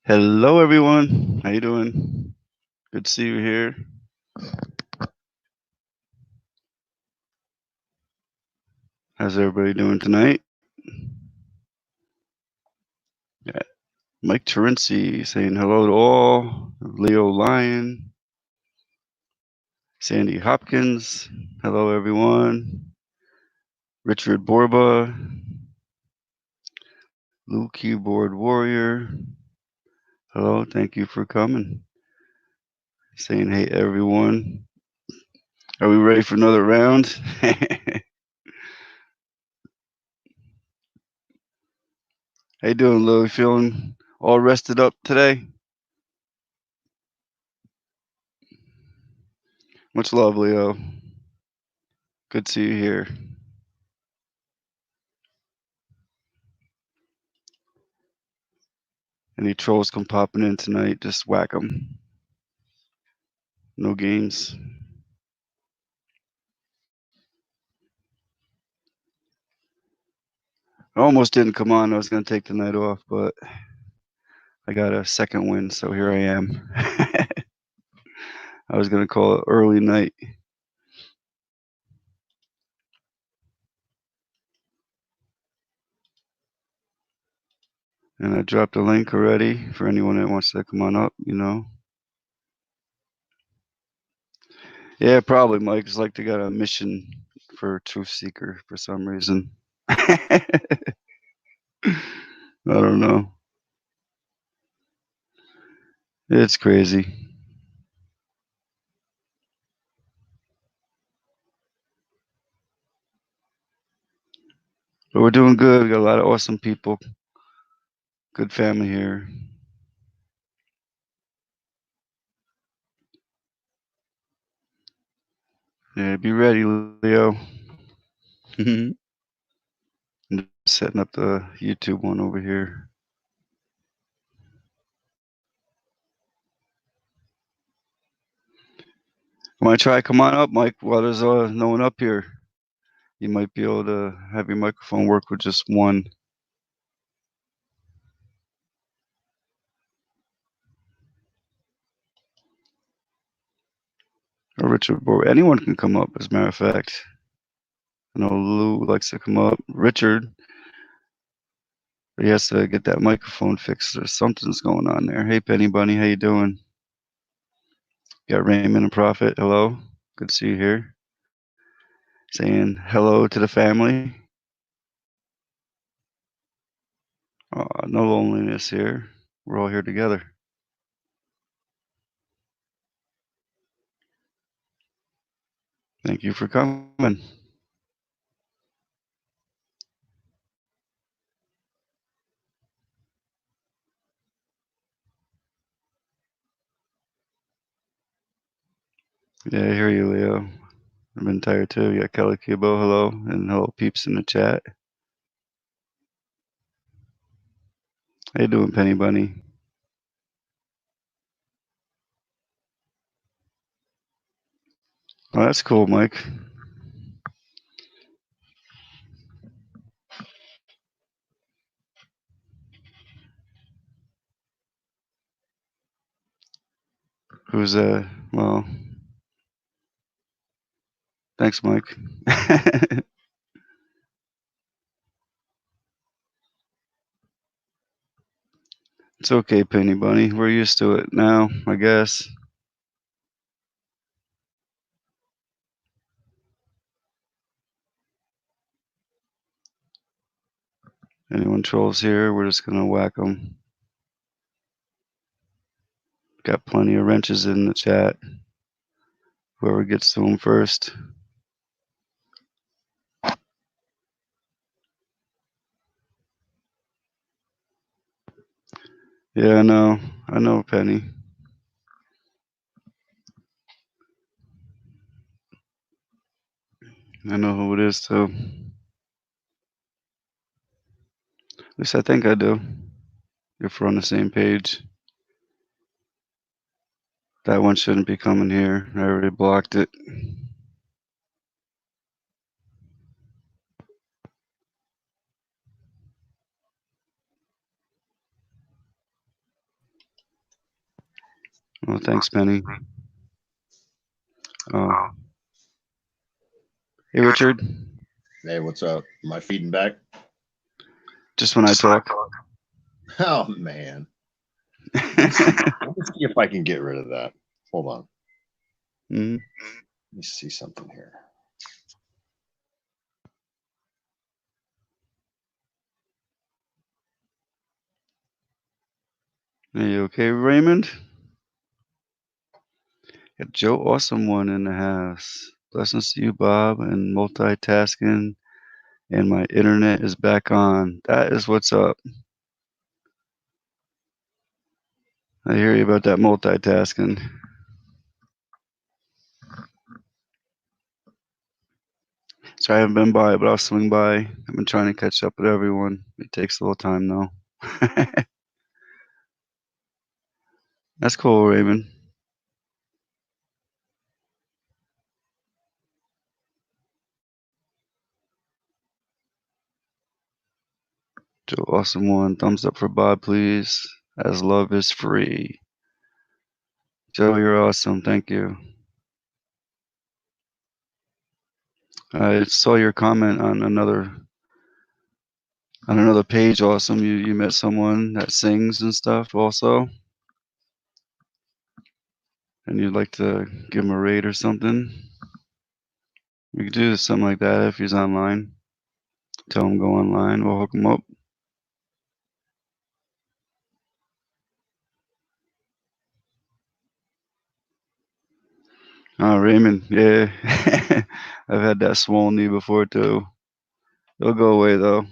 Hello, everyone. How you doing? Good to see you here. How's everybody doing tonight? Yeah. Mike Terenzi saying hello to all. Leo Lyon, Sandy Hopkins. Hello, everyone. Richard Borba, Lou Keyboard Warrior. Hello, thank you for coming. Saying hey, everyone. Are we ready for another round? How you doing, Lou? Feeling all rested up today? Much love, Leo. Good to see you here. Any trolls come popping in tonight, just whack them. No games. I almost didn't come on. I was going to take the night off, but I got a second win, so here I am. I was going to call it early night. And I dropped a link already for anyone that wants to come on up. Yeah, probably, Mike. It's like they got a mission for truthseeker for some reason. I don't know. It's crazy. But we're doing good. We got a lot of awesome people. Good family here. Yeah, be ready, Leo. I'm setting up the YouTube one over here. Want to try? Come on up, Mike. While there's no one up here, you might be able to have your microphone work with just one. Or Richard, or anyone can come up. As a matter of fact, I know Lou likes to come up. Richard, he has to get that microphone fixed, or something's going on there. Hey, Penny Bunny, how you doing? Got Raymond and Prophet. Hello, good to see you here. Saying hello to the family. No loneliness here. We're all here together. Thank you for coming. Yeah, I hear you, Leo. I've been tired too. You got Kelly Kubo, hello, and hello peeps in the chat. How you doing, Penny Bunny? Oh, that's cool, Mike. Who's well, thanks, Mike. It's okay, Penny Bunny. We're used to it now, I guess. Anyone trolls here, we're just gonna whack them. Got plenty of wrenches in the chat. Whoever gets to them first. Yeah, I know. I know, Penny. I know who it is too. At least I think I do. If we're on the same page. That one shouldn't be coming here. I already blocked it. Oh, thanks, Penny. Oh, hey, Richard. Hey, what's up? Am I feeding back? Just when I talk. Oh man. Let me see if I can get rid of that. Hold on. Mm-hmm. Let me see something here. Are you okay, Raymond? Got Joe Awesome One in the house. Blessings to you, Bob, and multitasking. And my internet is back on. That is what's up. I hear you about that multitasking. Sorry I haven't been by, but I'll swing by. I've been trying to catch up with everyone. It takes a little time, though. That's cool, Raymond. Joe Awesome One. Thumbs up for Bob, please. As love is free. Joe, you're awesome. Thank you. I saw your comment on another page. Awesome. You met someone that sings and stuff also, and you'd like to give him a rate or something. We could do something like that if he's online. Tell him go online. We'll hook him up. Raymond. Yeah, I've had that swollen knee before too. It'll go away though.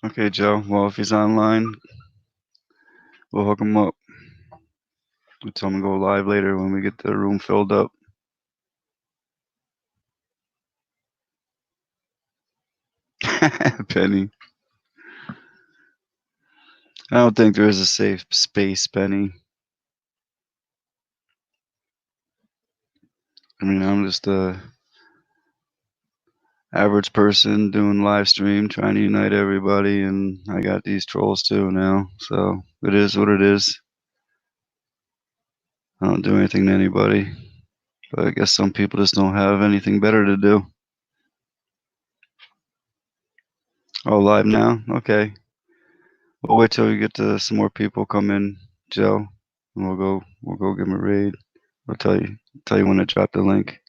Okay, Joe. Well, if he's online, we'll hook him up. We'll tell him to go live later when we get the room filled up. Penny. I don't think there is a safe space, Penny. I mean, I'm just a average person doing live stream, trying to unite everybody, and I got these trolls too now. So it is what it is. I don't do anything to anybody, but I guess some people just don't have anything better to do. Oh, live now? Okay. We'll wait till we get to some more people come in, Joe, and we'll go give them a raid. I'll tell you when to drop the link.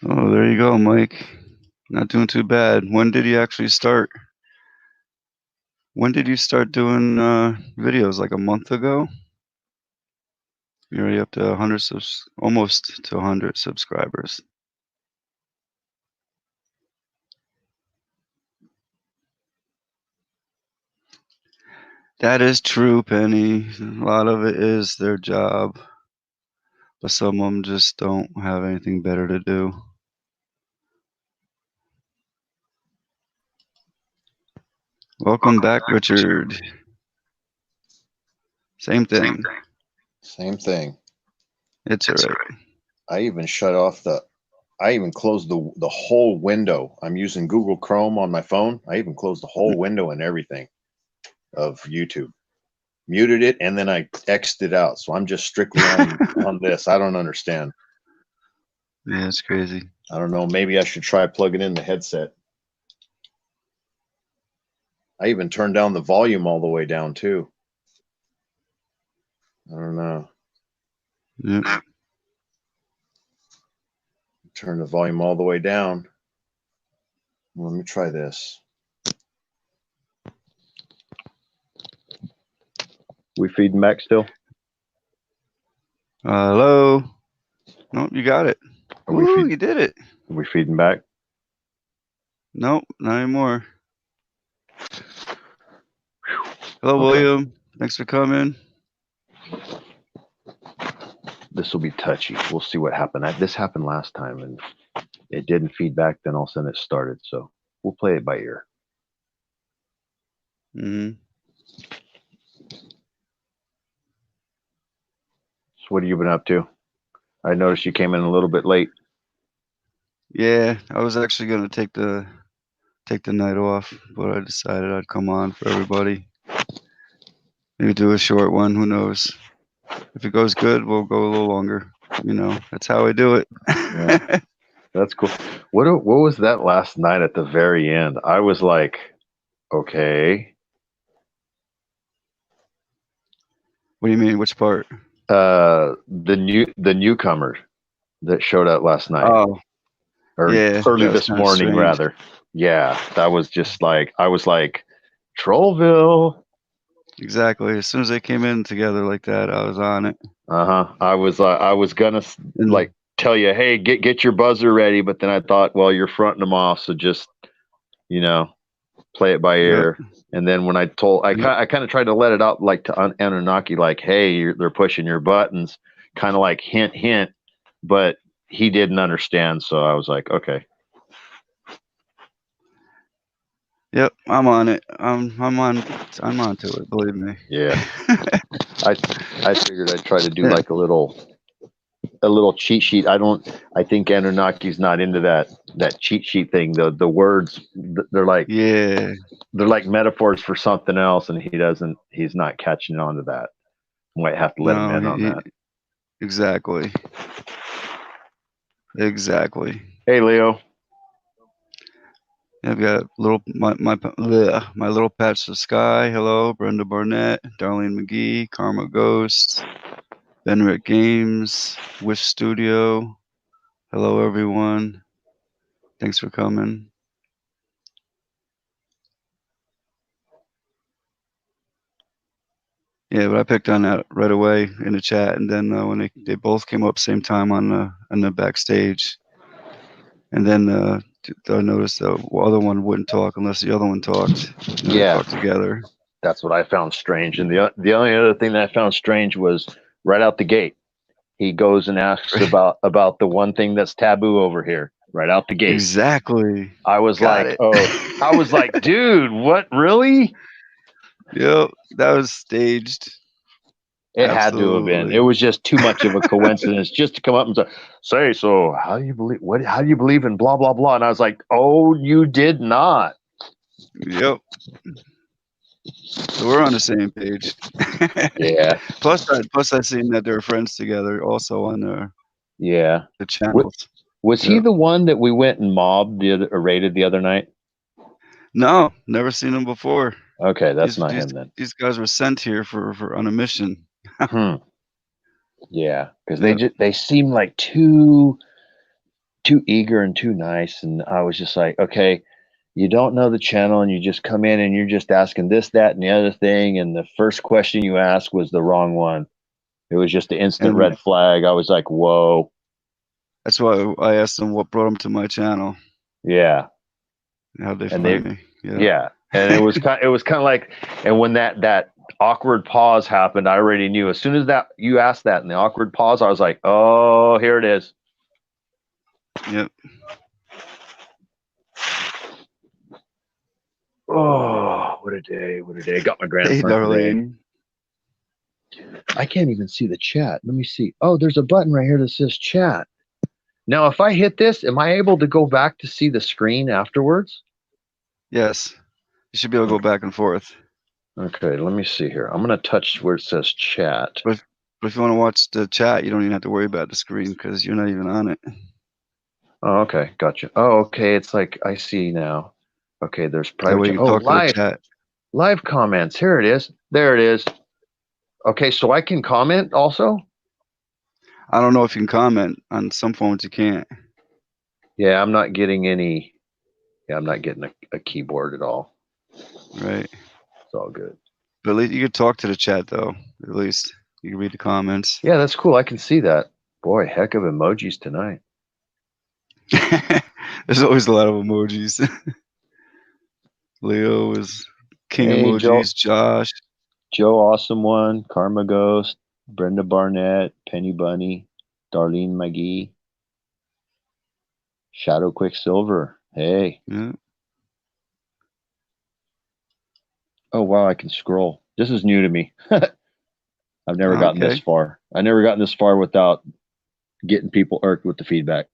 Oh, there you go, Mike. Not doing too bad. When did you actually start? When did you start doing videos? Like a month ago? You're already up to 100 almost to 100 subscribers. That is true, Penny. A lot of it is their job, but some of them just don't have anything better to do. Welcome back, Richard. Same thing. Same thing. It's all right. I even shut off I even closed the whole window. I'm using Google Chrome on my phone. I even closed the whole window and everything of YouTube. Muted it and then I X'd it out. So I'm just strictly on this. I don't understand. Yeah, it's crazy. I don't know. Maybe I should try plugging in the headset. I even turned down the volume all the way down too. I don't know. Yep. Turn the volume all the way down. Let me try this. We feeding back still? Hello. Nope, you got it. Woo, you did it. Are we feeding back? Nope, not anymore. Hello, okay. William. Thanks for coming. This will be touchy. We'll see what happened. This happened last time and it didn't feed back. Then all of a sudden it started. So we'll play it by ear. Mm-hmm. So what have you been up to? I noticed you came in a little bit late. Yeah, I was actually gonna take the night off, but I decided I'd come on for everybody. Maybe do a short one. Who knows? If it goes good, we'll go a little longer. You know, that's how I do it. Yeah, that's cool. What was that last night at the very end? I was like, okay. What do you mean? Which part? The newcomers that showed up last night, Oh, or yeah, early that was this kind of morning strange. rather. Yeah, that was just like, I was like, Trollville. Exactly. As soon as they came in together like that, I was on it. I was gonna And like tell you, hey, get your buzzer ready, but then I thought, well, you're fronting them off, so just you know play it by yep, ear. And then when I told, yep. I kind of tried to let it out like to Anunnaki, like, hey, they're pushing your buttons, kind of like hint, hint, but he didn't understand. So I was like, okay, Yep, I'm on it. I'm on to it, believe me. yeah. I figured I'd try to do Yeah, like a little cheat sheet. I think Anunnaki's not into that cheat sheet thing. The words, they're like yeah, metaphors for something else, and he's not catching on to that. Might have to let him no, in on that. exactly. Exactly. Hey, Leo. Yeah, I've got my little patch of sky. Hello, Brenda Barnett, Darlene McGee, Karma Ghost, Benrick Games, Wish Studio. Hello, everyone. Thanks for coming. Yeah, but I picked on that right away in the chat, and then when they both came up same time on the backstage, and then I noticed the other one wouldn't talk unless the other one talked. And they Yeah, talked together. that's what I found strange. And the only other thing that I found strange was right out the gate, he goes and asks about the one thing that's taboo over here. Right out the gate, Exactly. I was Got like, it. oh, I was like, dude, what, really? Yep, that was staged. It had to have been. It Absolutely. was just too much of a coincidence just to come up and say, so how do you believe what? How do you believe in blah blah blah? And I was like, oh, you did not. Yep. So we're on the same page. Yeah, plus I seen that they're friends together also on yeah. the What, channels. was he Yep. the one that we went and mobbed or raided the other night? No, never seen them before. Okay, that's These not these him then. these guys were sent here for on a mission. Hmm. Yeah, because Yep. they seem like too eager and too nice, and I was just like, okay, you don't know the channel, and you just come in and you're just asking this, that, and the other thing, and the first question you asked was the wrong one. It was just an instant And red flag. I was like, whoa, that's why I asked them what brought them to my channel. yeah, How'd they and find me? Yeah. yeah, and it was kind of like, and when that awkward pause happened, I already knew as soon as that you asked that and the awkward pause, I was like, oh, here it is. Yep. Oh, what a day. What a day. Got my Hey, grandson today. Darlene. I can't even see the chat. Let me see. Oh, there's a button right here that says chat. Now, if I hit this, am I able to go back to see the screen afterwards? Yes. You should be able to go back and forth. Okay, let me see here. I'm going to touch where it says chat. But if you want to watch the chat, you don't even have to worry about the screen because you're not even on it. Oh, okay. Gotcha. Oh, okay. It's like, I see now. Okay, there's That private way chat. you can Oh, talk to the chat. live comments. Here it is. There it is. Okay, so I can comment also? I don't know if you can comment. On some phones, you can't. Yeah, I'm not getting any. Yeah, I'm not getting a keyboard at all. Right. It's all good. But at least you could talk to the chat, though. At least you can read the comments. Yeah, that's cool. I can see that. Boy, heck of emojis tonight. There's always a lot of emojis. Leo is king Hey, emojis. Josh. Joe Awesome One, Karma Ghost, Brenda Barnett, Penny Bunny, Darlene McGee, Shadow Quicksilver. Hey. Yeah. Oh, wow, I can scroll. This is new to me. I've never gotten this Okay. far. I never gotten this far without getting people irked with the feedback.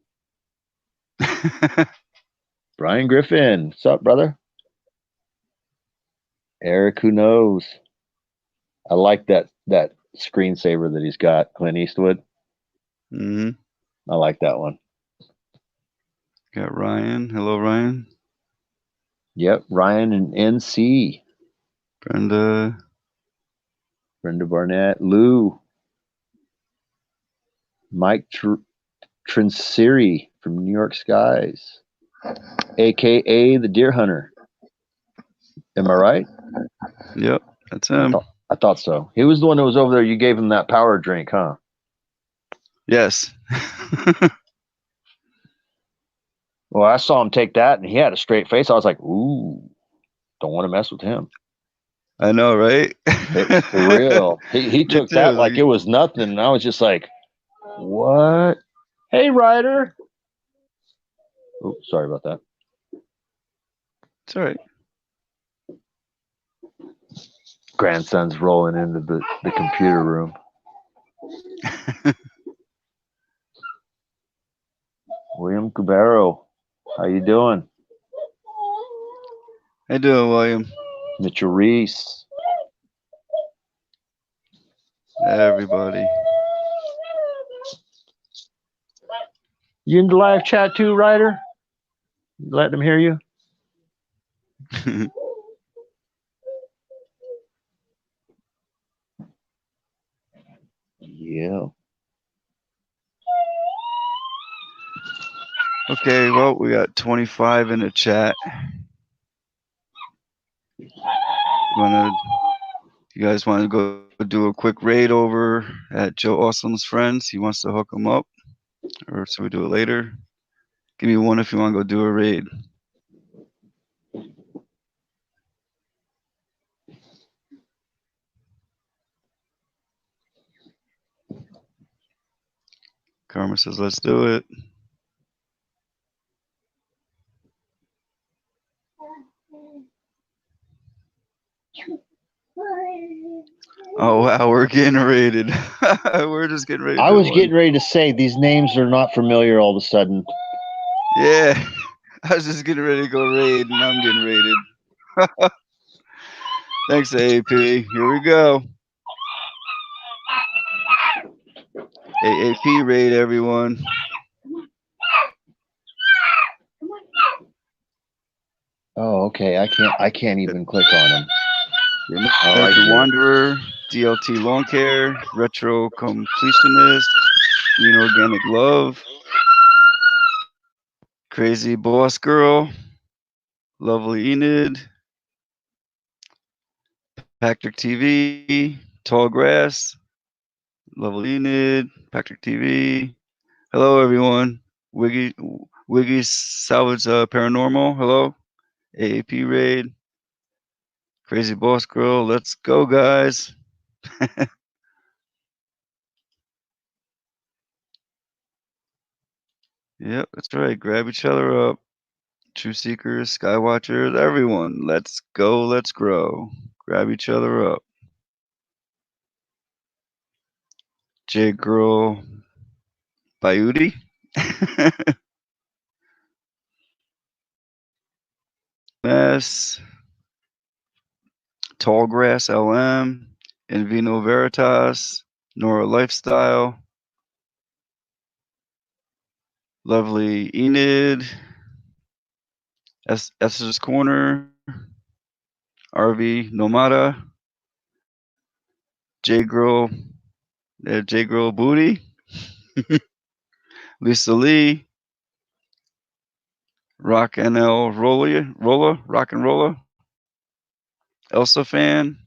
Brian Griffin, what's up, brother? Eric, who knows? I like that screensaver that he's got, Clint Eastwood. Mm-hmm. I like that one. Got Ryan. Hello, Ryan. Yep, Ryan and NC. Brenda. Brenda Barnett. Lou. Mike Trinsiri from New York Skies, a.k.a. the Deer Hunter. Am I right? Yep, that's him. I thought so. He was the one that was over there. You gave him that power drink, huh? Yes. Well, I saw him take that, and he had a straight face. I was like, ooh, don't want to mess with him. I know, right? For real. He took too, that like it was nothing, and I was just like, what? Hey, Ryder. Oh, sorry about that. It's all right. Grandson's rolling into the computer room. William Cabero, how you doing? How you doing, William? Mitchell Reese. Everybody. You in the live chat too, Ryder? Let them hear you? Yeah. Okay, well, we got 25 in the chat. You guys want to go do a quick raid over at Joe Awesome's friends? He wants to hook them up, or should we do it later? Give me one if you want to go do a raid. Karma says, let's do it. Oh, wow, we're getting raided. We're just getting ready to I do was one. getting ready to say these names are not familiar all of a sudden. Yeah, I was just getting ready to go raid, and I'm getting raided. Thanks, AAP. Here we go. AAP raid, everyone. Oh, okay. I can't even click on them. American Wanderer, DLT Lawn Care, Retro Completionist, Green Organic Love, Crazy Boss Girl, Lovely Enid, Patrick TV, Tall Grass, Lovely Enid, Patrick TV. Hello, everyone. Wiggy Salvage Paranormal. Hello. AAP Raid. Crazy Boss Girl. Let's go, guys. Yep, that's right. Grab each other up. Truthseekers, skywatchers, everyone. Let's go. Let's grow. Grab each other up. J Girl Bayudi. Mess. Tallgrass LM. Invino Veritas. Nora Lifestyle. Lovely Enid. Esther's Corner. RV Nomada. J Girl Booty. Lisa Lee. Rock NL Rock and Roller. Elsa Fan.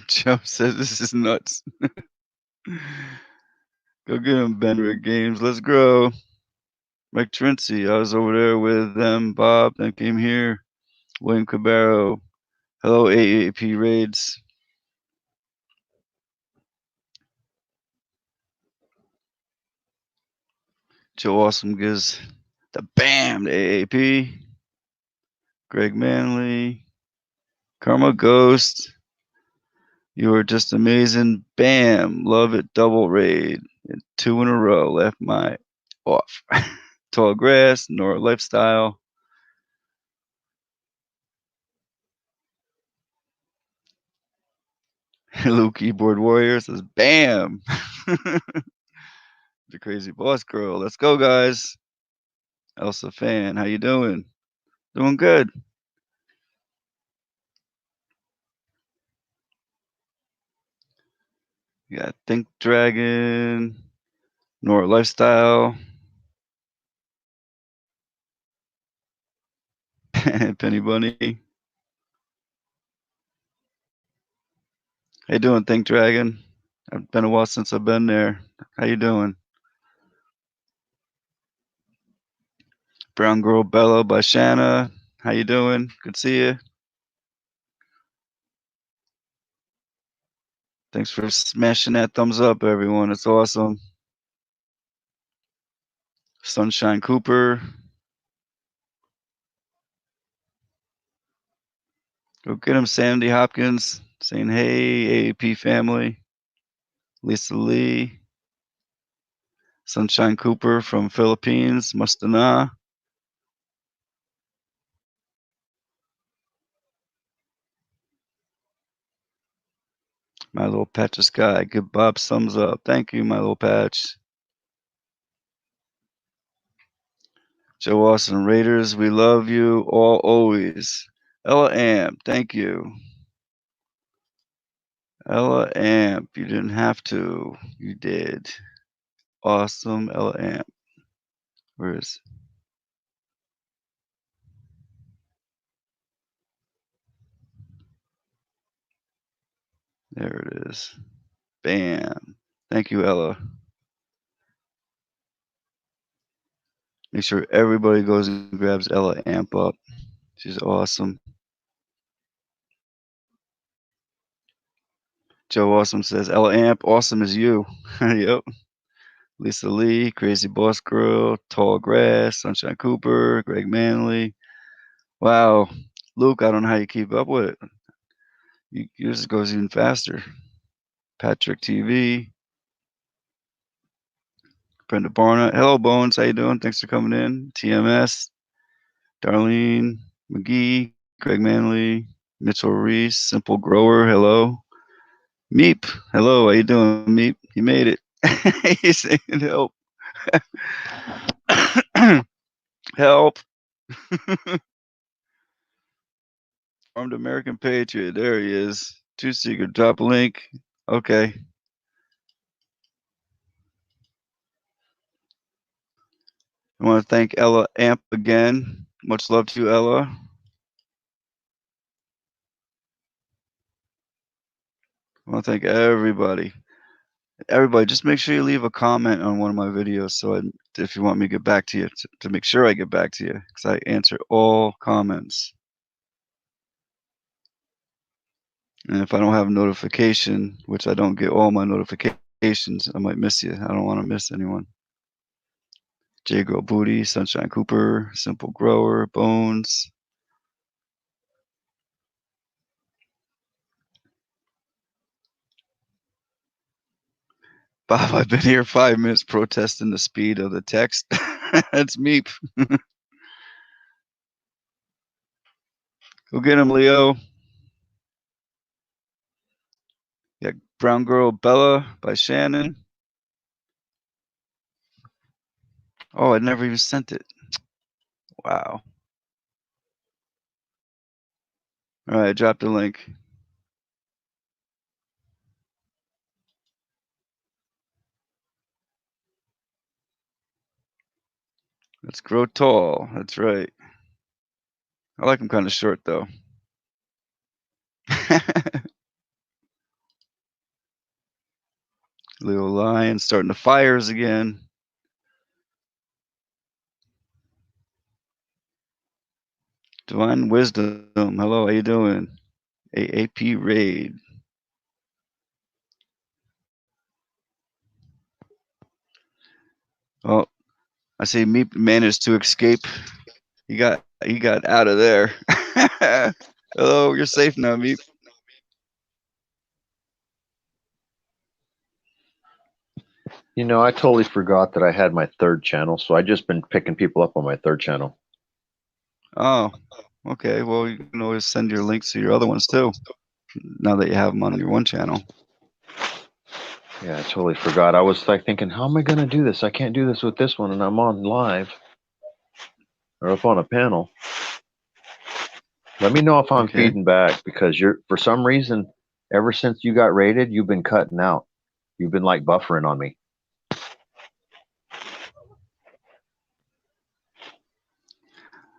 Joe says this is nuts. Go get him, Benrick Games. Let's grow. Mike Trincy. I was over there with them. Bob. Then came here. William Cabero. Hello, AAP Raids. Joe Awesome gives the bam to AAP. Greg Manley. Karma Ghost. You are just amazing. Bam. Love it. Double raid. And 2 in a row. Left my off. Tall grass. Nora lifestyle. Hello, keyboard warrior says, "Bam." The crazy boss girl. Let's go, guys. Elsa fan, how you doing? Doing good. You got Think Dragon, Nora Lifestyle, Penny Bunny. How you doing, Think Dragon? It's been a while since I've been there. How you doing? Brown Girl Bella by Shanna. How you doing? Good to see you. Thanks for smashing that thumbs up, everyone. It's awesome. Sunshine Cooper. Go get him, Sandy Hopkins. Saying, hey, AAP family. Lisa Lee. Sunshine Cooper from Philippines. Mustana. My little patch of sky. Give Bob thumbs up. Thank you, my little patch. Joe Austin Raiders, we love you all always. Ella Amp, thank you. Ella Amp, you didn't have to. You did. Awesome, Ella Amp. Where is? There it is. Bam. Thank you, Ella. Make sure everybody goes and grabs Ella Amp up. She's awesome. Joe Awesome says, Ella Amp, awesome as you. Yep. Lisa Lee, Crazy Boss Girl, Tall Grass, Sunshine Cooper, Greg Manley. Wow. Luke, I don't know how you keep up with it. Yours goes even faster. Patrick TV. Brenda Barnett. Hello, Bones. How you doing? Thanks for coming in. TMS. Darlene McGee. Greg Manley. Mitchell Reese. Simple Grower. Hello. Meep. Hello. How you doing, Meep? You made it. He's saying help. Help. Armed American Patriot. There he is. Truthseeker. Drop a link. Okay. I want to thank Ella Amp again. Much love to you, Ella. I want to thank everybody. Everybody, just make sure you leave a comment on one of my videos so if you want me to get back to you, to make sure I get back to you, because I answer all comments. And if I don't have a notification, which I don't get all my notifications, I might miss you. I don't want to miss anyone. J Girl Booty, Sunshine Cooper, Simple Grower, Bones. Bob, I've been here 5 minutes protesting the speed of the text. That's Meep. Go get him, Leo. Yeah, Brown Girl Bella by Shannon. Oh, I never even sent it. Wow. All right, drop the link. Let's grow tall. That's right. I like them kind of short, though. Leo Lion starting the fires again. Divine Wisdom. Hello, how you doing? AAP Raid. Oh, I see Meep managed to escape. He got out of there. Hello, you're safe now, Meep. You know, I totally forgot that I had my third channel, so I just been picking people up on my third channel. Oh, okay. Well, you can always send your links to your other ones too, now that you have them on your one channel. Yeah, I totally forgot. I was like thinking, how am I going to do this? I can't do this with this one, and I'm on live or up on a panel. Let me know if I'm Okay. feeding back, because you're, for some reason, ever since you got rated, you've been cutting out. You've been like buffering on me.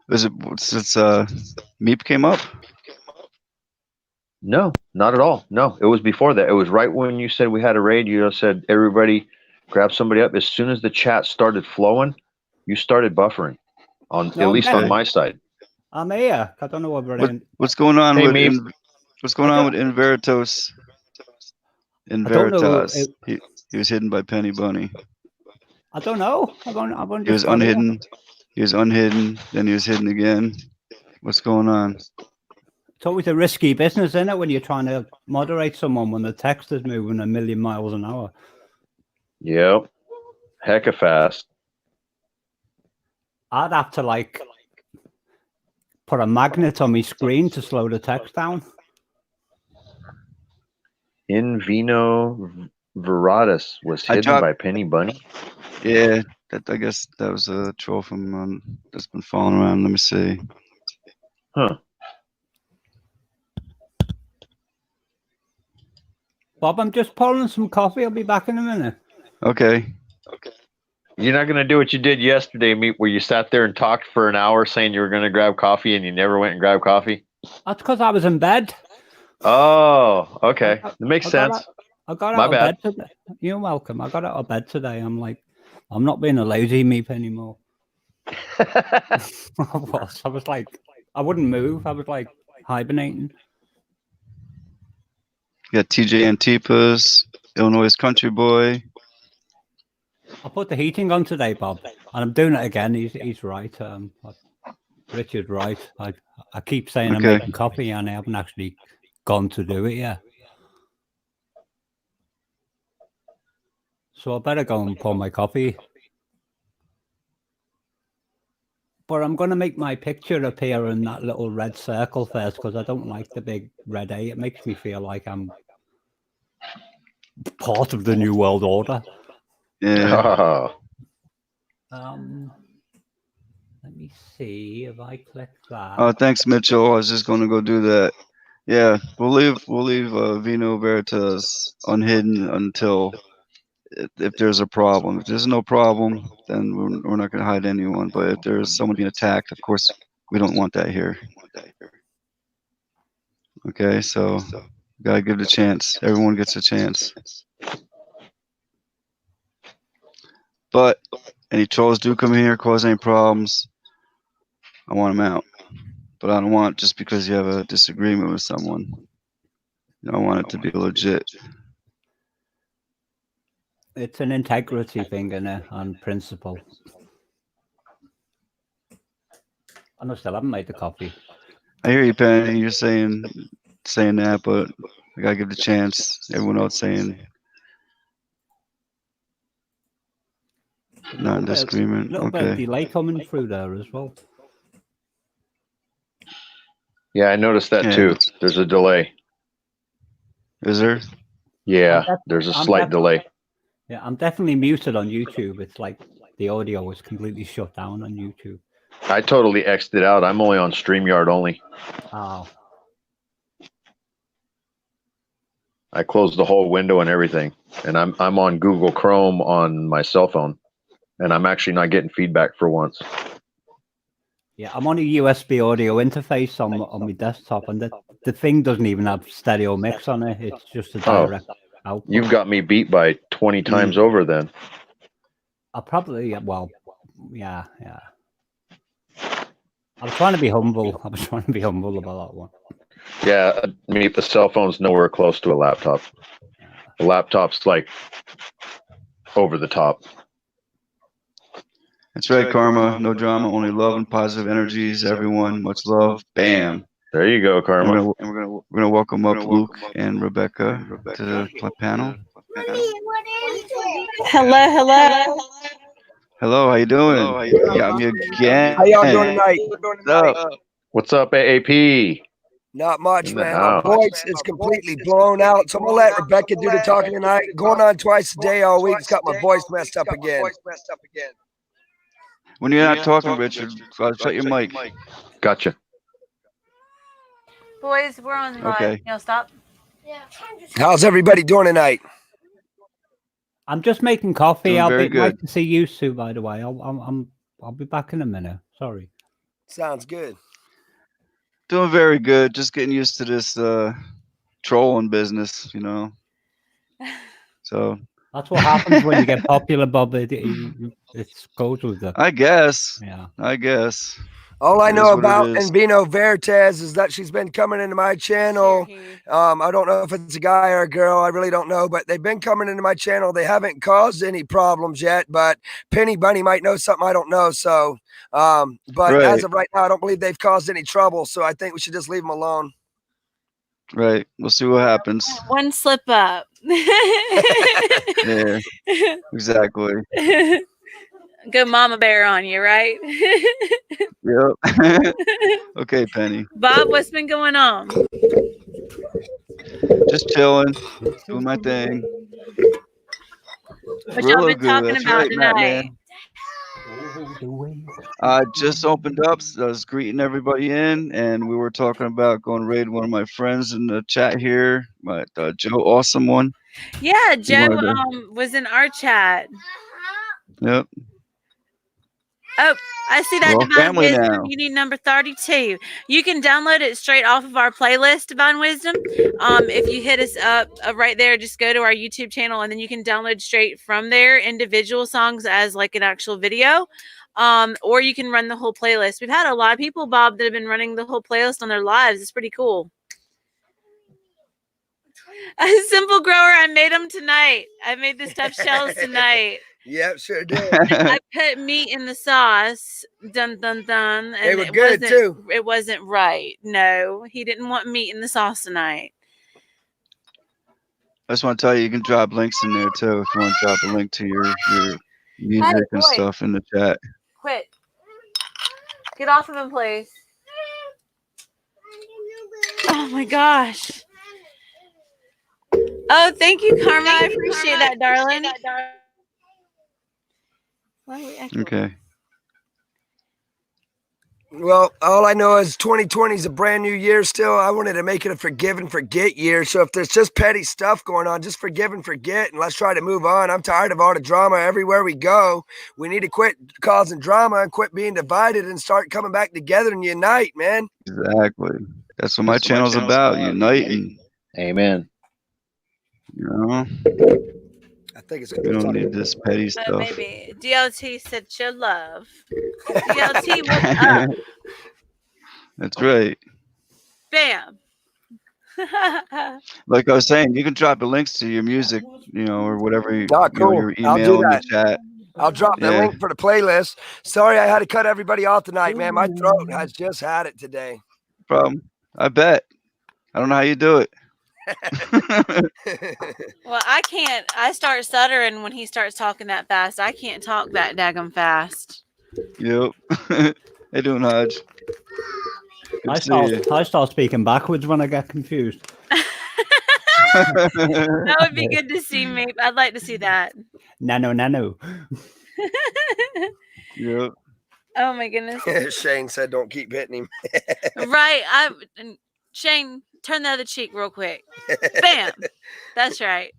Is it since Meep came up? No, not at all. No, it was before that. It was right when you said we had a raid. You said everybody grab somebody up. As soon as the chat started flowing, you started buffering on, No, at least on my side. I'm here. I don't know what What's going on Hey, with Meep. what's going on with Inveritos? I don't know. Inveritas. He was hidden by Penny Bunny. I don't know. I've He was unhidden. He was unhidden. Then he was hidden again. What's going on? It's always a risky business, isn't it, when you're trying to moderate someone when the text is moving 1,000,000 miles an hour. Yep. Hecka fast. I'd have to like put a magnet on my screen to slow the text down. In Vino Veratus was hidden by Penny Bunny. Yeah, I guess that was a troll from that's been following around. Let me see. Huh. Bob, I'm just pouring some coffee. I'll be back in a minute. Okay. You're not going to do what you did yesterday, Meep, where you sat there and talked for an hour saying you were going to grab coffee and you never went and grabbed coffee? That's because I was in bed. Oh, okay. That makes sense. I got My out of bad. bed today. You're welcome. I got out of bed today. I'm like, I'm not being a lazy Meep anymore. I was like, I wouldn't move. I was like hibernating. You got TJ Antipas, Illinois Country Boy. I put the heating on today, Bob, and I'm doing it again. He's right. Richard's right. I keep saying I'm making coffee, and I haven't actually gone to do it yet. So I better go and pour my coffee. But I'm going to make my picture appear in that little red circle first, because I don't like the big red A. It makes me feel like I'm part of the New World Order. Yeah. Let me see if I click that. Oh, thanks, Mitchell. I was just going to go do that. Yeah, we'll leave Vino Veritas unhidden until if there's a problem. If there's no problem, then we're not going to hide anyone. But if there's someone being attacked, of course, we don't want that here. Okay, so gotta give it a chance. Everyone gets a chance. But any trolls do come here, cause any problems, I want them out. But I don't want just because you have a disagreement with someone. I want it to be legit. It's an integrity thing on principle. And I still haven't made the coffee. I hear you, Penny. You're saying that, but I gotta give it a chance. Everyone else saying not in disagreement. A little bit of delay coming through there as well. Yeah, I noticed that too. There's a delay. Is there? Yeah, there's a slight delay. Yeah, I'm definitely muted on YouTube. It's like the audio is completely shut down on YouTube. I totally X'd it out. I'm only on StreamYard only. Oh. I closed the whole window and everything. And I'm on Google Chrome on my cell phone. And I'm actually not getting feedback for once. Yeah, I'm on a USB audio interface on my desktop, and the thing doesn't even have stereo mix on it. It's just a direct output. You've got me beat by 20 times over then. I probably, well, yeah. I was trying to be humble. about that one. Yeah, I mean, the cell phone's nowhere close to a laptop. A laptop's like over the top. That's right, Karma. No drama, only love and positive energies. Everyone, much love. Bam. There you go, Karma. And we're gonna welcome up Luke and Rebecca to the panel. Hello, hello. Hello, how you doing? You got me again. How y'all doing tonight? What's up? What's up, AAP? Not much, In the man. My house. voice is completely blown out. So I'm gonna let Rebecca do the talking tonight. Going on twice a day all week. It's got my voice messed up again. When you're not talking, Richard, shut your mic. Gotcha. Boys, we're on live. Okay. Y'all stop. How's everybody doing tonight? I'm just making coffee. Doing I'll very be nice good. to see you, Sue. By the way, I'll be back in a minute. Sorry. Sounds good. Doing very good. Just getting used to this trolling business, you know. So That's what happens when you get popular, Bob. It goes with the. I guess. Yeah. I guess. All I It know is what it about is. Envino Veritas is that she's been coming into my channel. I don't know if it's a guy or a girl. I really don't know, but they've been coming into my channel. They haven't caused any problems yet, but Penny Bunny might know something I don't know. So, but Right. as of right now, I don't believe they've caused any trouble. So I think we should just leave them alone. Right. We'll see what happens. One slip up. Yeah. Exactly. Go mama bear on you, right? Yep. Okay, Penny. Bob, what's been going on? Just chilling, doing my thing. What y'all Real been good. talking That's about right, Matt, tonight? man. I just opened up. So I was greeting everybody in, and we were talking about going to raid one of my friends in the chat here, my Joe Awesome one. Yeah, He Joe wanted to- was in our chat. Yep. Oh, I see that We're all Divine family Wisdom. now. You need number 32. You can download it straight off of our playlist, Divine Wisdom. If you hit us up right there, just go to our YouTube channel, and then you can download straight from there individual songs as like an actual video. Or you can run the whole playlist. We've had a lot of people, Bob, that have been running the whole playlist on their lives. It's pretty cool. A simple grower, I made them tonight. I made the stuffed shells tonight. Yep, sure did. I put meat in the sauce. Dun dun dun. And They were good too. It wasn't right. No, he didn't want meat in the sauce tonight. I just want to tell you, you can drop links in there too if you want to drop a link to your music and boy. stuff in the chat. Quit. Get off of him, please. Oh my gosh. Oh, thank you, Karma. I appreciate that, darling. Why are we actually... Okay. Well, all I know is 2020 is a brand new year still. I wanted to make it a forgive and forget year. So if there's just petty stuff going on, just forgive and forget, and let's try to move on. I'm tired of all the drama everywhere we go. We need to quit causing drama and quit being divided and start coming back together and unite, man. Exactly. That's what my channel's about. Uniting. Amen. You know, I think it's we don't need this petty stuff. maybe. DLT said show love. DLT, what's up? That's right. Bam. Like I was saying, you can drop the links to your music, you know, or whatever, Ah, you know, cool. your I'll do email in the that. chat. I'll drop the Yeah. link for the playlist. Sorry I had to cut everybody off tonight, man. My throat has just had it today. Problem. I bet. I don't know how you do it. Well, I can't. I start stuttering when he starts talking that fast. I can't talk that daggum fast. Yep. Hey, doing Hodge. I start speaking backwards when I get confused. That would be good to see, me. I'd like to see that. Nano. Yep. Oh my goodness. Shane said don't keep hitting him. Right. Shane, turn the other cheek real quick. Bam. That's right.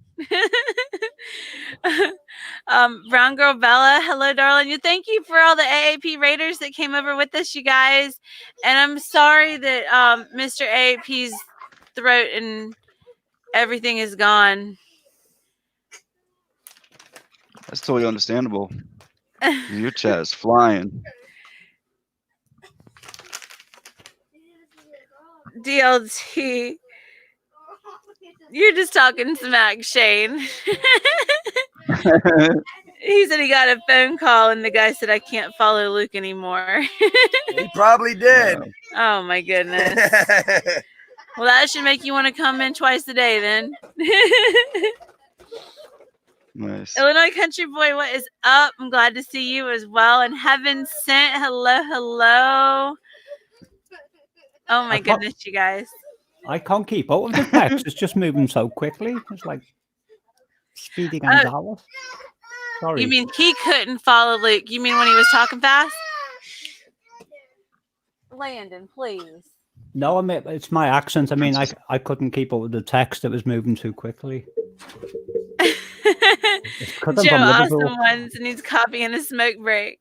Brown Girl Bella, hello, darling. Thank you for all the AAP raiders that came over with us, you guys. And I'm sorry that Mr. AAP's throat and everything is gone. That's totally understandable. Your chat is flying. DLT. You're just talking smack, Shane. He said he got a phone call and the guy said, I can't follow Luke anymore. He probably did. Oh my goodness. Well, that should make you want to come in twice a day then. Nice. Illinois Country Boy, what is up? I'm glad to see you as well. And Heaven Sent, hello, hello. Oh my goodness, you guys. I can't keep up with the text. It's just moving so quickly. It's like Speedy Gonzalez. Sorry. You mean he couldn't follow Luke? You mean when he was talking fast? Landon, please. No, I mean, it's my accent. I mean, I couldn't keep up with the text. It was moving too quickly. Joe Awesome Ones needs coffee and a smoke break.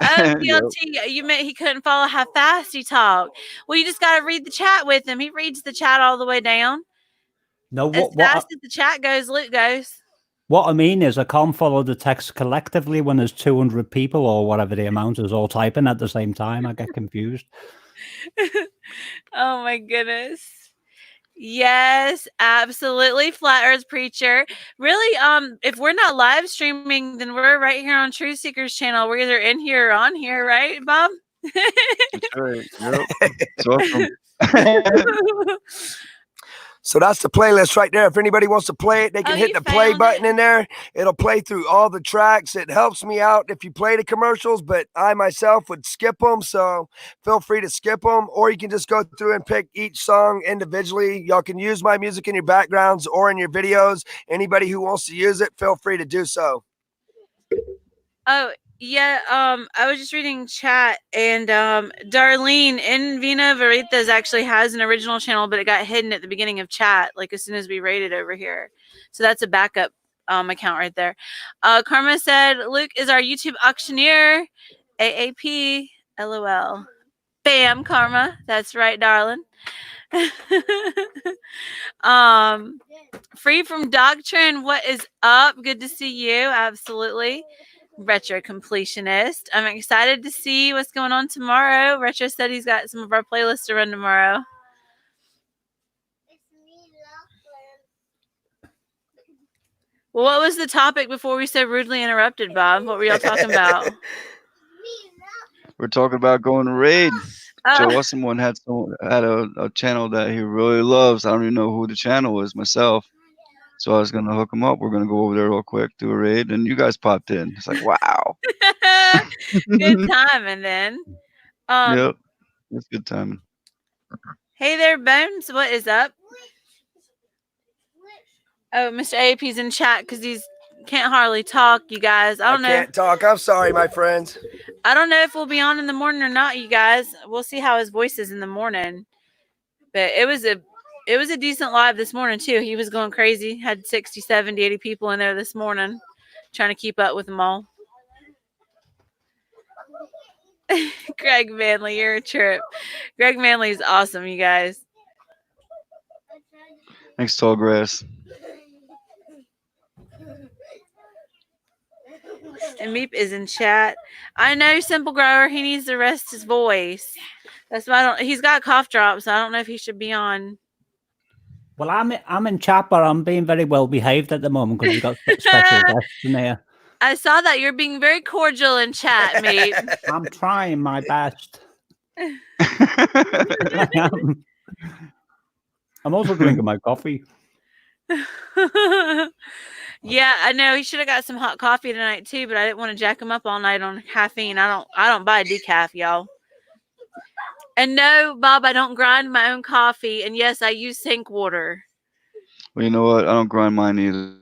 BLT, you meant he couldn't follow how fast he talked. Well, you just got to read the chat with him. He reads the chat all the way down. No, as fast as the chat goes, Luke goes. What I mean is I can't follow the text collectively when there's 200 people or whatever the amount is all typing at the same time. I get confused. Oh, my goodness. Yes, absolutely. Flat Earth Preacher. Really, if we're not live streaming, then we're right here on Truth Seeker's channel. We're either in here or on here, right, Bob? That's right. Yep. It's awesome. So that's the playlist right there. If anybody wants to play it, they can hit the play button in there. It'll play through all the tracks. It helps me out if you play the commercials, but I myself would skip them. So feel free to skip them, or you can just go through and pick each song individually. Y'all can use my music in your backgrounds or in your videos. Anybody who wants to use it, feel free to do so. Oh, yeah, I was just reading chat, and Darlene in Vina Veritas actually has an original channel, but it got hidden at the beginning of chat, like as soon as we rated over here. So that's a backup account right there. Karma said, Luke is our YouTube auctioneer. AAP, LOL. Bam, Karma. That's right, darling. Free from Doctrine, what is up? Good to see you. Absolutely. Retro Completionist. I'm excited to see what's going on tomorrow. Retro said he's got some of our playlists to run tomorrow. Well, what was the topic before we so rudely interrupted, Bob? What were y'all talking about? We're talking about going to raid. Joe Awesome One had a channel that he really loves. I don't even know who the channel is myself. So I was going to hook him up. We're going to go over there real quick, do a raid. And you guys popped in. It's like, wow. Good timing then. Yep. It's good timing. Hey there, Bones. What is up? Oh, Mr. AAP's in chat because he's can't hardly talk, you guys. I don't know. Can't talk. I'm sorry, my friends. I don't know if we'll be on in the morning or not, you guys. We'll see how his voice is in the morning. But it was a decent live this morning, too. He was going crazy. Had 60, 70, 80 people in there this morning trying to keep up with them all. Greg Manley, you're a trip. Greg Manley is awesome, you guys. Thanks, Tall Grass. And Meep is in chat. I know, Simple Grower. He needs to rest his voice. That's why he's got cough drops. So I don't know if he should be on. Well, I'm in chat, but I'm being very well behaved at the moment because we've got special guests in here. I saw that. You're being very cordial in chat, Meep. I'm trying my best. I'm also drinking my coffee. Yeah, I know he should have got some hot coffee tonight too, but I didn't want to jack him up all night on caffeine. I don't buy decaf, y'all. And no, Bob, I don't grind my own coffee. And yes, I use sink water. Well, you know what? I don't grind mine either.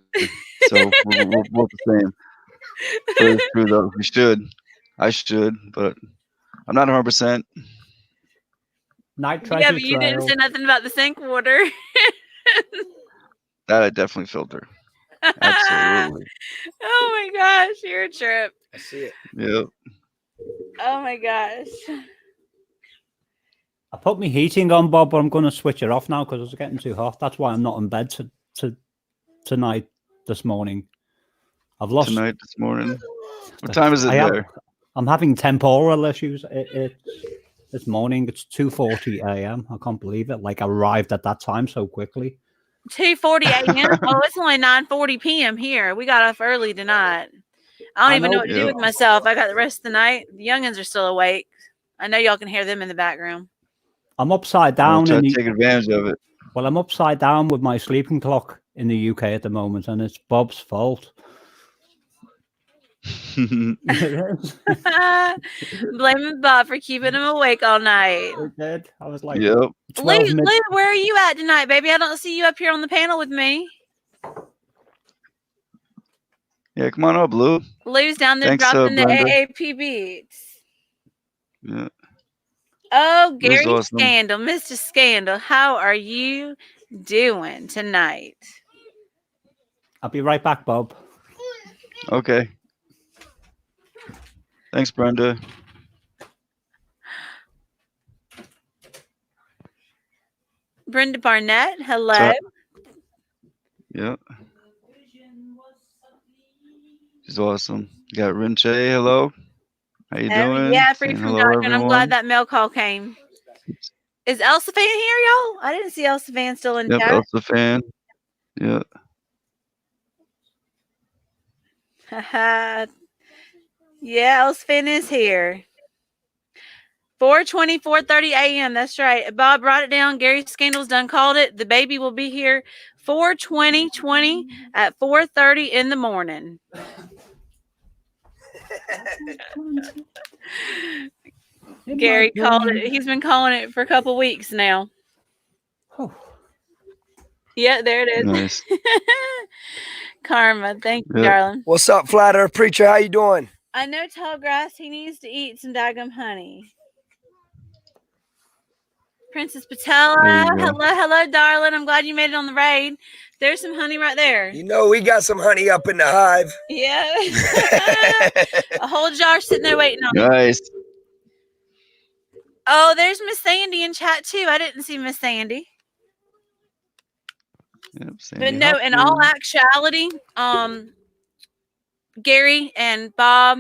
So we're both the same. But it's true though. We should. I should, but I'm not 100%. Yeah, but you didn't say nothing about the sink water. That I definitely filter. Absolutely. Oh my gosh, you're a trip. I see it. Yep. Oh my gosh. I put my heating on, Bob, but I'm going to switch it off now because it's getting too hot. That's why I'm not in bed tonight, this morning. I've lost... Tonight, this morning? What time is it there? I'm having temporal issues. This morning, it's 2:40 a.m. I can't believe it. Like, I arrived at that time so quickly. 2:40 a.m.? Oh, it's only 9:40 p.m. here. We got off early tonight. I don't even know what to do with myself. I got the rest of the night. The youngins are still awake. I know y'all can hear them in the background. I'm upside down. Try to take advantage of it. Well, I'm upside down with my sleeping clock in the UK at the moment, and it's Bob's fault. It is. Blaming Bob for keeping him awake all night. It did. I was like, Yep. 12 Lou, minutes. where are you at tonight, baby? I don't see you up here on the panel with me. Yeah, come on up, Lou. Lou's down there Thanks, dropping the Brenda. AAP beats. Yeah. Oh, Lou's Gary awesome. Scandal, Mr. Scandal, how are you doing tonight? I'll be right back, Bob. Okay. Thanks, Brenda. Brenda Barnett, hello. So- Yeah. She's awesome. You got Rinche, hello. How you doing? Yeah, free Saying from hello, Doctrine. I'm glad everyone. that mail call came. Is Elsa Fan here, y'all? I didn't see Elsa Fan still in Yep, chat. Elsa fan. Yeah. Yeah, Elsa Fan is here. 4:20, 4:30 a.m. That's right. Bob, write it down. Gary Scandal's done called it. The baby will be here 4:20 at 4:30 in the morning. Gary called it. He's been calling it for a couple weeks now. Oh. Yeah, there it is. Nice. Karma, thank you, Yeah. darling. What's up, Flat Earth Preacher? How you doing? I know Tallgrass, he needs to eat some daggum honey. Princess Patella, There you go. hello, darling. I'm glad you made it on the raid. There's some honey right there. You know, we got some honey up in the hive. Yeah. A whole jar sitting there waiting on you. Nice. Oh, there's Miss Sandy in chat too. I didn't see Miss Sandy. Yep, But Sandy no, in all Hopkins. actuality, Gary and Bob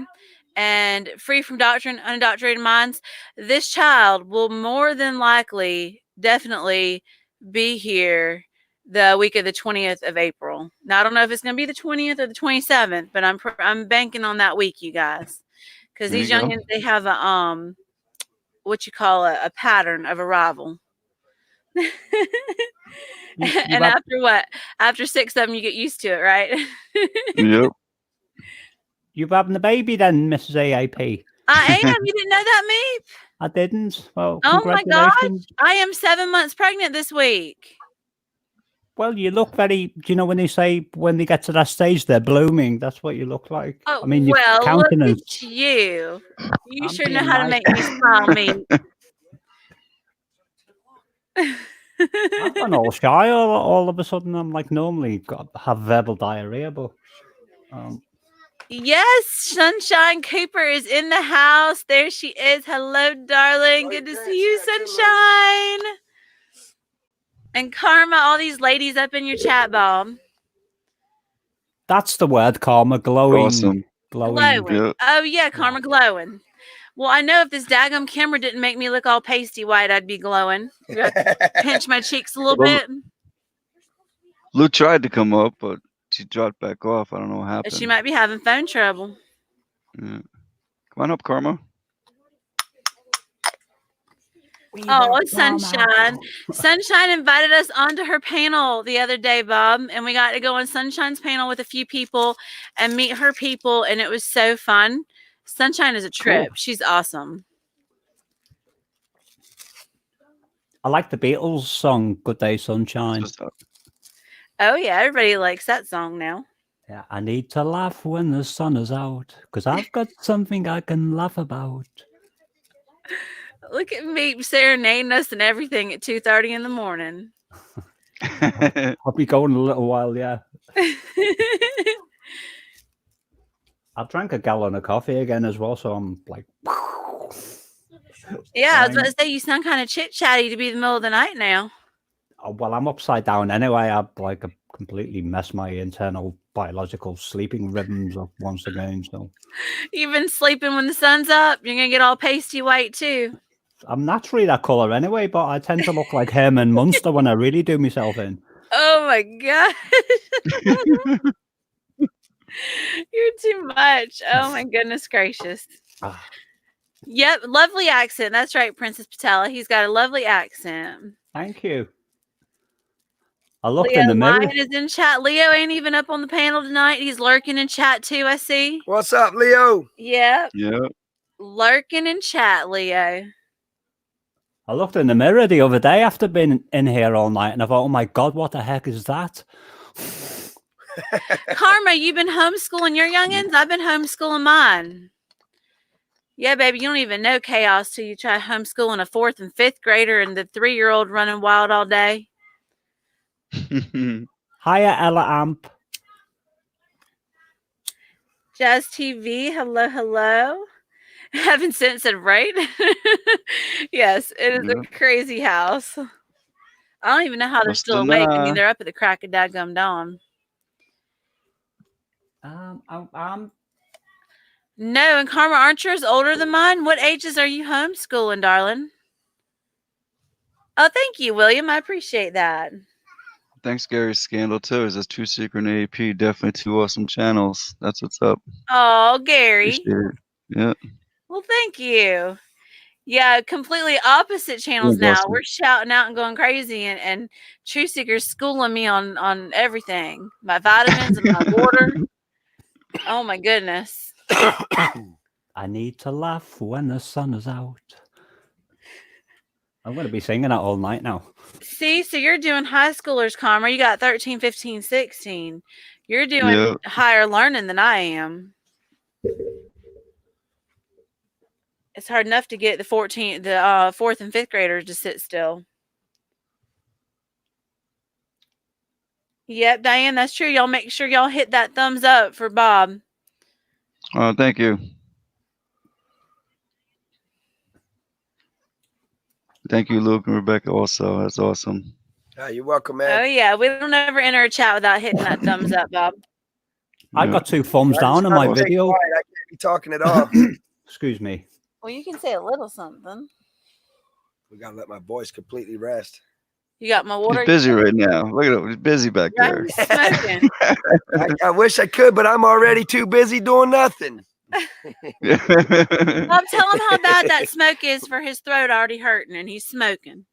and Free from Doctrine, Unadulterated Minds, this child will more than likely, definitely be here the week of the 20th of April. Now, I don't know if it's going to be the 20th or the 27th, but I'm banking on that week, you guys. Because There these you go. youngins, they have a, what you call a pattern of arrival. And after what? After 6 of them, you get used to it, right? Yep. You having the baby then, Mrs. AAP? I am. You didn't know that, me? I didn't. Well, Oh my gosh. congratulations. I am 7 months pregnant this week. Well, you look very, do you know when they say when they get to that stage, they're blooming? That's what you look like. Oh, I mean, your well, countenance. look at you. You I'm sure know being how to nice. make me smile, me. I've gone all shy all of a sudden. I'm like normally have verbal diarrhea, but Yes, Sunshine Cooper is in the house. There she is. Hello, darling. Good to see you, Sunshine. And Karma, all these ladies up in your chat, Bob. that's the word, Karma. Glowing. Awesome. Glowing. Glowing. Yeah. Oh, yeah, Karma glowing. Well, I know if this daggum camera didn't make me look all pasty white, I'd be glowing. You have to pinch my cheeks a little Well, bit. Lou tried to come up, but she dropped back off. I don't know what happened. She might be having phone trouble. Yeah. Come on up, Karma. Oh, Sunshine. Sunshine invited us onto her panel the other day, Bob, and we got to go on Sunshine's panel with a few people and meet her people, and it was so fun. Sunshine is a trip. Cool. She's awesome. I like the Beatles song, Good Day Sunshine. Just, Oh, yeah, everybody likes that song now. Yeah, I need to laugh when the sun is out, because I've got something I can laugh about. Look at me serenading us and everything at 2:30 in the morning. I'll be going a little while, yeah. I've drank a gallon of coffee again as well, so I'm like... Yeah, I was about to say, you sound kind of chit-chatty to be the middle of the night now. Well, I'm upside down anyway. I've completely messed my internal biological sleeping rhythms up once again. So You've been sleeping when the sun's up. You're going to get all pasty white, too. I'm naturally that colour anyway, but I tend to look like Herman Munster when I really do myself in. Oh, my God. You're too much. Oh, my goodness gracious. Yep, lovely accent. That's right, Princess Patella. He's got a lovely accent. Thank you. I looked Leo in the mirror. Lion is in chat. Leo ain't even up on the panel tonight. He's lurking in chat too, I see. What's up, Leo? Yep. Yeah. Lurking in chat, Leo. I looked in the mirror the other day after being in here all night, and I thought, oh my God, what the heck is that? Karma, you've been homeschooling your youngins? I've been homeschooling mine. Yeah, baby, you don't even know chaos till you try homeschooling a 4th and 5th grader and the 3-year-old running wild all day. Hiya, Ella Amp. Jazz TV, hello, hello. Heaven sent said, right? Yes, it is a crazy house. I don't even know how they're What's still the awake. I nah? mean, they're up at the crack of daggum dawn. No, and Karma, aren't yours older than mine? What ages are you homeschooling, darling? Oh, thank you, William. I appreciate that. Thanks, Gary's Scandal, too. Is this truthseeker and AAP? Definitely 2 awesome channels. That's what's up. Oh, Gary. Appreciate it. Yeah. Well, thank you. Yeah, completely opposite channels now. Awesome. We're shouting out and going crazy, and truthseeker's schooling me on everything. My vitamins and my water. Oh, my goodness. I need to laugh when the sun is out. I'm going to be singing that all night now. See, so you're doing high schoolers, Karma. You got 13, 15, 16. You're doing higher learning than I am. It's hard enough to get the 4th and 5th graders to sit still. Yep, Diane, that's true. Y'all make sure y'all hit that thumbs up for Bob. Thank you. Thank you, Luke and Rebecca, also. That's awesome. You're welcome, man. Oh, yeah. We don't ever enter a chat without hitting that thumbs up, Bob. I got 2 thumbs down in my video. I can't be talking at all. Excuse me. Well, you can say a little something. We got to let my voice completely rest. You got my water? He's busy right now. Look at him. He's busy back there. He's smoking. I wish I could, but I'm already too busy doing nothing. Bob, tell him how bad that smoke is for his throat already hurting, and he's smoking.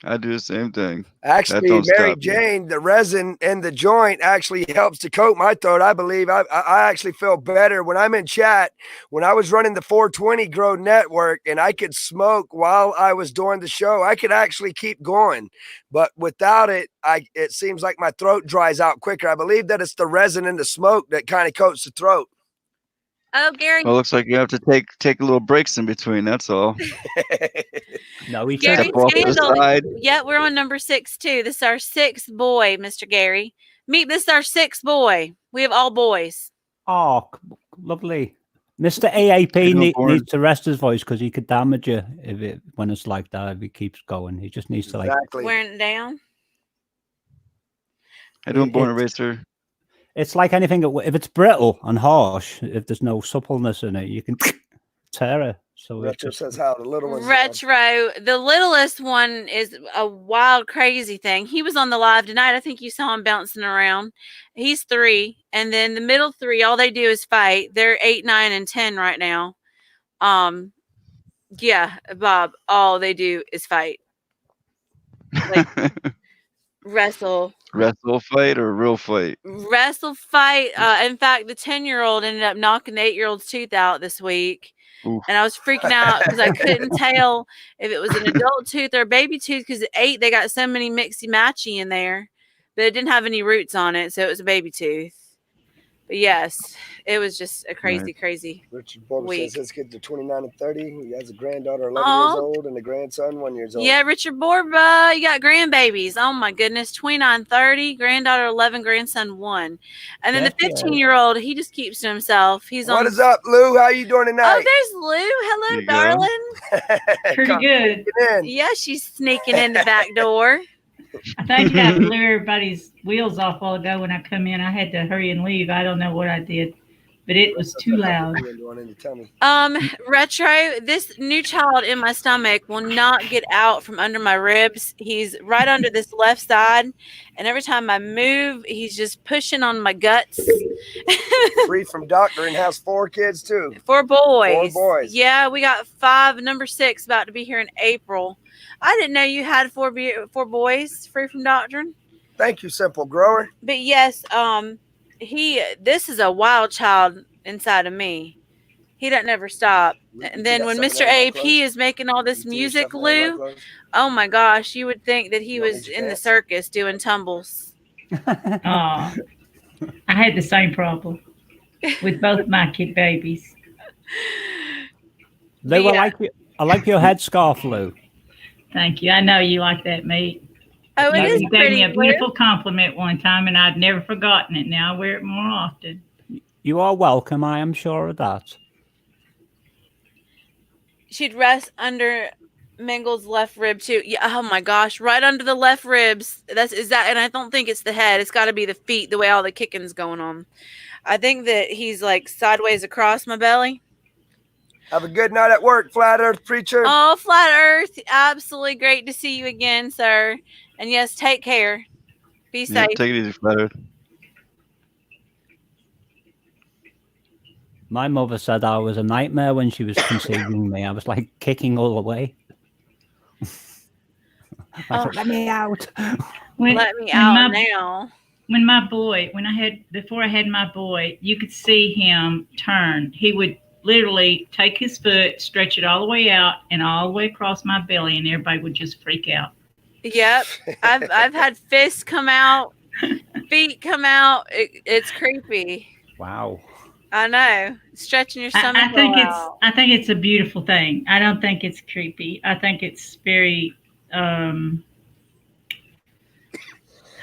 I do the same thing. Actually, Mary Jane, the resin in the joint actually helps to coat my throat. I believe I actually feel better when I'm in chat. When I was running the 420 Grow Network and I could smoke while I was doing the show, I could actually keep going. But without it, it seems like my throat dries out quicker. I believe that it's the resin in the smoke that kind of coats the throat. Oh, Gary. Well, looks like you have to take a little breaks in between. That's all. No, we Gary step off to the side. Yeah, we're on number 6 too. This is our 6th boy, Mr. Gary. This is our 6th boy. We have all boys. Oh, lovely. Mr. AAP needs to rest his voice because he could damage you when it's like that. If he keeps going, he just needs to wearing it down. I don't born eraser. It's like anything. If it's brittle and harsh, if there's no suppleness in it, you can tear it. So Retro says how the little one's Retro. The littlest one is a wild, crazy thing. He was on the live tonight. I think you saw him bouncing around. He's 3, and then the middle 3, all they do is fight. They're 8, 9, and 10 right now. Yeah, Bob. All they do is fight. Like, wrestle fight or real fight? Wrestle fight. In fact, the 10-year-old ended up knocking the 8-year-old's tooth out this week. Oof. And I was freaking out because I couldn't tell if it was an adult tooth or a baby tooth because at 8 they got so many mixy-matchy in there, but it didn't have any roots on it, so it was a baby tooth. But yes, it was just a crazy Richard Borger week. says his kids are 29 and 30. He has a granddaughter 11 years old and a grandson 1 year old. Yeah, Richard Borba, you got grandbabies. Oh my goodness, 29, 30, granddaughter 11, grandson 1. And then the 15-year-old, he just keeps to himself. What is up, Lou? How you doing tonight? Oh, there's Lou. Hello, darling. Pretty good. Yeah, she's sneaking in the back door. I think I blew everybody's wheels off a while ago when I come in. I had to hurry and leave. I don't know what I did, but it was too loud. Retro, this new child in my stomach will not get out from under my ribs. He's right under this left side, and every time I move, he's just pushing on my guts. Free from doctor and has 4 kids too. 4 boys. 4 boys. Yeah, we got 5. Number 6 about to be here in April. I didn't know you had 4 boys free from doctrine. Thank you, simple grower. But yes, this is a wild child inside of me. He doesn't ever stop. And then when Mr. AP is making all this music, Lou, oh my gosh, you would think that he was in the circus doing tumbles. I had the same problem with both my kid babies. Lou, Yeah. I like your headscarf, Lou. Thank you. I know you like that, mate. Oh, it is You gave pretty, me a Lou. beautiful compliment one time, and I've never forgotten it. Now I wear it more often. You are welcome, I am sure of that. She'd rest under Mengel's left rib too. Yeah, oh my gosh, right under the left ribs. And I don't think it's the head. It's got to be the feet. The way all the kicking's going on. I think that he's like sideways across my belly. Have a good night at work, Flat Earth Preacher. Oh, Flat Earth, absolutely great to see you again, sir. And yes, take care. Be Yeah, safe. take it easy, Flat Earth. My mother said I was a nightmare when she was conceiving me. I was like kicking all the way. I thought, let me out. Let me out now. Before I had my boy, you could see him turn. He would literally take his foot, stretch it all the way out and all the way across my belly, and everybody would just freak out. Yep, I've had fists come out, feet come out. It's creepy. Wow. I know, stretching your stomach. I think it's a beautiful thing. I don't think it's creepy. I think it's very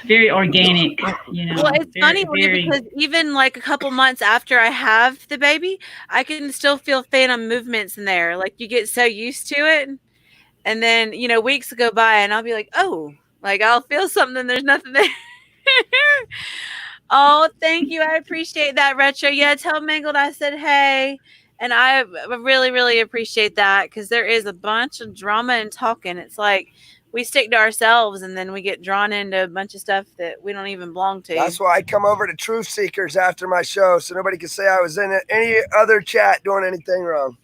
very organic, you know. Well, it's funny because even like a couple months after I have the baby, I can still feel phantom movements in there. Like you get so used to it, and then weeks go by, and I'll be like, oh, like I'll feel something. There's nothing there. Oh, thank you. I appreciate that, Retro. Yeah, tell Mangled I said hey. And I really, really appreciate that because there is a bunch of drama and talking. It's like we stick to ourselves and then we get drawn into a bunch of stuff that we don't even belong to. That's why I come over to Truth Seekers after my show so nobody can say I was in any other chat doing anything wrong.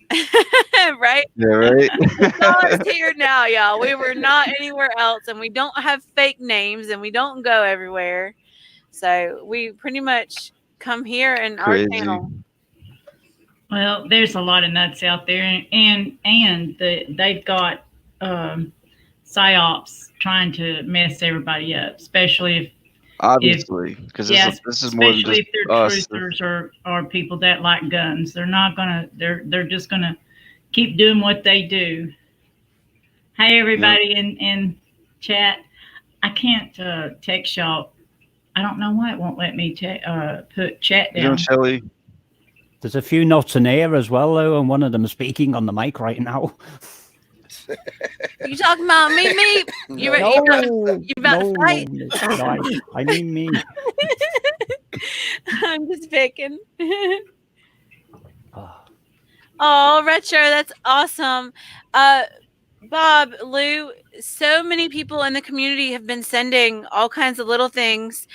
Right? Yeah, right. It's here now, y'all. We were not anywhere else, and we don't have fake names, and we don't go everywhere. So we pretty much come here and our channel. Well, there's a lot of nuts out there, and they've got psyops trying to mess everybody up, especially obviously, because this is more than just if they're us. truthers or people that like guns. They're not gonna. They're just gonna keep doing what they do. Hey, everybody in chat. I can't text y'all. I don't know why it won't let me put chat down. Shelly. There's a few nuts in here as well, though, and one of them is speaking on the mic right now. You talking about me? You about to fight? No, I mean me. I'm just picking. Oh, Retro, that's awesome. Bob, Lou, so many people in the community have been sending all kinds of little things.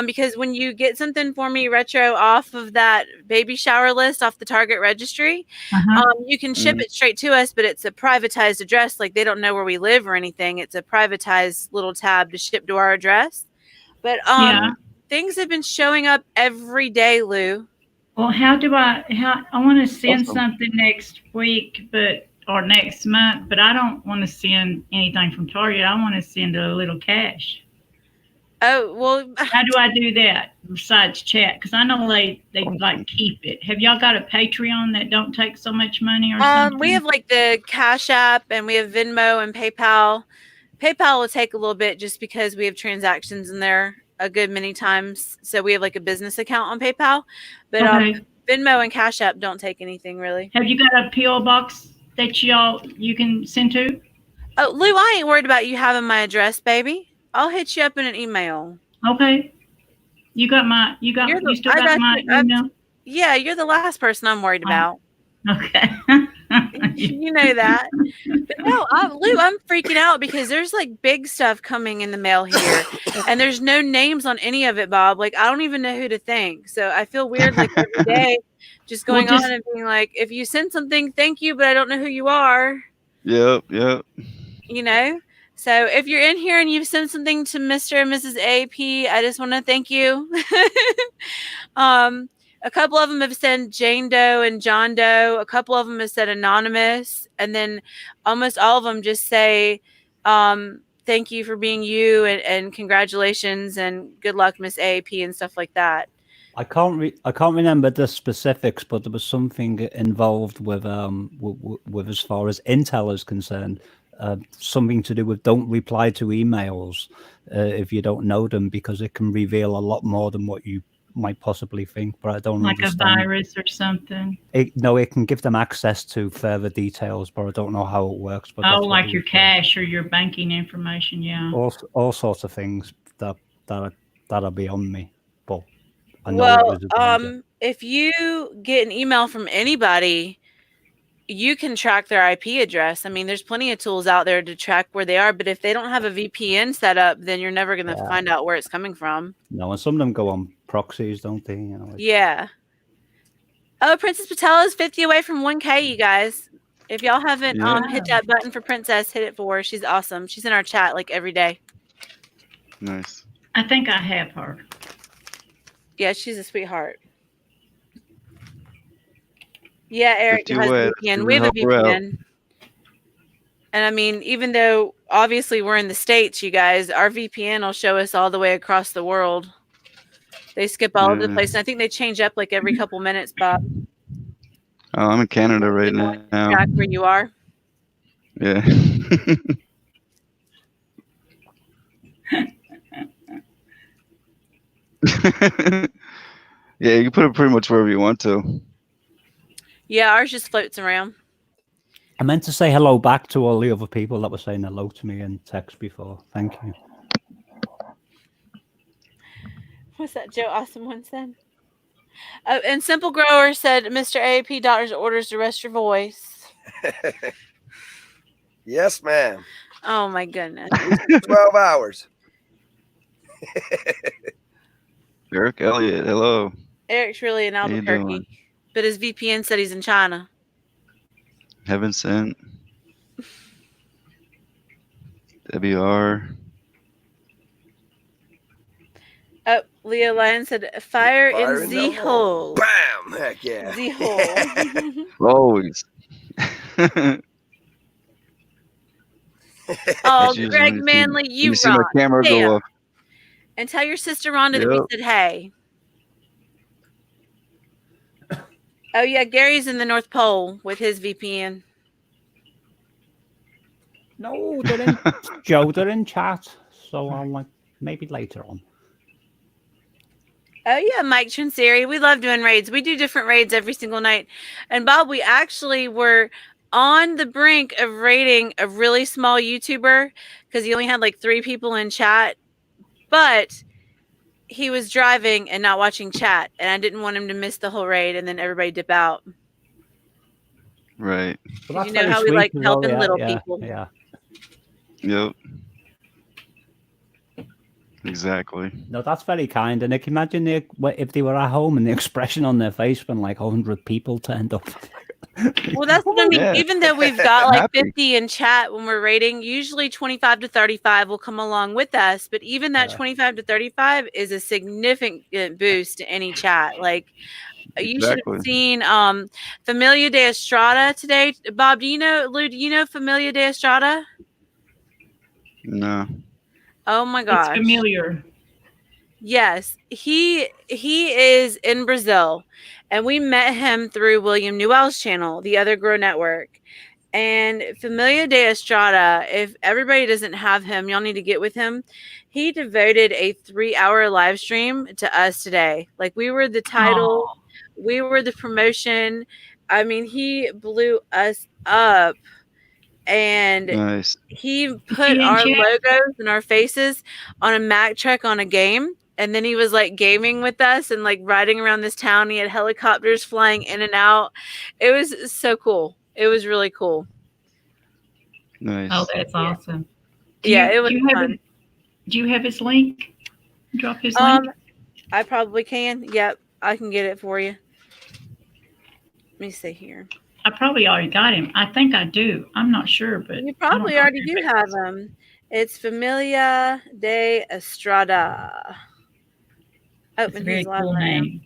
Because when you get something for me, Retro, off of that baby shower list, off the Target registry, you can ship it straight to us, but it's a privatized address. Like they don't know where we live or anything. It's a privatized little tab to ship to our address. But things have been showing up every day, Lou. Well, I want to send something next week, or next month, but I don't want to send anything from Target. I want to send a little cash. Oh, well. How do I do that besides chat? Because I know they like keep it. Have y'all got a Patreon that don't take so much money or something? We have like the Cash App, and we have Venmo and PayPal. PayPal will take a little bit just because we have transactions in there a good many times. So we have like a business account on PayPal. But Venmo and Cash App don't take anything really. Have you got a P.O. box that you can send to? Oh, Lou, I ain't worried about you having my address, baby. I'll hit you up in an email. Okay. You still got my email? Yeah, you're the last person I'm worried about. Okay. You know that. But no, Lou, I'm freaking out because there's like big stuff coming in the mail here. And there's no names on any of it, Bob. Like, I don't even know who to thank. So I feel weird like every day just going on and being like, if you send something, thank you, but I don't know who you are. Yep. You know? So if you're in here and you've sent something to Mr. and Mrs. AP, I just want to thank you. A couple of them have said Jane Doe and John Doe. A couple of them have said anonymous. And then almost all of them just say, thank you for being you and congratulations and good luck, Miss AAP and stuff like that. I can't remember the specifics, but there was something involved with as far as Intel is concerned, something to do with don't reply to emails if you don't know them, because it can reveal a lot more than what you might possibly think. But I don't understand. Like a virus or something. It can give them access to further details, but I don't know how it works. But like your cash or your banking information, yeah. All sorts of things that'll be on me, but. Well, if you get an email from anybody, you can track their IP address. I mean, there's plenty of tools out there to track where they are, but if they don't have a VPN set up, then you're never going to find out where it's coming from. No, and some of them go on proxies, don't they? You know, yeah. Oh, Princess Patel is 50 away from 1K, you guys. If y'all haven't hit that button for Princess, hit it for her. She's awesome. She's in our chat like every day. Nice. I think I have her. Yeah, she's a sweetheart. Yeah, Eric has a VPN. We have a VPN. And I mean, even though obviously we're in the States, you guys, our VPN will show us all the way across the world. They skip all over the place. And I think they change up like every couple minutes, Bob. Oh, I'm in Canada right now. Track where you are. Yeah. Yeah, you can put it pretty much wherever you want to. Yeah, ours just floats around. I meant to say hello back to all the other people that were saying hello to me in text before. Thank you. What's that Joe Awesome one said? And Simple Grower said, Mr. AAP doctor's orders to rest your voice. Yes, ma'am. Oh, my goodness. 12 hours. Eric Elliott, hello. Eric's really in Albuquerque, but his VPN said he's in China. Heaven sent. Debbie R. Oh, Leah Lyon said, fire in the hole. Bam! Heck yeah. The hole. Always. Oh, Greg Manley, you see my camera go up. And tell your sister Rhonda that we said hey. Oh, yeah, Gary's in the North Pole with his VPN. No, they're in, Joe, they're in chat. So I'll like maybe later on. Oh, yeah, Mike Trinseri. We love doing raids. We do different raids every single night. And Bob, we actually were on the brink of raiding a really small YouTuber because he only had like 3 people in chat. But he was driving and not watching chat, and I didn't want him to miss the whole raid and then everybody dip out. Right. Well, you know how we like helping little people. Yeah. Yep. Exactly. No, that's very kind. And imagine if they were at home and the expression on their face when like 100 people turned up. Well, that's what I mean. Yeah. Even though we've got like 50 in chat when we're rating, usually 25 to 35 will come along with us. But even that 25 to 35 is a significant boost to any chat. Like you should have seen Familia de Estrada today. Bob, Lou, do you know Familia de Estrada? No. Oh my gosh. It's familiar. Yes, he is in Brazil, and we met him through William Newell's channel, the Other Grow Network. And Familia de Estrada, if everybody doesn't have him, y'all need to get with him. He devoted a 3-hour live stream to us today. Like we were the title, we were the promotion. I mean, he blew us up. And nice. He put our logos and our faces on a Mack truck on a game. And then he was like gaming with us and like riding around this town. He had helicopters flying in and out. It was so cool. It was really cool. Nice. Oh, that's awesome. It was fun. Do you have his link? Drop his link. I probably can. Yep. I can get it for you. Let me see here. I probably already got him. I think I do. I'm not sure, but you probably already do have him. It's Familia de Estrada. Oh, It's a and very he's live cool right now. name.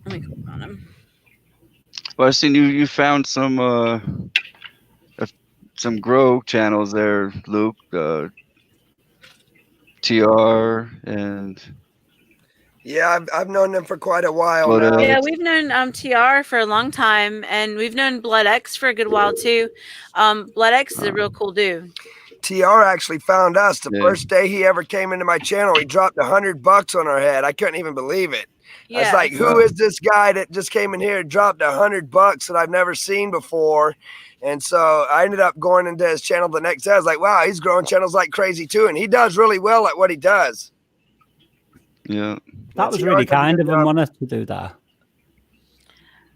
Let me click on him. Well, I seen you found some grow channels there, Luke. TR and Yeah, I've known them for quite a while Blood now. Yeah, X. we've known TR for a long time, and we've known Blood X for a good while too. Blood X is a real cool dude. TR actually found us the Yeah. first day he ever came into my channel. He dropped $100 on our head. I couldn't even believe it. I was Yeah, like, who is this guy that just came in here and dropped $100 that I've never seen before? And so I ended up going into his channel the next day. I was like, wow, he's growing channels like crazy too. And he does really well at what he does. Yeah. That was TR really does a kind good of him, job. wasn't it, to do that?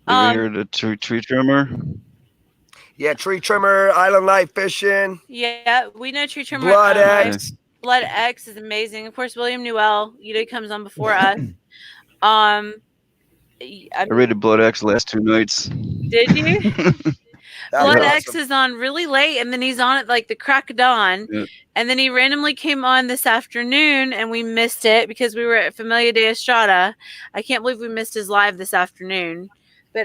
You ever heard of tree trimmer? Yeah, tree trimmer, island life fishing. Yeah, we know Tree Trimmer. Blood X. Blood X is amazing. Of course, William Newell, he comes on before us. I rated Blood X the last 2 nights. Did you? Blood X is on really late, and then he's on at like the crack of dawn. Yeah. And then he randomly came on this afternoon, and we missed it because we were at Familia de Estrada. I can't believe we missed his live this afternoon. But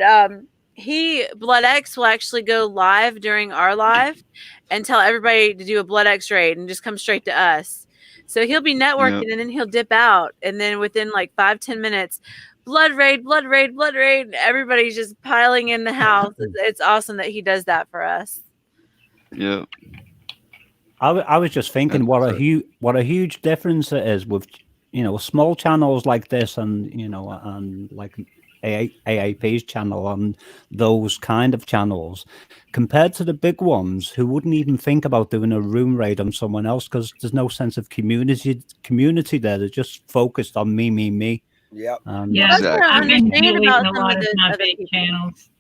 Blood X will actually go live during our live and tell everybody to do a Blood X raid and just come straight to us. So he'll be networking and then he'll dip out. And then within like 5-10 minutes, blood raid, blood raid, blood raid. Everybody's just piling in the house. It's awesome that he does that for us. Yeah. I was just thinking what a huge difference it is with, small channels like this and, and like AAP's channel and those kind of channels compared to the big ones who wouldn't even think about doing a room raid on someone else because there's no sense of community there. They're just focused on me. Yep. Yeah, exactly. I've been deleting a lot of my big channels.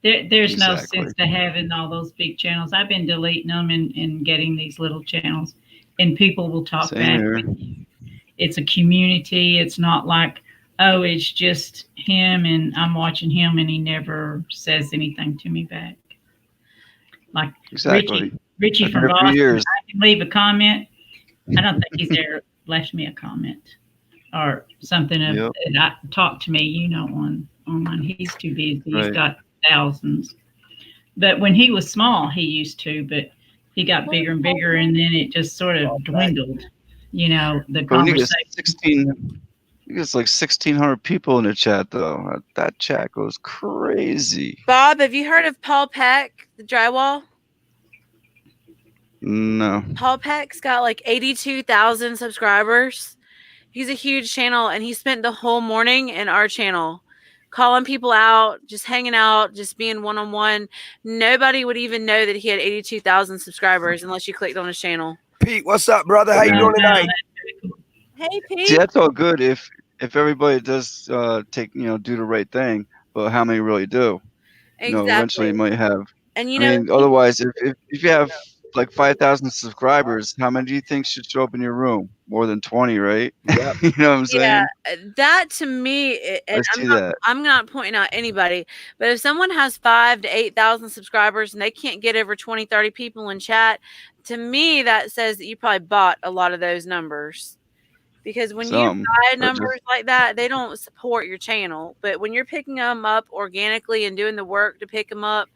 There's no sense to having all those big channels. I've been deleting them and getting these little channels, and people will talk back with you. It's a community. It's not like, oh, it's just him and I'm watching him and he never says anything to me back. Like Richie from Boston, I can leave a comment. I don't think he's ever left me a comment or something that talk to me, on mine. He's too busy. He's got thousands. But when he was small, he used to, but he got bigger and bigger, and then it just sort of dwindled. The conversation. It's like 1,600 people in the chat, though. That chat goes crazy. Bob, have you heard of Paul Peck, the drywall? No. Paul Peck's got like 82,000 subscribers. He's a huge channel, and he spent the whole morning in our channel calling people out, just hanging out, just being one-on-one. Nobody would even know that he had 82,000 subscribers unless you clicked on his channel. Pete, what's up, brother? How you doing tonight? Hey, Pete. See, that's all good if everybody does do the right thing, but how many really do? Exactly. Eventually you might have. And otherwise, if you have like 5,000 subscribers, how many do you think should show up in your room? More than 20, right? Yep. You know what I'm saying? Yeah, that to me, and I'm not pointing out anybody, but if someone has 5,000 to 8,000 subscribers and they can't get over 20, 30 people in chat, to me, that says that you probably bought a lot of those numbers. Because when you buy numbers like that, they don't support your channel. But when you're picking them up organically and doing the work to pick them up,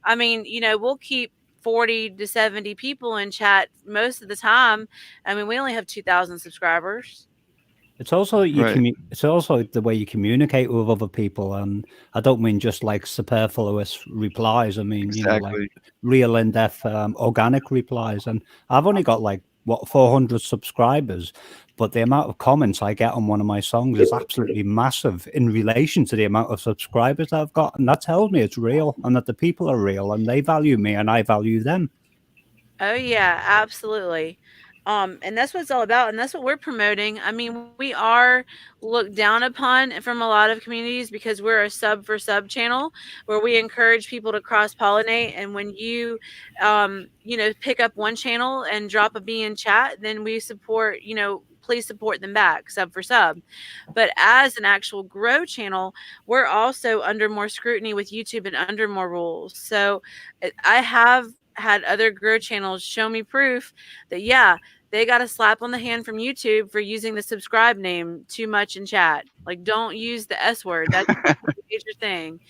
we'll keep 40 to 70 people in chat most of the time. We only have 2,000 subscribers. It's also it's also the way you communicate with other people, and I don't mean just like superfluous replies. I mean, like real in-depth organic replies. And I've only got 400 subscribers, but the amount of comments I get on one of my songs is absolutely massive in relation to the amount of subscribers that I've got, and that tells me it's real and that the people are real and they value me and I value them. Oh yeah, absolutely. And that's what it's all about, and that's what we're promoting. We are looked down upon from a lot of communities because we're a sub for sub channel where we encourage people to cross pollinate. And when you, pick up one channel and drop a B in chat, then we support, please support them back, sub for sub. But as an actual grow channel, we're also under more scrutiny with YouTube and under more rules. So I have had other grow channels show me proof that, yeah, they got a slap on the hand from YouTube for using the subscribe name too much in chat. Like, don't use the S word. That's a major thing.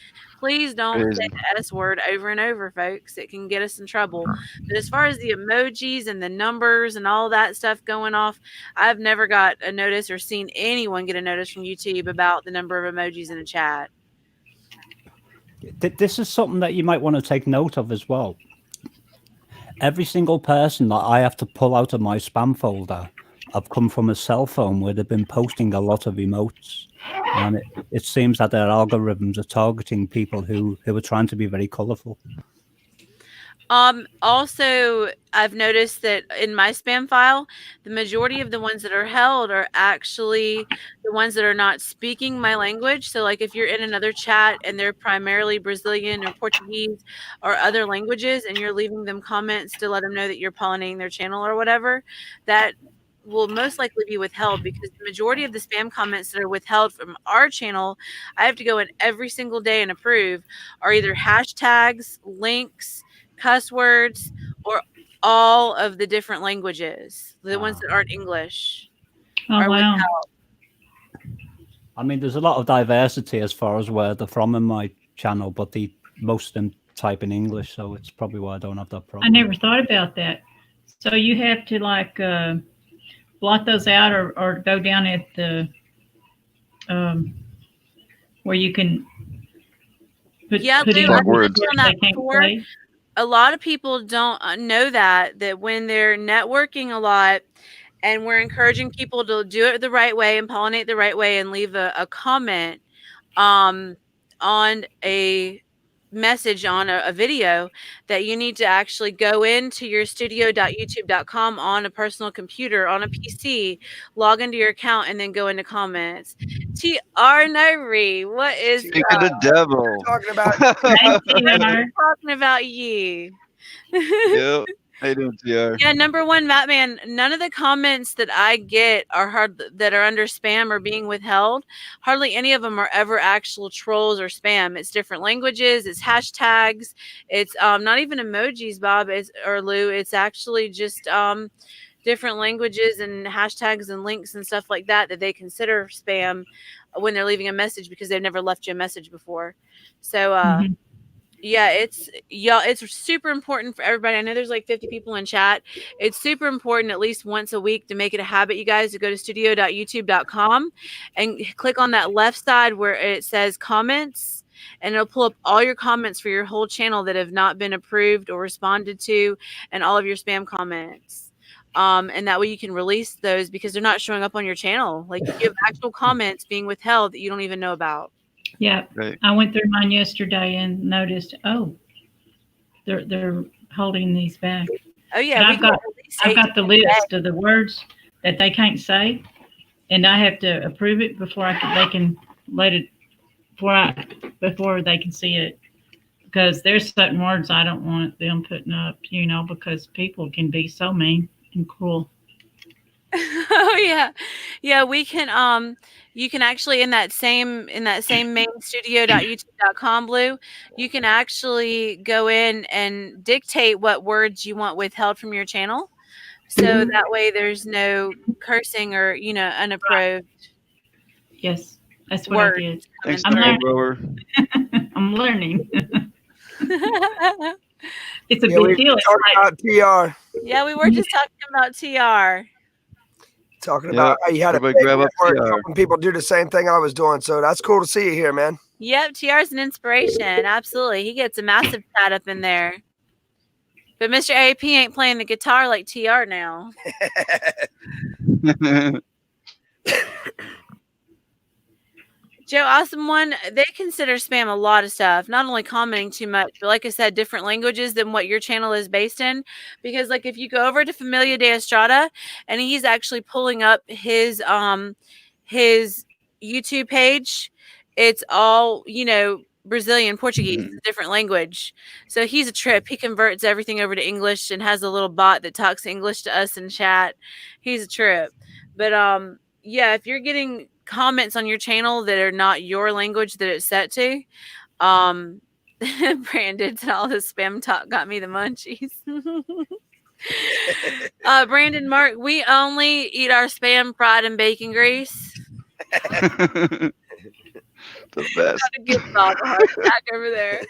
Please don't say the S word over and over, folks. It can get us in trouble. But as far as the emojis and the numbers and all that stuff going off, I've never got a notice or seen anyone get a notice from YouTube about the number of emojis in a chat. This is something that you might want to take note of as well. Every single person that I have to pull out of my spam folder have come from a cell phone where they've been posting a lot of emotes. And it seems that their algorithms are targeting people who are trying to be very colorful. Also, I've noticed that in my spam file, the majority of the ones that are held are actually the ones that are not speaking my language. So, like, if you're in another chat and they're primarily Brazilian or Portuguese or other languages, and you're leaving them comments to let them know that you're pollinating their channel or whatever, that will most likely be withheld, because the majority of the spam comments that are withheld from our channel, I have to go in every single day and approve, are either hashtags, links, cuss words, or all of the different languages, the ones that aren't English. Oh, wow. I mean, there's a lot of diversity as far as where they're from in my channel, but most of them type in English, so it's probably why I don't have that problem. I never thought about that. So you have to like blot those out, or go down at the where you can put Lou, in I've words mentioned they that can't before. say. A lot of people don't know that when they're networking a lot and we're encouraging people to do it the right way and pollinate the right way and leave a comment on a message on a video, that you need to actually go into your studio.youtube.com on a personal computer, on a PC, log into your account, and then go into comments. TR Nori, what is Speak of the devil. Talking about talking about you? Yep. How you doing, TR? Yeah, number one, Batman, none of the comments that I get that are under spam or being withheld. Hardly any of them are ever actual trolls or spam. It's different languages, it's hashtags, it's not even emojis, Bob, or Lou. It's actually just different languages and hashtags and links and stuff like that they consider spam when they're leaving a message, because they've never left you a message before. So yeah, it's super important for everybody. I know there's like 50 people in chat. It's super important at least once a week to make it a habit, you guys, to go to studio.youtube.com and click on that left side where it says comments, and it'll pull up all your comments for your whole channel that have not been approved or responded to, and all of your spam comments. And that way you can release those, because they're not showing up on your channel. Like, you have actual comments being withheld that you don't even know about. Yeah, right. I went through mine yesterday and noticed, oh, they're holding these back. Oh yeah, I've got the list of the words that they can't say, and I have to approve it before they can let it before they can see it, because there's certain words I don't want them putting up, because people can be so mean and cruel. Oh yeah, we can you can actually in that same main studio.youtube.com, Blue, you can actually go in and dictate what words you want withheld from your channel, so that way there's no cursing or unapproved. Yes, that's what I did. Thanks, I'm learning. I'm learning. It's a big deal. About TR. Yeah, we were just talking about TR. Talking about how you had a big network helping people do the same thing I was doing. So that's cool to see you here, man. Yep, TR is an inspiration. Absolutely. He gets a massive chat up in there. But Mr. AP ain't playing the guitar like TR now. Joe, awesome one. They consider spam a lot of stuff, not only commenting too much, but like I said, different languages than what your channel is based in. Because like if you go over to Familia de Estrada and he's actually pulling up his YouTube page, it's all, Brazilian, Portuguese, it's a different language. So he's a trip. He converts everything over to English and has a little bot that talks English to us in chat. He's a trip. But yeah, if you're getting comments on your channel that are not your language that it's set to, Brandon said all this spam talk got me the munchies. Brandon, Mark, we only eat our spam fried in bacon grease. The best. Gotta give Bob a heart attack over there.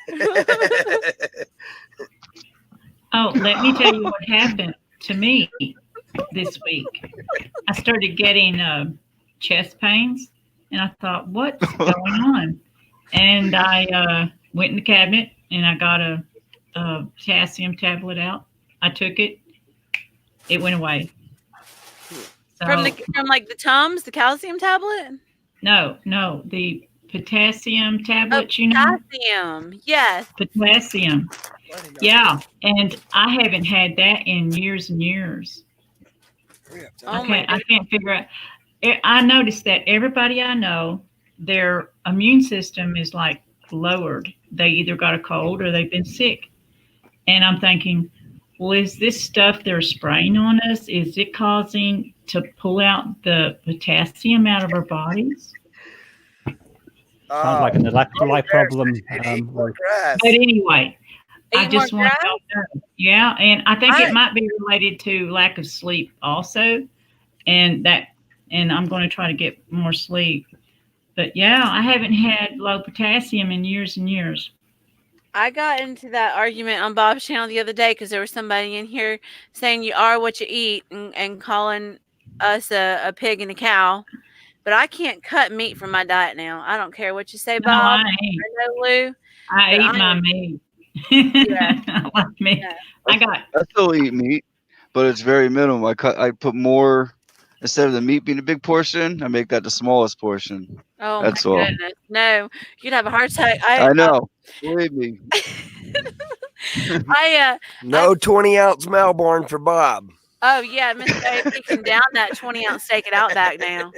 Oh, let me tell you what happened to me this week. I started getting chest pains, and I thought, what's going on? And I went in the cabinet, and I got a potassium tablet out. I took it. It went away. So, From like the Tums, the calcium tablet? No, the potassium tablet, you know? Potassium, yes. Potassium. Yeah, and I haven't had that in years and years. I can't figure out. I noticed that everybody I know, their immune system is like lowered. They either got a cold or they've been sick. And I'm thinking, well, is this stuff they're spraying on us? Is it causing to pull out the potassium out of our bodies? Sounds like an electrolyte problem. But anyway, I just want to know. Yeah, and I think it might be related to lack of sleep also, and I'm going to try to get more sleep. But yeah, I haven't had low potassium in years and years. I got into that argument on Bob's channel the other day because there was somebody in here saying you are what you eat and calling us a pig and a cow. But I can't cut meat from my diet now. I don't care what you say, Bob. No, I ain't. Or no, Lou. I eat my meat. Yeah. I like meat. Yeah. I still eat meat, but it's very minimal. I put more, instead of the meat being a big portion, I make that the smallest portion. Oh, that's my all. goodness. No, you'd have a heart attack. I know. Believe me. No 20-ounce Melbourne for Bob. Oh yeah, Miss Dave, you can down that 20-ounce steak it out back now.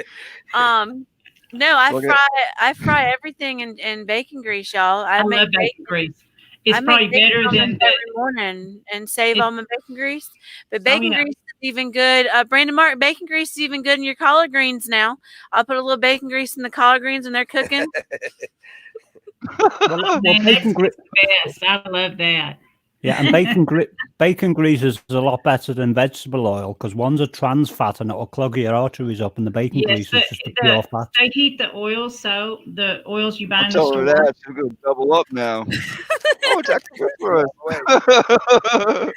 No, I fry everything in bacon grease, y'all. I love bacon grease. It's probably better than every morning and save all my bacon grease. But bacon grease is even good. Brandon Martin, bacon grease is even good in your collard greens now. I'll put a little bacon grease in the collard greens when they're cooking. Bacon grease is the best. I love that. Yeah, and bacon grease is a lot better than vegetable oil because one's a trans fat and it'll clog your arteries up, and the bacon grease is just a pure fat. They heat the oil, so the oils you buy in the store. store. That she's going to double up now. Oh, it's actually good for us.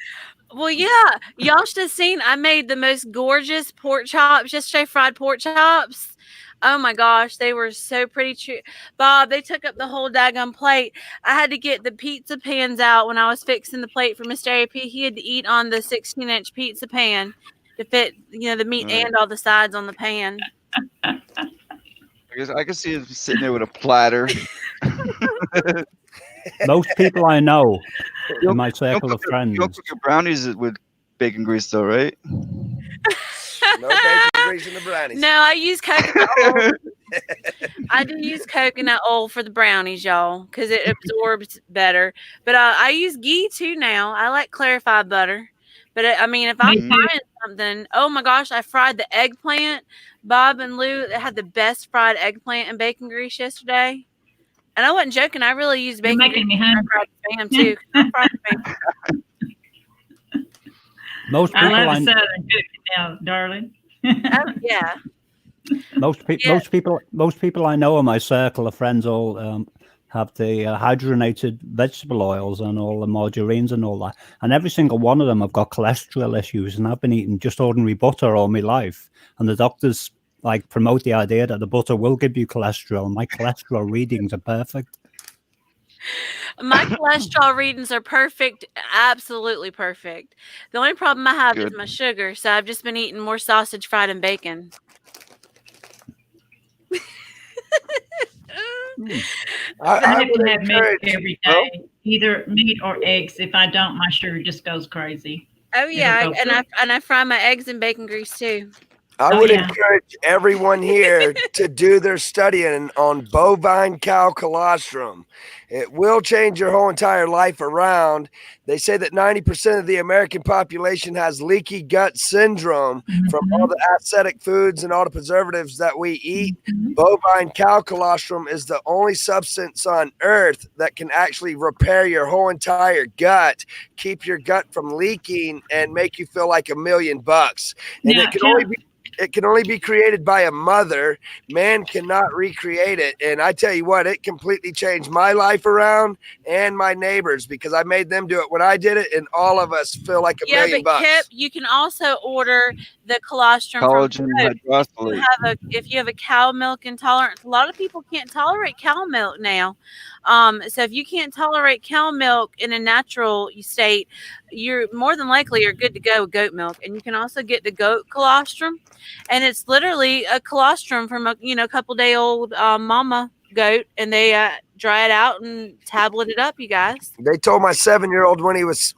Well, yeah, y'all should have seen. I made the most gorgeous pork chops, yesterday, fried pork chops. Oh my gosh, they were so pretty. Bob, they took up the whole daggone plate. I had to get the pizza pans out when I was fixing the plate for Mr. AP. He had to eat on the 16-inch pizza pan to fit, the meat and all the sides on the pan. I guess I can see him sitting there with a platter. Most people I know in my circle of friends. You don't cook your brownies with bacon grease, though, right? No bacon grease in the brownies. No, I use coconut oil. I do use coconut oil for the brownies, y'all, because it absorbs better. But I use ghee too now. I like clarified butter. But if I'm frying something, oh my gosh, I fried the eggplant. Bob and Lou had the best fried eggplant and bacon grease yesterday. And I wasn't joking. I really used bacon grease for fried spam too. Most people I love Southern cooking now, darling. Oh yeah. Most people I know in my circle of friends all have the hydrogenated vegetable oils and all the margarines and all that, and every single one of them have got cholesterol issues. And I've been eating just ordinary butter all my life, and the doctors promote the idea that the butter will give you cholesterol. My cholesterol readings are perfect. My cholesterol readings are perfect, absolutely perfect. The only problem I have is my sugar, so I've just been eating more sausage, fried, and bacon. I have to have meat every day, either meat or eggs. If I don't, my sugar just goes crazy. Oh yeah, and I fry my eggs in bacon grease too. I would encourage everyone here to do their studying on bovine cow colostrum. It will change your whole entire life around. They say that 90% of the American population has leaky gut syndrome from all the acidic foods and all the preservatives that we eat. Bovine cow colostrum is the only substance on earth that can actually repair your whole entire gut, keep your gut from leaking, and make you feel like $1 million. And it can only be created by a mother. Man cannot recreate it. And I tell you what, it completely changed my life around and my neighbors because I made them do it when I did it, and all of us feel like $1 million. Yeah, but Kip, you can also order the colostrum Collagen from hydroxylate. if you have a cow milk intolerance. A lot of people can't tolerate cow milk now. So if you can't tolerate cow milk in a natural state, you're more than likely you're good to go with goat milk. And you can also get the goat colostrum, and it's literally a colostrum from a couple day old mama goat, and they dry it out and tablet it up, you guys. They told my 7-year-old when he was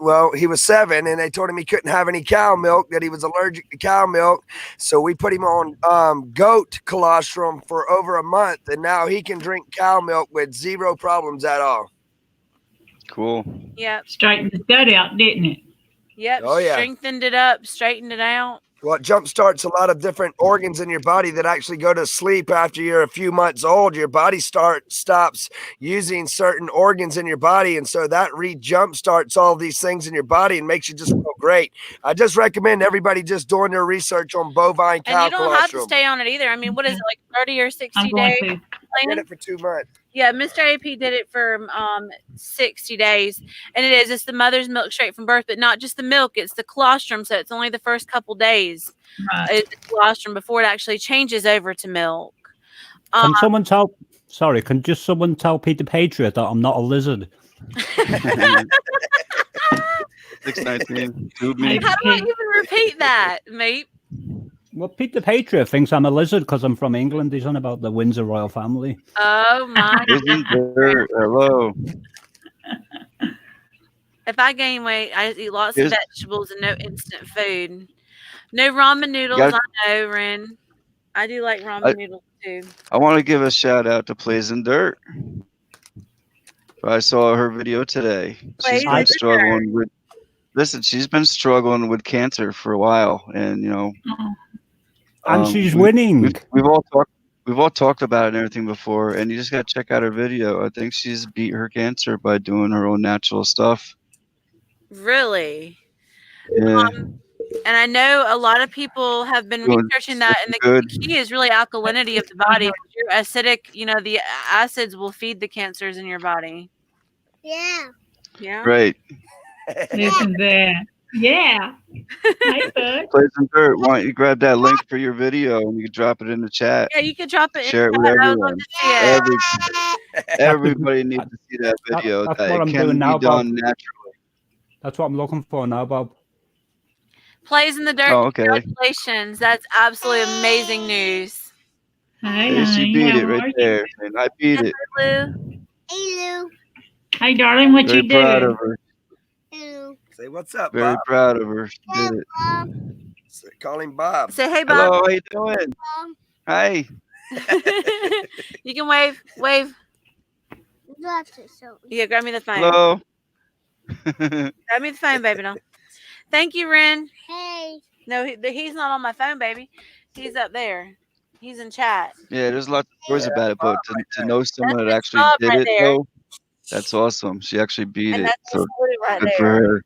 7, and they told him he couldn't have any cow milk, that he was allergic to cow milk. So we put him on goat colostrum for over a month, and now he can drink cow milk with zero problems at all. Cool. Yep. Straightened his gut out, didn't it? Yep. Oh, yeah. Strengthened it up, straightened it out. Well, it jumpstarts a lot of different organs in your body that actually go to sleep after you're a few months old. Your body stops using certain organs in your body, and so that jumpstarts all these things in your body and makes you just feel great. I just recommend everybody just doing their research on bovine cow colostrum. And you don't have to stay on it either. I mean, what is it, like 30 or 60 days? I did it for 2 months. Yeah, Mr. AP did it for 60 days. And it's the mother's milk straight from birth, but not just the milk, it's the colostrum. So it's only the first couple days is the colostrum before it actually changes over to milk. Can someone tell Peter Patriot that I'm not a lizard? 619. How do I even repeat that, mate? Well, Peter Patriot thinks I'm a lizard because I'm from England. He's on about the Windsor royal family. Oh, my God. Hello. If I gain weight, I eat lots of vegetables and no instant food. No ramen noodles, I know, Ren. I do like ramen noodles, too. I want to give a shout-out to Plays in Dirt. I saw her video today. She's been struggling with... Listen, she's been struggling with cancer for a while, and, and she's winning. We've all talked about it and everything before, and you just got to check out her video. I think she's beat her cancer by doing her own natural stuff. Really? Yeah. And I know a lot of people have been researching that, and the key is really alkalinity of the body. If you're acidic, the acids will feed the cancers in your body. Yeah. Yeah. Right. Isn't that? Yeah. Hi, bud. Plays in Dirt. Why don't you grab that link for your video and you can drop it in the chat? Yeah, you can drop it. Share it with everyone. Everybody needs to see that video. That's that what it I'm can doing be now, done Bob. naturally. That's what I'm looking for now, Bob. Plays in the Dirt. Oh, okay. Congratulations. That's absolutely amazing news. Hi, she beat it right there. And I beat it. Lou. Hey, Lou. Hey, darling, what Very you proud doing? of her. Hello. Say what's up, Very Bob. proud of her. She did it. Call him Bob. Say hey, Bob. Hello, how you doing? Hi. You can wave. Wave. That's it, so. Yeah, grab me the phone. Hello. Grab me the phone, baby. No. Thank you, Ren. Hey. No, he's not on my phone, baby. He's up there. He's in chat. Yeah, there's lots of stories about it, but to know someone that actually Bob did right it, there. though, that's awesome. She actually beat And it. that's So right good there. for her.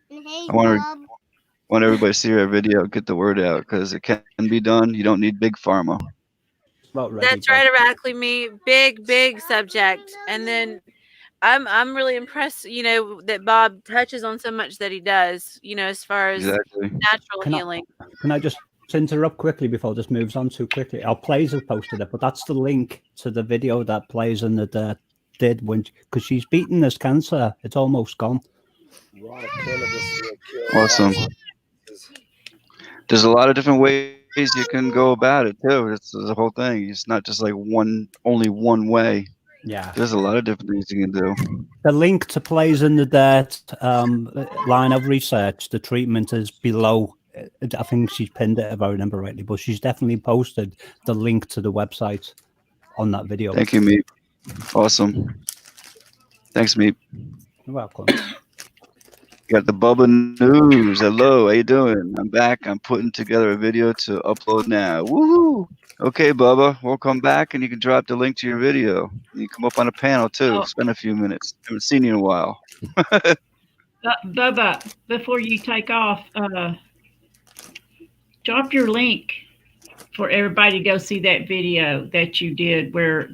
And hey, I want Bob. everybody to see her video, get the word out, because it can be done. You don't need big pharma. That's right, exactly me. Big subject. And then I'm really impressed, that Bob touches on so much that he does, as far as natural healing. Can I just interrupt quickly before this moves on too quickly? Our Plays have posted it, but that's the link to the video that Plays in the Dirt did because she's beaten this cancer. It's almost gone. Awesome. There's a lot of different ways you can go about it too. It's the whole thing. It's not just like only one way. Yeah. There's a lot of different things you can do. The link to Plays in the Dirt line of research, the treatment is below I think she's pinned it if I remember rightly, but she's definitely posted the link to the website on that video. Thank you, Meep. Awesome. Thanks, Meep. You're welcome. Got the Bubba News. Hello, how you doing? I'm back. I'm putting together a video to upload now. Woohoo! Okay, Bubba, welcome back, and you can drop the link to your video. You can come up on a panel too. Oh. Spend a few minutes. Haven't seen you in a while. Bubba, before you take off, drop your link for everybody to go see that video that you did where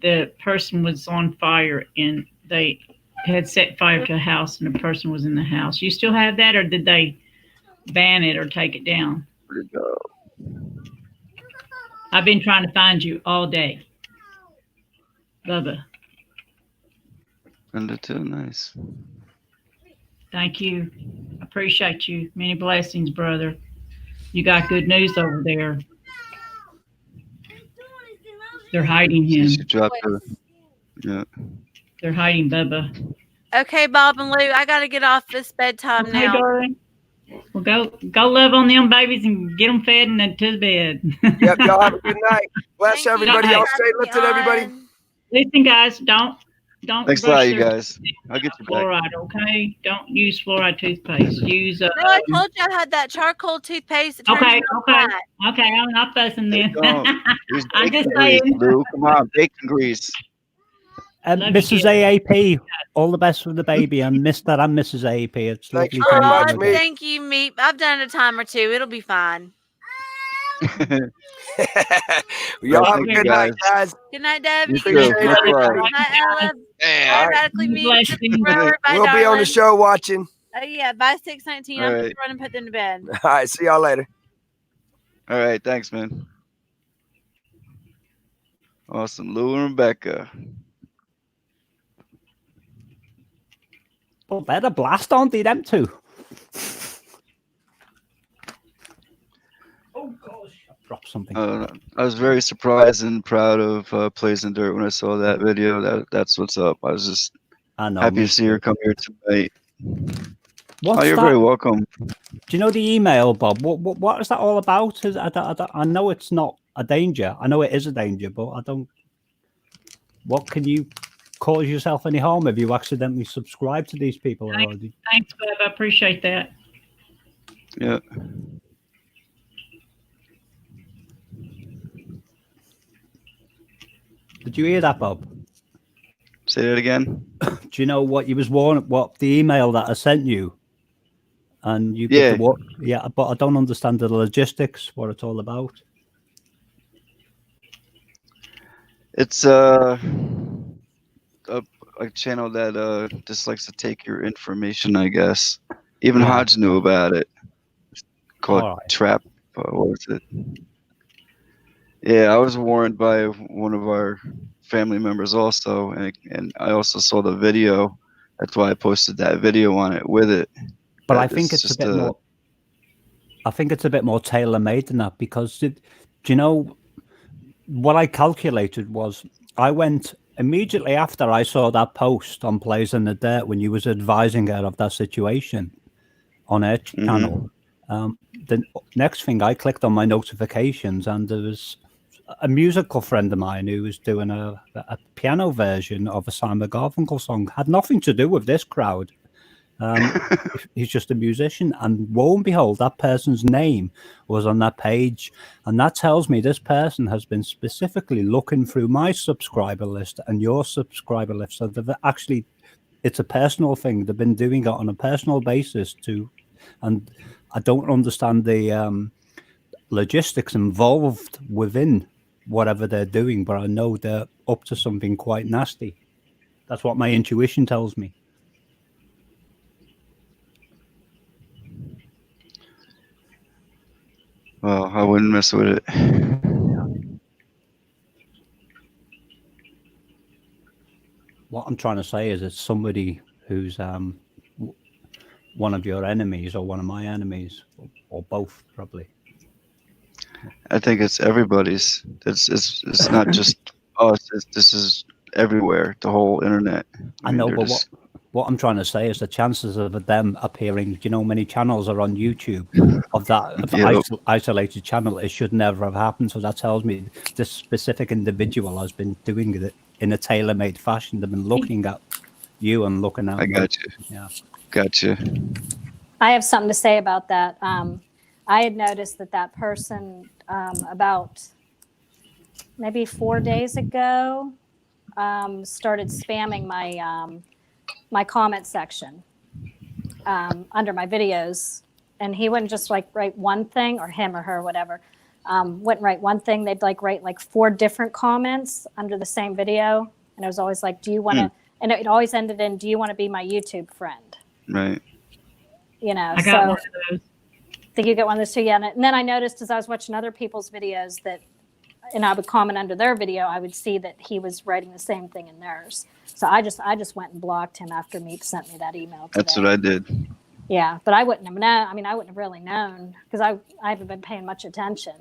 the person was on fire and they had set fire to a house and the person was in the house. You still have that, or did they ban it or take it down? Where'd it go? I've been trying to find you all day. Bubba. Send it to nice. Thank you. Appreciate you. Many blessings, brother. You got good news over there. They're hiding him. She dropped her. Yeah. They're hiding Bubba. Okay, Bob and Lou, I gotta get off this bedtime Okay, now. darling. Well, go love on them babies and get them fed and to the bed. Yep, y'all have a good night. Bless Thank you everybody. for Y'all stay lifted, everybody. on. Listen, guys, don't Thanks a brush lot, you your guys. I'll get you back. fluoride, okay? Don't use fluoride toothpaste. Use No, I told you I had that charcoal toothpaste. That turns okay, real okay, black. okay. I'm not fussing then. Don't. Use I'm bacon just grease, saying. Lou. Come on, bacon grease. Love you, Mrs. kid. AAP, all the best for the baby, and Mr. and Mrs. AAP. It's Thanks lovely very to much, meet you. Meep. Thank you, Meep. I've done it a time or two. It'll be fine. Y'all have a Thank you, good night, guys. guys. Good night, Deb. You You too. can Appreciate Much it. love. Good night, Ella. Yeah. Automatically mute Blessings. the rower. Bye, We'll be on the darling. show watching. Oh, yeah, by 6:19. All I'm right. going to run and put them to bed. All right, see y'all later. All right. Thanks, man. Awesome. Lou and Rebecca. But they're a blast, aren't they, them two? Oh, gosh. I dropped something. I was very surprised and proud of Plays in Dirt when I saw that video. That's what's up. I was just I know. happy me to see her too. come here tonight. What's Oh, you're that? very welcome. Do you know the email, Bob? What is that all about? I know it's not a danger. I know it is a danger, but I don't. What can you cause yourself any harm if you accidentally subscribe to these people already? Thanks, Bub. I appreciate that. Yeah. Did you hear that, Bob? Say that again. Do you know what you was warned? What the email that I sent you? And you Yeah. get the what? Yeah, but I don't understand the logistics. What it's all about. It's a channel that just likes to take your information, I guess. Even Right. Hodge knew about it. It's called Alright. Trap. What was it? Yeah, I was warned by one of our family members also, and I also saw the video. That's why I posted that video on it with it. But That I think is it's a just bit more. I think it's a bit more tailor-made than that because do you know what I calculated was I went immediately after I saw that post on Plays in the Dirt when you was advising her of that situation on her channel. The next thing I clicked on my notifications and there was a musical friend of mine who was doing a piano version of a Simon Garfunkel song. Had nothing to do with this crowd. He's just a musician, and lo and behold, that person's name was on that page, and that tells me this person has been specifically looking through my subscriber list and your subscriber list. So they've actually, it's a personal thing. They've been doing it on a personal basis too, and I don't understand the logistics involved within whatever they're doing, but I know they're up to something quite nasty. That's what my intuition tells me. Well, I wouldn't mess with it. What I'm trying to say is it's somebody who's one of your enemies or one of my enemies, or both, probably. I think it's everybody's. It's not just us. This is everywhere. The whole internet. I know, they're but just what I'm trying to say is the chances of them appearing, do you know how many channels are on YouTube of that Yep. isolated channel? It should never have happened. So that tells me this specific individual has been doing it in a tailor-made fashion. They've been looking at you and looking at I me. got you. Yeah. Gotcha. I have something to say about that. I had noticed that person about maybe 4 days ago started spamming my comment section under my videos, and he wouldn't just like write one thing, or him or her, whatever, wouldn't write one thing. They'd like write like 4 different comments under the same video, and it was always like, do you want to, and it always ended in, do you want to be my YouTube friend? Right. You know, I got one of those. Think you get one of those too? Yeah. And then I noticed as I was watching other people's videos that, and I would comment under their video, I would see that he was writing the same thing in theirs. So I just went and blocked him after Meep sent me that email today. That's what I did. Yeah, but I wouldn't have known. I mean, I wouldn't have really known because I haven't been paying much attention.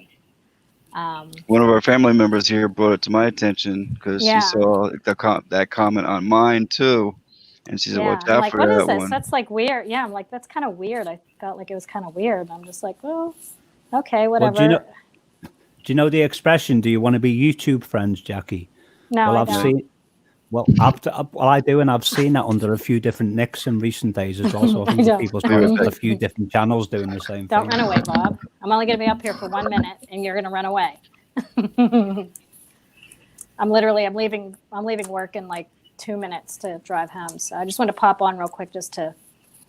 One of our family members here brought it to my attention because Yeah. she saw that comment on mine too, and she said, Yeah, "Watch I'm out like, for what that is this? one." That's like weird. Yeah, I'm like, that's kind of weird. I felt like it was kind of weird. I'm just like, well, okay, whatever. Well, do you know the expression, do you want to be YouTube friends, Jackie? No, Well, I I've don't. seen. Well, I do, and I've seen that under a few different nicks in recent days as well. So I I think don't. people's got a few different channels doing the same Don't thing. run away, Bob. I'm only going to be up here for 1 minute, and you're going to run away. I'm leaving work in like 2 minutes to drive home. So I just want to pop on real quick just to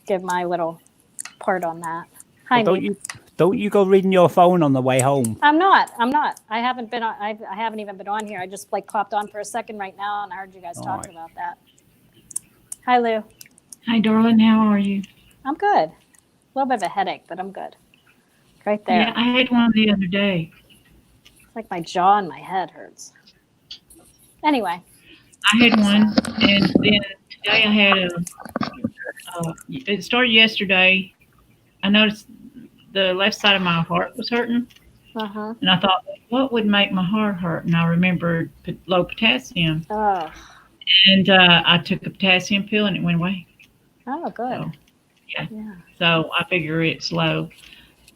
give my little part on that. Hi, Well, Meep. don't you go reading your phone on the way home? I'm not. I haven't been on. I haven't even been on here. I just like popped on for a second right now, and I heard you guys talking about that. Hi, Lou. Hi, darling. How are you? I'm good. A little bit of a headache, but I'm good. Right there. Yeah, I had one the other day. It's like my jaw and my head hurts. Anyway. I had one, and then today I had it started yesterday. I noticed the left side of my heart was hurting. Uh-huh. And I thought, what would make my heart hurt? And I remembered low potassium. Oh. And I took a potassium pill and it went away. Oh, good. So, yeah. Yeah. So I figure it's low.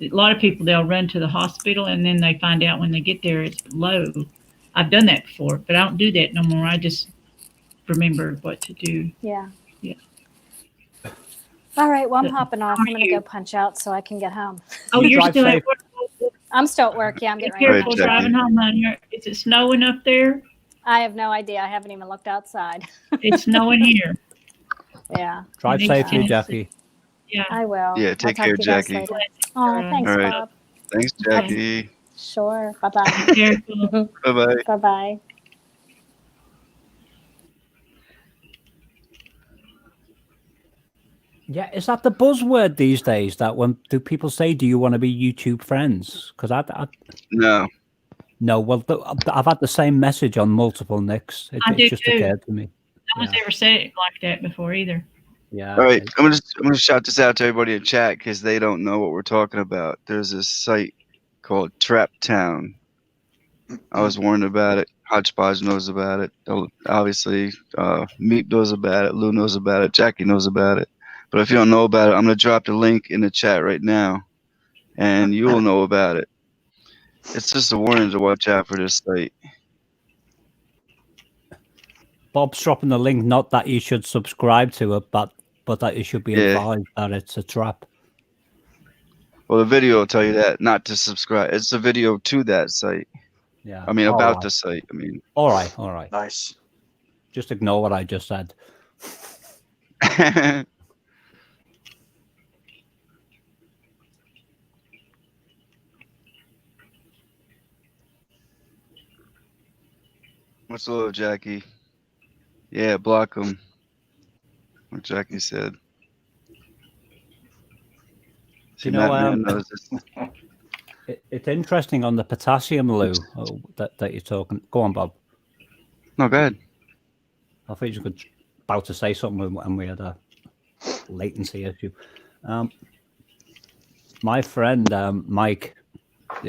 A lot of people, they'll run to the hospital and then they find out when they get there it's low. I've done that before, but I don't do that no more. I just remember what to do. Yeah. Yeah. All right. Well, I'm hopping off. How I'm are going to you? go punch out so I can get home. Oh, you're drive still safe. at work? I'm still at work. Yeah, I'm Be getting ready. careful Jackie. driving home on your. Is it snowing up there? I have no idea. I haven't even looked outside. It's snowing here. Yeah, Drive Makes safely, sense. Jackie. Yeah. I will. Yeah, I'll take talk care, to you guys Jackie. later. Oh, thanks, All right. Bob. Thanks, Jackie. Sure. Bye-bye. Careful. Bye-bye. Bye-bye. Yeah, is that the buzzword these days? That when do people say, "Do you want to be YouTube friends?" Because No. no. Well, I've had the same message on multiple nicks. I do It just too. occurred to me. No one's ever said it like that before either. Yeah. All right, I'm gonna shout this out to everybody in chat because they don't know what we're talking about. There's this site called Trap Town. I was warned about it. Hodgepodge knows about it. Obviously, Meep knows about it. Lou knows about it. Jackie knows about it. But if you don't know about it, I'm gonna drop the link in the chat right now, and you will know about it. It's just a warning to watch out for this site. Bob's dropping the link. Not that you should subscribe to it, but that you should be Yeah. advised that it's a trap. Well, the video will tell you that not to subscribe. It's a video to that site. Yeah. I mean, All about right. the site. I mean. All right. All right. Nice. Just ignore what I just said. What's the little Jackie? Yeah, block him. What Jackie said. See, You know, Matt knows this. It's interesting on the potassium, Lou, that you're talking. Go on, Bob. No, go ahead. I thought you were about to say something and we had a latency issue. My friend Mike,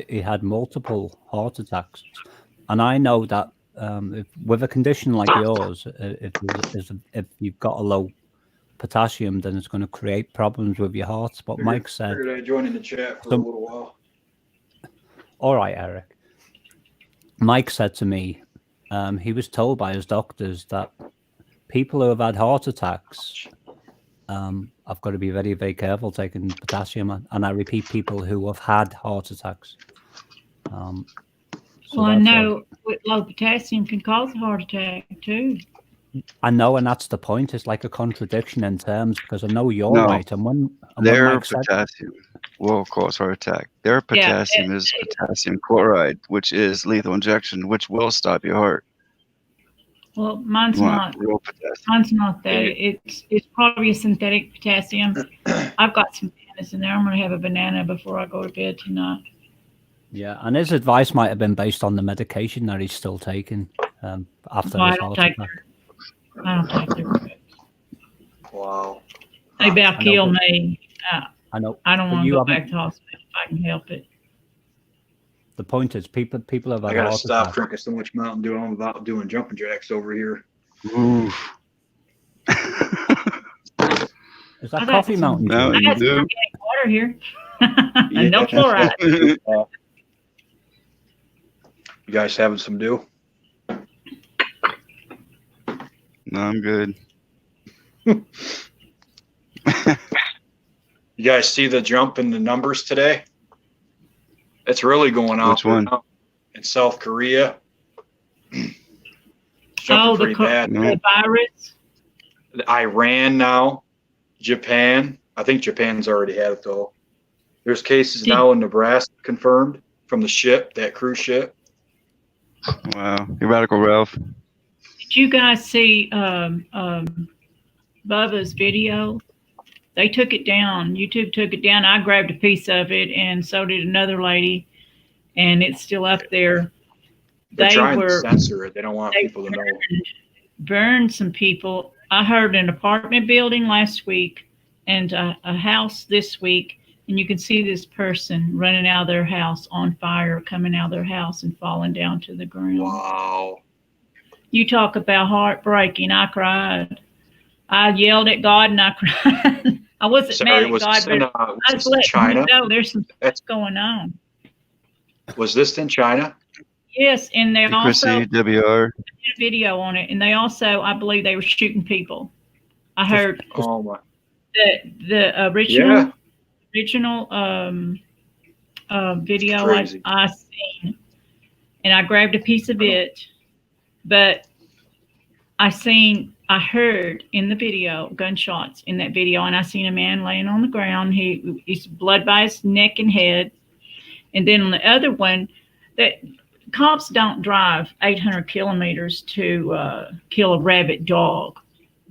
he had multiple heart attacks, and I know that with a condition like yours, if you've got a low potassium, then it's going to create problems with your hearts. But Mike said, Figured I'd join in the chat for a little while. all right, Eric. Mike said to me, he was told by his doctors that people who have had heart attacks, I've got to be very, very careful taking potassium. And I repeat, people who have had heart attacks. So well, I know low potassium can cause a heart attack too. I know, and that's the point. It's like a contradiction in terms, because I know you're No, right. And when their Mike said, potassium will cause heart attack. Their potassium is potassium chloride, which is lethal injection, which will stop your heart. Well, mine's You want not. real potassium. Mine's not that. It's probably a synthetic potassium. I've got some bananas in there. I'm going to have a banana before I go to bed tonight. yeah, and his advice might have been based on the medication that he's still taking after No, his I don't heart take attack. I don't take their drugs. Wow. They about I know, kill but- me. I know. I don't but want to you go haven't- back to hospital if I can help it. The point is, people have I had gotta heart stop attacks. drinking so much Mountain Dew. I'm about doing jumping jacks over here. Oof. Is that I got coffee some- Mountain Dew? No, I got some Dew. organic water here. And no fluoride. You guys having some dew? No, I'm good. You guys see the jump in the numbers today? It's really going out Which one? now. In South Korea. It's jumping Oh, pretty bad. No. the virus. Iran now, Japan. I think Japan's already had it though. There's cases now in Nebraska confirmed from the ship, that cruise ship. Wow. You're radical, Ralph. Did you guys see Bubba's video? They took it down. YouTube took it down. I grabbed a piece of it, and so did another lady, and it's still up there. They're They trying to were censor it. They don't want people to know. burned some people. I heard an apartment building last week and a house this week, and you can see this person running out of their house on fire, coming out of their house and falling down to the ground. Wow. You talk about heartbreaking. I cried. I yelled at God and I cried. I wasn't Sorry, mad was at God, this in, but was I this was in letting China? him know there's some That's- stuff going on. Was this in China? Yes, and they also Chrissy, WR. did a video on it, and they also, I believe, they were shooting people. I heard Oh my. the original video Crazy. I seen, and I grabbed a piece of it, but I heard in the video gunshots in that video, and I seen a man laying on the ground. He's blood by his neck and head, and then on the other one, that cops don't drive 800 kilometers to kill a rabid dog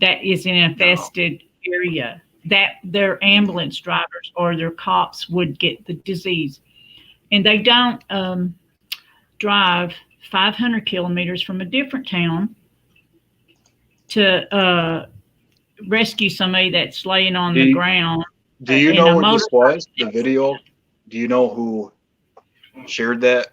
that is in an infested area. That their ambulance drivers or their cops would get the disease, and they don't drive 500 kilometers from a different town to rescue somebody that's laying on the ground. Do you in know a what this motorcycle. was? The video? Do you know who shared that?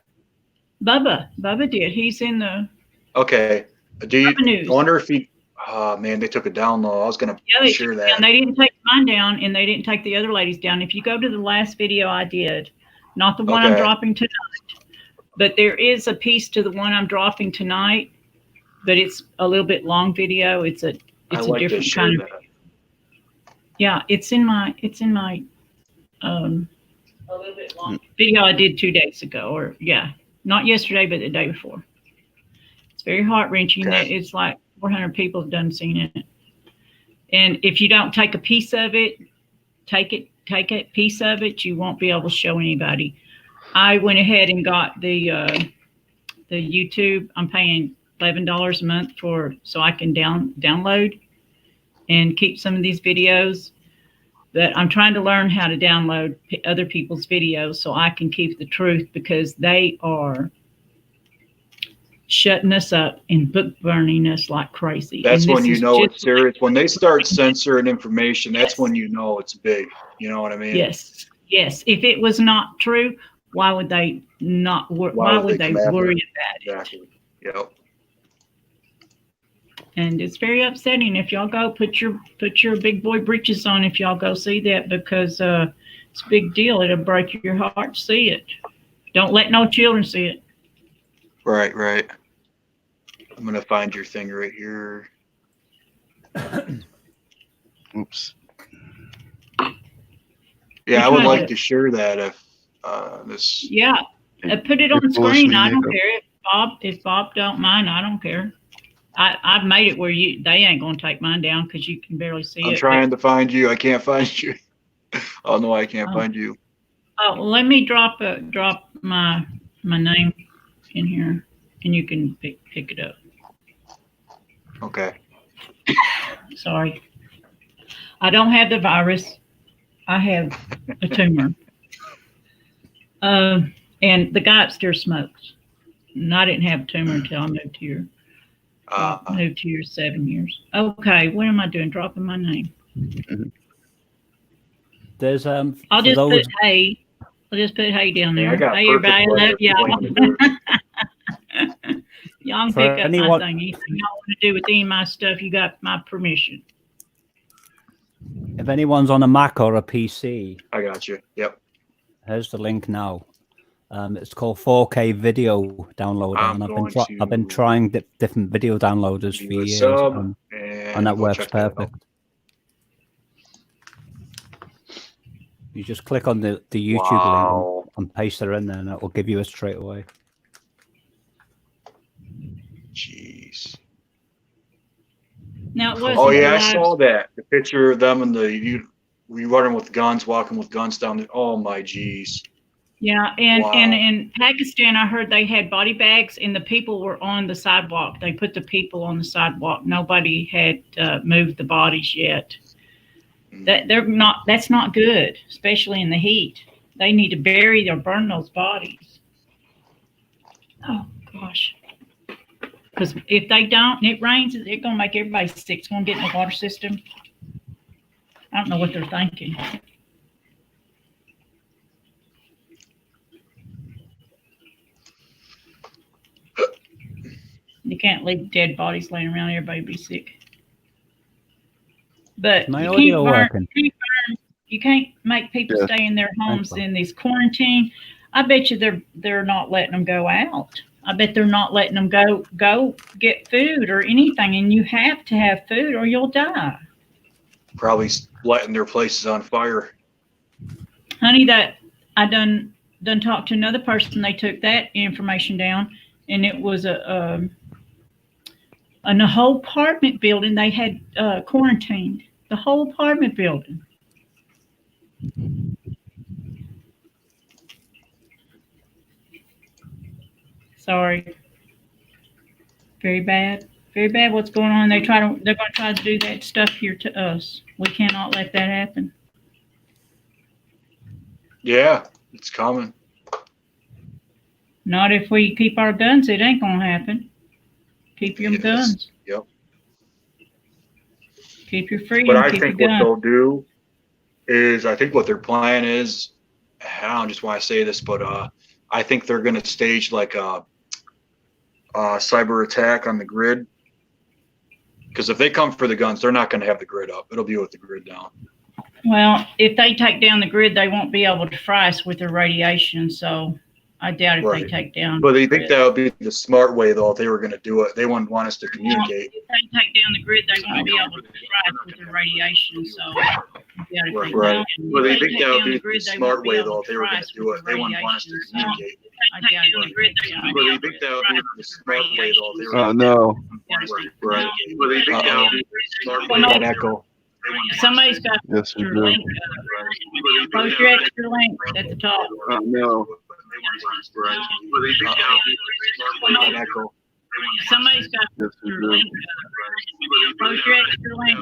Bubba did. He's in the Okay. Do you Bubba News. I wonder if he? Oh man, they took it down though. I was gonna they share took it that. down. They didn't take mine down, and they didn't take the other ladies down. If you go to the last video I did, not the one I'm Okay. dropping tonight, but there is a piece to the one I'm dropping tonight, but it's a little bit long video. It's a I like to different share kind of that. yeah. It's in my a little bit long video I did 2 days ago, or not yesterday, but the day before. It's very heart wrenching. Okay. It's like 400 people have done seen it. And if you don't take a piece of it, take a piece of it, you won't be able to show anybody. I went ahead and got the YouTube. I'm paying $11 a month so I can download and keep some of these videos. But I'm trying to learn how to download other people's videos so I can keep the truth, because they are shutting us up and book burning us like crazy. That's And when this you is know just it's serious. When they start censoring information, that's when you know it's big. You know what I mean? Yes. If it was not true, why would they not? Why would they come after worry it? about it? Exactly. Yep. And it's very upsetting. If y'all go, put your big boy britches on if y'all go see that, because it's a big deal. It'll break your heart to see it. Don't let no children see it. Right, right. I'm gonna find your thing right here. Oops. Yeah, I would like to share that if this. Yeah, put it on You're bullish screen. me, I don't Nico. care if Bob don't mind. I don't care. I've made it where they ain't gonna take mine down because you can barely see it. I'm trying to find you. I can't find you. Oh no, I can't find you. Oh, let me drop my name in here, and you can pick it up. Okay. Sorry, I don't have the virus. I have a tumor. And the guy upstairs smokes. And I didn't have a tumor until I moved here. Moved here 7 years. Okay, what am I doing? Dropping my name. There's I'll just put hey. I'll just put hey down there. Yeah, hey everybody, I love y'all. Y'all can For pick up anyone- my thing. Anything y'all want to do with any of my stuff, you got my permission. If anyone's on a Mac or a PC, I got you. Yep. here's the link now. It's called 4K video downloader, I'm and going I've been to trying different video downloaders give for you a years, sub, and and that go works check that out. perfect. You just click on the YouTube Wow. link and paste it in there, and it will give you it straight away. Jeez. Now it wasn't Oh yeah, I live. saw that. The picture of them and you running with guns, walking with guns down there. Oh my jeez. Yeah, and Wow. in Pakistan, I heard they had body bags, and the people were on the sidewalk. They put the people on the sidewalk. Nobody had moved the bodies yet. That's not good, especially in the heat. They need to bury or burn those bodies. Oh gosh. Because if they don't, and it rains, it's gonna make everybody sick. It's gonna get in the water system. I don't know what they're thinking. You can't leave dead bodies laying around. Everybody be sick. But My you audio can't working? you can't make people Yeah. stay in their homes Thanks, in this quarantine. I bet you they're not letting them go out. I bet they're not letting them go get food or anything. And you have to have food or you'll die. Probably lighting their places on fire. Honey, that I done talked to another person. They took that information down, and it was in a whole apartment building. They had quarantined the whole apartment building. Sorry. Very bad. Very bad what's going on. They're going to try to do that stuff here to us. We cannot let that happen. Yeah, it's coming. Not if we keep our guns. It ain't going to happen. Keep your guns. Yep. Keep your freedom. But I keep think your what gun. they'll do is, I think what their plan is, I don't just want to say this, but I think they're going to stage like a cyber attack on the grid. Because if they come for the guns, they're not going to have the grid up. It'll be with the grid down. Well, if they take down the grid, they won't be able to fry us with their radiation. So I doubt if Right. they take down. But they the think grid. that would be the smart way, though, if they were going to do it. They wouldn't want us to communicate. If they take down the grid, they won't be able to fry us with their radiation. So I doubt if Right. they Right. do. But If they think take that would down be the the grid, they smart won't be way, able though, if to they were fry going us to do with it. their They wouldn't want us to radiation. So communicate. I doubt if they take down the But grid, they think that would be the smart way, though, if they were Oh no. Right. But they think that would be the smart way. That echo. Somebody's got Yes, we your do. link. Post your extra link at the top. Oh no. That echo. Somebody's got Yes, we your do. link. Post your extra link.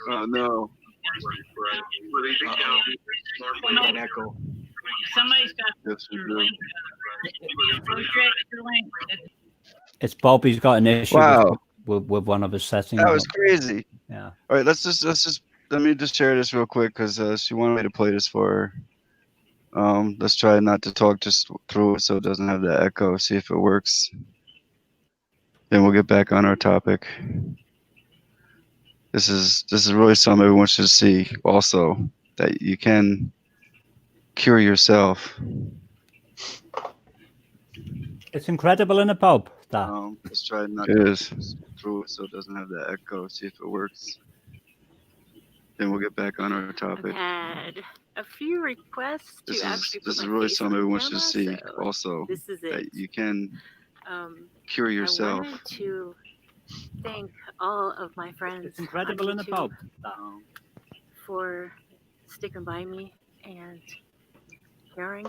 Oh no. That echo. Somebody's got Yes, we your do. link. Post your extra link. It's Bob. He's got an issue Wow. with one of his settings. That was crazy. Yeah. All right, let me just share this real quick because she wanted me to play this for her. Let's try not to talk just through it so it doesn't have that echo. See if it works. Then we'll get back on our topic. This is really something everyone wants to see. Also, that you can cure yourself. It's incredible in a pub. That Let's try not to through it so it doesn't have that echo. See if it works. Then we'll get back on our topic. I've had a few requests to actually put This is my really face something on everyone wants to camera, see. so Also, this is that it. you can cure I yourself. wanted to thank all of my friends it's incredible on in a YouTube pub. That. for sticking by me and caring.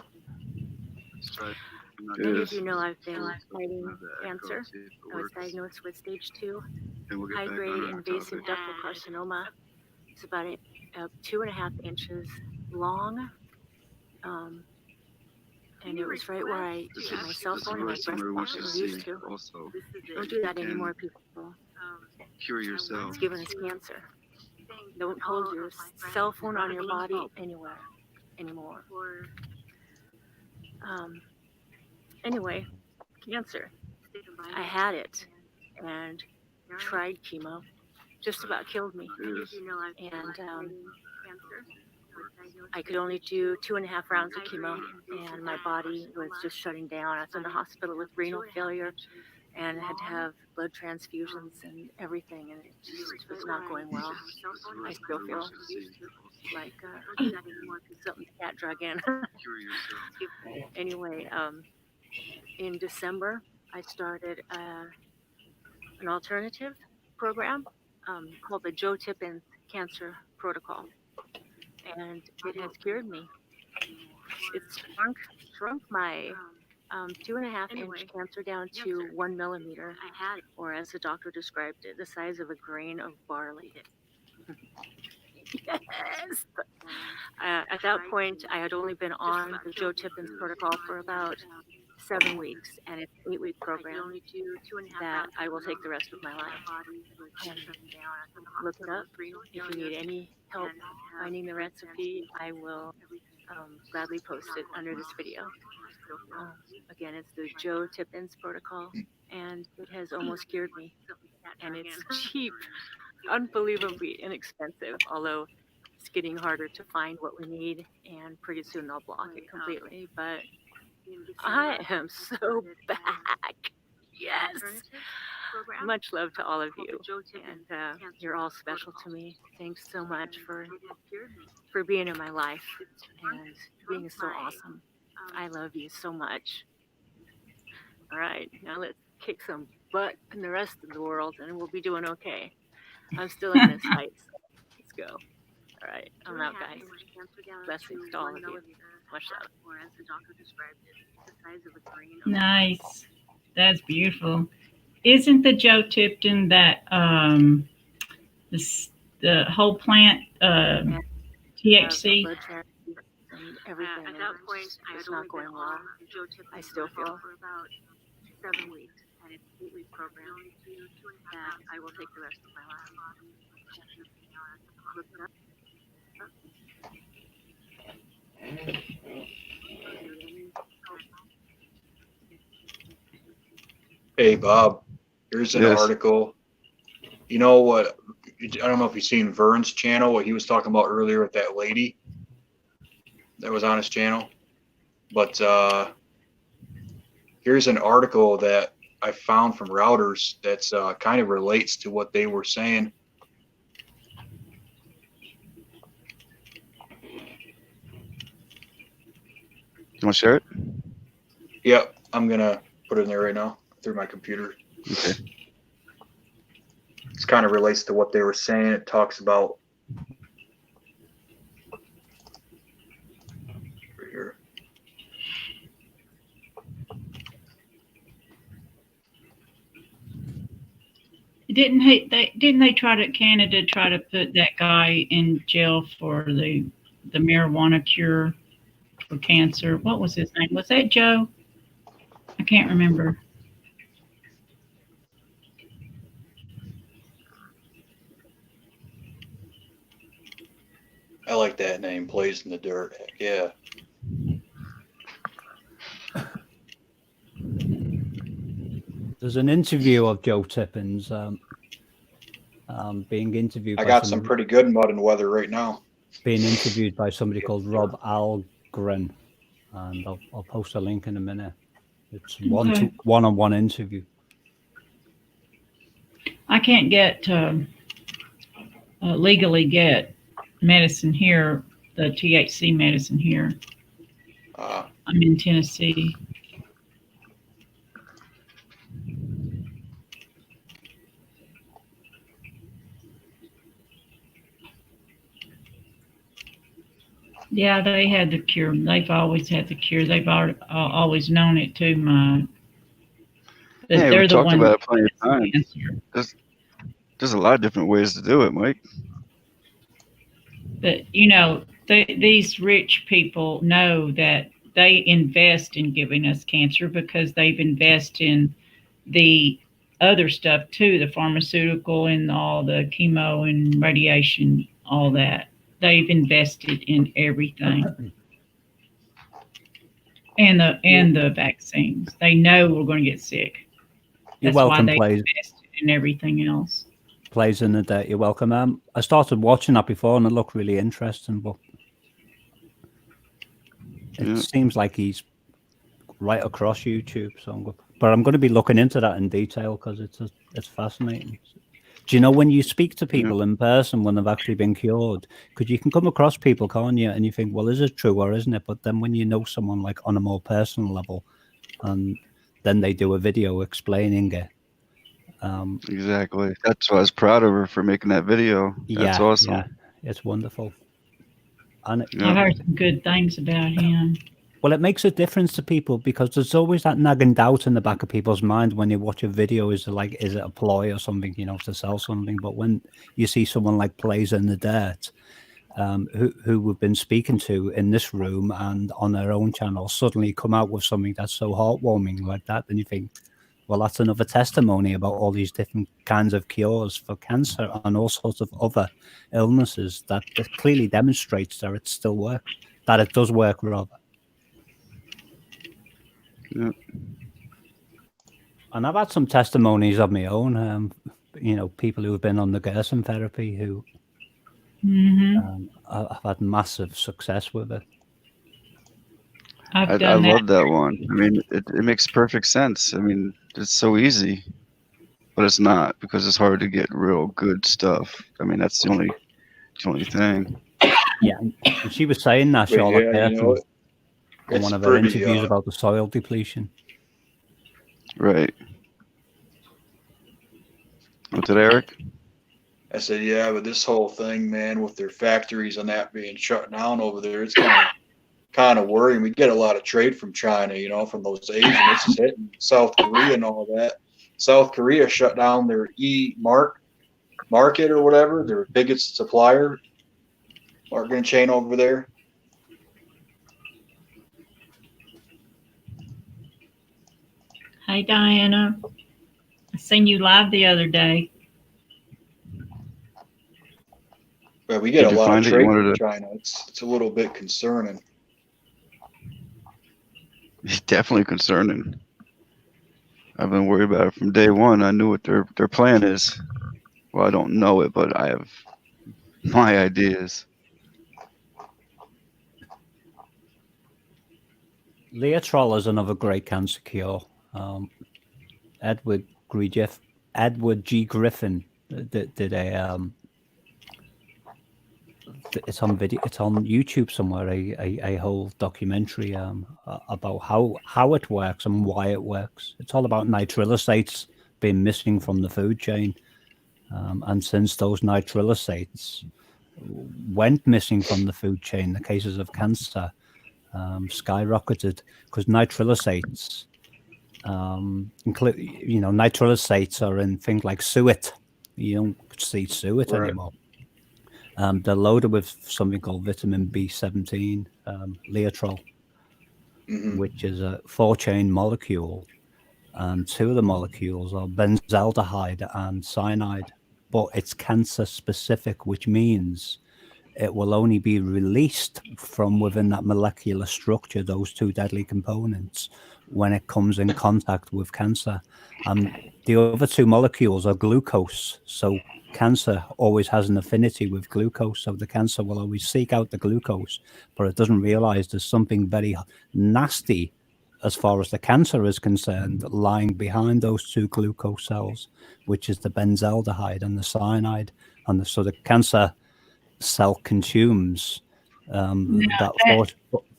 Let's try not Many to of you know I've been have fighting that echo. cancer. See if it I was works. diagnosed with stage 2 Then we'll get back high-grade on our invasive topic. ductal carcinoma. It's about 2.5 inches long, and it was right where I keep my cell phone and my breast pump that we're used to. Also, Don't do that anymore, people. cure yourself. It's giving us cancer. Don't hold your cell phone on your body anywhere anymore. Anyway, cancer. I had it and tried chemo. Just about killed me. And I could only do 2.5 rounds of chemo, and my body was just shutting down. I was in the hospital with renal failure and had to have blood transfusions and everything, and it just was not going well. I still feel like something the cat drug in. Anyway, in December, I started an alternative program called the Joe Tippins Cancer Protocol, and it has cured me. It's shrunk my 2.5-inch cancer down to 1 millimeter, or as the doctor described it, the size of a grain of barley. Yes. At that point, I had only been on the Joe Tippins protocol for about 7 weeks, and it's an 8-week program that I will take the rest of my life. And look it up. If you need any help finding the recipe, I will gladly post it under this video. Again, it's the Joe Tippins protocol, and it has almost cured me. And it's cheap, unbelievably inexpensive, although it's getting harder to find what we need, and pretty soon they'll block it completely. But I am so back. Yes. Much love to all of you, and you're all special to me. Thanks so much for being in my life and being so awesome. I love you so much. All right, now let's kick some butt in the rest of the world, and we'll be doing okay. I'm still in this fight, so let's go. All right, I'm out, guys. Blessings to all of you. Much love. Nice. That's beautiful. Isn't the Joe Tipton that the whole plant THC? Everything. At that point, it's not going well. I still feel for about 7 weeks, and it's an 8-week program that I will take the rest of my life. Hey, Bob, here's an article. You know what? I don't know if you've seen Vern's channel, what he was talking about earlier with that lady that was on his channel. But here's an article that I found from Routers that's kind of relates to what they were saying. You want to share it? Yep, I'm going to put it in there right now through my computer. Okay. This kind of relates to what they were saying. It talks about right here. Didn't they try to Canada try to put that guy in jail for the marijuana cure for cancer? What was his name? Was that Joe? I can't remember. I like that name, Plays in the Dirt. Heck yeah. There's an interview of Joe Tippins being interviewed. I by got some pretty good mud and weather right now. Being interviewed by somebody called Rob Algren, and I'll post a link in a minute. It's one-on-one interview. I can't get legally get medicine here, the THC medicine here. I'm in Tennessee. Yeah, they had the cure. They've always had the cure. They've always known it too, Mike. Yeah, we talked about it plenty of times. There's a lot of different ways to do it, Mike. But, you know, these rich people know that they invest in giving us cancer because they've invested in the other stuff too, the pharmaceutical and all the chemo and radiation, all that. They've invested in everything. And the vaccines. They know we're going to get sick. You're That's welcome, why they Plays. invested in everything else. Plays in the day. You're welcome. I started watching that before and it looked really interesting, but it seems like he's right across YouTube. So I'm going to be looking into that in detail because it's fascinating. Do you know when you speak to people in person when they've actually been cured? Because you can come across people, can't you? And you think, well, is it true or isn't it? But then when you know someone like on a more personal level, and then they do a video explaining it. Exactly. That's why I was proud of her for making that video. That's awesome. Yeah, it's wonderful. And I've heard some good things about him. Well, it makes a difference to people because there's always that nagging doubt in the back of people's mind when you watch a video. Is it a ploy or something, to sell something? But when you see someone like Plays in the Dirt, who we've been speaking to in this room and on their own channel, suddenly come out with something that's so heartwarming like that, then you think, well, that's another testimony about all these different kinds of cures for cancer and all sorts of other illnesses that clearly demonstrates that it still works, that it does work, rather. Yeah. And I've had some testimonies of my own, people who have been on the Gerson therapy who I've had massive success with it. I love that one. I mean, it makes perfect sense. I mean, it's so easy, but it's not because it's hard to get real good stuff. I mean, that's the only thing. Yeah, and she was saying that, Charlotte Gerson, in one of her interviews about the soil depletion. Right. What's it, Eric? I said, yeah, but this whole thing, man, with their factories and that being shut down over there, it's kind of worrying. We get a lot of trade from China, from those Asians. This is hitting South Korea and all that. South Korea shut down their market or whatever, their biggest supplier, marketing chain over there. Hey, Diana. I seen you live the other day. But we get a lot of trade from China. It's a little bit concerning. It's definitely concerning. I've been worried about it from day one. I knew what their plan is. Well, I don't know it, but I have my ideas. Leotrol is another great cancer cure. Edward G. Griffin did a it's on video, it's on YouTube somewhere, a whole documentary about how it works and why it works. It's all about nitrilosates being missing from the food chain, and since those nitrilosates went missing from the food chain, the cases of cancer skyrocketed because nitrilosates include, nitrilosates are in things like suet. You don't see suet anymore. They're loaded with something called vitamin B17, Leotrol, which is a 4-chain molecule, and 2 of the molecules are benzaldehyde and cyanide, but it's cancer specific, which means it will only be released from within that molecular structure, those two deadly components, when it comes in contact with cancer. The other two molecules are glucose. So cancer always has an affinity with glucose. So the cancer will always seek out the glucose, but it doesn't realize there's something very nasty as far as the cancer is concerned, lying behind those two glucose cells, which is the benzaldehyde and the cyanide. And so the cancer cell consumes that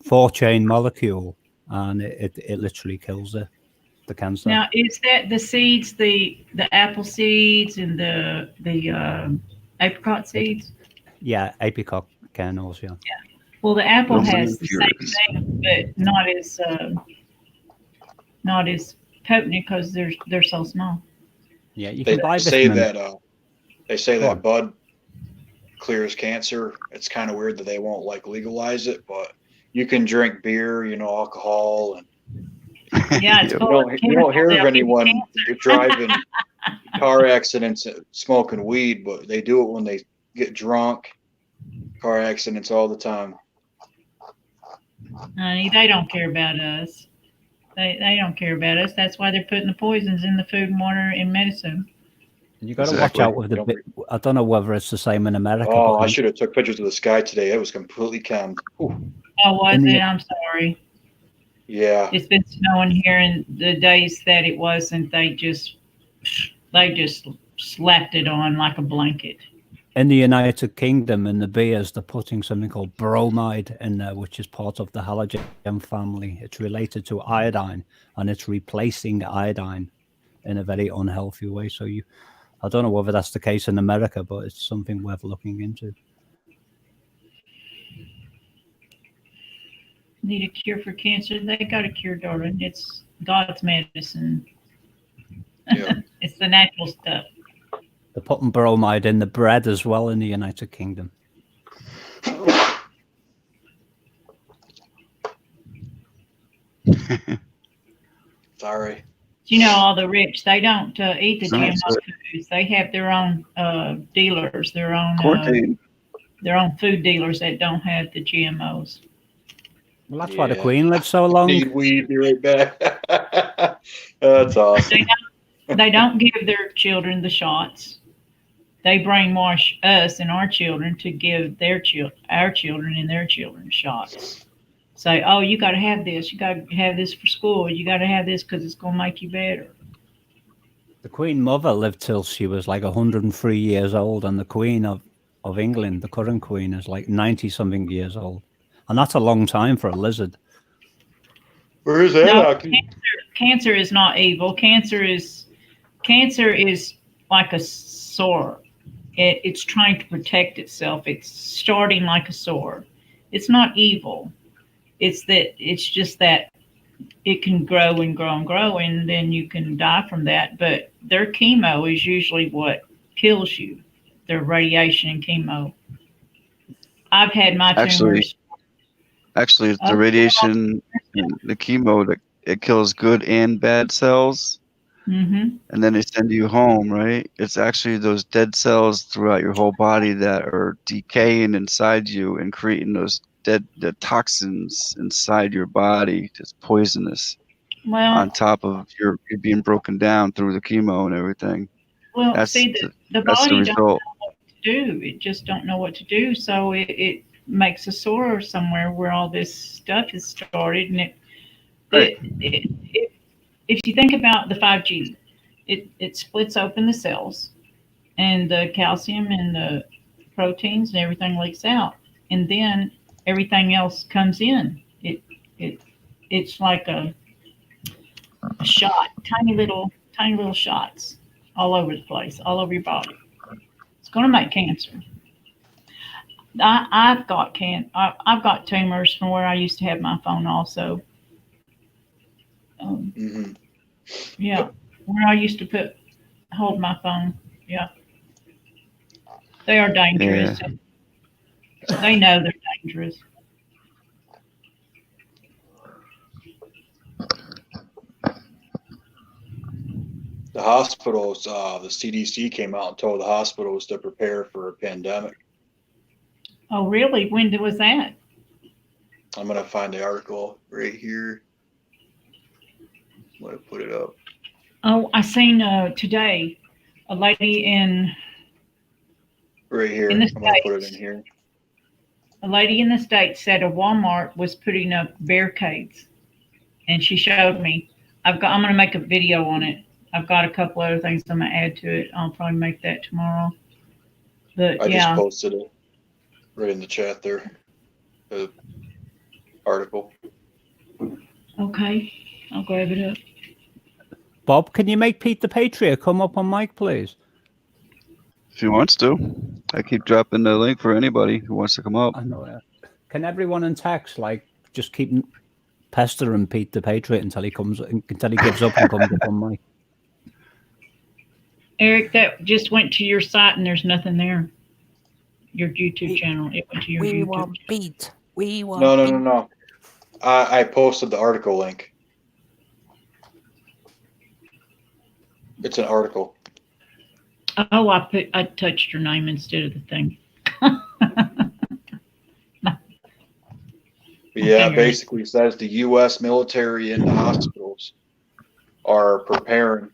four-chain molecule, and it literally kills the cancer. Now, is that the seeds, the apple seeds and the apricot seeds? Yeah, apricot kernels, yeah. Well, the apple has the same thing, but not as potent because they're so small. Yeah, you can buy this. They say that bud clears cancer. It's kind of weird that they won't like legalize it, but you can drink beer, alcohol, and yeah, you don't hear of anyone driving car accidents smoking weed, but they do it when they get drunk. Car accidents all the time. Honey, they don't care about us. They don't care about us. That's why they're putting the poisons in the food and water and medicine. You got to watch out with I don't know whether it's the same in America. Oh, I should have took pictures of the sky today. It was completely calm. Oh, was it? I'm sorry. Yeah. It's been snowing here, and the days that it wasn't, they just slapped it on like a blanket. In the United Kingdom, in the beers, they're putting something called bromide in there, which is part of the halogen family. It's related to iodine, and it's replacing iodine in a very unhealthy way. So I don't know whether that's the case in America, but it's something worth looking into. Need a cure for cancer? They got a cure, darling. It's God's medicine. Yeah. It's the natural stuff. They're putting bromide in the bread as well in the United Kingdom. Sorry. All the rich, they don't eat the GMO foods. They have their own dealers, their own food dealers that don't have the GMOs. Well, that's why the Queen lives so long. Need weed, be right back. That's awesome. They don't give their children the shots. They brainwash us and our children to give our children and their children shots. Say, oh, you got to have this. You got to have this for school. You got to have this because it's going to make you better. The Queen Mother lived till she was like 103 years old, and the Queen of England, the current Queen, is like 90-something years old. And that's a long time for a lizard. Where is that? No, cancer is not evil. Cancer is like a sore. It's trying to protect itself. It's starting like a sore. It's not evil. It's just that it can grow and grow and grow, and then you can die from that. But their chemo is usually what kills you. Their radiation and chemo. I've had my tumors. Actually, it's the radiation and the chemo that it kills good and bad cells. Mm-hmm. And then they send you home, right? It's actually those dead cells throughout your whole body that are decaying inside you and creating those the toxins inside your body that's poisonous. Well, on top of you're being broken down through the chemo and everything. Well, that's see, the body don't know what to do. It just don't know what to do. So it makes a sore somewhere where all this stuff is started. And if you think about the 5G, it splits open the cells, and the calcium and the proteins and everything leaks out, and then everything else comes in. It's like a shot, tiny little shots all over the place, all over your body. It's going to make cancer. I've got tumors from where I used to have my phone also. Yeah, where I used to hold my phone. Yeah, they are dangerous. Yeah. They know they're dangerous. The hospitals, the CDC came out and told the hospitals to prepare for a pandemic. Oh, really? When was that? I'm gonna find the article right here. I'm gonna put it up. Oh, I seen today a lady Right here. in the I'm gonna put it in States. here. A lady in the States said a Walmart was putting up barricades, and she showed me. I'm going to make a video on it. I've got a couple other things I'm going to add to it. I'll probably make that tomorrow. But I just yeah, posted it right in the chat there. The article. okay, I'll grab it up. Bob, can you make Pete the Patriot come up on mic, please? If he wants to. I keep dropping the link for anybody who wants to come up. I know that. Can everyone in text just keep pestering Pete the Patriot until he gives up and comes up on mic? Eric, that just went to your site and there's nothing there. Your YouTube channel. It went to your YouTube channel. Beat. We want No. I posted the article link. It's an article. Oh, I touched your name instead of the thing. Yeah, basically says the U.S. military and the hospitals are preparing.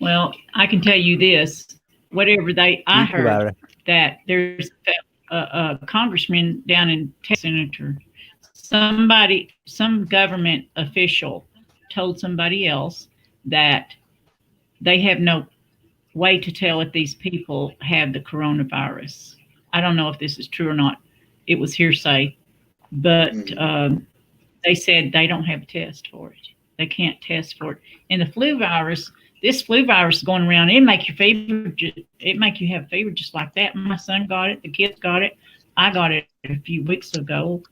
Well, I can tell you this. Whatever I heard that there's a congressman down in Texas, senator, some government official told somebody else that they have no way to tell if these people have the coronavirus. I don't know if this is true or not. It was hearsay, but they said they don't have a test for it. They can't test for it. And the flu virus, this flu virus is going around. It make you fever. It make you have fever just like that. My son got it. The kids got it. I got it a few weeks ago,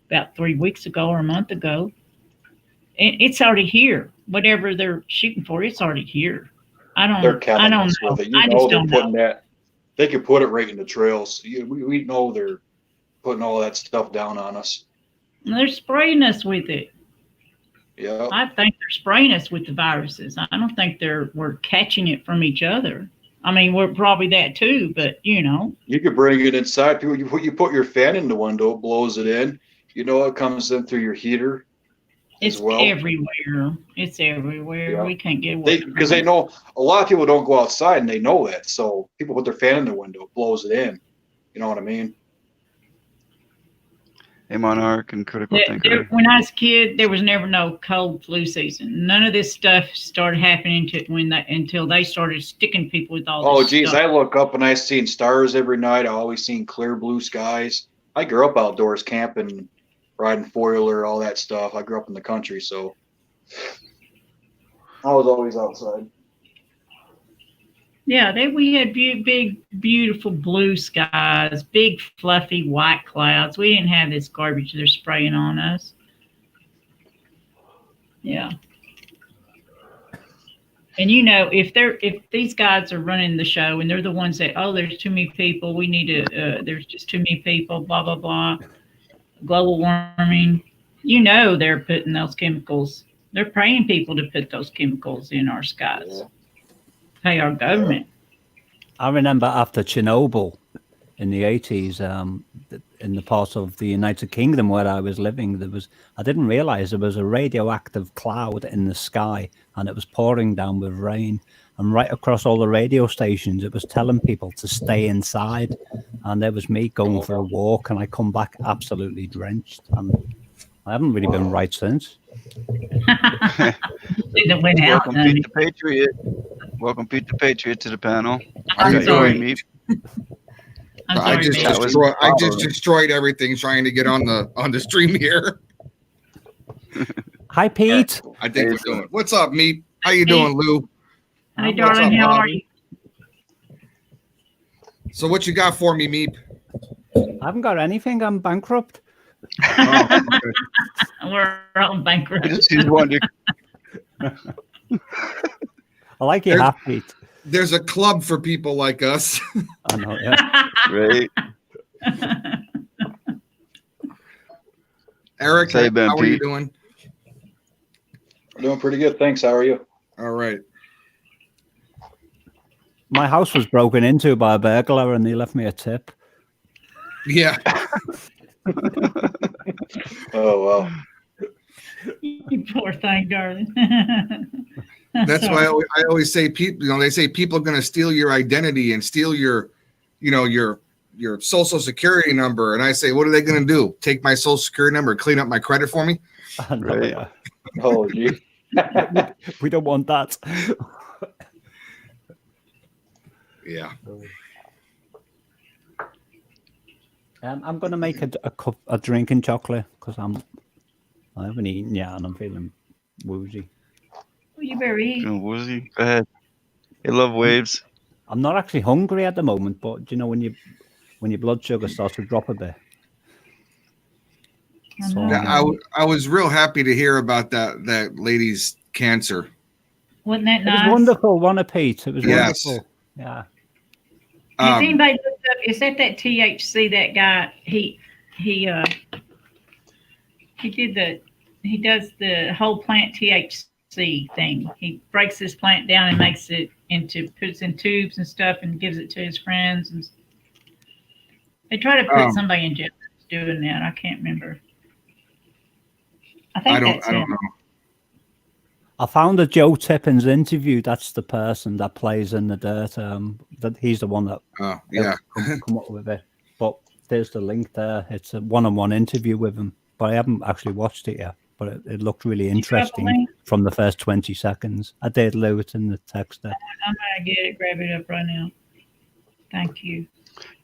about 3 weeks ago or a month ago. And it's already here. Whatever they're shooting for, it's already here. They're killing us know. with it. I just don't know. That. They could put it right in the trails. We know they're putting all that stuff down on us. And they're spraying us with it. Yeah. I think they're spraying us with the viruses. I don't think we're catching it from each other. I mean, we're probably that too, but you know. You could bring it inside. People, you put your fan in the window, it blows it in. You know, it comes in through your heater. It's everywhere. It's everywhere. Yeah. We can't get away. Because they know a lot of people don't go outside, and they know that. So people put their fan in the window, it blows it in. You know what I mean? Hey, Monarch and Critical Thinker. When I was a kid, there was never no cold flu season. None of this stuff started happening until they started sticking people with all this geez, stuff. I look up and I seen stars every night. I always seen clear blue skies. I grew up outdoors camping, riding four-wheeler, all that stuff. I grew up in the country, so I was always outside. Yeah, we had big, beautiful blue skies, big, fluffy white clouds. We didn't have this garbage they're spraying on us. Yeah. And you know, if these guys are running the show and they're the ones that, there's too many people, we need to, there's just too many people, blah, blah, blah, global warming, you know, they're putting those chemicals, they're paying people to put those chemicals in our skies. Yeah. Pay our government. I remember after Chernobyl in the 80s, in the part of the United Kingdom where I was living, I didn't realize there was a radioactive cloud in the sky and it was pouring down with rain. And right across all the radio stations, it was telling people to stay inside. And there was me going for a walk and I come back absolutely drenched. And I haven't really been right since. Welcome, Pete the Patriot. Welcome, Pete the Patriot, to the panel. I'm sorry. I just destroyed everything trying to get on the stream here. Hi, Pete. I think we're doing. What's up, Meep? How you doing, Lou? Hi, darling. How are you? So what you got for me, Meep? I haven't got anything. I'm bankrupt. Oh, okay. We're all bankrupt. She's wondering. I like your hat, Pete. There's a club for people like us. I know, yeah. Right. Eric, Hey, Ben, how are Pete. you doing? I'm doing pretty good, thanks. How are you? All right. My house was broken into by a burglar, and they left me a tip. Yeah. Oh wow. You poor thing, darling. That's why I always say people. They say people are going to steal your identity and steal your social security number, and I say, what are they going to do? Take my social security number, clean up my credit for me? Right. Oh gee. We don't want that. Yeah. I'm gonna make a drinking chocolate because I haven't eaten yet and I'm feeling woozy. Well, you better eat. Woozy. Go ahead. They love waves. I'm not actually hungry at the moment, but you know when your blood sugar starts to drop a bit. So, I was real happy to hear about that lady's cancer. Wasn't that nice? It was wonderful, wasn't it, Pete? It was wonderful. Yeah. Has anybody looked up? Is that THC? That guy? He does the whole plant THC thing. He breaks this plant down and makes it puts in tubes and stuff and gives it to his friends. And they try to put somebody in jail that's doing that. I can't remember. I don't know. I found a Joe Tippins interview. That's the person that plays in the dirt. That he's the one that come up with it. But there's the link there. It's a one-on-one interview with him. But I haven't actually watched it yet. But it looked really interesting from the first 20 seconds. I did leave it in the text there. I'm gonna get it, grab it up right now. Thank you.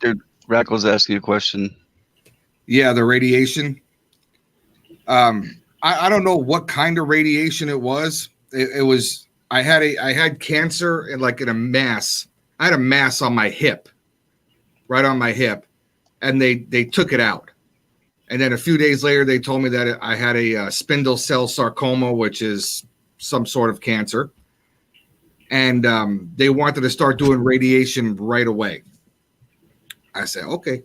Dude, Rackle's asking you a question. Yeah, the radiation. I don't know what kind of radiation it was. It was I had cancer in a mass. I had a mass on my hip, right on my hip, and they took it out. And then a few days later, they told me that I had a spindle cell sarcoma, which is some sort of cancer. And they wanted to start doing radiation right away. I said, okay.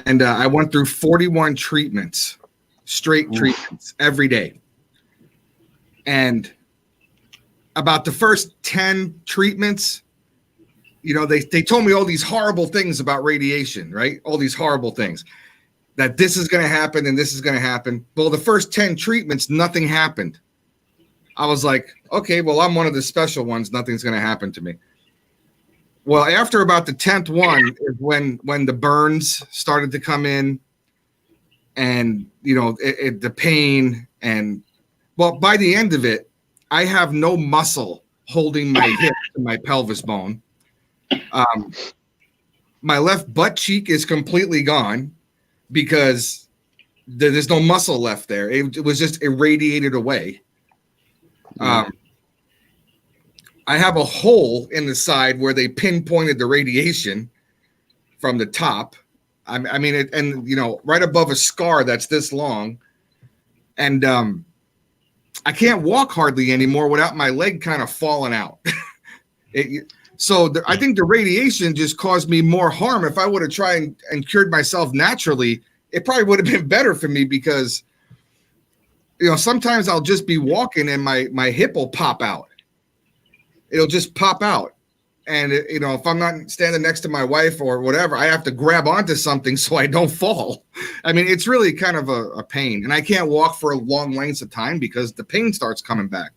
And I went through 41 treatments. Straight treatments every day. And about the first 10 treatments, they told me all these horrible things about radiation, right? All these horrible things. That this is going to happen and this is going to happen. Well, the first 10 treatments, nothing happened. I was like, okay, well, I'm one of the special ones. Nothing's going to happen to me. Well, after about the 10th one is when the burns started to come in. And, the pain and, well, by the end of it, I have no muscle holding my hip to my pelvis bone. My left butt cheek is completely gone because there's no muscle left there. It was just irradiated away. I have a hole in the side where they pinpointed the radiation from the top. I mean, right above a scar that's this long, and I can't walk hardly anymore without my leg kind of falling out. I think the radiation just caused me more harm. If I would have tried and cured myself naturally, it probably would have been better for me because, sometimes I'll just be walking and my hip will pop out. It'll just pop out. And, if I'm not standing next to my wife or whatever, I have to grab onto something so I don't fall. I mean, it's really kind of a pain. And I can't walk for long lengths of time because the pain starts coming back.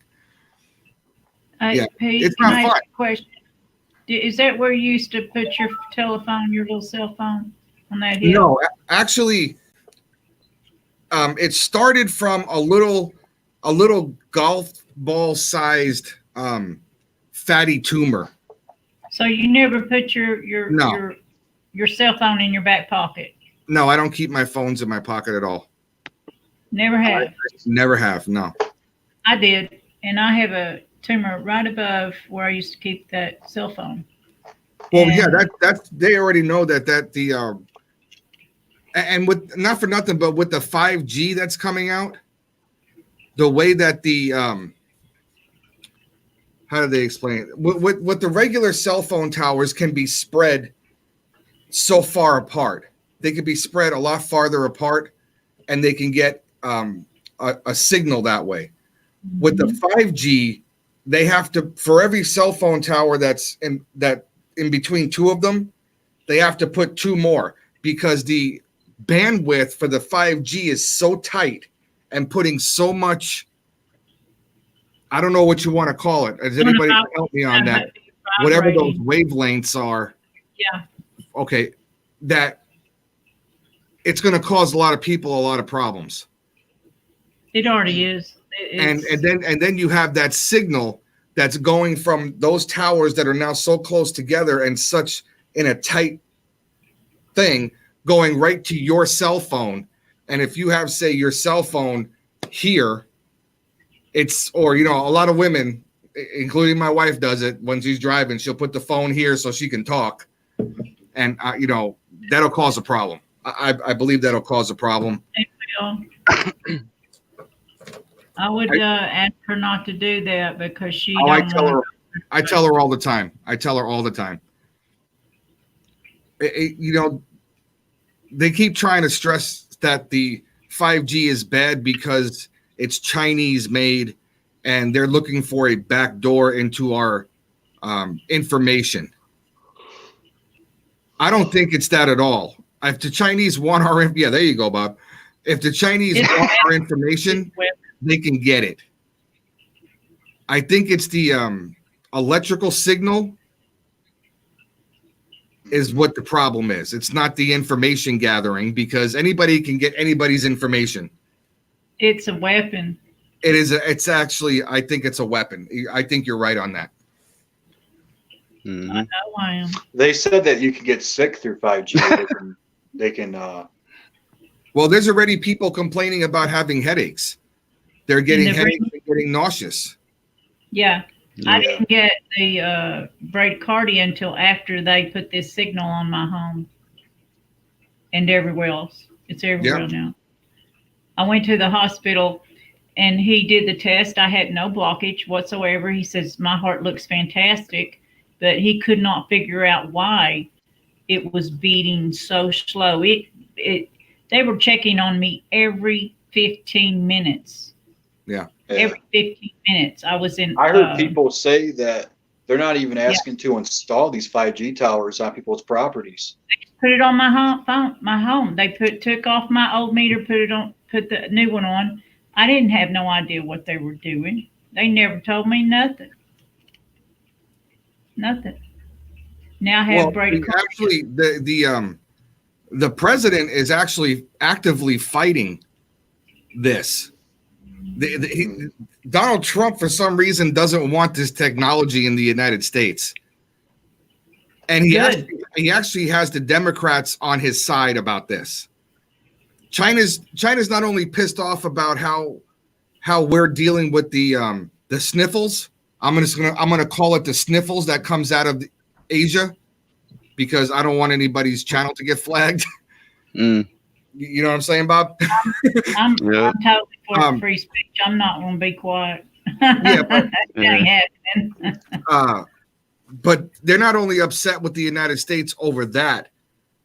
Pete, it's not fun. Question. Is that where you used to put your telephone, your little cell phone on that hill? No, actually, it started from a little golf ball sized fatty tumor. So you never put your cell phone in your back pocket? No, I don't keep my phones in my pocket at all. Never have? I never have, no. I did, and I have a tumor right above where I used to keep that cell phone. Well, yeah, that's they already know that and with not for nothing, but with the 5G that's coming out, the way that how do they explain it? With the regular cell phone towers can be spread so far apart. They could be spread a lot farther apart, and they can get a signal that way. With the 5G, they have to, for every cell phone tower that's in between two of them, they have to put two more because the bandwidth for the 5G is so tight and putting so much, I don't know what you want to call it. Does anybody help me on that? Whatever those wavelengths are. Yeah. Okay. That it's going to cause a lot of people a lot of problems. It already is. And then you have that signal that's going from those towers that are now so close together and such in a tight thing going right to your cell phone. And if you have, say, your cell phone here, it's, or, you know, a lot of women, including my wife, does it when she's driving. She'll put the phone here so she can talk. And, you know, that'll cause a problem. I believe that'll cause a problem. It will. I would ask her not to do that because she. I tell her all the time. I tell her all the time. You know, they keep trying to stress that the 5G is bad because it's Chinese made and they're looking for a back door into our information. I don't think it's that at all. If the Chinese want our, yeah, there you go, Bob. If the Chinese want our information, they can get it. I think it's the electrical signal is what the problem is. It's not the information gathering because anybody can get anybody's information. It's a weapon. It is. It's actually, I think it's a weapon. I think you're right on that. Mm-hmm. I know I am. They said that you can get sick through 5G. they can. Well, there's already people complaining about having headaches. They're getting headaches and getting nauseous. Yeah. I didn't get the bradycardia until after they put this signal on my home and everywhere else. It's everywhere now. I went to the hospital and he did the test. I had no blockage whatsoever. He says, my heart looks fantastic, but he could not figure out why it was beating so slow. They were checking on me every 15 minutes. Yeah. Every 15 minutes. I heard people say that they're not even asking to install these 5G towers on people's properties. They put it on my home. They took off my old meter, put the new one on. I didn't have no idea what they were doing. They never told me nothing. Nothing. Now I have Brady. Actually, the president is actually actively fighting this. Donald Trump, for some reason, doesn't want this technology in the United States, and he actually has the Democrats on his side about this. China's not only pissed off about how we're dealing with the sniffles. I'm gonna call it the sniffles that comes out of Asia because I don't want anybody's channel to get flagged. You know what I'm saying, Bob? I'm totally for free speech. I'm not going to be quiet. That ain't happening. But they're not only upset with the United States over that.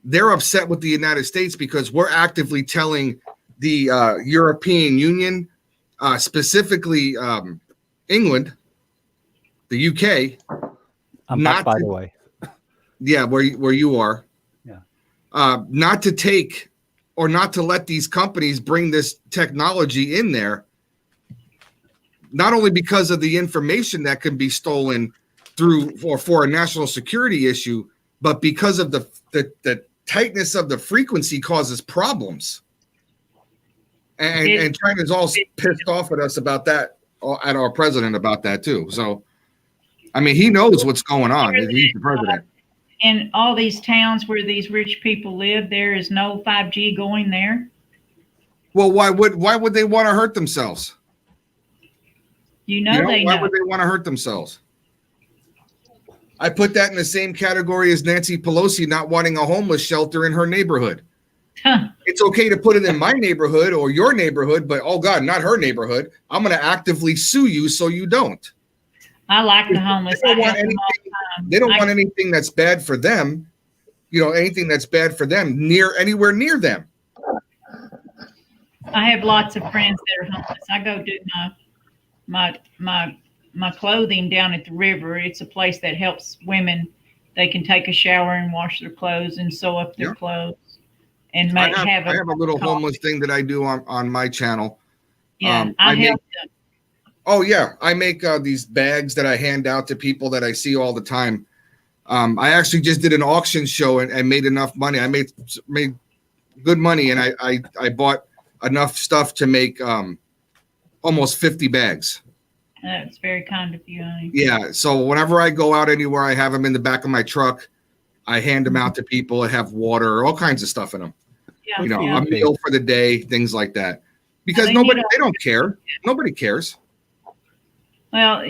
They're upset with the United States because we're actively telling the European Union, specifically England, the UK. I'm back, by the way. Yeah, where you are. Yeah. Not to take or not to let these companies bring this technology in there, not only because of the information that can be stolen through or for a national security issue, but because of the tightness of the frequency causes problems. And China's all pissed off at us about that, at our president about that too. So, I mean, he knows what's going on. He's the president. In all these towns where these rich people live, there is no 5G going there. Well, why would they want to hurt themselves? They know. Why would they want to hurt themselves? I put that in the same category as Nancy Pelosi not wanting a homeless shelter in her neighborhood. It's okay to put it in my neighborhood or your neighborhood, but oh God, not her neighborhood. I'm going to actively sue you so you don't. I like the homeless. They don't want anything that's bad for them. Anything that's bad for them anywhere near them. I have lots of friends that are homeless. I go do my my clothing down at the river. It's a place that helps women. They can take a shower and wash their clothes and sew up their clothes and I have a little coffee. homeless thing that I do on my channel. Yeah, I help them. Oh yeah, I make these bags that I hand out to people that I see all the time. I actually just did an auction show and made enough money. I made good money, and I bought enough stuff to make almost 50 bags. That's very kind of you, honey. Yeah. So whenever I go out anywhere, I have them in the back of my truck. I hand them out to people. I have water, all kinds of stuff in them. Yeah, you know, a meal for the day, things like that. Because they don't care. Nobody cares. Well,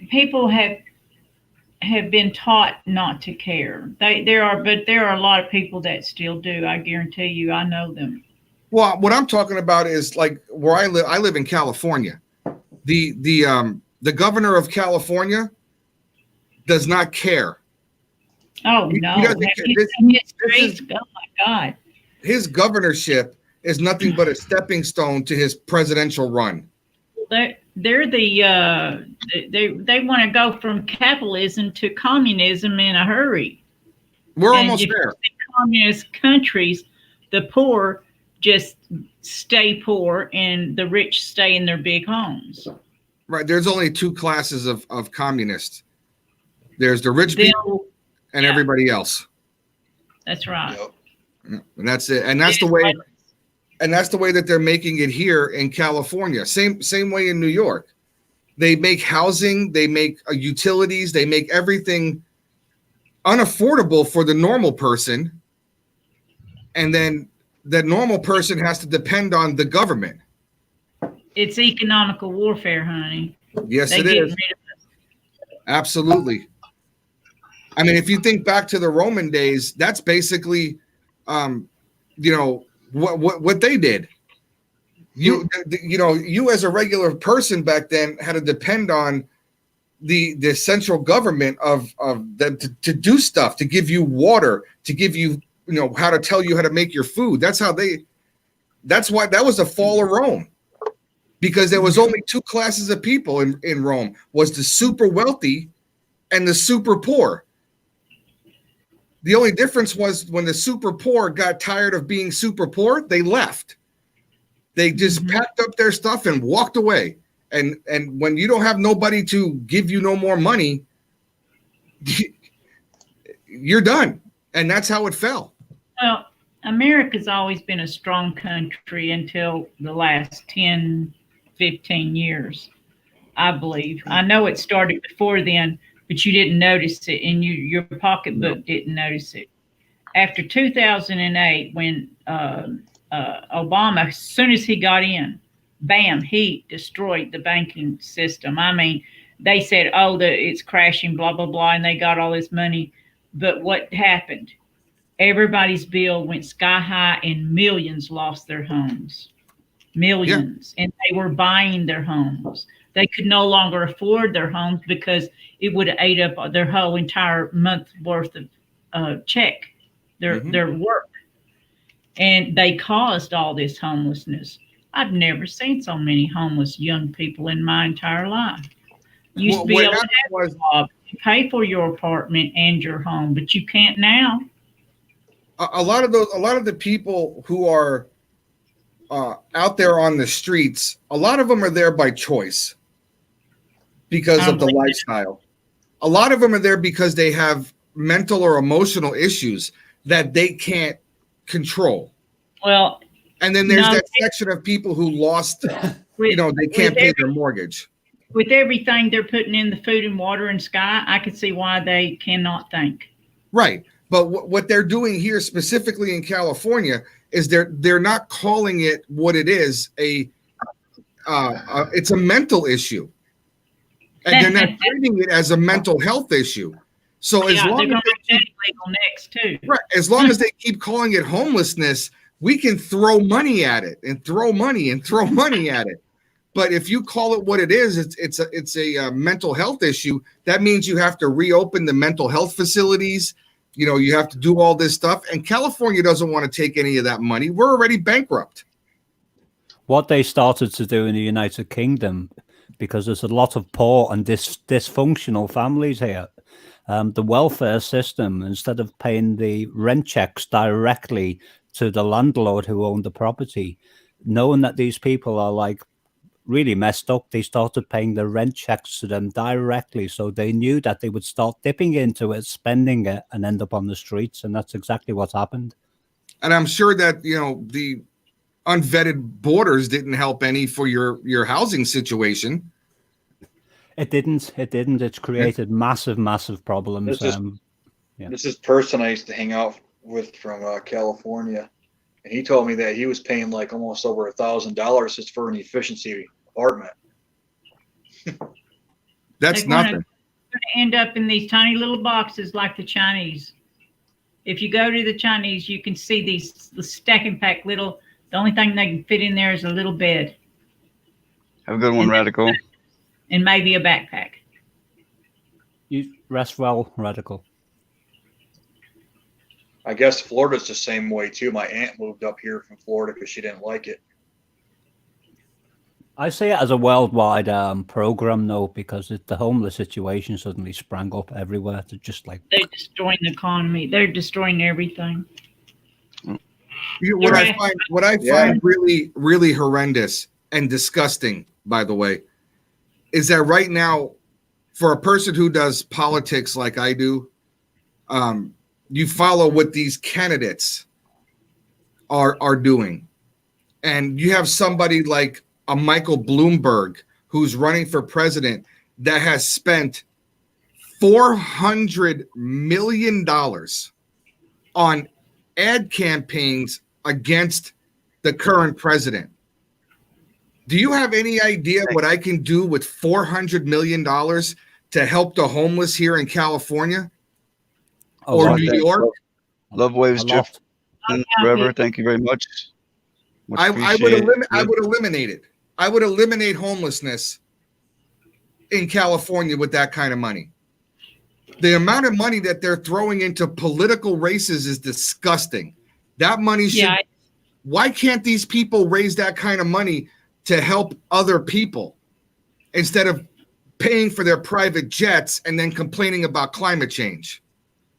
people have been taught not to care. There are a lot of people that still do. I guarantee you, I know them. Well, what I'm talking about is like where I live. I live in California. The governor of California does not care. Oh no! He doesn't care. Oh my God! His governorship is nothing but a stepping stone to his presidential run. They're they want to go from capitalism to communism in a hurry. We're almost there. In communist countries, the poor just stay poor and the rich stay in their big homes. Right. There's only two classes of communists. There's the rich people and everybody else. That's right. And that's it. And that's the way. And that's the way that they're making it here in California. Same way in New York. They make housing, they make utilities, they make everything unaffordable for the normal person. And then that normal person has to depend on the government. It's economical warfare, honey. Yes, it is. Absolutely. I mean, if you think back to the Roman days, that's basically, what they did. You as a regular person back then had to depend on the central government of them to do stuff, to give you water, to give you, how to tell you how to make your food. That's why that was the fall of Rome, because there was only two classes of people in Rome, was the super wealthy and the super poor. The only difference was when the super poor got tired of being super poor, they left. They just packed up their stuff and walked away. And when you don't have nobody to give you no more money, you're done. And that's how it fell. Well, America's always been a strong country until the last 10, 15 years, I believe. I know it started before then, but you didn't notice it, and your pocketbook didn't notice it. After 2008, when Obama, as soon as he got in, bam, he destroyed the banking system. I mean, they said, it's crashing, blah, blah, blah, and they got all this money. But what happened? Everybody's bill went sky high, and millions lost their homes. Millions. Yeah. And they were buying their homes. They could no longer afford their homes because it would have ate up their whole entire month worth of check, their work. And they caused all this homelessness. I've never seen so many homeless young people in my entire life. You used to be able to have a job, pay for your apartment and your home, but you can't now. A lot of the people who are out there on the streets, a lot of them are there by choice because of the lifestyle. A lot of them are there because they have mental or emotional issues that they can't control. Well, and then there's that section of people who lost, they can't pay their mortgage. With everything they're putting in the food and water and sky, I could see why they cannot think. Right. But what they're doing here, specifically in California, is they're not calling it what it is. It's a mental issue, and they're not treating it as a mental health issue. So as long as they keep, legal next too, right, as long as they keep calling it homelessness, we can throw money at it and throw money and throw money at it. But if you call it what it is, it's a mental health issue. That means you have to reopen the mental health facilities. You have to do all this stuff, and California doesn't want to take any of that money. We're already bankrupt. what they started to do in the United Kingdom, because there's a lot of poor and dysfunctional families here. The welfare system, instead of paying the rent checks directly to the landlord who owned the property, knowing that these people are like really messed up, they started paying the rent checks to them directly. So they knew that they would start dipping into it, spending it, and end up on the streets. And that's exactly what happened. And I'm sure that, the unvetted borders didn't help any for your housing situation. It didn't. It's created massive problems. This is person I used to hang out with from California, and he told me that he was paying like almost over $1,000 just for an efficiency apartment. That's nothing. Going to end up in these tiny little boxes like the Chinese. If you go to the Chinese, you can see the stacking pack little. The only thing they can fit in there is a little bed. Have a good one, Radical. And maybe a backpack. You rest well, Radical. I guess Florida's the same way too. My aunt moved up here from Florida because she didn't like it. I see it as a worldwide program, though, because the homeless situation suddenly sprang up everywhere. To just like they're destroying the economy. They're destroying everything. What I find really, really horrendous and disgusting, by the way, is that right now, for a person who does politics like I do, you follow what these candidates are doing. And you have somebody like a Michael Bloomberg who's running for president that has spent $400 million on ad campaigns against the current president. Do you have any idea what I can do with $400 million to help the homeless here in California or New York? Love waves drifting forever. Thank you very much. I would eliminate it. I would eliminate homelessness in California with that kind of money. The amount of money that they're throwing into political races is disgusting. That money should. Yeah. Why can't these people raise that kind of money to help other people instead of paying for their private jets and then complaining about climate change?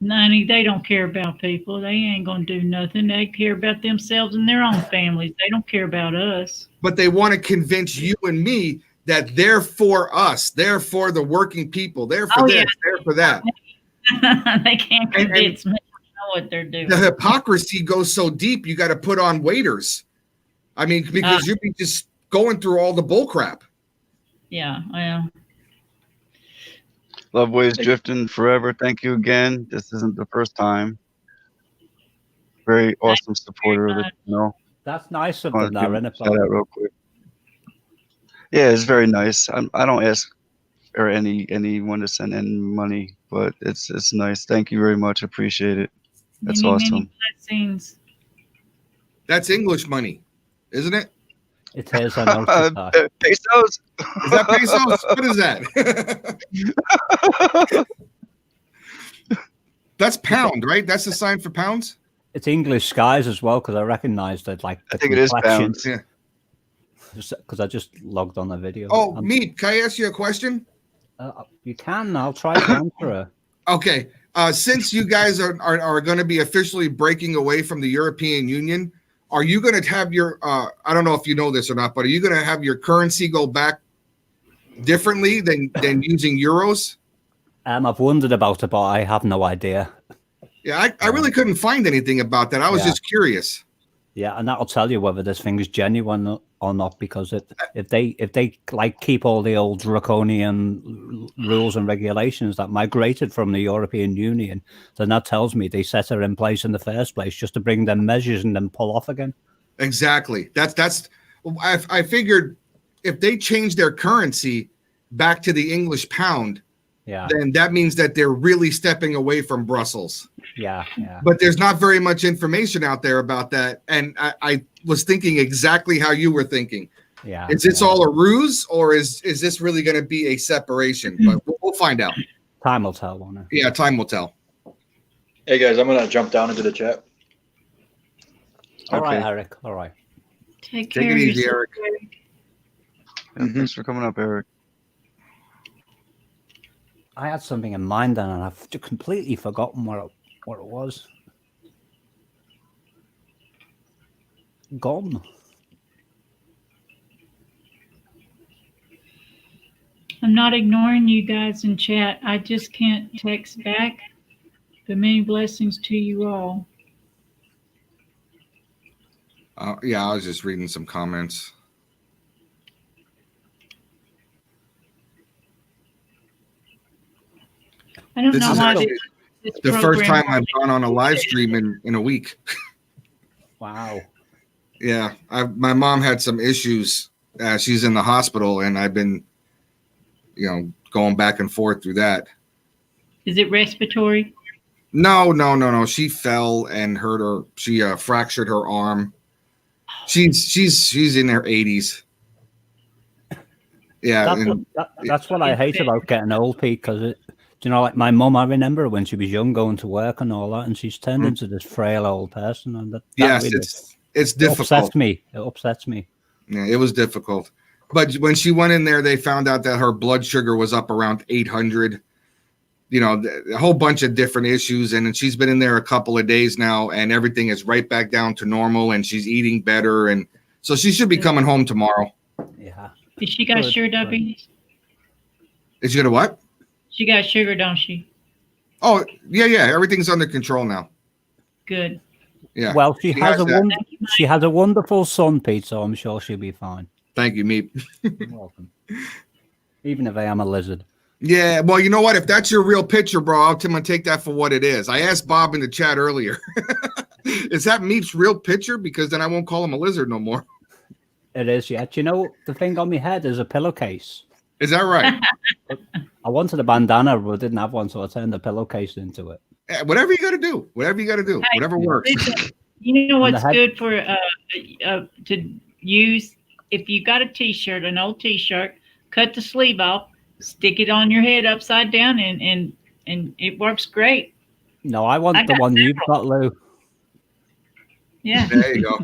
Nani, they don't care about people. They ain't going to do nothing. They care about themselves and their own families. They don't care about us. But they want to convince you and me that they're for us. They're for the working people. They're for this. Yeah. They're for that. They can't convince me. What they're doing. The hypocrisy goes so deep, you got to put on waiters. I mean, because you'd be just going through all the bull crap. Yeah, well. Love waves drifting forever. Thank you again. This isn't the first time. Very awesome supporter of the channel. That's nice of them, shout out real quick. Yeah, it's very nice. I don't ask or anyone to send any money, but it's nice. Thank you very much. Appreciate it. That's awesome. That's English money, isn't it? It is. I know. Pesos? Is that pesos? What is that? That's pound, right? That's the sign for pounds? It's English skies as well, because I recognize that, like, I think it is pounds. Yeah. Because I just logged on the video. Oh, Meep, can I ask you a question? You can. I'll try to answer it. Okay. Since you guys are going to be officially breaking away from the European Union, are you going to have your, I don't know if you know this or not, but are you going to have your currency go back differently than using euros? I've wondered about it, but I have no idea. Yeah, I really couldn't find anything about that. I was just curious. Yeah, and that'll tell you whether this thing is genuine or not, because if they like keep all the old draconian rules and regulations that migrated from the European Union, then that tells me they set her in place in the first place just to bring them measures and then pull off again. Exactly. I figured if they change their currency back to the English pound, then that means that they're really stepping away from Brussels. Yeah. But there's not very much information out there about that. And I was thinking exactly how you were thinking. Yeah. Is this all a ruse, or is this really going to be a separation? But we'll find out. Time will tell, won't it? Yeah, time will tell. Hey, guys, I'm going to jump down into the chat. All right, Eric. All right. Take Take care it of easy, yourself, Eric. Yeah, thanks for coming up, Eric. I had something in mind then, and I've completely forgotten what it was. Gone. I'm not ignoring you guys in chat. I just can't text back. But many blessings to you all. Yeah, I was just reading some comments. I don't This know is why actually this the first program- time I've gone on a live stream in a week. Wow. Yeah, my mom had some issues. She's in the hospital, and I've been, going back and forth through that. Is it respiratory? No. She fell and hurt her. She fractured her arm. She's in her 80s. Yeah, That's what I hate about getting old, Pete, because like my mum, I remember when she was young going to work and all that, and she's turned into this frail old person. And that yes, really, it's difficult. It upsets me. Yeah, it was difficult. But when she went in there, they found out that her blood sugar was up around 800. A whole bunch of different issues. And she's been in there a couple of days now, and everything is right back down to normal, and she's eating better. And so she should be coming home tomorrow. Yeah. Is she got sugar diabetes? Is she gonna what? She got sugar, don't she? Oh, yeah. Everything's under control now. Good. Yeah. Well, she has a wonderful son, Pete, so I'm sure she'll be fine. Thank you, Meep. You're welcome. Even if I am a lizard. Yeah, well, you know what? If that's your real picture, bro, I'm going to take that for what it is. I asked Bob in the chat earlier, is that Meep's real picture? Because then I won't call him a lizard no more. It is, yeah. Do you know the thing on my head is a pillowcase? Is that right? I wanted a bandana, but I didn't have one, so I turned the pillowcase into it. Whatever you got to do. Whatever works. You know what's good for to use? If you got a T-shirt, an old T-shirt, cut the sleeve off, stick it on your head upside down, and it works great. No, I want the one you've got, Lou. Yeah. There you go.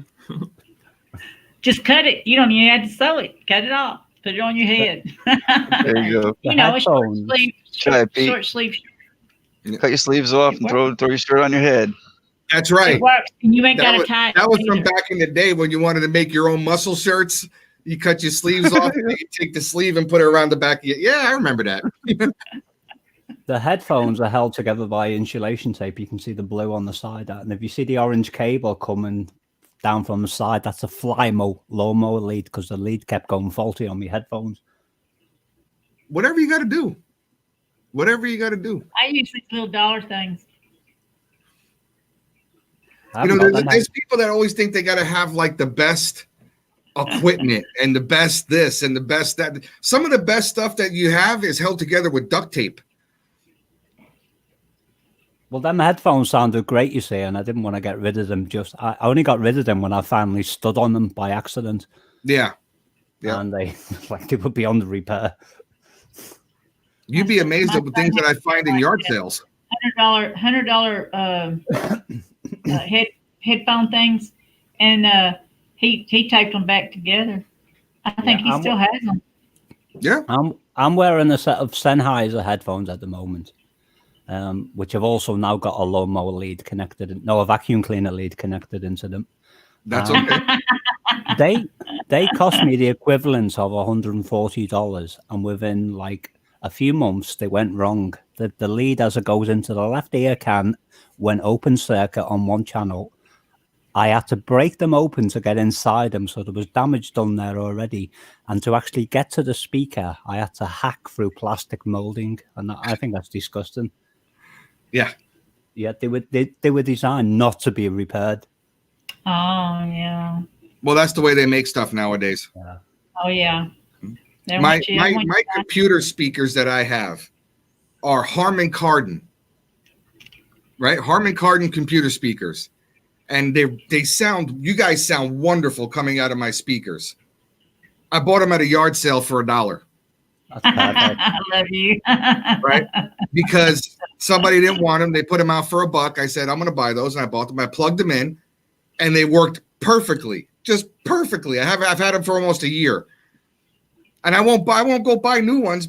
Just cut it. You don't even have to sew it. Cut it off. Put it on your head. There you go. A short sleeve. Short sleeve. Cut your sleeves off and throw your shirt on your head. That's right. It works. And you ain't got to tie it. That was from back in the day when you wanted to make your own muscle shirts. You cut your sleeves off, and you take the sleeve and put it around the back of you. Yeah, I remember that. The headphones are held together by insulation tape. You can see the blue on the side. And if you see the orange cable coming down from the side, that's a lawnmower lead, because the lead kept going faulty on my headphones. Whatever you got to do. I use these little dollar things. There's people that always think they got to have like the best equipment and the best this and the best that. Some of the best stuff that you have is held together with duct tape. Well, them headphones sounded great, you see, and I didn't want to get rid of them. I only got rid of them when I finally stood on them by accident. Yeah. And they would be on the repair. You'd be amazed at the things that I find in yard sales. $100 headphone things, and he taped them back together. I think he still has them. Yeah. I'm wearing a set of Sennheiser headphones at the moment. Which have also now got a lawnmower lead connected. A vacuum cleaner lead connected into them. That's okay. They cost me the equivalent of $140, and within like a few months they went wrong. The lead, as it goes into the left ear can, went open circuit on one channel. I had to break them open to get inside them, so there was damage done there already. And to actually get to the speaker, I had to hack through plastic molding, and I think that's disgusting. Yeah. Yeah, they were designed not to be repaired. Oh, yeah. Well, that's the way they make stuff nowadays. Yeah. Oh, yeah. My computer speakers that I have are Harman Kardon, right? Harman Kardon computer speakers. And you guys sound wonderful coming out of my speakers. I bought them at a yard sale for $1. That's perfect. I love you. Right? Because somebody didn't want them. They put them out for $1. I said, I'm going to buy those. And I bought them. I plugged them in, and they worked perfectly, just perfectly. I've had them for almost a year, and I won't go buy new ones.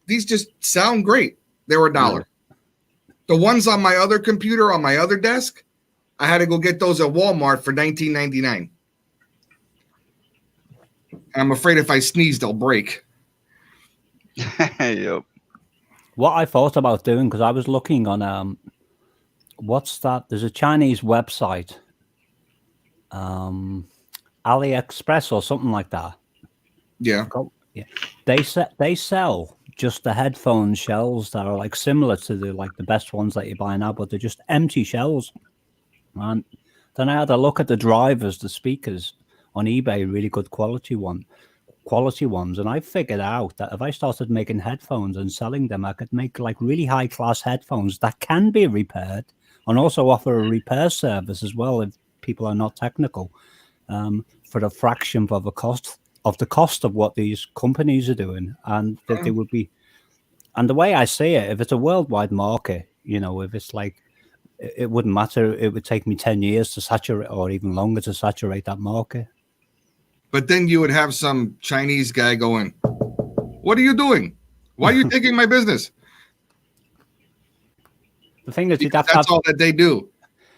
These just sound great. They were $1. The ones on my other computer on my other desk, I had to go get those at Walmart for $19.99. I'm afraid if I sneeze, they'll break. Yep. What I thought about doing, because I was looking on what's that? There's a Chinese website, AliExpress or something like that. Yeah. Yeah. They sell just the headphone shells that are like similar to the best ones that you buy now, but they're just empty shells. And then I had a look at the drivers, the speakers on eBay, really good quality ones. And I figured out that if I started making headphones and selling them, I could make like really high class headphones that can be repaired, and also offer a repair service as well if people are not technical, for a fraction of the cost of what these companies are doing. And that they would be, and the way I see it, if it's a worldwide market, if it's like, it wouldn't matter. It would take me 10 years to saturate, or even longer to saturate that market. But then you would have some Chinese guy going, "What are you doing? Why are you taking my business?" The thing is, that's all that they do.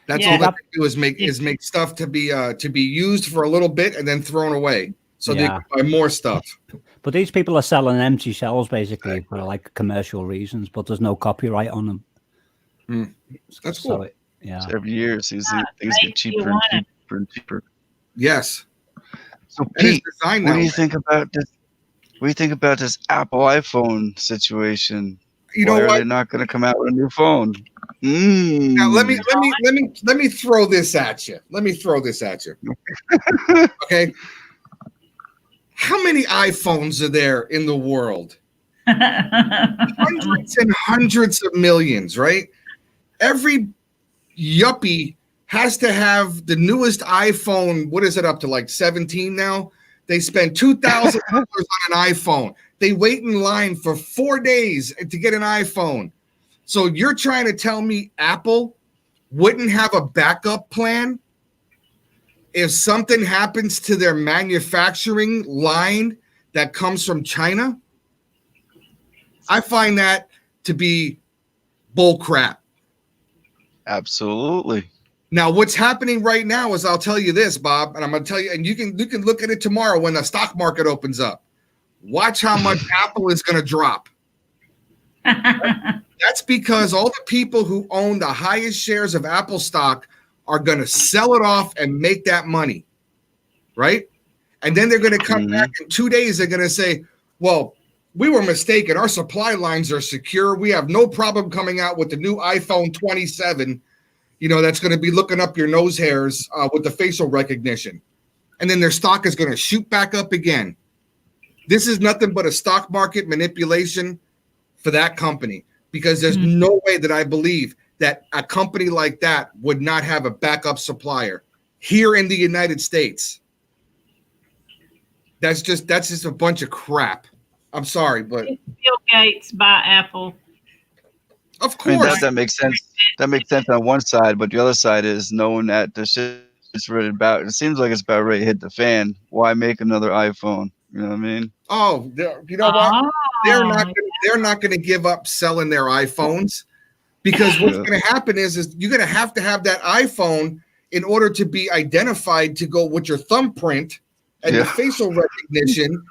That's all that they do is make stuff to be used for a little bit and then thrown away, so they can buy more stuff. But these people are selling empty shells basically for like commercial reasons, but there's no copyright on them. That's cool. So So every year, things get cheaper and cheaper and cheaper. Yes. So Pete, what do you think about this? What do you think about this Apple iPhone situation? Why are they not going to come out with a new phone? Now let me throw this at you. Okay. How many iPhones are there in the world? Hundreds and hundreds of millions, right? Every yuppie has to have the newest iPhone. What is it up to, like 17 now? They spend $2,000 on an iPhone. They wait in line for 4 days to get an iPhone. So you're trying to tell me Apple wouldn't have a backup plan if something happens to their manufacturing line that comes from China? I find that to be bull crap. Absolutely. Now, what's happening right now is, I'll tell you this, Bob, and I'm going to tell you, and you can look at it tomorrow when the stock market opens up. Watch how much Apple is going to drop. That's because all the people who own the highest shares of Apple stock are going to sell it off and make that money, right? And then they're going to come back in 2 days. They're going to say, well, we were mistaken. Our supply lines are secure. We have no problem coming out with the new iPhone 27, that's going to be looking up your nose hairs with the facial recognition. And then their stock is going to shoot back up again. This is nothing but a stock market manipulation for that company, because there's no way that I believe that a company like that would not have a backup supplier here in the United States. That's just a bunch of crap. I'm sorry, but Bill Gates buy Apple. Of course, that makes sense. That makes sense on one side, but the other side is knowing that the shit is ready about. It seems like it's about ready to hit the fan. Why make another iPhone? You know what I mean? Oh, you know what? They're not going to give up selling their iPhones, because what's going to happen is you're going to have that iPhone in order to be identified, to go with your thumbprint and the facial recognition.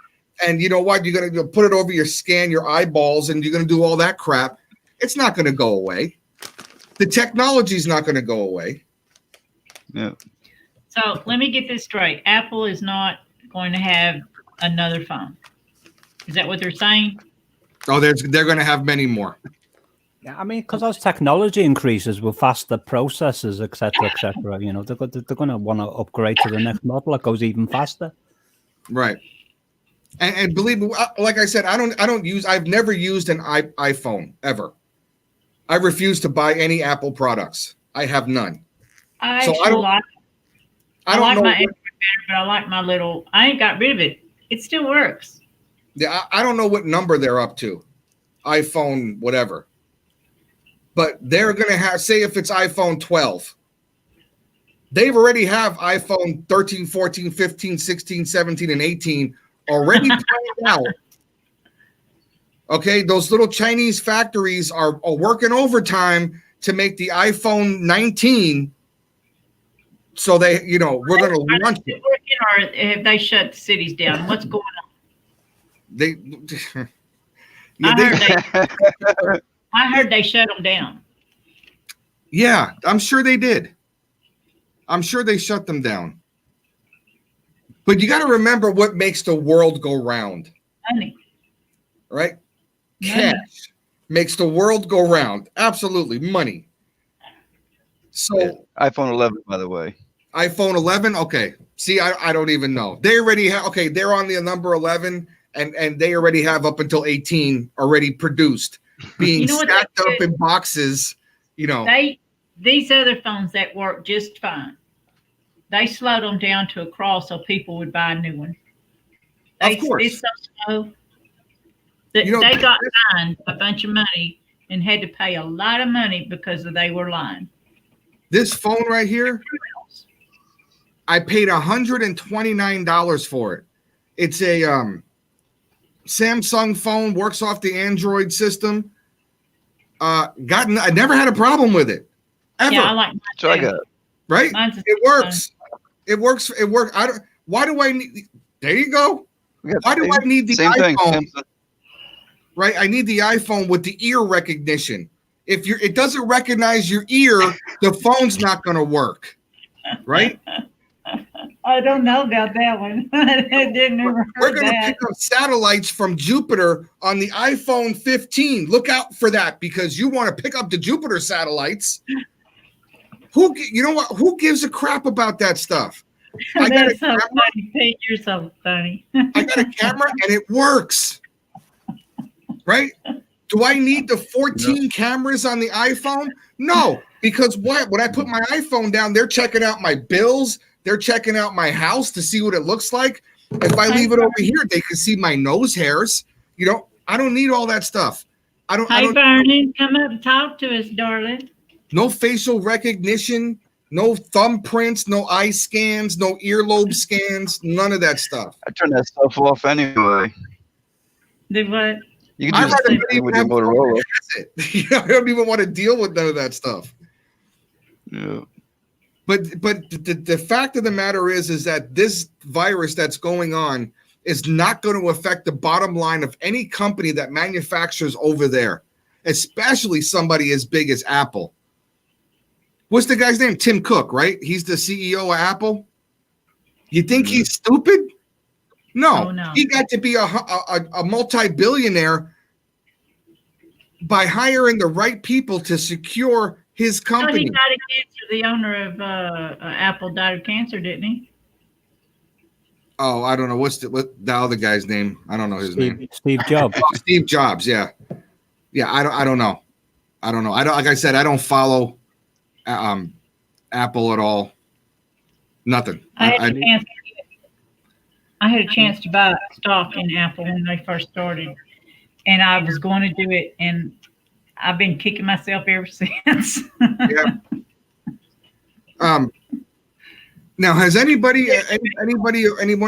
And you know what? You're going to put it over your scan, your eyeballs, and you're going to do all that crap. It's not going to go away. The technology is not going to go away. Yeah. So let me get this straight. Apple is not going to have another phone. Is that what they're saying? Oh, they're going to have many more. Yeah, I mean, because as technology increases with faster processors, et cetera, they're going to want to upgrade to the next model that goes even faster. Right. And believe me, like I said, I've never used an iPhone ever. I refuse to buy any Apple products. I have none. I like my Android better, but I like my little. I ain't got rid of it. It still works. Yeah, I don't know what number they're up to, iPhone whatever. But they're gonna have, say if it's iPhone 12, They've already have iPhone 13, 14, 15, 16, 17, and 18 already planned out. Okay, those little Chinese factories are working overtime to make the iPhone 19. So they, we're going to launch it. Or have they shut the cities down? What's going on? I heard they shut them down. Yeah, I'm sure they did. I'm sure they shut them down. But you got to remember what makes the world go round. Money. Right? Cash makes the world go round. Absolutely. Money. So yeah. iPhone 11, by the way. iPhone 11. Okay. See, I don't even know. They already have. Okay, they're on the number 11, and they already have up until 18 already produced, being stacked up in boxes. These other phones that work just fine. They slowed them down to a crawl so people would buy a new one. Of course. It's so slow that they got fined a bunch of money and had to pay a lot of money because they were lying. This phone right here, I paid $129 for it. It's a Samsung phone, works off the Android system. I never had a problem with it. Ever. Yeah, I like mine. Right? It works. It works. It works. Why do I need? There you go. Why do I need the iPhone? Right? I need the iPhone with the ear recognition. If it doesn't recognize your ear, the phone's not going to work. Right? I don't know about that one. We're going to pick up satellites from Jupiter on the iPhone 15. Look out for that because you want to pick up the Jupiter satellites. You know what? Who gives a crap about that stuff? That's so funny, Pete. You're so funny. I got a camera and it works. Right? Do I need the 14 cameras on the iPhone? No, because when I put my iPhone down, they're checking out my bills. They're checking out my house to see what it looks like. If I leave it over here, they can see my nose hairs. I don't need all that stuff. Hey, Vernon, come up and talk to us, darling. No facial recognition, no thumbprints, no eye scans, no earlobe scans, none of that stuff. I turn that stuff off anyway. Do what? You can just with your Motorola. I don't even want to deal with none of that stuff. Yeah. But the fact of the matter is that this virus that's going on is not going to affect the bottom line of any company that manufactures over there, especially somebody as big as Apple. What's the guy's name? Tim Cook, right? He's the CEO of Apple. You think he's stupid? No. He got to be a multi-billionaire by hiring the right people to secure his company. He died of cancer. The owner of Apple died of cancer, didn't he? Oh, I don't know. What the other guy's name? I don't know his name. Steve Jobs. Steve Jobs. Yeah. I don't know. Like I said, I don't follow Apple at all. Nothing. I had a chance to buy stock in Apple when they first started, and I was going to do it, and I've been kicking myself ever since. Yeah. Now, has any one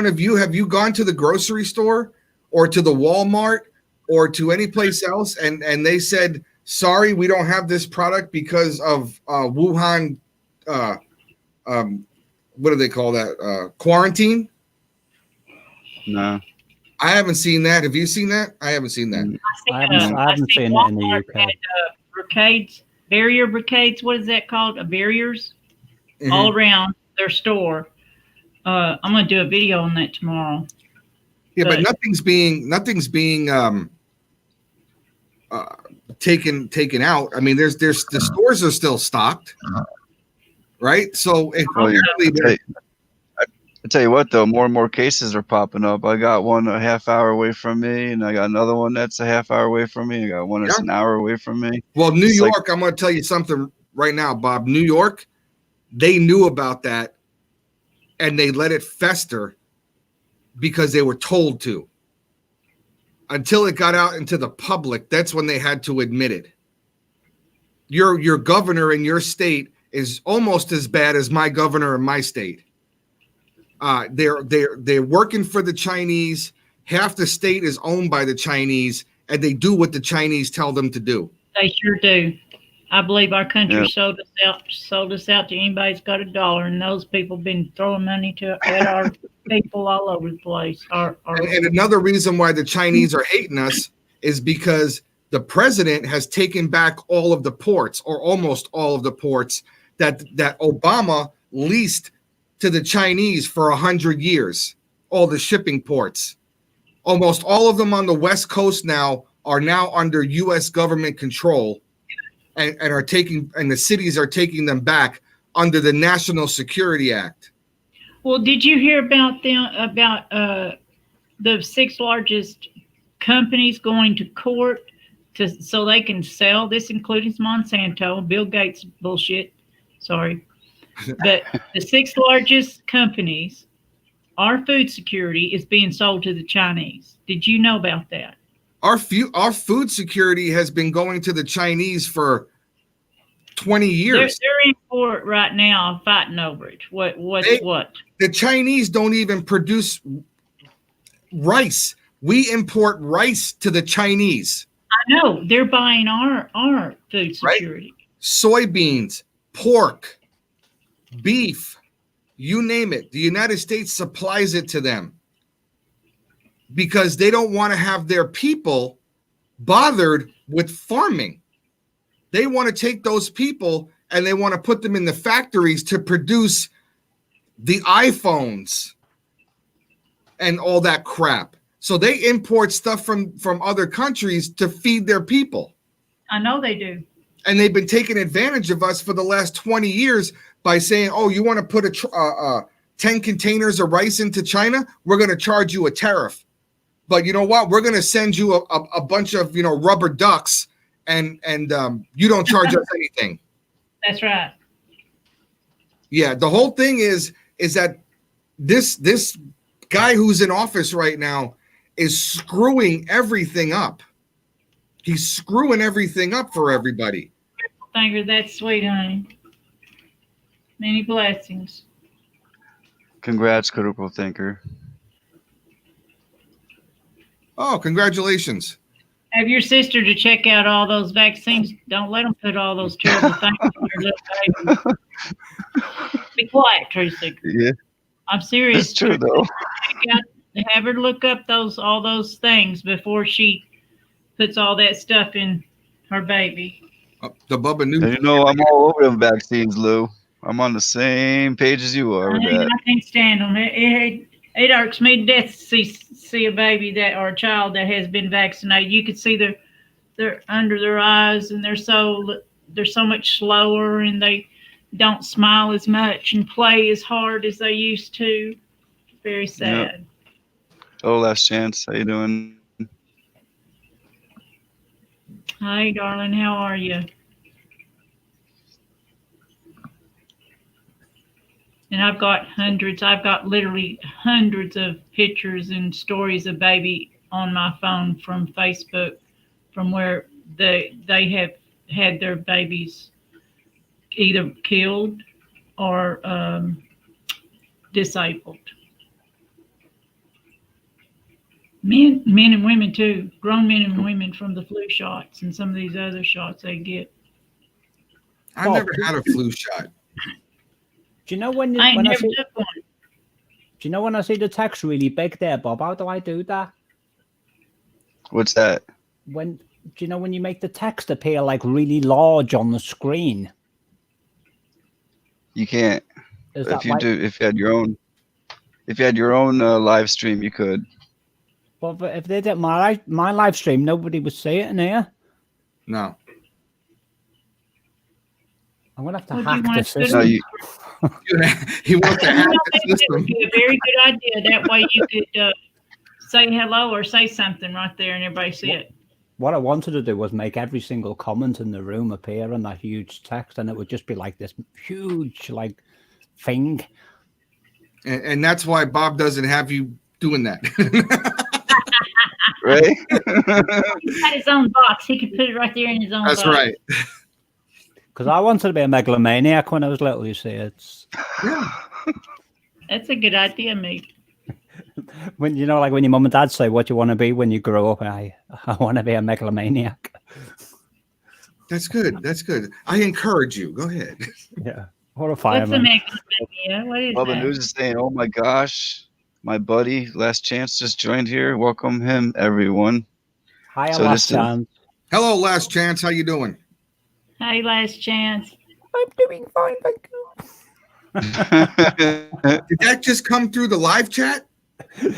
of you, have you gone to the grocery store or to the Walmart or to any place else and they said, sorry, we don't have this product because of Wuhan, what do they call that? Quarantine? No. I haven't seen that. Have you seen that? I haven't seen that. I haven't seen it in the UK. Barrier brigades, what is that called? Barriers all around their store. I'm going to do a video on that tomorrow. Yeah, but nothing's being taken out. I mean, there's the stores are still stocked, right? So I tell you what, though, more and more cases are popping up. I got one a half hour away from me, and I got another one that's a half hour away from me. I got one that's an hour away from me. Well, New York, I'm going to tell you something right now, Bob. New York, they knew about that, and they let it fester because they were told to. Until it got out into the public, that's when they had to admit it. Your governor in your state is almost as bad as my governor in my state. They're working for the Chinese. Half the state is owned by the Chinese, and they do what the Chinese tell them to do. They sure do. I believe our country sold us out to anybody that's got $1, and those people been throwing money at our people all over the place. And another reason why the Chinese are hating us is because the president has taken back all of the ports, or almost all of the ports, that Obama leased to the Chinese for 100 years. All the shipping ports, almost all of them on the West Coast are now under U.S. government control, and the cities are taking them back under the National Security Act. Well, did you hear about the 6 largest companies going to court so they can sell? This includes Monsanto, Bill Gates bullshit. Sorry, but the 6 largest companies, our food security is being sold to the Chinese. Did you know about that? Our food security has been going to the Chinese for 20 years. They're in court right now fighting over it. What? The Chinese don't even produce rice. We import rice to the Chinese. I know. They're buying our food security. Right? Soybeans, pork, beef, you name it. The United States supplies it to them because they don't want to have their people bothered with farming. They want to take those people and they want to put them in the factories to produce the iPhones and all that crap. So they import stuff from other countries to feed their people. I know they do. And they've been taking advantage of us for the last 20 years by saying, oh, you want to put 10 containers of rice into China? We're going to charge you a tariff. But you know what? We're going to send you a bunch of, rubber ducks and you don't charge us anything. That's right. Yeah. The whole thing is that this guy who's in office right now is screwing everything up. He's screwing everything up for everybody. Thank you. That's sweet, honey. Many blessings. Congrats, critical thinker. Oh, congratulations. Have your sister to check out all those vaccines. Don't let them put all those terrible things on your little baby. Be quiet, truthseeker. Yeah. I'm serious. It's true, though. Have her look up all those things before she puts all that stuff in her baby. The Bubba News. You know, I'm all over the vaccines, Lou. I'm on the same page as you are with that. I can't stand them. It irks me to death to see a baby or a child that has been vaccinated. You can see they're under their eyes, and they're so much slower, and they don't smile as much and play as hard as they used to. Very sad. Yep. Oh, last chance. How you doing? Hi, darling. How are you? And I've got literally hundreds of pictures and stories of baby on my phone from Facebook, from where they have had their babies either killed or disabled. Men and women too, grown men and women from the flu shots and some of these other shots they get. I've never had a flu shot. Do you know when I when never I see, took one. do you know when I see the text really big there, Bob? How do I do that? What's that? Do you know when you make the text appear like really large on the screen? You can't. Is If you had your own live stream, you could. Well, but if they did my live stream, nobody would see it in here. No. I'm gonna have to Would hack you the want to system. No, He wants to hack the That system. would be a very good idea. That way you could say hello or say something right there and everybody see it. What I wanted to do was make every single comment in the room appear in that huge text, and it would just be like this huge thing. And that's why Bob doesn't have you doing that. Right? He's got his own box. He could put it right there in his own box. That's right. Because I wanted to be a megalomaniac when I was little. You see, it's That's a good idea, mate. when you know, like when your mum and dad say, "What do you want to be when you grow up?" I want to be a megalomaniac. That's good. That's good. I encourage you. Go ahead. Yeah. What a What's the fireman. megalomania? What is Bubba that? News is saying, "Oh my gosh, my buddy, Last Chance, just joined here. Welcome him, everyone." Hi, So Last this is- Chance. Hello, Last Chance. How you doing? Hey, Last Chance. I'm doing fine, thank you. Did that just come through the live chat?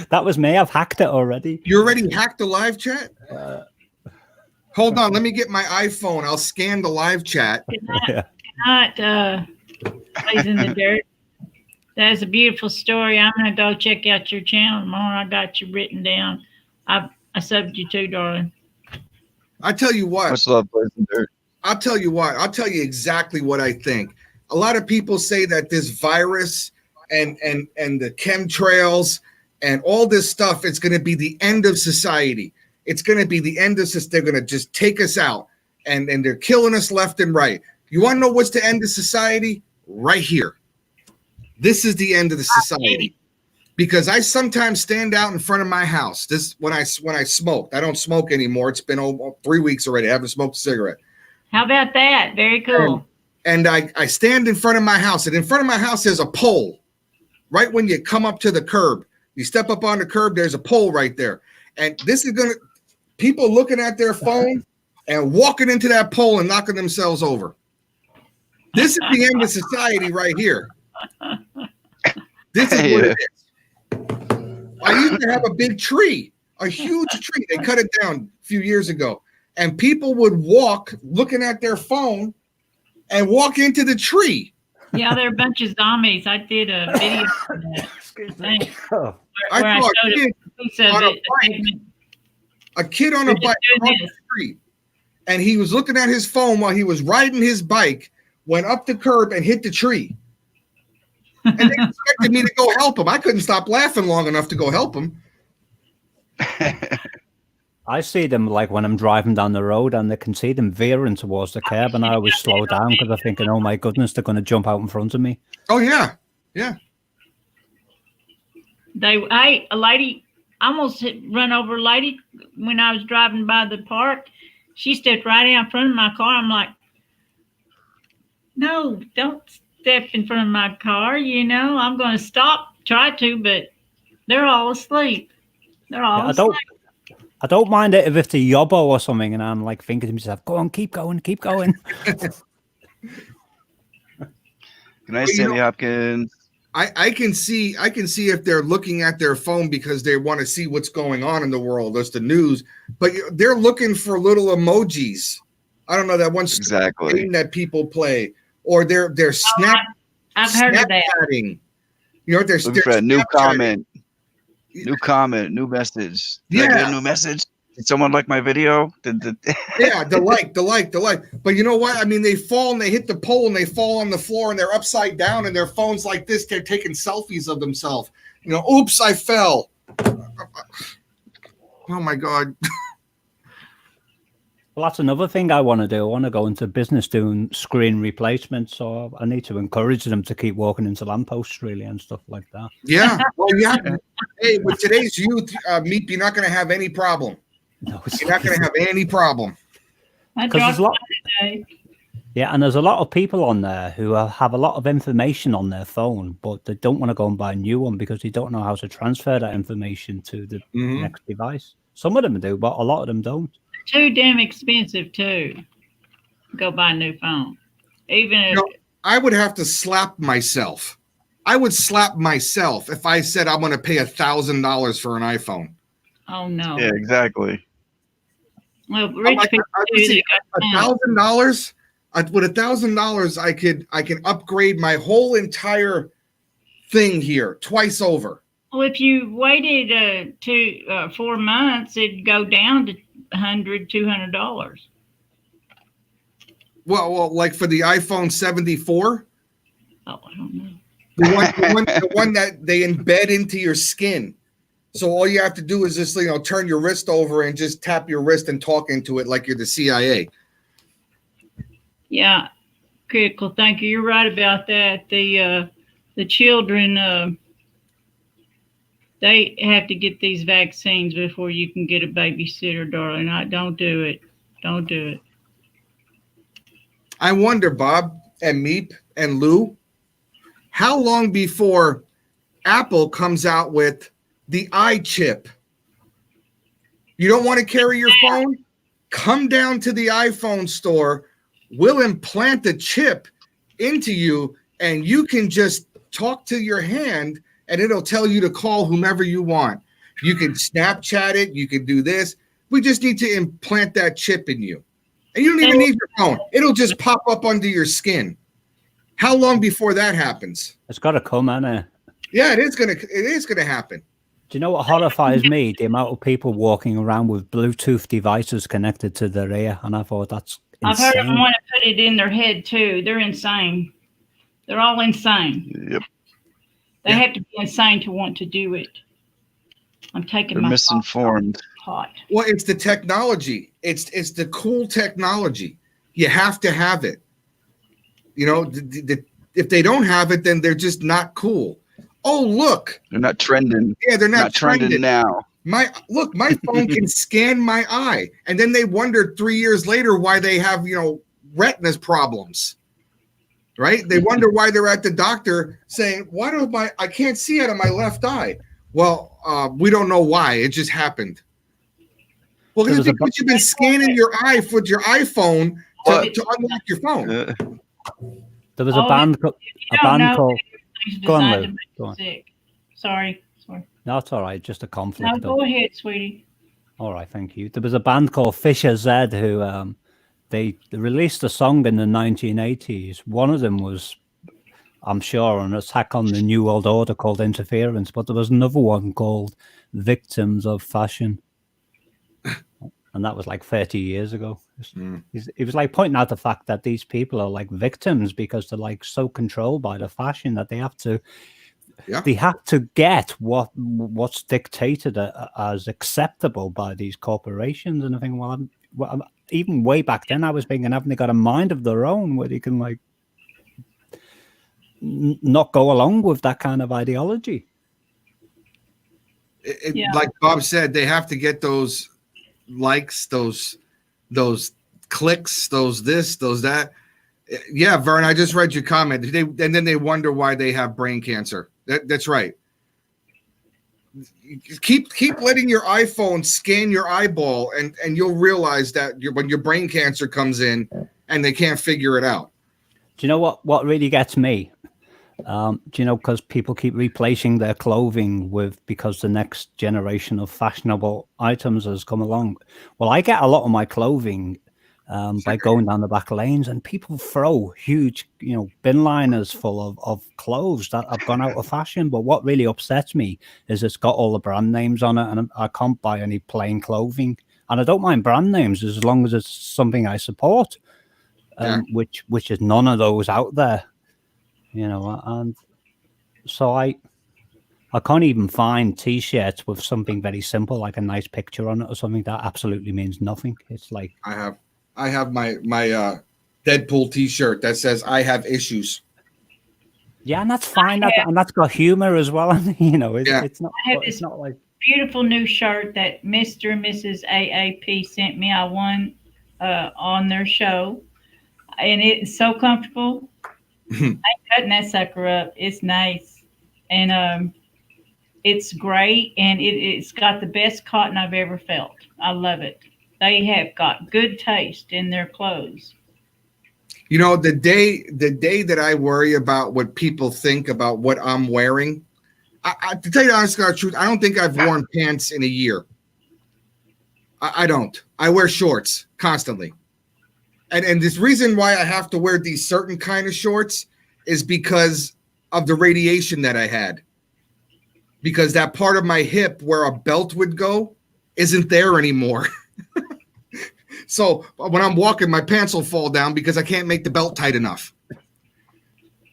That was me. I've hacked it already. You already hacked the live chat? Hold on. Let me get my iPhone. I'll scan the live chat. Yeah. Not plays in the dirt. That's a beautiful story. I'm gonna go check out your channel tomorrow. I got you written down. I subbed you too, darling. I tell you what. Much love, boys and dirt. I'll tell you what. I'll tell you exactly what I think. A lot of people say that this virus and the chemtrails and all this stuff, it's going to be the end of society. It's going to be the end of society. They're going to just take us out, and they're killing us left and right. You want to know what's the end of society? Right here. This is the end of the society. Because I sometimes stand out in front of my house. This when I smoked. I don't smoke anymore. It's been over 3 weeks already. I haven't smoked a cigarette. How about that? Very cool. And I stand in front of my house, and in front of my house there's a pole. Right when you come up to the curb, you step up on the curb, there's a pole right there. And this is gonna people looking at their phone and walking into that pole and knocking themselves over. This is the end of society right here. This is what it is. I used to have a big tree, a huge tree. They cut it down a few years ago. And people would walk looking at their phone and walk into the tree. Yeah, they're a bunch of zombies. I did a video for that. Thanks. Oh. I saw showed a kid piece of on a it. bike. A kid on a They're just bike doing across this. the street. And he was looking at his phone while he was riding his bike, went up the curb and hit the tree. And they expected me to go help him. I couldn't stop laughing long enough to go help him. I see them like when I'm driving down the road and they can see them veering towards the curb, and I always slow down because I'm thinking, oh my goodness, they're going to jump out in front of me. Oh, yeah. Yeah. A lady almost run over a lady when I was driving by the park. She stepped right out in front of my car. I'm like, no, don't step in front of my car. You know, I'm going to stop, try to, but they're all asleep. They're all asleep. I don't mind it if it's a yobbo or something, and I'm like thinking to myself, go on, keep going, keep going. Good night, Sammy Hopkins. I can see if they're looking at their phone because they want to see what's going on in the world. That's the news, but they're looking for little emojis. I don't know that one game that people play, or they're I've heard of that. Snapchatting. You know, they're looking for a new comment, new message. Did I get a new message? Did someone like my video? Yeah, the like. But you know what? I mean, they fall and they hit the pole and they fall on the floor and they're upside down and their phones like this. They're taking selfies of themselves. You know, oops, I fell. Oh my God. Well, that's another thing I want to do. I want to go into business doing screen replacement. So I need to encourage them to keep walking into lampposts, really, and stuff like that. Yeah. Well, yeah. Hey, with today's youth, Meep, you're not going to have any problem. No, you're not going to have any problem. There's a lot, yeah, and there's a lot of people on there who have a lot of information on their phone, but they don't want to go and buy a new one because they don't know how to transfer that information to the next device. Some of them do, but a lot of them don't. Too damn expensive too. Go buy a new phone. Even if I would have to slap myself. I would slap myself if I said I'm going to pay $1,000 for an iPhone. Oh no. Yeah, exactly. Well, rich people $1,000. With $1,000, I can upgrade my whole entire thing here twice over. Well, if you waited 4 months, it'd go down to $100, $200. Well, like for the iPhone 74. Oh, I don't know. The one that they embed into your skin. So all you have to do is just turn your wrist over and just tap your wrist and talk into it like you're the CIA. Yeah, Critical. Thank you. You're right about that. The children, they have to get these vaccines before you can get a babysitter, darling. Don't do it. Don't do it. I wonder, Bob and Meep and Lou, how long before Apple comes out with the iChip? You don't want to carry your phone? Come down to the iPhone store. We'll implant the chip into you, and you can just talk to your hand, and it'll tell you to call whomever you want. You can Snapchat it. You can do this. We just need to implant that chip in you. And you don't even need your phone. It'll just pop up under your skin. How long before that happens? It's got to come, hasn't it? Yeah, it is gonna happen. Do you know what horrifies me? The amount of people walking around with Bluetooth devices connected to their ear, and I thought that's insane. I've heard them want to put it in their head too. They're insane. They're all insane. Yep. They have to be insane to want to do it. I'm taking They're my misinformed. pot. Well, it's the technology. It's the cool technology. You have to have it. You know, if they don't have it, then they're just not cool. Oh, look. They're not trending. Yeah, they're not trending now. My phone can scan my eye. And then they wondered 3 years later why they have, retinas problems. Right? They wonder why they're at the doctor saying, I can't see out of my left eye. Well, we don't know why. It just happened. Well, because you've been scanning your eye with your iPhone to unlock your phone. There was a band called. Go on, Lou. Go on. Sorry. No, it's all right. Just a conflict. No, go ahead, sweetie. All right, thank you. There was a band called Fisher Z who they released a song in the 1980s. One of them was, I'm sure, an attack on the New World Order called Interference, but there was another one called Victims of Fashion. And that was like 30 years ago. He was like pointing out the fact that these people are like victims because they're like so controlled by the fashion that they have to get what's dictated as acceptable by these corporations. And I think, well, even way back then I was thinking, haven't they got a mind of their own where they can like not go along with that kind of ideology? Like Bob said, they have to get those likes, those clicks, those this, those that. Yeah, Vern, I just read your comment. And then they wonder why they have brain cancer. That's right. Keep letting your iPhone scan your eyeball, and you'll realize that when your brain cancer comes in and they can't figure it out. Do you know what really gets me? Do you know, because people keep replacing their clothing because the next generation of fashionable items has come along. Well, I get a lot of my clothing by going down the back lanes, and people throw huge, bin liners full of clothes that have gone out of fashion. But what really upsets me is it's got all the brand names on it, and I can't buy any plain clothing. And I don't mind brand names as long as it's something I support, which is none of those out there. And so I can't even find T-shirts with something very simple, like a nice picture on it or something that absolutely means nothing. It's like I have my Deadpool T-shirt that says "I have issues." Yeah, and that's fine. And that's got humor as well. It's not like beautiful new shirt that Mr. and Mrs. AAP sent me. I won on their show, and it's so comfortable. I'm cutting that sucker up. It's nice, and it's great, and it's got the best cotton I've ever felt. I love it. They have got good taste in their clothes. The day that I worry about what people think about what I'm wearing, to tell you the honest truth, I don't think I've worn pants in a year. I don't. I wear shorts constantly. And this reason why I have to wear these certain kind of shorts is because of the radiation that I had. Because that part of my hip where a belt would go isn't there anymore. So when I'm walking, my pants will fall down because I can't make the belt tight enough.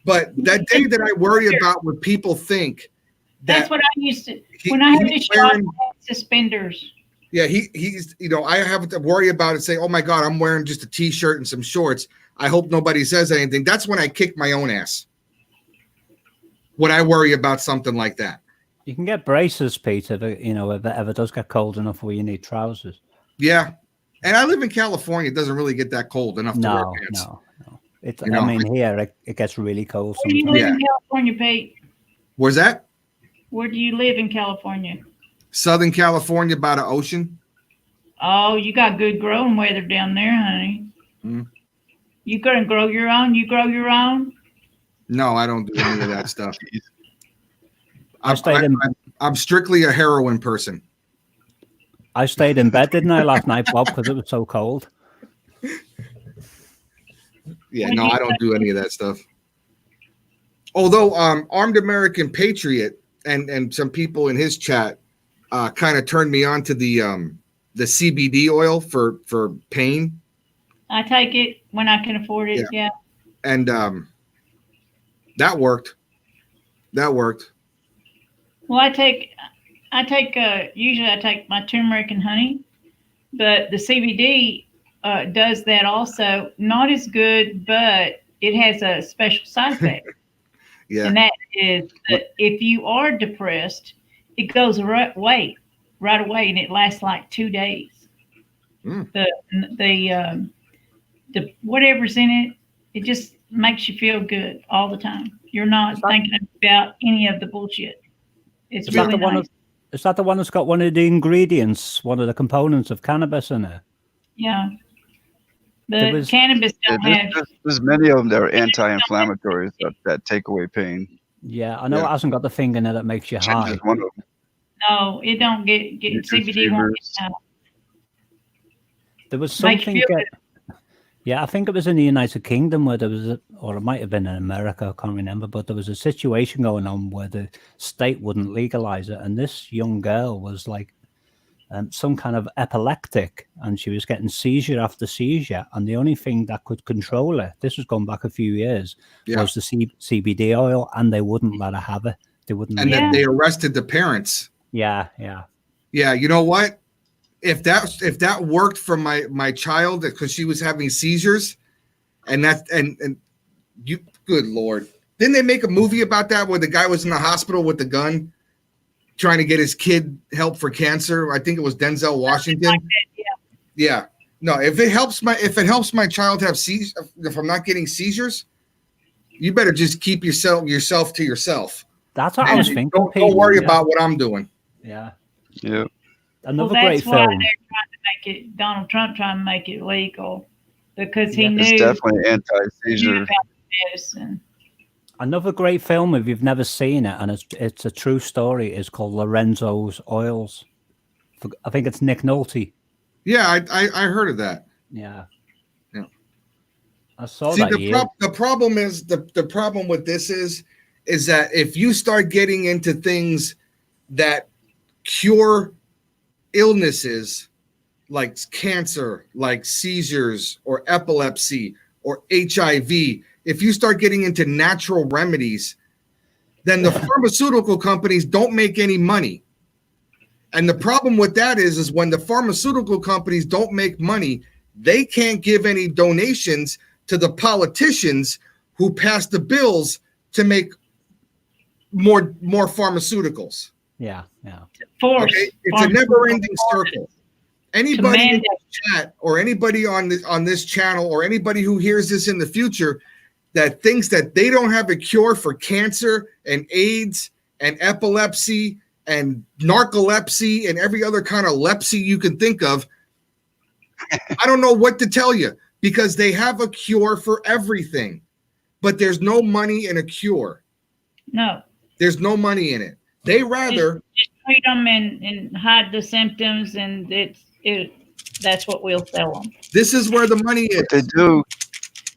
But that day that I worry about what people think. That's what I used to, when I had to shop, I had suspenders. Yeah, he's, you know, I have to worry about it, say, oh my God, I'm wearing just a t-shirt and some shorts. I hope nobody says anything. That's when I kick my own ass. When I worry about something like that. You can get braces, Peter, if it, you know, if it ever does get cold enough where you need trousers. Yeah. And I live in California. It doesn't really get that cold enough to wear pants. No. It's, You know, I mean, here it gets really cold Where do you sometimes. live in California, Pete? Where's that? Where do you live in California? Southern California by the ocean. Oh, you got good growing weather down there, honey. Mm. You gonna grow your own? You grow your own? No, I don't do any of that stuff. I'm strictly a heroin person. I stayed in bed, didn't I, last night, Bob, because it was so cold. Yeah, no, I don't do any of that stuff. Although Armed American Patriot and some people in his chat kind of turned me on to the CBD oil for pain. I take it when I can afford it. Yeah. And that worked. Well, I take usually I take my turmeric and honey, but the CBD does that also. Not as good, but it has a special side effect. Yeah. And that is that if you are depressed, it goes right away, and it lasts like 2 days. Mm. The whatever's in it, it just makes you feel good all the time. You're not thinking about any of the bullshit. It's really nice. Is that the one that's got one of the ingredients, one of the components of cannabis in it? Yeah. But cannabis don't have... There's many of them that are anti-inflammatories that take away pain. Yeah, I know it hasn't got the thing in it that makes you high. Is one of them. No, it don't get CBD won't get out. There was something... Yeah, I think it was in the United Kingdom where there was, or it might have been in America, I can't remember, but there was a situation going on where the state wouldn't legalize it. And this young girl was like some kind of epileptic, and she was getting seizure after seizure. And the only thing that could control it, this was going back a few years, was the CBD oil, and they wouldn't let her have it. They wouldn't. And then they arrested the parents. Yeah. Yeah, you know what? If that worked for my child because she was having seizures, and you, good Lord, didn't they make a movie about that where the guy was in the hospital with the gun, trying to get his kid help for cancer? I think it was Denzel Washington. Like that, yeah. No, if it helps my child have seizures, if I'm not getting seizures, you better just keep yourself to yourself. That's what I was thinking. Don't worry about what I'm doing. Yeah. Another great film. That's why they're trying to make it. Donald Trump trying to make it legal because he knew it's definitely anti-seizure. about medicine. Another great film, if you've never seen it, and it's a true story, is called Lorenzo's Oils. I think it's Nick Nolte. Yeah, I heard of that. Yeah. I saw See, that. the problem is the problem with this is that if you start getting into things that cure illnesses like cancer, like seizures or epilepsy or HIV, if you start getting into natural remedies, then the pharmaceutical companies don't make any money. And the problem with that is when the pharmaceutical companies don't make money, they can't give any donations to the politicians who pass the bills to make more pharmaceuticals. Yeah. Okay? It's a never-ending circle. Anybody in the chat or anybody on this channel or anybody who hears this in the future that thinks that they don't have a cure for cancer and AIDS and epilepsy and narcolepsy and every other kind of lepsy you can think of, I don't know what to tell you, because they have a cure for everything, but there's no money in a cure. No. There's no money in it. They rather just treat them and hide the symptoms, and that's what we'll sell them. This is where the money is. What they do,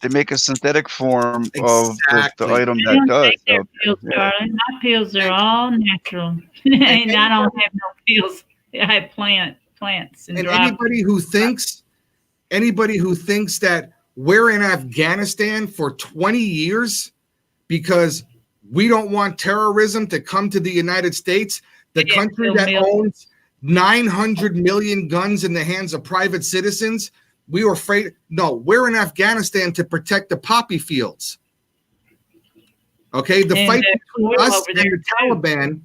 they make a synthetic form of the item that does. Pills, darling. My pills are all natural, and I don't have no pills. I have plants. And anybody who thinks that we're in Afghanistan for 20 years because we don't want terrorism to come to the United States, the country that owns 900 million guns in the hands of private citizens. We were afraid. No, we're in Afghanistan to protect the poppy fields. Okay, the fight between us and the Taliban,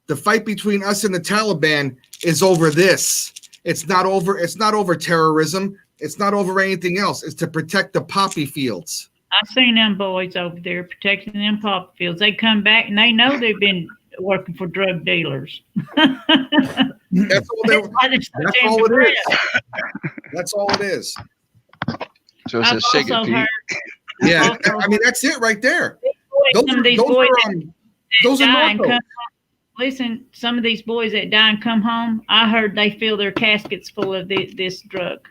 the fight between us and the Taliban is over this. It's not over terrorism. It's not over anything else. It's to protect the poppy fields. I've seen them boys over there protecting them poppy fields. They come back and they know they've been working for drug dealers. That's all it is. That's all it is. So it says shake it, Pete. Yeah, I mean, that's it right there. Those are narcos. Listen, some of these boys that die and come home, I heard they fill their caskets full of this drug.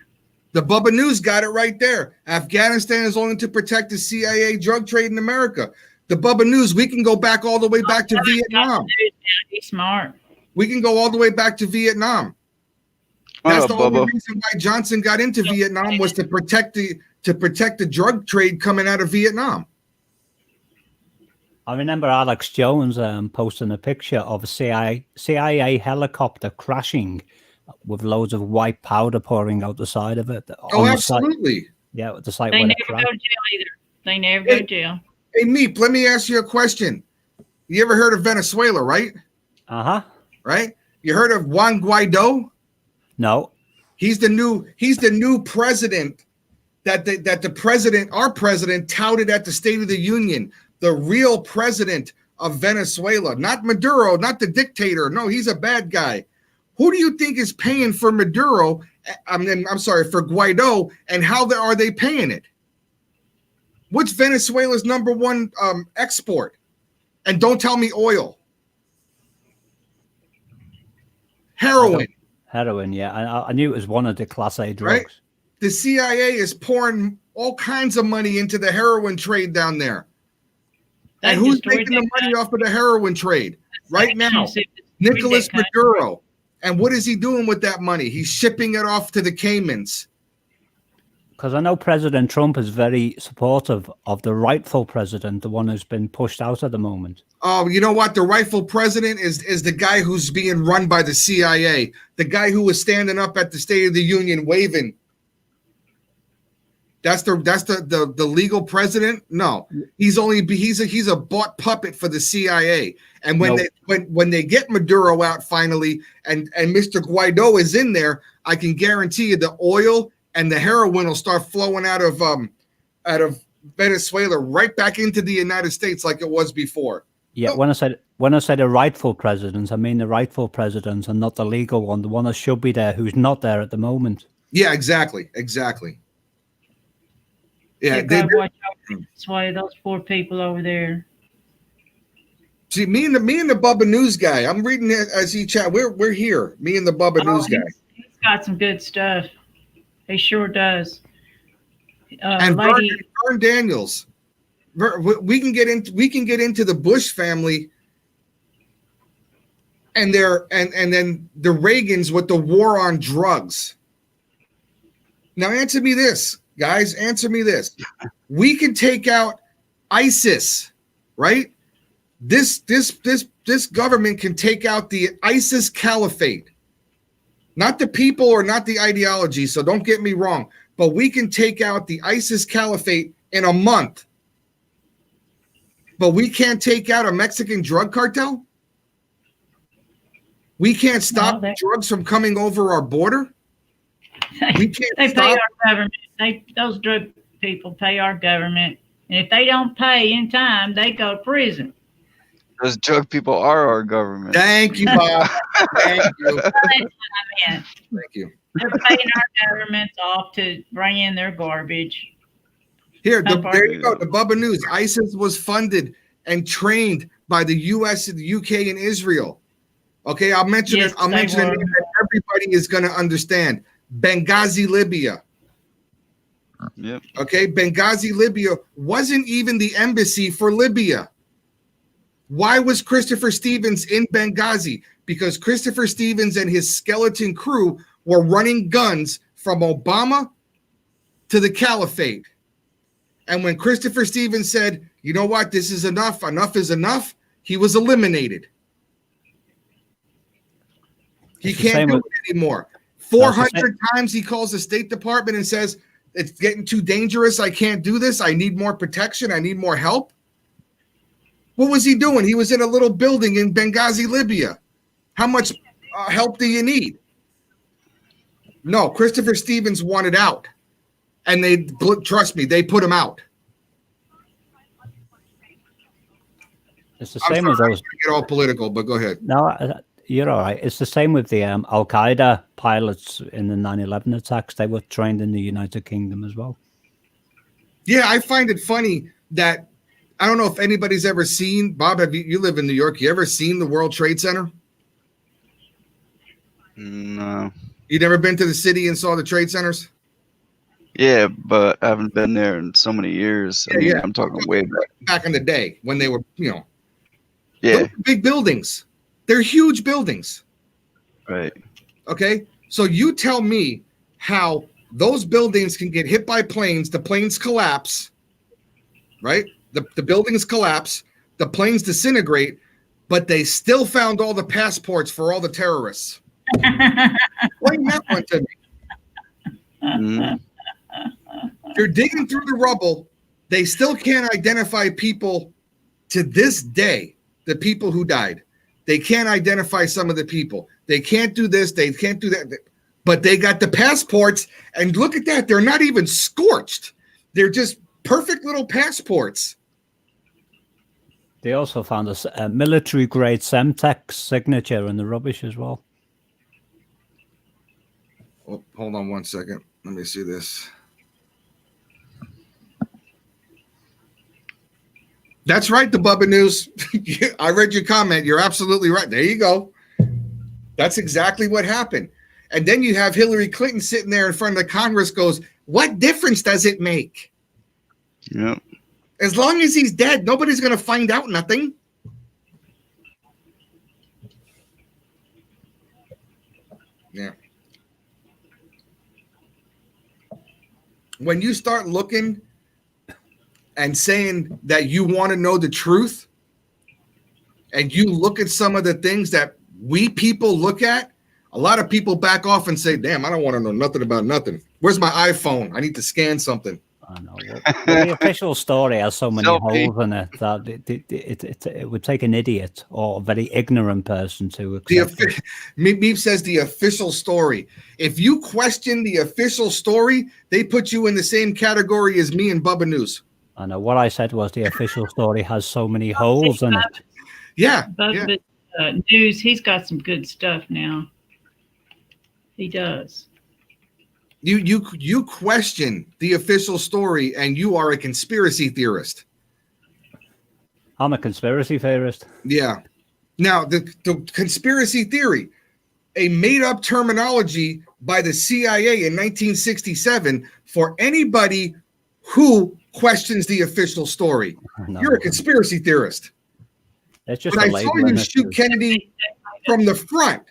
The Bubba News got it right there. Afghanistan is only to protect the CIA drug trade in America. The Bubba News, we can go back all the way back to Vietnam. He's smart. We can go all the way back to Vietnam. That's the only reason why Johnson got into Vietnam was to protect the drug trade coming out of Vietnam. I remember Alex Jones posting a picture of a CIA helicopter crashing with loads of white powder pouring out the side of it. Oh, absolutely. Yeah, the site. They never go to jail either. They never go to jail. Hey, Meep, let me ask you a question. You ever heard of Venezuela, right? Uh-huh. Right? You heard of Juan Guaido? No. He's the new president that our president touted at the State of the Union. The real president of Venezuela, not Maduro, not the dictator. No, he's a bad guy. Who do you think is paying for Maduro? For Guaido, and how are they paying it? What's Venezuela's number one export? And don't tell me oil. Heroin. Heroin, yeah. I knew it was one of the Class A drugs. Right? The CIA is pouring all kinds of money into the heroin trade down there. And who's making the money off of the heroin trade right now? Nicolas Maduro. And what is he doing with that money? He's shipping it off to the Caymans. Because I know President Trump is very supportive of the rightful president, the one who's been pushed out at the moment. Oh, you know what? The rightful president is the guy who's being run by the CIA. The guy who was standing up at the State of the Union waving. That's the legal president? No. He's a bought puppet for the CIA. And when they get Maduro out finally and Mr. Guaido is in there, I can guarantee you the oil and the heroin will start flowing out of Venezuela right back into the United States like it was before. Yeah, when I said a rightful president, I mean the rightful president and not the legal one, the one that should be there, who's not there at the moment. Yeah, exactly. Yeah, watch out. That's why those poor people over there. See, me and the Bubba News guy. I'm reading it as he chat. We're here. Me and the Bubba News guy. He's got some good stuff. He sure does. And Vern Daniels. We can get into the Bush family and then the Reagans with the war on drugs. Now answer me this, guys. Answer me this. We can take out ISIS, right? This government can take out the ISIS caliphate. Not the people or not the ideology, so don't get me wrong. But we can take out the ISIS caliphate in a month. But we can't take out a Mexican drug cartel? We can't stop drugs from coming over our border? We can't they stop. pay our government. Those drug people pay our government. And if they don't pay in time, they go to prison. Those drug people are our government. Thank you, Bob. Thank you. Thank you. They're paying our governments off to bring in their garbage. There you go. The Bubba News. ISIS was funded and trained by the U.S., the U.K., and Israel. Okay, I'll mention it. I'll mention it that everybody is going to understand. Benghazi, Libya. Yep. Okay, Benghazi, Libya wasn't even the embassy for Libya. Why was Christopher Stevens in Benghazi? Because Christopher Stevens and his skeleton crew were running guns from Obama to the caliphate. And when Christopher Stevens said, you know what, this is enough is enough, he was eliminated. He can't do it anymore. 400 times he calls the State Department and says, it's getting too dangerous. I can't do this. I need more protection. I need more help. What was he doing? He was in a little building in Benghazi, Libya. How much help do you need? No, Christopher Stevens wanted out. And trust me, they put him out. It's the same with those. Get all political, but go ahead. No, you're all right. It's the same with the Al Qaeda pilots in the 9/11 attacks. They were trained in the United Kingdom as well. Yeah, I find it funny that I don't know if anybody's ever seen, Bob, you live in New York. You ever seen the World Trade Center? No. You never been to the city and saw the trade centers? Yeah, but I haven't been there in so many years. I mean, I'm talking way back. Back in the day when they were, Yeah. Those are big buildings. They're huge buildings. Right. Okay? So you tell me how those buildings can get hit by planes, the planes collapse, right? The buildings collapse, the planes disintegrate, but they still found all the passports for all the terrorists. Explain that one to me. Mm. They're digging through the rubble. They still can't identify people to this day, the people who died. They can't identify some of the people. They can't do this. They can't do that. But they got the passports. And look at that. They're not even scorched. They're just perfect little passports. They also found a military-grade Semtex signature in the rubbish as well. Oh, hold on one second. Let me see this. That's right, the Bubba News. I read your comment. You're absolutely right. There you go. That's exactly what happened. And then you have Hillary Clinton sitting there in front of the Congress goes, what difference does it make? Yep. As long as he's dead, nobody's going to find out nothing. Yeah. When you start looking and saying that you want to know the truth, and you look at some of the things that we people look at, a lot of people back off and say, damn, I don't want to know nothing about nothing. Where's my iPhone? I need to scan something. I know. Well, the official story has so many holes in it that it would take an idiot or a very ignorant person to accept it. Meep says the official story. If you question the official story, they put you in the same category as me and Bubba News. I know. What I said was the official story has so many holes in it. Yeah. Bubba News, he's got some good stuff now. He does. You question the official story, and you are a conspiracy theorist. I'm a conspiracy theorist. Yeah. Now, the conspiracy theory, a made-up terminology by the CIA in 1967 for anybody who questions the official story. No, You're a conspiracy theorist. It's just when I saw you shoot Kennedy from the front,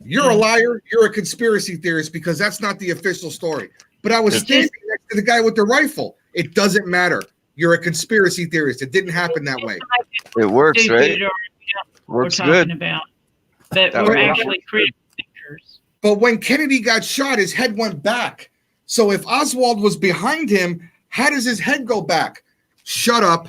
you're a liar. You're a conspiracy theorist because that's not the official story. But I was standing next to the guy with the rifle. It doesn't matter. You're a conspiracy theorist. It didn't happen that way. It works, right? Works good. But we're actually critical thinkers. But when Kennedy got shot, his head went back. So if Oswald was behind him, how does his head go back? Shut up.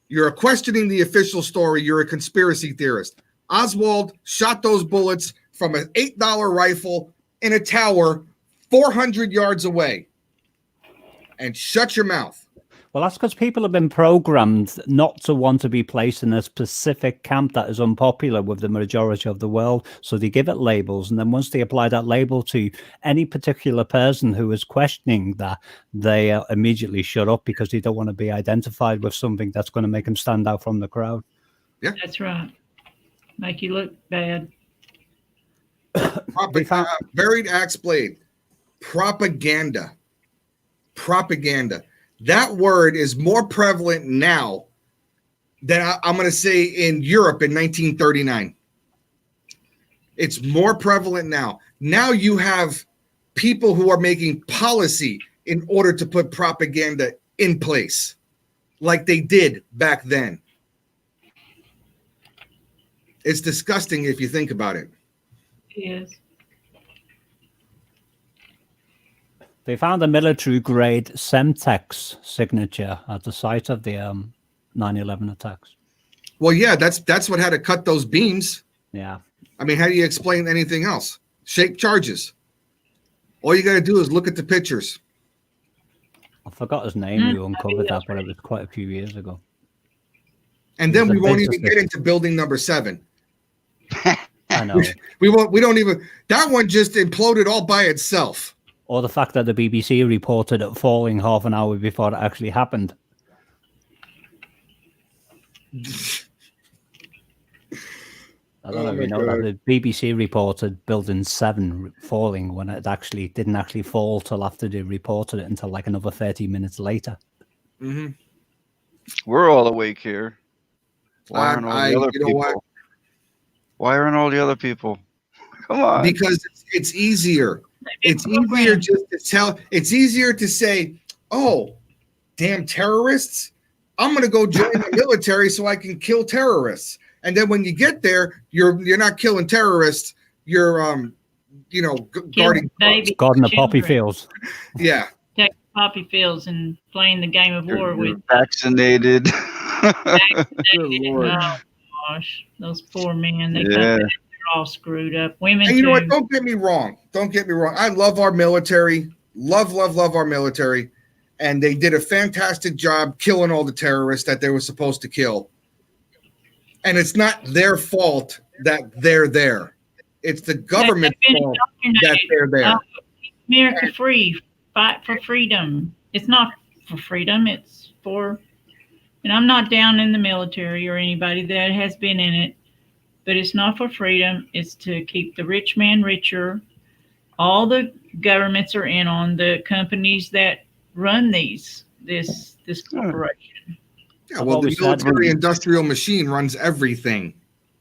You're questioning the official story. You're a conspiracy theorist. Oswald shot those bullets from an $8 rifle in a tower 400 yards away. And shut your mouth. Well, that's because people have been programmed not to want to be placed in a specific camp that is unpopular with the majority of the world. So they give it labels. And then once they apply that label to any particular person who is questioning that, they immediately shut up because they don't want to be identified with something that's going to make them stand out from the crowd. Yeah, that's right. Make you look bad. Buried axe blade. Propaganda. Propaganda. That word is more prevalent now than I'm going to say in Europe in 1939. It's more prevalent now. Now you have people who are making policy in order to put propaganda in place like they did back then. It's disgusting if you think about it. It is. They found a military-grade Semtex signature at the site of the 9/11 attacks. Well, yeah, that's what had to cut those beams. Yeah. I mean, how do you explain anything else? Shape charges. All you got to do is look at the pictures. I forgot his name. Who uncovered that, but it was quite a few years ago. And then we won't even get into building number 7. I know. We don't even. That one just imploded all by itself. Or the fact that the BBC reported it falling half an hour before it actually happened. I don't know if you know that the BBC reported Building 7 falling when it actually didn't actually fall till after they reported it until like another 30 minutes later. Mm-hmm. We're all awake here. Why aren't all the other people? What? Why aren't all the other people? Come on. Because it's easier. It's easier just to tell. It's easier to say, "Oh, damn terrorists! I'm going to go join the military so I can kill terrorists." And then when you get there, you're not killing terrorists. You're guarding the poppy fields. Yeah, take poppy fields and playing the game of war with vaccinated. Oh gosh, those poor men. They're all screwed up. Women. And you know what? Don't get me wrong. I love our military. Love our military. And they did a fantastic job killing all the terrorists that they were supposed to kill. And it's not their fault that they're there. It's the government's fault that they're there. America free. Fight for freedom. It's not for freedom. It's for, and I'm not down in the military or anybody that has been in it, but it's not for freedom. It's to keep the rich man richer. All the governments are in on the companies that run this corporation. Yeah, well, the military-industrial machine runs everything.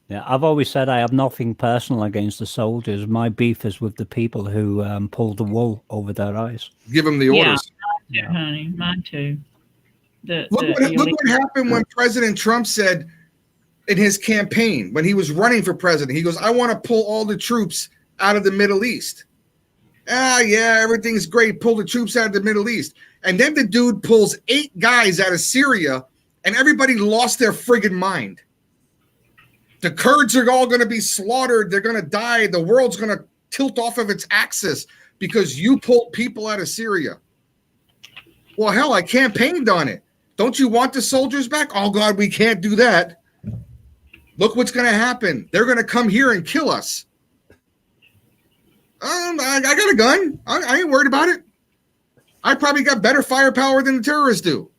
Yeah, I've always said I have nothing personal against the soldiers. My beef is with the people who pull the wool over their eyes. Give them the orders. Yeah, mine too, honey. Mine too. Look what happened when President Trump said in his campaign, when he was running for president, he goes, "I want to pull all the troops out of the Middle East." Yeah, everything's great. Pull the troops out of the Middle East. And then the dude pulls 8 guys out of Syria, and everybody lost their friggin' mind. The Kurds are all going to be slaughtered. They're going to die. The world's going to tilt off of its axis because you pulled people out of Syria. Well, hell, I campaigned on it. Don't you want the soldiers back? Oh, God, we can't do that. Look what's going to happen. They're going to come here and kill us. I got a gun. I ain't worried about it. I probably got better firepower than the terrorists do.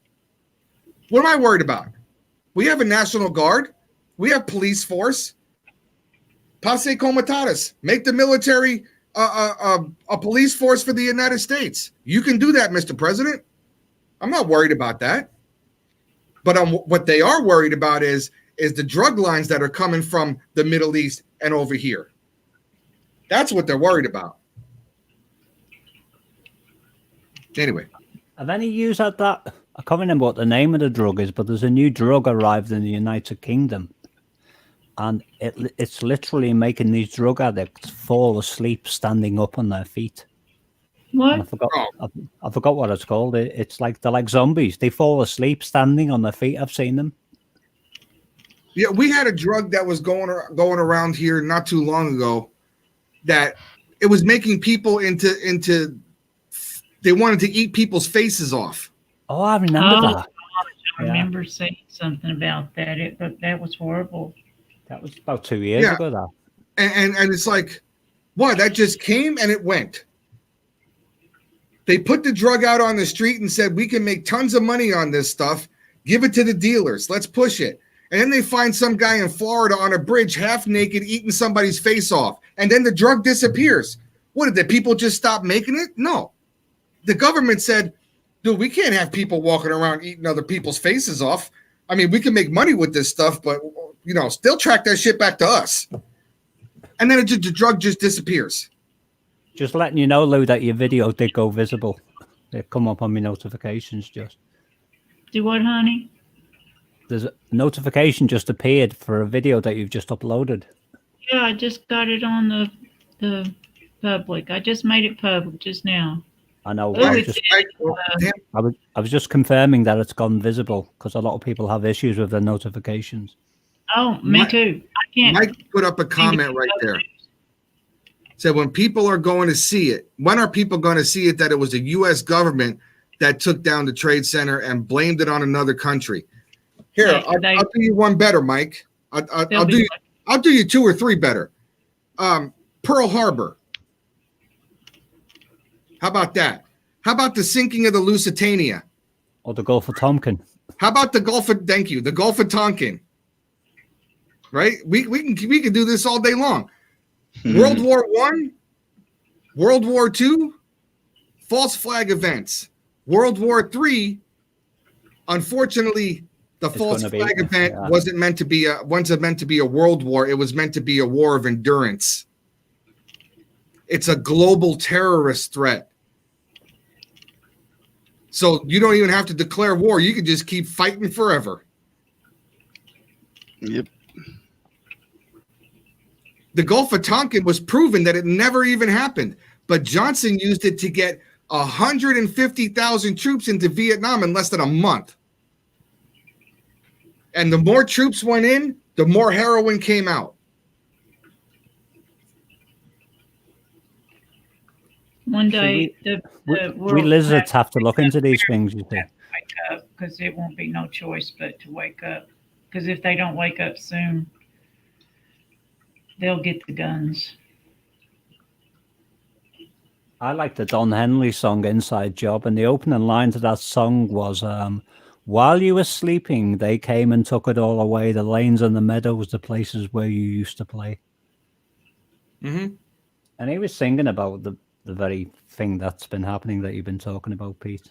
What am I worried about? We have a National Guard. We have police force. Passe comitatus. Make the military a police force for the United States. You can do that, Mr. President. I'm not worried about that. But what they are worried about is the drug lines that are coming from the Middle East and over here. That's what they're worried about. Anyway. Have any of you had that? I can't remember what the name of the drug is, but there's a new drug arrived in the United Kingdom. And it's literally making these drug addicts fall asleep standing up on their feet. What? I forgot what it's called. It's like they're like zombies. They fall asleep standing on their feet. I've seen them. Yeah, we had a drug that was going around here not too long ago that it was making people into they wanted to eat people's faces off. Oh, I remember that. I remember saying something about that. That was horrible. That was about 2 years ago, that. And it's like, what? That just came and it went. They put the drug out on the street and said, we can make tons of money on this stuff. Give it to the dealers. Let's push it. And then they find some guy in Florida on a bridge, half naked, eating somebody's face off. And then the drug disappears. What, did the people just stop making it? No. The government said, dude, we can't have people walking around eating other people's faces off. I mean, we can make money with this stuff, but, still track that shit back to us. And then the drug just disappears. Just letting you know, Lou, that your video did go visible. They come up on my notifications just. Do what, honey? There's a notification just appeared for a video that you've just uploaded. Yeah, I just got it on the public. I just made it public just now. I know. Oh, it's I was just confirming that it's gone visible because a lot of people have issues with their notifications. Oh, me too. I can't. Mike put up a comment right there. Said when people are going to see it, when are people going to see it that it was the U.S. government that took down the Trade Center and blamed it on another country? Here, I'll do you one better, Mike. I'll do you 2 or 3 better. Pearl Harbor. How about that? How about the sinking of the Lusitania? Or the Gulf of Tonkin. How about the Gulf of the Gulf of Tonkin? Right? We can do this all day long. World War I, World War II, false flag events. World War III, unfortunately, the false flag event wasn't meant to be a world war. It was meant to be a war of endurance. It's a global terrorist threat. So you don't even have to declare war. You can just keep fighting forever. Yep. The Gulf of Tonkin was proven that it never even happened, but Johnson used it to get 150,000 troops into Vietnam in less than a month. And the more troops went in, the more heroin came out. One day, we lizards have to look into these things, you think? Wake up, because it won't be no choice but to wake up. Because if they don't wake up soon, they'll get the guns. I like the Don Henley song Inside Job, and the opening line to that song was, while you were sleeping, they came and took it all away, the lanes and the meadows, the places where you used to play. Mm-hmm. And he was singing about the very thing that's been happening that you've been talking about, Pete.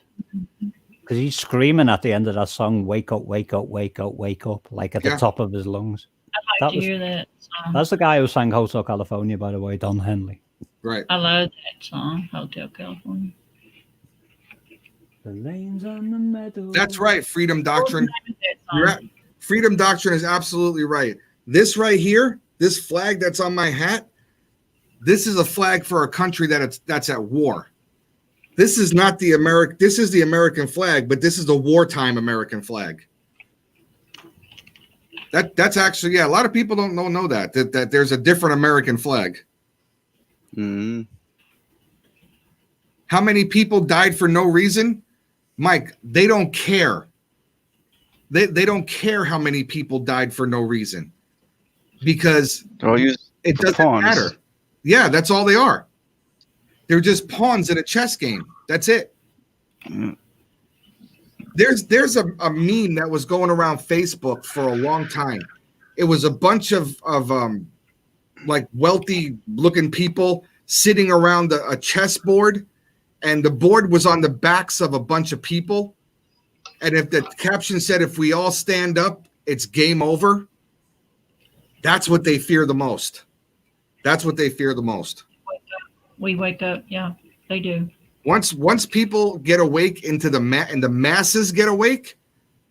Because he's screaming at the end of that song, wake up, wake up, wake up, wake up, like at the top of his lungs. I'd like to hear that song. That's the guy who sang Hotel California, by the way, Don Henley. Right. I love that song, Hotel California. The lanes on the meadows. That's right, Freedom Doctrine. Freedom Doctrine is absolutely right. This right here, this flag that's on my hat, this is a flag for a country that's at war. This is not the American. This is the American flag, but this is the wartime American flag. That's actually, yeah. A lot of people don't know that there's a different American flag. Mm-hmm. How many people died for no reason, Mike? They don't care. They don't care how many people died for no reason because it doesn't matter. Yeah, that's all they are. They're just pawns in a chess game. That's it. Mm. There's a meme that was going around Facebook for a long time. It was a bunch of like wealthy looking people sitting around a chessboard, and the board was on the backs of a bunch of people. And if the caption said, "If we all stand up, it's game over," that's what they fear the most. That's what they fear the most. We wake up. Yeah, they do. Once people get awake and the masses get awake,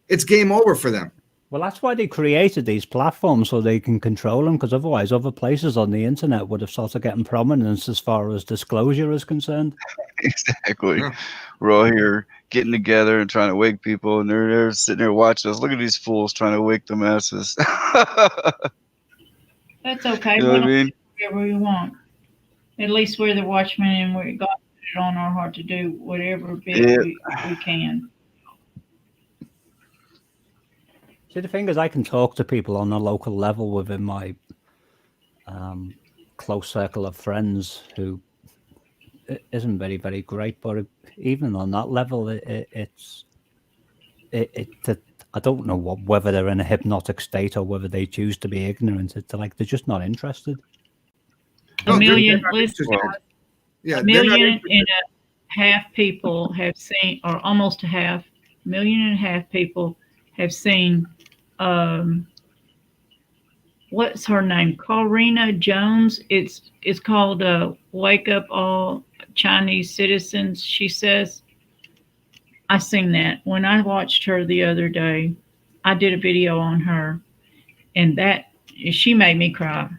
it's game over for them. Well, that's why they created these platforms so they can control them, because otherwise other places on the internet would have started getting prominence as far as disclosure is concerned. Exactly. Yeah. We're all here getting together and trying to wake people, and they're sitting there watching us. Look at these fools trying to wake the masses. That's okay. You know what I mean? Whatever we want. At least we're the watchmen, and we God put it on our heart to do whatever bit we can. See, the thing is, I can talk to people on a local level within my close circle of friends who isn't very, very great. But even on that level, I don't know whether they're in a hypnotic state or whether they choose to be ignorant. It's like they're just not interested. No, A million Yeah, a million and a half people have seen, or almost a million and a half people have seen. What's her name? Corina Jones. It's called "Wake Up All Chinese Citizens." She says, I seen that when I watched her the other day. I did a video on her, and she made me cry.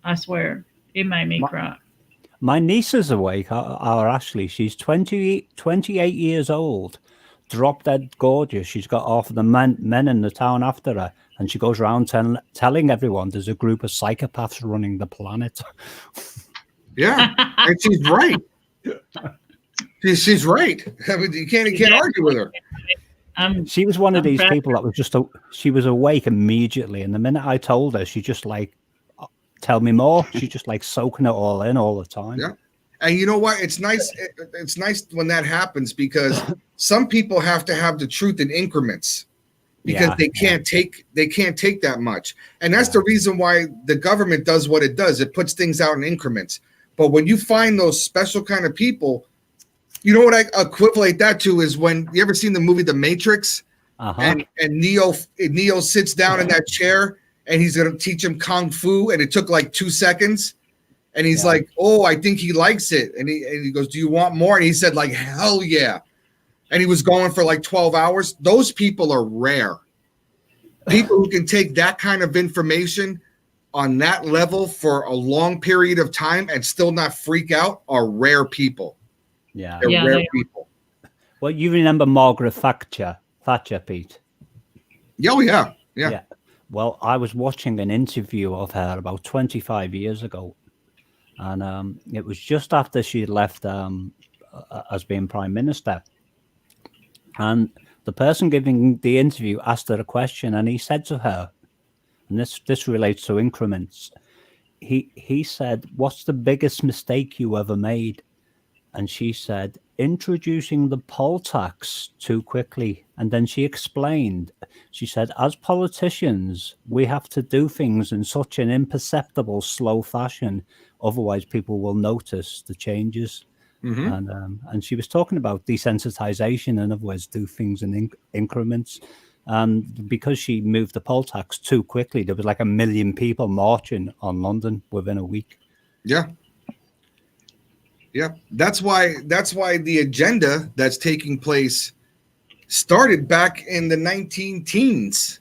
I swear, it made me cry. My niece is awake, our Ashley. She's 28 years old, drop dead gorgeous. She's got half of the men in the town after her, and she goes around telling everyone there's a group of psychopaths running the planet. Yeah, and she's right. She's right. I mean, you can't argue with her. She was one of these people that was just she was awake immediately, and the minute I told her, she just like, tell me more. She's just like soaking it all in all the time. Yeah. And you know what? It's nice. It's nice when that happens, because some people have to have the truth in increments, because they can't take that much. And that's the reason why the government does what it does. It puts things out in increments. But when you find those special kind of people, you know what I equivalent that to is when you ever seen the movie The Matrix, and Neo sits down in that chair and he's going to teach him Kung Fu, and it took like 2 seconds. And he's like, oh, I think he likes it. And he goes, do you want more? And he said, like, hell yeah. And he was going for like 12 hours. Those people are rare. People who can take that kind of information on that level for a long period of time and still not freak out are rare people. Yeah. They're rare people. Well, you remember Margaret Thatcher, Pete? Oh, yeah. Yeah. Well, I was watching an interview of her about 25 years ago. And it was just after she had left as being prime minister. And the person giving the interview asked her a question, and he said to her, and this relates to increments, he said, what's the biggest mistake you ever made? And she said, introducing the poll tax too quickly. And then she explained, she said, as politicians, we have to do things in such an imperceptible, slow fashion. Otherwise, people will notice the changes. And she was talking about desensitization, in other words, do things in increments. And because she moved the poll tax too quickly, there was like 1 million people marching on London within a week. Yeah. Yeah, that's why the agenda that's taking place started back in the 19-teens,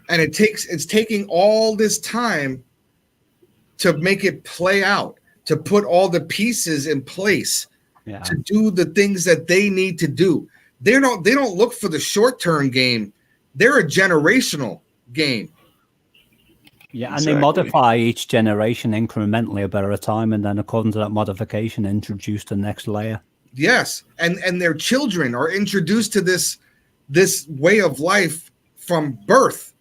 and it's taking all this time to make it play out, to put all the pieces in place, to do the things that they need to do. They don't look for the short-term game. They're a generational game. Yeah, and they modify each generation incrementally about a time, and then according to that modification, introduce the next layer. Yes, and their children are introduced to this way of life from birth.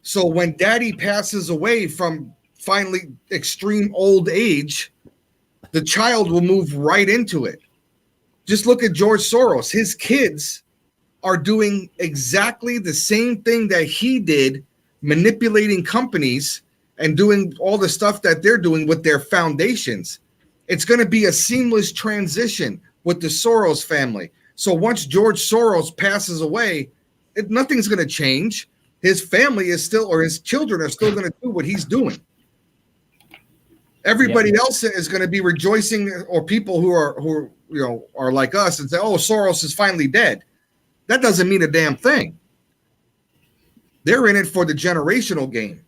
So when daddy passes away from finally extreme old age, the child will move right into it. Just look at George Soros. His kids are doing exactly the same thing that he did, manipulating companies and doing all the stuff that they're doing with their foundations. It's going to be a seamless transition with the Soros family. So once George Soros passes away, nothing's going to change. His family is still, or his children are still going to do what he's doing. Everybody else is going to be rejoicing, or people who are like us and say, oh, Soros is finally dead. That doesn't mean a damn thing. They're in it for the generational game.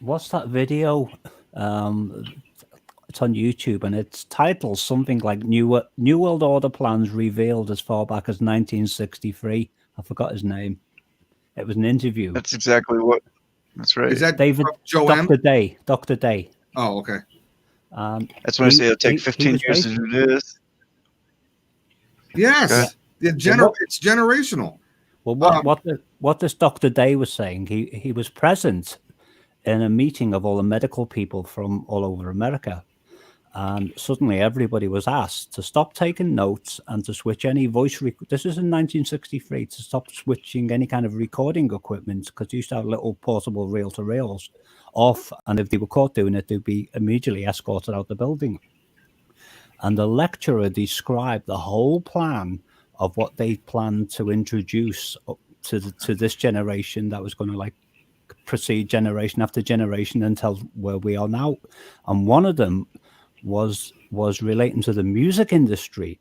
What's that video? It's on YouTube, and it's titled something like New World Order Plans Revealed as Far Back as 1963. I forgot his name. It was an interview. That's exactly what. That's right. Is that David Dr. Day? Dr. Day. Oh, okay. That's when I say it'll take 15 years to do this. Yes, okay. It's generational. Well, what this Dr. Day was saying, he was present in a meeting of all the medical people from all over America, and suddenly everybody was asked to stop taking notes and to switch any voice. This is in 1963, to stop switching any kind of recording equipment, because they used to have little portable reel-to-reels off, and if they were caught doing it, they'd be immediately escorted out the building. And the lecturer described the whole plan of what they planned to introduce to this generation that was going to like proceed generation after generation until where we are now. And one of them was relating to the music industry,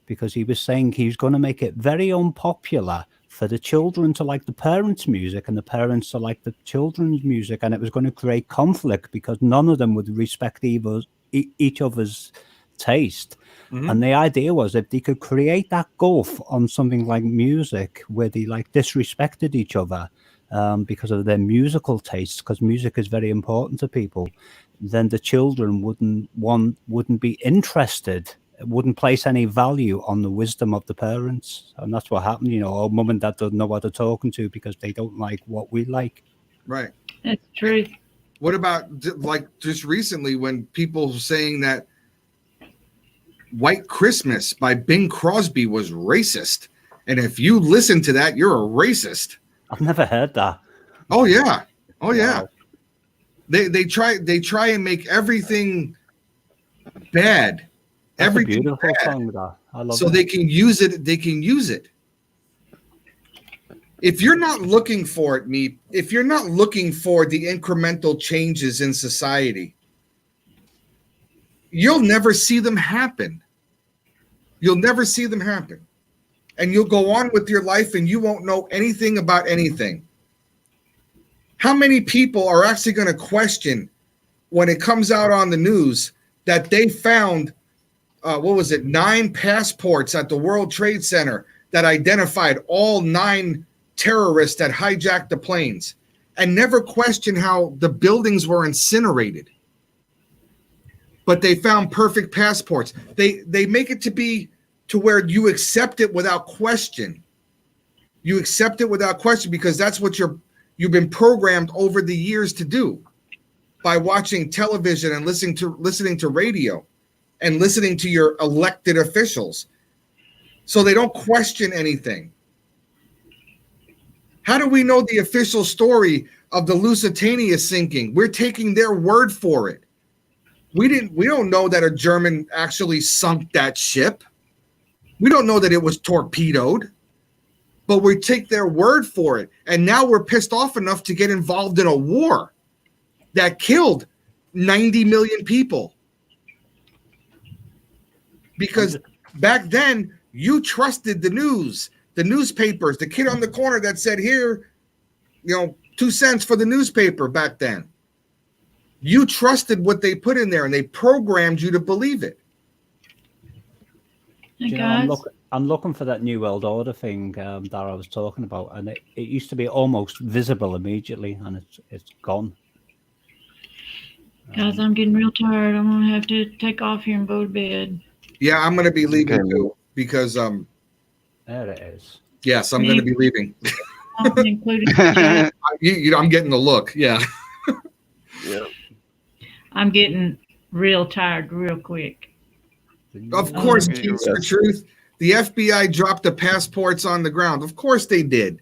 because he was saying he was going to make it very unpopular for the children to like the parents' music and the parents to like the children's music, and it was going to create conflict because none of them would respect each other's taste. And the idea was if they could create that gulf on something like music where they like disrespected each other because of their musical tastes, because music is very important to people, then the children wouldn't be interested, wouldn't place any value on the wisdom of the parents. And that's what happened. You know, oh, mum and dad don't know what they're talking to because they don't like what we like. Right. That's true. What about like just recently when people saying that White Christmas by Bing Crosby was racist, and if you listen to that, you're a racist. I've never heard that. Oh yeah. Oh yeah. Wow. They try and make everything bad. That's Everything a beautiful bad, song, that. I love so it. they can use it. They can use it. If you're not looking for it, if you're not looking for the incremental changes in society, you'll never see them happen. You'll never see them happen. And you'll go on with your life and you won't know anything about anything. How many people are actually going to question when it comes out on the news that they found, 9 passports at the World Trade Center that identified all 9 terrorists that hijacked the planes, and never question how the buildings were incinerated? But they found perfect passports. They make it to be to where you accept it without question. You accept it without question because that's what you've been programmed over the years to do by watching television and listening to radio and listening to your elected officials. So they don't question anything. How do we know the official story of the Lusitania sinking? We're taking their word for it. We don't know that a German actually sunk that ship. We don't know that it was torpedoed, but we take their word for it. And now we're pissed off enough to get involved in a war that killed 90 million people. Because back then you trusted the news, the newspapers, the kid on the corner that said, here, 2 cents for the newspaper back then. You trusted what they put in there and they programmed you to believe it. You know, I'm looking for that New World Order thing that I was talking about, and it used to be almost visible immediately, and it's gone. Guys, I'm getting real tired. I'm gonna have to take off here and go to bed. Yeah, I'm gonna be leaving too because there it is. Yes, I'm gonna be leaving. Including the chat. I'm getting the look. Yeah. Yeah. I'm getting real tired real quick. Of course, Keys for Truth. The FBI dropped the passports on the ground. Of course they did.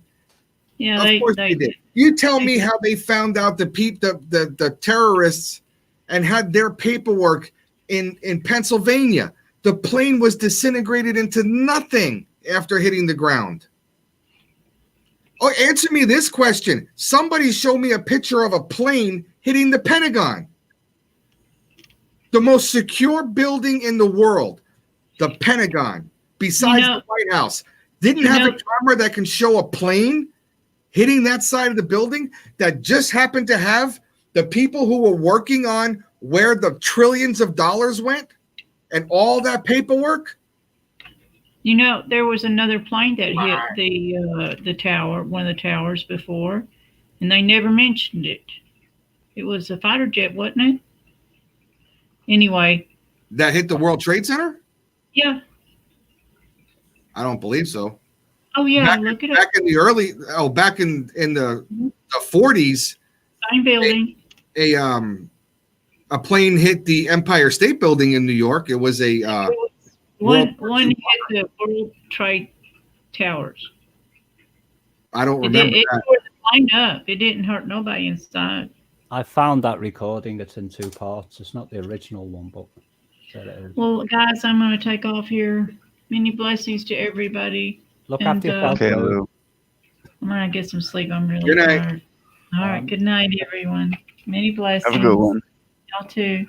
Yeah, of course they did. You tell me how they found out the terrorists and had their paperwork in Pennsylvania. The plane was disintegrated into nothing after hitting the ground. Oh, answer me this question. Somebody show me a picture of a plane hitting the Pentagon. The most secure building in the world, the Pentagon, besides the White House, didn't have a camera that can show a plane hitting that side of the building that just happened to have the people who were working on where the trillions of dollars went and all that paperwork. There was another plane that hit the tower, one of the towers before, and they never mentioned it. It was a fighter jet, wasn't it? Anyway. That hit the World Trade Center? Yeah. I don't believe so. Oh yeah, back in the back in the 40s. Same building. A plane hit the Empire State Building in New York. It was a one hit the World Trade Towers. I don't remember. It tore the plane up. It didn't hurt nobody inside. I found that recording. It's in 2 parts. It's not the original one, but there it is. Well, guys, I'm going to take off here. Many blessings to everybody. Look after yourself. Okay, I'm going to get some sleep. I'm really tired. All right. Good night, everyone. Many blessings. Have a good one. Y'all too.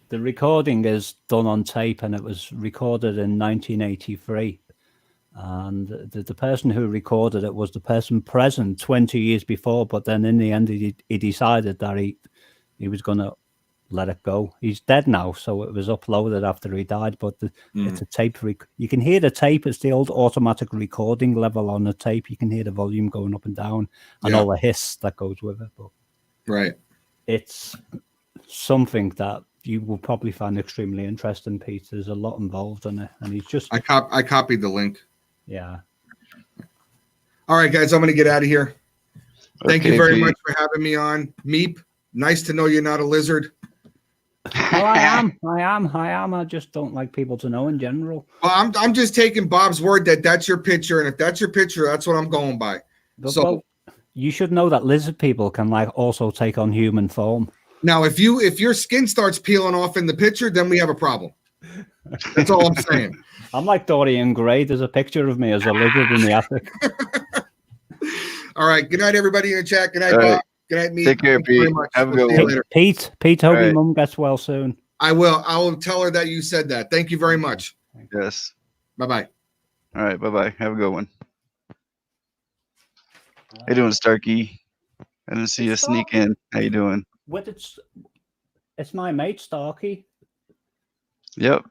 The recording is done on tape, and it was recorded in 1983. And the person who recorded it was the person present 20 years before, but then in the end he decided that he was going to let it go. He's dead now, so it was uploaded after he died, but it's a tape. You can hear the tape. It's the old automatic recording level on the tape. You can hear the volume going up and down and all the hiss that goes with it. But right. It's something that you will probably find extremely interesting, Pete. There's a lot involved in it, and he's just... I copied the link. Yeah. All right, guys, I'm going to get out of here. Thank you Okay, very Pete. much for having me on. Meep, nice to know you're not a lizard. Well, I am. I just don't like people to know in general. Well, I'm just taking Bob's word that that's your picture, and if that's your picture, that's what I'm going by. But you should know that lizard people can also take on human form. Now, if your skin starts peeling off in the picture, then we have a problem. That's all I'm saying. I'm like Dorian Gray. There's a picture of me as a lizard in the attic. All right. Good night, everybody in the chat. Good night, All Bob. right. Good night, me. Take care, Pete. Have a good one. Later. Pete, hope your mum gets well soon. I will. I will tell her that you said that. Thank you very much. Yes. Bye-bye. All right. Bye-bye. Have a good one. How you doing, Starkey? I didn't see you sneak in. How you doing? It's my mate, Starkey. Yep.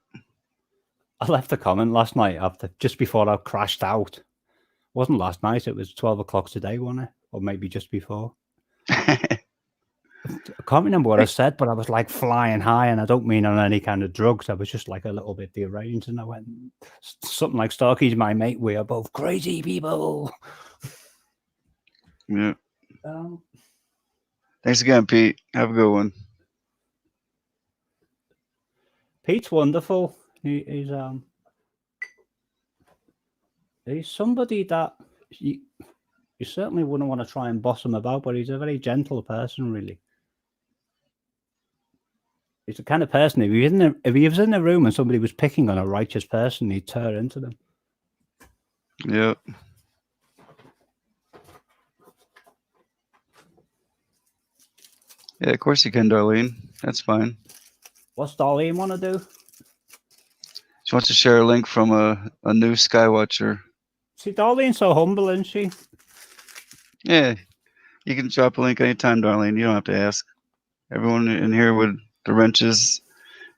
I left a comment last night just before I crashed out. It wasn't last night. It was 12 o'clock today, wasn't it? Or maybe just before. I can't remember what I said, but I was like flying high, and I don't mean on any kind of drugs. I was just like a little bit deranged, and I went something like, Starkey's my mate. We are both crazy people. Yeah. Thanks again, Pete. Have a good one. Pete's wonderful. He's somebody that you certainly wouldn't want to try and boss him about, but he's a very gentle person, really. He's the kind of person, if he was in a room and somebody was picking on a righteous person, he'd tear into them. Yep. Yeah, of course you can, Darlene. That's fine. What's Darlene want to do? She wants to share a link from a new Skywatcher. See, Darlene's so humble, isn't she? Yeah. You can drop a link anytime, Darlene. You don't have to ask. Everyone in here with the wrenches,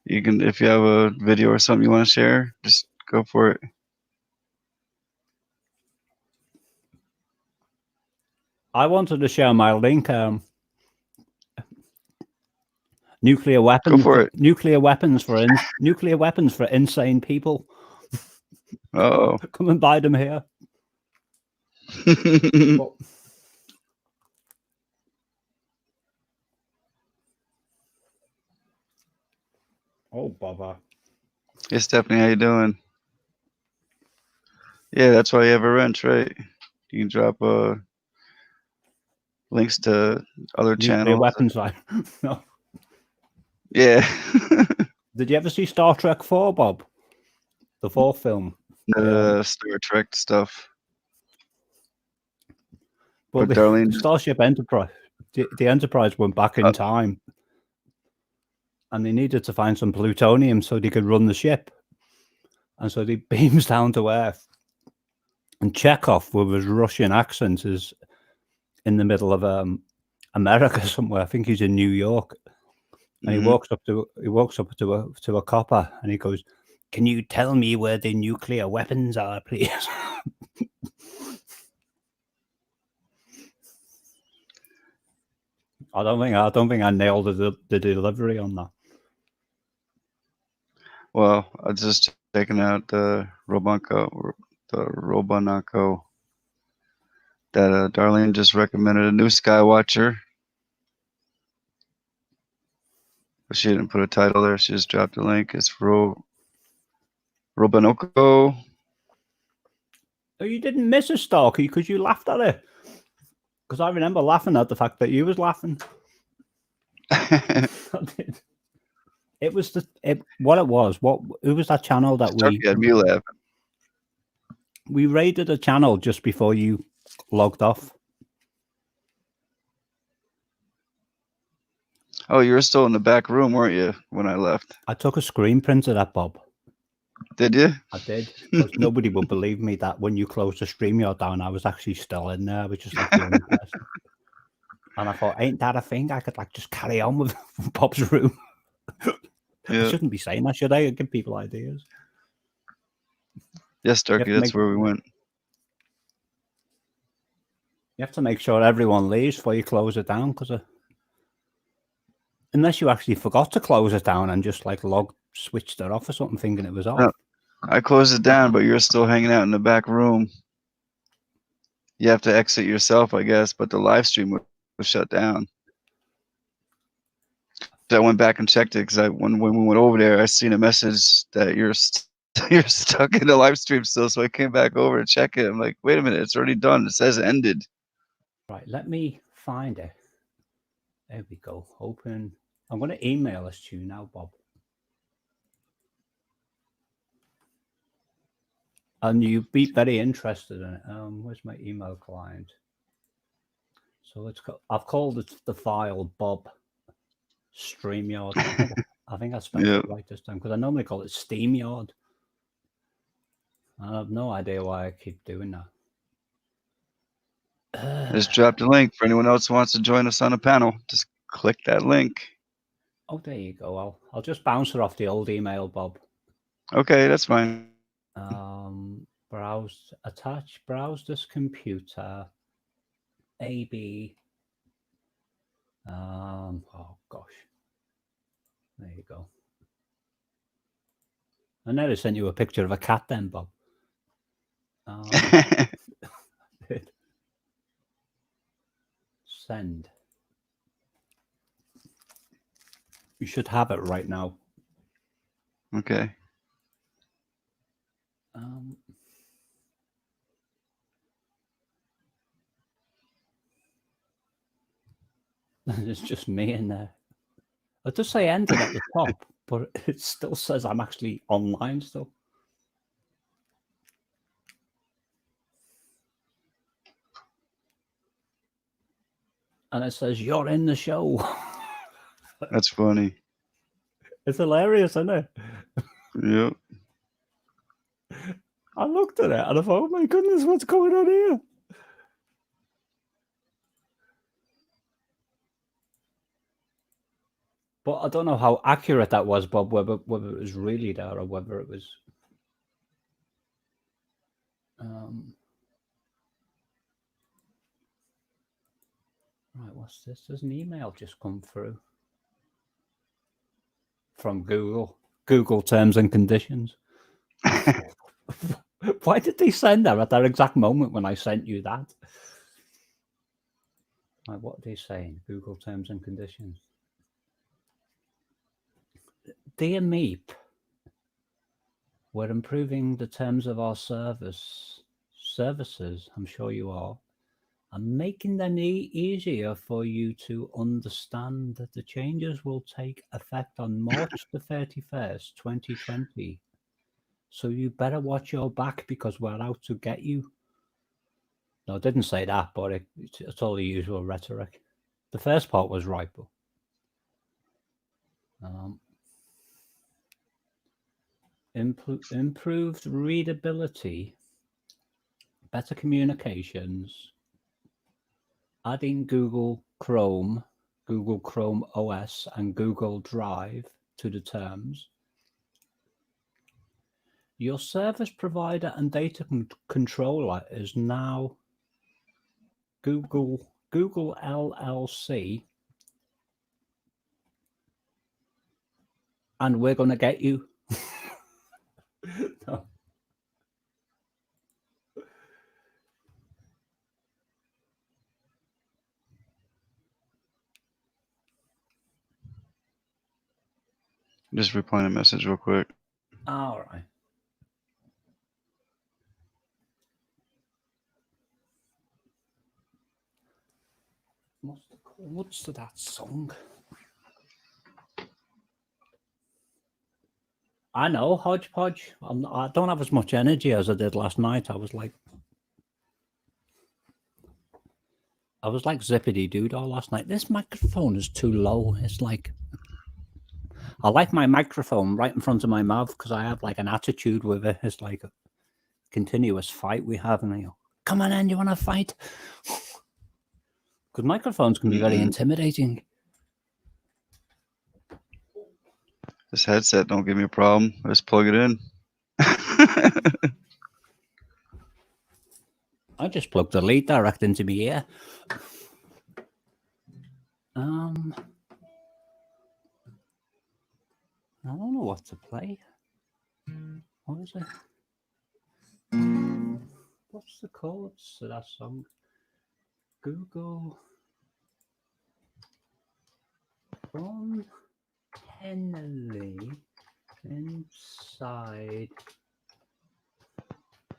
you can, if you have a video or something you want to share, just go for it. I wanted to share my link. Nuclear weapons. Go for it. Nuclear weapons for insane people. Oh. Come and buy them here. Oh, bother. Hey, Stephanie, how you doing? Yeah, that's why you have a wrench, right? You can drop links to other channels. Nuclear weapons, like no. Yeah. Did you ever see Star Trek 4, Bob? The 4th film? Star Trek stuff. But Darlene, Starship Enterprise, the Enterprise went back in time, and they needed to find some plutonium so they could run the ship. And so they beams down to Earth. And Chekhov, with his Russian accent, is in the middle of America somewhere. I think he's in New York. And he walks up to a copper, and he goes, "Can you tell me where the nuclear weapons are, please?" I don't think I nailed the delivery on that. well, I was just checking out the Robonko that Darlene just recommended a new Skywatcher. But she didn't put a title there. She just dropped a link. It's Robonoko. Oh, you didn't miss a Starkey because you laughed at it. Because I remember laughing at the fact that you was laughing. It was what it was. Who was that channel that Starkey had me laughing. We raided a channel just before you logged off. Oh, you were still in the back room, weren't you, when I left? I took a screen print of that, Bob. Did you? I did, because nobody would believe me that when you closed the StreamYard down, I was actually still in there, which is like the only person. And I thought, ain't that a thing? I could like just carry on with Bob's room. Yeah. I shouldn't be saying that, should I? Give people ideas. Yes, Turkey. That's where we went. You have to make sure everyone leaves before you close it down, because unless you actually forgot to close it down and just like switched it off or something, thinking it was off. No, I closed it down, but you're still hanging out in the back room. You have to exit yourself, I guess, but the live stream was shut down. So I went back and checked it because when we went over there, I seen a message that you're stuck in the live stream still. So I came back over to check it. I'm like, wait a minute, it's already done. It says it ended. Right, let me find it. There we go. Open. I'm going to email this to you now, Bob. And you'd be very interested in it. Where's my email client? So I've called it the file Bob StreamYard. I think I spelled it right this time, because I normally call it SteamYard. I have no idea why I keep doing that. Just dropped a link for anyone else who wants to join us on a panel. Just click that link. Oh, there you go. I'll just bounce it off the old email, Bob. Okay, that's fine. Browse, attach, browse this computer. AB. Oh gosh. There you go. I never sent you a picture of a cat then, Bob. Send. You should have it right now. Okay. It's just me in there. It does say ended at the top, but it still says I'm actually online still. And it says you're in the show. That's funny. It's hilarious, isn't it? Yep. I looked at it and I thought, oh my goodness, what's going on here? But I don't know how accurate that was, Bob, whether it was really there or whether it was... Right, what's this? There's an email just come through. From Google terms and conditions. Why did they send that at that exact moment when I sent you that? Like, what are they saying? Google terms and conditions. Dear Meep, we're improving the terms of our services. I'm sure you are. And making them easier for you to understand that the changes will take effect on March the 31st, 2020. So you better watch your back because we're out to get you. No, I didn't say that, but it's all the usual rhetoric. The first part was right, but... improved readability, better communications, adding Google Chrome OS, and Google Drive to the terms. Your service provider and data controller is now Google LLC, and we're going to get you. No. Just replying a message real quick. All right. What's that song? I know, Hodgepodge. I don't have as much energy as I did last night. I was like zippity doodah last night. This microphone is too low. It's like I like my microphone right in front of my mouth because I have like an attitude with it. It's like a continuous fight we have, and I go, "Come on in, you want to fight?" Because microphones can be very intimidating. This headset don't give me a problem. I just plug it in. I just plugged the lead direct into my ear. I don't know what to play. What is it? What's the chords to that song? Google from Henley inside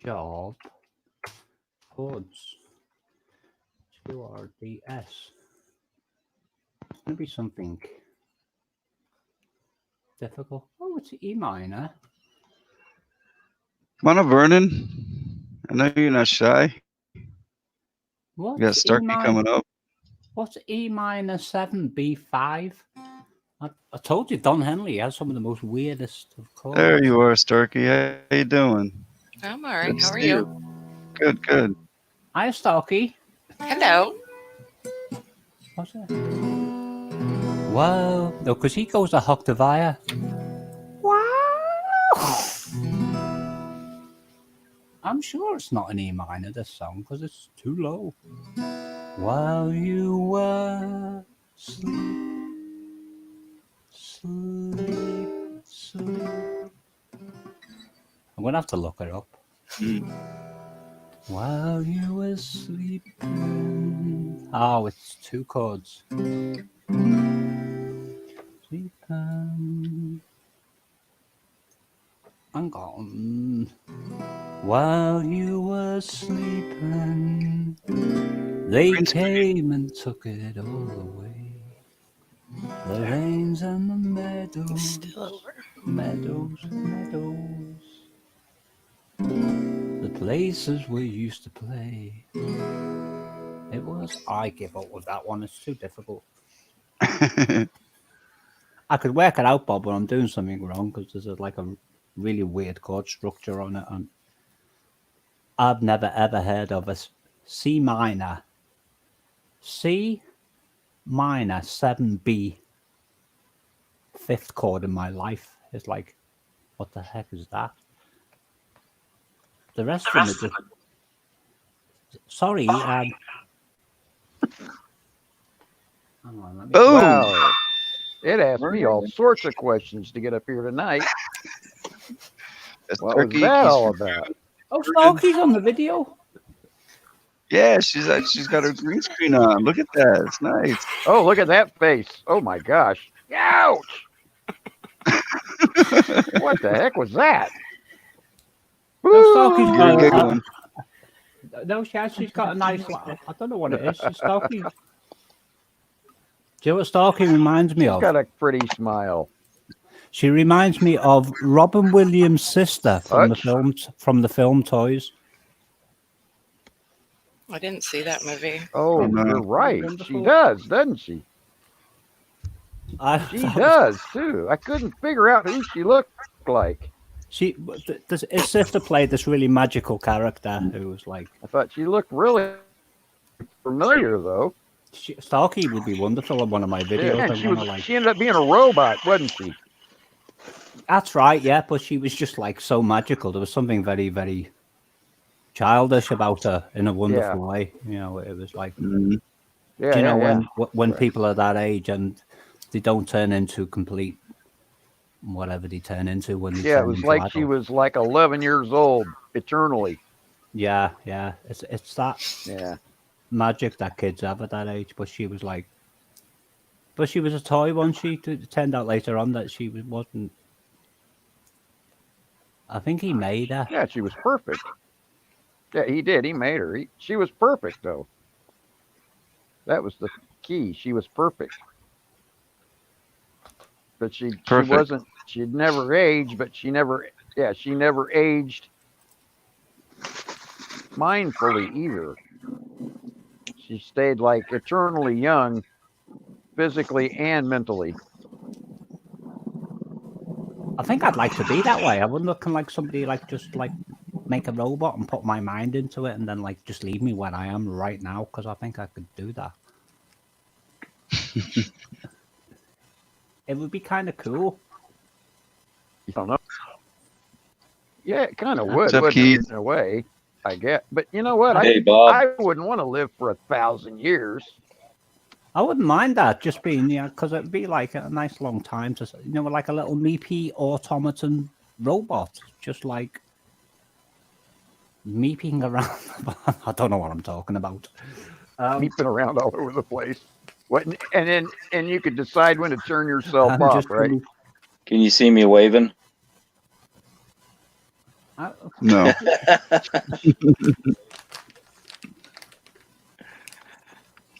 job chords. QRDS. Maybe something difficult. Oh, it's E minor. Come on up, Vernon. I know you're not shy. What's You got Starkey coming up. What's E minor 7B5? I told you Don Henley has some of the most weirdest of chords. There you are, Starkey. How you doing? I'm all right. Good to How are see you? Good, good. Hi, Starkey. Hello. What's that? Wow. No, because he goes a octavia. Wow. I'm sure it's not an E minor, this song, because it's too low. While you were sleep, sleep. I'm going to have to look it up. While you were sleeping. Oh, it's two chords. Sleeping. Hang on. While you were sleeping, they came and took it all away. The rains and the meadows. Still over. Meadows. The places we used to play. It was. I give up with that one. It's too difficult. I could work it out, Bob, but I'm doing something wrong because there's like a really weird chord structure on it, and I've never ever heard of a C minor 7B fifth chord in my life. It's like, what the heck is that? The rest of them are just. Sorry. Hang on, let me. Boom! Wow. It asked me all sorts of questions to get up here tonight. What was that all about? Oh, Starkey's on the video. Yeah, she's got her green screen on. Look at that. It's nice. Oh, look at that face. Oh my gosh. Ouch. What the heck was that? No, Starkey's You're giggling. no, she's got a nice. I don't know what it is. She's Starkey. Do you know what Starkey reminds me She's of? got a pretty smile. She reminds me of Robin Williams' sister from the film Toys. I didn't see that movie. Oh, you're right. She does, doesn't she? She does too. I couldn't figure out who she looked like. His sister played this really magical character who was like. I thought she looked really familiar though. Starkey would be wonderful in one of my videos. Yeah, she ended up being a robot, wasn't she? That's right, yeah, but she was just like so magical. There was something very, very childish about her in a wonderful way. You know, it was like, when people are that age and they don't turn into complete whatever they turn into when they turn it was into like adult. she was like 11 years old eternally. Yeah, it's that magic that kids have at that age. But she was like, she was a toy, wasn't she? It turned out later on that she wasn't. I think he made her. Yeah, she was perfect. Yeah, he did. He made her. She was perfect, though. That was the key. She was perfect. But she wasn't. She'd never aged, but she never aged mindfully either. She stayed like eternally young, physically and mentally. I think I'd like to be that way. I wouldn't look like somebody like just like make a robot and put my mind into it and then like just leave me where I am right now, because I think I could do that. It would be kind of cool. You don't know. Yeah, it kind of would, Jeff wouldn't Keith. it, in a way, I get. But you know what? Hey, Bob. I wouldn't want to live for 1,000 years. I wouldn't mind that just being, because it'd be like a nice long time to, like a little meepy automaton robot, just like meeping around. I don't know what I'm talking about. Meeping around all over the place. What? And you could decide when to turn yourself I'm off, just right? Can you see me waving? No.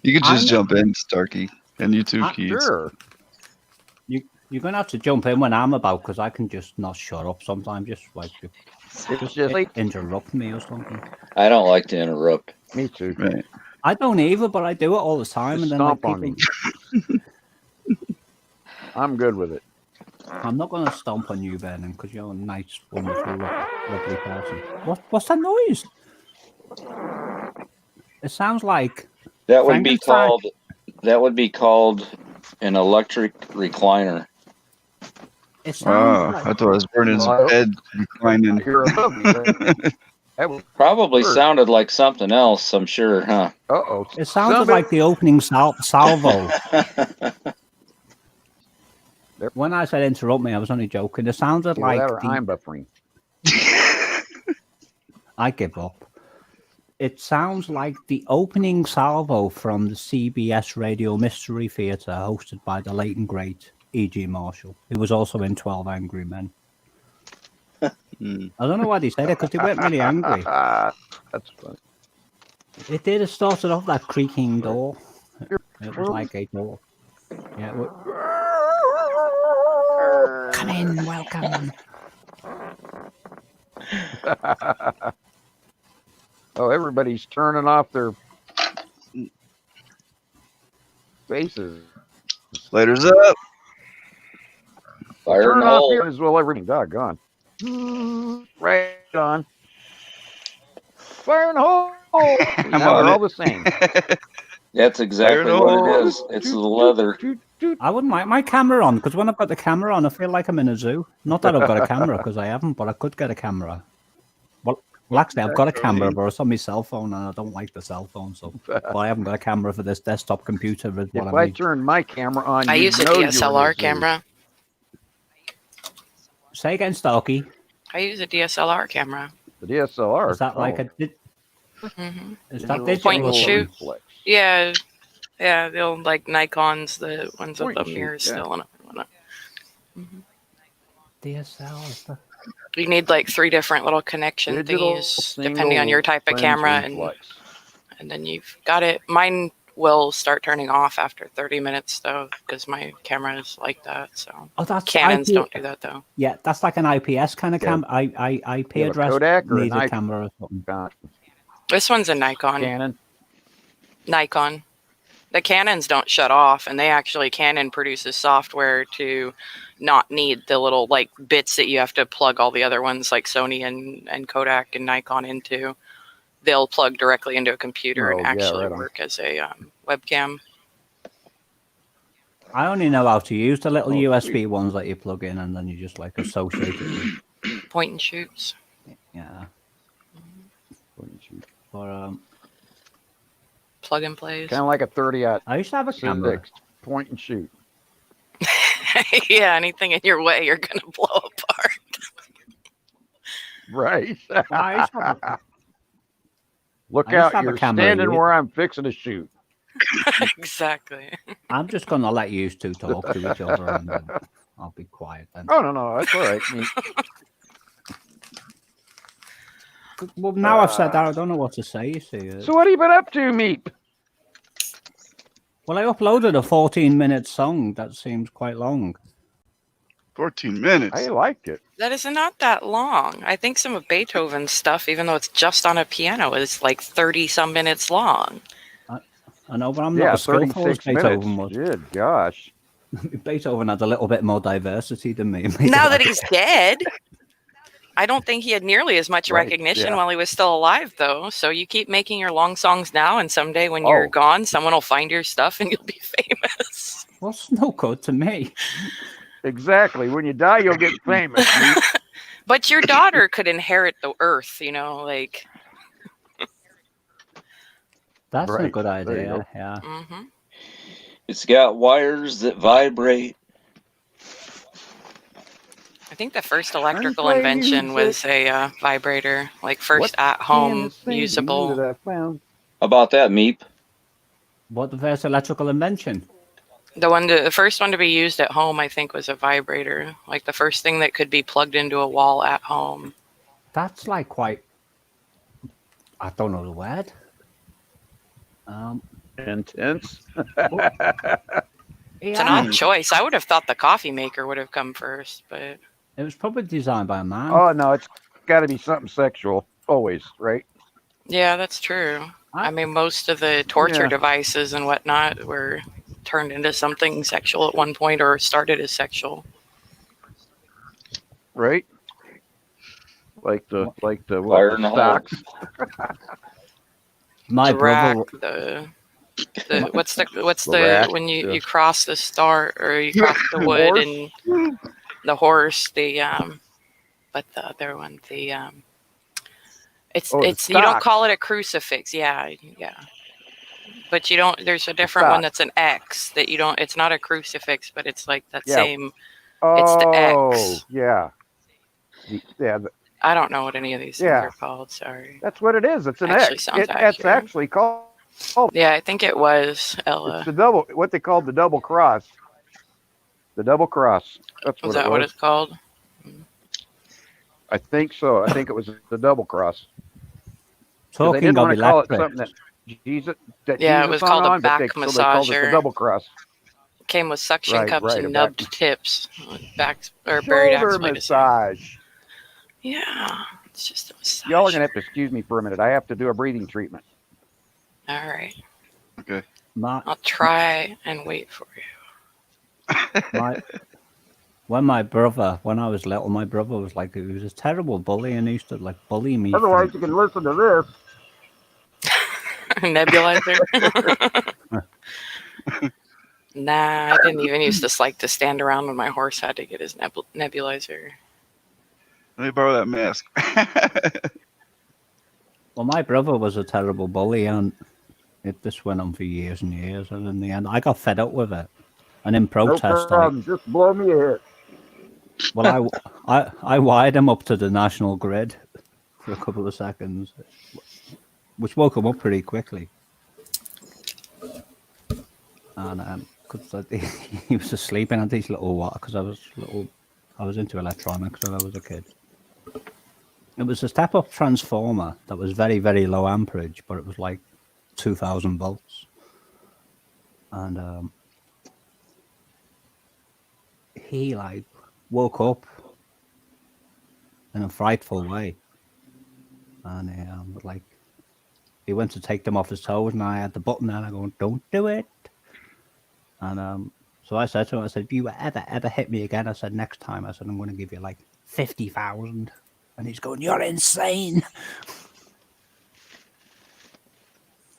You could just jump in, Starkey, and you too, Keith. Sure. You're gonna have to jump in when I'm about, because I can just not shut up sometimes. Just like interrupt me or something. I don't like to interrupt. Me too. Right. I don't either, but I do it all the time, Just and then like stomp on people. I'm good with it. I'm not gonna stomp on you, Vernon, because you're a nice, wonderful, lovely person. What's that noise? It sounds like That would be Frankenstein. called an electric recliner. It sounds I thought it was Vernon's bed reclining. That would Probably hurt. sounded like something else, I'm sure, huh? Uh-oh. It sounded like the opening salvo. When I said interrupt me, I was only joking. It sounded Either like that or I'm buffering. I give up. It sounds like the opening salvo from the CBS Radio Mystery Theater, hosted by the late and great E.G. Marshall, who was also in 12 Angry Men. I don't know why they said it, because they weren't really angry. That's funny. It did. It started off that creaking door. It was like a door. Yeah. Come in, welcome. Oh, everybody's turning off their faces. Lighters up. Fire Turn in the off hole. here as well. Everything, doggone. Right on. Fire in the hole. Now on they're it. all the same. That's exactly what it is. It's the leather. I wouldn't like my camera on, because when I've got the camera on, I feel like I'm in a zoo. Not that I've got a camera, because I haven't, but I could get a camera. Well, actually, I've got a camera, but it's on my cell phone, and I don't like the cell phone, so but I haven't got a camera for this desktop computer. Is what If I I need. turn my camera on, I you'd use a know you were in DSLR a zoo. camera. Say again, Starkey. I use a DSLR camera. The DSLR. Is that like a? Mm-hmm. Is that Little digital? Point and or something? shoot. reflex. Yeah, the old like Nikon's, the ones with Point the and shoot, mirrors yeah. still in it. DSL. You need like 3 different little connection Digital thingies depending on your type of lens camera, reflex. and then you've got it. Mine will start turning off after 30 minutes though, because my camera is like that. So Oh, that's Canons IP. don't do that though. Yeah, that's like an IPS kind of Yeah. IP You have a address. Kodak or Needs an a IP? camera or something. This one's a Nikon. Canon. Nikon. The Canons don't shut off, and they actually Canon produces software to not need the little like bits that you have to plug all the other ones like Sony and Kodak and Nikon into. They'll plug directly into a computer and Oh, yeah, actually right on. work as a webcam. I only know how to use the little Oh, USB sweet. ones that you plug in, and then you just like associate it with. Point and shoots. Yeah. But Plug and plays. Kind of like a 30-06 I used to have a camera. point and shoot. Yeah, anything in your way, you're gonna blow apart. Right. I used to have a- Look I used to out, have a you're camera, standing you- where I'm fixing to shoot. Exactly. I'm just gonna let you two talk to each other, and then I'll be quiet then. Oh, no, that's all right. I mean, Well, now I've said that, I don't know what to say. You see. so what have you been up to, Meep? Well, I uploaded a 14-minute song that seems quite long. 14 minutes. I liked it. That is not that long. I think some of Beethoven's stuff, even though it's just on a piano, is like 30-some minutes long. I know, but I'm Yeah, not as skillful as 36 minutes. Beethoven was. Good gosh. Beethoven had a little bit more diversity than me. Now that he's dead, I don't think he had nearly as much Right, recognition yeah. while he was still alive, though. So you keep making your long songs now, and someday when you're gone, someone will find your stuff and you'll be famous. Well, it's no good to me. Exactly. When you die, you'll get famous. But your daughter could inherit the earth, you know, like. That's a Right, good there you idea. go. Yeah. Mm-hmm. It's got wires that vibrate. I think the first electrical play invention was music. a vibrator, like first What at-home can I say usable. that I found? How about that, Meep? What the first electrical invention? The first one to be used at home, I think, was a vibrator. Like the first thing that could be plugged into a wall at home. That's like quite. I don't know the word. Intense. It's an odd choice. I would have thought the coffee maker would have come first, but It was probably designed by a man. Oh no, it's got to be something sexual, always, right? yeah, that's true. I mean, most of the torture Yeah. devices and whatnot were turned into something sexual at one point or started as sexual. Right. Like the Fire in the hole. stocks. My the brother. rack, the what's The the rack, when yeah. you cross the star or you cross the wood Horse? and the horse, but the other one, it's Oh, the you don't stock. call it a crucifix, yeah. But you don't. There's a different one stock. that's an X that you don't. It's not a crucifix, but it's like that Yeah. same. It's the Oh, X. yeah. I don't know what any of these things Yeah. are called. Sorry. That's what it is. It's an Actually X. sounds That's accurate. actually called. Yeah, I think it was Ella. It's the double. What they called the double cross. The double cross. That's Was what it that what was. it's called? I think so. I think it was the double cross. 'Cause they Talking didn't of want to call it electric. something that Jesus. That Yeah, it Jesus was hung called a on, but back so they called it the massager. double cross. Came with suction Right, cups right, and a back- nubbed tips, back or buried Shoulder axe. massage. Yeah, it's just a massage. Y'all are gonna have to excuse me for a minute. I have to do a breathing treatment. All right, Okay. I'll try and wait for you. When I was little, my brother was like, he was a terrible bully and he used to like bully me. Otherwise, you can listen to this. Nebulizer. Nah, I didn't even used to like to stand around when my horse had to get his nebulizer. Let me borrow that mask. Well, my brother was a terrible bully and it just went on for years and years. And in the end, I got fed up with it. And in protest, No problem. Just blow me a hit. well, I wired him up to the national grid for a couple of seconds, which woke him up pretty quickly. And because he was asleep and had these little because I was into electronics when I was a kid. It was a step-up transformer that was very, very low amperage, but it was like 2,000 volts. And he like woke up in a frightful way, and he went to take them off his toes, and I had the button, and I go, "Don't do it." And so I said to him, I said, "If you ever hit me again," I said, "next time," I said, "I'm going to give you like 50,000." And he's going, "You're insane."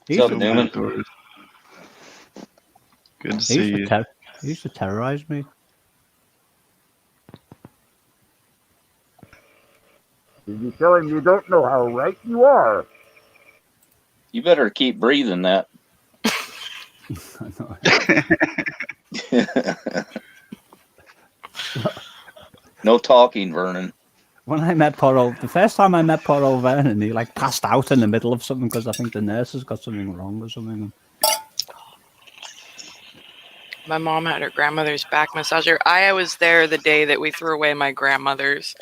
What's up, Newman? Good to see you. He used to terrorize me. You tell him you don't know how right you are. You better keep breathing that. No talking, Vernon. When I met the first time I met poor old Vernon, he like passed out in the middle of something because I think the nurse has got something wrong or something. My mom had her grandmother's back massager. I was there the day that we threw away my grandmother's,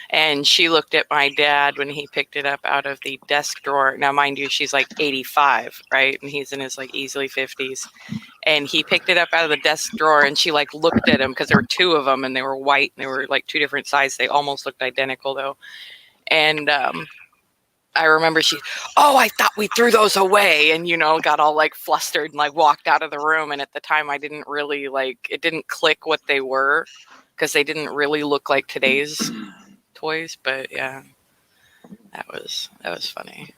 and she looked at my dad when he picked it up out of the desk drawer. Now, mind you, she's like 85, right? And he's in his like easily 50s. And he picked it up out of the desk drawer, and she like looked at him because there were two of them, and they were white, and they were like two different sizes. They almost looked identical though. And I remember I thought we threw those away, and got all like flustered and like walked out of the room. And at the time, I didn't really it didn't click what they were, because they didn't really look like today's toys. But yeah, that was funny.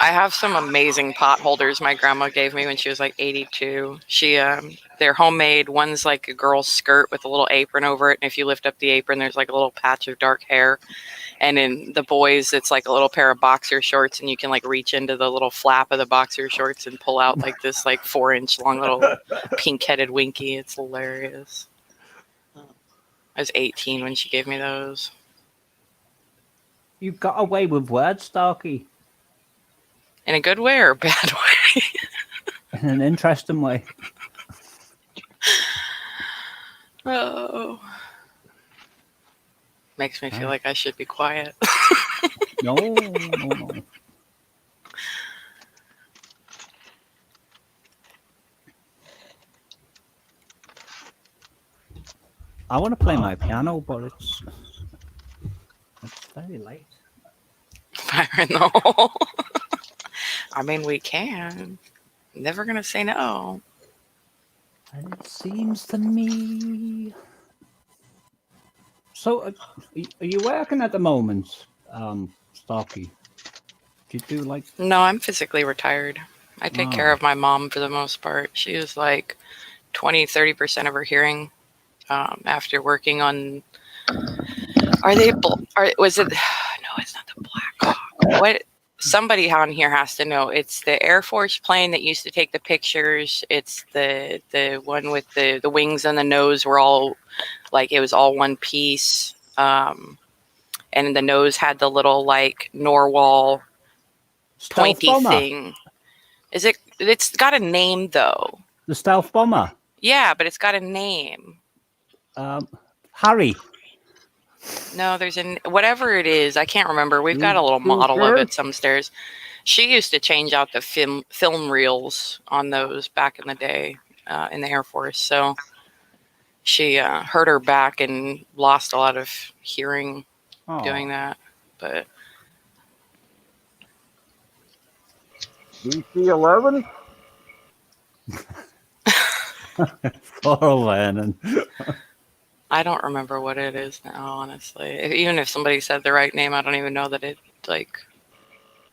I have some amazing pot holders my grandma gave me when she was like 82. They're homemade. One's like a girl's skirt with a little apron over it. And if you lift up the apron, there's like a little patch of dark hair. And in the boys, it's like a little pair of boxer shorts, and you can like reach into the little flap of the boxer shorts and pull out like this like 4-inch long little pink-headed Winky. It's hilarious. I was 18 when she gave me those. You got away with words, Starkey. In a good way or a bad way? In an interesting way. Oh. Makes me feel like I should be quiet. No. I want to play my piano, but it's very late. Fire in the hole. I mean, we can. Never gonna say no. And it seems to me. So, are you working at the moment, Starkey? Do you do like? No, I'm physically retired. I take care of my mom for the most part. She is like 20-30% of her hearing after working on. Was it? No, it's not the Black Hawk. What? Somebody on here has to know. It's the Air Force plane that used to take the pictures. It's the one with the wings and the nose were all like, it was all one piece. And the nose had the little like narwhal pointy thing. Is it? It's got a name though. The stealth bomber. Yeah, but it's got a name. Harry. No, there's whatever it is. I can't remember. We've got a little model of it somewhere. She used to change out the film reels on those back in the day in the Air Force. So she hurt her back and lost a lot of hearing doing that. But DC-11? Poor Lennon. I don't remember what it is now, honestly. Even if somebody said the right name, I don't even know that it like.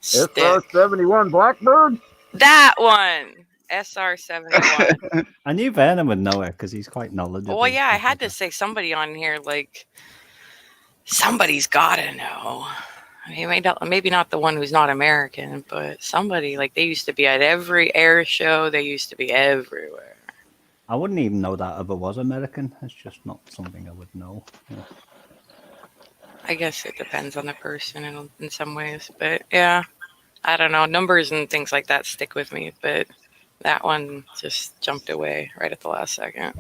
SR-71 Blackbird? That one! SR-71. I knew Vernon would know it because he's quite knowledgeable. Well, yeah, I had to say somebody on here, like, somebody's got to know. I mean, maybe not the one who's not American, but somebody, like, they used to be at every air show. They used to be everywhere. I wouldn't even know that if it was American. It's just not something I would know. Yeah. I guess it depends on the person in some ways. But, yeah, I don't know. Numbers and things like that stick with me. But that one just jumped away right at the last second.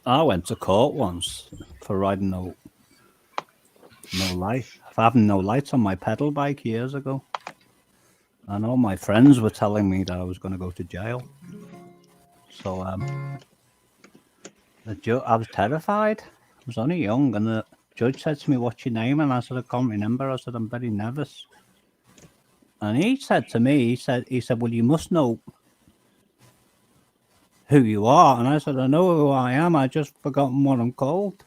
I went to court once for riding no light. For having no lights on my pedal bike years ago. And all my friends were telling me that I was going to go to jail. So I was terrified. I was only young, and the judge said to me, "What's your name?" And I said, "I can't remember." I said, "I'm very nervous." And he said to me, he said, "Well, you must know who you are." And I said, "I know who I am. I just forgotten what I'm called."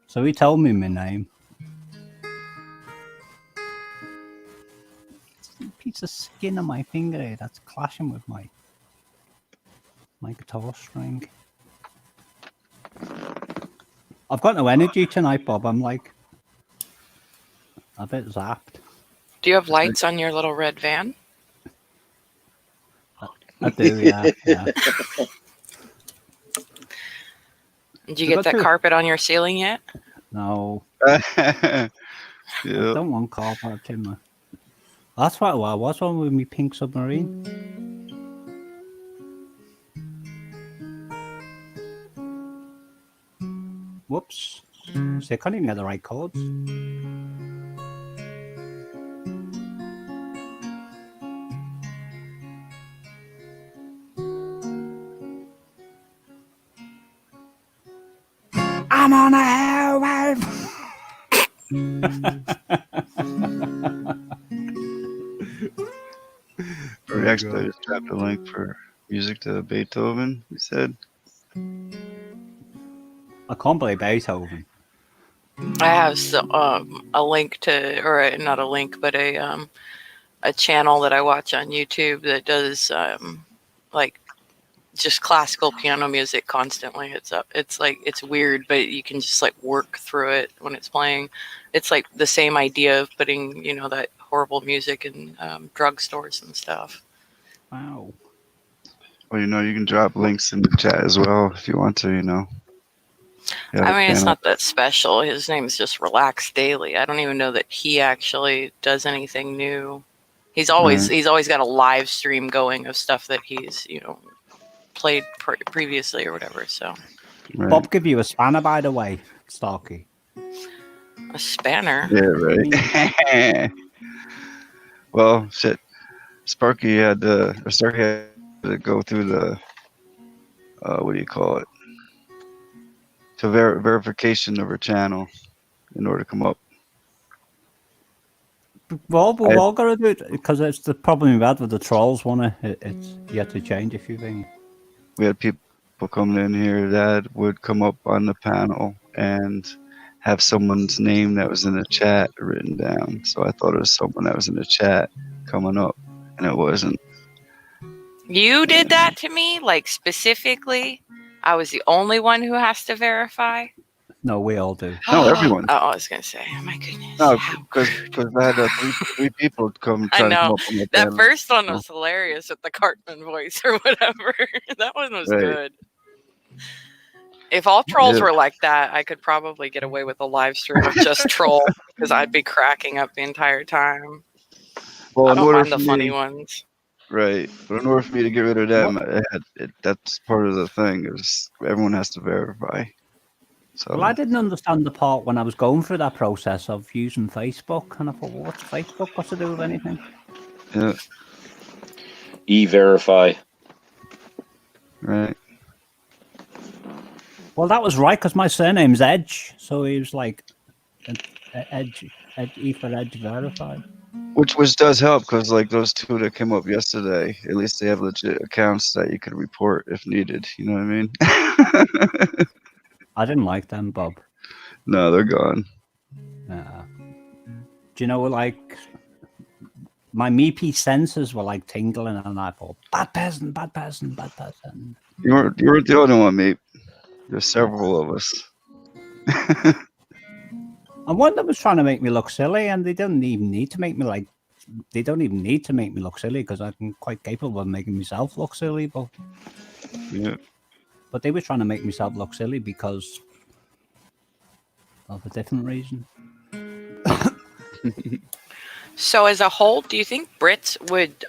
So he told me my name. Piece of skin on my finger here that's clashing with my guitar string. I've got no energy tonight, Bob. I'm like a bit zapped. Do you have lights on your little red van? I do, yeah. Did you get that carpet on your ceiling yet? No. Yeah. I don't want carpet in my. That's what I was on with me pink submarine. Whoops. See, I can't even get the right chords. I'm on a highway. Or actually, I just dropped a link for music to Beethoven. He said, I can't believe Beethoven. I have a link to, or not a link, but a channel that I watch on YouTube that does like just classical piano music constantly. It's like, it's weird, but you can just like work through it when it's playing. It's like the same idea of putting, you know, that horrible music in drugstores and stuff. Wow. well, you know, you can drop links in the chat as well if you want to, you know. Yeah, I mean, it's panel. not that special. His name is just Relax Daily. I don't even know that he actually does anything new. He's always got a live stream going of stuff that he's, you know, played previously or whatever. So Bob give you a spanner, by the way, Starkey. a spanner. Yeah, right. Well, shit. Starkey had to go through the what do you call it? To verification of her channel in order to come up. Well, we've all got to do it because it's the problem we've had with the trolls. It's yet to change a few things. We had people coming in here that would come up on the panel and have someone's name that was in the chat written down. So I thought it was someone that was in the chat coming up, and it wasn't. You did that to me, like specifically. I was the only one who has to verify. No, we all do. No, everyone. Oh, I was gonna say, oh my goodness. No, because I had three people come I try to come know up on the that panel. first one was hilarious with the Cartman voice or whatever. That one was Right. good. If all trolls were like that, I could probably get away with a live stream of just troll because I'd be cracking up the entire time. Well, I in don't order mind the for funny me, ones. right? But in order for me to get rid of them, that's part of the thing. Is everyone has to verify. So Well, I didn't understand the part when I was going through that process of using Facebook, and I thought, well, what's Facebook got to do with anything? yeah, E-verify. right. Well, that was right because my surname's Edge, so he was like, Edge, E for Edge verified. Which does help because like those two that came up yesterday, at least they have legit accounts that you could report if needed. You know what I mean? I didn't like them, Bob. No, they're gone. Do you know, like, my meepy senses were like tingling, and I thought, bad person, bad person, bad person. You weren't the only one, mate. There's several of us. And one of them was trying to make me look silly, and they don't even need to make me look silly because I'm quite capable of making myself look silly. But they were trying to make myself look silly because of a different reason. So as a whole, do you think Brits would,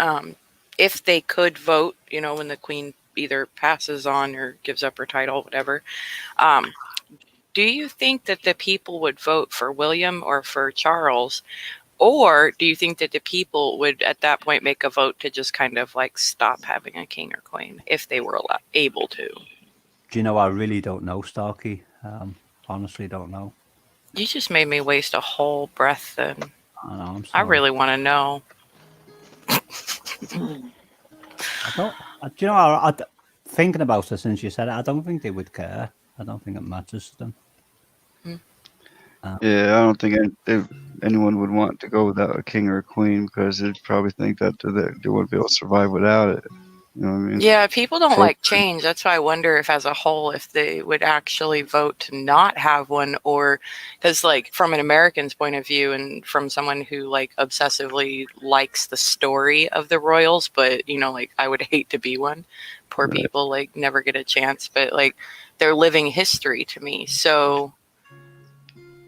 if they could vote, you know, when the Queen either passes on or gives up her title, whatever, do you think that the people would vote for William or for Charles? Or do you think that the people would at that point make a vote to just kind of like stop having a king or queen if they were able to? Do you know, I really don't know, Starkey. Honestly, don't know. You just made me waste a whole breath then. I know, I'm sorry. I really want to know. Thinking about it since you said it, I don't think they would care. I don't think it matters to them. Yeah, I don't think anyone would want to go without a king or a queen because they'd probably think that they wouldn't be able to survive without it. You know what I mean? Yeah, people don't like change. That's why I wonder if as a whole, if they would actually vote to not have one, or because like from an American's point of view and from someone who like obsessively likes the story of the royals, but you know, like I would hate to be one. Poor people like never get a chance, but like they're living history to me. So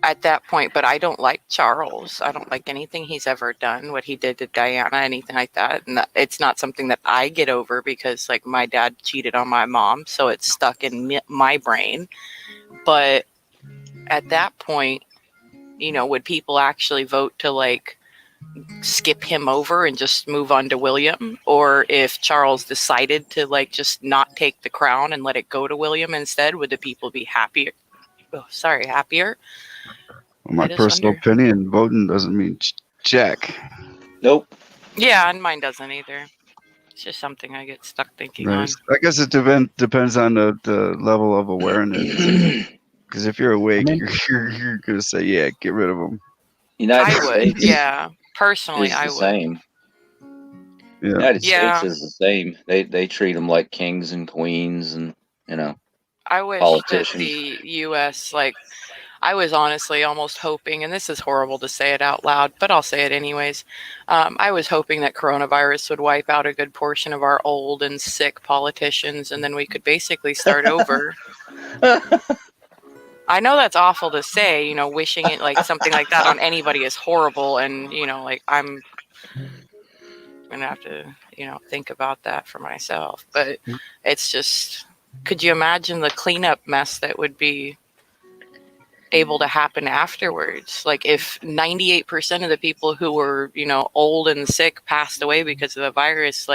at that point, but I don't like Charles. I don't like anything he's ever done, what he did to Diana, anything like that. And it's not something that I get over because like my dad cheated on my mom. So it's stuck in my brain. But at that point, you know, would people actually vote to like skip him over and just move on to William? Or if Charles decided to like just not take the crown and let it go to William instead, would the people be happier happier. Well, my I just personal wonder. opinion, voting doesn't mean jack. Nope. Yeah, and mine doesn't either. It's just something I get stuck thinking on. Nice. I guess it depends on the level of awareness. Because if you're awake, you're gonna say, yeah, get rid of them. United I would, States yeah. Personally, is I the would. same. Yeah. United Yeah. States is the same. They treat them like kings and queens, and I wish that politicians. the U.S. I was honestly almost hoping, and this is horrible to say it out loud, but I'll say it anyways. I was hoping that coronavirus would wipe out a good portion of our old and sick politicians, and then we could basically start over. I know that's awful to say, wishing it like something like that on anybody is horrible, and I'm gonna have to think about that for myself. But it's just, could you imagine the cleanup mess that would be able to happen afterwards? Like if 98% of the people who were old and sick passed away because of the virus,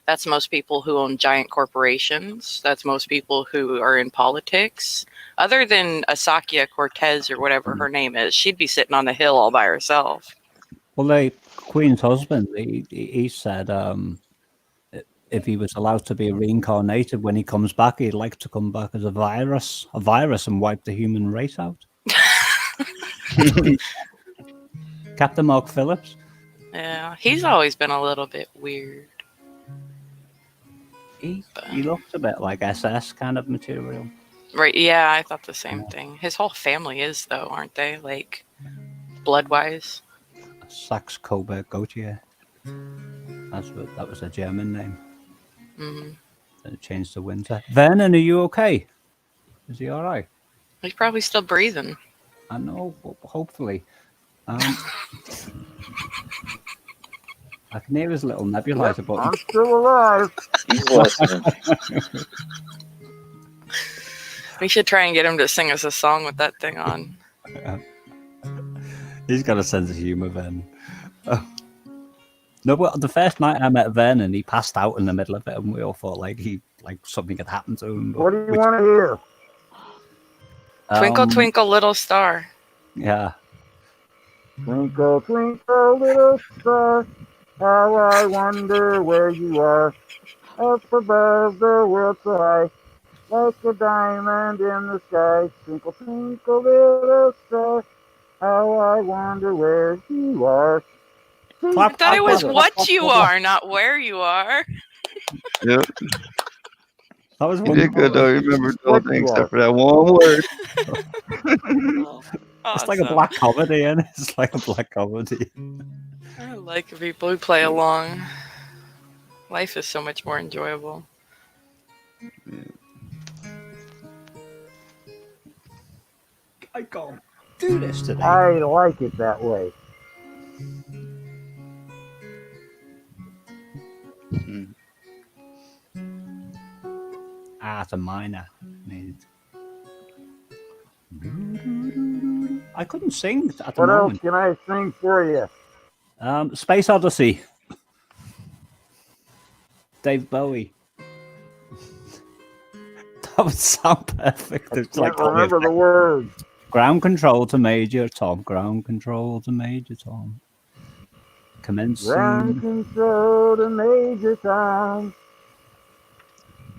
that's most people who own giant corporations, that's most people who are in politics. Other than Asakia Cortez or whatever her name is, she'd be sitting on the hill all by herself. Well, the Queen's husband, he said if he was allowed to be reincarnated when he comes back, he'd like to come back as a virus and wipe the human race out. Captain Mark Phillips. Yeah, he's always been a little bit weird. He looks a bit like SS kind of material. Right, yeah, I thought the same thing. His whole family is, though, aren't they? Blood-wise. Saxe Coburg Gautier. That was a German name. Mm-hmm. Then it changed to Winter. Vernon, are you okay? Is he all right? He's probably still breathing. I know, but hopefully. I can hear his little nebulizer button. I'm still alive. He's listening. We should try and get him to sing us a song with that thing on. He's got a sense of humor, Vernon. No, but the first night I met Vernon, he passed out in the middle of it, and we all thought something had happened to him. What do you want to hear? Twinkle, twinkle, little star. Yeah. Twinkle, twinkle, little star, how I wonder where you are. Up above the world so high, like a diamond in the sky. Twinkle, twinkle, little star, how I wonder where you are. I thought it was what you are, not where you are. Yep. That was you did good though. You remembered the whole thing except for that one word. It's like a black comedy, and it's like a black comedy. I like people who play along. Life is so much more enjoyable. I can't do this today. I like it that way. It's a minor. I couldn't sing at the What else moment. can I sing for you? Space Odyssey. Dave Bowie. That would sound perfect. It's I can't remember the words. Ground control to Major Tom. Ground control to Major Tom. Commencing. Ground control to Major Tom.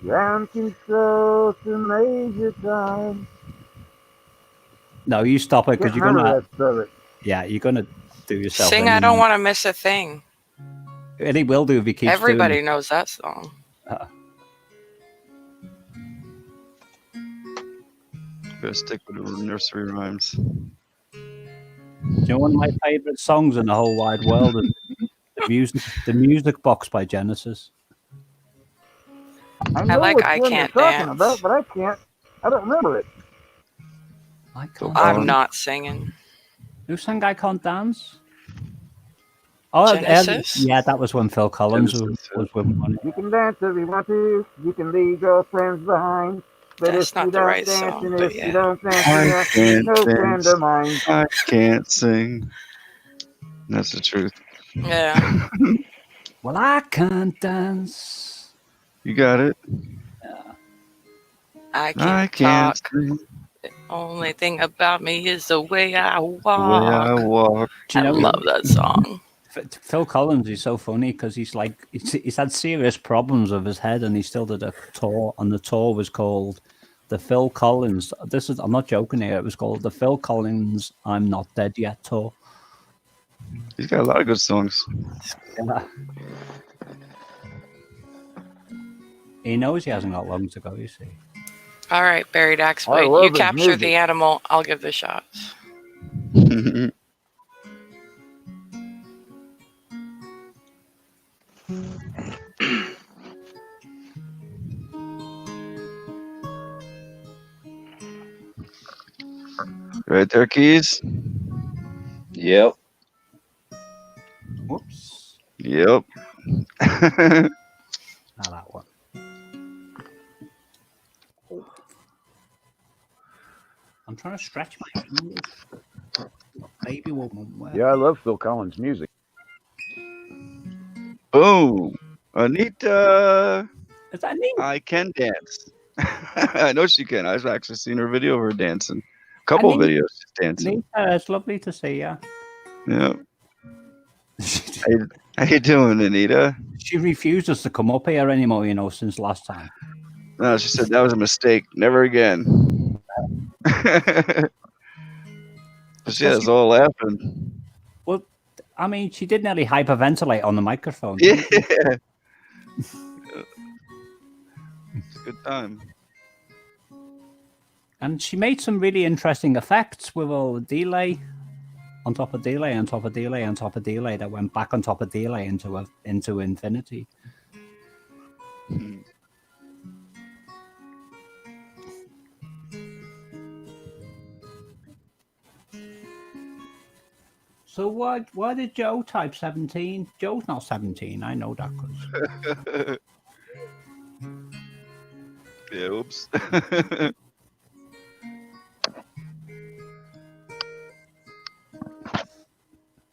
Ground control to Major Tom. No, you stop it because you're gonna. It. Yeah, you're gonna do yourself. Sing I Don't Want to Miss a Thing. And he will do if he keeps Everybody doing it. knows that song. Better stick with the nursery rhymes. You know, one of my favorite songs in the whole wide world is the music box by Genesis. I know like which I one Can't you're talking Dance. about, but I don't remember it. I'm not singing. Who sang I Can't Dance? Oh, Genesis? yeah, that was when Phil Collins was with one. You can dance if you want to. You can leave your friends behind. But That's if not you the don't right dance song, and but if yeah. you don't I dance, can't no friend dance. of mine. I can't sing. That's the truth. Yeah. Well, I can't dance. You got it. I I can't can't talk. sing. Only thing about me is the way I The way I walk. walk. Do you I know love that song. Phil Collins is so funny because he's had serious problems with his head, and he still did a tour, and the tour was called the Phil Collins. I'm not joking here. It was called the Phil Collins "I'm Not Dead Yet" tour. He's got a lot of good songs. Yeah. He knows he hasn't got long to go. You see. All right, Buried I Axeblade. love You his capture music. the animal. I'll give the shots. Right there, Keys. Yep. Whoops. Yep. Not that one. I'm trying to stretch my fingers. Baby woman. Where? Yeah, I love Phil Collins' music. Boom. Anita. Is that neat? I can dance. I know she can. I've actually seen her video of her dancing. A couple of videos she's dancing. Anita, it's lovely to see you. Yeah. How you doing, Anita? She refuses to come up here anymore, since last time. No, she said that was a mistake. Never again. She was all laughing. Well, I mean, she did nearly hyperventilate on the microphone. Yeah. It's a good time. And she made some really interesting effects with all the delay on top of delay on top of delay on top of delay that went back on top of delay into infinity. So why did Joe type 17? Joe's not 17. I know that. Yeah, oops.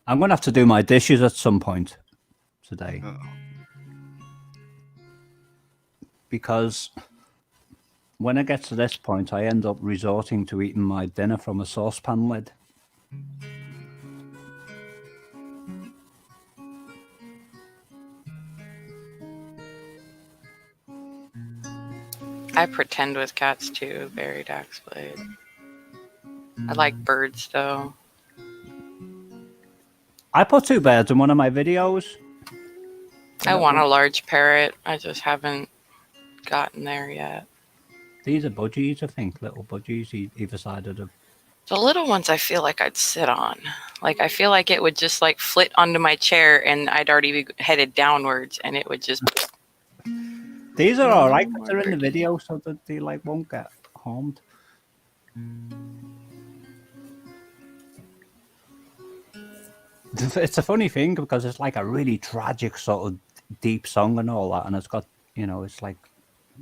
I'm going to have to do my dishes at some point today. Because when it gets to this point, I end up resorting to eating my dinner from a saucepan lid. I pretend with cats too, Buried Axeblade. I like birds though. I put 2 birds in one of my videos. I want a large parrot. I just haven't gotten there yet. These are budgies, I think, little budgies either side of them. The little ones I feel like I'd sit on. Like I feel like it would just like flit onto my chair and I'd already be headed downwards and it would just... These are all right, but they're in the video so that they like won't get harmed. It's a funny thing because it's like a really tragic sort of deep song and all that, and it's got, it's like,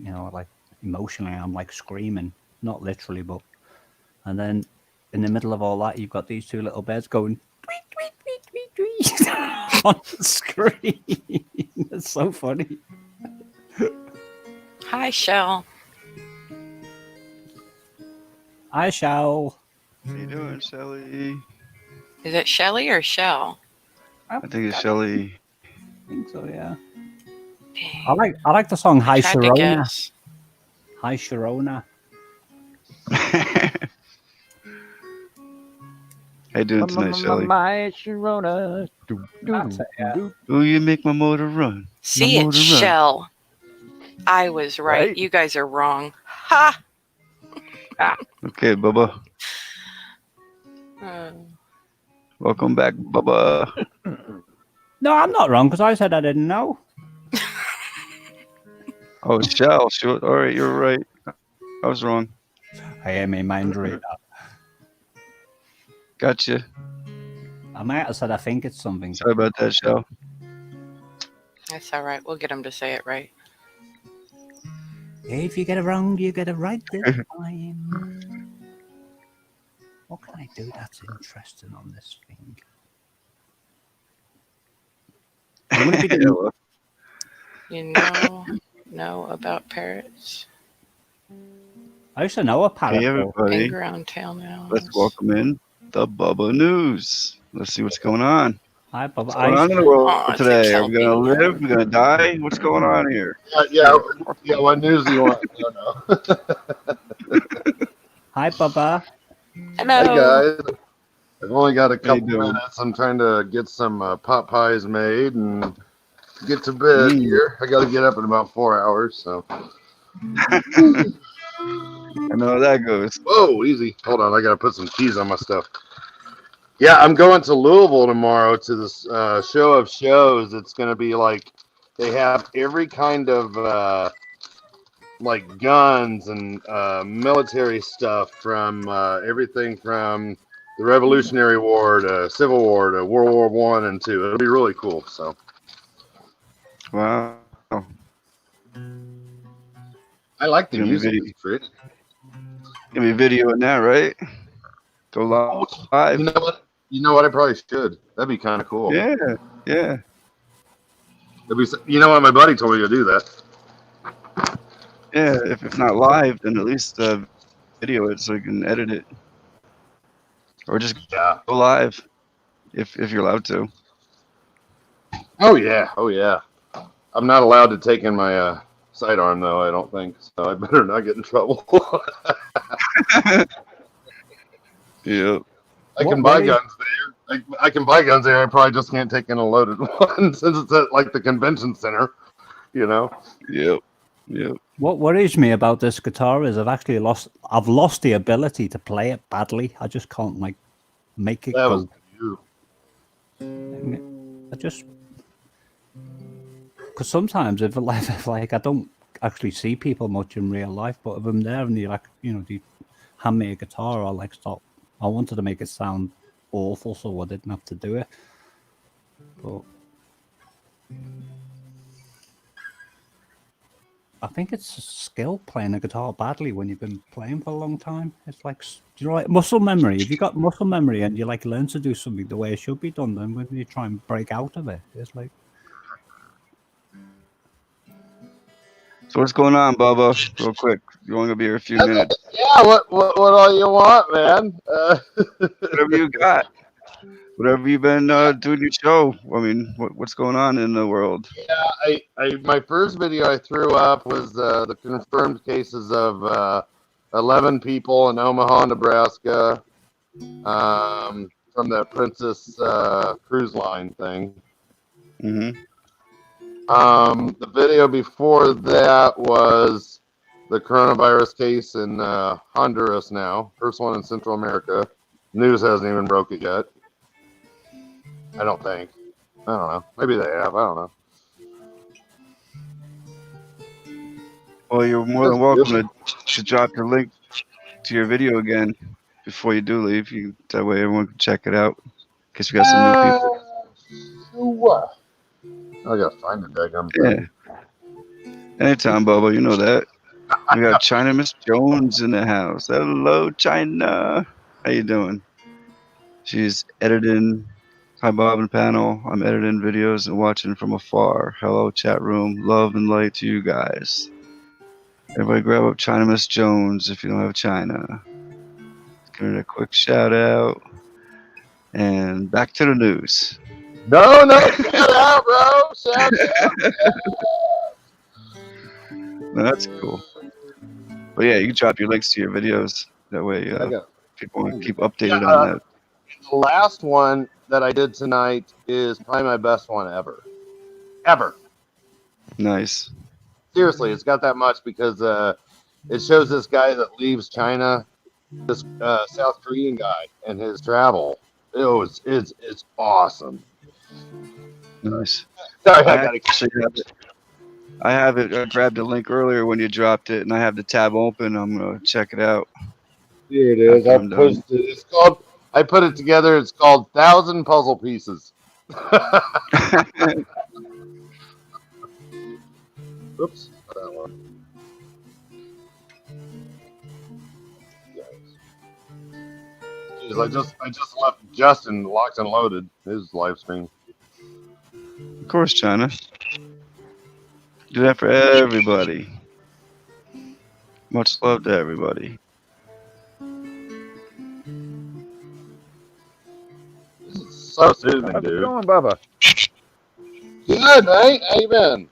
like emotionally I'm like screaming, not literally, but, and then in the middle of all that you've got these 2 little birds going tweet, tweet, tweet, tweet, tweet on the screen. It's so funny. Hi, Shell. Hi, Shell. How you doing, Shelly? Is it Shelly or Shell? I think it's Shelly. I think so, yeah. I like the song Hi Tried to Sharona. guess. Hi Sharona. How you doing tonight, Shelly? My Sharona. Oh, you make my motor run. See My it, motor run. Shell. I was right. You guys are wrong. Ha! Okay, Bubba. Welcome back, Bubba. No, I'm not wrong because I said I didn't know. Oh, Shell. Sure. All right, you're right. I was wrong. I am a mind reader. Gotcha. I might have said I think it's something. Sorry about that, Shell. That's all right. We'll get him to say it right. If you get it wrong, you get it right this time. What can I do that's interesting on this thing? I'm gonna be doing... You know about parrots? I used to know a parrot. Hey, though. everybody. Inground tail now. Let's welcome in the Bubba News. Let's see what's going on. Hi, Bubba. What's going on in the world today? Are we going to live? We're going to die? What's going on here? Yeah. What news do you want? No. Hi, Bubba. Hey, guys. I've only got a How you couple doing? minutes. I'm trying to get some pot pies made and get to bed here. I got to get up in about 4 hours, so. I know how that goes. Whoa, easy. Hold on. I got to put some keys on my stuff. Yeah, I'm going to Louisville tomorrow to this show of shows. It's going to be like they have every kind of like guns and military stuff from everything from the Revolutionary War to Civil War to World War I and II. It'll be really cool. So, wow. I like the Gonna be music. video- It's pretty. Gonna be videoing that, right? Go live. You know what? You know what? I probably should. That'd be kind of cool. Yeah, yeah. You know what? My buddy told me to do that. Yeah, if not live, then at least video it so you can edit it. Or just go live if you're allowed to. Oh yeah, oh yeah. I'm not allowed to take in my sidearm though. I don't think so. I better not get in trouble. Yeah. I can buy guns there. I can buy guns there. I probably just can't take in a loaded one since it's at like the convention center. You know. Yep. Yep. What worries me about this guitar is I've lost the ability to play it badly. I just can't like make it go. I just because sometimes if like I don't actually see people much in real life, but if I'm there and they they hand me a guitar, I'll like stop. I wanted to make it sound awful, so I didn't have to do it. But I think it's a skill playing a guitar badly when you've been playing for a long time. It's like, like muscle memory. If you got muscle memory and you like learn to do something the way it should be done, then when you try and break out of it, it's like. So what's going on, Bubba? Real quick. You're only gonna be here a few minutes. Yeah. What all you want, man? Whatever you got. Whatever you've been doing your show. I mean, what's going on in the world? Yeah, my first video I threw up was the confirmed cases of 11 people in Omaha, Nebraska, from the Princess cruise line thing. Mm-hmm. The video before that was the coronavirus case in Honduras now. First one in Central America. News hasn't even broke it yet. I don't think. I don't know. Maybe they have. I don't know. Well, you're more than welcome to drop your link to your video again before you do leave. That way everyone can check it out. In case we got some new people. What? I gotta find the daggum thing. Yeah. Anytime, Bubba. You know that. We got China Miss Jones in the house. Hello, China. How you doing? She's editing. Hi, Bob and panel. I'm editing videos and watching from afar. Hello, chat room. Love and light to you guys. Everybody grab up China Miss Jones if you don't have China. Give her a quick shout out. And back to the news. No, shout out, bro. Shout out. No, that's cool. But yeah, you can drop your links to your videos. That way people want to keep updated on that. The last one that I did tonight is probably my best one ever. Ever. Nice. Seriously, it's got that much because it shows this guy that leaves China, this South Korean guy, and his travel. It's awesome. Nice. Sorry, I have it. I grabbed the link earlier when you dropped it, and I have the tab open. I'm gonna check it out. Here it is. It's called. I put it together. It's called 1,000 Puzzle Pieces. Oops. That one. Jeez, I just left Justin locked and loaded his live stream. Of course, China. Do that for everybody. Much love to everybody. This is so soothing, How's it dude. going, Bubba? Good, mate. How you been?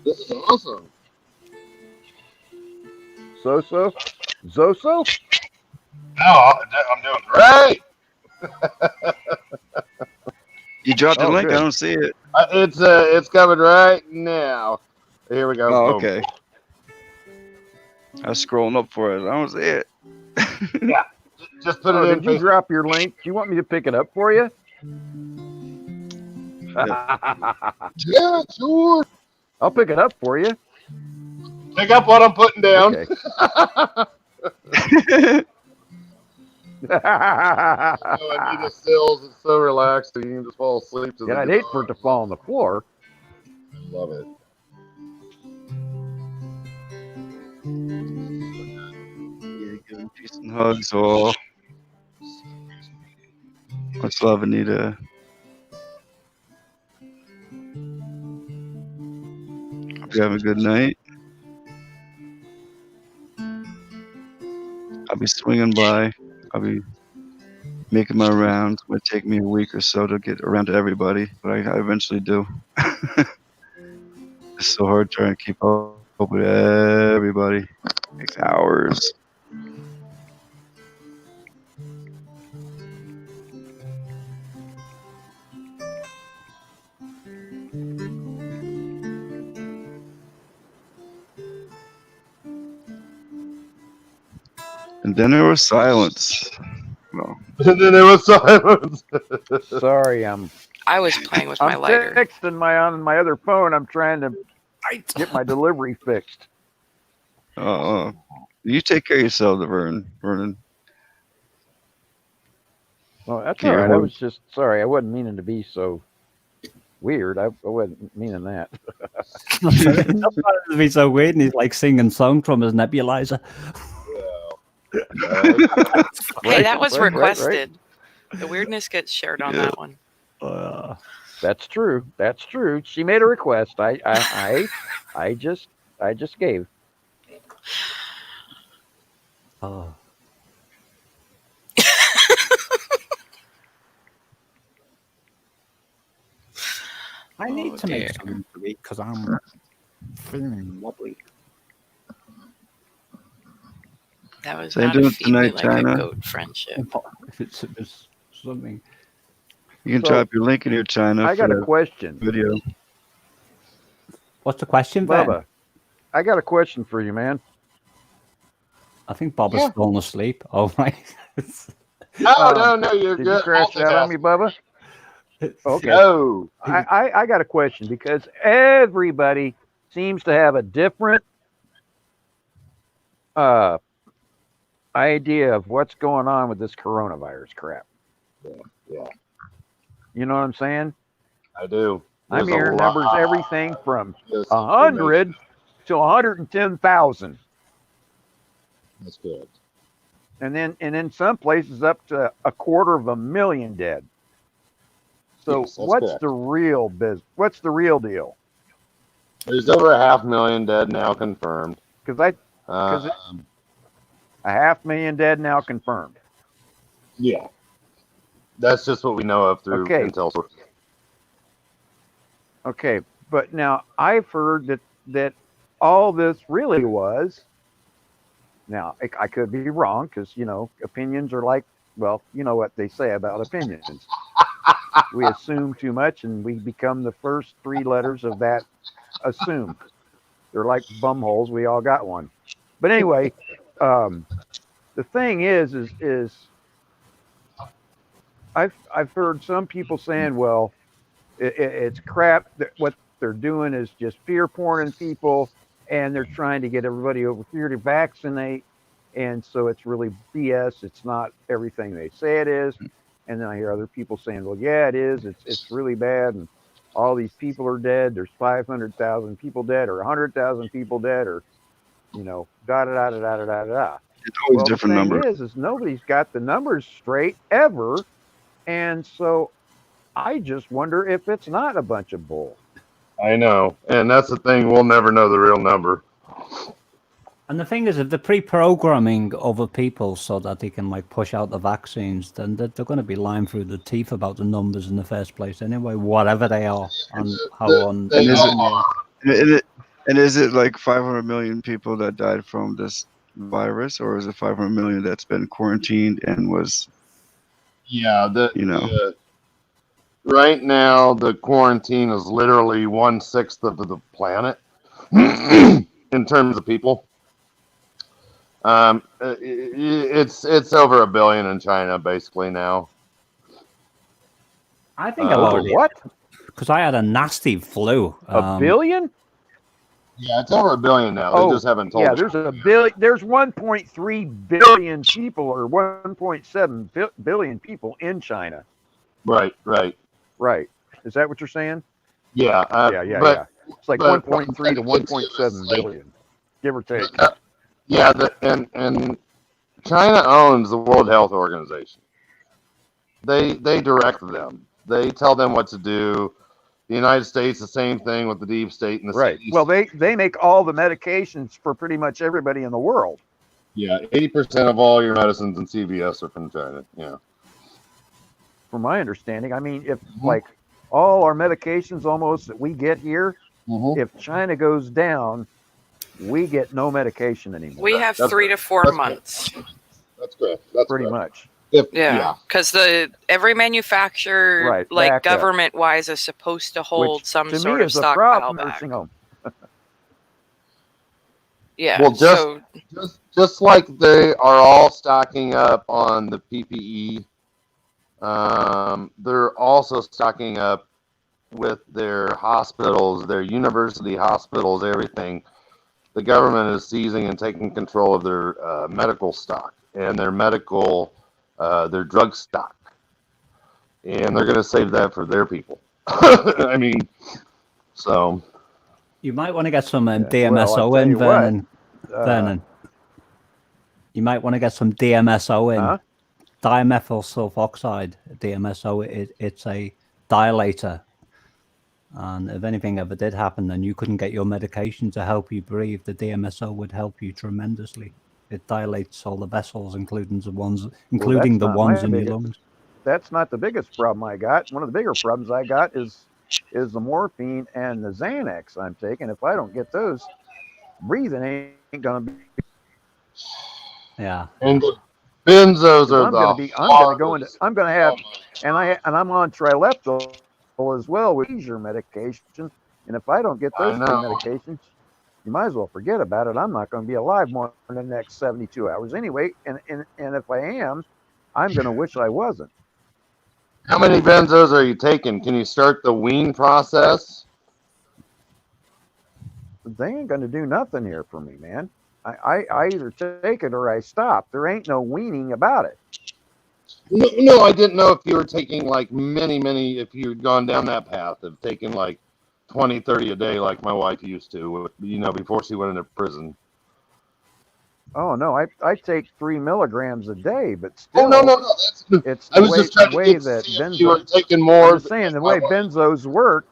This is awesome. So? Oh, I'm doing great. You dropped the Oh, link. good. I don't see it. It's coming right now. Here we go. Oh, Boom. okay. I was scrolling up for it. I don't see it. Yeah. Just put it in. Did you drop your link? Do you want me to pick it up for you? Yeah, sure. I'll pick it up for you. Pick up what I'm putting down. Okay. I need the stills. It's so relaxed, you can just fall asleep to And I'd hate for it to fall on the floor. Love it. Yeah, giving peace and hugs all. Much love, Anita. Hope you have a good night. I'll be swinging by. I'll be making my rounds. It might take me a week or so to get around to everybody, but I eventually do. It's so hard trying to keep up with everybody. It takes hours. And then there was silence. No. And then there was silence. Sorry, I was playing with my I'm lighter. texting on my other phone. I'm trying to get my delivery fixed. You take care of yourself, Vernon. Well, that's Get all your right. I horse. was just sorry. I wasn't meaning to be so weird. I wasn't meaning that. It's not trying to be so weird, and he's like singing songs from his nebulizer. Hey, that was right. requested. The weirdness gets shared on that one. That's true. That's true. She made a request. I just gave. Oh. I need to make something to eat because I'm feeling wobbly. That was Same not doing a feed me tonight, like China. a goat friendship. If it's something. You can So, drop your link in here, China. I got for a the question. Video. What's the question, Ben? Bubba, I got a question for you, man. I think Bob has fallen asleep. Oh, right. No, you're Did good. you crash out on me, Bubba? Okay. No. I got a question because everybody seems to have a different idea of what's going on with this coronavirus crap. Yeah. You know what I'm saying? I do. I'm There's a hearing lot. numbers everything from Yes, 100 to 110,000, That's good. and in some places up to 250,000 dead. So Yes, that's what's correct. the real What's the real deal? There's over 500,000 dead now confirmed. Because 500,000 dead now confirmed. Yeah. That's just what we know of through Okay. intel sources. Okay, but now I've heard that all this really was. Now I could be wrong because opinions are like, well, you know what they say about opinions. We assume too much and we become the first three letters of that assume. They're like bumholes. We all got one. But anyway, the thing is I've heard some people saying, well, it's crap. That what they're doing is just fear porning people, and they're trying to get everybody over here to vaccinate. And so it's really BS. It's not everything they say it is. And then I hear other people saying, well, yeah, it is. It's really bad. And all these people are dead. There's 500,000 people dead, or 100,000 people dead, or, da da da da da da da. It's always Well, different the thing numbers. is nobody's got the numbers straight ever. And so I just wonder if it's not a bunch of bull. I know, and that's the thing. We'll never know the real number. And the thing is, if they're pre-programming other people so that they can like push out the vaccines, then they're going to be lying through the teeth about the numbers in the first place anyway, whatever they are, and how on. And is it like 500 million people that died from this virus, or is it 500 million that's been quarantined and was? Yeah, right now the quarantine is literally 1/6 of the planet in terms of people. It's over 1 billion in China basically now. I think I've already what? Because I had a nasty flu. A billion? Yeah, it's over 1 billion now. They just haven't told us. There's a billion. There's 1.3 billion people, or 1.7 billion people in China. Right. Is that what you're saying? Yeah. Yeah. It's like 1.3 to 1.7 billion, give or take. Yeah, and China owns the World Health Organization. They direct them. They tell them what to do. The United States, the same thing with the deep state and the right. cities. Well, they make all the medications for pretty much everybody in the world. Yeah, 80% of all your medicines in CVS are from China. Yeah. From my understanding, I mean, if like all our medications almost that we get here, if China goes down, we get no medication anymore. We have 3 to 4 months. That's correct. Pretty much. Yeah, because every manufacturer, like government-wise, is supposed to hold some sort of stockpile back. Yeah. Well, just like they are all stocking up on the PPE, they're also stocking up with their hospitals, their university hospitals, everything. The government is seizing and taking control of their medical stock and their their drug stock, and they're going to save that for their people. I mean, so you might want to get some DMSO in, Vernon. Vernon, you might want to get some DMSO in. Dimethyl sulfoxide, DMSO. It's a dilator, and if anything ever did happen, and you couldn't get your medication to help you breathe, the DMSO would help you tremendously. It dilates all the vessels, including the ones in your lungs. That's not the biggest problem I got. One of the bigger problems I got is the morphine and the Xanax I'm taking. If I don't get those, breathing ain't gonna be. Yeah. And the benzos are I'm gonna have, and I'm on trileptal as well with seizure medication. And if I don't get those medications, you might as well forget about it. I'm not going to be alive more than the next 72 hours anyway. And if I am, I'm going to wish I wasn't. How many benzos are you taking? Can you start the wean process? They ain't going to do nothing here for me, man. I either take it or I stop. There ain't no weaning about it. No, I didn't know if you were taking like many, if you'd gone down that path of taking like 20, 30 a day like my wife used to, before she went into prison. Oh, no, I take 3 milligrams a day, but still. Oh, no. It's the way that benzos, you were taking more. I'm just saying, the way benzos work.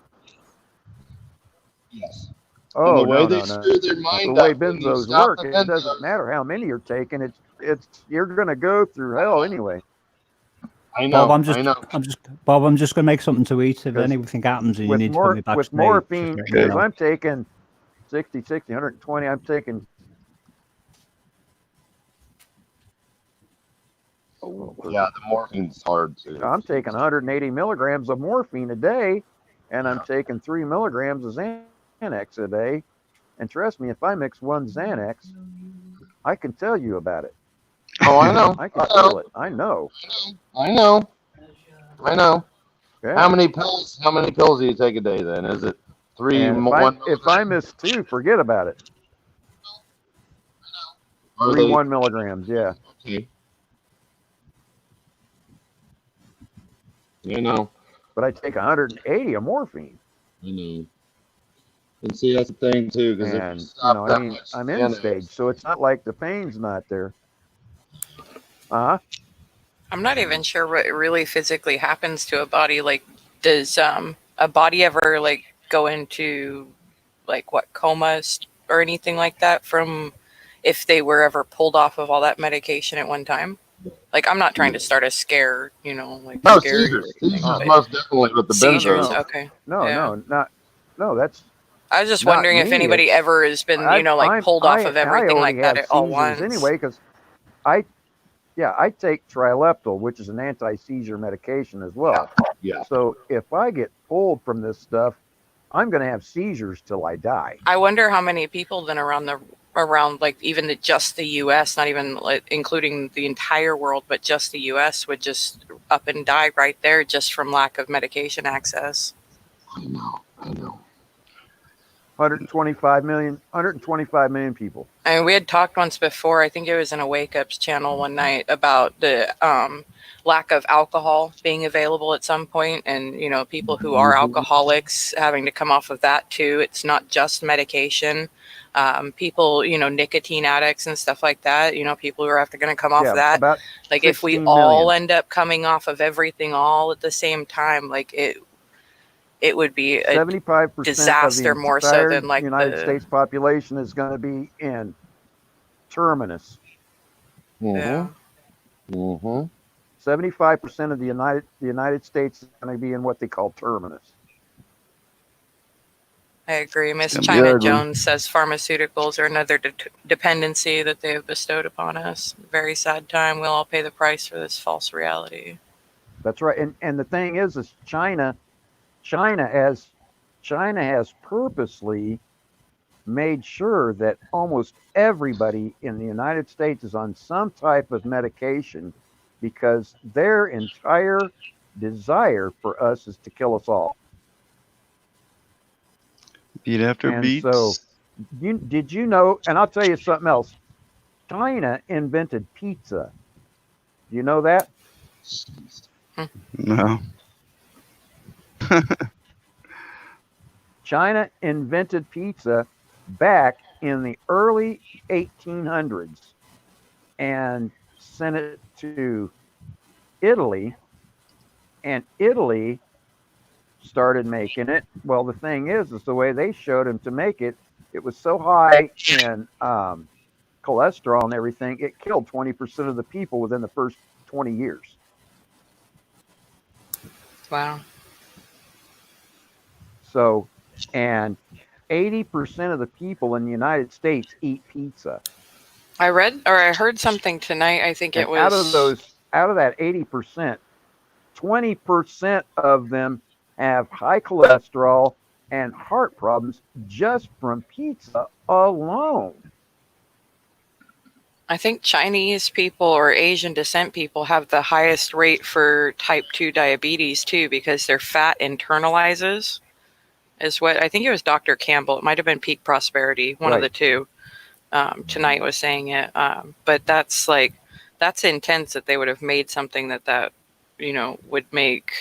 Yes. Oh, the way no. The way benzos work, it doesn't matter how many you're taking. It's you're going to go through hell anyway. I know. Bob, I'm just going to make something to eat. If anything happens and you need to put me back with morphine, because I'm taking 60, 120. I'm taking. Yeah, the morphine's hard too. I'm taking 180 milligrams of morphine a day, and I'm taking 3 milligrams of Xanax a day. And trust me, if I mix one Xanax, I can tell you about it. Oh, I know. I can feel it. I know. Yeah. How many pills do you take a day then? Is it 3? If I miss 2, forget about it. 1 milligrams, yeah. Okay. I know. But I take 180 of morphine. I know. And see, that's the thing too, because I'm in stage, so it's not like the pain's not there. I'm not even sure what really physically happens to a body. Like, does a body ever like go into like what comas or anything like that from if they were ever pulled off of all that medication at one time? Like, I'm not trying to start a scare, you know, like No, scare you or seizures. anything, Seizures but most definitely with the seizures. benzos. Okay. No, Yeah. no, that's I was just not wondering if me. anybody It's ever has been, you know, like pulled off of I everything already like that have at all seizures once. anyway because I take trileptal, which is an anti-seizure medication as well. Yeah. So if I get pulled from this stuff, I'm going to have seizures till I die. I wonder how many people then around like even just the U.S., not even like, including the entire world, but just the U.S. would just up and die right there just from lack of medication access. I know. 125 million people. And we had talked once before, I think it was in a Wake Ups channel one night, about the lack of alcohol being available at some point, and, you know, people who are alcoholics having to come off of that too. It's not just medication. People, you know, nicotine addicts and stuff like that, you know, people who are going to come off of that. About like if we all end up coming off of everything all at the same time, like it would be a 75% disaster of the more so than like United States population is going to be in terminus. Yeah. 75% of the United States is going to be in what they call terminus. I agree. Miss Yeah, China I agree. Jones says pharmaceuticals are another dependency that they have bestowed upon us. Very sad time. We'll all pay the price for this false reality. That's right. And the thing is China has purposely made sure that almost everybody in the United States is on some type of medication because their entire desire for us is to kill us all. Beat after And beat. so, did you know? And I'll tell you something else. China invented pizza. Do you know that? No. China invented pizza back in the early 1800s and sent it to Italy, and Italy started making it. Well, the thing is the way they showed them to make it, it was so high in cholesterol and everything, it killed 20% of the people within the first 20 years. Wow. So, and 80% of the people in the United States eat pizza. I heard something tonight. I think And it was out of that 80%, 20% of them have high cholesterol and heart problems just from pizza alone. I think Chinese people or Asian descent people have the highest rate for type 2 diabetes too, because their fat internalizes, is what I think it was Dr. Campbell. It might have been Peak Prosperity, one of the two. Tonight was saying it. But that's intense that they would have made something that, you know, would make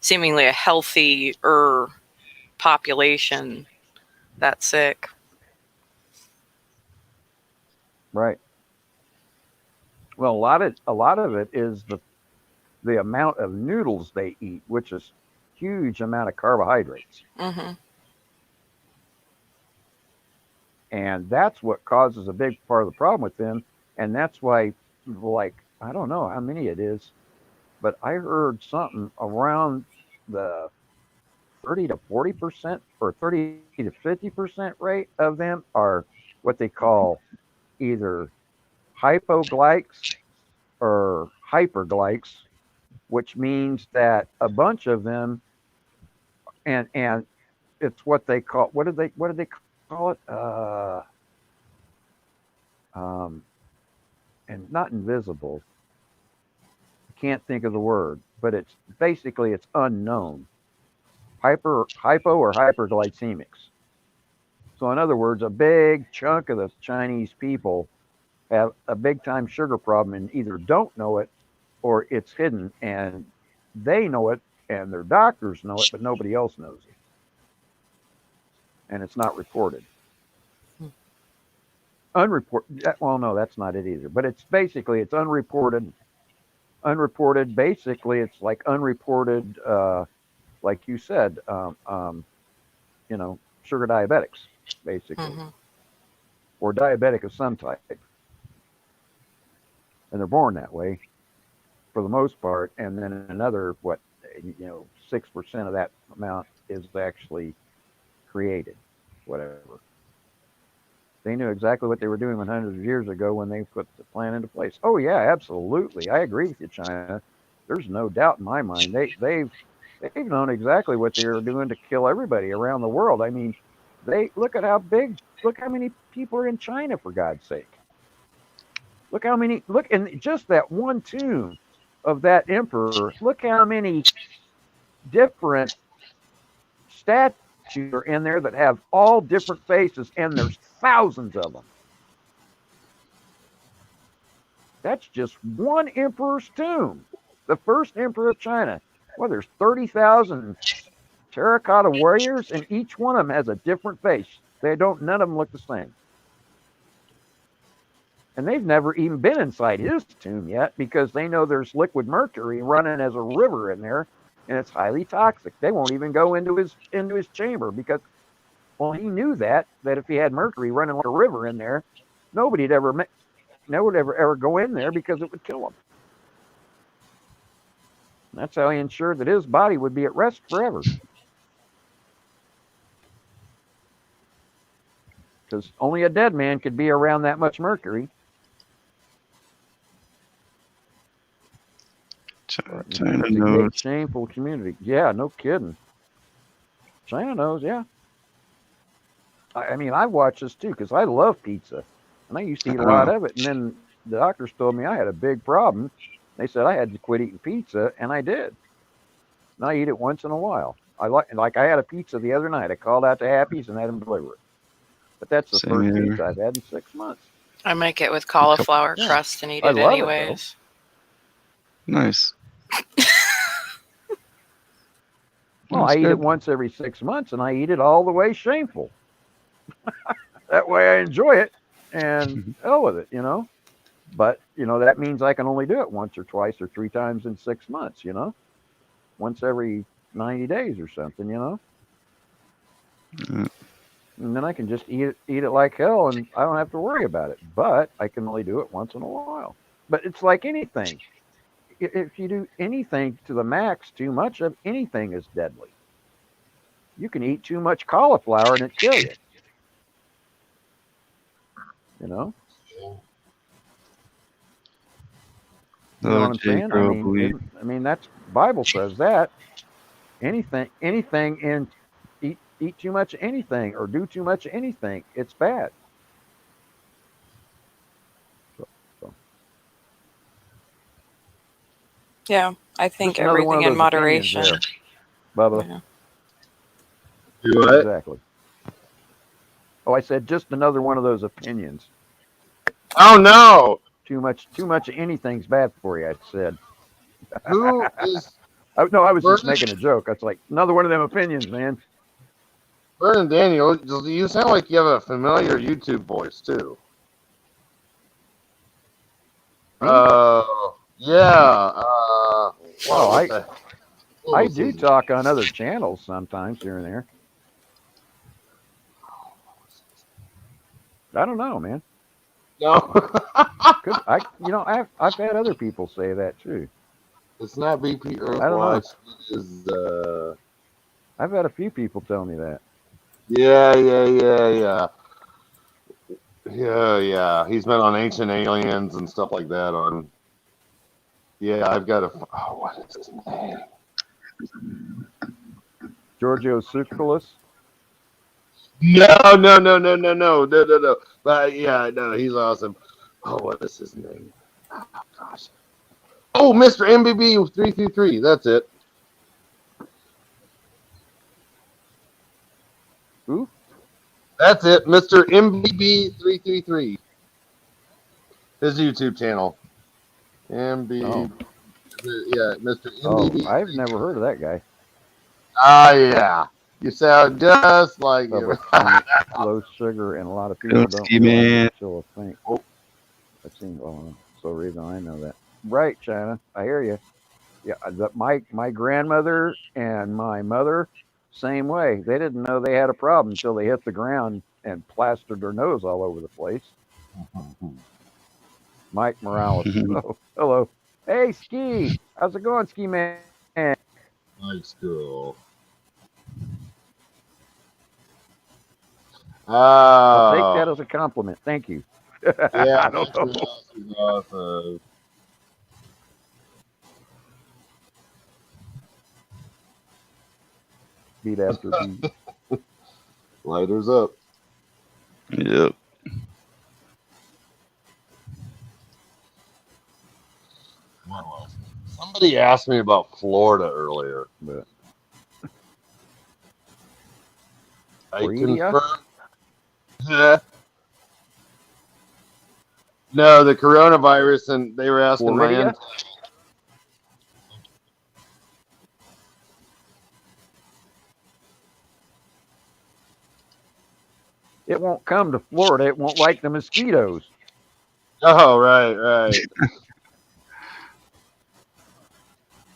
seemingly a healthier population that sick. Right. Well, a lot of it is the amount of noodles they eat, which is huge amount of carbohydrates. Mm-hmm. And that's what causes a big part of the problem with them. And that's why, like, I don't know how many it is, but I heard something around the 30 to 40% or 30 to 50% rate of them are what they call either hypoglycs or hyperglycs, which means that a bunch of them, and it's what they call, what did they call it? And not invisible. I can't think of the word, but it's basically it's unknown. Hypo or hyperglycemics. So in other words, a big chunk of the Chinese people have a big time sugar problem and either don't know it or it's hidden, and they know it and their doctors know it, but nobody else knows it. And it's not reported. Unreported, well, no, that's not it either. But it's basically, it's unreported. Unreported, basically, it's like unreported, like you said, sugar diabetics, basically, or diabetic of some type. And they're born that way for the most part. And then another, 6% of that amount is actually created, whatever. They knew exactly what they were doing hundreds of years ago when they put the plan into place. Oh yeah, absolutely. I agree with you, China. There's no doubt in my mind. They've known exactly what they were doing to kill everybody around the world. I mean, look how many people are in China, for God's sake. Look in just that one tomb of that emperor, look how many different statues are in there that have all different faces, and there's thousands of them. That's just one emperor's tomb. The first emperor of China. Well, there's 30,000 terracotta warriors, and each one of them has a different face. None of them look the same. And they've never even been inside his tomb yet, because they know there's liquid mercury running as a river in there, and it's highly toxic. They won't even go into his chamber because, well, he knew that if he had mercury running like a river in there, nobody would ever go in there because it would kill him. And that's how he ensured that his body would be at rest forever. Because only a dead man could be around that much mercury. China it's a knows. shameful community. Yeah, no kidding. China knows, yeah. I mean, I watch this too because I love pizza. And I used to eat a lot of it. And then the doctors told me I had a big problem. They said I had to quit eating pizza, and I did. And I eat it once in a while. I had a pizza the other night. I called out to Happy's and had them deliver it. But that's the first pizza I've had in 6 months. I make it with cauliflower crust and eat it anyways. Nice. Well, I eat it once every 6 months, and I eat it all the way shameful. That way I enjoy it, and hell with it, But, that means I can only do it once or twice or 3 times in 6 months, Once every 90 days or something, And then I can just eat it like hell, and I don't have to worry about it. But I can only do it once in a while. But it's like anything. If you do anything to the max, too much of anything is deadly. You can eat too much cauliflower and it kill you. You know what I'm saying? I mean that's Bible says that. Anything in eat too much of anything or do too much of anything, it's bad. Yeah, I think everything in moderation. Bubba. Yeah. Do what? Exactly. Oh, I said just another one of those opinions. Oh no! Too much of anything's bad for you, I said. Who is? I was just making a joke. That's like another one of them opinions, man. Vernon Daniel, you sound like you have a familiar YouTube voice too. Yeah. Well, I do talk on other channels sometimes here and there. I don't know, man. No. I've had other people say that too. It's not BP Earth I don't know. Watch. It is. I've had a few people tell me that. Yeah. He's been on Ancient Aliens and stuff like that. I've got what is his name? Giorgio Tsoukalos? No. But yeah, no, he's awesome. Oh, what is his name? Oh gosh. Oh, Mr. MBB 333. That's it. Who? That's it, Mr. MBB 333. His YouTube channel. Yeah, Mr. MBB. Oh, I've never heard of that guy. Yeah. You sound just like you. Low sugar, and a lot of people don't man. until I think. Oh, that seems so reason I know that. Right, China. I hear you. Yeah, my grandmother and my mother same way. They didn't know they had a problem until they hit the ground and plastered their nose all over the place. Mike Morales. Oh, hello. Hey, Ski. How's it going, Ski Man? Nice girl. I'll take that as a compliment. Thank you. Yeah, I don't know. Awesome. Beat after beat. Lighters up. Yep. Somebody asked me about Florida earlier, but I confirmed. No, the coronavirus, and they were asking my Florida? It won't come to Florida. It won't like the mosquitoes. Oh, right.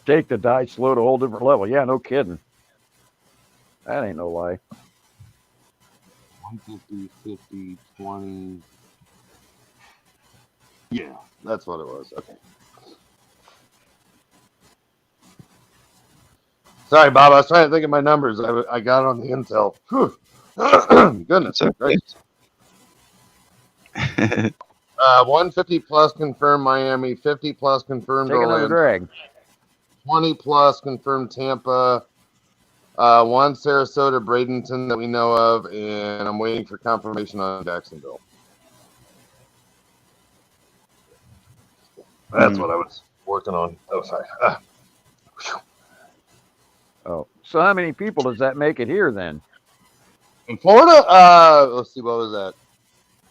Take the dice load a whole different level. Yeah, no kidding. That ain't no lie. 150, 50, 20. Yeah, that's what it was. Okay. Sorry, Bob. I was trying to think of my numbers. I got it on the intel. Goodness. Great. 150 plus confirmed Miami, 50 plus confirmed Take another Orlando, drag. 20 plus confirmed Tampa, one Sarasota, Bradenton that we know of, and I'm waiting for confirmation on Jacksonville. That's what I was working on. Oh, sorry. Oh, so how many people does that make it here then? In Florida, let's see, what was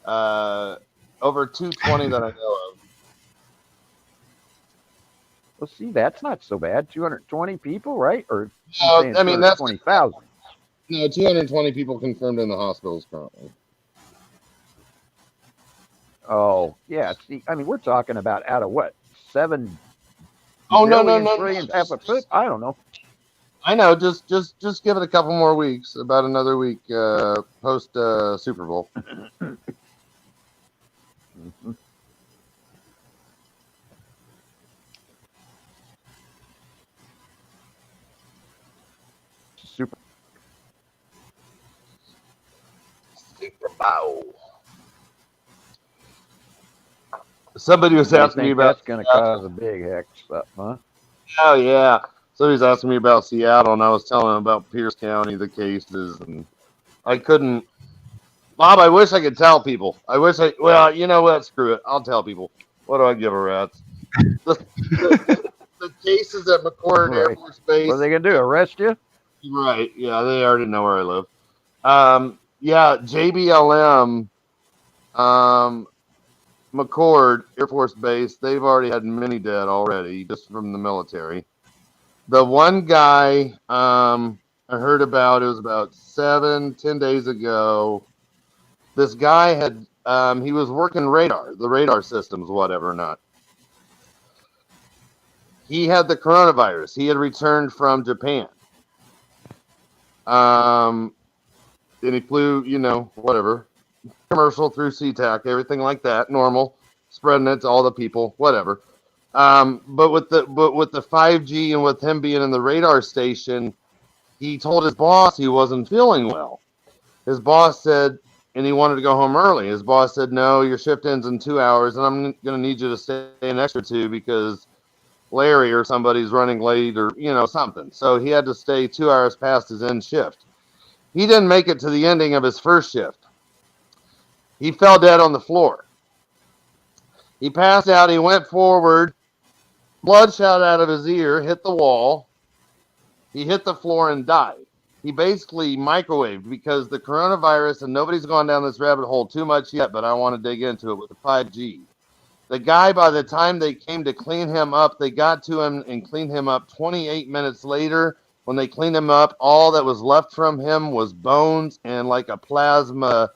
that? Over 220 that I know of. Well, see, that's not so bad. 220 people, right? Or No, I mean, that's 20,000. No, 220 people confirmed in the hospitals currently. Oh, yeah. See, I mean, we're talking about out of what? 7 Oh, no. trillion half a foot? I don't know. I know. Just give it a couple more weeks. About another week post Super Bowl. Mm-hmm. Super Bowl. Somebody was asking me about. That's going to cause a big hex up, huh? Oh yeah. Somebody's asking me about Seattle, and I was telling them about Pierce County, the cases, and I couldn't. Bob, I wish I could tell people. Well, you know what? Screw it. I'll tell people. What do I give a rat's? The cases at McCord Air Force Base. What are they going to do? Arrest you? Right. Yeah, they already know where I live. Yeah, JBLM, McCord Air Force Base, they've already had many dead already, just from the military. The one guy I heard about, it was about 7-10 days ago. This guy had, he was working the radar systems, whatever or not. He had the coronavirus. He had returned from Japan. And he flew, whatever, commercial through SeaTac, everything like that, normal, spreading it to all the people, whatever. But with the 5G and with him being in the radar station, he told his boss he wasn't feeling well. His boss said, and he wanted to go home early. His boss said, "No, your shift ends in 2 hours, and I'm going to need you to stay an extra 2 because Larry or somebody's running late or, something." So he had to stay 2 hours past his end shift. He didn't make it to the ending of his first shift. He fell dead on the floor. He passed out. He went forward. Blood shot out of his ear, hit the wall. He hit the floor and died. He basically microwaved because the coronavirus, and nobody's gone down this rabbit hole too much yet, but I want to dig into it with the 5G. The guy, by the time they came to clean him up, they got to him and cleaned him up 28 minutes later. When they cleaned him up, all that was left from him was bones and like a plasma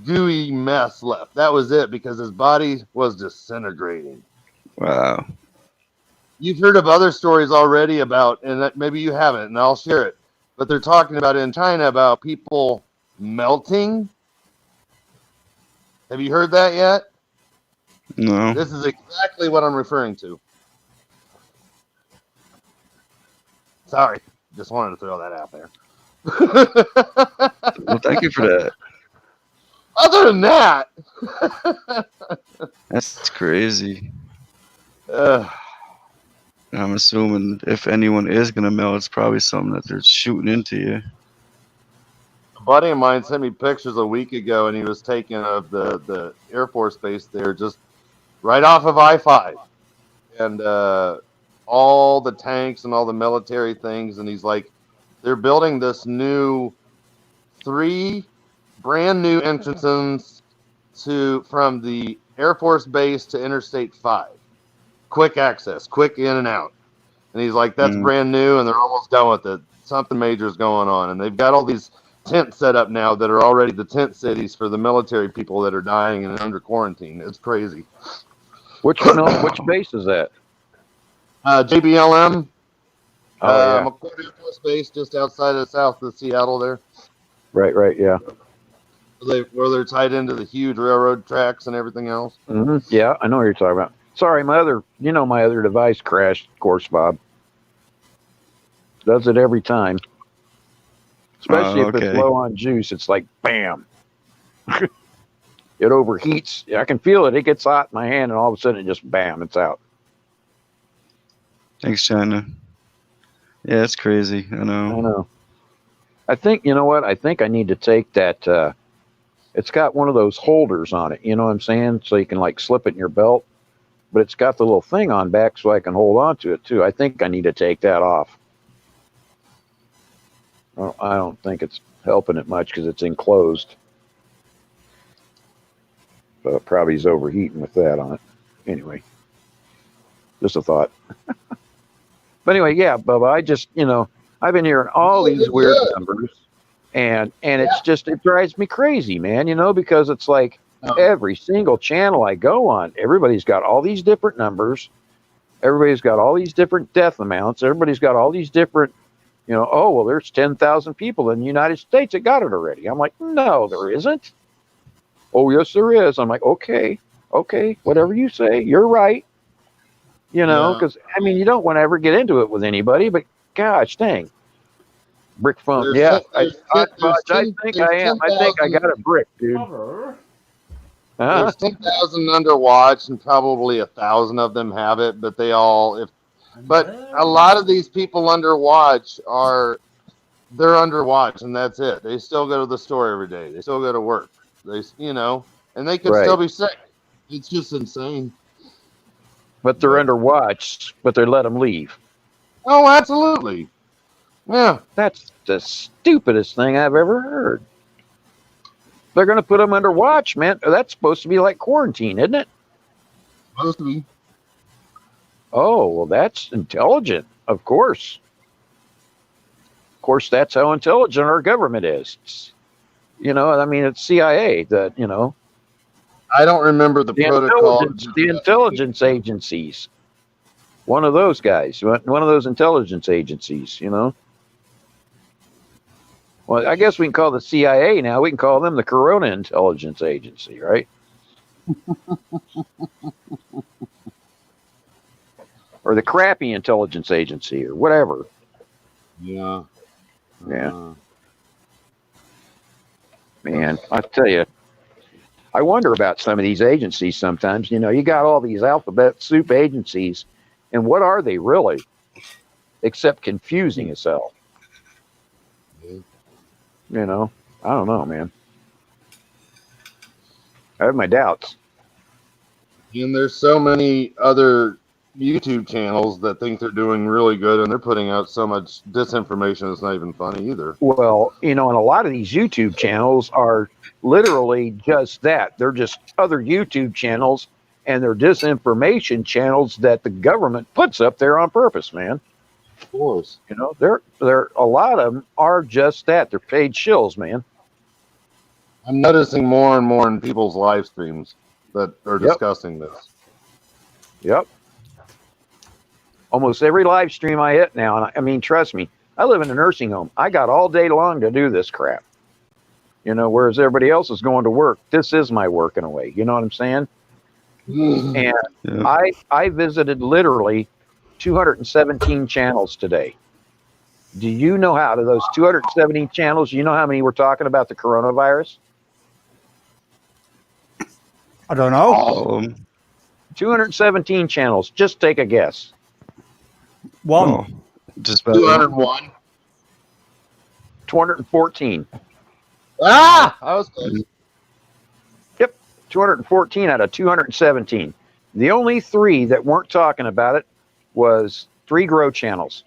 gooey mess left. That was it because his body was disintegrating. Wow. You've heard of other stories already about, and that maybe you haven't, and I'll share it. but they're talking about in China about people melting. Have you heard that yet? No. This is exactly what I'm referring to. Sorry, just wanted to throw that out there. Well, thank you for that. Other than that, That's crazy. uh, I'm assuming if anyone is gonna melt, it's probably something that they're shooting into you. a buddy of mine sent me pictures a week ago, and he was taking of the Air Force Base there, just right off of I-5, and all the tanks and all the military things, and he's like, they're building this new 3 brand new entrances from the Air Force Base to Interstate 5. Quick access, quick in and out. And he's like, that's brand new, and they're almost done with it. Something major is going on. And they've got all these tents set up now that are already the tent cities for the military people that are dying and under quarantine. It's crazy. Which base is that? JBLM. Oh, yeah. McCord Air Force Base, just outside of south of Seattle there. Right, yeah. Where they're tied into the huge railroad tracks and everything else. Mm-hmm. Yeah, I know what you're talking about. Sorry, my other device crashed, of course, Bob. Does it every time. Especially if it's low on juice, it's like, bam. It overheats. I can feel it. It gets hot in my hand, and all of a sudden, it just, bam, it's out. Thanks, China. Yeah, it's crazy. I know. I think, you know what? I think I need to take that. It's got one of those holders on it. You know what I'm saying? So you can like slip it in your belt. But it's got the little thing on back so I can hold on to it too. I think I need to take that off. Well, I don't think it's helping it much because it's enclosed. But it probably is overheating with that on it. Anyway, just a thought. But anyway, yeah, Bubba, I just, I've been hearing all these weird numbers, and it's just, it drives me crazy, man, because it's like every single channel I go on, everybody's got all these different numbers. Everybody's got all these different death amounts. Everybody's got all these different, oh, well, there's 10,000 people in the United States that got it already. I'm like, no, there isn't. Oh, yes, there is. I'm like, okay, whatever you say, you're right. Because, you don't want to ever get into it with anybody, but gosh dang. Brick phone. Yeah, I think I am. I think I got a brick, dude. There's 10,000 under watch, and probably 1,000 of them have it, but but a lot of these people under watch they're under watch, and that's it. They still go to the store every day. They still go to work. And they can still be sick. It's just insane. But they're under watch, but they let them leave. Oh, absolutely. Yeah. That's the stupidest thing I've ever heard. They're going to put them under watch, man. That's supposed to be like quarantine, isn't it? Supposed to be. Oh, well, that's intelligent, of course. Of course, that's how intelligent our government is. It's CIA that, I don't remember the protocol. The intelligence agencies. One of those guys, one of those intelligence agencies, Well, I guess we can call the CIA now. We can call them the Corona Intelligence Agency, right? Or the crappy intelligence agency or whatever. Yeah. Yeah. Man, I tell you, I wonder about some of these agencies sometimes. You got all these alphabet soup agencies, and what are they really? Except confusing as hell. I don't know, man. I have my doubts. And there's so many other YouTube channels that think they're doing really good, and they're putting out so much disinformation that's not even funny either. Well, and a lot of these YouTube channels are literally just that. They're just other YouTube channels, and they're disinformation channels that the government puts up there on purpose, man. Of course. They're a lot of them are just that. They're paid shills, man. I'm noticing more and more in people's live streams that are discussing this. Yep. Almost every live stream I hit now, and trust me, I live in a nursing home. I got all day long to do this crap. You know, whereas everybody else is going to work. This is my work in a way. You know what I'm saying? And I visited literally 217 channels today. Do you know how to those 217 channels? You know how many we're talking about the coronavirus? I don't know. 217 channels. Just take a guess. One. Just 201. 214. Ah, I was close. Yep, 214 out of 217. The only 3 that weren't talking about it was 3 grow channels.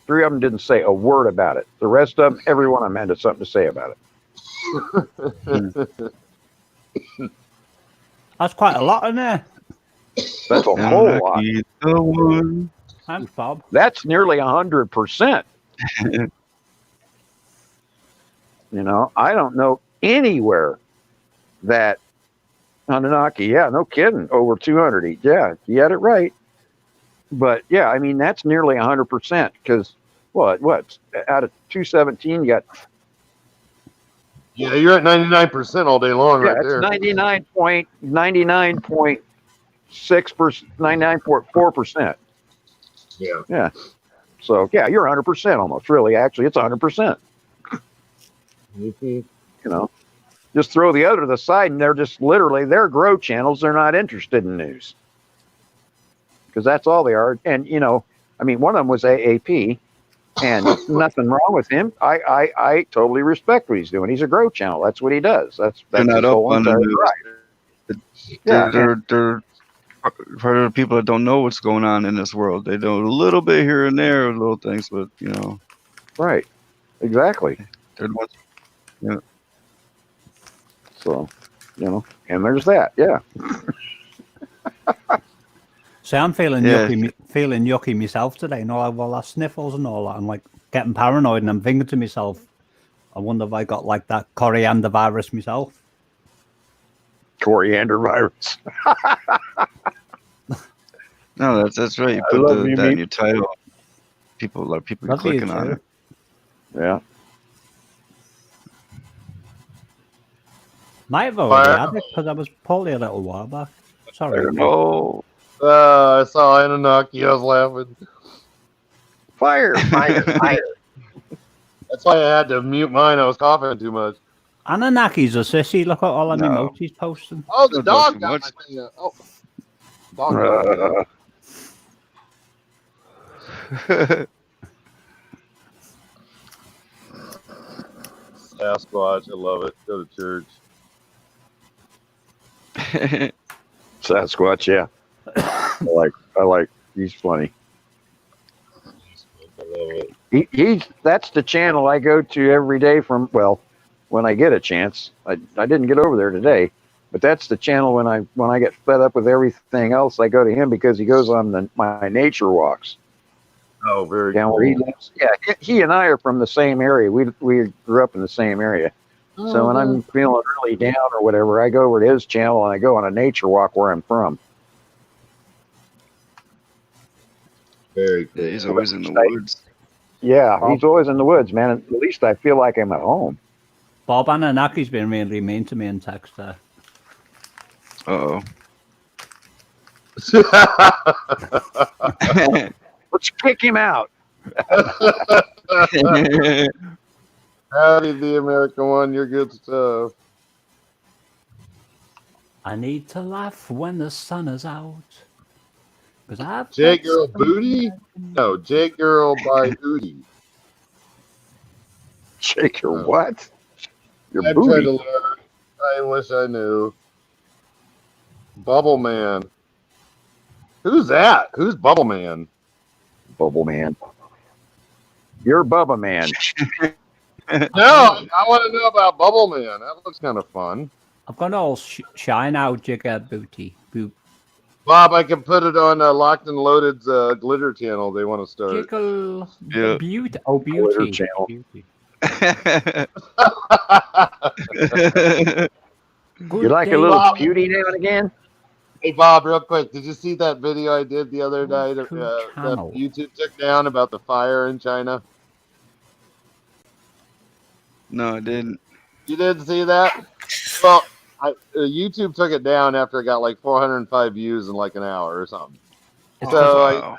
3 of them didn't say a word about it. The rest of them, every one of them had something to say about it. That's quite a lot in there. That's a whole lot. Thanks, Bob. That's nearly 100%. You know, I don't know anywhere that Anunnaki, yeah, no kidding, over 200 each. Yeah, you had it right. But yeah, I mean, that's nearly 100% because what out of 217, you got. Yeah, you're at 99% all day long, right there. 99.6%, 99.4%. Yeah. Yeah. So yeah, you're 100% almost. Really, actually, it's 100%. You know, just throw the other to the side, and they're just literally they're grow channels. They're not interested in news because that's all they are. And you know, I mean, one of them was AAP, and nothing wrong with him. I totally respect what he's doing. He's a grow channel. That's what he does. That's They're not his up whole on the entire news. right. Yeah, They're part of the people that don't know what's going on in this world. They know a little bit here and there, little things, but you know. Right. Exactly. They're the ones. Yeah. So, you know, and there's that. Yeah. See, I'm feeling yucky myself today. And all that sniffles and all that. I'm like getting paranoid, and I'm thinking to myself, I wonder if I got like that coriander virus myself. Coriander virus. No, that's right. You put that in your title. People are clicking on it. Yeah. Might have already had it because I was poorly a little while back. Sorry. Oh, I saw Anunnaki. I was laughing. Fire. That's why I had to mute mine. I was coughing too much. Anunnaki's a sissy. Look at all them emotes he's posting. Oh, the dog got my thing. Oh, dog. Sasquatch, I love it. Go to church. Sasquatch, yeah. I like. He's funny. I love it. That's the channel I go to every day from. Well, when I get a chance. I didn't get over there today, but that's the channel when I get fed up with everything else. I go to him because he goes on my nature walks. Oh, very down cool. where he lives. Yeah, he and I are from the same area. We grew up in the same area. So when I'm feeling really down or whatever, I go over to his channel and I go on a nature walk where I'm from. Very cool. Yeah, he's always in the woods. Yeah, he's always in the woods, man. At least I feel like I'm at home. Bob Anunnaki's been really mean to me in text there. Uh-oh. Let's kick him out. Howdy, the American one. You're good stuff. I need to laugh when the sun is out. J Girl Booty? No, J Girl by Hootie. J Girl what? Your I'm booty. trying to learn. I wish I knew. Bubble Man. Who's that? Who's Bubble Man? Bubble Man. You're Bubba Man. No, I want to know about Bubble Man. That looks kind of fun. I've got all shine out jigger booty. Bob, I can put it on Locked and Loaded's glitter channel. They want to start. Jiggle Yeah. beauty. Oh, beauty. Glitter channel. Beauty. You like a little beauty now and again? Hey Bob, real quick, did you see that video I did the other night that YouTube took down about the fire in China? No, I didn't. You didn't see that? Well, YouTube took it down after it got like 405 views in like an hour or something. Wow.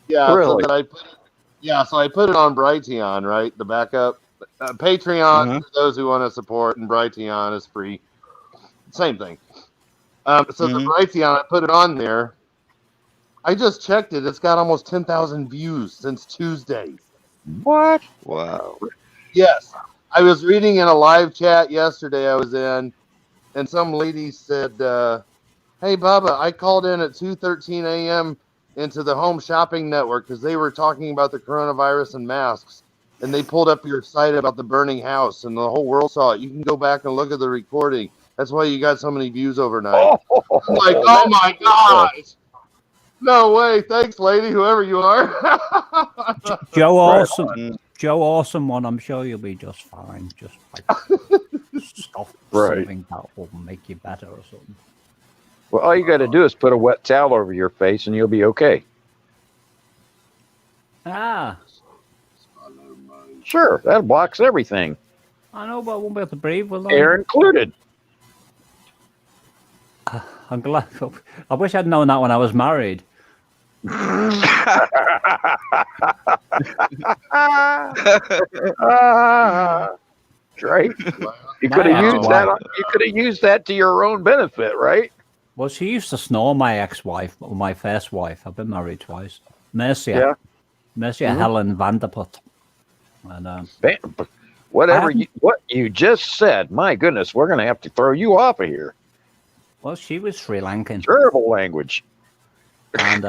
Really? So I put it on Brighteon, right? The backup. Patreon for those who want to support, and Brighteon is free. Same thing. So the Brighteon, I put it on there. I just checked it. It's got almost 10,000 views since Tuesday. What? Wow. Yes. I was reading in a live chat yesterday I was in, and some lady said, hey, Bubba, I called in at 2:13 a.m. into the Home Shopping Network because they were talking about the coronavirus and masks. And they pulled up your site about the burning house, and the whole world saw it. You can go back and look at the recording. That's why you got so many views overnight. I'm like, oh my gosh. No way. Thanks, lady, whoever you are. Joe Awesome. Joe Awesome one, I'm sure you'll be just fine. Just like stuff something that will make you better or something. Well, all you got to do is put a wet towel over your face and you'll be okay. Ah. Sure, that blocks everything. I know, but I won't be able to breathe, will I? Air included. I'm glad. I wish I'd known that when I was married. Right. You could have used that. You could have used that to your own benefit, right? Well, she used to snore, my ex-wife, or my first wife. I've been married twice. Mercia Helen Vanderput. And what you just said, my goodness, we're going to have to throw you off of here. Well, she was Sri Lankan. Terrible language. And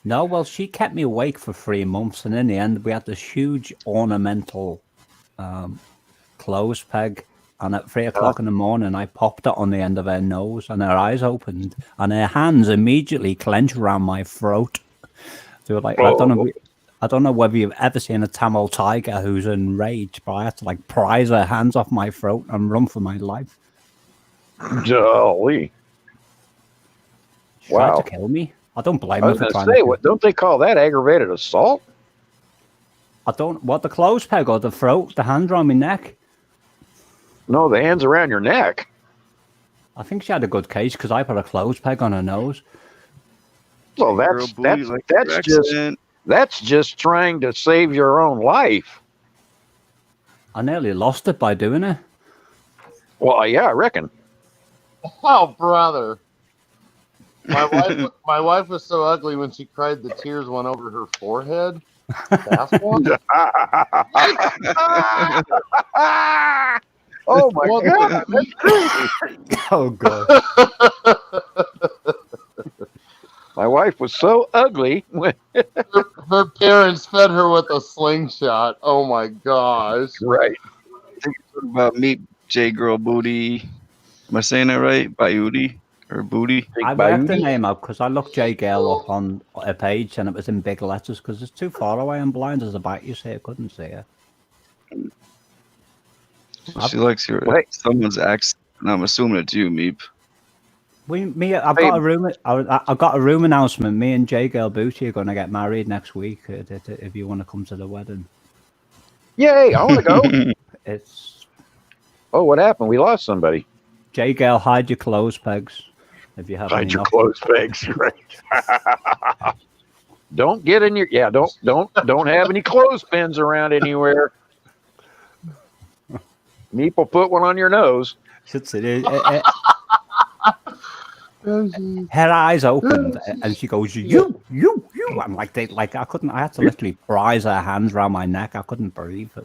no, well, she kept me awake for 3 months, and in the end, we had this huge ornamental clothes peg. And at 3 o'clock in the morning, I popped it on the end of her nose, and her eyes opened, and her hands immediately clenched around my throat. They were like, I don't know whether you've ever seen a Tamil tiger who's enraged, but I had to like prise her hands off my throat and run for my life. Jolly. She tried to kill me. I don't blame her for trying to. What don't they call that aggravated assault? I don't. What, the clothes peg or the throat? The hands around my neck? No, the hands around your neck. I think she had a good case because I put a clothes peg on her nose. Well, that's just trying to save your own life. I nearly lost it by doing it. Well, yeah, I reckon. Oh, brother. My wife was so ugly when she cried the tears went over her forehead. That's one. Oh my God, that's crazy. Oh God. My wife was so ugly when her parents fed her with a slingshot. Oh my gosh. Right. I think it's about meat J Girl Booty. Am I saying that right? Bayuti or Booty? I worked the name out because I looked J Girl up on a page and it was in big letters because it's too far away. I'm blind as a bat. You see, I couldn't see her. She likes someone's accent, and I'm assuming it's you, Meep. I've got a room. I've got a room announcement. Me and J Girl Booty are going to get married next week. If you want to come to the wedding. Yay! I want to go. It's. Oh, what happened? We lost somebody. J Girl, hide your clothes pegs. If you have hide your clothes pegs, right? Don't get in your Don't have any clothespins around anywhere. Meep will put one on your nose. Her eyes opened and she goes, you. I'm like, I couldn't. I had to literally prise her hands around my neck. I couldn't breathe. I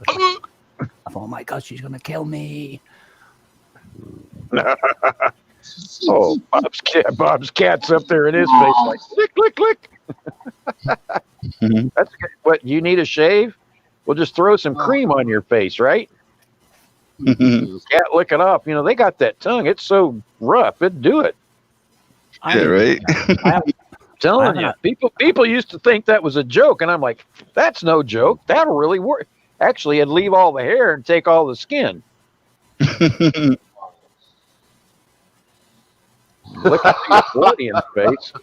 thought, oh my God, she's gonna kill me. Oh, Bob's cat's up there in his face, like click, click, click. That's good. What, you need a shave? We'll just throw some cream on your face, right? Cat lick it off. You know, they got that tongue. It's so rough. It'd do it. Yeah, right. I'm telling you, people used to think that was a joke, and I'm like, that's no joke. That'll really work. Actually, it'd leave all the hair and take all the skin. Looking for your Freudian face.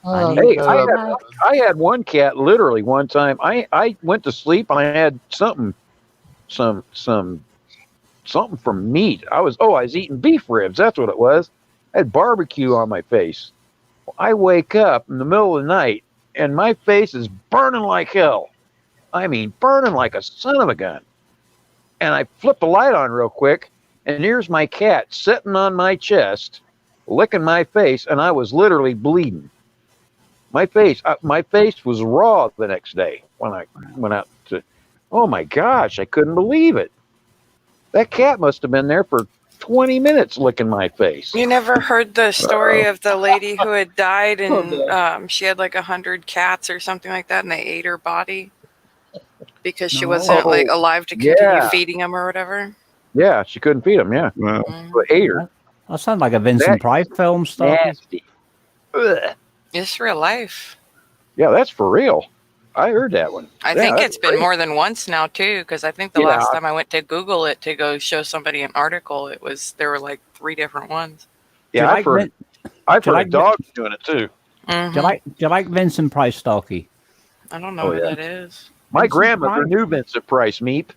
Hey, I had one cat literally one time. I went to sleep and I had something from meat. I was eating beef ribs. That's what it was. I had barbecue on my face. I wake up in the middle of the night and my face is burning like hell. I mean, burning like a son of a gun. And I flip the light on real quick, and here's my cat sitting on my chest, licking my face, and I was literally bleeding. My face was raw the next day when I went out to. Oh my gosh, I couldn't believe it. That cat must have been there for 20 minutes licking my face. You never heard the story of the lady who had died and she had like 100 cats or something like that, and they ate her body because she wasn't like alive to continue feeding them or whatever. Yeah, she couldn't feed them. Yeah, but ate her. That sounds like a Vincent Price film stuff. Nasty. It's real life. Yeah, that's for real. I heard that one. I think it's been more than once now too, because I think the last time I went to Google it to go show somebody an article, there were like 3 different ones. Yeah, I've heard dogs doing it too. Do you like Vincent Price, Starkey? I don't know who that is. My grandmother knew Vincent Price, Meep.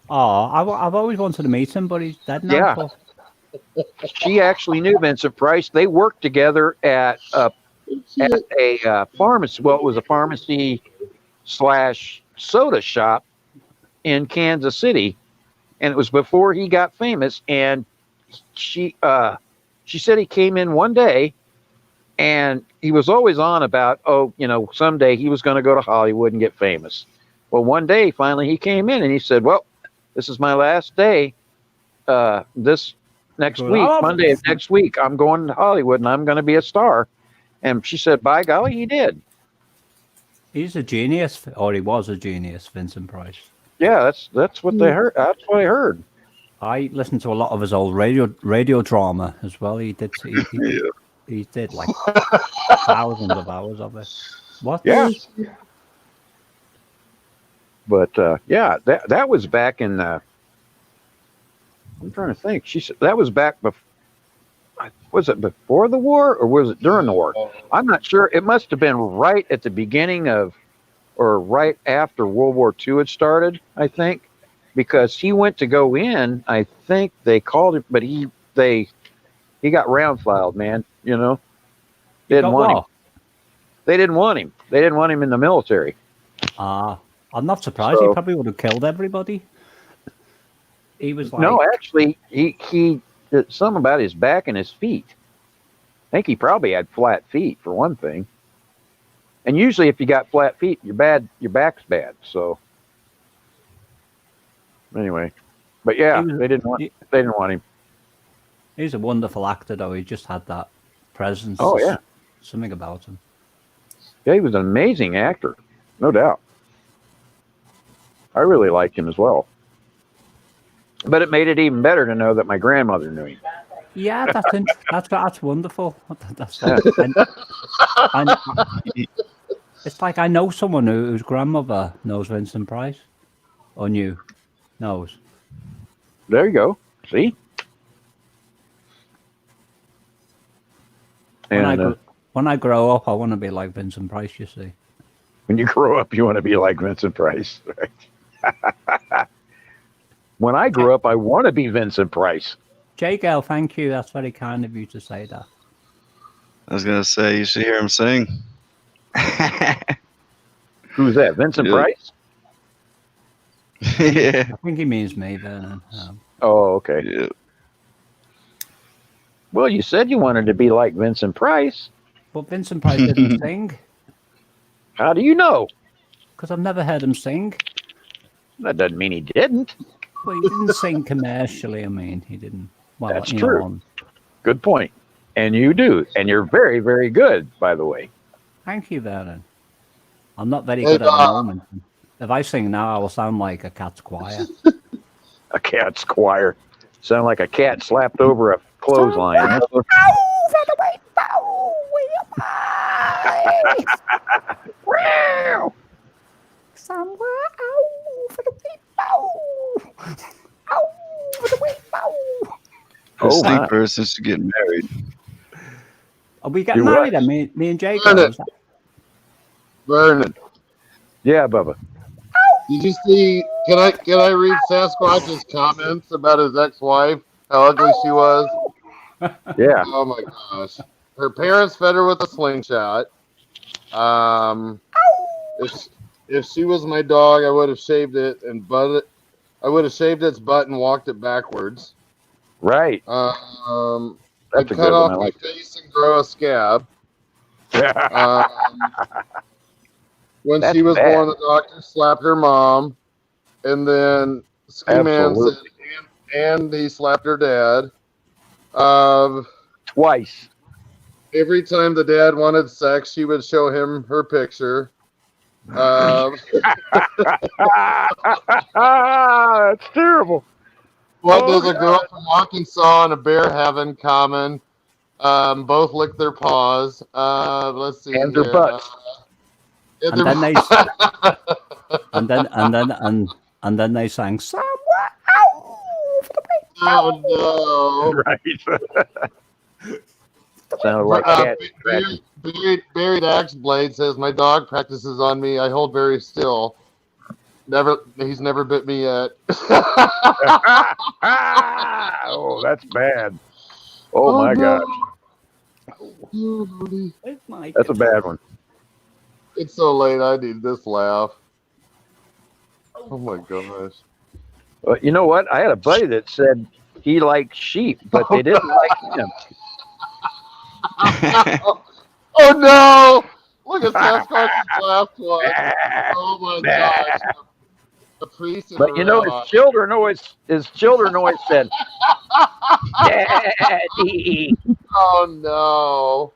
Oh, I've always wanted to meet him, but he's dead now. Yeah. She actually knew Vincent Price. They worked together at a pharmacy. Well, it was a pharmacy / soda shop in Kansas City, and it was before he got famous. And she said he came in one day, and he was always on about, someday he was going to go to Hollywood and get famous. Well, one day finally he came in and he said, "Well, this is my last day. This next week, Monday of next week, I'm going to Hollywood and I'm going to be a star." And she said, "By golly, he did." He's a genius, or he was a genius, Vincent Price. Yeah, that's what they heard. That's what I heard. I listened to a lot of his old radio drama as well. He did like thousands of hours of it. What? Yeah. But that was back in. I'm trying to think. She said that was back before. Was it before the war or was it during the war? I'm not sure. It must have been right at the beginning of, or right after World War II had started, I think, because he went to go in. I think they called him, but he got round filed, man. They didn't want him. They didn't want him. They didn't want him in the military. I'm not surprised. He probably would have killed everybody. He was like... No, actually, he did something about his back and his feet. I think he probably had flat feet for one thing. And usually, if you got flat feet, your back's bad. So anyway, but yeah, they didn't want him. He's a wonderful actor, though. He just had that presence. Oh yeah, something about him. Yeah, he was an amazing actor, no doubt. I really liked him as well. But it made it even better to know that my grandmother knew him. Yeah, that's wonderful. It's like I know someone whose grandmother knows Vincent Price, or knows. There you go. See. When I grow up, I want to be like Vincent Price. You see. When you grow up, you want to be like Vincent Price, right? When I grew up, I want to be Vincent Price. J. Gale, thank you. That's very kind of you to say that. I was going to say, you should hear him sing. Who's that? Vincent Price? Yeah. I think he means me, Vernon. Oh, okay. Yeah. Well, you said you wanted to be like Vincent Price. But Vincent Price didn't sing. How do you know? Because I've never heard him sing. That doesn't mean he didn't. Well, he didn't sing commercially. I mean, he didn't. Well, that's true. Good point. And you do. And you're very, very good, by the way. Thank you, Vernon. I'm not very good at the moment. If I sing now, I will sound like a cat's choir. A cat's choir. Sound like a cat slapped over a clothesline. Somewhere out for the people. Out for the people. a Oh, my. sleeper since you get married. Are we getting married then? Me and Jacob? Vernon. Vernon. Yeah, Bubba. Did you see? Can I read Sasquatch's comments about his ex-wife? How ugly she was. Yeah. Oh my gosh. Her parents fed her with a slingshot. If she was my dog, I would have shaved it and I would have shaved its butt and walked it backwards. Right. I'd That's a cut good off one. I my like face and grow a scab. When That's she was bad. born, the doctor slapped her mom, and then Ski Man said, Absolutely. and he slapped her dad. Twice. Every time the dad wanted sex, she would show him her picture. That's terrible. What does a girl from Arkansas and a bear have in common? Both lick their paws. Let's see And here. their butts. And then they and then they sang somewhere out. Oh no! Right. Sounded like cat scratching. Buried Axe Blade says my dog practices on me. I hold very still. He's never bit me yet. Oh, that's bad. Oh my no. gosh. That's a bad one. It's so late. I need this laugh. Oh my gosh. Well, you know what? I had a buddy that said he liked sheep, but they didn't like him. Oh no! Look at Sasquatch's laugh twice. Oh my gosh. The priest and But you know, his children always said, "Daddy." Oh no.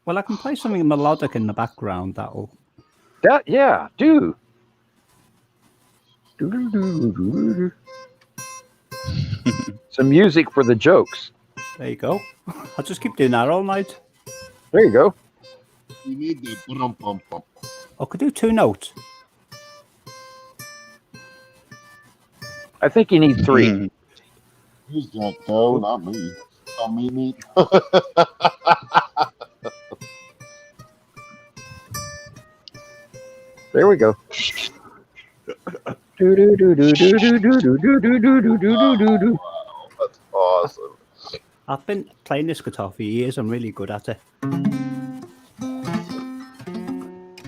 Well, I can play something melodic in the background. Do. Some music for the jokes. There you go. I'll just keep doing that all night. There you go. You need the bum. I could do 2 notes. I think you need 3. Who's that? No, not me. Not me. There we go. That's awesome. I've been playing this guitar for years. I'm really good at it.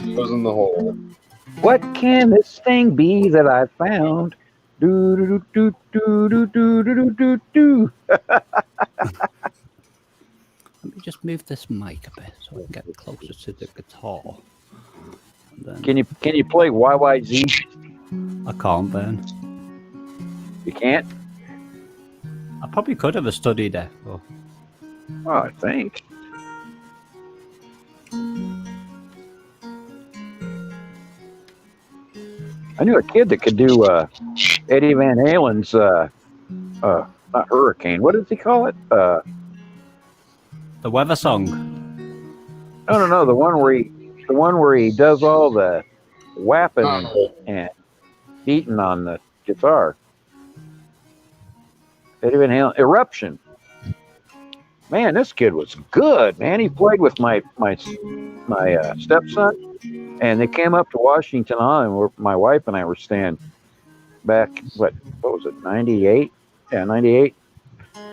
It was in the hole. What can this thing be that I found? Do. Let me just move this mic a bit so I can get closer to the guitar. Can you play YYZ? I can't, Ben. You can't? I probably could have studied it. But... Oh, I think. I knew a kid that could do Eddie Van Halen's not Hurricane. What does he call it? The weather song. No. The one where he does all the whapping and beating on the guitar. Eddie Van Halen. Eruption. Man, this kid was good, man. He played with my stepson, and they came up to Washington Island where my wife and I were staying back, what was it, 98? Yeah, 98.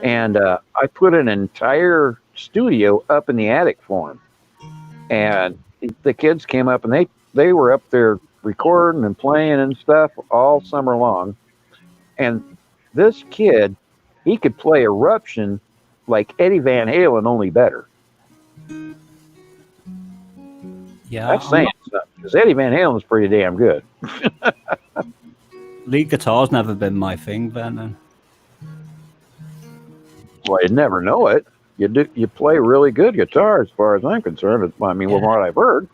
And I put an entire studio up in the attic for him. And the kids came up, and they were up there recording and playing and stuff all summer long. And this kid, he could play Eruption like Eddie Van Halen, only better. Yeah, that's saying something, because Eddie Van Halen's pretty damn good. Lead guitar's never been my thing, Vernon. Well, you'd never know it. You play really good guitar, as far as I'm concerned. I mean, with what I've heard.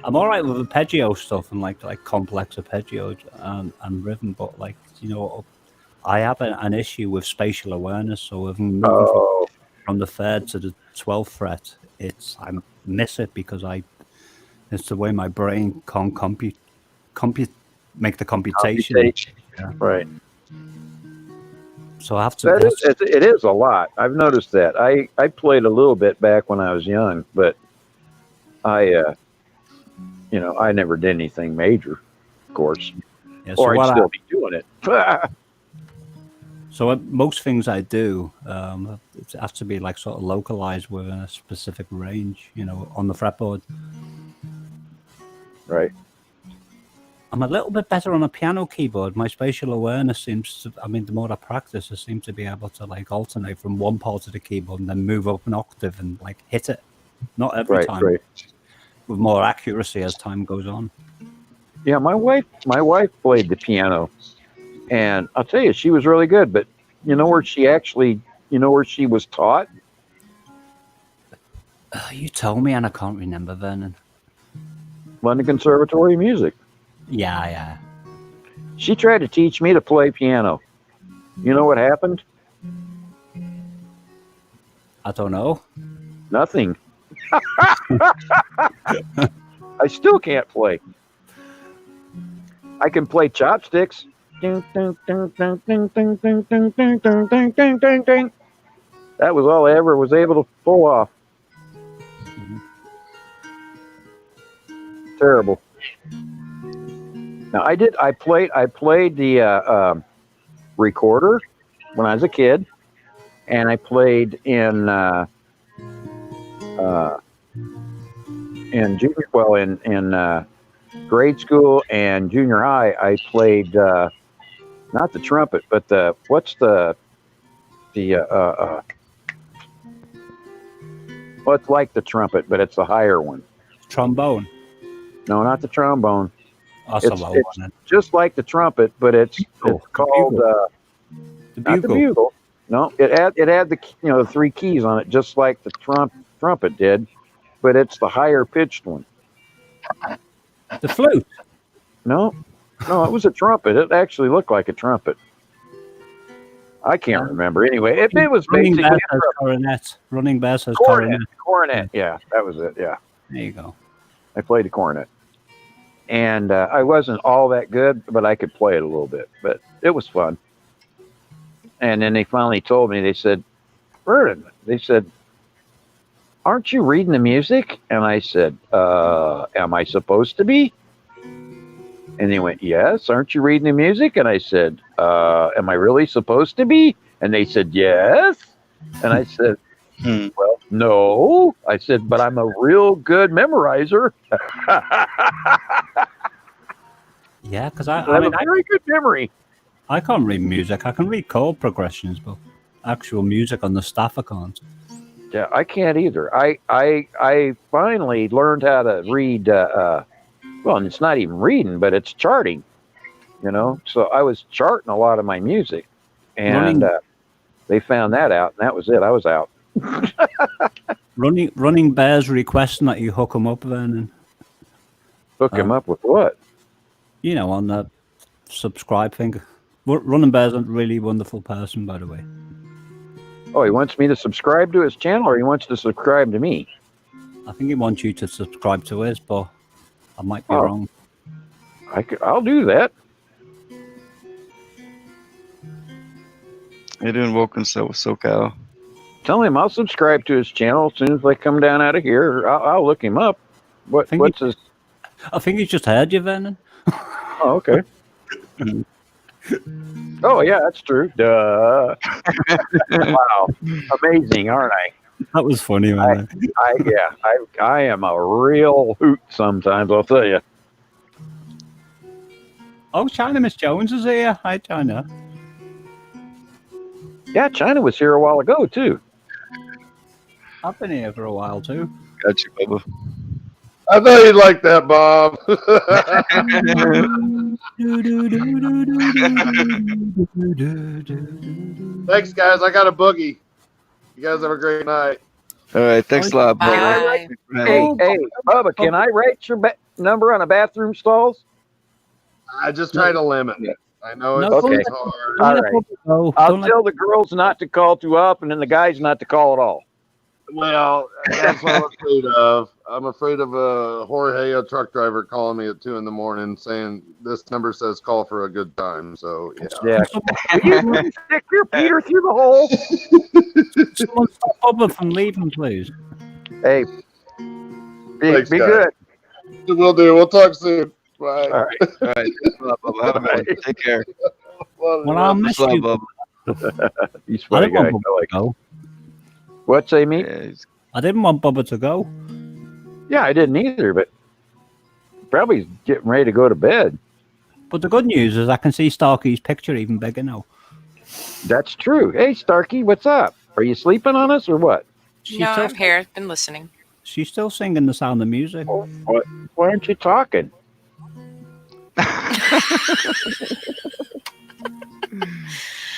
I'm all right with arpeggio stuff and like complex arpeggio and rhythm, but I have an issue with spatial awareness. So if I'm moving from the 3rd to the 12th fret, I miss it because it's the way my brain can't make the computation. Yeah. Right. So I have to. That is, it is a lot. I've noticed that. I played a little bit back when I was young, but I never did anything major, of course, Yeah, so or I'd what still be doing it. So most things I do, it has to be like sort of localized within a specific range, on the fretboard. Right. I'm a little bit better on a piano keyboard. My spatial awareness seems to, the more I practice, I seem to be able to like alternate from one part of the keyboard and then move up an octave and like hit it. Not every time, right. with more accuracy as time goes on. Yeah, my wife played the piano, and I'll tell you, she was really good. But you know where she was taught? You told me, and I can't remember, Vernon. London Conservatory of Music. Yeah. She tried to teach me to play piano. You know what happened? I don't know. Nothing. I still can't play. I can play chopsticks. That was all I ever was able to pull off. Terrible. Now I played the recorder when I was a kid, and I played in grade school and junior high. I played not the trumpet, but well, it's like the trumpet, but it's a higher one. Trombone. No, not the trombone. That's It's a low one. just like the trumpet, but it's called the not the bugle. No, it had the the three keys on it, just like the trumpet did, but it's the higher pitched one. The flute. No, it was a trumpet. It actually looked like a trumpet. I can't remember. Anyway, it was Running basically Bear says coronet. Running Bear says Coronet. Yeah, that was it. Yeah. There you go. I played the cornet. And I wasn't all that good, but I could play it a little bit. But it was fun. And then they finally told me, they said, Vernon, they said, aren't you reading the music? And I said, am I supposed to be? And they went, yes, aren't you reading the music? And I said, am I really supposed to be? And they said, yes. And I said, well, no. I said, but I'm a real good memorizer. Yeah, because I have a very good memory. I can't read music. I can read chord progressions, but actual music on the staff I can't. Yeah, I can't either. I finally learned how to read. Well, and it's not even reading, but it's charting. So I was charting a lot of my music, and they found that out, and that was it. I was out. Running Bear's requesting that you hook him up, Vernon. Hook him up with what? On the subscribe thing. Running Bear's a really wonderful person, by the way. Oh, he wants me to subscribe to his channel, or he wants to subscribe to me? I think he wants you to subscribe to his, but I might be wrong. I'll do that. How you doing, Woken SoCal? Tell him I'll subscribe to his channel as soon as I come down out of here. I'll look him up. What's his? I think he's just heard you, Vernon. Oh, okay. Oh, yeah, that's true. Duh. Wow. Amazing, aren't I? That was funny, man. I am a real hoot sometimes, I'll tell you. Oh, China Miss Jones is here. Hi, China. Yeah, China was here a while ago, too. I've been here for a while, too. Got you, Bubba. I thought you'd like that, Bob. Thanks, guys. I got a boogie. You guys have a great night. All right. Thanks a lot, Bubba. Hey, Bubba, can I write your number on a bathroom stalls? I just try to limit it. I know it's okay. hard. All right. I'll tell the girls not to call too often and the guys not to call at all. Well, that's what I'm afraid of. I'm afraid of a Jorge, a truck driver, calling me at 2 a.m. saying this number says call for a good time. So yeah. You stick your Peter through the hole. Someone stop Bubba from leaving, please. Hey, Thanks, be guys. good. We'll do. We'll talk soon. Bye. All right. All right. Have a good one. Take care. Well, I'll miss Much love, you. Bub. He's I funny didn't guy. want Bubba to go. What say me? I didn't want Bubba to go. Yeah, I didn't either, but probably he's getting ready to go to bed. But the good news is I can see Starkey's picture even bigger now. That's true. Hey, Starkey, what's up? Are you sleeping on us or what? No, I'm here. I've been listening. She's still singing The Sound of Music. What? Why aren't you talking?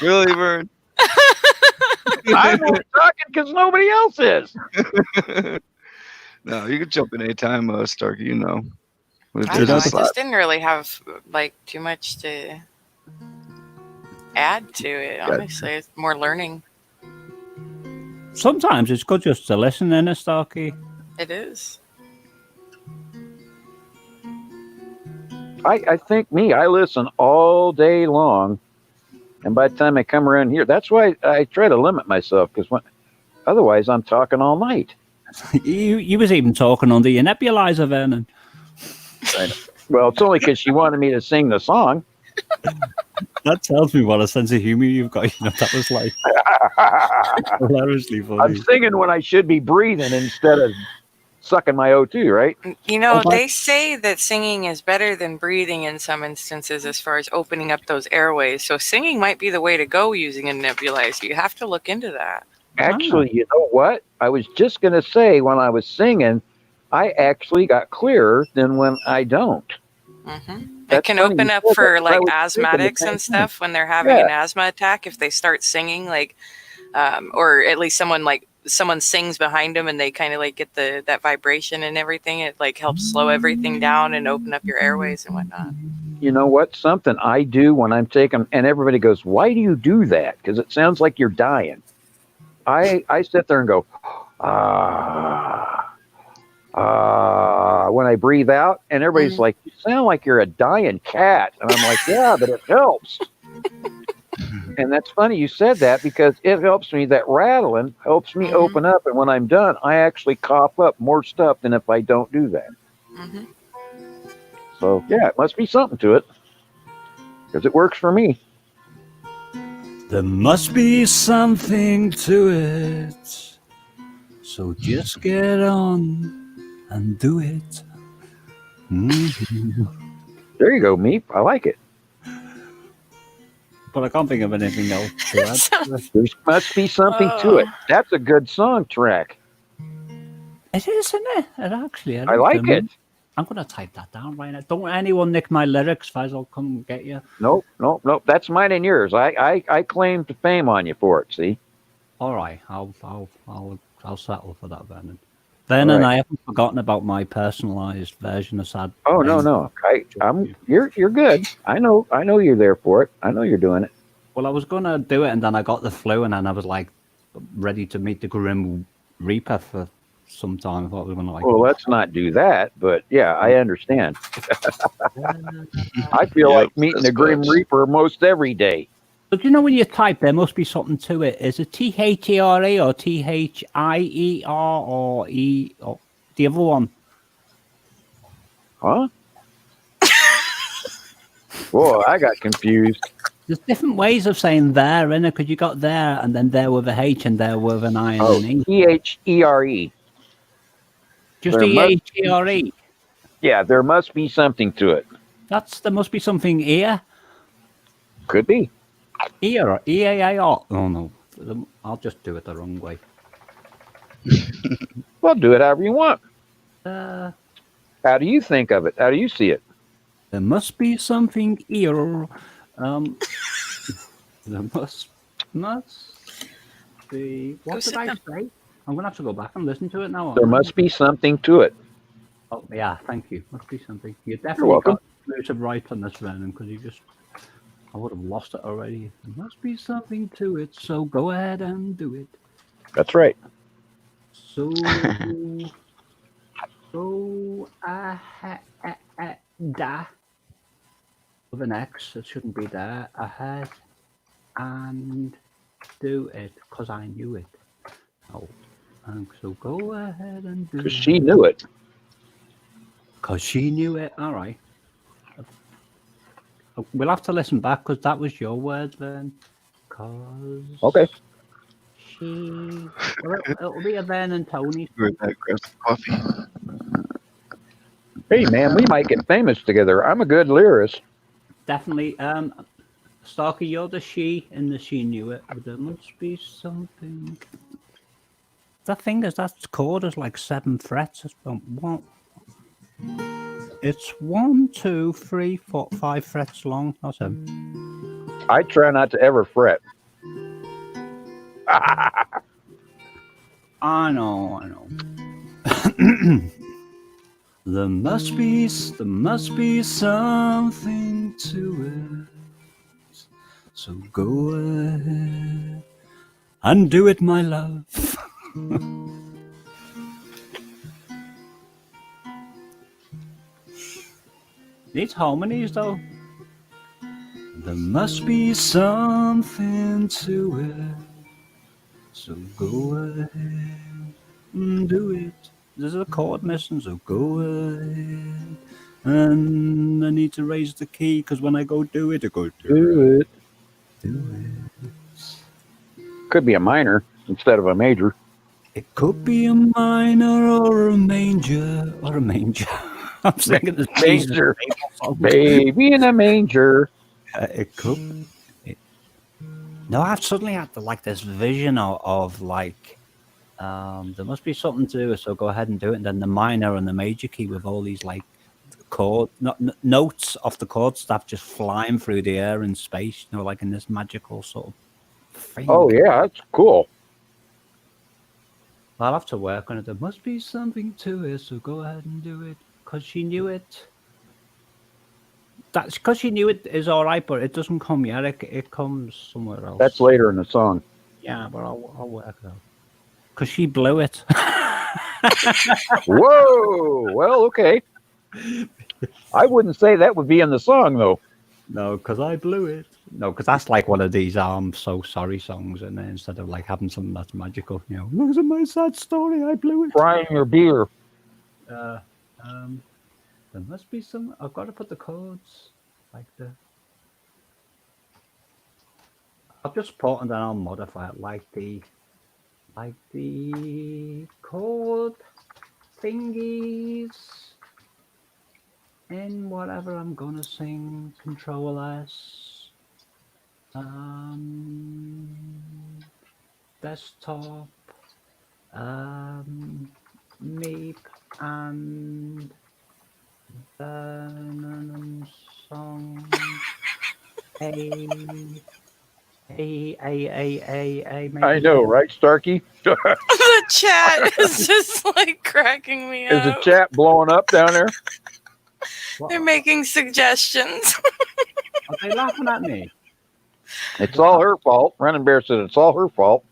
Really, Vern? I'm only talking because nobody else is. No, you can jump in anytime, Starkey, you know. I know. I just didn't really have like too much to add to it. Honestly, it's more learning. Sometimes it's good just to listen in a Starkey. It is. I think I listen all day long, and by the time I come around here, that's why I try to limit myself, because otherwise I'm talking all night. You was even talking under your nebulizer, Vernon. Well, it's only because she wanted me to sing the song. That tells me what a sense of humor you've got. You know, that was like hilariously funny. I'm singing when I should be breathing instead of sucking my O2, right? You know, they say that singing is better than breathing in some instances as far as opening up those airways. So singing might be the way to go using a nebulizer. You have to look into that. Actually, you know what? I was just going to say when I was singing, I actually got clearer than when I don't. It can open up for like asthmatics and stuff when they're having an asthma attack. If they start singing, like, or at least someone sings behind them and they kind of like get that vibration and everything. It like helps slow everything down and open up your airways and whatnot. You know what? Something I do when I'm taking, and everybody goes, "Why do you do that?" Because it sounds like you're dying. I sit there and go, when I breathe out, and everybody's like, "You sound like you're a dying cat," and I'm like, "Yeah, but it helps." And that's funny you said that, because it helps me. That rattling helps me open up, and when I'm done, I actually cough up more stuff than if I don't do that. So yeah, it must be something to it, because it works for me. There must be something to it. So just get on and do it. There you go, Meep. I like it. But I can't think of anything else to add. There must be something to it. That's a good song track. It is, isn't it? It actually. I like it. I'm going to type that down right now. Don't anyone nick my lyrics, Faz. I'll come get you. Nope. That's mine and yours. I claim the fame on you for it. See. All right. I'll settle for that, Vernon. Vernon, right. I haven't forgotten about my personalized version of Sad. Oh no. You're good. I know you're there for it. I know you're doing it. Well, I was gonna do it, and then I got the flu, and then I was like ready to meet the Grim Reaper for some time. I thought we were gonna Well, let's not do that. But yeah, I understand. I feel like meeting the Grim Reaper most every day. But you know, when you type, there must be something to it. Is it THERE or THIER or E or the other one? Huh? Whoa, I got confused. There's different ways of saying there, isn't there? Because you got there and then there with a H and there with an I and an E. THERE. Just THERE. Yeah, there must be something to it. There must be something here. Could be. Ear or EAR. Oh no, I'll just do it the wrong way. Well, do it however you want. How do you think of it? How do you see it? There must be something here. There must be. What did I say? I'm gonna have to go back and listen to it now. There must be something to it. Oh yeah, thank you. Must be something. You definitely got exclusive right on this, Vernon, because you just. I would have lost it already. There must be something to it, so go ahead and do it. That's right. So go da with an X. It shouldn't be there. Ahead and do it because I knew it. Oh, so go ahead and do it. Because she knew it. Because she knew it. All right. We'll have to listen back because that was your words, Vern. Because Okay. she. Well, it'll be a Vern and Tony. Coffee. Hey, man, we might get famous together. I'm a good lyrist. Definitely. Starkey, you're the she in the she knew it. But there must be something. The thing is, that chord is like 7 frets. It's 1, 2, 3, 4, 5 frets long. That's it. I try not to ever fret. I know. There must be something to it. So go ahead and do it, my love. Needs harmonies though. There must be something to it. So go ahead and do it. There's a chord missing, so go ahead. And I need to raise the key because when I go do it, I go Do it. Do it. Could be a minor instead of a major. It could be a minor or a manger. I'm thinking the manger. Baby in a manger. It could. No, I've suddenly had this vision of like, there must be something to it, so go ahead and do it. And then the minor and the major key with all these like notes off the chord stuff just flying through the air in space, like in this magical sort of thing. Oh, yeah, that's cool. I'll have to work on it. There must be something to it, so go ahead and do it. Because she knew it. That's because she knew it is all right, but it doesn't come yet. It comes somewhere else. That's later in the song. Yeah, but I'll work it out. Because she blew it. Whoa! Well, okay. I wouldn't say that would be in the song, though. No, because I blew it. No, because that's like one of these I'm so sorry songs, and then instead of like having something that's magical, look at my sad story, I blew it. Crying your beer. There must be some. I've got to put the chords like the. I'll just put and then I'll modify it like the chord thingies in whatever I'm gonna sing. Control S. Desktop. Meep and then song. A. I know, right, Starkey? The chat is just like cracking me Is the up. chat blowing up down there? They're making suggestions. Are they laughing at me? It's all her fault. Running Bear said it's all her fault.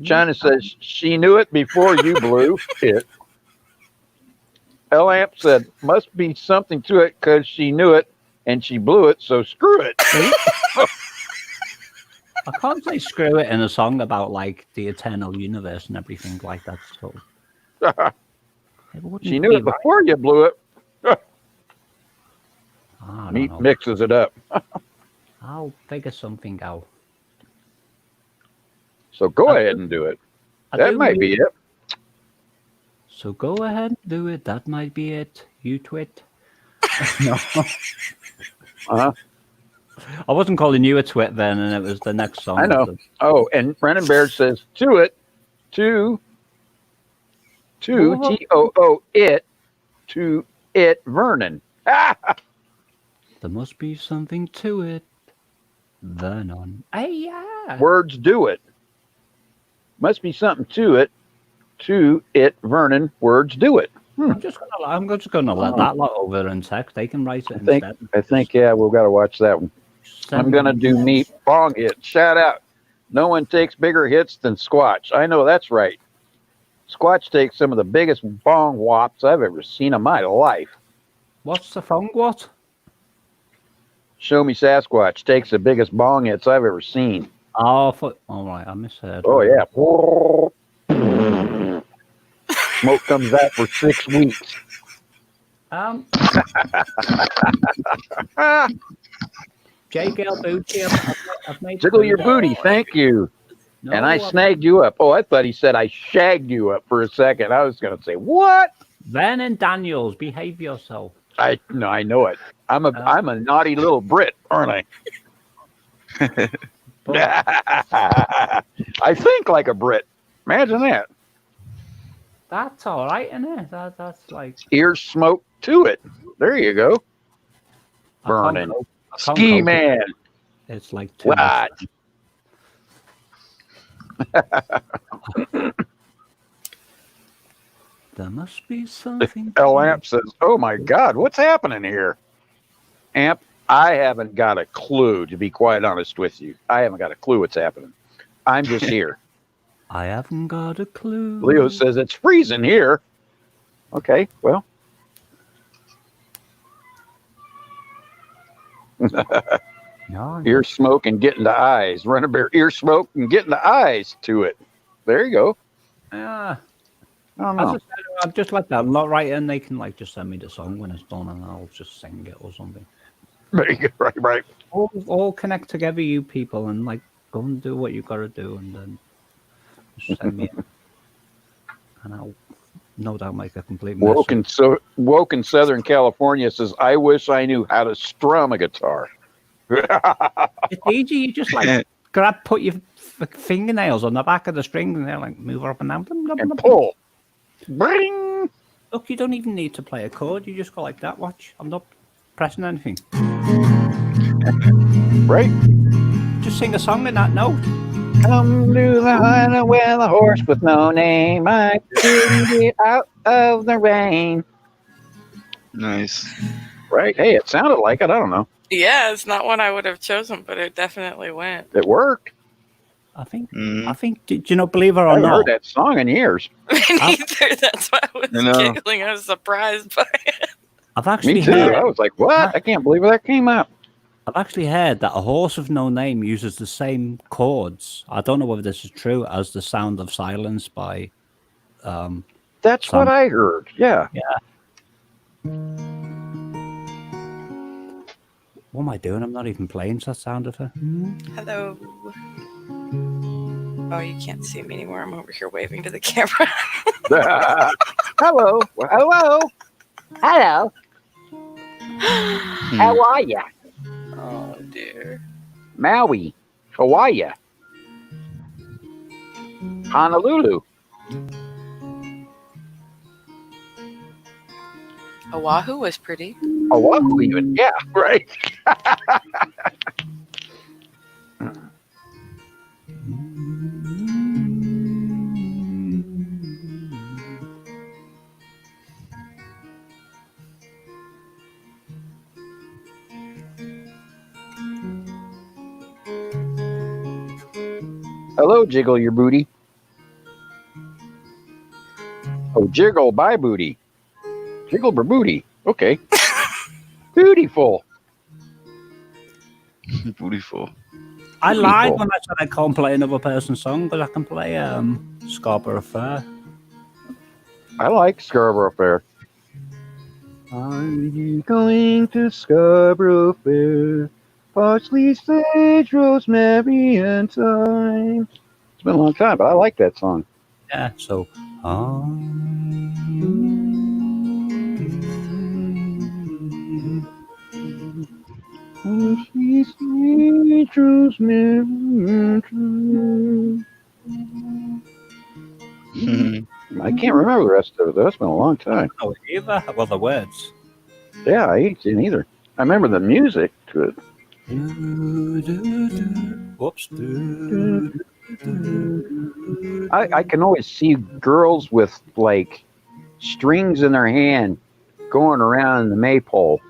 China says she knew it before you blew it. L-Amp said must be something to it because she knew it and she blew it, so screw it. I can't say screw it in a song about like the eternal universe and everything like that. So she knew it before you blew it. Meat know. mixes it up. I'll figure something out. So go ahead and do it. That might be it. So go ahead and do it. That might be it. You twit. No. Uh-huh. I wasn't calling you a twit then, and it was the next song. I know. Oh, and Brennan Baird says to it, to T-O-O, it, to it, Vernon. There must be something to it, Vernon. Hey, yeah. Words do it. Must be something to it, Vernon. Words do it. I'm just gonna let that lot over in text. They can write it instead. I think, yeah, we've got to watch that one. I'm gonna do Meat Bong Hit. Shout out. No one takes bigger hits than Squatch. I know that's right. Squatch takes some of the biggest bong whops I've ever seen in my life. What's the phone? What? Show me Sasquatch takes the biggest bong hits I've ever seen. Oh, all right, I misheard. Oh yeah. Smoke comes out for 6 weeks. J-Girl Booty, I've made Jiggle your booty, thank you. No, and I snagged you up. Oh, I thought he said I shagged you up for a second. I was going to say, what? Vernon Daniels, behave yourself. I know it. I'm a naughty little Brit, aren't I? I think like a Brit. Imagine that. That's all right, isn't it? That's like ear smoke to it. There you go. Burning. Ski man. It's like too much. There must be something. L Amp says, "Oh my God, what's happening here?" Amp, I haven't got a clue, to be quite honest with you. I haven't got a clue what's happening. I'm just here. I haven't got a clue. Leo says it's freezing here. Okay, well. Ear smoke and get into eyes. Run a bear, ear smoke and get into eyes to it. There you go. Yeah. I don't know. I've just let them not write in. They can like just send me the song when it's done, and I'll just sing it or something. Right. All connect together, you people, and like go and do what you got to do, and then just send me it, and I'll no doubt make a complete mess. Woken Southern California says, "I wish I knew how to strum a guitar." It's easy. You just like put your fingernails on the back of the string, and they're like move up and down, and pull. Bring. Look, you don't even need to play a chord. You just go like that. Watch, I'm not pressing anything. Right. Just sing a song in that note. Come to the highway with a horse with no name. I couldn't get out of the rain. Nice. Right. Hey, it sounded like it. I don't know. Yeah, it's not one I would have chosen, but it definitely went. It worked. I think. Do you know? Believe it or I haven't not, heard that song in years. Me neither. That's why I was giggling. I was surprised by it. I've actually Me too. heard. I was like, "What? I can't believe that came out." I've actually heard that a horse of no name uses the same chords. I don't know whether this is true as the Sound of Silence by. That's what I heard. Yeah. What am I doing? I'm not even playing that sound of her. Hello. Oh, you can't see me anymore. I'm over here waving to the camera. Hello. Hello. Hello. How are ya? Oh, dear. Maui. Hawaii. Honolulu. Oahu was pretty. Oahu even. Yeah, right. Hello, Jiggle your booty. Oh, Jiggle by booty. Jiggle for booty. Okay. Beautiful. Beautiful. I lied when I said I can't play another person's song, but I can play Scarborough Fair. I like Scarborough Fair. Are you going to Scarborough Fair? Parsley, sage, rosemary, and thyme. It's been a long time, but I like that song. Yeah, so. Parsley, sage, rosemary, and thyme. I can't remember the rest of it, though. It's been a long time. Oh, either? Well, the words. Yeah, I ain't seen either. I remember the music to it. Whoops. I can always see girls with like strings in their hand going around the maypole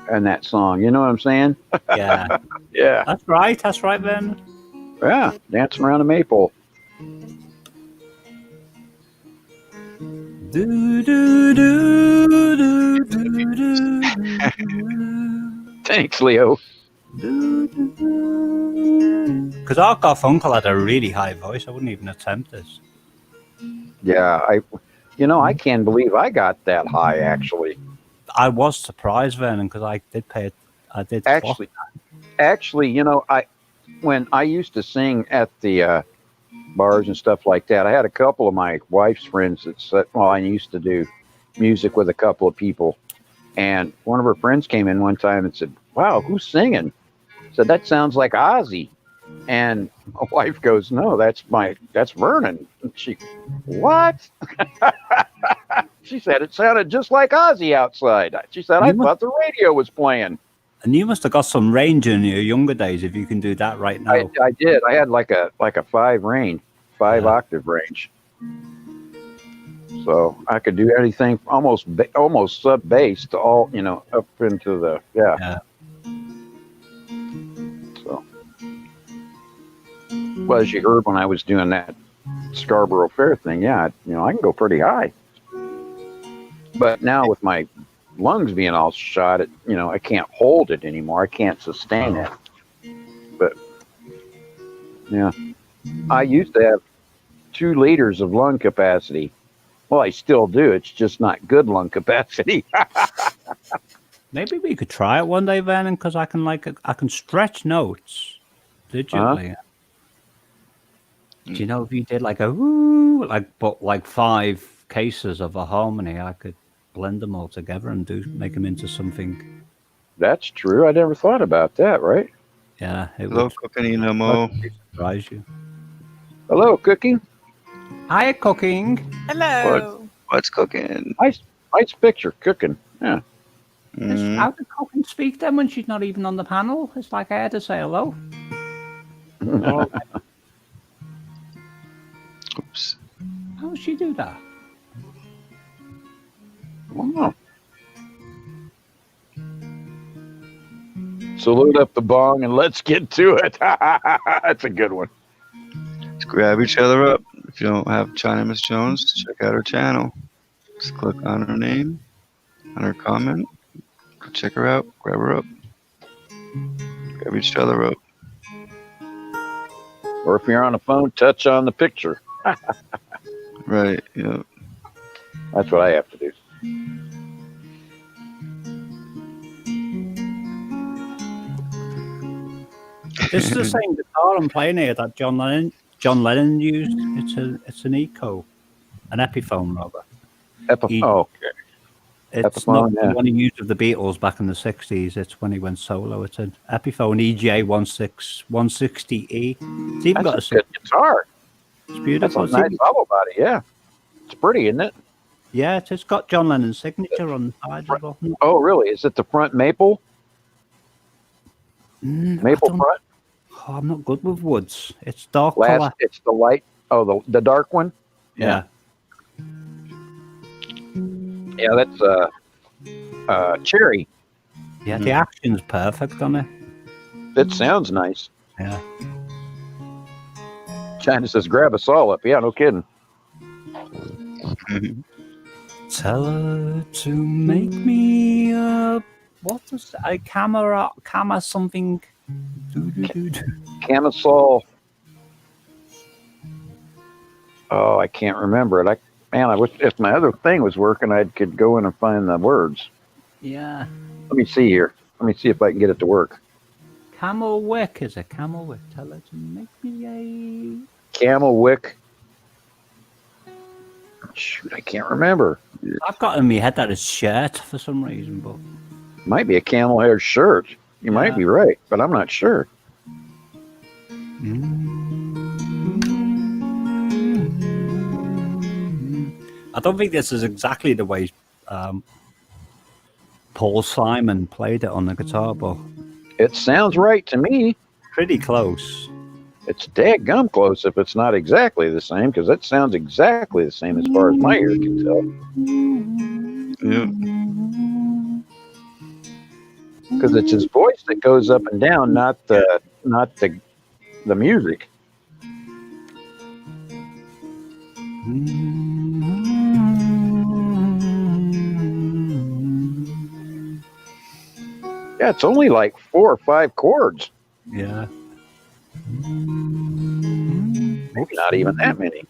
and that song. You know what I'm saying? Yeah. Yeah. That's right, Ben. Yeah, dancing around the maypole. Do, do, do, do, do, do. Thanks, Leo. Because our Garfunkel had a really high voice. I wouldn't even attempt this. Yeah, I can't believe I got that high. Actually, I was surprised, Vernon, because I did clock actually, when I used to sing at the bars and stuff like that, I had a couple of my wife's friends that said, well, I used to do music with a couple of people, and one of her friends came in one time and said, "Wow, who's singing?" I said, "That sounds like Ozzy." And my wife goes, "No, that's Vernon." And she, "What?" She said it sounded just like Ozzy outside. She said, "I thought the radio was playing." And you must have got some range in your younger days if you can do that right now. I did. I had like a 5 octave range. So I could do anything almost sub bass to all, up into the So, well, as you heard when I was doing that Scarborough Fair thing, I can go pretty high. But now with my lungs being all shot, I can't hold it anymore. I can't sustain it. But yeah, I used to have 2 liters of lung capacity. Well, I still do. It's just not good lung capacity. Maybe we could try it one day, Vernon, because I can stretch notes digitally. Do you know if you did like a woo, like 5 cases of a harmony, I could blend them all together and make them into something. That's true. I never thought about that. Right? Yeah. Hello, Cooking Mo. Surprise you. Hello, Cooking. Hi, Cooking. Hello. What's cooking? Nice picture, Cooking. Yeah. How did Cooking speak then when she's not even on the panel? It's like I had to say hello. Oops. How does she do that? Wow. Salute up the bong and let's get to it. That's a good one. Let's grab each other up. If you don't have China Miss Jones, check out her channel. Just click on her name, on her comment, check her out, grab her up. Grab each other up. Or if you're on a phone, touch on the picture. Right, yeah. That's what I have to do. This is the same guitar I'm playing here that John Lennon used. It's an Echo, an Epiphone rather. Okay. It's Epiphone, not the one he used with the Beatles back in the 60s. It's when he went solo. It's an Epiphone EJ 160E. It's even got a good guitar. It's beautiful. That's a nice hollow body. Yeah, it's pretty, isn't it? Yeah, it's got John Lennon's signature on the side as well. Oh, really? Is it the front maple? Maple front? Oh, I'm not good with woods. It's dark color. It's the light. Oh, the dark one. Yeah. Yeah, that's cherry. Yeah, the action's perfect on it. It sounds nice. Yeah. China says, "Grab us all up." Yeah, no kidding. Tell her to make me a camera something. Camisole. Oh, I can't remember it. I wish if my other thing was working, I could go in and find the words. Yeah. Let me see here. Let me see if I can get it to work. Camel wick is a camel wick. Tell her to make me a camel wick. Shoot, I can't remember. I've got in my head that it's shirt for some reason, but might be a camel hair shirt. You might be right, but I'm not sure. I don't think this is exactly the way Paul Simon played it on the guitar, but it sounds right to me. Pretty close. It's daggum close if it's not exactly the same, because it sounds exactly the same as far as my ear can tell. Yeah. Because it's his voice that goes up and down, not the music. Yeah, it's only like 4 or 5 chords. Yeah. Maybe not even that many.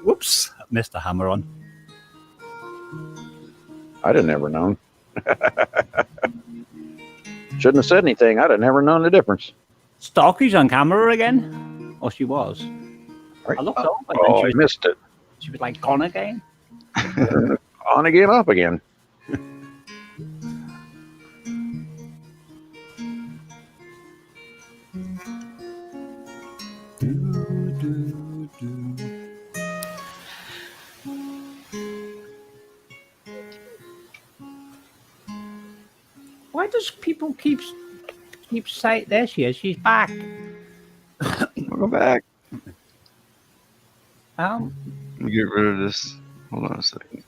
Whoops, I missed the hammer on. I'd have never known. Shouldn't have said anything. I'd have never known the difference. Starkey's on camera again? Or she was? Right. I looked over and Oh, she I was, missed it. she was like gone again. On again, off again. Why does people keep saying there she is? She's back. Welcome back. Um, Let me get rid of this. Hold on a second.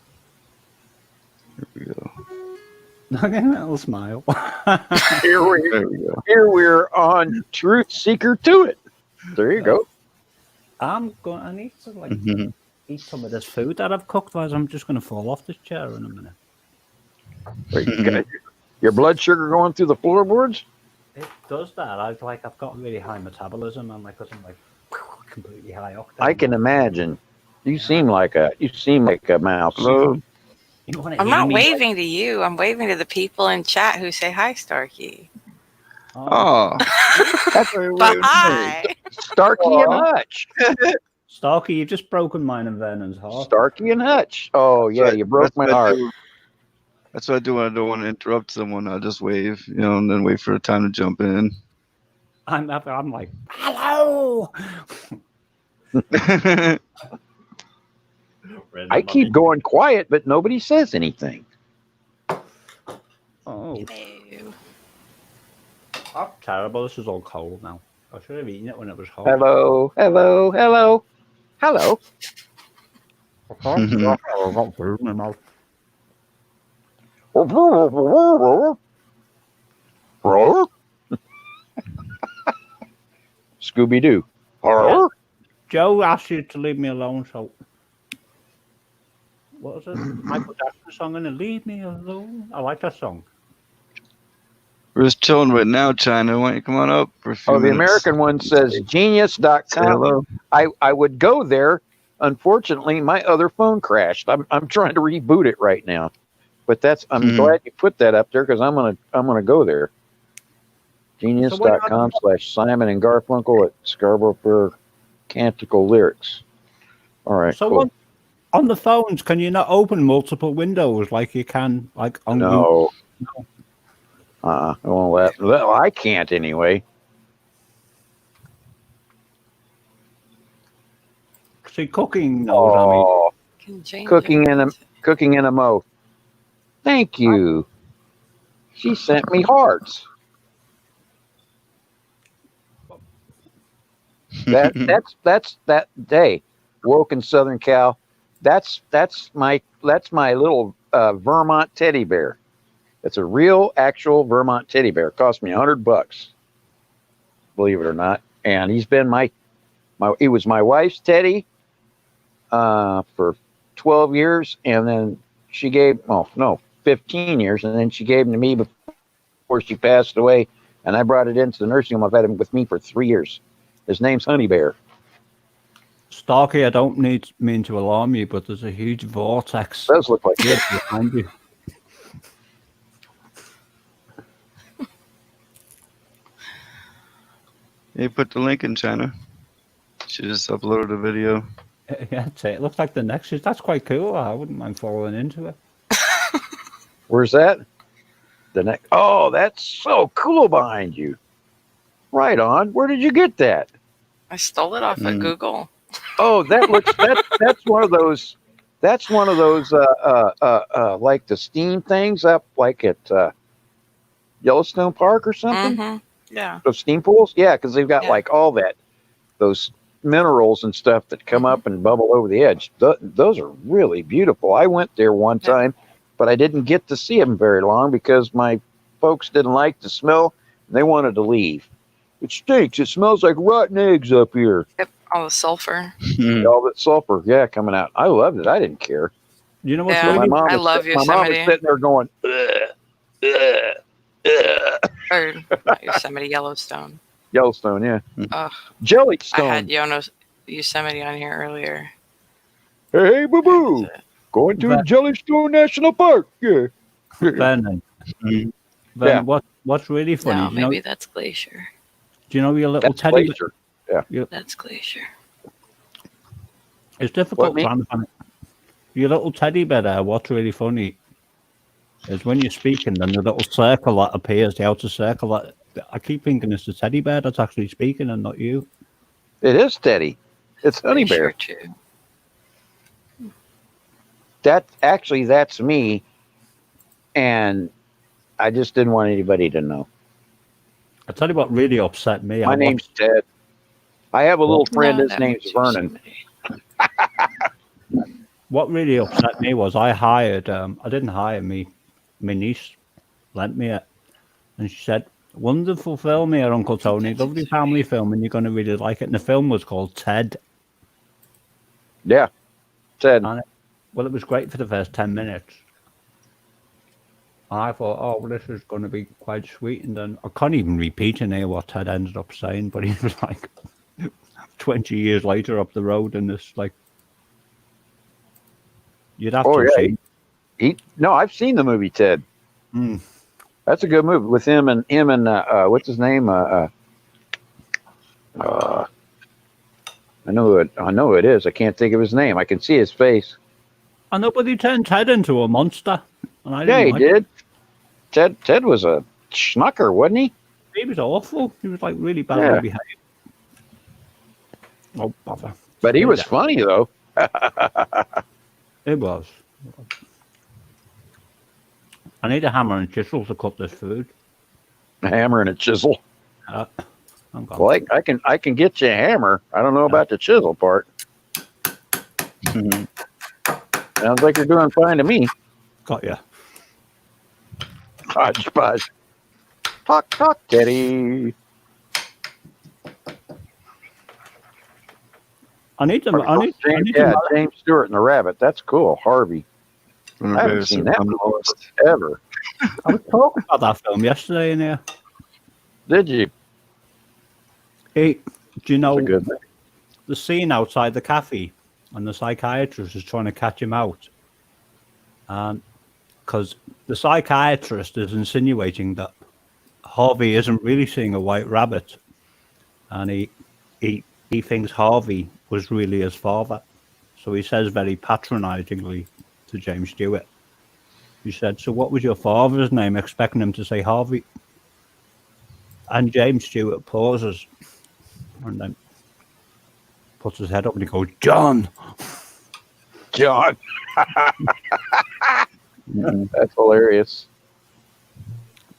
Here we go. Look at that little smile. Here we're on Truth Seeker to it. There you go. I need to like eat some of this food that I've cooked, otherwise I'm just going to fall off this chair in a minute. Got your blood sugar going through the floorboards? It does that. I've got really high metabolism and because I'm like completely high octane. I can imagine. You seem like a mouse. You wanna I'm hear not me? waving to you. I'm waving to the people in chat who say hi, Starkey. Oh. But hi. Starkey and Hutch. Starkey, you've just broken mine and Vernon's heart. Starkey and Hutch. Oh, yeah, you broke my heart. That's what I do when I don't want to interrupt someone. I just wave, and then wait for the time to jump in. I'm like, hello. I keep going quiet, but nobody says anything. Oh. Oh, terrible. This is all cold now. I should have eaten it when it was hot. Hello, hello, hello, hello. I've got food in my mouth. Scooby-Doo. Yeah. Joe asked you to leave me alone, so what was it? Michael Jackson song in it, Leave Me Alone. I like that song. We're just chilling right now, China. Why don't you come on up for a few The minutes? American one says genius.com. I would go there. Unfortunately, my other phone crashed. I'm trying to reboot it right now. But I'm glad you put that up there because I'm gonna go there. Genius.com/Simon and Garfunkel at Scarborough Fair Canticle Lyrics. All right. So cool. on the phones, can you not open multiple windows like you can like on No. Google? Well, I can't anyway. See, cooking knows. Oh, I mean, cooking in a mo. Thank you. She sent me hearts. That's that day. Woke in Southern Cal. That's my little Vermont teddy bear. It's a real, actual Vermont teddy bear. It cost me $100, believe it or not. And he's been he was my wife's teddy for 12 years, and then she gave 15 years, and then she gave him to me before she passed away. And I brought it into the nursing home. I've had him with me for 3 years. His name's Honey Bear. Starkey, I don't mean to alarm you, but there's a huge vortex. It does look like it behind you. You put the link in, China. She just uploaded a video. Yeah, it looks like the Nexus. That's quite cool. I wouldn't mind following into it. Where's that? The next. Oh, that's so cool behind you. Right on. Where did you get that? I stole it off of Google. Oh, that looks. That's one of those. That's one of those. Like the steam things up, like at Yellowstone Park or something. Mm-hmm. Yeah. Those steam pools. Yeah, because they've got like all those minerals and stuff that come up and bubble over the edge. Those are really beautiful. I went there one time, but I didn't get to see them very long because my folks didn't like the smell. And they wanted to leave. It stinks. It smells like rotten eggs up here. Yep, all the sulfur. All that sulfur, yeah, coming out. I loved it. I didn't care. You know what's Yeah, really? I love my mom was Yosemite. sitting there going, ugh, ugh, ugh. Or not Yosemite, Yellowstone. Yellowstone, yeah. Ugh. Jellystone. I had Yosemite on here earlier. Hey, boo boo. Going to Jellystone National Park. Yeah. Vernon. Yeah. What's really funny? No, do you know, maybe that's Glacier. do you know your little That's teddy? Glacier. Yeah. That's Glacier. It's difficult What, me? to understand. Your little teddy bear there, what's really funny is when you're speaking, then the little circle that appears, the outer circle, that I keep thinking it's the teddy bear that's actually speaking and not you. It is Teddy. It's Honey Bear. Too. That's me. And I just didn't want anybody to know. I tell you what really upset me. My name's Ted. I have a little friend. No, His that name's was Vernon. What really upset me was I didn't hire me. My niece lent me it. And she said, wonderful film here, Uncle Tony. Lovely family film, and you're going to really like it. And the film was called Ted. Yeah, Ted. And it was great for the first 10 minutes. And I thought, oh, well, this is going to be quite sweet. And then I can't even repeat in here what Ted ended up saying, but he was like 20 years later up the road, and this, like, you'd have to see. No, I've seen the movie Ted. Mm. That's a good movie with him and what's his name? I know who it is. I can't think of his name. I can see his face. I know, but he turned Ted into a monster. And I Yeah, didn't he like did. Ted was a schnucker, wasn't he? He was awful. He was like really badly behaved. Oh, bother. But he was funny though. It was. I need a hammer and chisel to cut this food. A hammer and a chisel. I'm gone. Well, I can get you a hammer. I don't know about the chisel part. Sounds like you're doing fine to me. Got ya. Hodgepodge. Talk, Teddy. I need to. James Stewart and the Rabbit. That's cool. Harvey. I haven't seen that movie ever. I was talking about that film yesterday in here. Did you? Hey, do you know good the scene outside the cafe and the psychiatrist is trying to catch him out? Because the psychiatrist is insinuating that Harvey isn't really seeing a white rabbit, and he thinks Harvey was really his father. So he says very patronizingly to James Stewart, he said, "So what was your father's name?" expecting him to say Harvey. And James Stewart pauses and then puts his head up and he goes, "John." John. That's hilarious.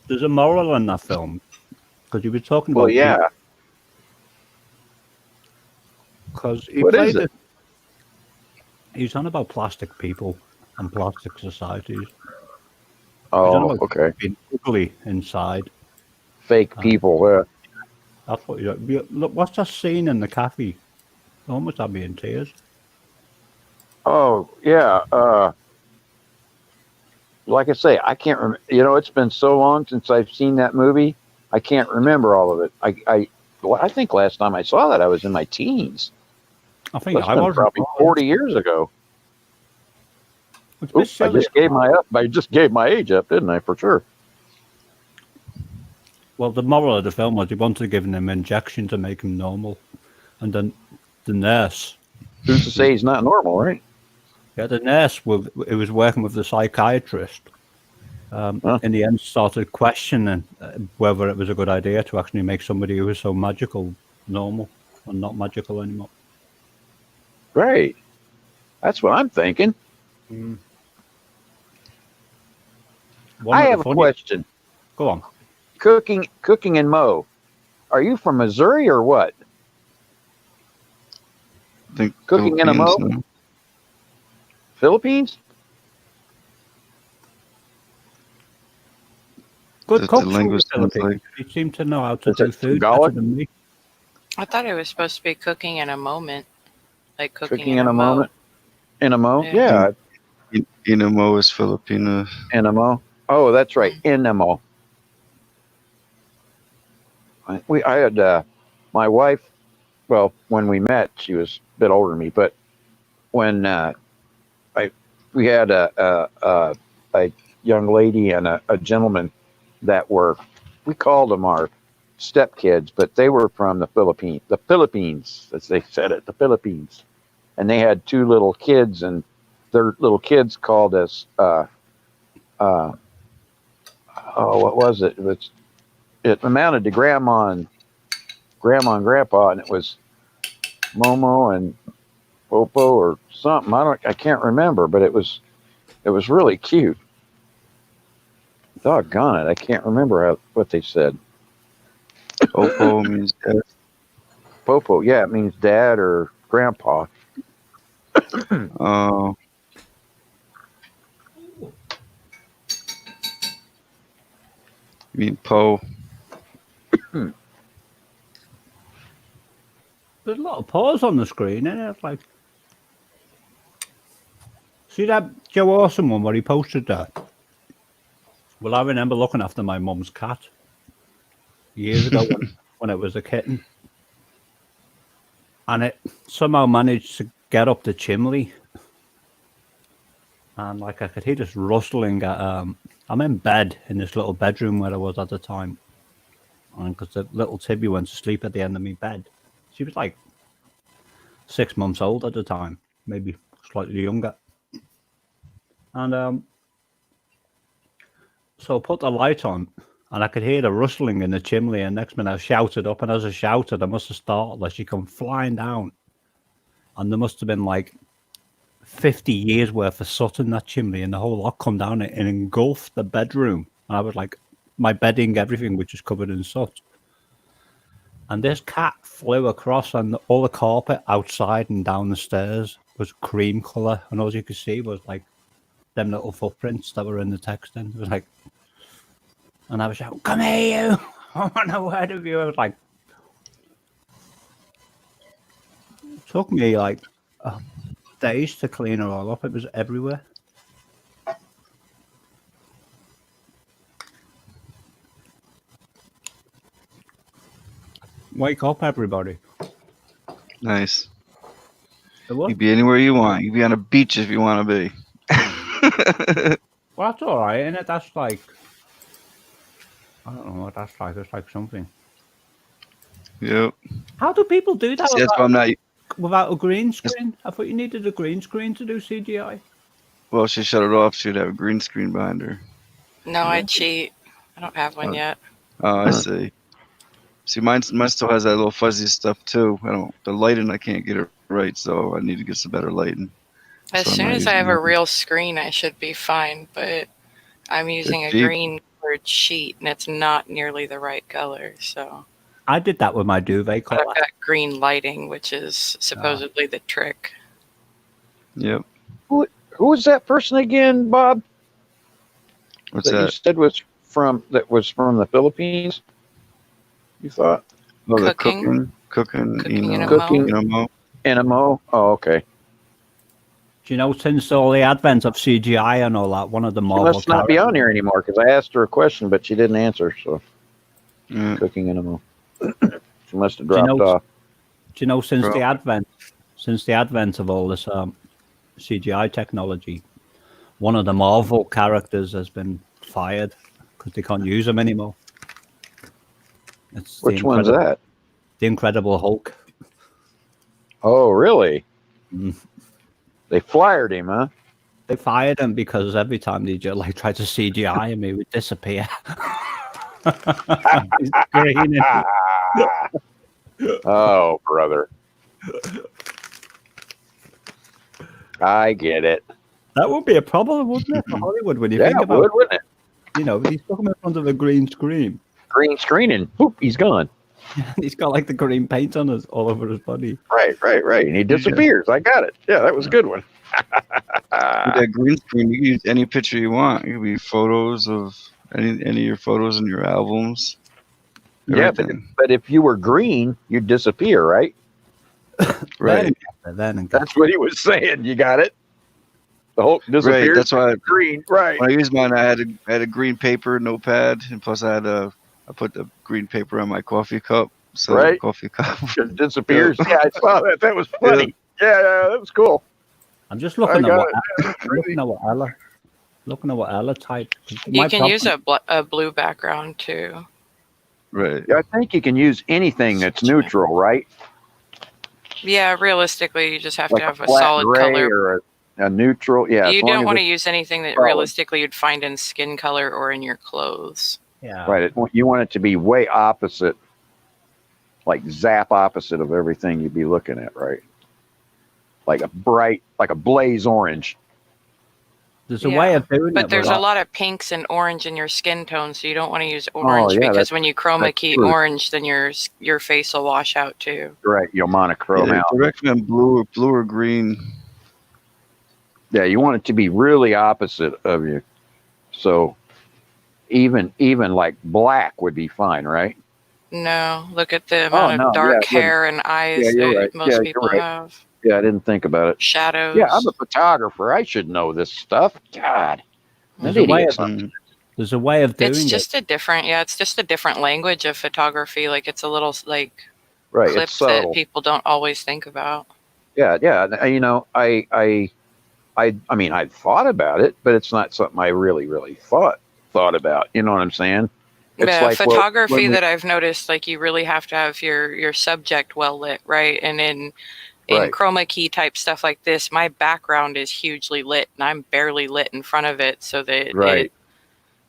There's a moral in that film because you were talking about. Well, yeah. Because he What played is it? He's on about plastic people and plastic societies. Oh, okay. Being ugly inside. Fake people. That's what you look. What's that scene in the cafe? Almost had me in tears. Oh, yeah. Like I say, I can't remember. You know, it's been so long since I've seen that movie. I can't remember all of it. I think last time I saw that I was in my teens. I think I was probably 40 years ago. Oops, I just gave my age up, didn't I? For sure. Well, the moral of the film was he wanted to give him an injection to make him normal, and then the nurse. Who's to say he's not normal, right? Yeah, the nurse it was working with the psychiatrist. In the end, started questioning whether it was a good idea to actually make somebody who was so magical normal and not magical anymore. Right. That's what I'm thinking. I have a question. Go on. Cooking and Mo. Are you from Missouri or what? I think Cooking in a Mo? Philippines, no? Philippines? Good the cooks from the linguist sounds Philippines. like. They seem to know how to Is do it food better Tagalog? than me. I thought it was supposed to be cooking in a moment, like cooking Cooking in in a a mo. moment. In a mo? Yeah. Yeah. Inamo is Filipino. Inamo. Oh, that's right. Inamo. I had my wife. Well, when we met, she was a bit older than me. But when we had a young lady and a gentleman that we called them our stepkids, but they were from the Philippines, as they said it, the Philippines. And they had two little kids, and their little kids called us, what was it? It amounted to grandma and grandpa, and it was Momo and Popo or something. I can't remember, but it was really cute. Doggone it, I can't remember what they said. Popo means dad. Popo, yeah, it means dad or grandpa. Oh. You mean Poe? There's a lot of pause on the screen, isn't it? It's like, see that Joe Awesome one where he posted that? Well, I remember looking after my mum's cat years ago when it was a kitten. And it somehow managed to get up the chimney. And like I could hear this rustling at, I'm in bed in this little bedroom where I was at the time. And because the little Tibby went to sleep at the end of my bed. She was like 6 months old at the time, maybe slightly younger. And so I put the light on, and I could hear the rustling in the chimney. And next minute I shouted up, and as I shouted, I must have startled her. She come flying down, and there must have been like 50 years worth of soot in that chimney, and the whole lot come down and engulfed the bedroom. And I was like, my bedding, everything, which is covered in soot. And this cat flew across, and all the carpet outside and down the stairs was cream color, and all you could see was like them little footprints that were in the texting. It was like, and I was shouting, "Come here, you! I want a word of you." I was like, it took me like days to clean her all up. It was everywhere. Wake up, everybody. Nice. What? You can be anywhere you want. You can be on a beach if you want to be. Well, that's all right, isn't it? That's like, I don't know what that's like. It's like something. Yep. How do people do that See, that's why I'm not. without a green screen? I thought you needed a green screen to do CGI. Well, she shut it off. She'd have a green screen behind her. No, I cheat. I don't have one yet. Oh, I see. See, mine still has that little fuzzy stuff too. The lighting, I can't get it right, so I need to get some better lighting. As soon as I have a real screen, I should be fine, but I'm using a green colored sheet, and it's not nearly the right color, so. I did that with my duvet color. I've got green lighting, which is supposedly the trick. Yep. Who was that person again, Bob? What's that? You said was from the Philippines. You thought? Oh, the Cooking Inamo. Oh, okay. Do you know, since all the advent of CGI and all that, one of the She Marvel must not be on here anymore because I asked her a question, but she didn't answer. So, Cooking Inamo. She must have dropped off. Do you know, since the advent of all this CGI technology, one of the Marvel characters has been fired because they can't use them anymore. Which one's that? The Incredible Hulk. Oh, really? Mm. They fired him, huh? They fired him because every time they like try to CGI him, he would disappear. He's green. Oh, brother. I get it. That would be a problem, wouldn't it, for Hollywood when you think about it? Wouldn't it? You know, he's talking in front of a green screen. Green screen and poof, he's gone. He's got like the green paint on all over his body. Right. And he disappears. I got it. Yeah, that was a good one. With that green screen, you can use any picture you want. It could be photos of any of your photos in your albums. Yeah, Everything. but if you were green, you'd disappear, right? Right. That's what he was saying. You got it? The Hulk Right. disappears. That's why Green, right? when I used mine, I had a green paper notepad, and plus I put the green paper on my coffee cup, so the Right. coffee cup Just disappears. Yep. Yeah, I saw that. That was funny. Yeah, that was cool. I'm just I looking at got what it. looking at what Ella typed. You can use a blue background too. Right. Yeah, I think you can use anything that's neutral, right? Yeah, realistically, you just have Like to have a flat solid gray color. or a neutral. Yeah, You as long don't as want to it's use anything that solid. realistically you'd find in skin color or in your clothes. Yeah. Right. You want it to be way opposite, like zap opposite of everything you'd be looking at, right? Like a blaze orange. There's a way of doing But it. there's a without- lot of pinks and orange in your skin tone, so you don't want to use orange yeah, because that's- when you chroma that's key true. orange, then your face will wash out too. Right. You'll monochrome Yeah, out. they recommend blue or green. Yeah, you want it to be really opposite of you. So even like black would be fine, right? No, look at the amount no, of dark yeah, it wouldn't. hair and eyes Yeah, you're that right. most Yeah, people you're right. have. Yeah, I didn't think about it. Shadows. Yeah, I'm a photographer. I should know this stuff. God. There's An a way idiot. of there's a way of doing It's it. just a different, it's just a different language of photography. Like it's a little like Right, clip it's subtle. that people don't always think about. Yeah. You know, I mean, I thought about it, but it's not something I really thought about. You know what I'm saying? It's Yeah, like photography that I've noticed, like you really have to have your subject well lit, right? And in Right. chroma key type stuff like this, my background is hugely lit, and I'm barely lit in front of it, so that Right.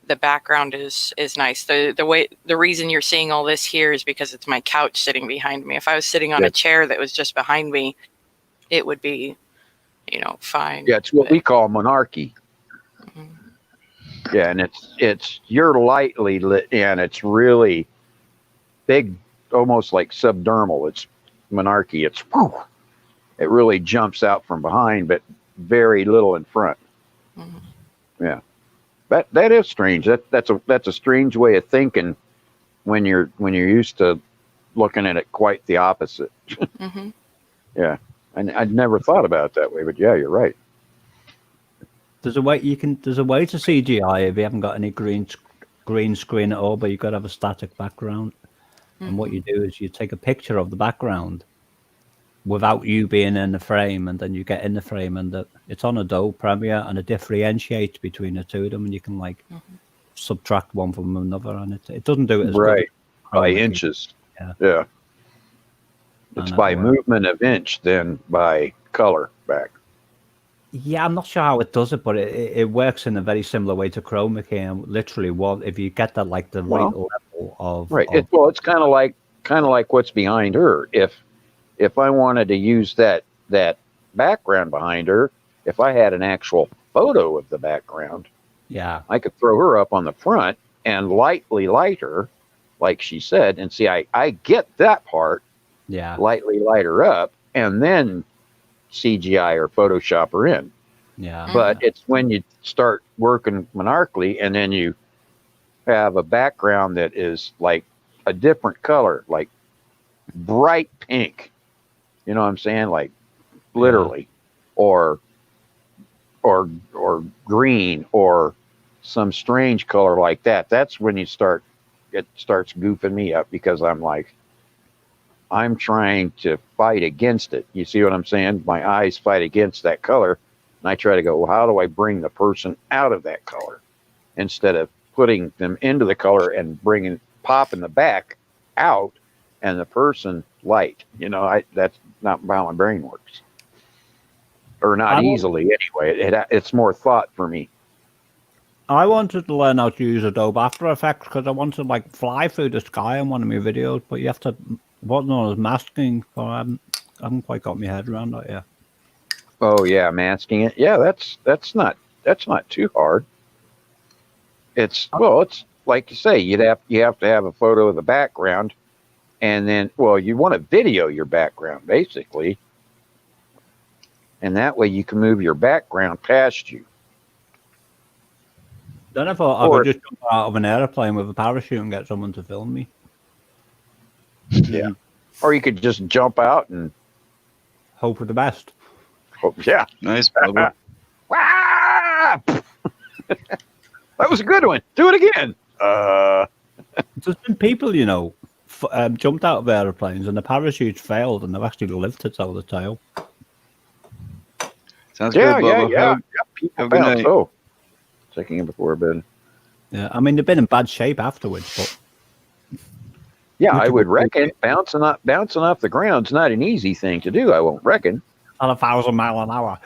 the background is nice. The reason you're seeing all this here is because it's my couch sitting behind me. If I was sitting on a chair that was just behind me, it would be, fine. Yeah, it's what we call monarchy. Yeah, and it's you're lightly lit, and it's really big, almost like subdermal. It's monarchy. It's whew, it really jumps out from behind, but very little in front. Yeah, that is strange. That's a strange way of thinking when you're used to looking at it quite the opposite. Yeah, and I'd never thought about it that way, but yeah, you're right. There's a way to CGI if you haven't got any green screen at all, but you've got to have a static background. And what you do is you take a picture of the background without you being in the frame, and then you get in the frame, and it's on Adobe Premiere, and it differentiates between the two of them, and you can subtract one from another, and it doesn't do it as Right good. by inches. Yeah. It's by movement of inch, then by color back. Yeah, I'm not sure how it does it, but it works in a very similar way to chroma key. And literally, if you get that right level of It's kind of like what's behind her. If I wanted to use that background behind her, if I had an actual photo of the background, I could throw her up on the front and lightly light her, like she said, and see, I get that part. Yeah. Lightly light her up, and then CGI or Photoshop her in. Yeah. But it's when you start working monarchically, and then you have a background that is like a different color, like bright pink. You know what I'm saying? Like literally, or green, or some strange color like that. That's when it starts goofing me up, because I'm trying to fight against it. You see what I'm saying? My eyes fight against that color, and I try to go, well, how do I bring the person out of that color instead of putting them into the color and popping the back out and the person light? That's not how my brain works, or not easily anyway. It's more thought for me. I wanted to learn how to use Adobe After Effects because I want to fly through the sky in one of my videos, but you have to what's known as masking. But I haven't quite got my head around that yet. Oh yeah, masking it. Yeah, that's not too hard. It's like you say, you have to have a photo of the background, and then you want to video your background basically, and that way you can move your background past you. Then I thought I Or- could just jump out of an airplane with a parachute and get someone to film me. Yeah. Or you could just jump out and hope for the best. Yeah. Nice, Bubba. Ah! That was a good one. Do it again. There's been people, you know, jumped out of airplanes and the parachutes failed and they've actually lived to tell the tale. Sounds Yeah, good, Bubba. yeah. Have People a good found night. so. Checking in before bed. Yeah, I mean, they've been in bad shape afterwards, but Yeah, I would reckon bouncing off the ground's not an easy thing to do. I won't reckon. At 1,000 miles an hour.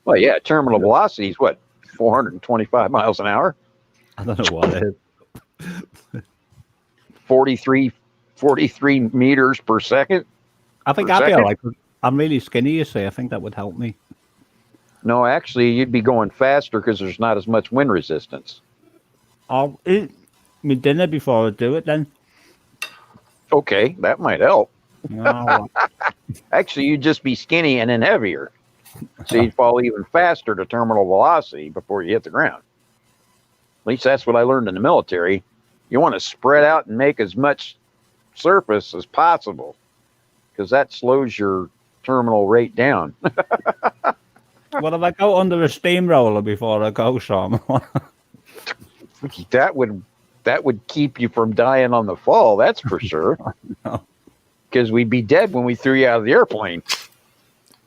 Well, yeah, terminal velocity is what, 425 miles an hour? I don't know what it is. 43 meters per second. I think I'd be all right. I'm really skinny, you see. I think that would help me. No, actually, you'd be going faster because there's not as much wind resistance. I'll eat my dinner before I do it then. Okay, that might help. No. Actually, you'd just be skinny and then heavier. So you'd fall even faster to terminal velocity before you hit the ground. At least that's what I learned in the military. You want to spread out and make as much surface as possible because that slows your terminal rate down. What if I go under a steamroller before I go, Sam? that would keep you from dying on the fall, that's for sure. Because we'd be dead when we threw you out of the airplane.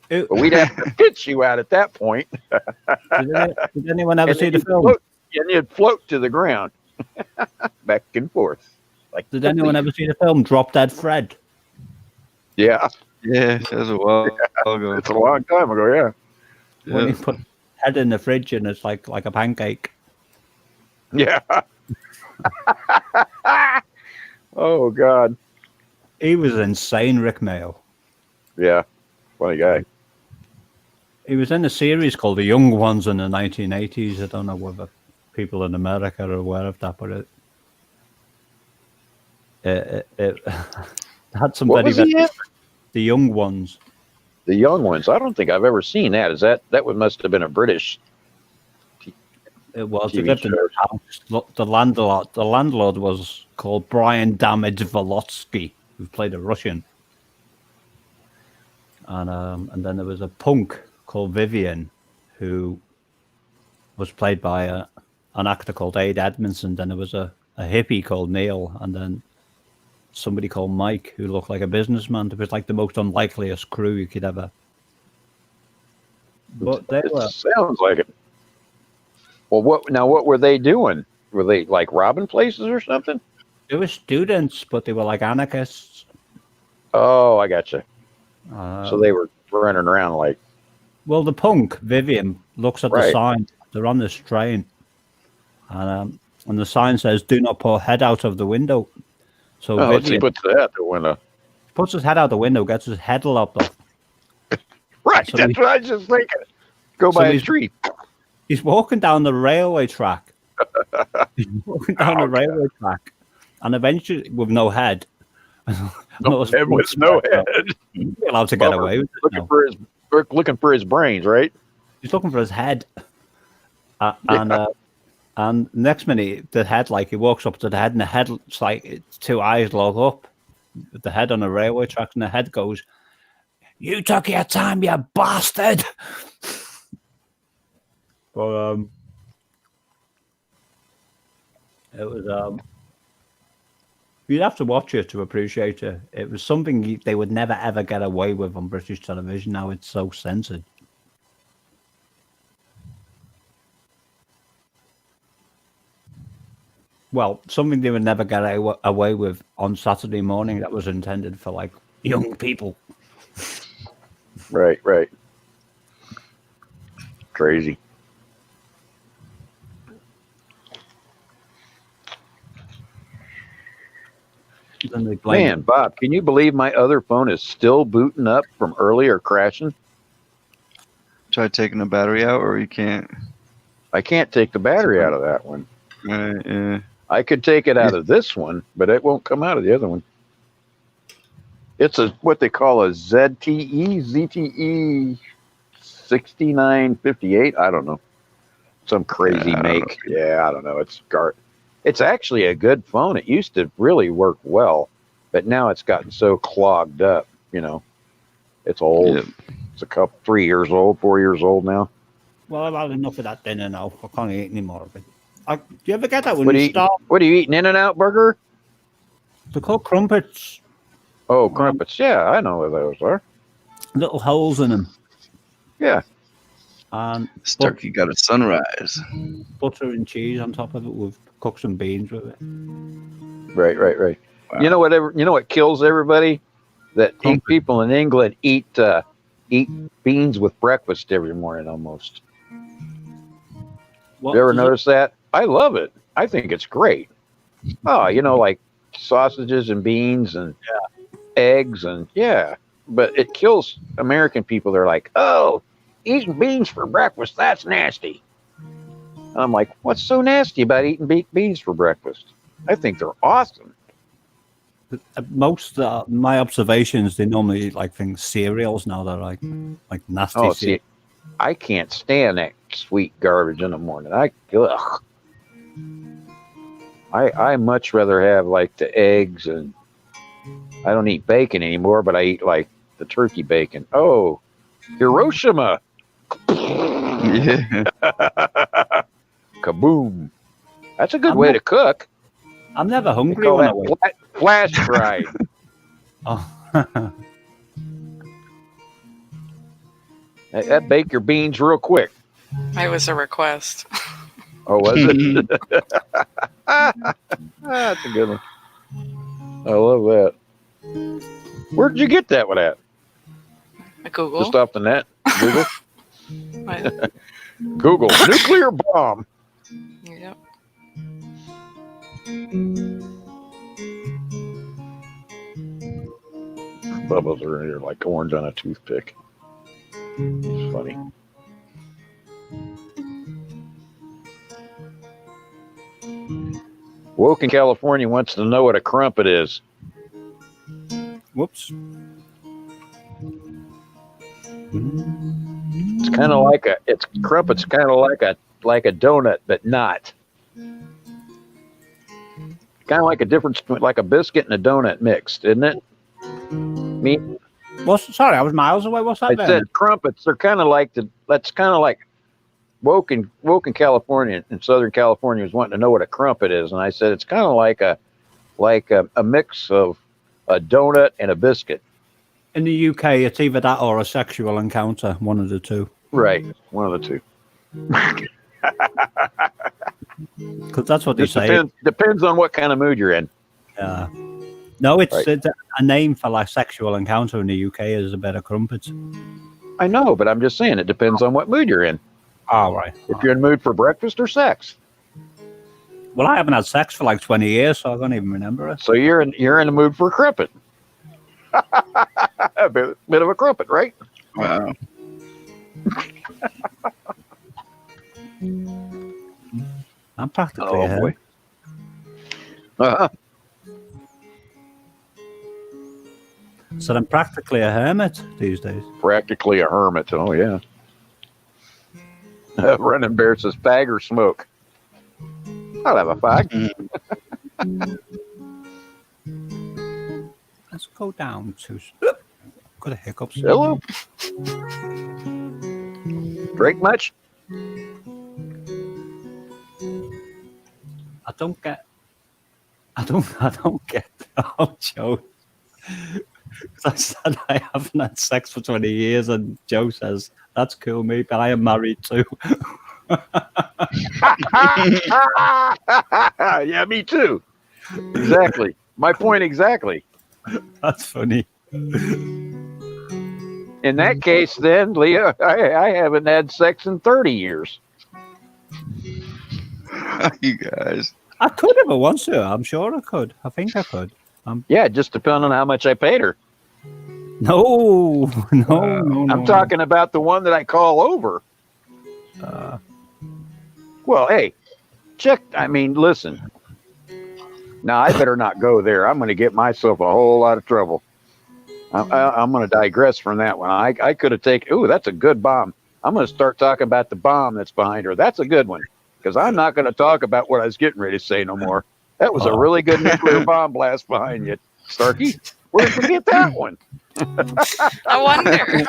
But we'd have to pitch you out at that point. Did anyone ever see the film? And you'd float to the ground. Back and forth. Like Did anyone ever see the film Drop Dead Fred? Yeah. Yeah, that was a while ago. It's a long time ago, yeah. When you put head in the fridge and it's like a pancake. Yeah. Oh, God. He was insane, Rick Mayo. Yeah. Funny guy. He was in a series called The Young Ones in the 1980s. I don't know whether people in America are aware of that, but it had some What very, was he in? The Young Ones. The Young Ones. I don't think I've ever seen that. Must have been a British. It was. He TV lived in the house. The landlord was called Brian Damage Volotsky, who played a Russian. And then there was a punk called Vivian, who was played by an actor called Aid Edmondson. Then there was a hippie called Neil, and then somebody called Mike, who looked like a businessman. It was like the most unlikeliest crew you could ever. But they were. Sounds like it. Well, what were they doing? Were they like robbing places or something? They were students, but they were like anarchists. Oh, I gotcha. So they were running around like. Well, the punk Vivian looks at the sign. They're on this train, and the sign says, "Do not put head out of the window." So Vivian he puts the head out the window. Puts his head out the window, gets his head lopped off. Right, so that's what I was just thinking. Go by a tree. He's walking down the railway track. And eventually, with no head. With no head. He's allowed to get away with it. Looking for his brains, right? He's looking for his head. And next minute, the head, like, he walks up to the head, and the head, it's like two eyes lock up with the head on the railway tracks, and the head goes, "You took your time, you bastard!" But it was you'd have to watch it to appreciate it. It was something they would never ever get away with on British television. Now it's so censored. Well, something they would never get away with on Saturday morning that was intended for like young people. Right. Crazy. Man, Bob, can you believe my other phone is still booting up from earlier crashing? Try taking the battery out, or you can't? I can't take the battery out of that one. Yeah. I could take it out of this one, but it won't come out of the other one. It's what they call a ZTE 6958. I don't know. some crazy make. Yeah, I don't know. It's actually a good phone. It used to really work well, but now it's gotten so clogged up. You know, it's old. Yep. It's 3 years old, 4 years old now. Well, I've had enough of that dinner now. I can't eat any more of it. Do you ever get that when What you do you start? What are you eating? In-N-Out burger? They're called crumpets. Oh, crumpets. Yeah, I know what those are. Little holes in them. Yeah. And This turkey got a sunrise. butter and cheese on top of it. We've cooked some beans with it. Right. Wow. You know what kills everybody? That people in England eat beans with breakfast every morning almost. What You ever does it- notice that? I love it. I think it's great. Oh, like sausages and beans and eggs and but it kills American people. They're like, oh, eating beans for breakfast, that's nasty. And I'm like, what's so nasty about eating beans for breakfast? I think they're awesome. Most my observations, they normally eat like things cereals now. They're like nasty. Oh, see, I can't stand that sweet garbage in the morning. I much rather have like the eggs, and I don't eat bacon anymore, but I eat like the turkey bacon. Oh, Hiroshima. Yeah. Kaboom. That's a good way to cook. I'm never hungry Call when I that wake. flash fried. Oh. That bake your beans real quick. It was a request. Oh, was it? That's a good one. I love that. Where did you get that one at? Google. Just off the net? Google? What? Google. Nuclear bomb. Yep. Bubbles are in here like orange on a toothpick. It's funny. Woke in California wants to know what a crumpet is. Whoops. It's kind of like crumpet's kind of like a donut, but not. Kind of like a difference between like a biscuit and a donut mixed, isn't it? Sorry, I was miles away. What's that? I said crumpets. They're kind of like that's kind of like woke in California in Southern California was wanting to know what a crumpet is, and I said it's kind of like a mix of a donut and a biscuit. In the UK, it's either that or a sexual encounter. One of the two. Right, one of the two. Because that's what they say. Depends on what kind of mood you're in. No, it's Right. a name for like sexual encounter in the UK is a bed of crumpets. I know, but I'm just saying it depends on what mood you're in. All right. If you're in the mood for breakfast or sex. Well, I haven't had sex for like 20 years, so I don't even remember it. So you're in the mood for a crumpet. A bit of a crumpet, right? Wow. I'm practically a boy. hermit. So I'm practically a hermit these days. Practically a hermit. Oh yeah. Running Bear says fag or smoke. I'll have a fag. Let's go down to. Got a hiccups. Hello. Drink much? I don't get. Oh, Joe. I said I haven't had sex for 20 years, and Joe says that's cool, mate. But I am married too. Yeah, me too. Exactly. My point exactly. That's funny. In that case, then, Leah, I haven't had sex in 30 years. You guys. I could if I want to. I'm sure I could. I think I could. Yeah, just depending on how much I paid her. No. I'm talking about the one that I call over. Well, hey, listen. Now, I better not go there. I'm going to get myself a whole lot of trouble. I'm going to digress from that one. I could have taken, that's a good bomb. I'm going to start talking about the bomb that's behind her. That's a good one, because I'm not going to talk about what I was getting ready to say no more. That was a really good nuclear bomb blast behind you, Starkey. Where did you get that one? I wonder.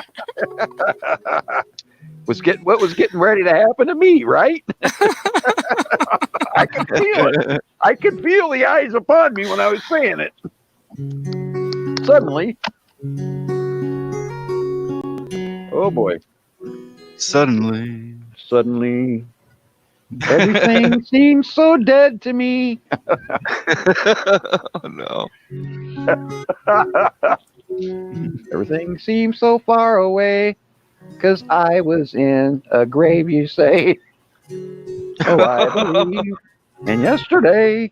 What was getting ready to happen to me, right? I could feel it. I could feel the eyes upon me when I was saying it. Suddenly, oh boy. Suddenly, everything seems so dead to me. Oh no. Everything seems so far away, 'cause I was in a grave, you say. Oh, I believe in yesterday.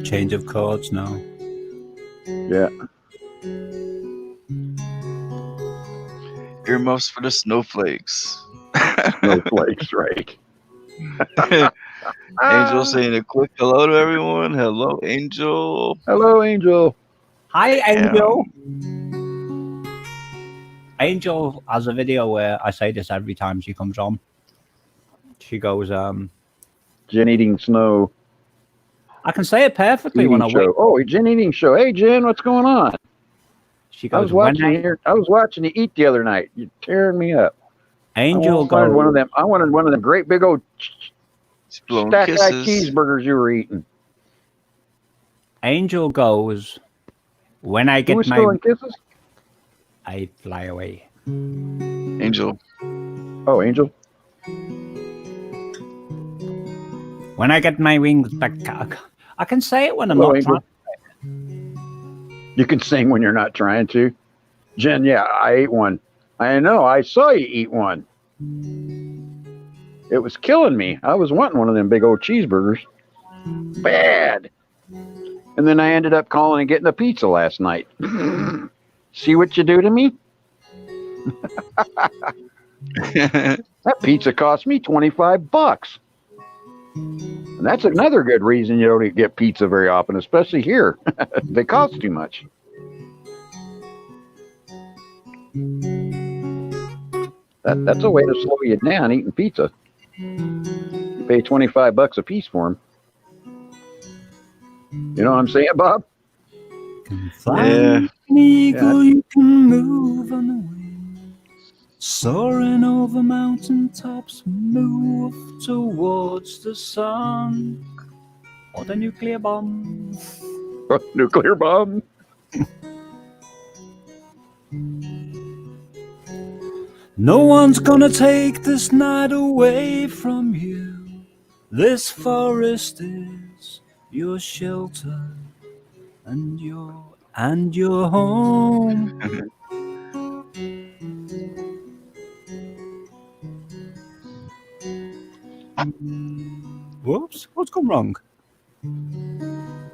Change of chords now. Yeah. Earmuffs for the snowflakes. Snowflakes, right. Angel saying a quick hello to everyone. Hello, Angel. Hello, Angel. Hi, Angel. Angel has a video where I say this every time she comes on. She goes, Jen eating snow. I can say it perfectly Eating when I show. wake. Oh, Jen eating show. Hey, Jen, what's going on? She I goes, was watching you eat the other night. You're tearing me up. Angel I wanted goes, one of them. I wanted one of them great big old stack eye cheeseburgers you were eating. Angel goes, when I Who get was my stealing kisses? I fly away. Angel. Oh, Angel. When I get my wings back, I can say it when I'm Hello, not Angel. trying. You can sing when you're not trying to. Jen, yeah, I ate one. I know. I saw you eat one. It was killing me. I was wanting one of them big old cheeseburgers. Bad. And then I ended up calling and getting a pizza last night. See what you do to me? That pizza cost me $25. And that's another good reason you don't get pizza very often, especially here. They cost too much. That's a way to slow you down eating pizza. You pay $25 a piece for them. You know what I'm saying, Bob? Fly like an eagle, you can move on the wind. Soaring over mountaintops, move towards the sun. Or the nuclear bomb. Nuclear bomb. No one's gonna take this night away from you. This forest is your shelter and your home. Whoops, what's gone wrong?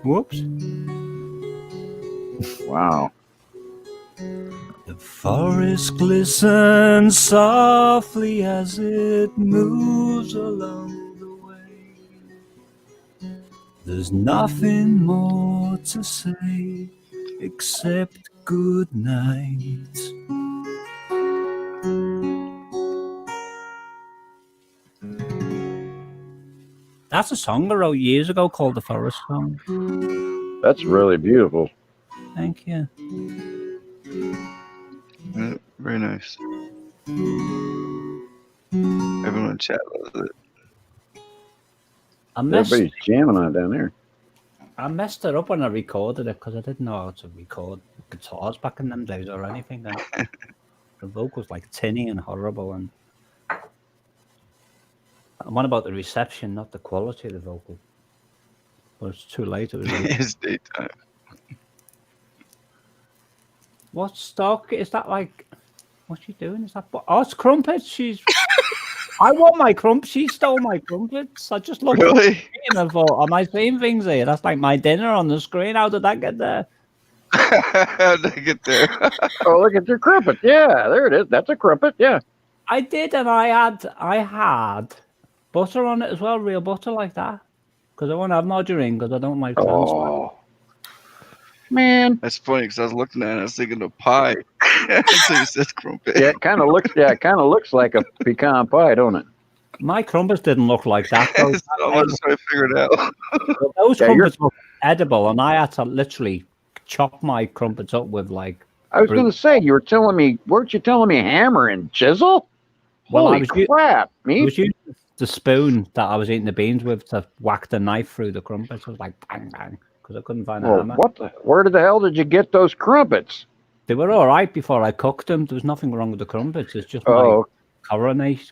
Whoops. Wow. The forest glistens softly as it moves along the way. There's nothing more to say except good night. That's a song I wrote years ago called The Forest Song. That's really beautiful. Thank you. Yeah, very nice. Everyone in chat loves it. Everybody's jamming on it down there. I messed it up when I recorded it because I didn't know how to record guitars back in them days or anything. And the vocals like tinny and horrible. And I'm on about the reception, not the quality of the vocal. But it's too late. It was It's daytime. What's stock? Is that like? What's she doing? Is that? Oh, it's crumpets. She's. I want my crumpets. She stole my crumpets. I just looked at the screen and thought, am I seeing things here? That's like my dinner on the screen. How did that get there? How did I get there? Oh, look at your crumpet. Yeah, there it is. That's a crumpet. Yeah. I did, and I had butter on it as well, real butter like that. Because I won't have margarine because I don't like trans fat. Oh. Man, That's funny because I was looking at it, I was thinking of pie. So you said crumpet. yeah, it kind of looks. Yeah, it kind of looks like a pecan pie, don't it? My crumpets didn't look like that. Though. So I'm just trying to figure it out. Those Yeah, crumpets were edible, and I had to literally chop my crumpets up with like. I was going to say, you were telling me, weren't you telling me hammer and chisel? Well, Holy I was crap, I me. was using the spoon that I was eating the beans with to whack the knife through the crumpets. I was like bang bang because I couldn't find a Well, hammer. where the hell did you get those crumpets? They were all right before I cooked them. There was nothing wrong with the crumpets. It's just Oh, coronary. What's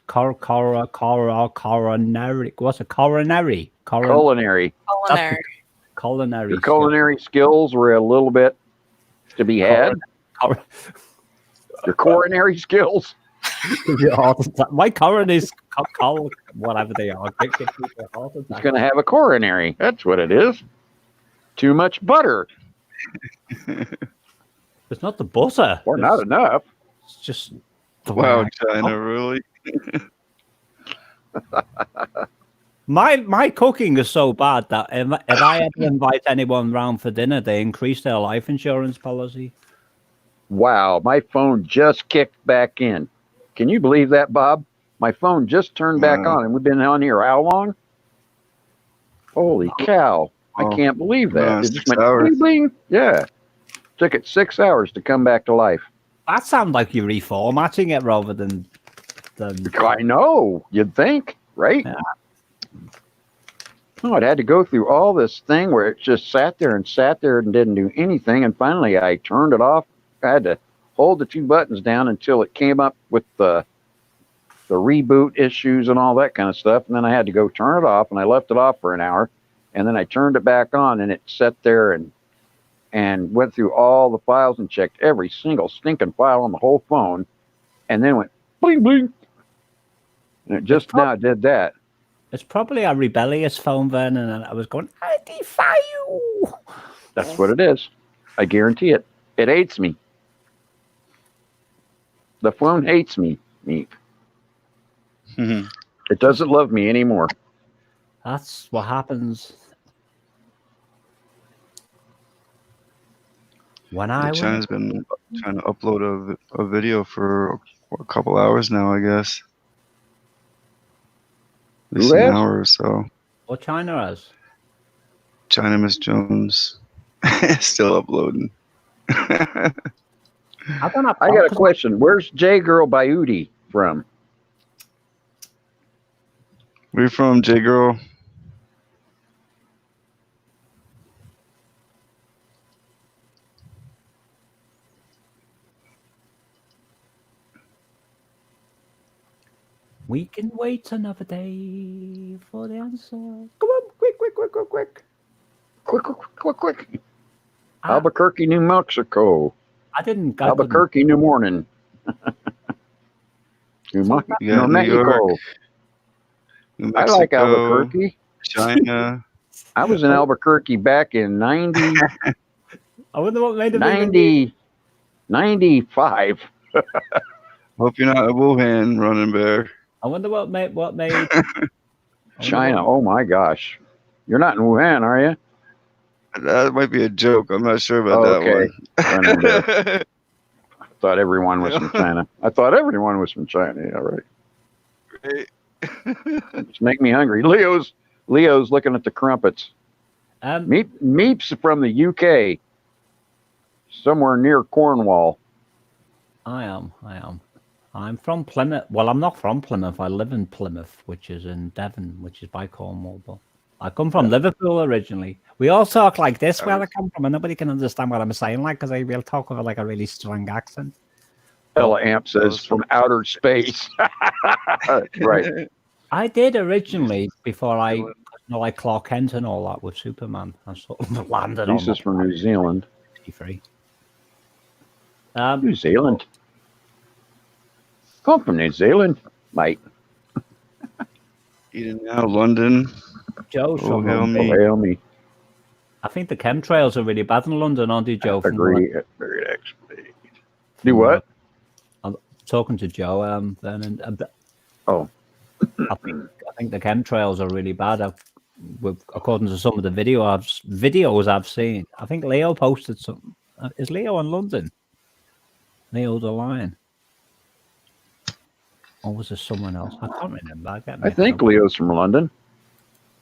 a coronary? culinary. Culinary. Culinary. Your culinary skills were a little bit to be had. Your coronary skills. My coronaries, whatever they are. It's going to have a coronary. That's what it is. Too much butter. It's not the butter. Or not enough. It's just. Wow, China, really? My cooking is so bad that if I ever invite anyone round for dinner, they increase their life insurance policy. Wow, my phone just kicked back in. Can you believe that, Bob? My phone just turned back on, and we've been on here how long? Holy cow. I can't believe that. It just went bling, bling. Yeah. Took it 6 hours to come back to life. That sounds like you're reformatting it rather than. I know. You'd think, right? Yeah. Oh, it had to go through all this thing where it just sat there and didn't do anything. And finally, I turned it off. I had to hold the two buttons down until it came up with the reboot issues and all that kind of stuff. And then I had to go turn it off, and I left it off for an hour. And then I turned it back on, and it sat there and went through all the files and checked every single stinking file on the whole phone, and then went bling, bling. And it just now did that. It's probably a rebellious phone, Vernon, and I was going, I defy you. That's what it is. I guarantee it. It hates me. The phone hates me. It doesn't love me anymore. That's what happens when China's been trying to upload a video for a couple hours now, I guess. At least an hour or so. What China has? China Miss Jones still uploading. I got a question. Where's J Girl Bayudi from? Where you from, J Girl? We can wait another day for the answer. Come on, quick. Albuquerque, New Mexico. I didn't. Albuquerque, New Morning. New Mexico. I like Albuquerque. China. I was in Albuquerque back in 90. I wonder what made it 95. Hope you're not a Wuhan running bear. I wonder what made China. Oh my gosh. You're not in Wuhan, are you? That might be a joke. I'm not sure about that one. I thought everyone was from China. Yeah, right. Great. Just make me hungry. Leo's looking at the crumpets. Meep's from the UK. Somewhere near Cornwall. I am. I'm from Plymouth. Well, I'm not from Plymouth. I live in Plymouth, which is in Devon, which is by Cornwall. But I come from Liverpool originally. We all talk like this where I come from, and nobody can understand what I'm saying, like, because I will talk with like a really strong accent. Ella Amp says from outer space. Right. I did originally before I like Clark Kent and all that with Superman. I sort of landed on. Lisa's from New Zealand. Free. New Zealand. Come from New Zealand, mate. Eden now, London. Joe, hail me. I think the chemtrails are really bad in London, aren't they, Joe? Agreed. Actually. Do what? I'm talking to Joe. Then. Oh. I think the chemtrails are really bad. according to some of the videos I've seen. I think Leo posted something. Is Leo in London? Leo the Lion. Or was there someone else? I can't remember. I think Leo's from London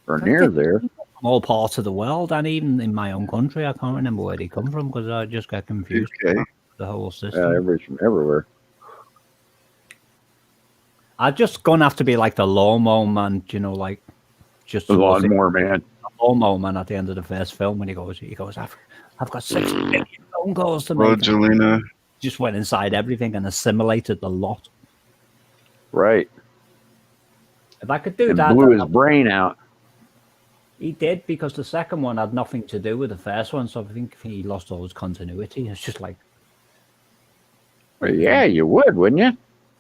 or near there. All parts of the world, and even in my own country, I can't remember where they come from because I just get confused. Okay. The whole system. Yeah, everybody's from everywhere. I'm just gonna have to be like the lawnmower man, you know, like just The lawnmower man. The lawnmower man at the end of the first film when he goes, I've got 6 million phone calls to make. Jelena. Just went inside everything and assimilated the lot. Right. If I could do and that, blew his brain out. He did, because the second one had nothing to do with the first one, so I think he lost all his continuity. It's just like, Well, yeah, you would, wouldn't you?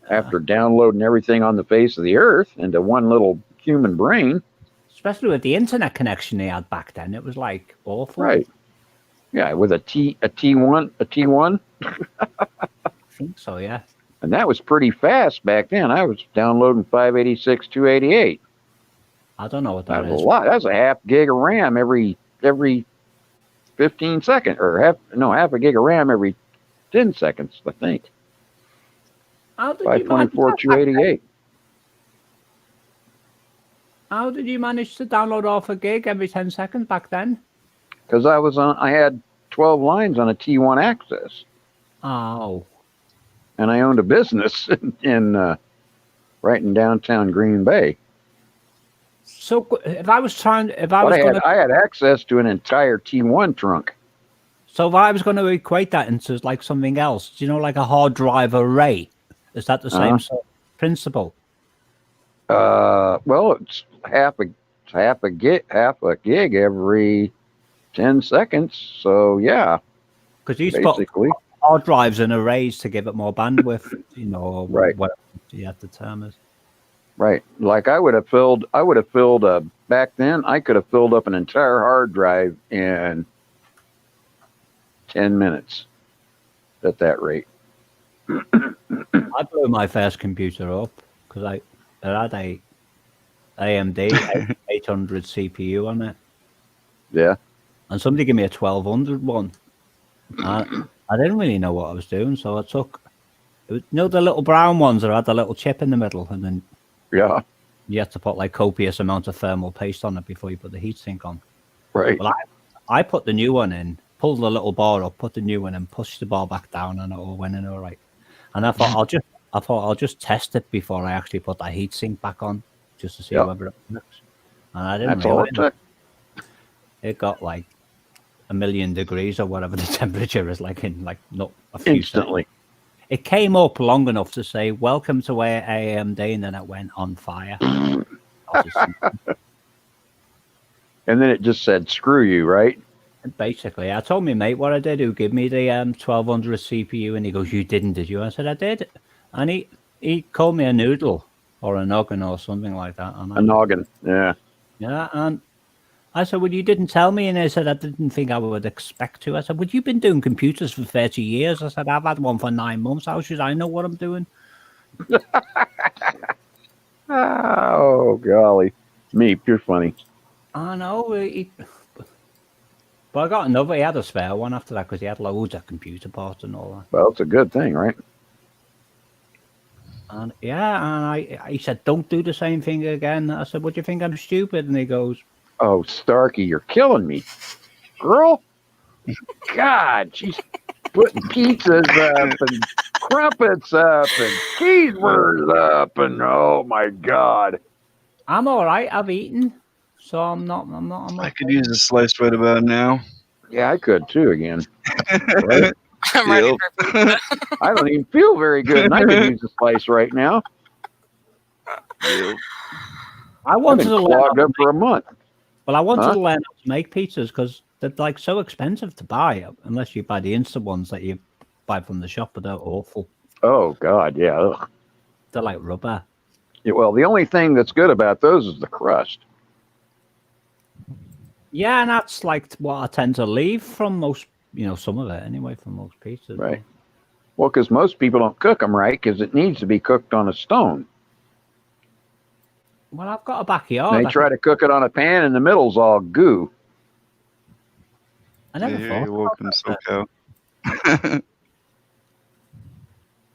After downloading everything on the face of the earth into one little human brain. Especially with the internet connection they had back then, it was like awful. Right. Yeah, with a T1. I think so, yeah. And that was pretty fast back then. I was downloading 586, 288. I don't know what that was is. a lot. That's a half gig of RAM every 15 seconds, or half a gig of RAM every 10 seconds, I think. How did 524, 288. How did you manage to download half a gig every 10 seconds back then? Because I had 12 lines on a T1 access. Oh. And I owned a business right in downtown Green Bay. So if I was I had access to an entire T1 trunk. So if I was going to equate that into like something else, do you know, like a hard drive array? Is that the same sort of principle? Well, it's half a gig every 10 seconds. So yeah, because you put hard drives in arrays to give it more bandwidth, you know, or whatever you have the term is. Right. Like I would have filled back then, I could have filled up an entire hard drive in 10 minutes at that rate. I blew my first computer up because I had a AMD 800 CPU on it. Yeah. And somebody gave me a 1200 one. I didn't really know what I was doing, so I took, you know, the little brown ones that had the little chip in the middle, and then you have to put like copious amount of thermal paste on it before you put the heatsink on. Right. Well, I put the new one in, pulled the little bar up, put the new one in, pushed the bar back down, and it all went in all right. And I thought I'll just test it before I actually put that heatsink back on, just to see whether it works. And I didn't realize it got like 1,000,000 degrees or whatever the temperature is, like in like not a few instantly. seconds. It came up long enough to say "Welcome to AMD," and then it went on fire. And then it just said "screw you," right? Basically, I told my mate what I did, who gave me the 1200 CPU, and he goes, "You didn't, did you?" I said, "I did," and he called me a noodle or a noggin or something like that. And a noggin, yeah. Yeah, and I said, "Well, you didn't tell me," and I said, "I didn't think I would expect to." I said, "Well, you've been doing computers for 30 years." I said, "I've had one for 9 months. How should I know what I'm doing?" Oh, golly. Meep, you're funny. I know. But I got another. He had a spare one after that because he had loads of computer parts and all that. Well, it's a good thing, right? And he said, "Don't do the same thing again." I said, "What do you think? I'm stupid?" And he goes, "Oh, Starkey, you're killing me, girl. God, she's putting pizzas up and crumpets up and cheeseburgers up, and oh my God." I'm all right. I've eaten, so I'm not. I could use a slice right about now. Yeah, I could too again. Right? I'm ready for pizza. I don't even feel very good, and I could use a slice right now. I wanted to clogged up for a month. Well, I wanted to learn how to make pizzas because they're like so expensive to buy, unless you buy the instant ones that you buy from the shop, but they're awful. Oh God, yeah. Ugh. They're like rubber. Yeah, well, the only thing that's good about those is the crust. Yeah, and that's like what I tend to leave from most, some of it anyway, from most pizzas. Right. Well, because most people don't cook them right because it needs to be cooked on a stone. Well, I've got a And backyard. they try to cook it on a pan, and the middle's all goo. I never Yeah, thought you're about welcome, that. SoCal.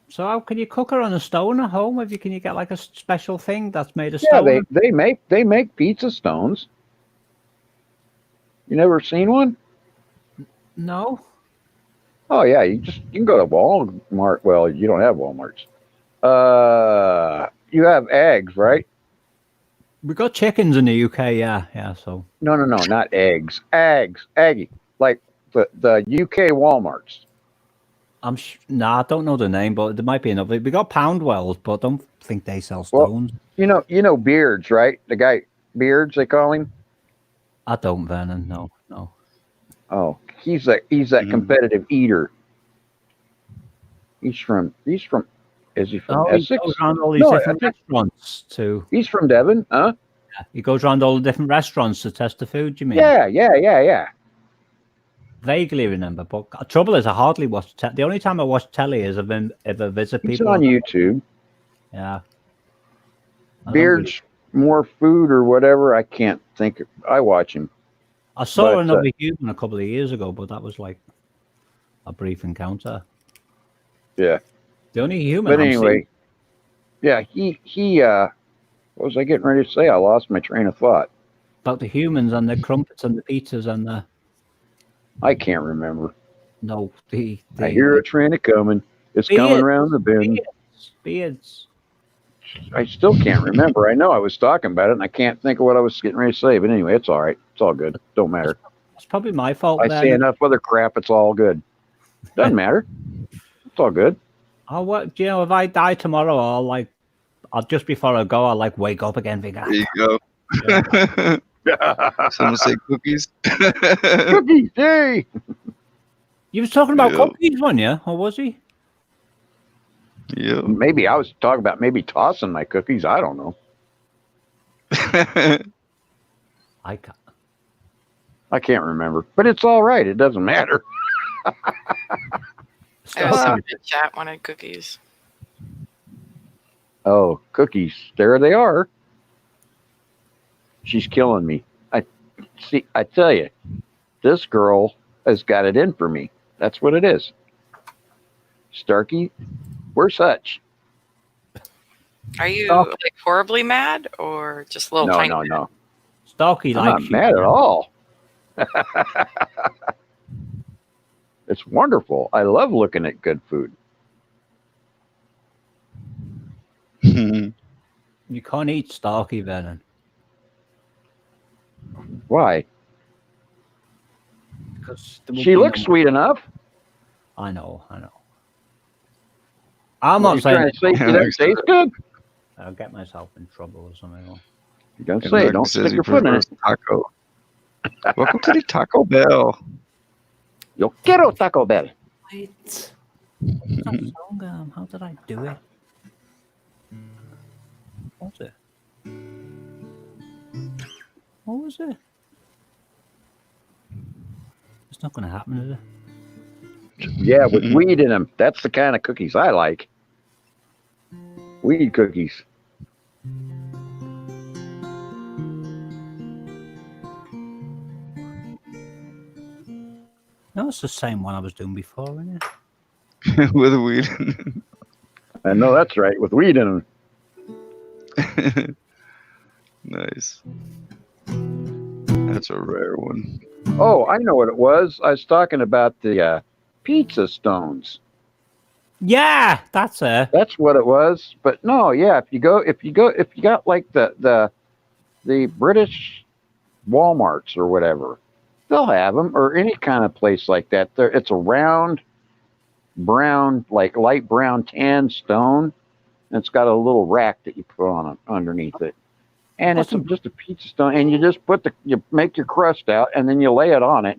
So how can you cook her on a stone at home? Can you get like a special thing that's made of Yeah, stone? they make pizza stones. You never seen one? No. Oh yeah, you can go to Walmart. Well, you don't have Walmarts. You have eggs, right? We got chickens in the UK, yeah. So No, not eggs. Eggy, like the UK Walmarts. I don't know the name, but there might be another. We got Poundwells, but I don't think they sell Well, stones. you know Beards, right? The guy Beards, they call him. I don't, Vernon. No. Oh, he's that competitive eater. He's from. Is he from Essex? He goes around all these different restaurants too. He's from Devon, huh? Yeah, he goes around all the different restaurants to test the food. You mean? Yeah. Vaguely remember, but the trouble is, I hardly watch. The only time I watch telly is if I visit He's people on YouTube. Yeah. Beards more food or whatever. I can't think. I watch him. I saw another human a couple of years ago, but that was like a brief encounter. Yeah. The only human. But anyway, yeah, he. What was I getting ready to say? I lost my train of thought. About the humans and the crumpets and the pizzas and the. I can't remember. No, I hear a train coming. It's coming around the bend. Beards. I still can't remember. I know I was talking about it, and I can't think of what I was getting ready to say. But anyway, it's all right. It's all good. Don't matter. It's probably my fault. I say enough other crap. It's all good. Doesn't matter. It's all good. If I die tomorrow, I'll just before I go, I'll wake up again. There you go. Someone say cookies. Cookies, hey! You was talking about cookies, weren't you? Or was he? Yeah. Maybe I was talking about tossing my cookies. I don't know. I can't remember, but it's all right. It doesn't matter. Somebody in chat wanted cookies. Oh, cookies! There they are. She's killing me. I tell you, this girl has got it in for me. That's what it is. Starkey, we're such. Are you horribly mad or just a little tiny? No. Starkey I'm not mad at all. It's wonderful. I love looking at good food. You can't eat Starkey, Vernon. Why? Because she looks sweet enough. I know. I'm not saying she doesn't taste good. I'll get myself in trouble or something. You don't say. Don't stick your foot in it. Taco. Welcome to the Taco Bell. Yo quiero Taco Bell. Wait. How did I do it? What was it? It's not going to happen, is it? Yeah, with weed in them. That's the kind of cookies I like. Weed cookies. No, it's the same one I was doing before, isn't it? With weed. I know that's right. With weed in them. Nice. That's a rare one. Oh, I know what it was. I was talking about the pizza stones. Yeah, that's it. That's what it was. But no, yeah, if you got like the British Walmarts or whatever, they'll have them, or any kind of place like that. It's a round, brown, like light brown tan stone, and it's got a little rack that you put on underneath it. And it's just a pizza stone, and you just you make your crust out, and then you lay it on it,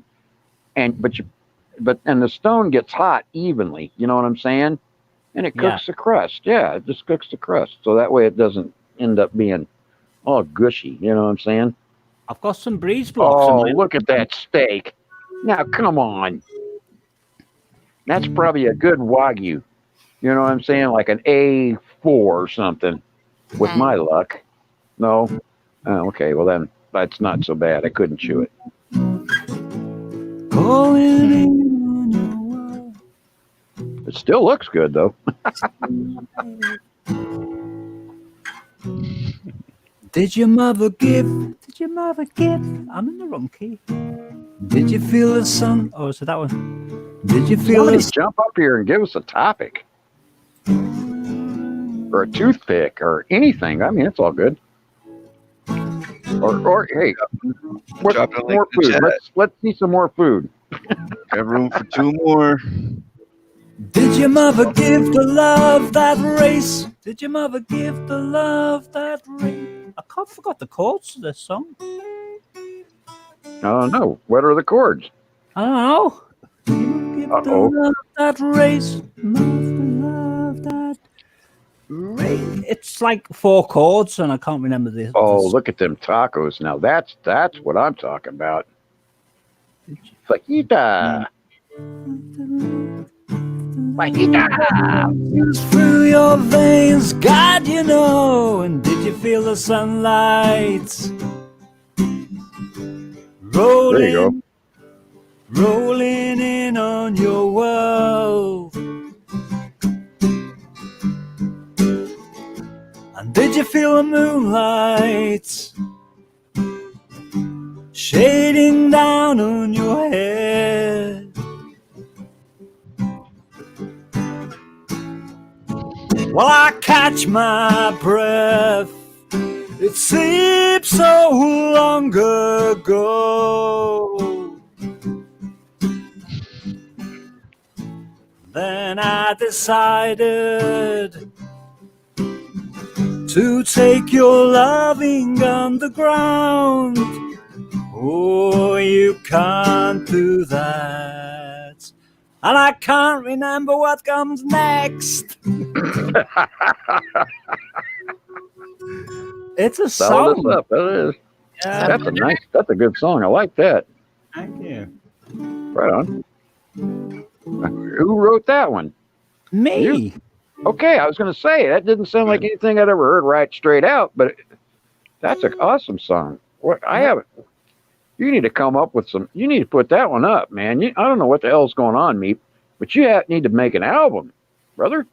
and the stone gets hot evenly. You know what I'm saying? And it cooks the crust. Yeah, it just cooks the crust, so that way it doesn't end up being all gushy. You know what I'm saying? I've got some breeze blocks. Oh, look at that steak! Now, come on, that's probably a good Wagyu. You know what I'm saying? Like an A4 or something, with my luck. No. Oh, okay. Well, then that's not so bad. I couldn't chew it. It still looks good, though. Did your mother give? Did your mother give? I'm in the wrong key. Did you feel the sun? Oh, so that one. Did you feel Somebody the jump up here and give us a topic, or a toothpick, or anything? I mean, it's all good. Or hey, what's Drop it a link more in the food? chat. Let's see some more food. Got room for 2 more. Did your mother give the love that race? Did your mother give the love that race? I can't forget the chords to this song. Oh no, what are the chords? I don't know. Give the love that race. Love that race. It's like 4 chords, and I can't remember this. Oh, look at them tacos. Now that's what I'm talking about. Fajita. Fajita. Through your veins, God, you know. And did you feel the sunlight? Rolling, there you go. Rolling in on your world. And did you feel the moonlight shading down on your head? Well, I catch my breath. It seems so long ago. Then I decided to take your loving underground. Oh, you can't do that. And I can't remember what comes next. It's a Solid song. up. That is. Yeah. That's a good song. I like that. Thank you. Right on. Who wrote that one? Me. You? Okay, I was going to say that didn't sound like anything I'd ever heard right straight out, but that's an awesome song. What I haven't. You need to come up with some. You need to put that one up, man. I don't know what the hell's going on, Meep, but you need to make an album, brother.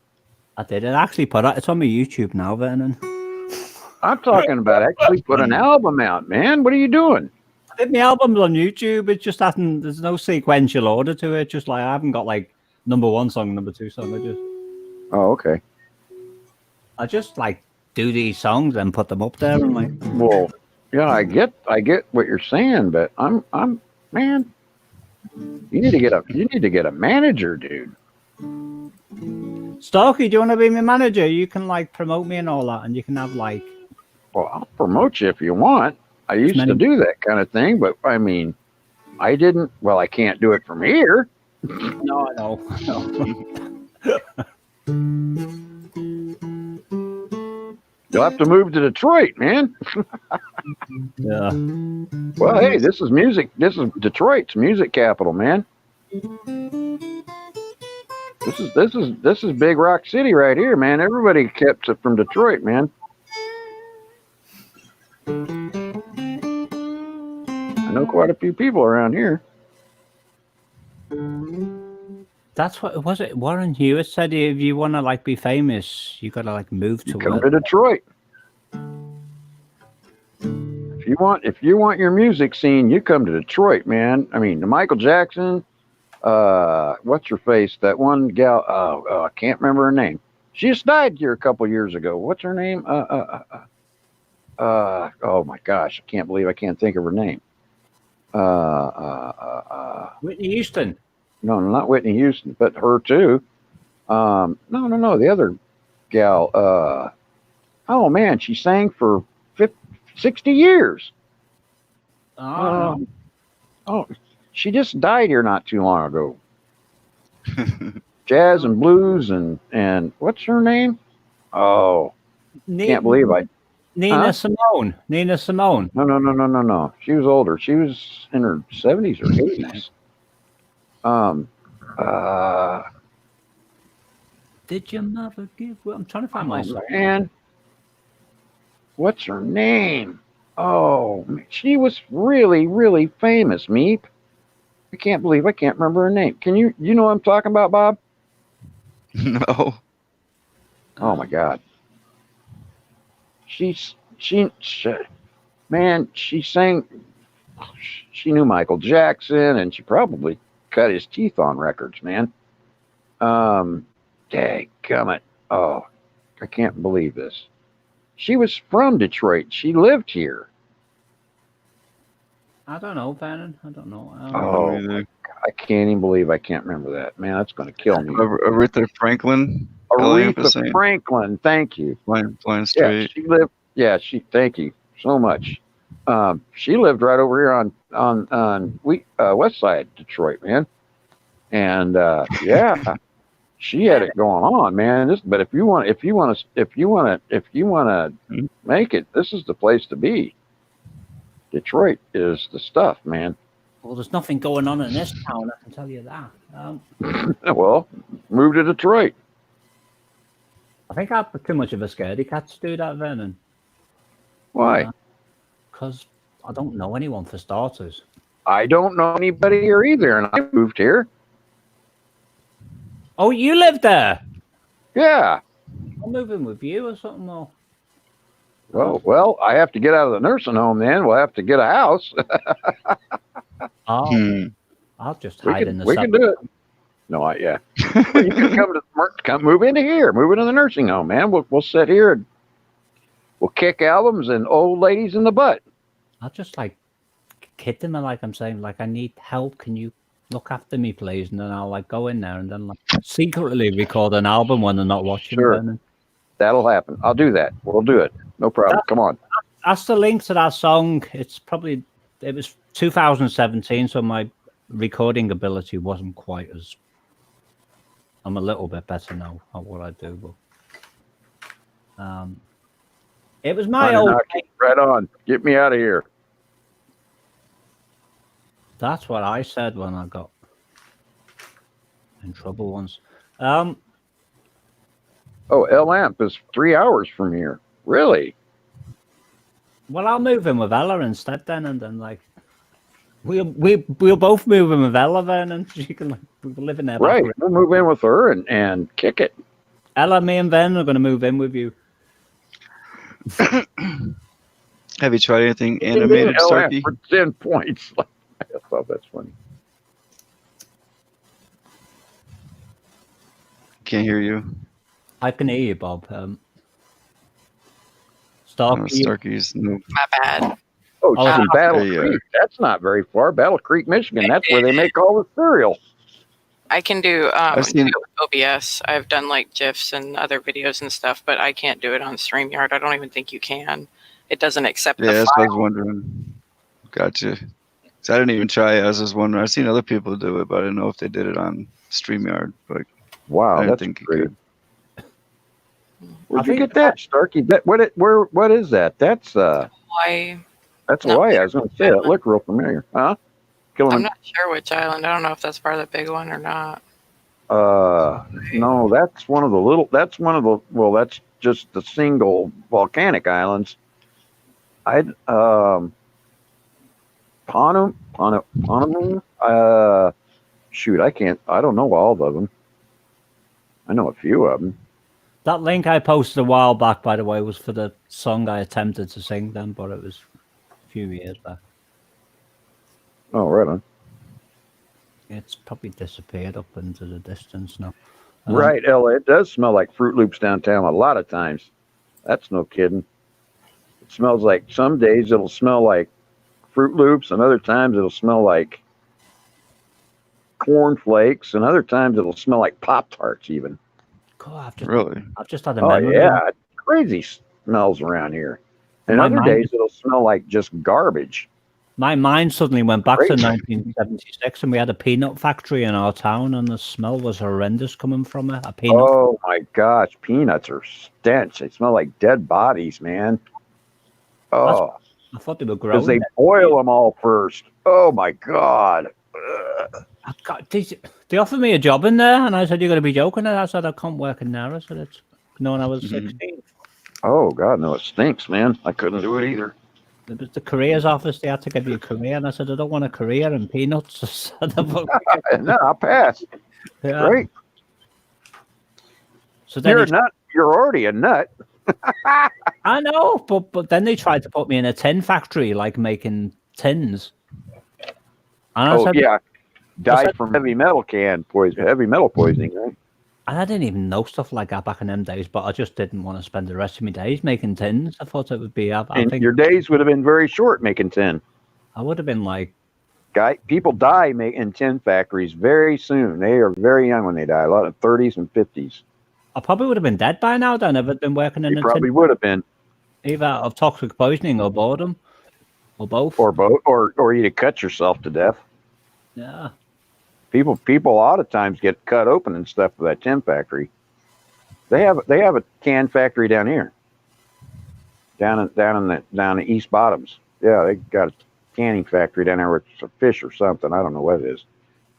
I did it actually put it. It's on my YouTube now, Vernon. I'm talking about actually put an album out, man. What are you doing? I did my albums on YouTube. It just hasn't. There's no sequential order to it. Just like I haven't got like number 1 song, number 2 song. Oh, okay. I just like do these songs and put them up there. And like, well, yeah, I get what you're saying, but I'm man. You need to get a manager, dude. Starkey, do you want to be my manager? You can like promote me and all that, and you can have like. Well, I'll promote you if you want. I used to do that kind of thing, but I mean, I didn't. Well, I can't do it from here. No, I know. You'll have to move to Detroit, man. Yeah. Well, hey, this is music. This is Detroit's music capital, man. This is Big Rock City right here, man. Everybody kept it from Detroit, man. I know quite a few people around here. That's what was it. Warren Hewitt said, if you want to like be famous, you got to like move to Come to Detroit. If you want your music scene, you come to Detroit, man. I mean, the Michael Jackson. What's her face? That one gal. I can't remember her name. She just died here a couple years ago. What's her name? Oh my gosh, I can't believe I can't think of her name. Whitney Houston. No, not Whitney Houston, but her too. No, the other gal. Oh man, she sang for 60 years. Oh, she just died here not too long ago. Jazz and blues and what's her name? Oh, can't believe I. Nina Simone. Nina Simone. No. She was older. She was in her 70s or 80s. Did your mother give? Well, I'm trying to find my song. Man. what's her name? Oh, she was really, really famous, Meep. I can't believe I can't remember her name. You know what I'm talking about, Bob? No. Oh my God. She sang, she knew Michael Jackson, and she probably cut his teeth on records, man. Dadgummit. Oh, I can't believe this. She was from Detroit. She lived here. I don't know, Vernon. I don't know. Oh, I can't even believe I can't remember that. Man, that's going to kill me. Aretha Franklin. Aretha Franklin. Thank you. Flying straight. Yeah, she lived. Yeah, thank you so much. She lived right over here on west side Detroit, man. And yeah, she had it going on, man. But if you want to make it, this is the place to be. Detroit is the stuff, man. Well, there's nothing going on in this town, I can tell you that. Well, move to Detroit. I think I'm too much of a scaredy cat to do that, Vernon. Why? Because I don't know anyone, for starters. I don't know anybody here either, and I moved here. Oh, you live there? Yeah. I'll move in with you or something more. Well, I have to get out of the nursing home then. We'll have to get a house. I'll just hide in the We can do it. No, yeah. Well, you can come move into here. Move into the nursing home, man. We'll sit here and we'll kick albums and old ladies in the butt. I'll just kid them, like I'm saying, I need help. Can you look after me, please? And then I'll go in there and then secretly record an album when they're not watching. Sure. That'll happen. I'll do that. We'll do it. No problem. Come on. That's the link to that song. It was 2017, so my recording ability wasn't quite as. I'm a little bit better now at what I do, but it was my old. Right on. Get me out of here. That's what I said when I got in trouble once. Oh, El Amp is 3 hours from here. Really? Well, I'll move in with Ella instead then, and then we'll both move in with Ella then, and she can we'll live in there. Right, we'll move in with her and kick it. Ella, me, and Ben are going to move in with you. Have you tried anything animated, Starkey? For 10 points. I thought that's funny. Can't hear you. I can hear you, Bob. Starkey's no. My bad. Oh, Battle Creek. That's not very far. Battle Creek, Michigan. That's where they make all the cereal. I can do it with OBS. I've done GIFs and other videos and stuff, but I can't do it on StreamYard. I don't even think you can. It doesn't accept the file. That's what I was wondering. Gotcha. So I didn't even try it. I was just wondering. I've seen other people do it, but I didn't know if they did it on StreamYard. But wow, that's great. Where'd you get that, Starkey? What is that? That's Hawaii. That's Hawaii. I was going to say it looked real familiar, huh? I'm not sure which island. I don't know if that's part of the big one or not. No, that's one of the little. That's one of the. Well, that's just the single volcanic islands. Panama. Shoot, I can't. I don't know all of them. I know a few of them. That link I posted a while back, by the way, was for the song I attempted to sing then, but it was a few years back. Oh, right on. It's probably disappeared up into the distance now. Right, Ella. It does smell like Fruit Loops downtown a lot of times. That's no kidding. It smells like, some days it'll smell like Fruit Loops, and other times it'll smell like corn flakes, and other times it'll smell like Pop-Tarts even. God, I've just had a memory. Oh, yeah. Crazy smells around here. And other days it'll smell like just garbage. My mind suddenly went back to 1976, and we had a peanut factory in our town, and the smell was horrendous coming from it. A peanut. Oh my gosh, peanuts are stench. They smell like dead bodies, man. Oh, I thought they were gross. Because they boil them all first. Oh my God. They offered me a job in there, and I said, "You're going to be joking." And I said, "I can't work in there." I said, "It's no." When I was 16. Oh God, no, it stinks, man. I couldn't do it either. It was the careers office. They had to give you a career, and I said, I don't want a career in peanuts. No, I'll pass. Yeah. Great. So then You're a nut. You're already a nut. I know, but then they tried to put me in a tin factory, like making tins. And I said, yeah, died from heavy metal poisoning, right? And I didn't even know stuff like that back in them days, but I just didn't want to spend the rest of my days making tins. I thought it would be. I think your days would have been very short making tin. I would have been like. People die in tin factories very soon. They are very young when they die. A lot of 30s and 50s. I probably would have been dead by now. Then if I'd been working in a probably tin. Would have been either of toxic poisoning or boredom, or both. Or you'd have cut yourself to death. Yeah. People a lot of times get cut open and stuff for that tin factory. They have a can factory down here. Down in the East Bottoms. Yeah, they got a canning factory down there with some fish or something. I don't know what it is.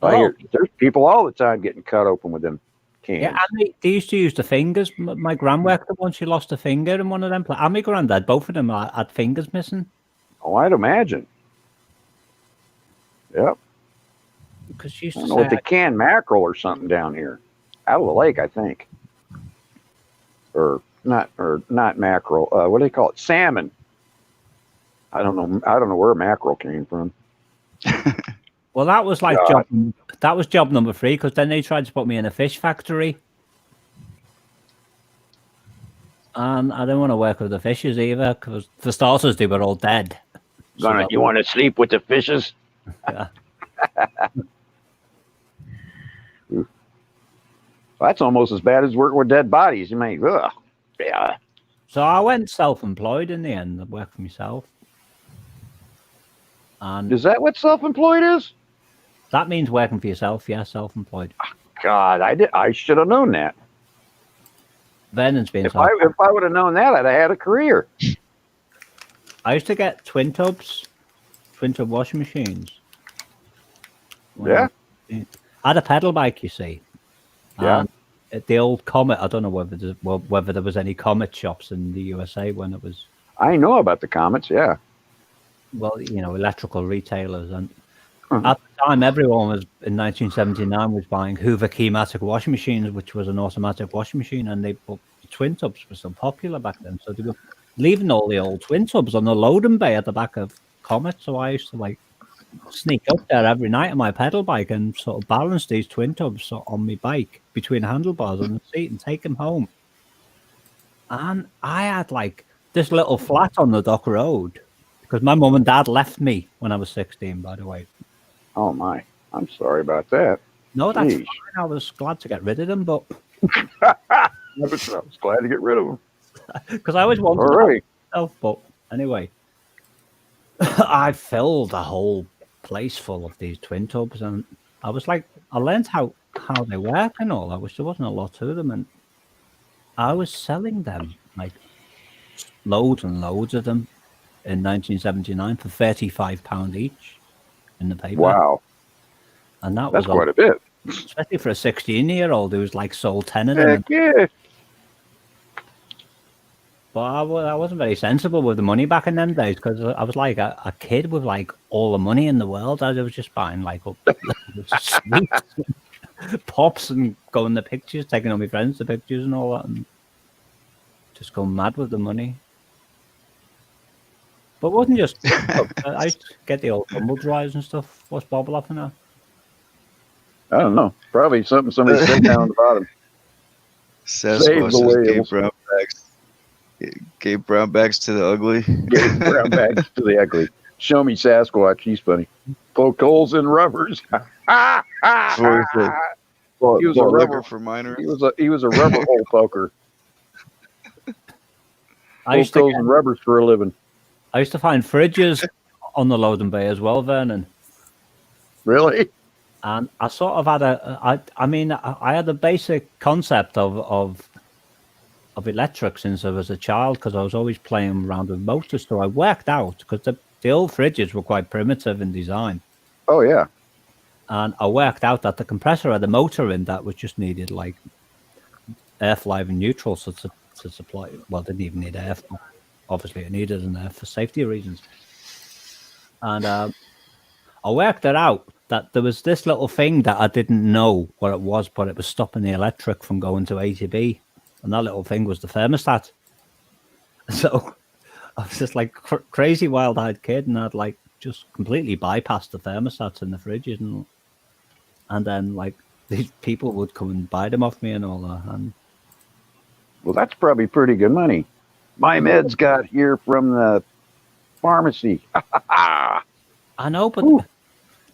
I hear there's people all the time getting cut open with them cans. Yeah, and they used to use the fingers. My gran worked the one, she lost a finger in one of them. And my granddad, both of them had fingers missing. Oh, I'd imagine. Yep. Because she used to say with the canned mackerel or something down here, out of the lake, I think, or not mackerel. What do they call it? Salmon. I don't know where mackerel came from. Well, that was like job number 3, because then they tried to put me in a fish factory, and I didn't want to work with the fishes either, because for starters they were all dead. You want to sleep with the fishes? Yeah. That's almost as bad as working with dead bodies. You mean, ugh. Yeah. So I went self-employed in the end. I worked for myself. And is that what self-employed is? That means working for yourself. Yeah, self-employed. God, I should have known that. Vernon's been. If I would have known that, I'd have had a career. I used to get twin tub washing machines. Yeah. I had a pedal bike, you see. Yeah. And the old Comet. I don't know whether there was any Comet shops in the USA when it was. I know about the Comets. Yeah. Well, electrical retailers, and at the time, everyone was in 1979 was buying Hoover Keymatic washing machines, which was an automatic washing machine, and twin tubs were so popular back then. So they were leaving all the old twin tubs on the loading bay at the back of Comet. So I used to sneak up there every night on my pedal bike and sort of balance these twin tubs on my bike between handlebars and the seat and take them home. And I had this little flat on the dock road because my mum and dad left me when I was 16, by the way. Oh my, I'm sorry about that. No, that's fine. I was glad to get rid of them, but I was glad to get rid of them because I always wanted myself. But anyway, I filled a whole place full of these twin tubs, and I was I learned how they work and all. I wish there wasn't a lot to them, and I was selling them loads and loads of them in 1979 for £35 each in the paper. Wow, and that's quite a bit, especially for a 16-year-old who's sold 10 of them. Heck yeah. But I wasn't very sensible with the money back in them days because I was like a kid with all the money in the world. I was just buying sweets, pops, and going to pictures, taking all my friends to pictures and all that, and just going mad with the money. But it wasn't just. I used to get the old tumble dryers and stuff. What's Bob laughing at? I don't know. Probably something somebody said down on the bottom. Sasquatch gave brown bags to the ugly. Gave brown bags to the ugly. Show me Sasquatch. He's funny. Poke holes in rubbers. He was a rubber for minors. He was a rubber hole poker. I used to holes and rubbers for a living. I used to find fridges on the loading bay as well, Vernon. Really? And I sort of had I had a basic concept of electric since I was a child because I was always playing around with motors. So I worked out because the old fridges were quite primitive in design. Oh yeah. And I worked out that the compressor had a motor in that which just needed airflow and neutral. So to to supply. Well, didn't even need air. Obviously, it needed an air for safety reasons. And I worked it out that there was this little thing that I didn't know what it was, but it was stopping the electric from going to A to B. And that little thing was the thermostat. So I was just like crazy wild-eyed kid, and I'd like just completely bypassed the thermostats in the fridges, and then like these people would come and buy them off me and all that. And well, that's probably pretty good money. My meds got here from the pharmacy. I know, but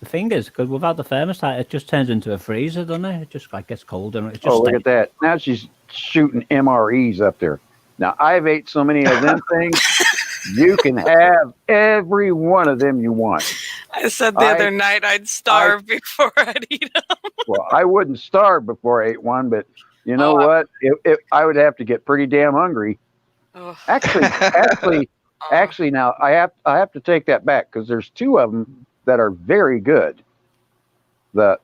the thing is, because without the thermostat, it just turns into a freezer, doesn't it? It just like gets cold and it just. Oh, look at that! Now she's shooting MREs up there. Now I've ate so many of them things. You can have every one of them you want. I said the other night I'd starve before I'd eat them. Well, I wouldn't starve before I ate one, but you know what? I would have to get pretty damn hungry. Oh. Actually, now I have to take that back because there's two of them that are very good. The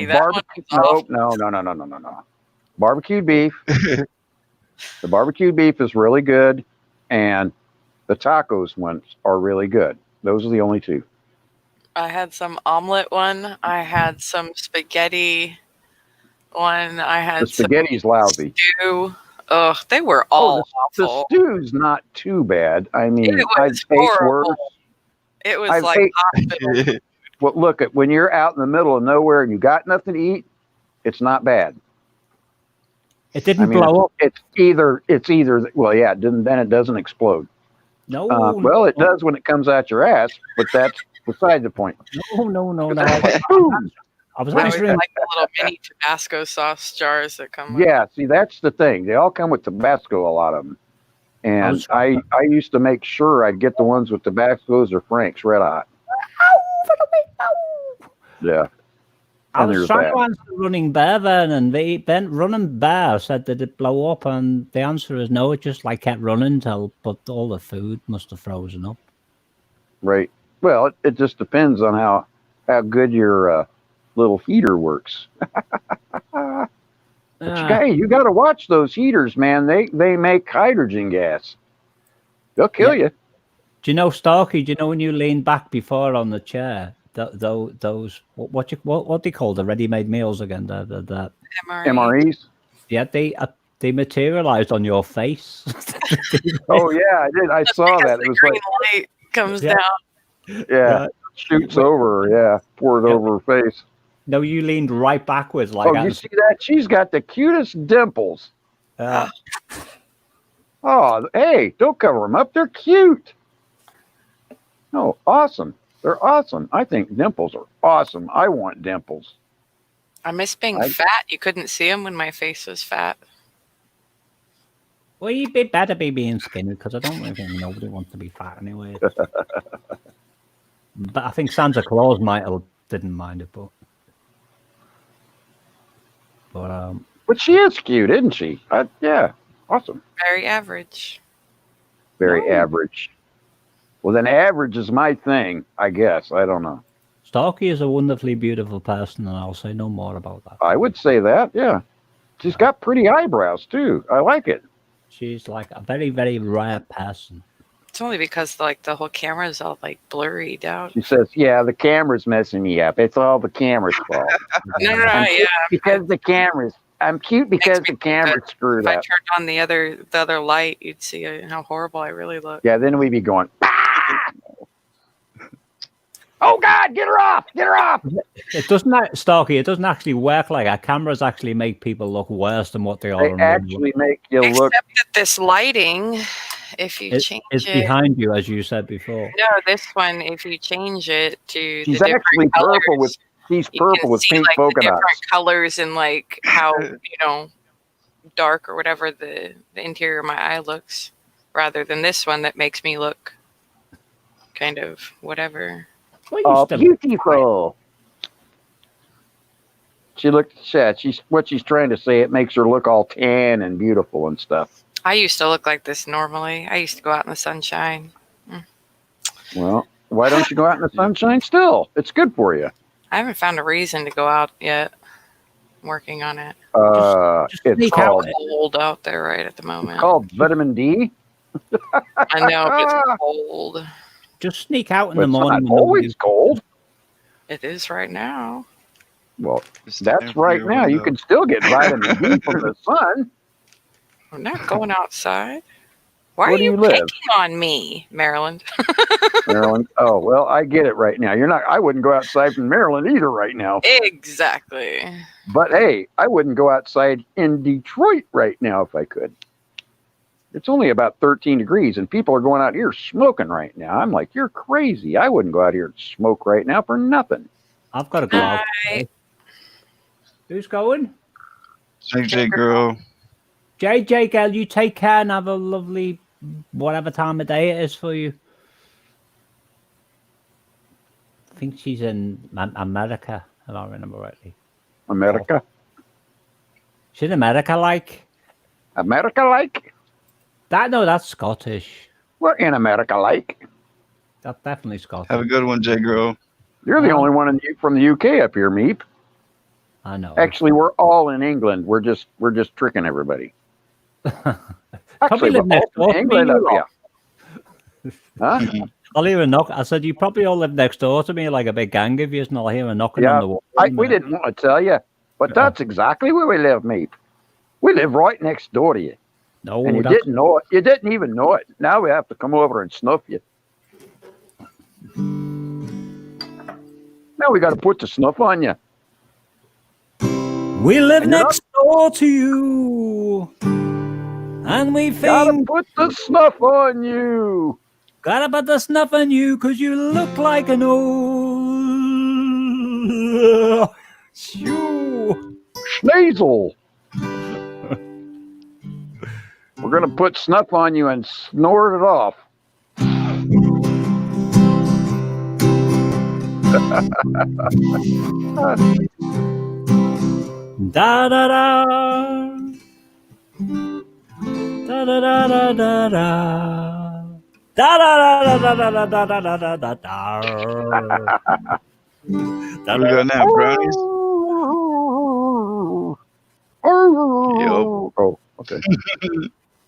barbecue. No. Barbecued beef. The barbecued beef is really good, and the tacos ones are really good. Those are the only two. I had some omelet one. I had some spaghetti one. I had the spaghetti's lousy. Stew. Ugh, they were all The awful. stew's not too bad. I mean, It was horrible. It was like hospital. Well, look, when you're out in the middle of nowhere and you got nothing to eat, it's not bad. It didn't blow up. It's either. Well, yeah, it didn't. Then it doesn't explode. No. Well, it does when it comes out your ass, but that's beside the point. No. I was answering like the little mini Tabasco sauce jars that come. Yeah, see, that's the thing. They all come with Tabasco, a lot of them. And I used to make sure I'd get the ones with Tabascos or Frank's Red Hot. Yeah. I was trying to answer Running Bear then, and Running Bear said that it blow up, and the answer is no. It just like kept running but all the food must have frozen up. Right. Well, it just depends on how good your little heater works. You got to watch those heaters, man. They make hydrogen gas. They'll kill you. Do you know, Starkey? Do you know when you lean back before on the chair? Those what do you call the ready-made meals again? The MREs. Yeah, they materialized on your face. Oh yeah, I did. I saw that. It was like light comes down. Yeah, shoots over. Yeah, poured over her face. No, you leaned right backwards like. Oh, you see that? She's got the cutest dimples. Oh, hey, don't cover them up. They're cute. No, awesome. They're awesome. I think dimples are awesome. I want dimples. I miss being fat. You couldn't see them when my face was fat. Well, you'd be better being skinny because I don't really think nobody wants to be fat anyway. But I think Santa Claus didn't mind it, but she is cute, isn't she? Yeah, awesome. Very average. Very average. Well, then average is my thing, I guess. I don't know. Starkey is a wonderfully beautiful person, and I'll say no more about that. I would say that, yeah. She's got pretty eyebrows, too. I like it. She's like a very, very rare person. It's only because the whole camera is all like blurry out. She says, yeah, the camera's messing me up. It's all the camera's fault. Yeah. Because the camera's... I'm cute because the camera's screwed up. If I turned on the other light, you'd see how horrible I really look. Yeah, then we'd be going, oh God, get her off! Get her off! It doesn't, Starkey, it doesn't actually work like that. Cameras actually make people look worse than what they are. They actually make you look... Except that this lighting, if you change it... It's behind you, as you said before. No, this one, if you change it to She's the actually colors, purple with... She's purple with pink polka the dots. different colors and like how dark or whatever the interior of my eye looks, rather than this one that makes me look kind of whatever. Oh, beautiful. She looked sad. What she's trying to say. It makes her look all tan and beautiful and stuff. I used to look like this normally. I used to go out in the sunshine. Well, why don't you go out in the sunshine still? It's good for you. I haven't found a reason to go out yet. I'm working on it. It's called cold out there right at the moment. It's called vitamin D. I know it's cold. Just sneak out in But the it's morning. not always cold. It is right now. Well, that's right now. You can still get vitamin D from the sun. I'm not going outside. Why Where are do you you live? picking on me, Maryland? Maryland. Oh, well, I get it right now. You're not. I wouldn't go outside from Maryland either right now. Exactly. But hey, I wouldn't go outside in Detroit right now if I could. It's only about 13 degrees, and people are going out here smoking right now. I'm like, you're crazy. I wouldn't go out here and smoke right now for nothing. I've got to go out. Who's going? JJ girl. JJ girl, you take care and have a lovely whatever time of day it is for you. I think she's in America, if I remember rightly. America? She's in America, like? America, like? No, that's Scottish. We're in America, like? That's definitely Scottish. Have a good one, J girl. You're the only one from the UK up here, Meep. I know. Actually, we're all in England. We're just tricking everybody. Probably live next door to me. England up here. Huh? I'll hear a knock. I said, you probably all live next door to me, like a big gang of you, and I'll hear a knocking on the wall. We didn't want to tell you, but that's exactly where we live, Meep. We live right next door to you. No, and you didn't know it. You didn't even know it. Now we have to come over and snuff you. Now we got to put the snuff on you. We live next door to you, and we think gotta put the snuff on you. Gotta put the snuff on you, cause you look like an old Schnazel. We're gonna put snuff on you and snort it off. Da da da. Da da da da da da. Da da da da da da da da da da da da. What we got now, brownies? Oh, okay.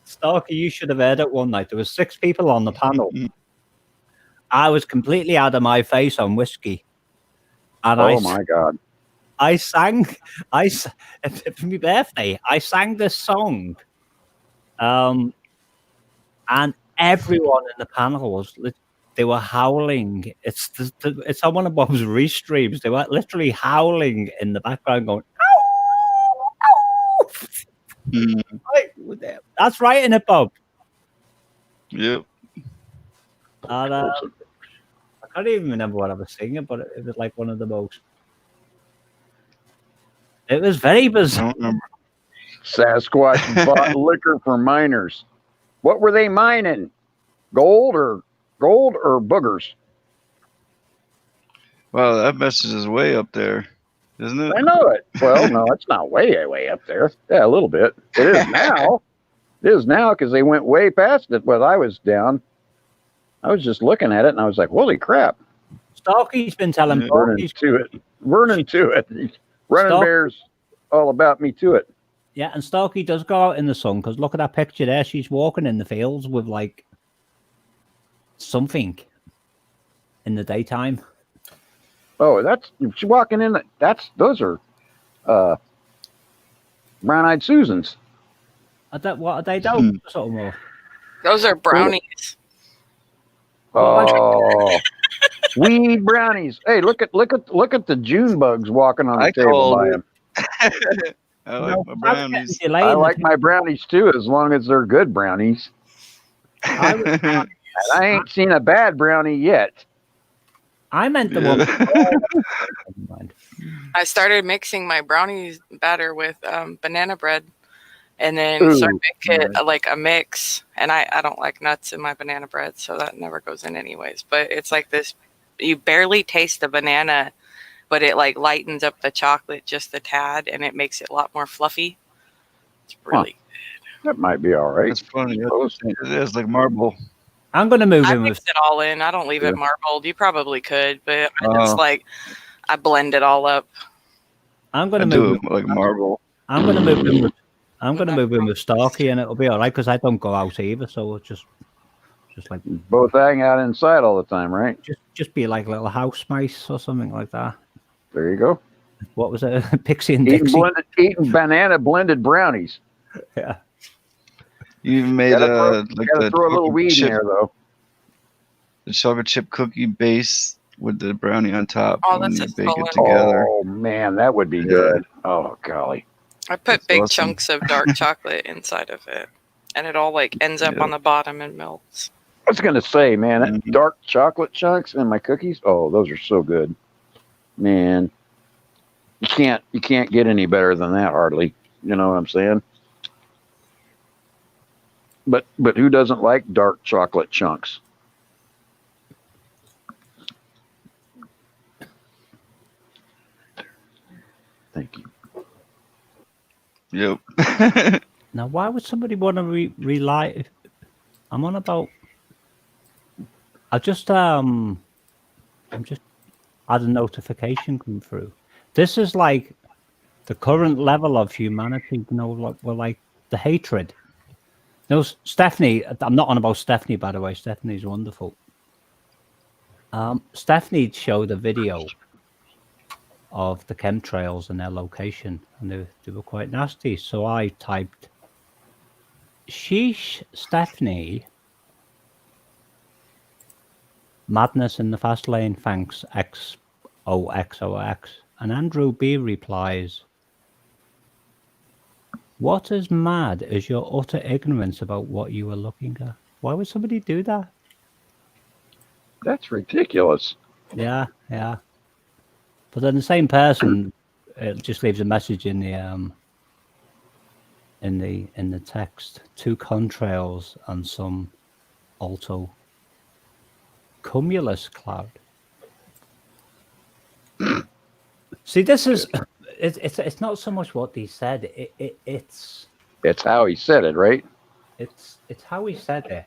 Starkey, you should have heard it one night. There was 6 people on the panel. I was completely out of my face on whiskey. And my God. I sang, for my birthday, I sang this song. And everyone in the panel they were howling. It's on one of Bob's restreams. They were literally howling in the background going, that's right, in it, Bob. Yep. And, I can't even remember what I was singing, but it was like one of the most. It was very bizarre. Sasquatch bought liquor for miners. What were they mining? Gold or boogers? Wow, that message is way up there, isn't it? I know it. Well, no, it's not way up there. Yeah, a little bit. It is now. It is now because they went way past it when I was down. I was just looking at it and I was like, holy crap. Starkey's been telling Vernon to it. Running Bears all about me to it. Yeah, and Starkey does go out in the sun because look at that picture there. She's walking in the fields with like something in the daytime. Oh, she's walking in. Those are brown-eyed Susans. What are they doing? Those are brownies. Oh, weed brownies. Hey, look at the June bugs walking on the table by him. I like my brownies. I like my brownies too, as long as they're good brownies. I ain't seen a bad brownie yet. I meant the one. I started mixing my brownies batter with banana bread, and then started making it like a mix. And I don't like nuts in my banana bread, so that never goes in anyways. But it's like this: you barely taste the banana, but it like lightens up the chocolate just a tad, and it makes it a lot more fluffy. It's really good. That might be all right. It's funny. It is like marble. I'm going to move I in mix with. it all in. I don't leave it marbled. You probably could, but I just I blend it all up. I'm going I to do move. it like marble. I'm going to move in with. I'm going to move in with Starkey, and it'll be all right because I don't go out either. So it's just like Both hang out inside all the time, right? just be like little house mice or something like that. There you go. What was it? Pixie and Eating Dixie. eating banana blended brownies. Yeah. You made Gotta like gotta the throw a little chocolate weed in chip, there though. the chocolate chip cookie base with the brownie on top Oh, when that's you a bake it fun. together. Oh man, that would be Yeah. good. Oh golly. I put That's big awesome. chunks of dark chocolate inside of it, and it all like ends up Yeah. on the bottom and melts. I was gonna say, man, that Mhm. dark chocolate chunks in my cookies. Oh, those are so good, man. You can't get any better than that, hardly. You know what I'm saying? But who doesn't like dark chocolate chunks? Thank you. Yep. Now, why would somebody want to rely? I'm on about. I'm just had a notification come through. This is like the current level of humanity. You know, like we're like the hatred. No, Stephanie. I'm not on about Stephanie, by the way. Stephanie's wonderful. Stephanie showed a video of the chemtrails and their location, and they were quite nasty. So I typed, "Sheesh, Stephanie. Madness in the fast lane, thanks, XOXOX." And Andrew B replies, "What as mad as your utter ignorance about what you were looking at?" Why would somebody do that? That's ridiculous. Yeah. But then the same person just leaves a message in the text: two contrails and some alto cumulus cloud. See, this is it's not so much what he said. It's how he said it, right? It's how he said it.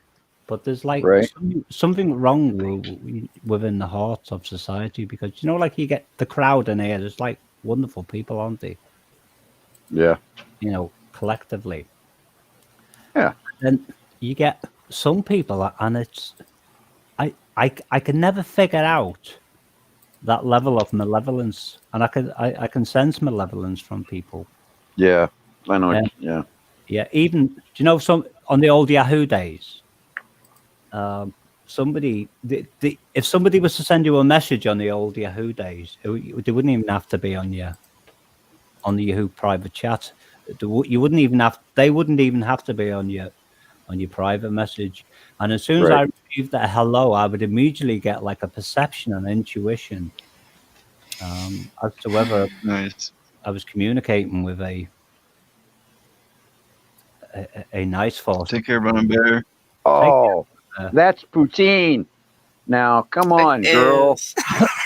But there's like Right. something wrong within the heart of society, because like you get the crowd in here. There's like wonderful people, aren't they? Yeah. Collectively. Yeah. Then you get some people, and it's I can never figure out that level of malevolence, and I can sense malevolence from people. Yeah. I know. Yeah. Yeah. Even some on the old Yahoo days. Somebody, if somebody was to send you a message on the old Yahoo days, they wouldn't even have to be on the Yahoo private chat. You wouldn't even have. They wouldn't even have to be on your private message. And as soon as I received that hello, I would immediately get like a perception and intuition as to whether I was communicating with a nice force. Take care, Brown Bear. Oh, that's poutine. Now, come on, girl.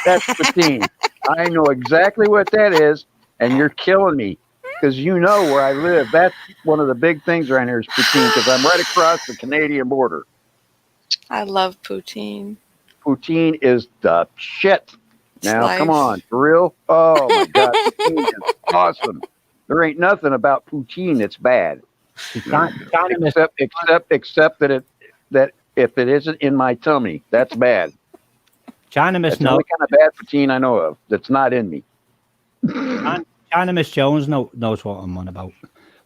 That's poutine. I know exactly what that is, and you're killing me because you know where I live. That's one of the big things around here is poutine because I'm right across the Canadian border. I love poutine. Poutine is the shit. Now, life. come on, for real? Oh, my God. Poutine is awesome. There ain't nothing about poutine that's bad. Except that if it isn't in my tummy, that's bad. China Miss That's the only kind of bad poutine I know of that's not in me. China Miss Jones knows what I'm on about.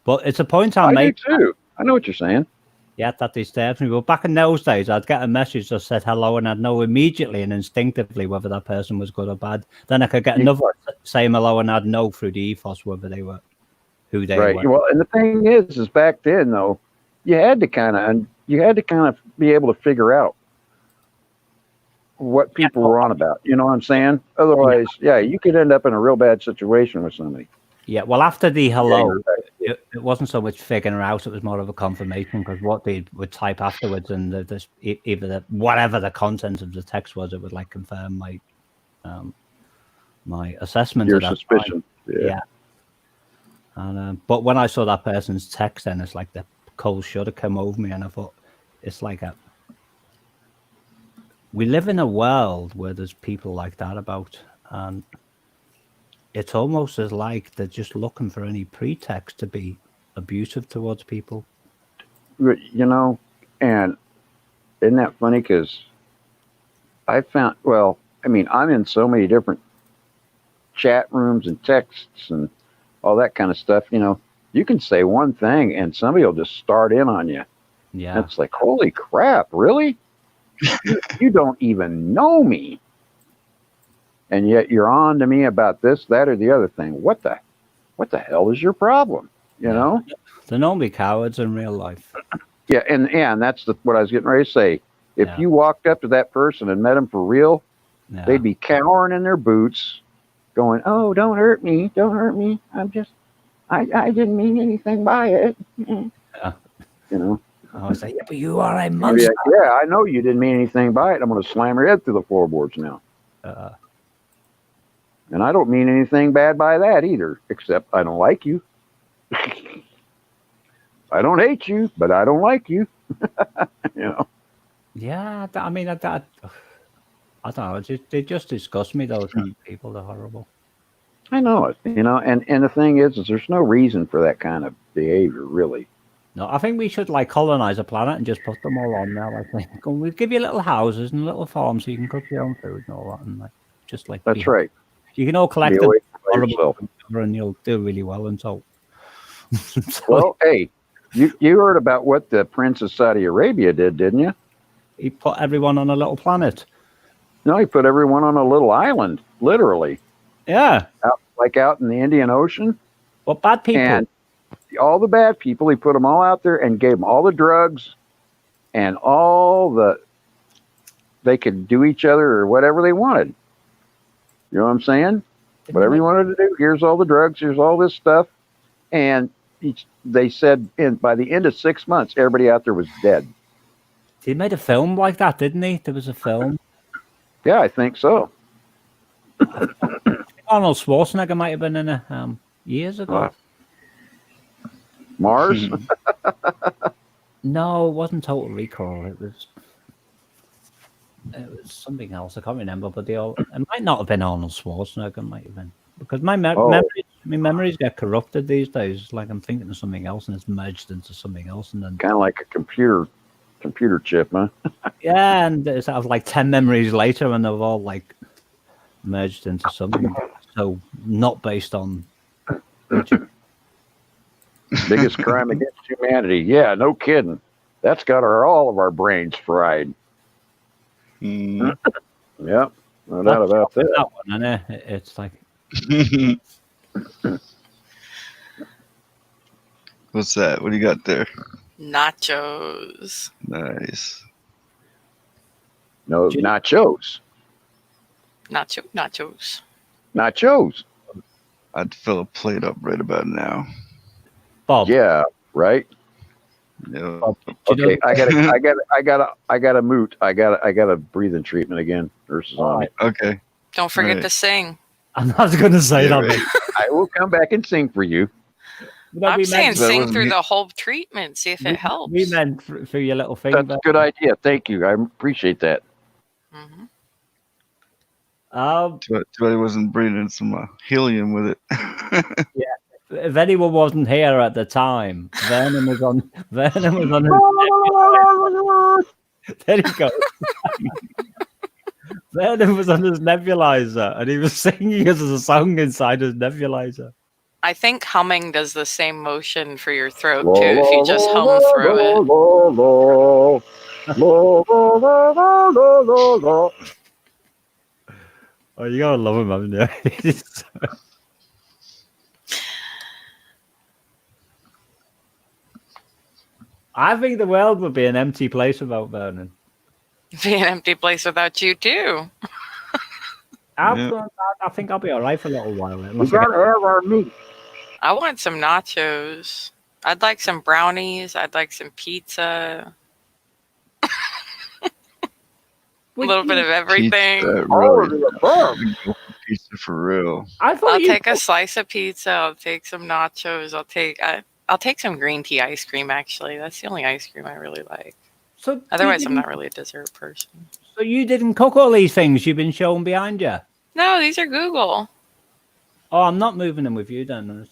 But it's a point I do make. too. I know what you're saying. Yeah, that disturbs me. But back in those days, I'd get a message that said hello, and I'd know immediately and instinctively whether that person was good or bad. Then I could get another saying hello, and I'd know through the ethos whether they were who they were. Well, and the thing is back then though, you had to kind of be able to figure out what people were on about. You know what I'm saying? Otherwise, you could end up in a real bad situation with somebody. Yeah, well, after the hello, it wasn't so much figuring out; it was more of a confirmation, because what they would type afterwards, and whatever the content of the text was, it would like confirm my my assessment. Your of that suspicion. time. Yeah. And but when I saw that person's text, then it's like the cold shudder came over me, and I thought, it's like we live in a world where there's people like that about, and it's almost as like they're just looking for any pretext to be abusive towards people. You know, and isn't that funny? Because I found, well, I mean, I'm in so many different chat rooms and texts and all that kind of stuff. You know, you can say one thing and somebody will just start in on you. Yeah. It's like, holy crap, really? You don't even know me. And yet you're on to me about this, that, or the other thing. What the hell is your problem? You know? They're normally cowards in real life. Yeah, and that's what I was getting ready to say. If you walked up to that person and met them for real, they'd be cowering in their boots, going, "Oh, don't hurt me, don't hurt me. I didn't mean anything by it." You know. I was like, yeah, but you are a I'd be monster. like, yeah, I know you didn't mean anything by it. I'm going to slam your head through the floorboards now. And I don't mean anything bad by that either, except I don't like you. I don't hate you, but I don't like you. You know. Yeah, I mean, I don't know. They just disgust me. Those kind of people, they're horrible. I know it. You know, and the thing is there's no reason for that kind of behavior, really. No, I think we should like colonize a planet and just put them all on there. I think we'll give you little houses and little farms so you can cook your own food and all that, and like just like that's right. You can all collect Be it away from yourself. and you'll do really well. And so well, hey, you heard about what the Prince of Saudi Arabia did, didn't you? He put everyone on a little planet. No, he put everyone on a little island, literally. Yeah, out in the Indian Ocean. Well, bad people. And all the bad people, he put them all out there and gave them all the drugs and they could do each other or whatever they wanted. You know what I'm saying? Whatever you wanted to do, here's all the drugs, here's all this stuff. And they said by the end of 6 months, everybody out there was dead. He made a film like that, didn't he? There was a film. Yeah, I think so. Arnold Schwarzenegger might have been in it years ago. Mars? No, it wasn't Total Recall. It was something else. I can't remember, but it might not have been Arnold Schwarzenegger. It might have been because my memories get corrupted these days. It's like I'm thinking of something else and it's merged into something else, and then kind of like a computer chip, huh? Yeah, and it's sort of like 10 memories later, and they've all like merged into something. So not based on biggest crime against humanity. Yeah, no kidding. That's got all of our brains fried. Yep, no doubt about that. That one, and it's like. What's that? What do you got there? Nachos. Nice. No, nachos. Nachos. Nachos. I'd fill a plate up right about now. Bob. Yeah, right. Yeah. Okay, I got a moot. I got a breathing treatment again. Nurses on me. Okay. Don't forget to sing. I'm not going to say that. Right. I will come back and sing for you. I'm saying sing through the whole treatment, see if it helps. We meant for your little thing. That's a good idea. Thank you. I appreciate that. Mm-hmm. Too bad he wasn't breathing some helium with it. Yeah. If anyone wasn't here at the time, Vernon was on his there he goes. Vernon was on his nebulizer and he was singing as a song inside his nebulizer. I think humming does the same motion for your throat too, if you just hum through it. Oh, you gotta love him, haven't you? I think the world would be an empty place without Vernon. Be an empty place without you too. I think I'll be all right for a little while. We gotta have our meat. I want some nachos. I'd like some brownies. I'd like some pizza. A little bit of everything. Pizza for real. I'll take a slice of pizza. I'll take some nachos. I'll take some green tea ice cream. Actually, that's the only ice cream I really like. So otherwise, I'm not really a dessert person. So you didn't cook all these things you've been showing behind you? No, these are Google. Oh, I'm not moving in with you then.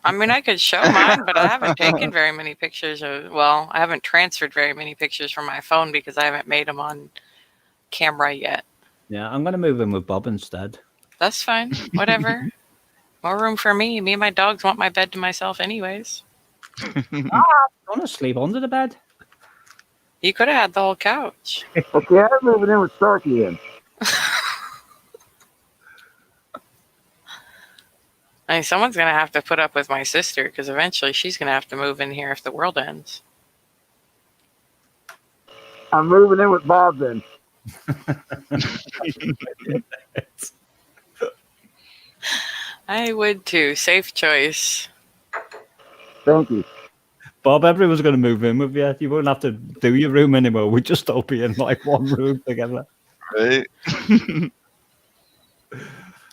I mean, I could show mine, but I haven't taken very many pictures of. Well, I haven't transferred very many pictures from my phone because I haven't made them on camera yet. Yeah, I'm gonna move in with Bob instead. That's fine. Whatever. More room for me. Me and my dogs want my bed to myself, anyways. I want to sleep under the bed. You could have had the whole couch. Okay, I'm moving in with Starkey then. I mean, someone's gonna have to put up with my sister because eventually she's gonna have to move in here if the world ends. I'm moving in with Bob then. I would too. Safe choice. Thank you. Bob, everyone's going to move in with you. You won't have to do your room anymore. We just all be in like one room together. Right.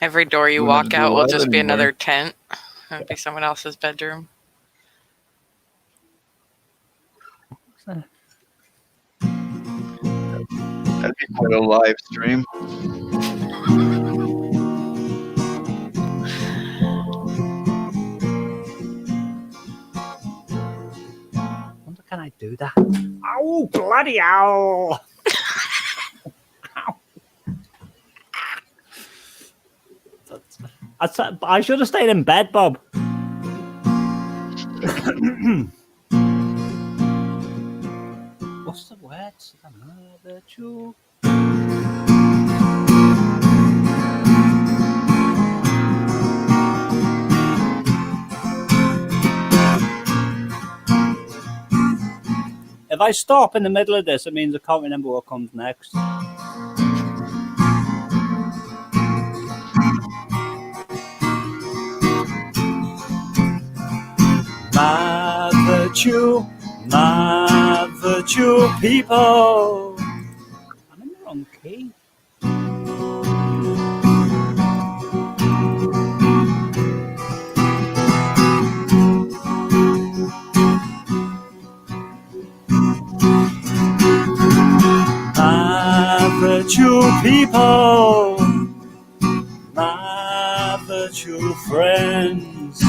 Every door you Wouldn't have walk to do out will that just be anymore. another tent. It'll be someone else's bedroom. That'd be quite a live stream. Wonder can I do that? Oh, bloody hell! I should have stayed in bed, Bob. What's the words? Another chew. If I stop in the middle of this, it means I can't remember what comes next. My virtue people. I'm in the wrong key. My virtue people, my virtue friends,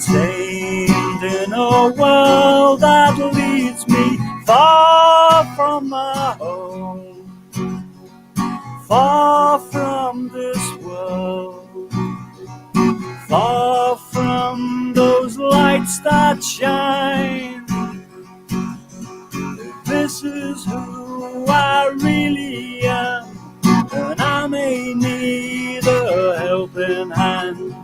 tamed in a world that leads me far from my home, far from this world, far from those lights that shine. This is who I really am, and I may need a helping hand.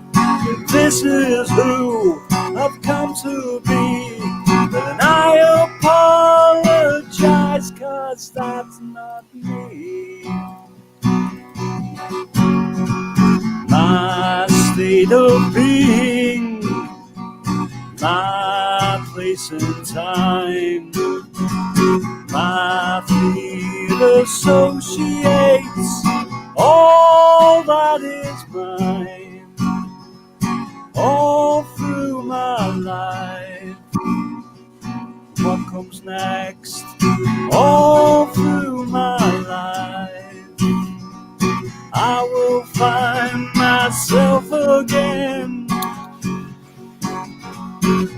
This is who I've come to be, and I apologize, 'cause that's not me. My state of being, my place and time, my field associates all that is mine, all through my life. What comes next? All through my life, I will find myself again.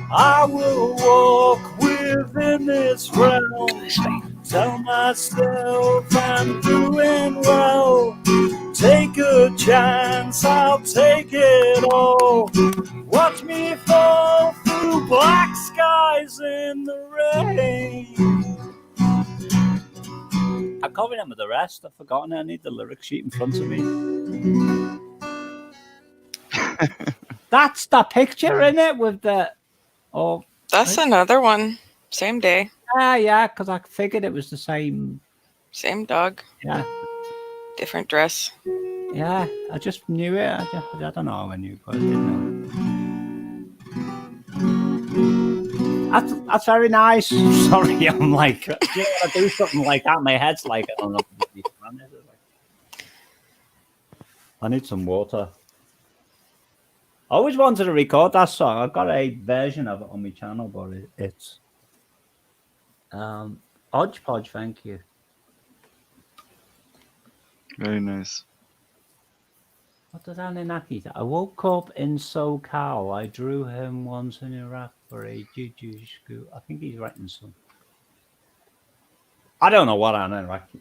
I will walk within this realm, tell myself I'm doing well. Take a chance, I'll take it all. Watch me fall through black skies in the rain. I can't remember the rest. I've forgotten it. I need the lyric sheet in front of me. That's the picture in it with the. Oh, That's another one. Same day. Yeah, because I figured it was the same. Same dog. Yeah. Different dress. Yeah, I just knew it. I don't know how I knew, but I didn't know. That's very nice. Sorry, I'm like, you know, when I do something like that, my head's like, I don't know. I need some water. I always wanted to record that song. I've got a version of it on my channel, but it's Hodgepodge. Thank you. Very nice. What does Anunnaki say? I woke up in SoCal. I drew him once in Iraq for a juju school. I think he's writing some. I don't know what Anunnaki,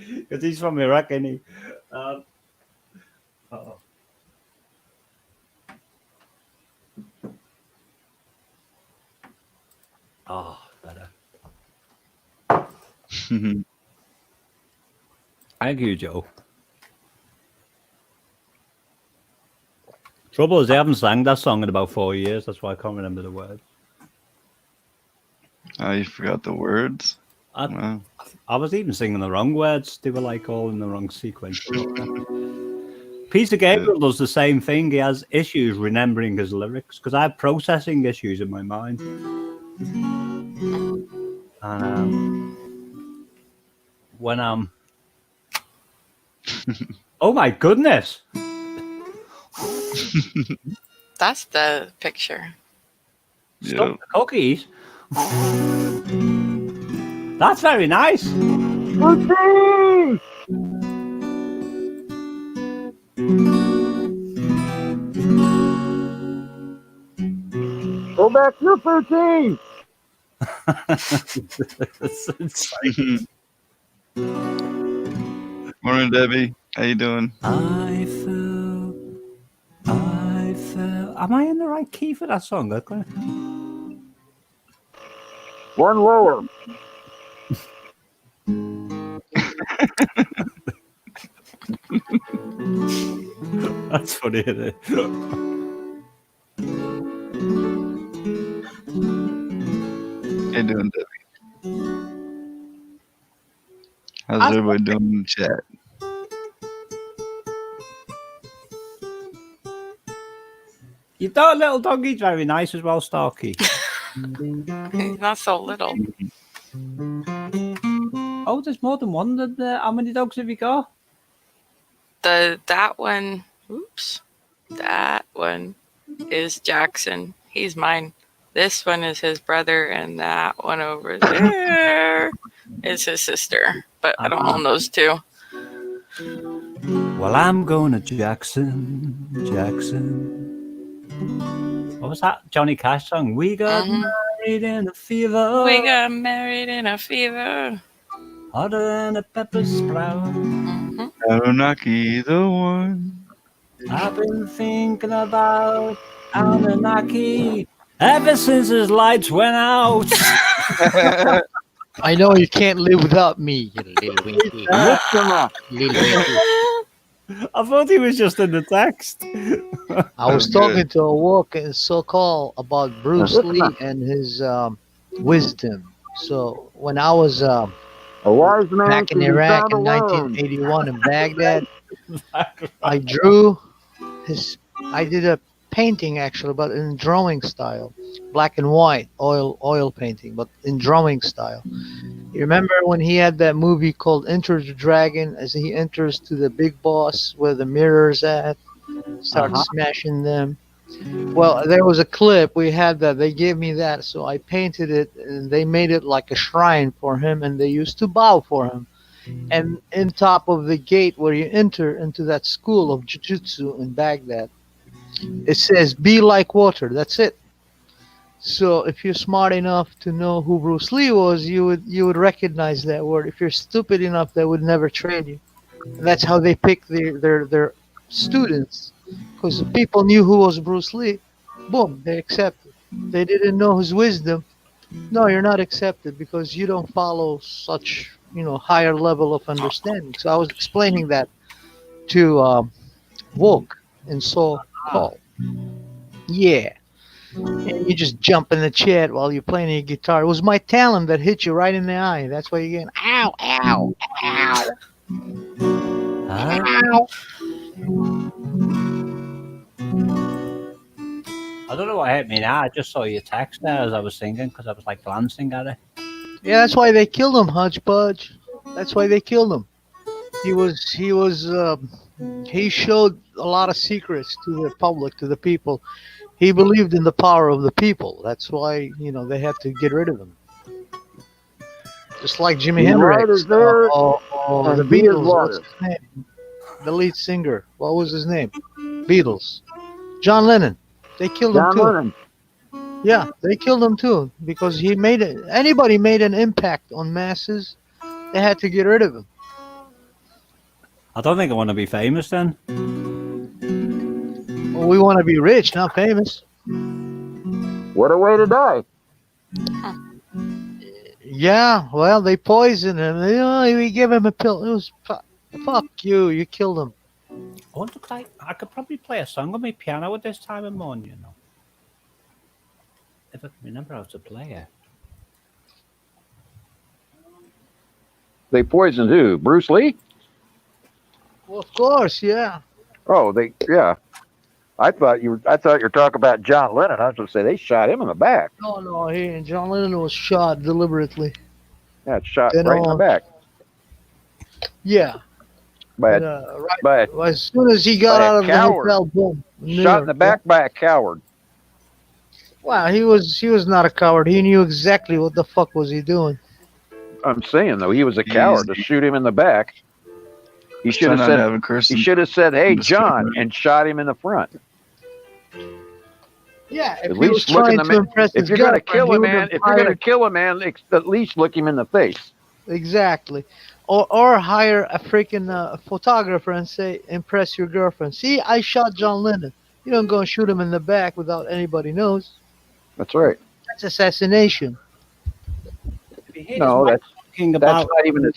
because he's from Iraq, and he. Uh-oh. Oh, better. Thank you, Joe. Trouble is, I haven't sang that song in about 4 years. That's why I can't remember the words. Oh, you forgot the words? I was even singing the wrong words. They were like all in the wrong sequence. Peter Gabriel does the same thing. He has issues remembering his lyrics because I have processing issues in my mind. And when I'm... Oh my goodness! That's the picture. Stop the cookies. That's very nice. Routine! Go back to your routine! Morning, Debbie. How you doing? I fell. Am I in the right key for that song? One lower. That's funny, isn't it? How you doing, Debbie? How's everybody doing in the chat? You thought little doggy's very nice as well, Starkey. He's not so little. Oh, there's more than one. How many dogs have you got? That one. Oops. That one is Jackson. He's mine. This one is his brother, and that one over there is his sister. But I don't own those two. Well, I'm going to Jackson. What was that Johnny Cash song? We got married in a fever. We got married in a fever. Hotter than a pepper sprout. Anunnaki, the one. I've been thinking about Anunnaki ever since his lights went out. I know you can't live without me, you little winky. Little winky. I thought he was just in the text. I was talking to a walk in so-called about Bruce Lee and his wisdom. So when I was A wise man back in can be Iraq found in alone. 1981 in Baghdad, I drew his. I did a painting actually, but in drawing style, black and white, oil painting, but in drawing style. You remember when he had that movie called Enter the Dragon, as he enters to the big boss where the mirror's at, starts smashing them. Well, there was a clip, we had that, they gave me that, so I painted it, and they made it like a shrine for him, and they used to bow for him. And in top of the gate where you enter into that school of jiu-jitsu in Baghdad, it says, be like water, that's it. So if you're smart enough to know who Bruce Lee was, you would recognize that word. If you're stupid enough, they would never train you. And that's how they pick their students, because the people knew who was Bruce Lee. Boom, they accepted. They didn't know his wisdom. No, you're not accepted because you don't follow such higher level of understanding. So I was explaining that to Woke and so called. Yeah. And you just jump in the chat while you're playing your guitar. It was my talent that hit you right in the eye. That's why you're getting ow, ow, ow. Ow. I don't know what hit me now. I just saw your text there as I was singing because I was like glancing at it. Yeah, that's why they killed him, Hodgepodge. That's why they killed him. He showed a lot of secrets to the public, to the people. He believed in the power of the people. That's why, they had to get rid of him. Just like Jimi He Hendrix. riders there, The and he is Beatles. What's water. his name? The lead singer. What was his name? Beatles. John Lennon. They killed him John too. Lennon. Yeah, they killed him too because he made it. Anybody made an impact on masses, they had to get rid of him. I don't think I want to be famous then. Well, we want to be rich, not famous. What a way to die. Yeah, well, they poisoned him. We give him a pill. It was fuck you. You killed him. I want to play. I could probably play a song on my piano at this time of morning, you know. If I can remember how to play it. They poisoned who? Bruce Lee? Well, of course, yeah. Oh, yeah. I thought you were talking about John Lennon. I was going to say they shot him in the back. No, John Lennon was shot deliberately. Yeah, shot right in the back. Yeah. By as soon as he got out of the hotel, boom. Shot in the back by a coward. Wow, he was not a coward. He knew exactly what the fuck was he doing. I'm saying though, he was a coward to shoot him in the back. He should have said, "Hey, John," and shot him in the front. Yeah, at least looking if you're going to kill a man, at least look him in the face. Exactly. Or hire a freaking photographer and say, impress your girlfriend. See, I shot John Lennon. You don't go and shoot him in the back without anybody knows. That's right. That's assassination. No, that's not even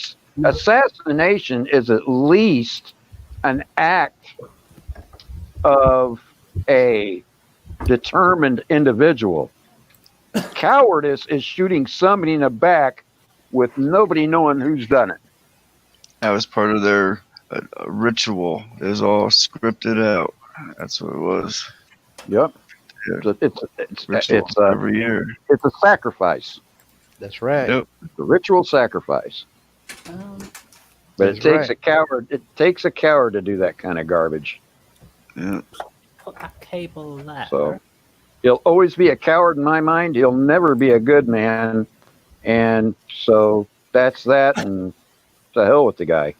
assassination is at least an act of a determined individual. Cowardice is shooting somebody in the back with nobody knowing who's done it. That was part of their ritual. It was all scripted out. That's what it was. Yep. Yeah. It's every year. It's a sacrifice. That's right. Yep. It's a ritual sacrifice. But it takes a coward. It takes a coward to do that kind of garbage. Yeah. Put that cable there. So he'll always be a coward in my mind. He'll never be a good man. And so that's that. And to hell with the guy.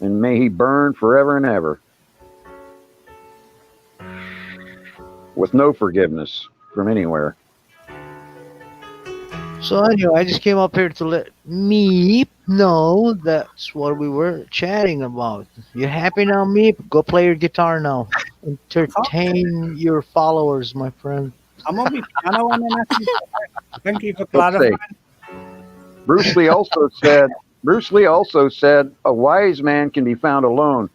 And may he burn forever and ever. With no forgiveness from anywhere. So anyway, I just came up here to let Meep know that's what we were chatting about. You happy now, Meep? Go play your guitar now. Entertain your followers, my friend. I'm on my piano and thank you for clarifying. Bruce Lee also said a wise man can be found alone,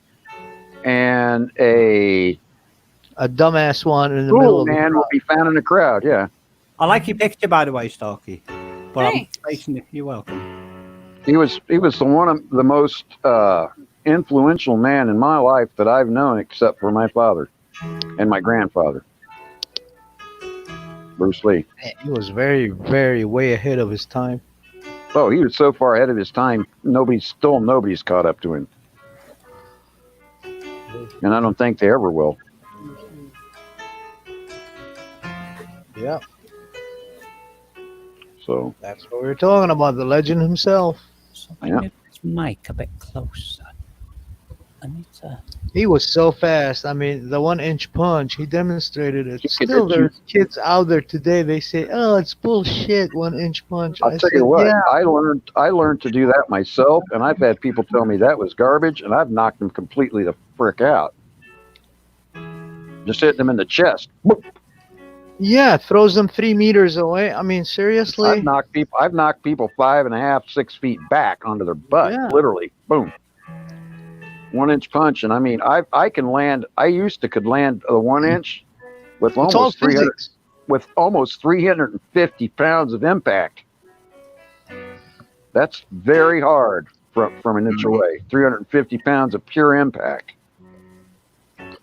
and a dumbass one in the middle of the man will be found in a crowd. Yeah. I like your picture, by the way, Starkey. But I'm facing it. You're welcome. He was the one of the most influential man in my life that I've known, except for my father and my grandfather, Bruce Lee. He was very, very way ahead of his time. Oh, he was so far ahead of his time. Nobody's caught up to him, and I don't think they ever will. Yeah. So that's what we're talking about, the legend himself. Yeah. This mic a bit closer. I need to... He was so fast. I mean, the 1-inch punch, he demonstrated it. Still, there's kids out there today, they say, oh, it's bullshit, 1-inch punch. I'll tell you what, yeah. I learned to do that myself, and I've had people tell me that was garbage, and I've knocked them completely the frick out. Just hitting them in the chest. Yeah, throws them 3 meters away. I mean, seriously. I've knocked people 5.5, 6 feet back onto their butt, literally. Boom. 1-inch punch, and I mean, I could land a 1-inch with almost 350 pounds of impact. That's very hard from an inch away. 350 pounds of pure impact.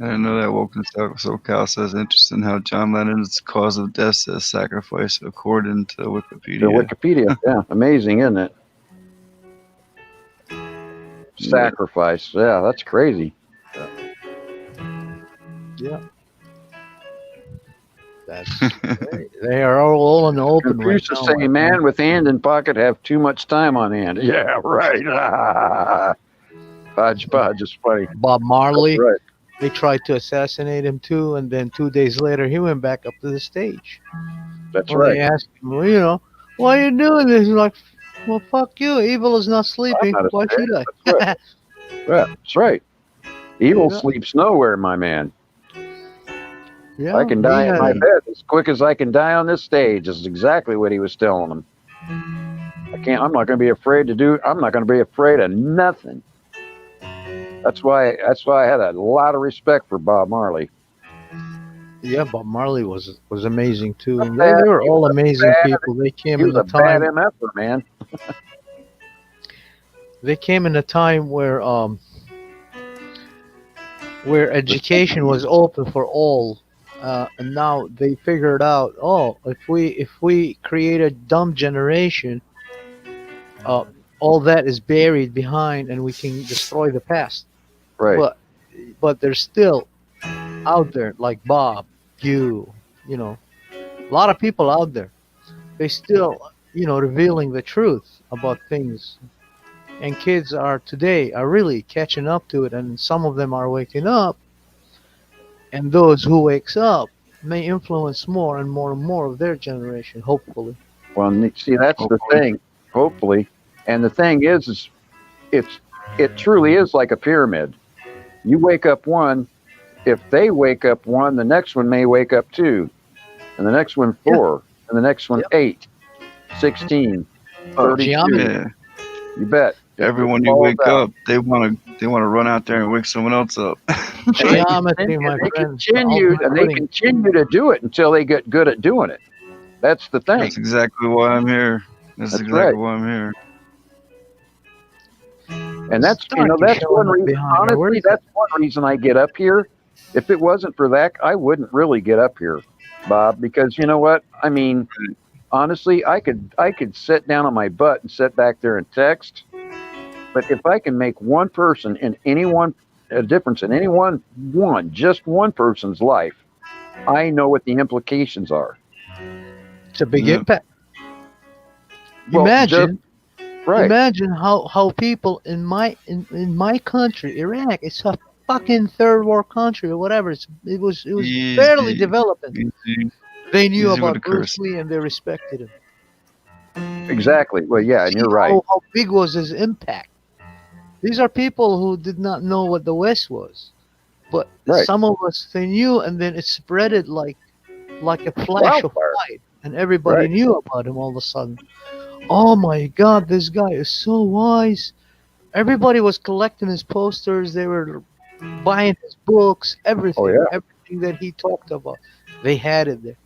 I didn't know that. Woken SoCal says, interesting how John Lennon's cause of death says sacrifice according to Wikipedia. The Wikipedia, yeah, amazing, isn't it? Sacrifice, yeah, that's crazy. Yeah. That's they are all in the open right Confucius now. say, my friend. "Man with hand in pocket have too much time on hand." Yeah, right. Hodgepodge is funny. Bob Marley, That's right. they tried to assassinate him too, and then 2 days later he went back up to the stage. That's Well, they right. asked him, well, why are you doing this? He's like, well, fuck you. Evil is not I'm sleeping. not a Why snake. should I? That's right. Yeah, that's right. Evil Yeah. sleeps nowhere, my man. Yeah, I can he die in had my it. bed as quick as I can die on this stage. Is exactly what he was telling them. I'm not going to be afraid I'm not going to be afraid of nothing. That's why I had a lot of respect for Bob Marley. Yeah, Bob Marley was amazing too. And they were all amazing people. They came He in was a a bad time. MFer, man. They came in a time where education was open for all, and now they figured out, oh, if we create a dumb generation, all that is buried behind, and we can destroy the past. Right. But they're still out there, like Bob, a lot of people out there. They still, revealing the truth about things. And kids today are really catching up to it, and some of them are waking up. And those who wakes up may influence more and more and more of their generation, hopefully. Well, see, that's the thing. Hopefully, and the thing is it truly is like a pyramid. You wake up one. If they wake up one, the next one may wake up two, and the next one four, and the next one 8, 16, 32. Yeah. You bet. Everyone you wake up, they want to run out there and wake someone else up. Geometry, my friend. And they continue to do it until they get good at doing it. That's the thing. That's exactly why I'm here. That's exactly right. why I'm here. And that's that's one reason. Honestly, that's one reason I get up here. If it wasn't for that, I wouldn't really get up here, Bob. Because you know what? I mean, honestly, I could sit down on my butt and sit back there and text. But if I can make one person a difference in just one person's life, I know what the implications are. It's a big impact. Well, Imagine right. Imagine how people in my country, Iraq, it's a fucking third world country or whatever. It was barely developing. They knew about Bruce Lee and they respected him. Exactly. Well, yeah, and you're right. How big was his impact? These are people who did not know what the West was, but some of us, they knew, and then it spreaded like a flash of light, and everybody knew about him all of a sudden. Oh my God, this guy is so wise. Everybody was collecting his posters. They were buying his books, everything, everything that he talked about. They had it there.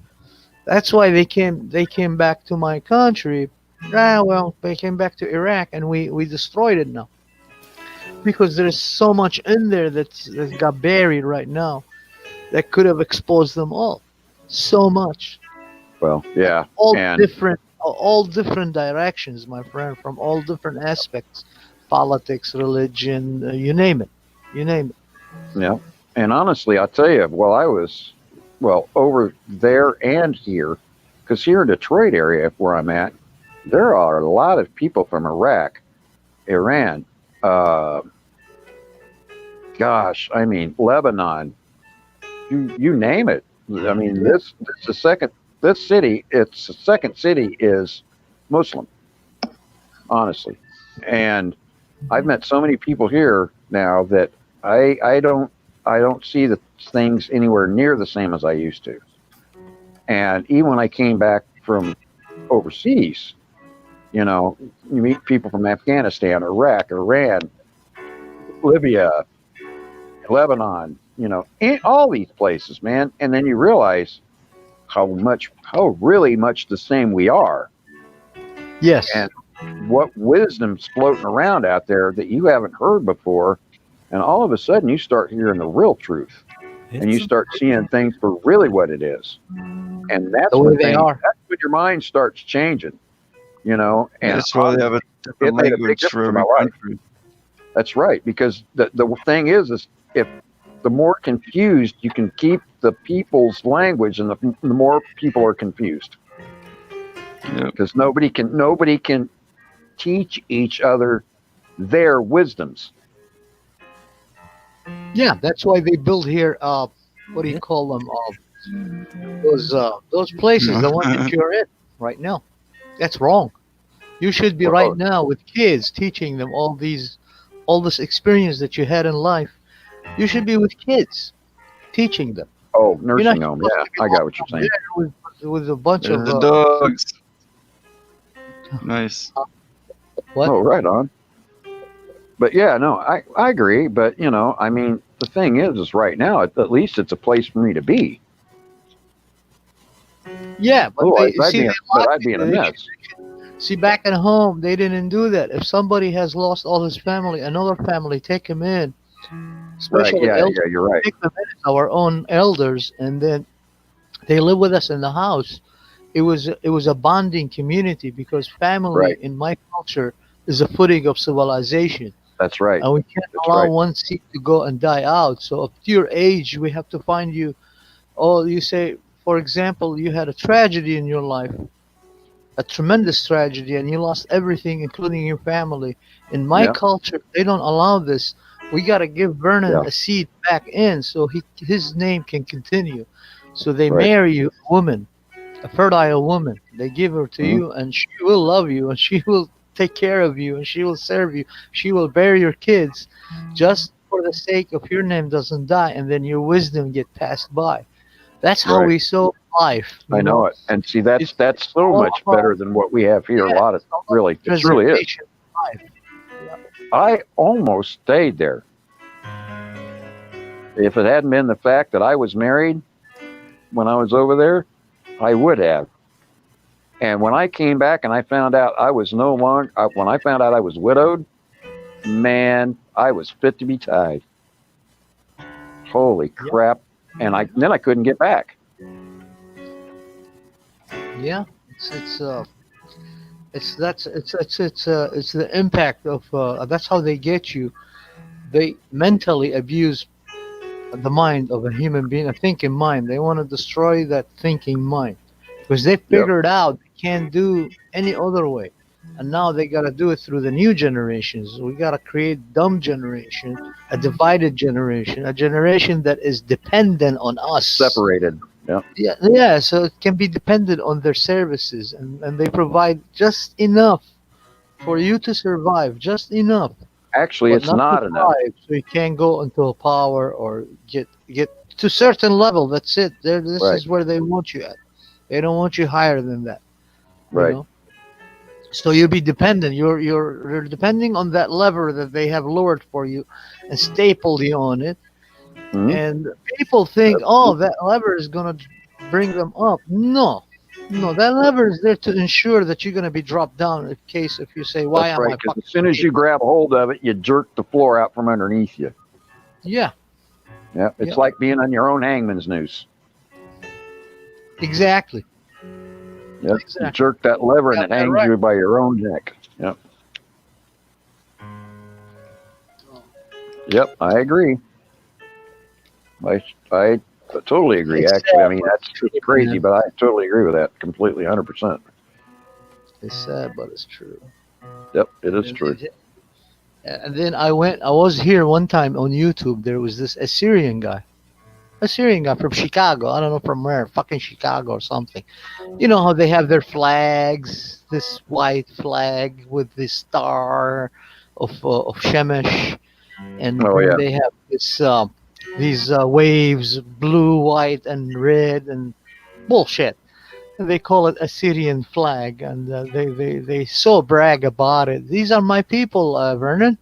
That's why they came back to my country. They came back to Iraq, and we destroyed it now. Because there's so much in there that got buried right now that could have exposed them all. So much. Well, yeah. All different directions, my friend, from all different aspects. Politics, religion, you name it. You name it. Yeah. And honestly, I'll tell you, I was over there and here, because here in Detroit area where I'm at, there are a lot of people from Iraq, Iran, Lebanon, you name it. I mean, it's the second city is Muslim, honestly. And I've met so many people here now that I don't see the things anywhere near the same as I used to. And even when I came back from overseas, you meet people from Afghanistan, Iraq, Iran, Libya, Lebanon, all these places, man. And then you realize how really much the same we are. Yes. And what wisdom's floating around out there that you haven't heard before. And all of a sudden you start hearing the real truth. And you start seeing things for really what it is. And that's when your mind starts changing, And that's why they have a different language for every country. That's right, because the thing is if the more confused you can keep the people's language, and the more people are confused. Because nobody can teach each other their wisdoms. Yeah, that's why they build here. What do you call them? Those places, the one that you're in right now. That's wrong. You should be right now with kids, teaching them all this experience that you had in life. You should be with kids, teaching them. Oh, nursing home. Yeah, I got what you're saying. With a bunch There's of the dogs. Nice. What? Oh, right on. But yeah, no, I agree. But I mean, the thing is right now, at least it's a place for me to be. Yeah, but I'd be in a mess. See, back at home, they didn't do that. If somebody has lost all his family, another family take him in. Especially Right, yeah, elders, yeah, you're right. take them in as our own elders, and then they live with us in the house. It was a bonding community because family in my culture is a footing of civilization. That's right. And we can't allow one seed to go and die out. So up to your age, we have to find you. Oh, you say, for example, you had a tragedy in your life, a tremendous tragedy, and you lost everything, including your family. In my culture, they don't allow this. We got to give Vernon a seed back in so his name can continue. So they marry you, a woman, a fertile woman. They give her to you, and she will love you, and she will take care of you, and she will serve you. She will bear your kids just for the sake of your name doesn't die, and then your wisdom get passed by. That's how we saw life. I know it. And see, that's so much better than what we have here. A lot of it really is. I almost stayed there. If it hadn't been the fact that I was married when I was over there, I would have. And when I came back and I found out I was no longer, when I found out I was widowed, man, I was fit to be tied. Holy crap. And then I couldn't get back. Yeah, it's the impact of that's how they get you. They mentally abuse the mind of a human being, a thinking mind. They want to destroy that thinking mind because they figured out they can't do any other way. And now they got to do it through the new generations. We got to create dumb generation, a divided generation, a generation that is dependent on us. Separated. Yeah. So it can be dependent on their services, and they provide just enough for you to survive, just enough. Actually, it's not enough. So you can't go into a power or get to a certain level. That's it. This is where they want you at. They don't want you higher than that. Right. You know? So you'll be dependent. You're depending on that lever that they have lowered for you and stapled you on it. And people think, oh, that lever is going to bring them up. No, that lever is there to ensure that you're going to be dropped down in case if you say, why am I? Because as soon as you grab hold of it, you jerk the floor out from underneath you. Yeah. Yeah, it's like being on your own hangman's noose. Exactly. Yep. You jerk that lever and it hangs you by your own neck. Yep. Yep, I agree. I totally agree. Actually, I mean that's crazy, but I totally agree with that completely, 100%. It's sad, but it's true. Yep, it is true. And then I was here one time on YouTube. There was this Assyrian guy from Chicago. I don't know from where, fucking Chicago or something. You know how they have their flags, this white flag with this star of Shemesh, and they have this these waves, blue, white, and red, and bullshit. And they call it Assyrian flag, and they so brag about it. These are my people, Vernon.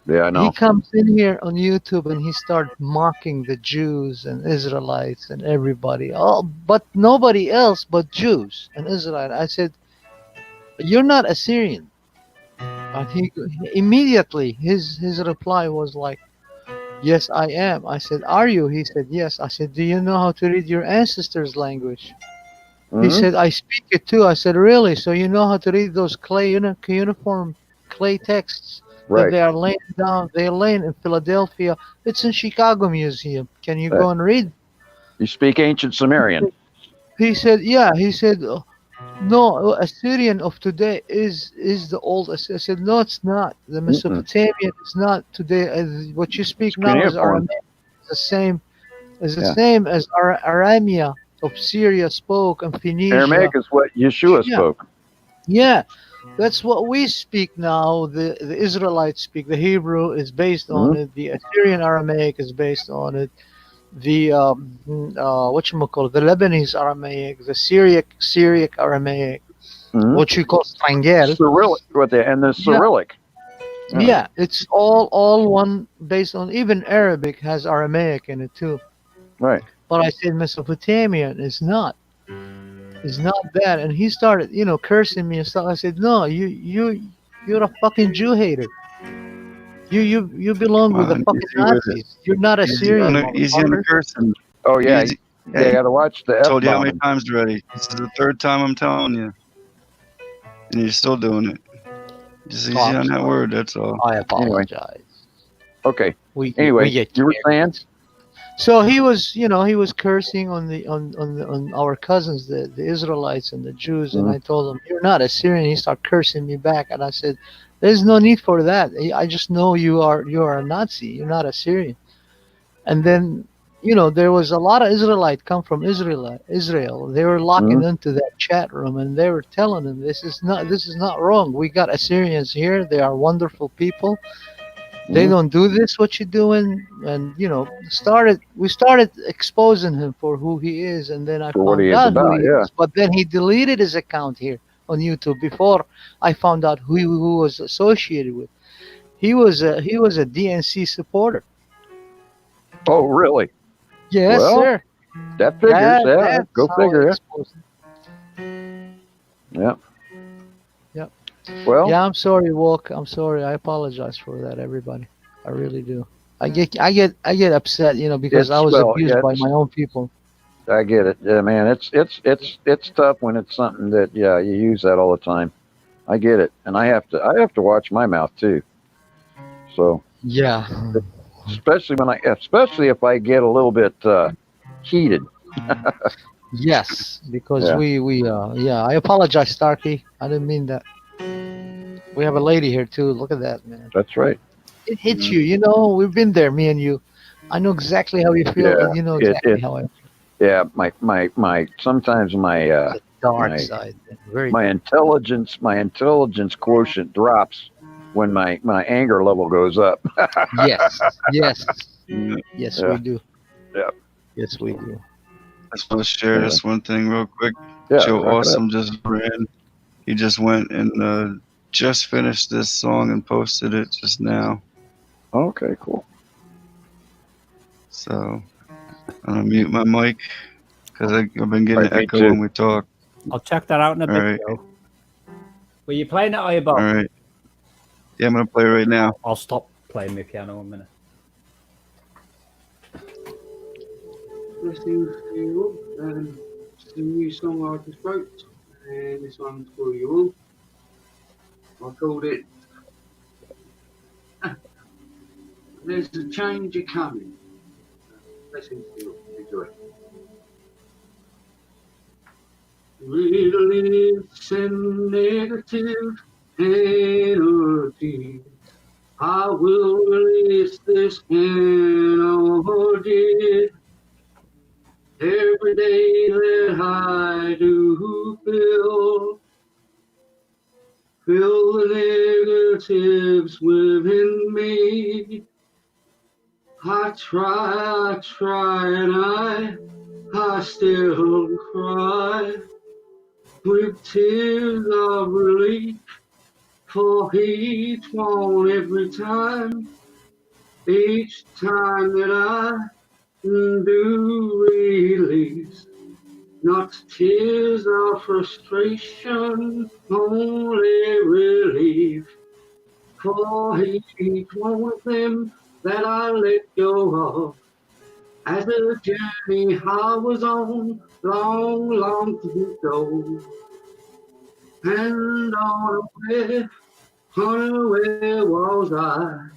Yeah, I know. He comes in here on YouTube and he starts mocking the Jews and Israelites and everybody. Oh, but nobody else but Jews and Israelites. I said, "You're not Assyrian." And he immediately his reply was like, "Yes, I am." I said, "Are you?" He said, "Yes." I said, "Do you know how to read your ancestors' language?" He said, "I speak it too." I said, "Really? So you know how to read those cuneiform clay texts?" Right. that they are laying down. They're laying in Philadelphia. It's in Chicago Museum. Can you go and read? You speak ancient Sumerian. He said, yeah. He said, no, Assyrian of today is the old. I said, no, it's not. The Mesopotamian is not today. What you speak now is cuneiform. Aramaic. It's the same. It's the Yeah. same as Aramea of Syria spoke and Phoenicia. Aramaic is what Yeshua Yeah. spoke. Yeah, that's what we speak now. The Israelites speak. The Hebrew is based on it. The Assyrian Aramaic is based on it. The whatchamacallit, the Lebanese Aramaic, the Syriac Aramaic, what you call Strangel. Cyrillic, and the Cyrillic. Yeah, it's all one based on. Even Arabic has Aramaic in it too. Right. But I said Mesopotamian is not. It's not that. And he started, cursing me and stuff. I said, no, you're a fucking Jew hater. You belong with the fucking Nazis. You're not a Syrian. Easy on the cursing. Oh yeah, Easy. you got to watch the I told you how many F-bombing. times already. This is the third time I'm telling you, and you're still doing it. Just easy on that word. That's all. I apologize. Okay. Anyway, you were saying? So he was, he was cursing on our cousins, the Israelites and the Jews, and I told him, "You're not Assyrian." He started cursing me back, and I said, "There's no need for that. I just know you are a Nazi. You're not Assyrian." And then, there was a lot of Israelite come from Israel. They were locking into that chat room, and they were telling him, "This is not wrong. We got Assyrians here. They are wonderful people. They don't do this what you're doing." And we started exposing him for who he is, and then I For what found he is out about, who he yeah. is. But then he deleted his account here on YouTube before I found out who he was associated with. He was a DNC supporter. Oh, really? Yes, Well, sir. That figures. That's Go how I figure. exposed him. Yeah. Yep. Well. Yeah, I'm sorry, Walk. I'm sorry. I apologize for that, everybody. I really do. I get upset, because I was abused by my own people. I get it. Yeah, man. It's tough when it's something that you use that all the time. I get it, and I have to watch my mouth too. So yeah, especially if I get a little bit heated. Yes, because Yeah. I apologize, Starkey. I didn't mean that. We have a lady here too. Look at that, man. That's right. It hits you, We've been there, me and you. I know exactly how you feel, and you know exactly how I feel. Yeah, my sometimes my Dark side. Very my intelligence quotient drops when my anger level goes up. Yes. Yes, Yeah. we do. Yeah. Yes, we do. I just want to share this one thing real quick. Yeah, Joe rock it Awesome just ran. He just went and just finished this song and posted it just now. Okay, cool. So I'm gonna mute my mic because I've been getting an me echo too. when we talk. I'll check that out in a bit, Alright. Joe. Were you playing it, or are you Bob? All right. Yeah, I'm gonna play right now. I'll stop playing my piano a minute. Listening to some new song I just wrote, and this one's for you all. I called it There's a Change a Coming. Listen to it, enjoy. Release and negative energy. I will release this energy. Every day that I do feel the negatives within me. I try, and I still cry with tears of relief for each one every time that I do release. Not tears of frustration, only relief. For each one of them that I let go of, as a journey I was on long ago. And on a way Honey, where was I?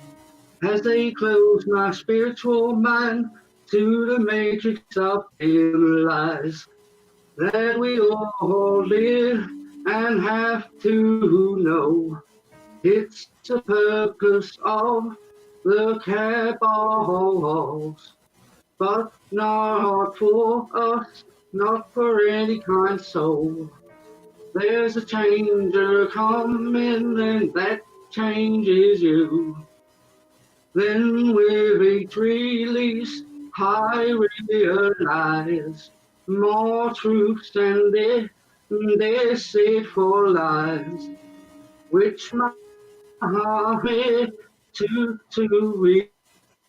As they close my spiritual mind to the matrix of dim lies that we all live and have to know. It's the purpose of the cabals, but not for us, not for any kind soul. There's a changer coming, and that change is you. Then with each release, I realize more truths than they said for lies, which my heart made to release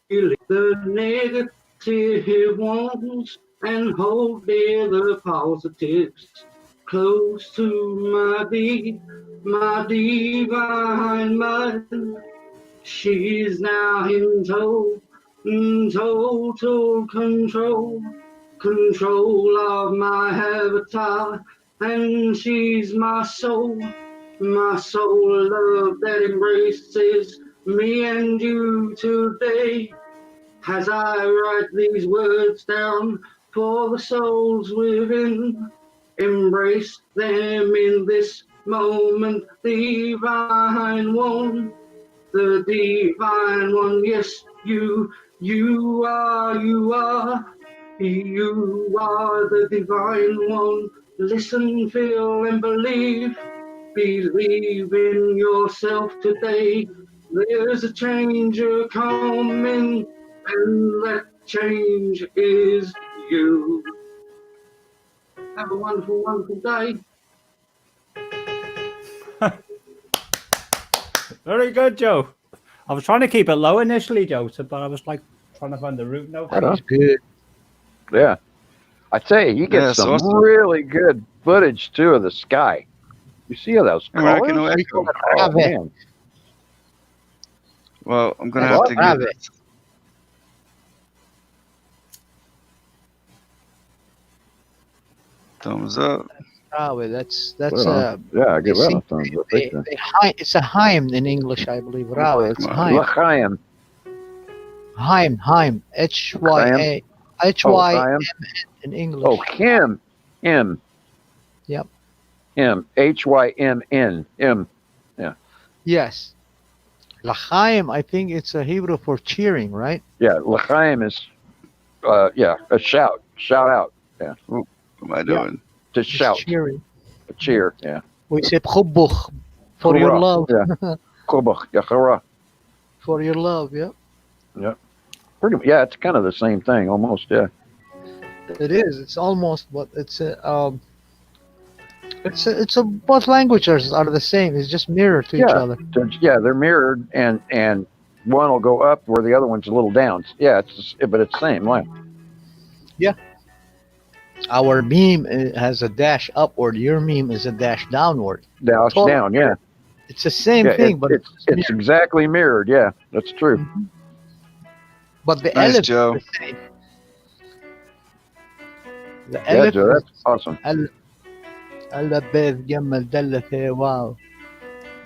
the negative ones and hold dear the positives close to my divine mind. She's now in total control of my avatar, and she's my soul love that embraces me and you today. As I write these words down for the souls within, embrace them in this moment, divine one. The divine one, yes, you are the divine one. Listen, feel, and believe. Believe in yourself today. There's a changer coming, and that change is you. Have a wonderful, wonderful day. Very good, Joe. I was trying to keep it low initially, Joseph, but I was like trying to find the root note. That's good. Yeah. I tell you, you get some really good footage too of the sky. You see those colors? Oh, man. Well, I'm gonna have to give it. Thumbs up. That's Well, yeah, I give that a thumbs up. It's a Haim in English, I believe. Rawe, it's Haim. L'chaim. Haim. H-Y-M in English. Oh, Kim. M. Yep. M. H-Y-M-N. M. Yeah. Yes. L'chaim, I think it's a Hebrew for cheering, right? Yeah, l'chaim is, yeah, a shout. Shout out. Yeah. What am I doing? To shout. Cheering. A cheer, yeah. We say chubuch for your love. Yeah. Chubuch, yeah, chara. For your love, yep. Yep. Pretty, yeah, it's kind of the same thing, almost, yeah. It is. It's almost, but it's both languages are the same. It's just mirror to each other. They're mirrored, and one will go up where the other one's a little down. Yeah, but it's the same line. Yeah. Our meme has a dash upward. Your meme is a dash downward. Dash down, yeah. It's the same thing, but it's exactly mirrored. Yeah, that's true. Mm-hmm. But the nice, elephant Joe. is the same. The Yeah, elephant Joe, that's awesome. Al-Labbath Jamal Dalla wow.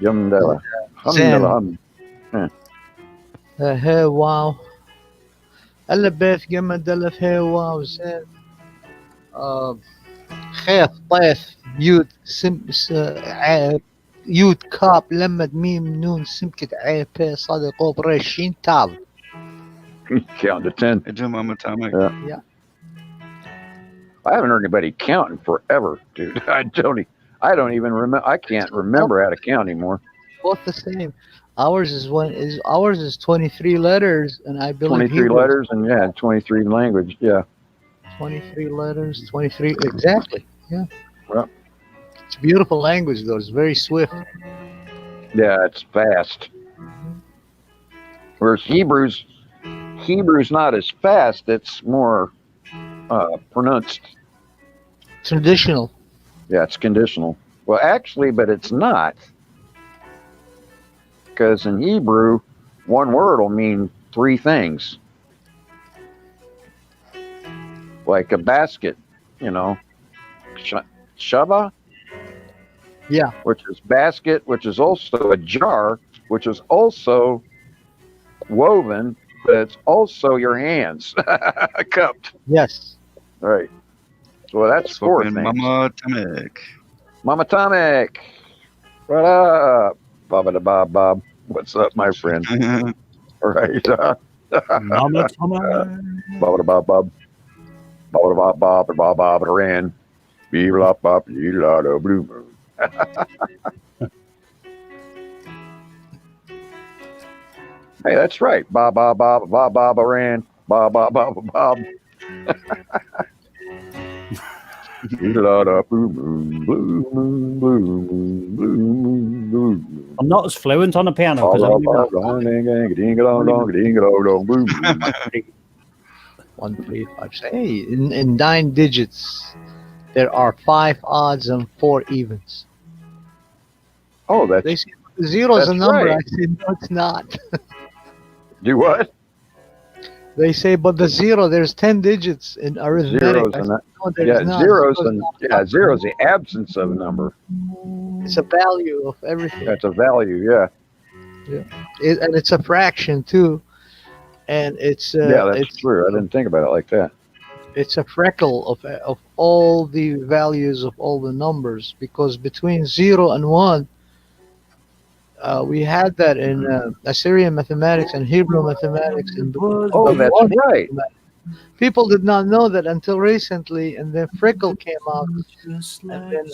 Yamdala. Zen. Hey, wow. Al-Labbath Jamal Dalla wow. Zen. خيط طيف يود كاب لمد ميم نون سمكة عيبة صادق اوبريشن تاب. Count to 10. Hey, Jim, I'm atomic. Yeah. I haven't heard anybody count in forever, dude. I don't even remember. I can't remember how to count anymore. Both the same. Ours is 23 letters, and I believe 23 letters and 23 language. Yeah. 23 letters, 23 exactly. Yeah. Well, it's a beautiful language, though. It's very swift. Yeah, it's fast. Whereas Hebrew's not as fast. It's more pronounced. Traditional. Yeah, it's conditional. Well, actually, but it's not. Because in Hebrew, one word will mean three things. Like a basket, shava. Yeah. Which is basket, which is also a jar, which is also woven, but it's also your hands cupped. Yes. Right. So that's four Spoken things. Mama Tomic. Mama Tomic. What up? Bob da Bob Bob. What's up, my friend? All right. Mama Tomic. Bob da Bob Bob. Bob da Bob Bob da Bob Bob da Ran. Be bop bop la da blue moon. Hey, that's right. Bob Bob Bob Bob Bob Ran. Bob Bob Bob Bob. I'm not as fluent on the piano because I've only 1, 3, 5, 6. Hey, in 9 digits, there are 5 odds and 4 evens. Oh, that's they say zero is a number. right. I said no, it's not. Do what? They say, but the zero, there's 10 digits in arithmetic. Zeros I and said, that. no, Yeah, not. zeros and zero is the absence of a number. It's a value of everything. That's a value, yeah. And it's a fraction too, and it's that's true. I didn't think about it like that. It's a freckle of all the values of all the numbers, because between 0 and 1, we had that in Assyrian mathematics and Hebrew mathematics. And that's right. People did not know that until recently, and then Frickle came out, and then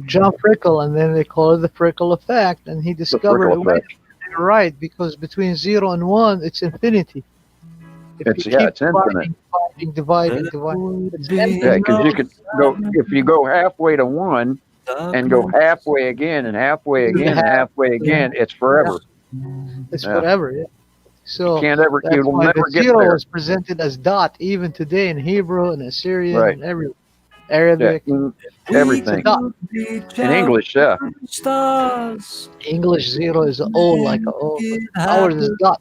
John Frickle, and then they call it the Frickle effect, and he discovered they're right, because between 0 and 1, it's infinity. It's infinite. Dividing. Yeah, because you could go, if you go halfway to 1 and go halfway again and halfway again and halfway again, it's forever. It's forever, yeah. So you can't ever, that's you'll why never the get zero there. is presented as dot even today in Hebrew and Assyrian and everywhere. Yeah, Arabic, everything. In English, yeah. English 0 is O, like a O. Ours is dot.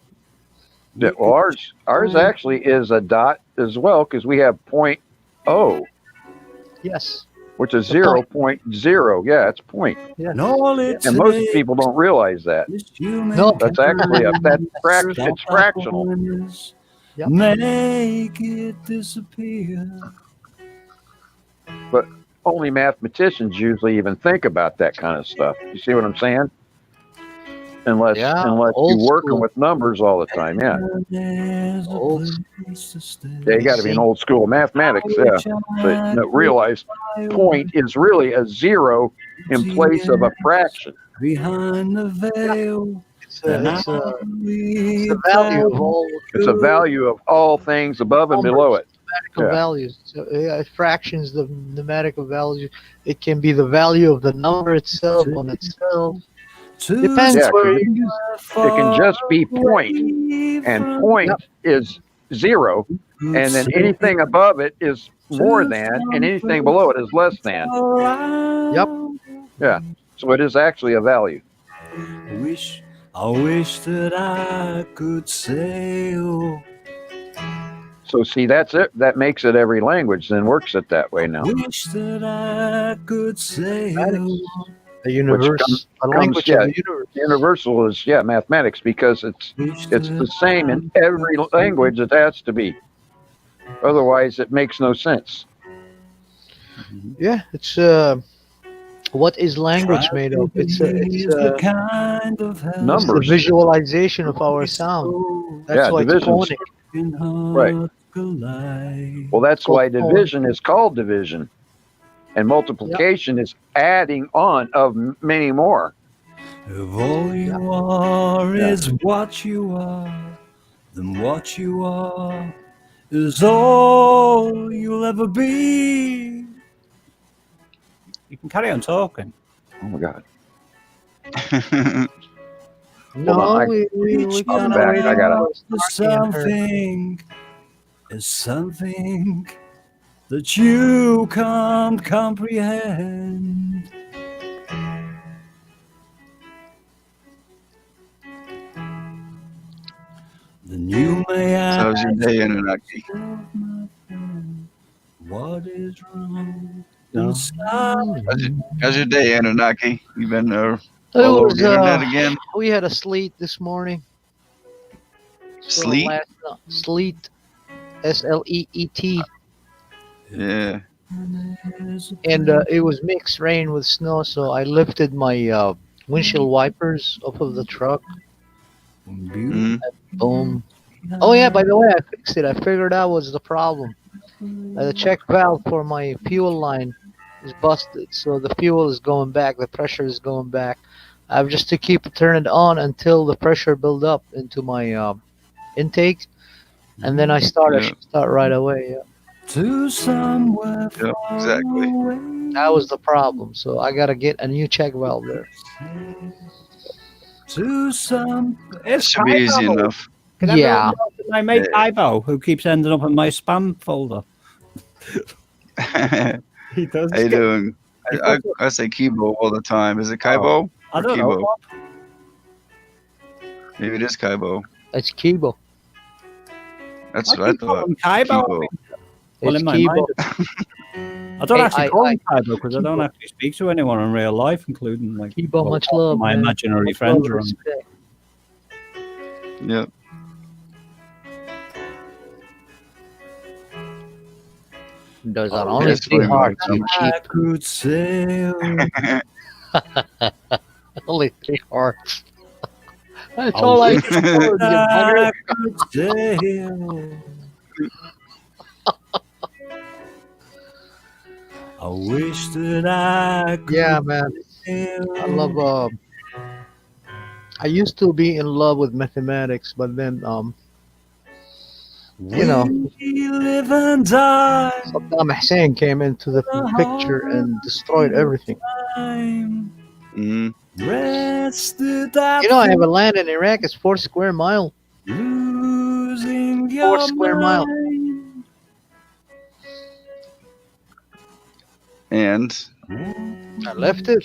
Yeah, well, ours actually is a dot as well, because we have 0.0. Yes. Which is 0.0. Yeah, it's point. Yeah. And most people don't realize that. No, that's actually it's fractional. Make it disappear. But only mathematicians usually even think about that kind of stuff. You see what I'm saying? Unless you're working with numbers all the time, yeah. You got to be an old school mathematics, yeah. But realize point is really a 0 in place of a fraction. Behind the veil. It's a value of all. It's a value of all things above and below it. Numerical values. So, fractions, the numerical value. It can be the value of the number itself on itself. Depends where it can just be point, and point is 0, and then anything above it is more than, and anything below it is less than. Yep. Yeah. So it is actually a value. I wish that I could sail. So see, that's it. That makes it every language, then works it that way now. Wish that I could sail. The universe, the language of the universe. Universal is mathematics, because it's the same in every language. It has to be. Otherwise, it makes no sense. Yeah, it's what is language made of? It's numbers. It's the visualization of our sound. That's why it's phonic. Right. Well, that's why division is called division. And multiplication is adding on of many more. If all you are is what you are, then what you are is all you'll ever be. You can carry on talking. Oh my God. No, we come back. I got something is something that you can't comprehend. Then you may ask, how's your day, Anunnaki? what is wrong? How's your day, Anunnaki? You been It all over was the internet again? we had a sleet this morning. So Sleet? last night, sleet, SLEET, Yeah. and it was mixed rain with snow. So I lifted my windshield wipers off of the truck. Mhm. Boom. Oh yeah, by the way, I fixed it. I figured out what's the problem. The check valve for my fuel line is busted, so the fuel is going back. The pressure is going back. I have just to keep it turned on until the pressure build up into my intake, and then I start. I Yeah. should start right away. Yeah. To somewhere Yep, exactly. That was the problem. So I gotta get a new check valve there. To some. That It's should be easy Kaibo. enough. Can Yeah. everyone know my mate Kaibo, who keeps ending up in my spam folder? He does. How you doing? I say Kibo all the time. Is it Kaibo I or don't know. Kibo? Maybe it is Kaibo. It's Kibo. That's I what I keep calling thought. him Kaibo. Kibo. Well, It's in my Kibo. mind, I don't Hey, actually call him Kaibo because I don't actually speak to anyone in real life, including like Kibo, much love, my man. imaginary Much friends love, around. respect. Yep. Those are Oh, only it's 3 funny when hearts, you I cheap. could sail. Only 3 hearts. That's I all I wish can afford, you bugger. I could sail. I wish that I could. Yeah, man. I love. I used to be in love with mathematics, but then, you know, We live and die. Saddam Hussein came into the picture and destroyed everything. Time. Mhm. Rested at You know, I have a land in Iraq. It's 4 square mile. losing 4 your square mile. mind. And I left it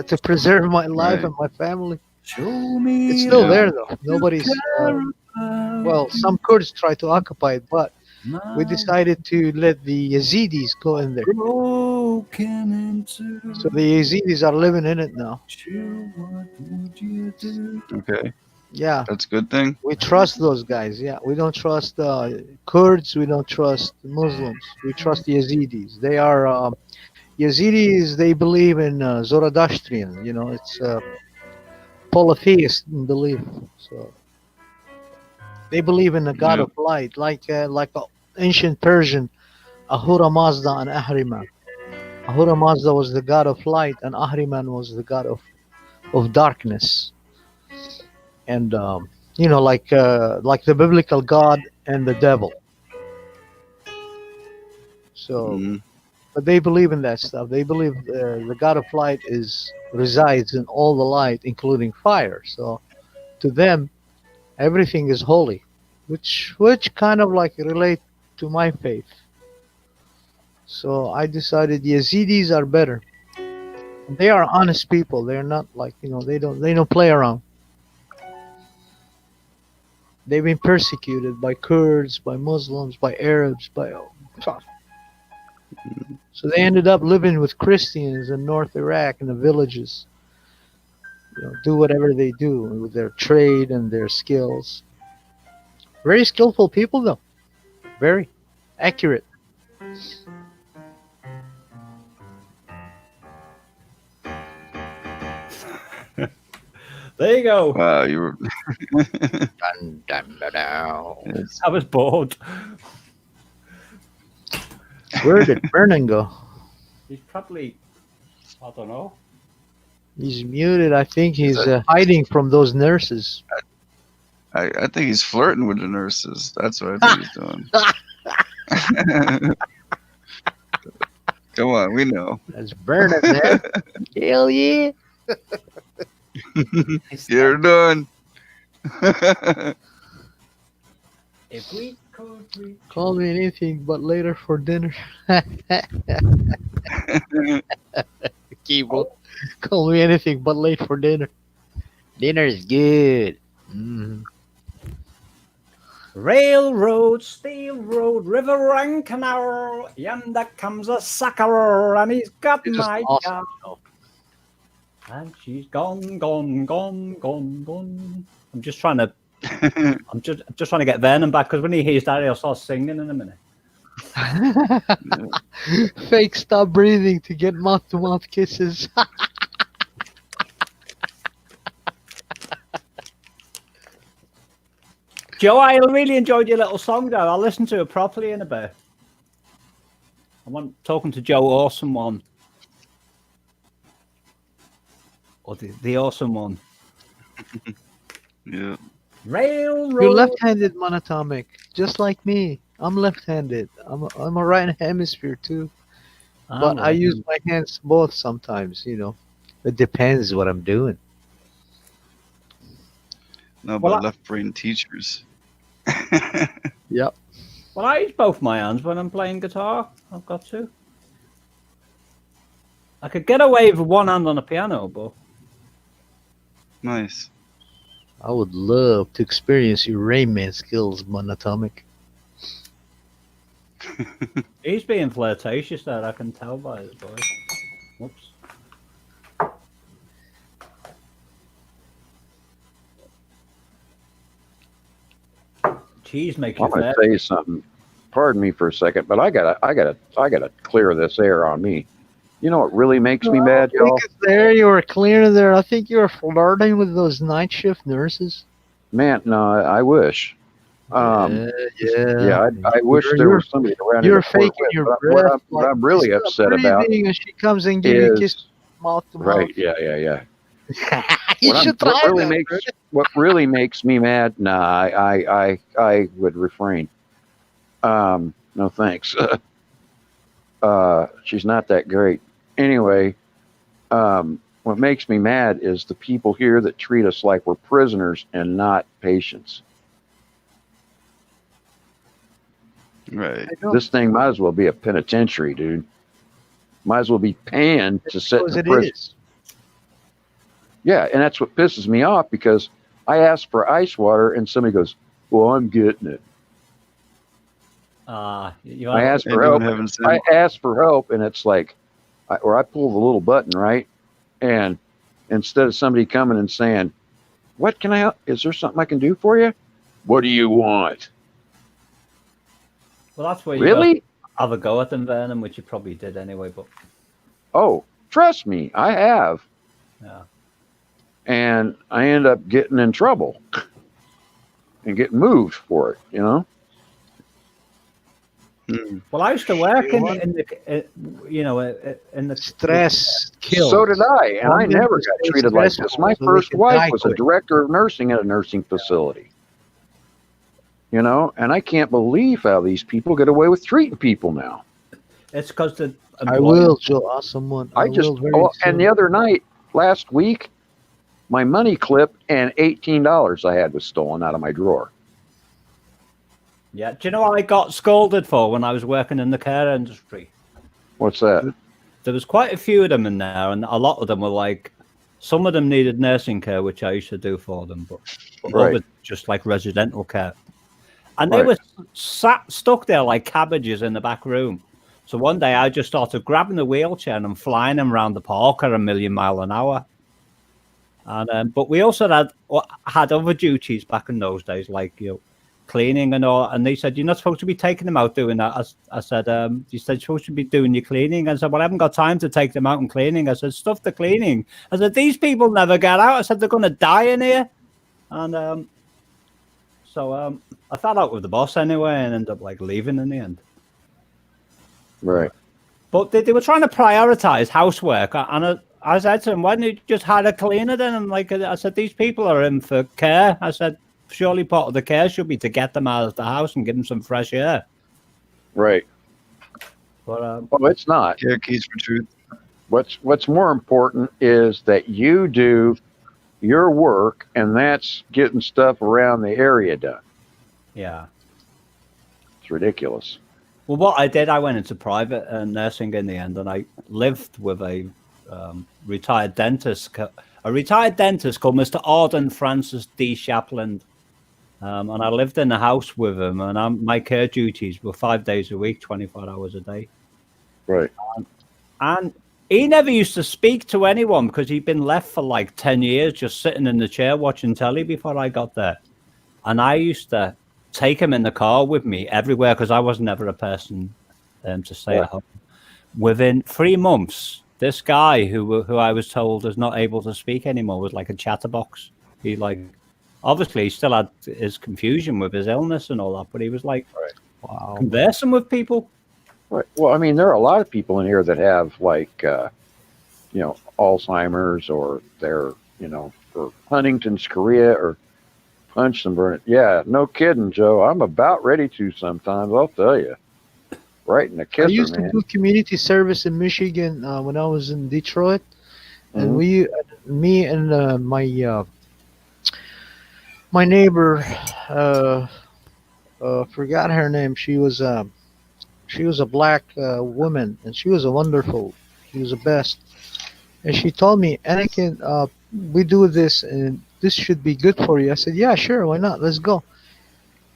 to preserve my life right. and my family. Show me It's still Yeah. there though. Nobody's. Well, some Kurds try to occupy it, but we decided to let the Yazidis go in there. broken into. So the Yazidis are living in it now. What would you do? Okay. Yeah, That's a good thing. we trust those guys. Yeah, we don't trust Kurds. We don't trust Muslims. We trust the Yazidis. They are Yazidis. They believe in Zoroastrian. You know, it's polytheist belief. So they believe in the god Yep. of light, like ancient Persian Ahura Mazda and Ahriman. Ahura Mazda was the god of light, and Ahriman was the god of darkness. And you know, like the biblical God and the devil. So, Mhm. but they believe in that stuff. They believe the God of light resides in all the light, including fire. So, to them, everything is holy, which kind of like relate to my faith. So I decided Yazidis are better. They are honest people. They're not like, you know, they don't play around. They've been persecuted by Kurds, by Muslims, by Arabs, by so they ended up living with Christians in North Iraq in the villages. You know, do whatever they do with their trade and their skills. Very skillful people, though. Very accurate. There you go. Wow, you were. Dun, dun, dun, dun. Yes. I was bored. Where did Vernon go? He's probably, I don't know. He's muted. I think he's that- hiding from those nurses. I think he's flirting with the nurses. That's what I think he's doing. Come on, we know. That's Vernon, man. Hell yeah. You're done. If we could reach. Call me anything but later for dinner. Kibo. Call me anything but late for dinner. Dinner is good. Railroad, steel road, river and canal, yonder comes a sucker, and he's got It's just my awesome. gal. And she's gone, gone, gone, gone, gone. I'm just trying to trying to get Vernon back, because when he hears that, he'll start singing in a minute. Fake stop breathing to get mouth-to-mouth kisses. Joe, I really enjoyed your little song, though. I'll listen to it properly in a bit. I'm talking to Joe Awesome One. Or the Awesome One. Yeah. Railroad. You're left-handed, Monatomic, just like me. I'm left-handed. I'm a right hemisphere too, but I use my hands both sometimes. You know, it depends what I'm doing. No, but left brain teachers. Yep. Well, I use both my hands when I'm playing guitar. I've got to. I could get away with one hand on the piano, but nice. I would love to experience your Rayman skills, Monatomic. He's being flirtatious there, I can tell by his voice. Whoops. Cheese makes you I'm going to fat. tell you something. Pardon me for a second, but I gotta clear this air on me. You know what really makes me mad, y'all? Because there you were clear there. I think you were flirting with those night shift nurses. Man, no, I wish. Yeah. I wish there was somebody around here You're to flirt faking with, your but breath. what I'm really upset about And she comes and gives you a kiss is mouth to mouth. right. Yeah. You should try What really makes me mad? Nah, I would refrain. No thanks. She's not that great. Anyway, what makes me mad is the people here that treat us like we're prisoners and not patients. Right. This thing might as well be a penitentiary, dude. Might as well be paying to sit in the prison. Yeah, and that's what pisses me off, because I ask for ice water and somebody goes, "Well, I'm getting it." I ask for help. I ask for help, and it's like, I pull the little button, right? And instead of somebody coming and saying, "What can I help? Is there something I can do for you? What do you want?" Well, that's where you really have a go at them, Vernon, which you probably did anyway. But oh, trust me, I have. Yeah. And I end up getting in trouble and getting moved for it, you know. Well, I used to work in the stress kills. So did I, and I never got treated like this. My first wife was a director of nursing at a nursing facility. You know, and I can't believe how these people get away with treating people now. It's because the I will, Joe. Awesome one. And the other night, last week, my money clip and $18 I had was stolen out of my drawer. Yeah, do you know what I got scolded for when I was working in the care industry? What's that? There was quite a few of them in there, and a lot of them were like, some of them needed nursing care, which I used to do for them, but Right. others just like residential care. And they were stuck there like cabbages in the back room. So one day I just started grabbing the wheelchair and flying them around the park at 1,000,000 miles an hour. And but we also had other duties back in those days, like cleaning and all. And they said, "You're not supposed to be taking them out doing that." I said, "You said you're supposed to be doing your cleaning." I said, "Well, I haven't got time to take them out and cleaning." I said, "Stuff the cleaning." I said, "These people never get out." I said, "They're going to die in here." And so I fell out with the boss anyway, and ended up like leaving in the end. Right. But they were trying to prioritize housework, and I said to them, "Why don't you just hire a cleaner then?" And I said, "These people are in for care." I said, "Surely part of the care should be to get them out of the house and give them some fresh air." Right. But it's not. Care keys for truth. What's more important is that you do your work, and that's getting stuff around the area done. Yeah. It's ridiculous. Well, what I did, I went into private nursing in the end, and I lived with a retired dentist called Mr. Arden Francis D. Shapland. And I lived in the house with him, and my care duties were 5 days a week, 24 hours a day. Right. And he never used to speak to anyone because he'd been left for like 10 years just sitting in the chair watching telly before I got there. And I used to take him in the car with me everywhere because I was never a person to stay at home. Within 3 months, this guy who I was told is not able to speak anymore was like a chatterbox. He obviously he still had his confusion with his illness and all that, but he was like conversing with people. Right. Well, I mean, there are a lot of people in here that have like, Alzheimer's, or they're, or Huntington's chorea, or punch and burn it. Yeah, no kidding, Joe. I'm about ready to sometimes. I'll tell you. Right in the kisser, I used man. to do community service in Michigan when I was in Detroit, and me and my neighbor, forgot her name. She was a black woman, and she was wonderful. She was the best. And she told me, Anakin, we do this, and this should be good for you. I said, yeah, sure, why not? Let's go.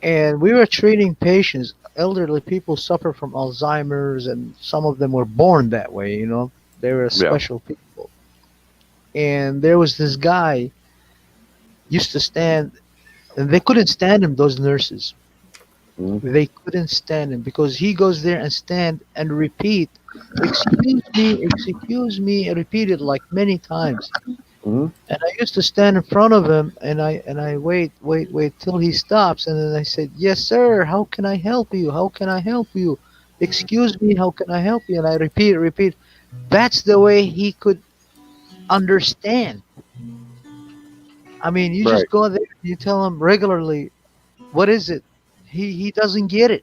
And we were treating patients. Elderly people suffer from Alzheimer's, and some of them were born that way, They were special people. And there was this guy used to stand, and they couldn't stand him, those nurses. They couldn't stand him because he goes there and stand and repeat, excuse me, and repeat it like many times. And I used to stand in front of him, and I wait till he stops, and then I said, yes, sir, how can I help you? How can I help you? Excuse me, how can I help you? And I repeat. That's the way he could understand. I mean, you just go there, you tell him regularly, what is it? He doesn't get it.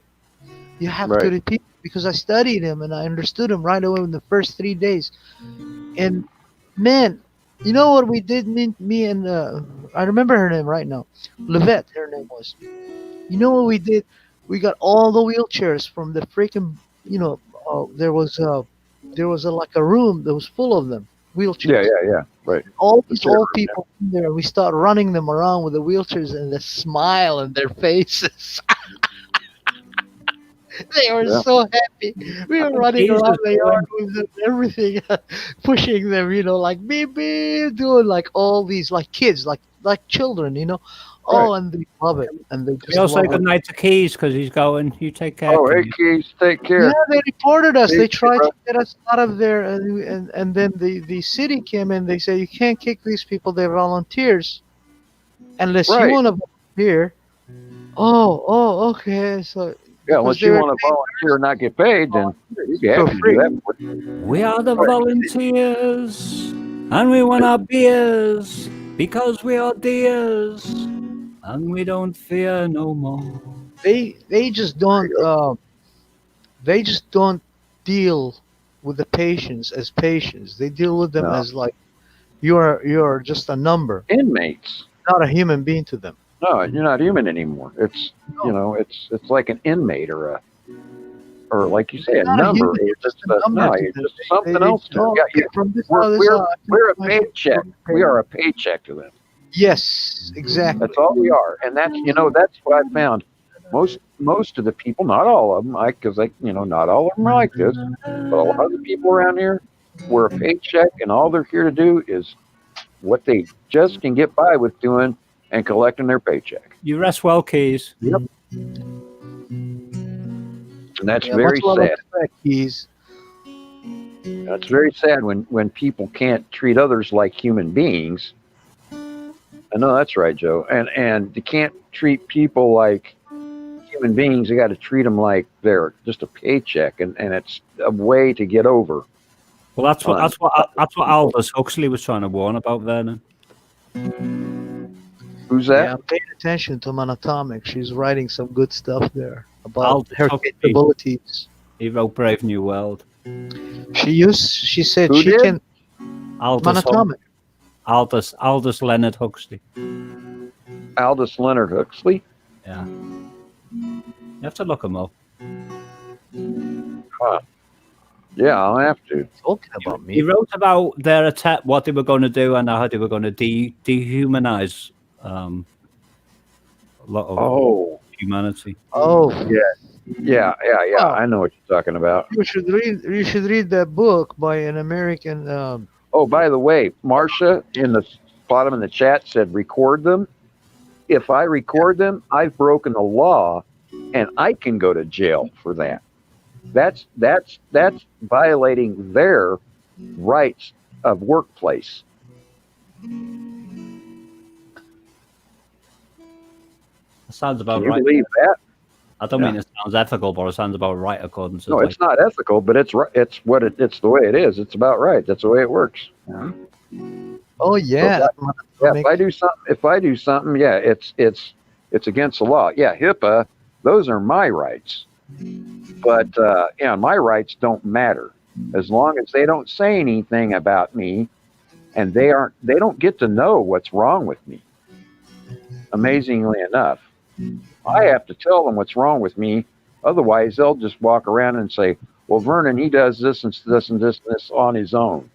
You have to repeat, because I studied him and I understood him right away in the first 3 days. And man, you know what we did? Me and I remember her name right now, Levette. Her name was. You know what we did? We got all the wheelchairs from the freaking. There was like a room that was full of them, wheelchairs. Yeah. Right. All these old people in there. We start running them around with the wheelchairs and the smile in their faces. They were so happy. We were running around the yard with them, everything, pushing them, like beep beep, doing like all these like kids, like children, Oh, and they love it, and they just. He also good night to Keys because he's going. You take care. Oh, hey Keys, take care. Yeah, they reported us. They tried to get us out of there, and then the city came in. They said you can't kick these people. They're volunteers, unless you want to volunteer. Oh, okay. So. Yeah, unless you want to volunteer and not get paid, then you'd be happy to do that. We are the volunteers, and we want our beers because we are deers, and we don't fear no more. They just don't deal with the patients as patients. They deal with them as like you're just a number. Inmates. Not a human being to them. No, you're not human anymore. It's it's like an inmate or like you say, a number. You're just you're just something else. We're a paycheck. We are a paycheck to them. Yes, exactly. That's all we are, and that's that's what I found. Most of the people, not all of them, because not all of them are like this, but a lot of the people around here, we're a paycheck, and all they're here to do is what they just can get by with doing. And collecting their paycheck. You rest well, Keys. Yep. And that's very sad. Keys. That's very sad when people can't treat others like human beings. I know that's right, Joe. And you can't treat people like human beings. You got to treat them like they're just a paycheck, and it's a way to get over. Well, that's what Aldous Huxley was trying to warn about, Vernon. Who's that? Yeah, I'm paying attention to Monatomic. She's writing some good stuff there about her capabilities. He wrote Brave New World. She said she can. Monatomic. Aldous Leonard Huxley. Aldous Leonard Huxley? Yeah. You have to look him up. Huh. Yeah, I'll have to. Talking about me. He wrote about their attack, what they were going to do, and how they were going to dehumanize lot of humanity. Oh, yeah. Well, I know what you're talking about. you should read that book by an American. Oh, by the way, Marcia in the bottom of the chat said record them. If I record them, I've broken the law, and I can go to jail for that. That's violating their rights of workplace. That sounds about Can you right. believe that? I don't mean it sounds ethical, but it sounds about right according to. No, it's not ethical, but it's right. It's the way it is. It's about right. That's the way it works. Oh yeah. So if I do something, yeah, it's against the law. Yeah, HIPAA, those are my rights. But my rights don't matter as long as they don't say anything about me, and they don't get to know what's wrong with me. Amazingly enough, I have to tell them what's wrong with me. Otherwise, they'll just walk around and say, "Well, Vernon, he does this and this and this and this on his own."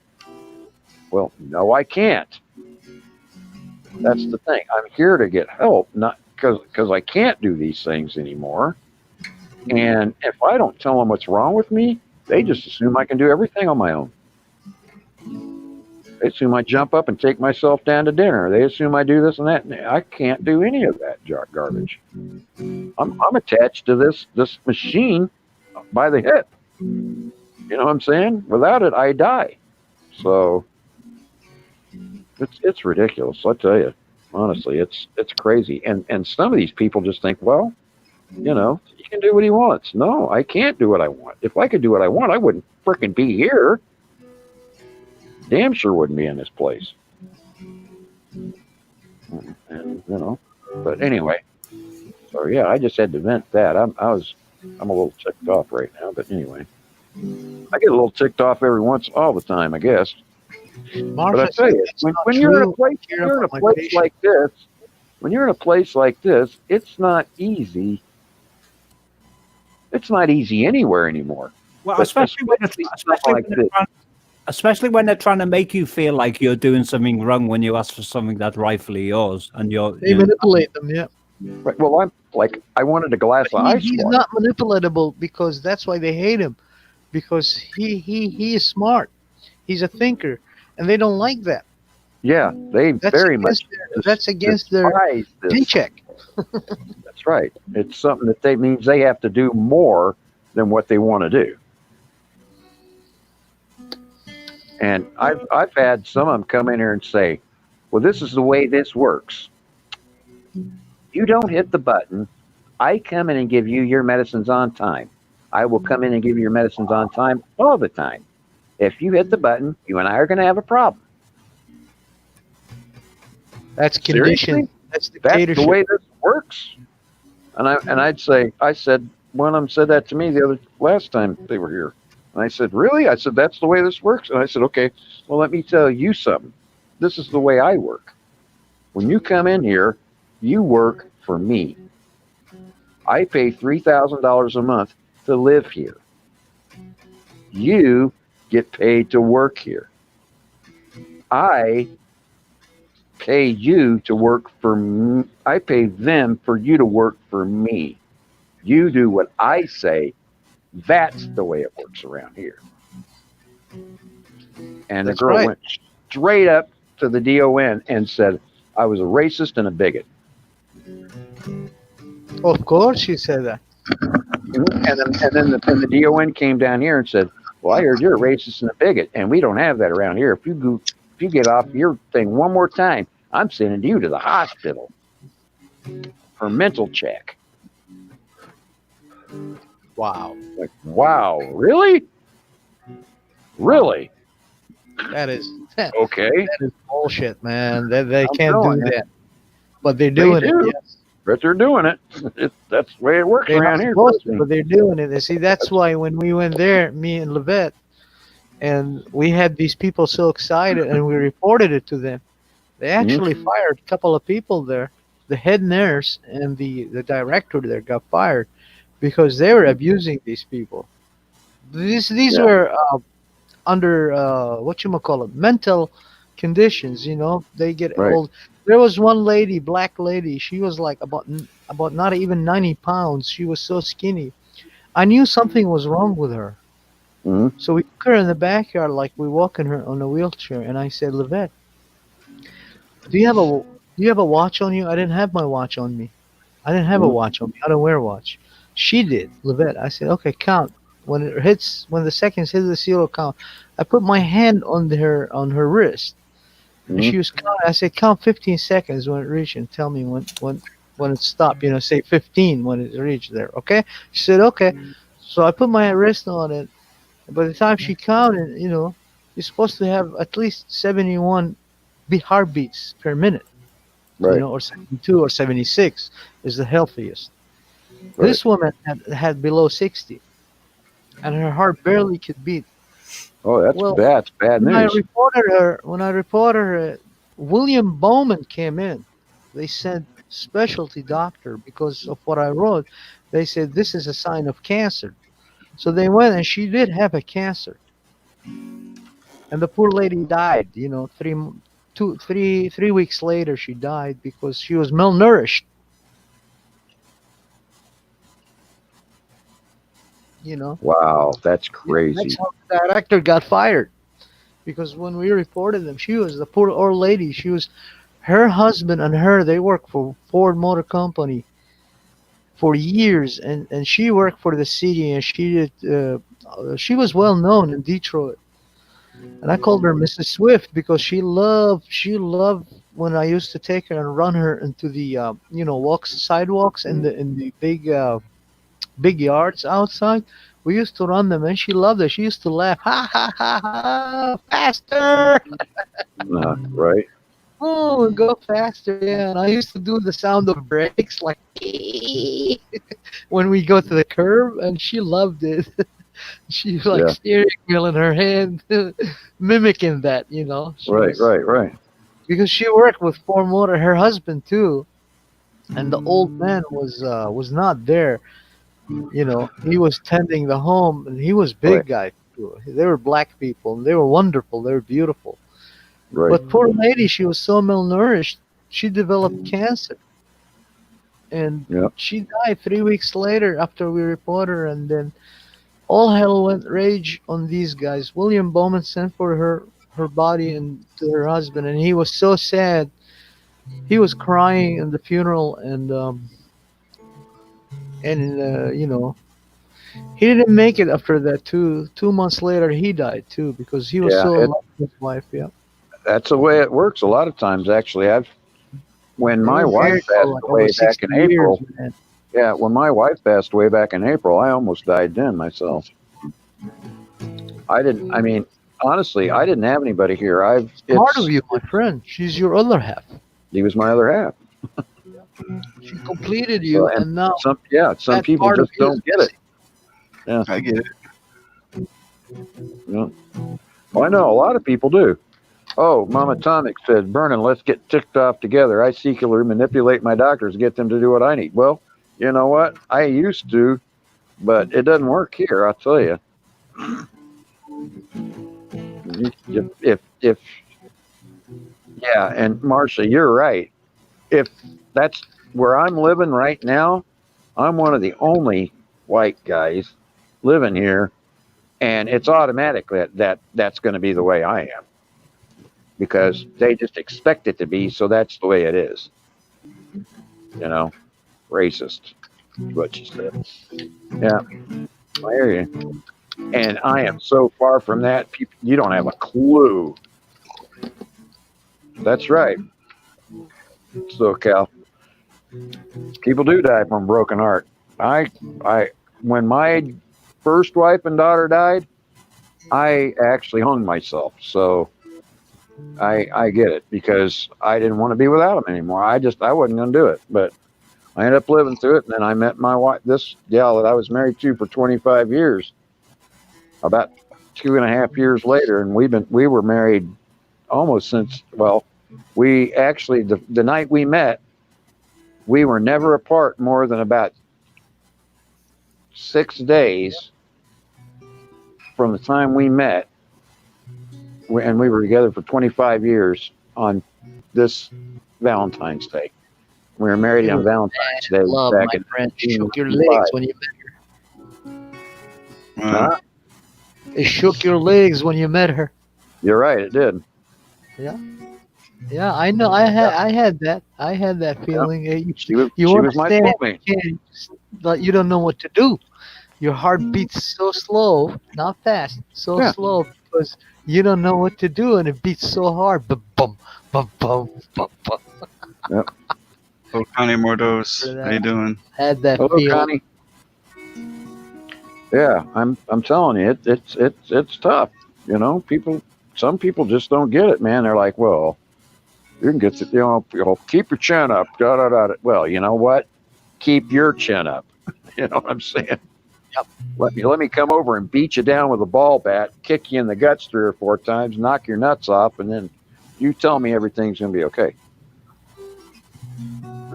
Well, no, I can't. That's the thing. I'm here to get help, not because I can't do these things anymore. And if I don't tell them what's wrong with me, they just assume I can do everything on my own. They assume I jump up and take myself down to dinner. They assume I do this and that. I can't do any of that garbage. I'm attached to this machine by the hip. You know what I'm saying? Without it, I die. So it's ridiculous. I tell you, honestly, it's crazy. And some of these people just think, well, he can do what he wants. No, I can't do what I want. If I could do what I want, I wouldn't frickin' be here. Damn sure wouldn't be in this place. And but anyway, so yeah, I just had to vent that. I'm a little ticked off right now, but anyway, I get a little ticked off all the time, I guess. But I tell you, when you're in a place like this, it's not easy. It's not easy anywhere anymore. Well, especially when they're trying to make you feel like you're doing something wrong when you ask for something that's rightfully yours, and they manipulate them. Yeah. Right. Well, I'm like, I wanted a glass of ice He's water. not manipulatable because that's why they hate him, because he is smart. He's a thinker, and they don't like that. Yeah, That's against their paycheck. That's right. It's something that means they have to do more than what they want to do. And I've had some of them come in here and say, "Well, this is the way this works. You don't hit the button. I come in and give you your medicines on time. I will come in and give you your medicines on time all the time. If you hit the button, you and I are going to have a problem." That's conditioned. That's the way this works. And I said, one of them said that to me last time they were here. And I said, "Really?" I said, "That's the way this works." And I said, "Okay, well, let me tell you something. This is the way I work. When you come in here, you work for me. I pay $3,000 a month to live here. You get paid to work here. I pay you to work for me. I pay them for you to work for me. You do what I say. That's the way it works around here." And the girl went straight up to the DON and said, "I was a racist and a bigot." Of course, she said that. And then the DON came down here and said, "Well, I heard you're a racist and a bigot, and we don't have that around here. If you get off your thing one more time, I'm sending you to the hospital for mental check." Wow. Like, wow, really? Really? That is okay. That is bullshit, man. They can't do you. that, but they're doing They it. do. Yes. But they're doing it. That's the way it works They're around not here. supposed to, but they're doing it. And see, that's why when we went there, me and Levette, and we had these people so excited, and we reported it to them. They actually fired a couple of people there. The head nurse and the director there got fired because they were abusing these people. These were under mental conditions. They get old. There was one lady, black lady. She was like about not even 90 pounds. She was so skinny. I knew something was wrong with her. Mm-hmm. So we took her in the backyard, like we walking her on a wheelchair, and I said, Levette, do you have a watch on you? I didn't have my watch on me. I didn't have a watch on me. I don't wear a watch. She did, Levette. I said, okay, count. When the seconds hit the zero count, I put my hand on her wrist, and Mm-hmm. she was counting. I said, count 15 seconds when it reached, and tell me when it stopped. Say 15 when it reached there. Okay? She said, okay. So I put my wrist on it. By the time she counted, you're supposed to have at least 71 heartbeats per minute. Right. Or 72 or 76 is the healthiest. Right. This woman had below 60, and her heart barely could beat. Oh, that's Well, bad. Bad when I news. reported her, William Bowman came in. They said specialty doctor because of what I wrote. They said this is a sign of cancer. So they went, and she did have a cancer. And the poor lady died. 3 weeks later, she died because she was malnourished. Wow, that's crazy. That's how the director got fired. Because when we reported them, she was the poor old lady. Her husband and her, they worked for Ford Motor Company for years, and she worked for the city, and she was well known in Detroit. And I called her Mrs. Swift because she loved when I used to take her and run her into the sidewalks in the big yards outside. We used to run them, and she loved it. She used to laugh, ha ha ha ha, faster. Right. Oh, go faster, yeah. And I used to do the sound of brakes, like when we go to the curb, and she loved it. She like steering wheel in her hand, mimicking that, Right. Because she worked with Ford Motor, her husband too, and the old man was not there. He was tending the home, and he was big guy too. They were black people, and they were wonderful. They were beautiful. Right. But poor lady, she was so malnourished, she developed cancer. And she died 3 weeks later after we reported her, and then all hell went rage on these guys. William Bowman sent for her body and to her husband, and he was so sad. He was crying in the funeral, and he didn't make it after that. 2 months later, he died too because he was so in love with his wife. Yeah. That's the way it works a lot of times. Actually, when my wife passed away back in April. Yeah, when my wife passed away back in April, I almost died then myself. Honestly, I didn't have anybody here. Part of you, my friend. She's your other half. He was my other half. She completed you, and now some people just don't get it. Yeah, I get it. Yeah. Well, I know a lot of people do. Oh, Mama Atomic said, Vernon, let's get ticked off together. I secretly manipulate my doctors to get them to do what I need. Well, you know what? I used to, but it doesn't work here, I'll tell you. And Marcia, you're right. If that's where I'm living right now, I'm one of the only white guys living here, and it's automatic that's going to be the way I am. Because they just expect it to be, so that's the way it is. Racist, is what you said. Yeah, I hear you. And I am so far from that. People, you don't have a clue. That's right. So, Cal, people do die from a broken heart. When my first wife and daughter died, I actually hung myself. So I get it because I didn't want to be without them anymore. I wasn't going to do it, but I ended up living through it. And then I met my wife, this gal that I was married to for 25 years, about 2.5 years later. And we were married almost since, we actually, the night we met, we were never apart more than about 6 days from the time we met. And we were together for 25 years. on this Valentine's Day. We were married on Valentine's Day Love, back my in friend. Shook your 1995. legs when you met her. Huh? It shook your legs when you met her. You're right, it did. Yeah. Yeah, I know. I had that. I had that feeling. You She want was to my stand, soulmate. but you don't know what to do. Your heart beats so slow, not fast, so Yeah. slow because you don't know what to do, and it beats so hard. Bum bum bum bum bum bum. Yep. Oh, Connie Mordos, how you doing? Had that Hello, feeling. Connie. Yeah, I'm telling you, it's tough. You know, some people just don't get it, man. They're like, well, you can get, keep your chin up. Da da da. Well, you know what? Keep your chin up. You know what I'm saying? Yep. Let me come over and beat you down with a ball bat, kick you in the guts 3 or 4 times, knock your nuts off, and then you tell me everything's gonna be okay.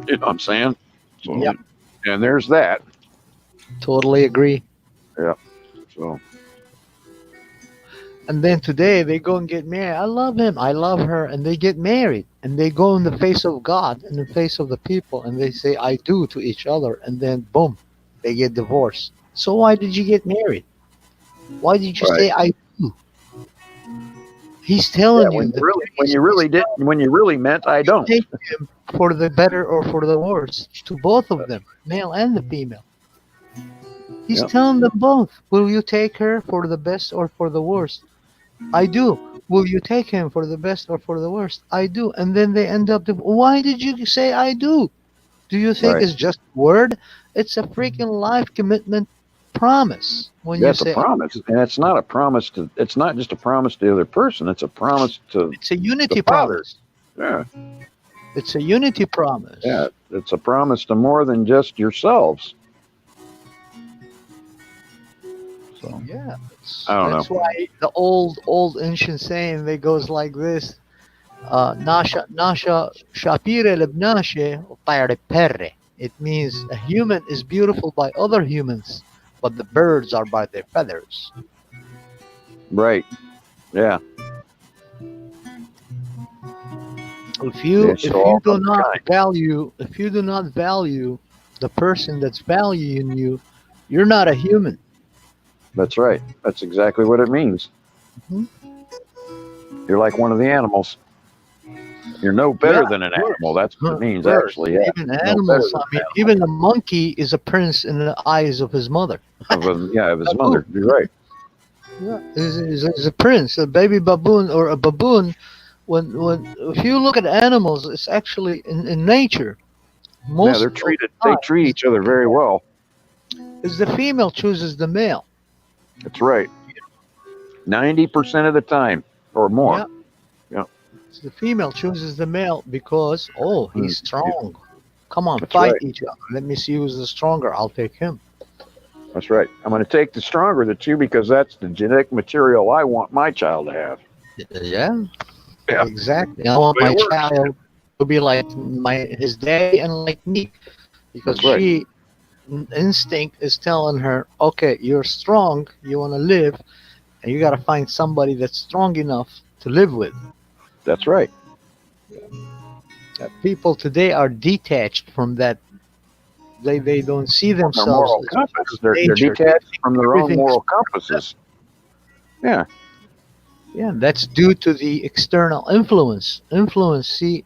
You know what I'm saying? So, Yep. And there's that. Totally agree. Yeah. So. And then today they go and get married. I love him. I love her. And they get married. And they go in the face of God, in the face of the people, and they say, I do to each other. And then, boom, they get divorced. So why did you get married? Why did you say, I do? He's telling you that when you really meant, I don't. take him for the better or for the worse, to both of them, male and the female. He's telling them both. Will you take her for the best or for the worst? I do. Will you take him for the best or for the worst? I do. And then they end up, why did you say I do? Do you think Right. it's just a word? It's a freaking life commitment promise. When That's you say a promise, and it's not a promise to. It's not just a promise to the other person. It's a promise to. It's a unity the Father. promise. Yeah. It's a unity promise. Yeah, it's a promise to more than just yourselves. So yeah, I don't that's know. why the old ancient saying that goes like this: "Nasha shapire lebnashe tayre perre." It means a human is beautiful by other humans, but the birds are by their feathers. Right. Yeah. If you all do of not kind. value the person that's valuing you, you're not a human. That's right. That's exactly what it means. Mhm. You're like one of the animals. You're no better than an animal. That's what it means, actually. Yeah. Even No better animals. than I mean, even a monkey is a prince in the eyes of his mother. of his mother. You're right. Yeah, is a prince. A baby baboon or a baboon. When if you look at animals, it's actually in nature. Yeah, they're treated. They treat each other very well. Is the female chooses the male. That's right. 90% of the time or more. Yeah. Yeah. So the female chooses the male because he's strong. Come on, That's fight right. each other. Let me see who's the stronger. I'll take him. That's right. I'm going to take the stronger of the two because that's the genetic material I want my child to have. Yeah. Exactly. I want my child to be like his daddy and like me, because That's right. she instinct is telling her, okay, you're strong, you want to live, and you got to find somebody that's strong enough to live with. That's right. People today are detached from that. They don't see Their themselves moral as compass. part They're of nature. detached from their own Everything moral is- compasses. Yeah. Yeah, that's due to the external influence. See,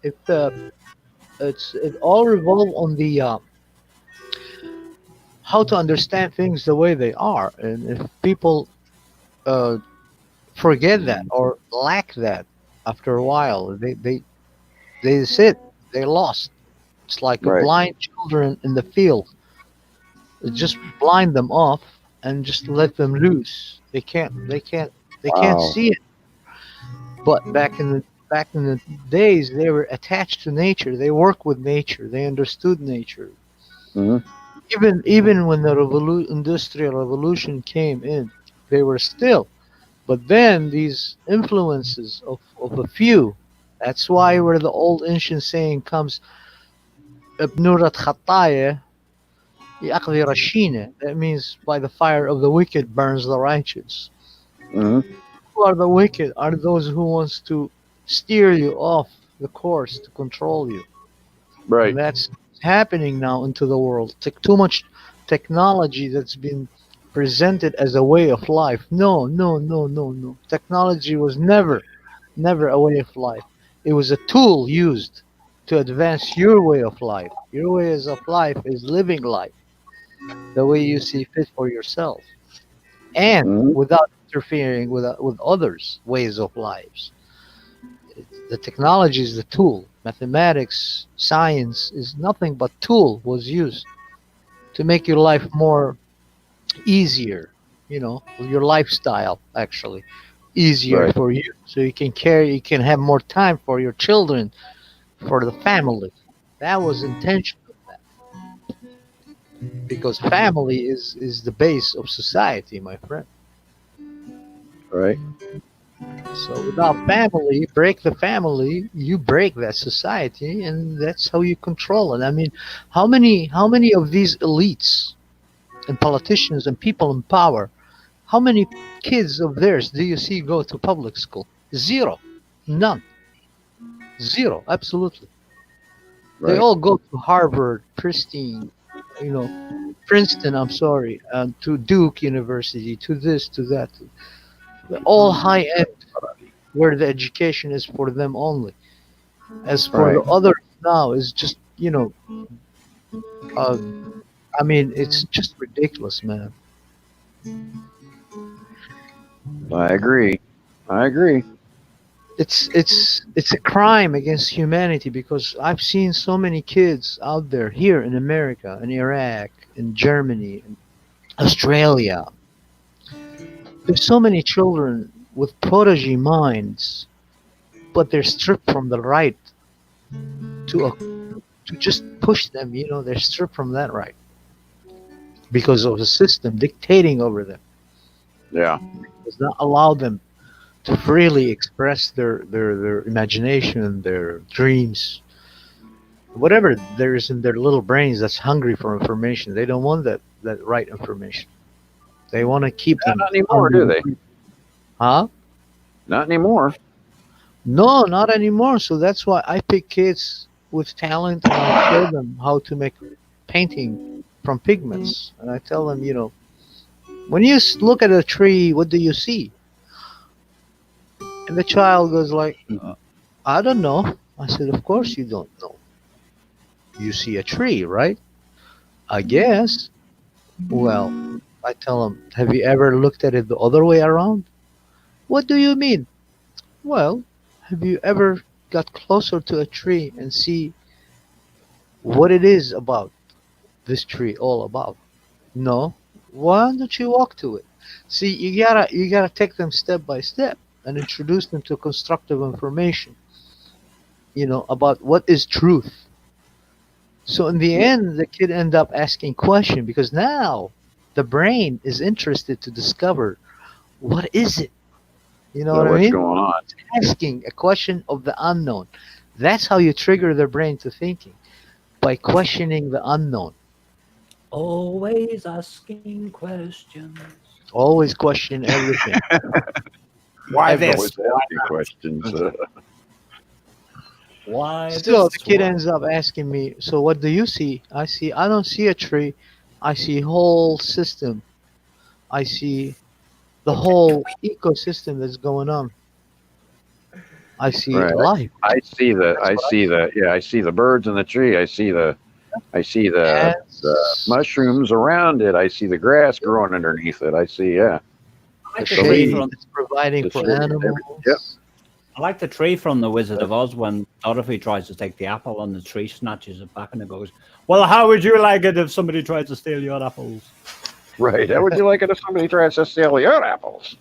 if it all revolves on the how to understand things the way they are, and if people forget that or lack that, after a while, they sit, they lost. It's like a Right. blind children in the field. Just blind them off and just let them loose. They can't Wow. see it. But back in the days, they were attached to nature. They worked with nature. They understood nature. Mhm. Even when the industrial revolution came in, they were still. But then these influences of a few. That's why where the old ancient saying comes, "Ibnurat khataya yaqdi rashina." That means by the fire of the wicked burns the righteous. Mhm. Who are the wicked? Are those who wants to steer you off the course to control you. Right. And that's happening now into the world. Too much technology that's been presented as a way of life. No, no, no, no, no. Technology was never a way of life. It was a tool used to advance your way of life. Your ways of life is living life the way you see fit for yourself, and without interfering with others' ways of lives. The technology is the tool. Mathematics, science is nothing but tool was used to make your life more easier. Your lifestyle actually easier Right. for you, so you can have more time for your children, for the family. That was intentional, because family is the base of society, my friend. Right. So without family, break the family, you break that society, and that's how you control it. I mean, how many of these elites and politicians and people in power, how many kids of theirs do you see go to public school? Zero. None. Zero. Absolutely. They Right. all go to Harvard, pristine, you know, Princeton, I'm sorry, to Duke University, to this, to that. They're all high end, where the education is for them only. As for the Right. others now, is just, uh, I mean, it's just ridiculous, man. I agree. I agree. It's a crime against humanity, because I've seen so many kids out there here in America, in Iraq, in Germany, in Australia. There's so many children with prodigy minds, but they're stripped from the right to to just push them. They're stripped from that right because of the system dictating over them. Yeah. It does not allow them to freely express their imagination, their dreams, whatever there is in their little brains that's hungry for information. They don't want that right information. They want to keep them Not anymore, hungry. do they? Huh? Not anymore. No, not anymore. So that's why I pick kids with talent, and I show them how to make painting from pigments. And I tell them, when you look at a tree, what do you see? And the child goes like, I don't know. I said, of course you don't know. You see a tree, right? I guess. Well, I tell them, have you ever looked at it the other way around? What do you mean? Well, have you ever got closer to a tree and see what it is about this tree all about? No. Why don't you walk to it? See, you gotta take them step by step and introduce them to constructive information, about what is truth. So in the end, the kid end up asking question, because now the brain is interested to discover what is it. You know what I What's mean? going on? It's asking a question of the unknown. That's how you trigger their brain to thinking, by questioning the unknown. Always asking questions. Always question everything. Why I've this? always asking questions. Why So this? the kid Why- ends up asking me, so what do you see? I don't see a tree. I see whole system. I see the whole ecosystem that's going on. I see Right. life. I see the birds in the tree. I see the mushrooms around it. I see the grass growing underneath it. I see, I The like the So tree shade from that's providing the for shade, animals. Yep. I like the tree from the Wizard of Oz when Dorothy tries to take the apple and the tree snatches it back and it goes, "Well, how would you like it if somebody tried to steal your apples?" Right. How would you like it if somebody tries to steal your apples?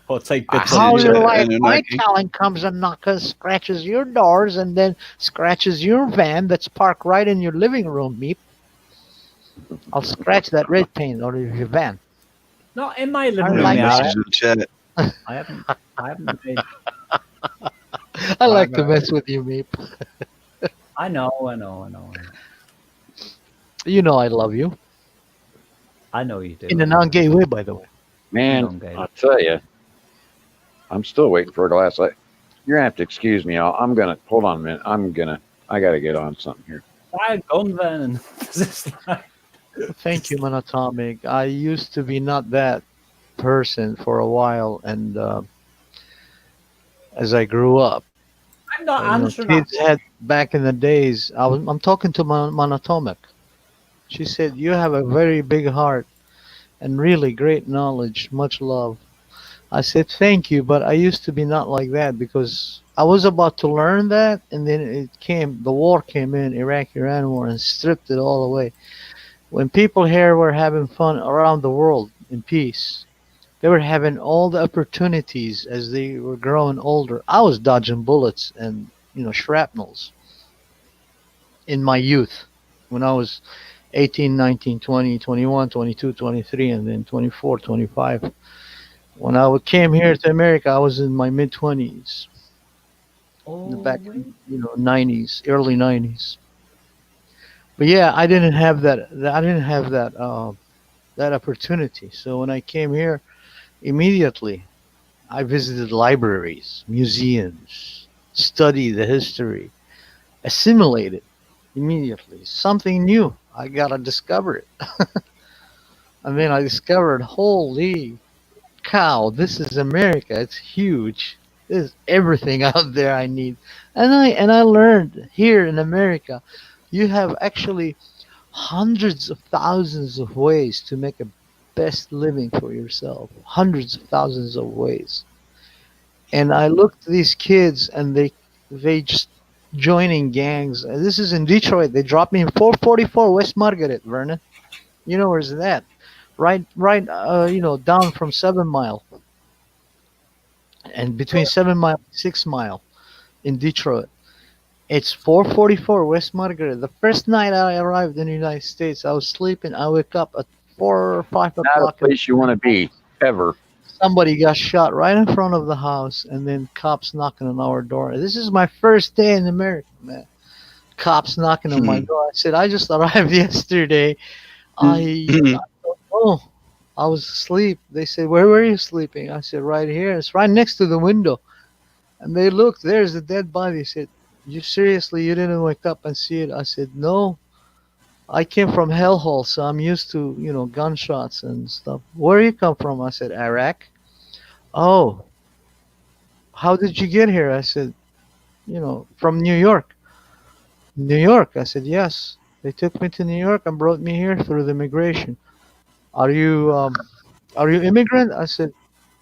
Or take bits How of you the like my Anunnaki. talent comes and scratches your doors and then scratches your van that's parked right in your living room, Meep. I'll scratch that red paint out of your van. Not in my living I room. like Yeah, Message in the chat. I haven't made. I like to mess with you, Meep. I know. You know I love you. I know you do. In a non-gay way, by the way. Man, Okay. I'll tell you, I'm still waiting for a glass of You're gonna have to excuse me. I'm gonna hold on a minute. I gotta get on something here. Thank you, Monatomic. I used to be not that person for a while, and as I grew up, I'm not answering kids that. had back in the days. I'm talking to Monatomic. She said, "You have a very big heart and really great knowledge. Much love." I said, "Thank you," but I used to be not like that because I was about to learn that, and then the war came in, Iraq-Iran war, and stripped it all away. When people here were having fun around the world in peace, they were having all the opportunities as they were growing older. I was dodging bullets and shrapnels in my youth when I was 18, 19, 20, 21, 22, 23, and then 24, 25. When I came here to America, I was in my mid 20s, back in 90s, early 90s. But yeah, I didn't have that opportunity. So when I came here, immediately I visited libraries, museums, studied the history, assimilated immediately. Something new. I gotta discover it. And then I discovered, holy cow, this is America. It's huge. There's everything out there I need. And I learned here in America, you have actually hundreds of thousands of ways to make a best living for yourself. Hundreds of thousands of ways. And I looked at these kids and they just joining gangs. And this is in Detroit. They dropped me in 444 West Margaret, Vernon. You know where's that? Right, down from 7 Mile. And between 7 Mile and 6 Mile in Detroit. It's 444 West Margaret. The first night I arrived in the United States, I was sleeping. I wake up at 4 or 5 Not o'clock. a place you want to be ever. Somebody got shot right in front of the house, and then cops knocking on our door. This is my first day in America, man. Cops knocking on my door. I said, I just arrived yesterday. I don't know. I was asleep. They said, where were you sleeping? I said, right here. It's right next to the window. And they looked, there's a dead body. They said, you didn't wake up and see it? I said, no. I came from hellhole, so I'm used to, gunshots and stuff. Where you come from? I said, Iraq. Oh, how did you get here? I said, from New York. New York? I said, yes. They took me to New York and brought me here through the immigration. Are you immigrant? I said,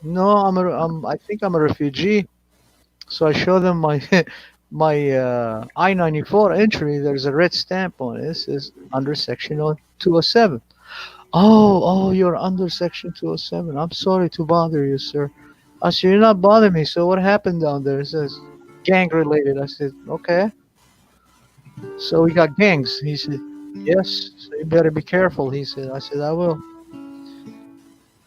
no, I think I'm a refugee. So I show them my I-94 entry. There's a red stamp on it. It says under section 207. Oh, you're under section 207. I'm sorry to bother you, sir. I said, you're not bothering me. So what happened down there? It says gang related. I said, okay. So we got gangs. He said, yes. So you better be careful. He said. I said, I will.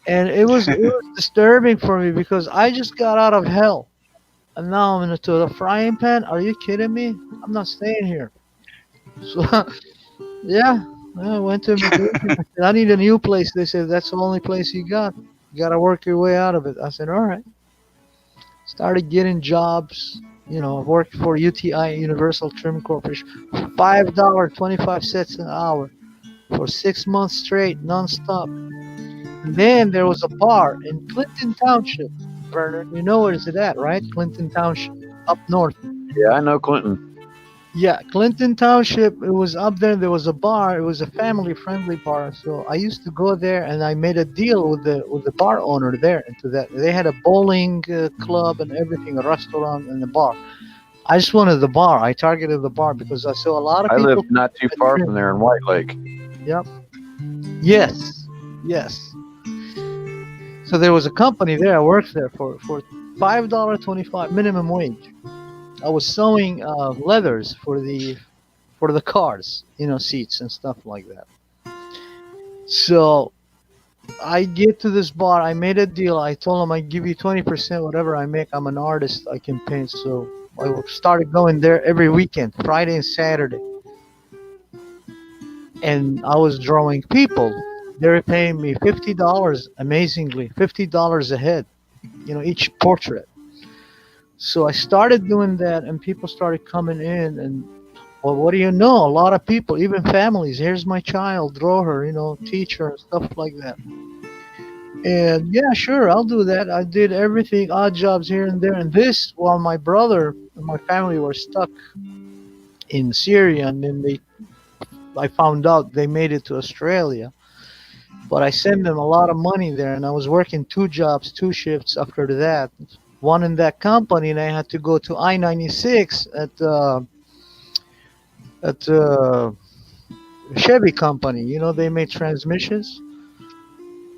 And it was disturbing for me because I just got out of hell. And now I'm into the frying pan. Are you kidding me? I'm not staying here. So, yeah, I went to immigration. I said, I need a new place. They said, that's the only place you got. You got to work your way out of it. I said, all right. Started getting jobs. I worked for UTI, Universal Trim Corporation, $5.25 an hour for 6 months straight, nonstop. And then there was a bar in Clinton Township. Vernon, you know where is it at, right? Clinton Township, up north. Yeah, I know Clinton. Yeah, Clinton Township. It was up there. There was a bar. It was a family-friendly bar. So I used to go there, and I made a deal with the bar owner there. Into that, they had a bowling club and everything, a restaurant and a bar. I just wanted the bar. I targeted the bar because I saw a lot of people. I live not too far from there in White Lake. Yep. Yes. So there was a company there. I worked there for $5.25 minimum wage. I was sewing leathers for the cars, seats and stuff like that. So I get to this bar. I made a deal. I told them I give you 20% whatever I make. I'm an artist. I can paint. So I started going there every weekend, Friday and Saturday. And I was drawing people. They were paying me $50, amazingly, $50 a head, each portrait. So I started doing that, and people started coming in, and well, what do you know? A lot of people, even families. Here's my child, draw her, teach her, and stuff like that. And yeah, sure, I'll do that. I did everything, odd jobs here and there, and this while my brother and my family were stuck in Syria, and then I found out they made it to Australia. But I sent them a lot of money there, and I was working 2 jobs, 2 shifts after that. One in that company, and I had to go to I-96 at Chevy company. They made transmissions.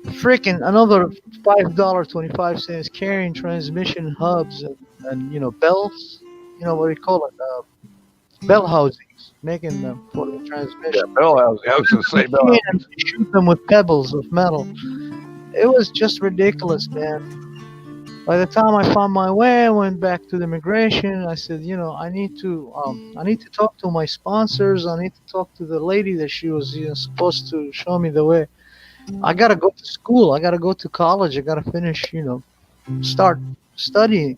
Freaking another $5.25 carrying transmission hubs and belts. What do you call it? Bell housings, making them for the transmission. Yeah, bell housing. I was going to say bell housing. And shoot them with pebbles of metal. It was just ridiculous, man. By the time I found my way, I went back to the immigration. I said, I need to talk to my sponsors. I need to talk to the lady that she was supposed to show me the way. I gotta go to school. I gotta go to college. I gotta finish. Start studying.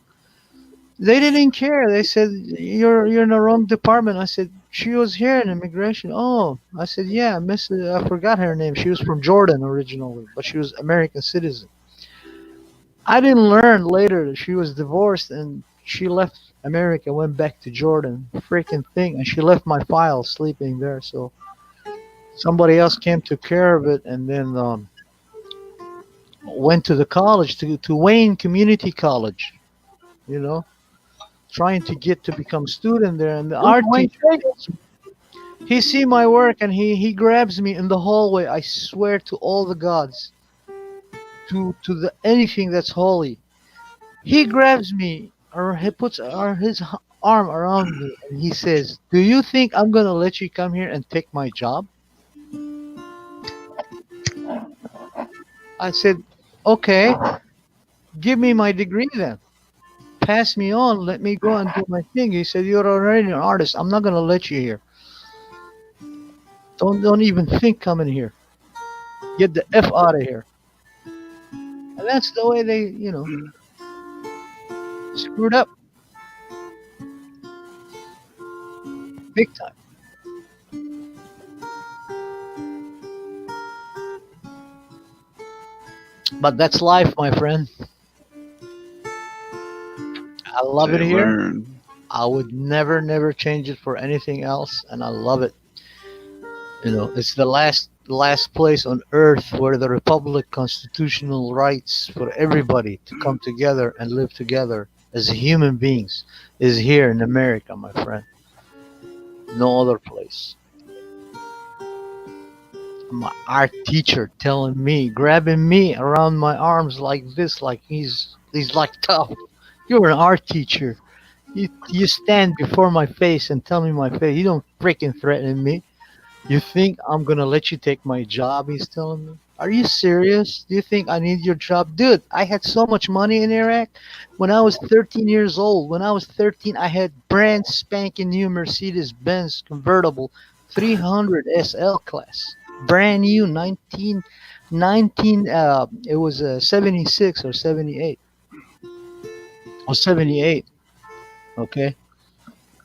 They didn't care. They said you're in the wrong department. I said she was here in immigration. Oh, I said yeah, I forgot her name. She was from Jordan originally, but she was American citizen. I didn't learn later that she was divorced and she left America, went back to Jordan. Freaking thing, and she left my file sleeping there. So somebody else came, took care of it, and then went to the college to Wayne Community College. Trying to get to become student there, and the art teacher, he see my work and he grabs me in the hallway. I swear to all the gods, to anything that's holy, he grabs me or he puts his arm around me and he says, "Do you think I'm gonna let you come here and take my job?" I said, "Okay, give me my degree then. Pass me on, let me go and do my thing." He said, "You're already an artist. I'm not gonna let you here. Don't even think coming here. Get the F out of here." And that's the way they, screwed up. Big time. But that's life, my friend. I love it here. Learn. I would never change it for anything else, and I love it. It's the last place on earth where the republic, constitutional rights for everybody to come together and live together as human beings is here in America, my friend. No other place. My art teacher telling me, grabbing me around my arms like this, like he's like tough. You're an art teacher. You stand before my face and tell me my face. You don't freaking threaten me. You think I'm gonna let you take my job? He's telling me. Are you serious? Do you think I need your job? Dude, I had so much money in Iraq. When I was 13 years old, when I was 13, I had brand spanking new Mercedes-Benz convertible 300 SL class. Brand new, 19, it was 76 or 78. Or 78, okay?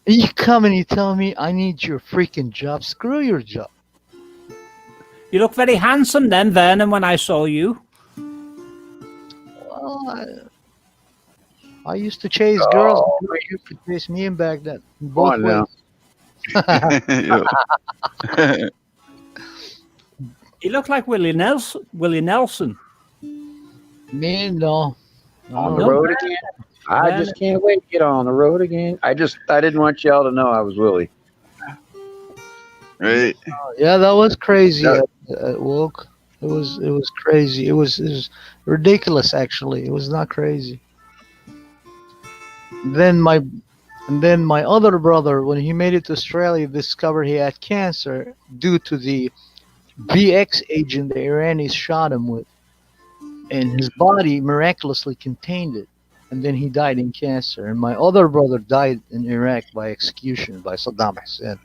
And you come and you tell me I need your freaking job. Screw your job. You look very handsome then, Vernon, when I saw you. Well, I used to chase girls. You used to chase me and back that both ways. You look like Willie Nelson. Me, no. On the road again? I just can't wait to get on the road again. I didn't want y'all to know I was Willie. Right. Yeah, that was crazy at work. It was crazy. It was ridiculous, actually. It was not crazy. Then my other brother, when he made it to Australia, discovered he had cancer due to the VX agent the Iranis shot him with, and his body miraculously contained it. And then he died in cancer. And my other brother died in Iraq by execution by Saddam Hussein.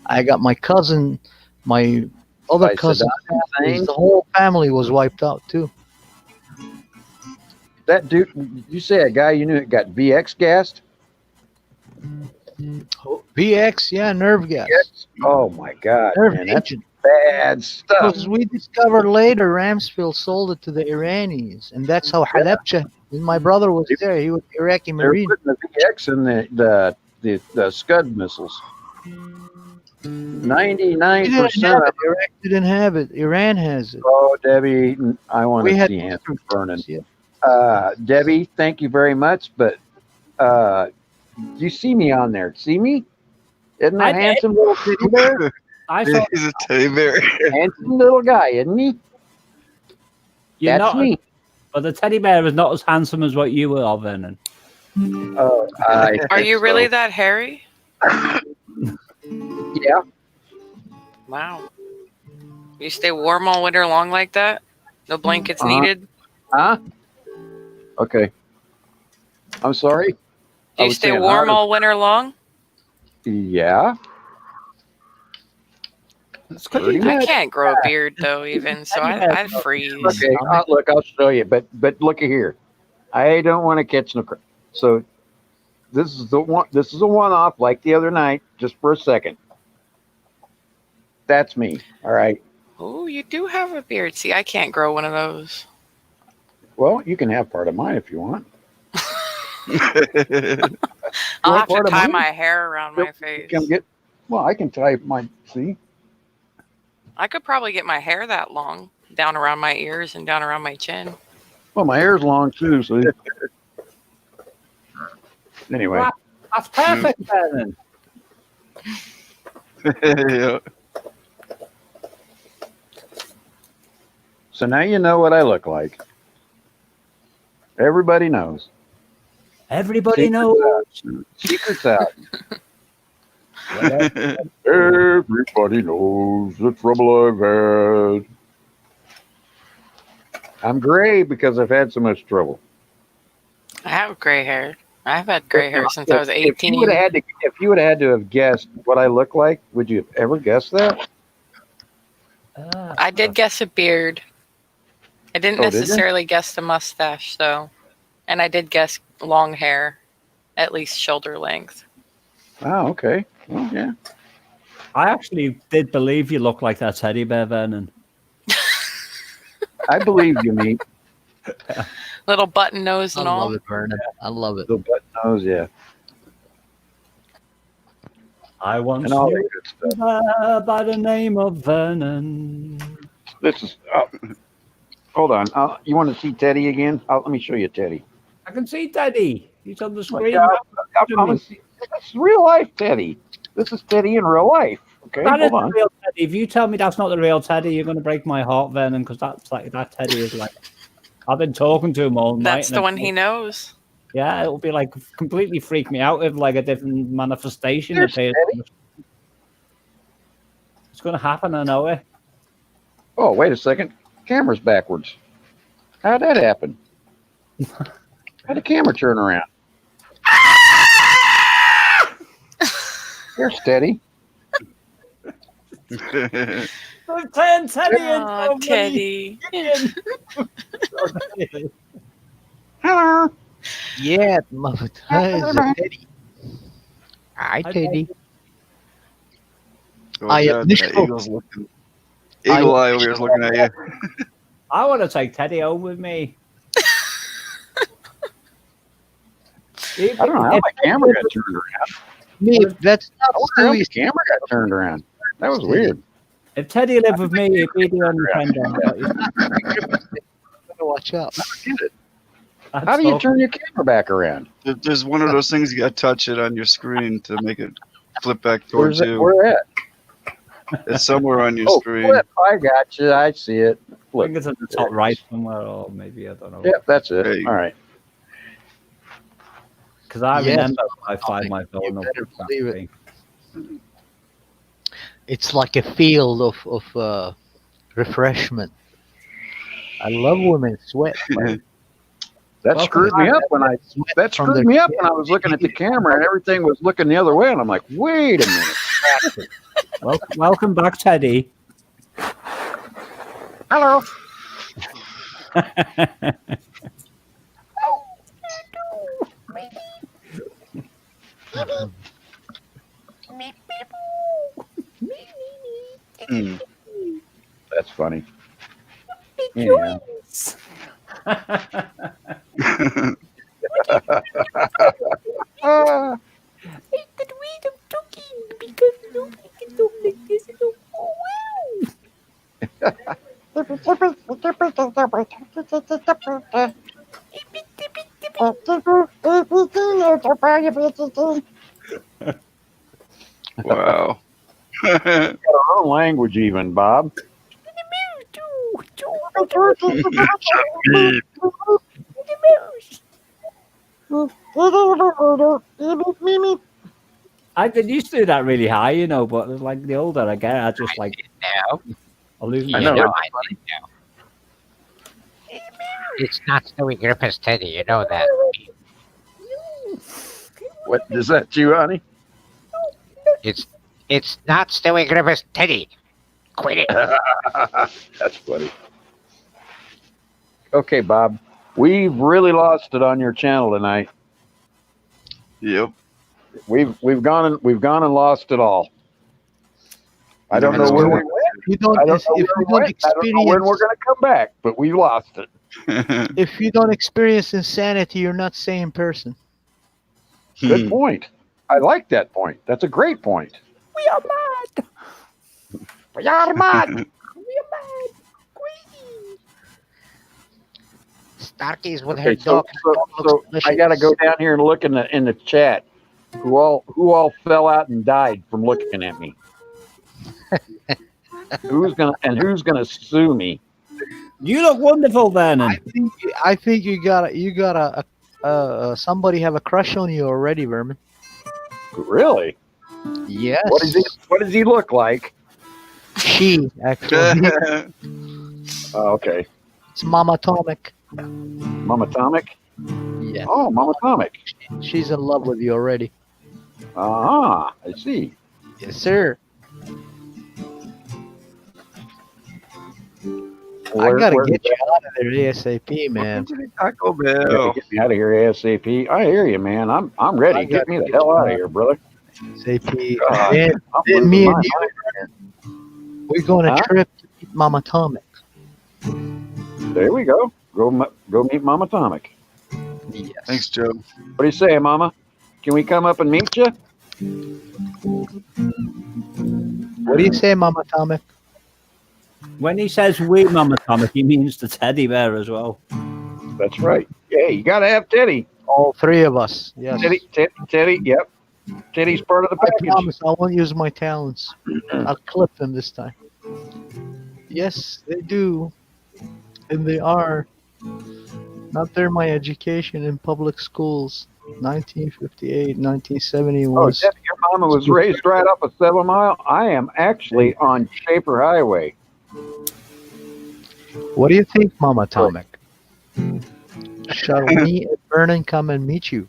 I got my cousin, my other cousin, the whole family was wiped out too. That dude, you say a guy you knew that got VX gassed? VX, yeah, nerve gas. Oh my God, Nerve man, that's agent. bad stuff. Because we discovered later Ramsfield sold it to the Iranians, and that's how Halabja. When my brother was there, he was Iraqi They're Marine. putting the VX in the Scud missiles. 99% of Iraq didn't have it. Iran has it. Oh, Debbie, I want We to had see Anthony burning. Yeah. Debbie, thank you very much. But you see me on there? See me? Isn't that handsome little teddy bear? I saw He's a teddy bear. Handsome little guy, isn't he? You're That's not, me. But the teddy bear is not as handsome as what you were, Vernon. Oh, Are you really that hairy? Yeah. Wow. You stay warm all winter long like that? No blankets needed? Huh? Okay. I'm sorry. Do you stay warm all winter long? Yeah. I can't grow a beard though, even so. I'd freeze. Okay, look, I'll show you. But look at here. I don't want to catch no. So this is the one. This is a one-off, like the other night, just for a second. That's me. All right. Oh, you do have a beard. See, I can't grow one of those. Well, you can have part of mine if you want. I'll have to tie my hair around my face. Well, I can tie my. See. I could probably get my hair that long, down around my ears and down around my chin. Well, my hair's long too. So. Anyway. Wow, that's perfect, Vernon. Yeah. So now you know what I look like. Everybody knows. Everybody knows. Secret's out. Everybody knows the trouble I've had. I'm gray because I've had so much trouble. I have gray hair. I've had gray hair since I was 18. If you would have had to have guessed what I look like, would you have ever guessed that? I did guess a beard. I didn't necessarily guess the mustache, though. And I did guess long hair, at least shoulder length. Oh, okay. Well, yeah. I actually did believe you looked like that teddy bear, Vernon. I believe you, mate. Little button nose and all. I love it, Vernon. I love it. The button nose, yeah. I once And all knew that good stuff. by the name of Vernon. This is. Hold on. You want to see Teddy again? Let me show you Teddy. I can see Teddy. He's on the screen. It's real life Teddy. This is Teddy in real life. Okay, That is hold the on. real Teddy. If you tell me that's not the real Teddy, you're going to break my heart, Vernon, because that's like that Teddy is like. I've been talking to him all night. That's the one he knows. Yeah, it'll be like completely freak me out if like a different manifestation appears. It's going to happen, I know it. Oh, wait a second. Camera's backwards. How'd that happen? How'd the camera turn around? Here's Teddy. I've turned Teddy into Teddy. Hello. Yeah, mother. Teddy. Hi, Teddy. Oh, I God, that eagle's looking. Eagle eye over here is looking at you. I want to take Teddy home with me. I don't know how my camera got turned around. Me, that's not I wonder how his camera got turned around. That was weird. If Teddy lived with me, he'd be the only friend on. Watch out. How do you turn your camera back around? There's one of those things you got to touch it on your screen to make it flip back towards you. Where at? It's somewhere on your screen. Flip. I got you. I see it. I think it's at the top right somewhere, or maybe I don't know. Yep, that's it. All right. Because I Yes. remember I find my phone up. better believe it. It's like a field of refreshment. I love women sweat. That screwed me up when I was looking at the camera and everything was looking the other way, and I'm like, wait a minute. Welcome back, Teddy. Hello. That's funny. Yeah. Could we do talking because nobody can talk like this. Oh Wow. Got our own language, even Bob. I did used to do that really high, you know, but like the older I get, I just like now. I lose You my know, head. I did now. It's not Stewie Griffith's Teddy, you know that. What is that, you, honey? It's not Stewie Griffith's Teddy. Quit it. That's funny. Okay, Bob. We've really lost it on your channel tonight. Yep. We've gone and lost it all. I don't know where we went. You don't, I don't if know you where we don't went. I don't know when we're going to come back, but we lost it. if you don't experience insanity, you're not sane person. Good point. I like that point. That's a great point. We are mad. We are mad. We are mad. Crazy. Starkey's with Okay, her dog. so I got to go down here and look in the chat. Who all fell out and died from looking at me? who's gonna sue me? You look wonderful, Vernon. I think you got somebody have a crush on you already, Vermin. Really? Yes. What does he look like? She actually. Oh, okay. It's Mama Atomic. Mama Atomic? Yeah. Oh, Mama Atomic. She's in love with you already. Ah, I see. Yes, sir. I gotta get you out of there ASAP, man. Taco You gotta get me out of here ASAP. I hear you, man. I'm ready. Get me the hell out of here, brother. ASAP. I'm Then me losing and you, we're going a trip to meet Mama Atomic. There we go. Go meet Mama Atomic. Yes. Thanks, Joe. What do you say, Mama? Can we come up and meet you? What do you say, Mama Atomic? When he says we, Mama Atomic, he means the teddy bear as well. That's right. Yeah, you gotta have Teddy. All three of us. Yes. Teddy. Yep. Teddy's part of the I package. promise I won't use my talents. I'll clip them this time. Yes, they do. And they are. Not there my education in public schools. 1958, 1970 Oh, was. Teddy, your mama was raised right off of 7 Mile. I am actually on Shaper Highway. What do you think, Mama Atomic? Shall me and Vernon come and meet you?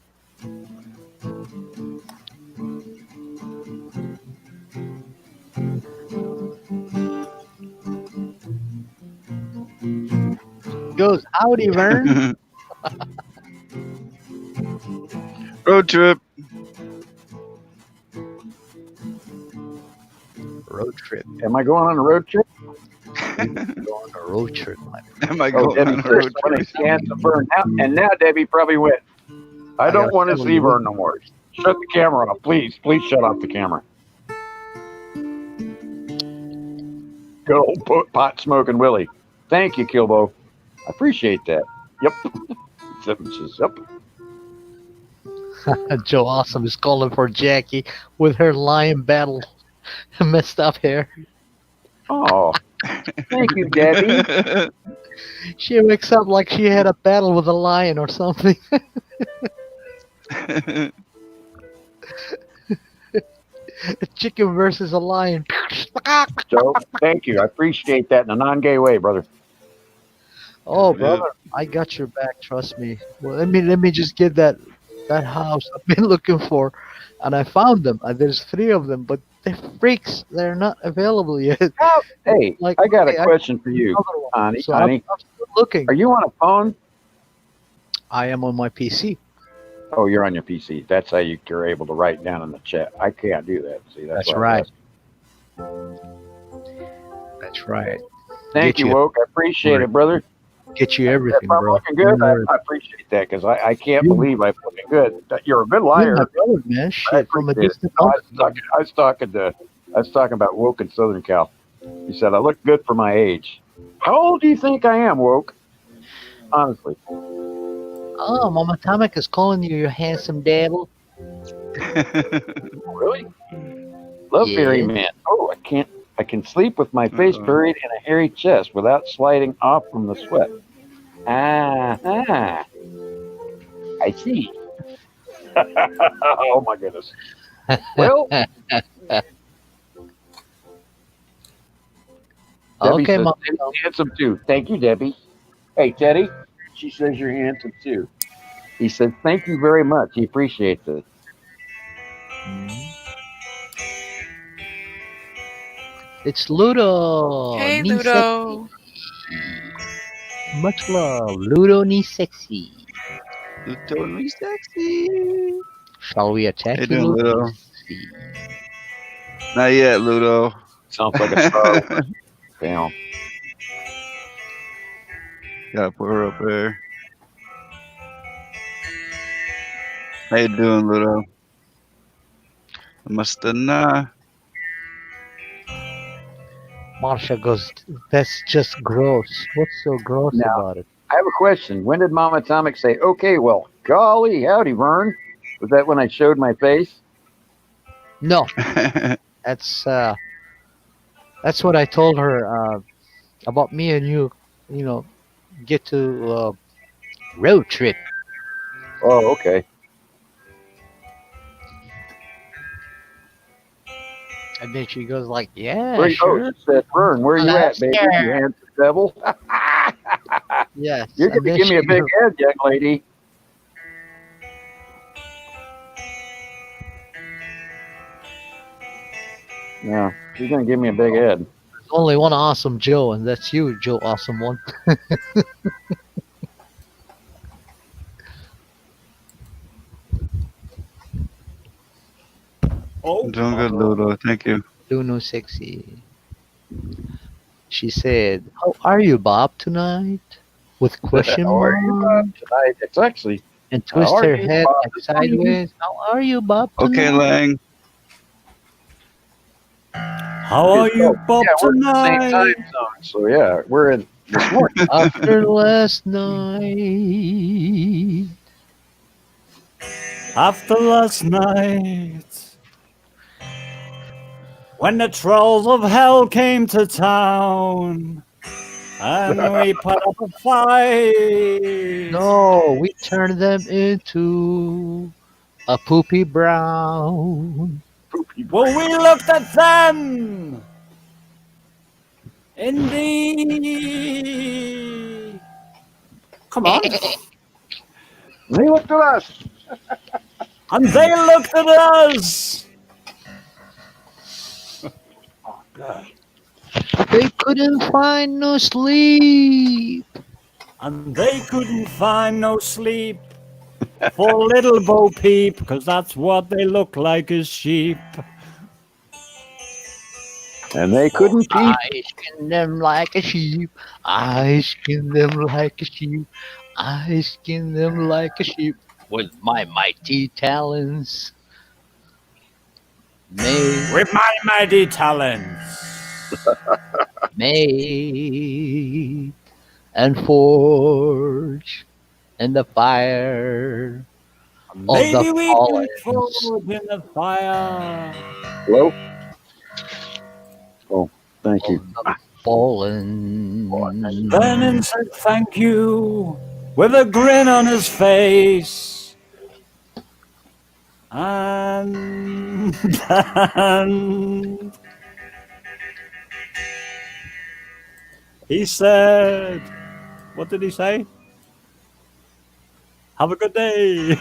Goes, howdy, Vern. Road trip. Road trip. Am I going on a road trip? Go on a road trip, my friend. Am I going Debbie on a first road when trip? they scanned the Vern. Now Debbie probably went. I don't gotta want to tell see you. Vern no more. Shut the camera off, please. Please shut off the camera. Good old pot smoking Willie. Thank you, Kilbo. I appreciate that. Yep. Yep. Joe Awesome is calling for Jackie with her lion battle messed up hair. Oh, thank you, Debbie. She wakes up like she had a battle with a lion or something. A chicken versus a lion. Joe, thank you. I appreciate that in a non-gay way, brother. Oh, brother, I got your back. Trust me. Well, let me just get that house I've been looking for, and I found them. There's 3 of them, but they're freaks. They're not available yet. Hey, Like, I got okay, a question for you, another one. Honey. So Honey, I'm still looking. are you on a phone? I am on my PC. Oh, you're on your PC. That's how you're able to write down in the chat. I can't do that. See, That's why right. That's right. Thank you, Woke. I appreciate it, brother. Get you everything, If I'm bro. looking good, I appreciate that because I can't believe I'm looking good. You're a good liar. You're my brother, man. Shit, from a distant I was talking about Woke in Southern Cal. He said I look good for my age. How old do you think I am, Woke? Honestly. Oh, Mama Atomic is calling you your handsome devil. Really? Love Fairy Man. Oh, I can sleep with my face buried in a hairy chest without sliding off from the sweat. I see. Oh my goodness. Well, Debbie okay, says, Mama. Teddy's handsome too. Thank you, Debbie. Hey, Teddy. She says you're handsome too. He said, thank you very much. He appreciates it. It's Ludo. Hey, Knee Ludo. Sexy. Much love. Ludo Knee Sexy. Ludo Knee Sexy. Shall we attack Hey, you, doing, Ludo? Ludo? Not yet, Ludo. Sounds like a Star Wars. Damn. Gotta put her up there. How you doing, Ludo? Mustana. Marsha goes, that's just gross. What's so gross about it? I have a question. When did Mama Atomic say, okay, well, golly, howdy, Vern? Was that when I showed my face? No. That's what I told her about me and you, get to road trip. Oh, okay. And then she goes like, yeah, She said, Vern, where you at, baby? You handsome devil. Yes. You're going to give me a big head, young lady. Yeah, she's going to give me a big head. There's only one awesome Joe, and that's you, Joe Awesome One. I'm doing good, Ludo. Thank you. Luno Sexy. She said, how are you, Bob, tonight? With question How are you, mark. Bob, tonight? It's actually... And twist How are her you, head Bob, like sideways. How are you, Bob, tonight? Okay, Lang. How are you, Bob, we're in the same tonight? time zone, so yeah, we're in this morning. After last night. After last night, when the trolls of hell came to town, and we put up a fight. No, we turned them into a poopy brown. Well, we looked at them in the... Come on. They looked at us. And they looked at us. Oh, God. They couldn't find no sleep. And they couldn't find no sleep for little Bo Peep, because that's what they look like as sheep. And they couldn't peep. I skinned them like a sheep. I skinned them like a sheep. I skinned them like a sheep with my mighty talons. With my mighty talents. Made and forge in the fire. Maybe we can forge in the fire. Hello? Oh, thank you. Fallen. Vernon said thank you with a grin on his face. And he said, what did he say? Have a good day.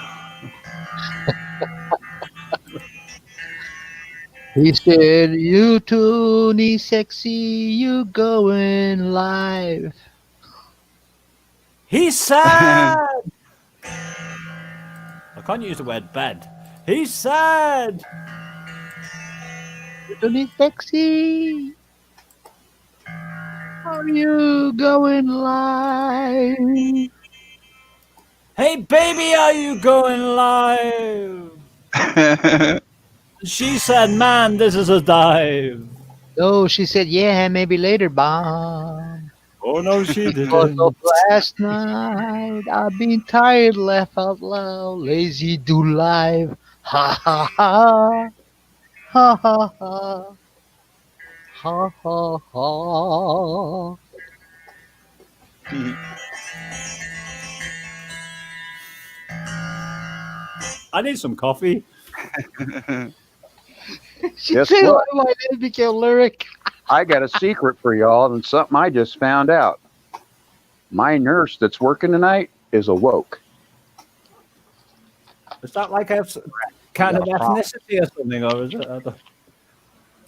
He said, you too need sexy, you going live. He said, can't use the word bed. He said, "Isn't it sexy? Are you going live? "Hey baby, are you going live?" She said, "Man, this is a dive." No, she said, "Yeah, maybe later, Bob." Oh no, she Because didn't. of last night, I've been tired, laugh out loud, lazy, do live. Ha ha ha. Ha ha ha. Ha ha ha. I need some coffee. She Guess said, what? "Why my name became lyric?" I got a secret for y'all and something I just found out. My nurse that's working tonight is awoke. Is that like a kind of ethnicity or something, or is it?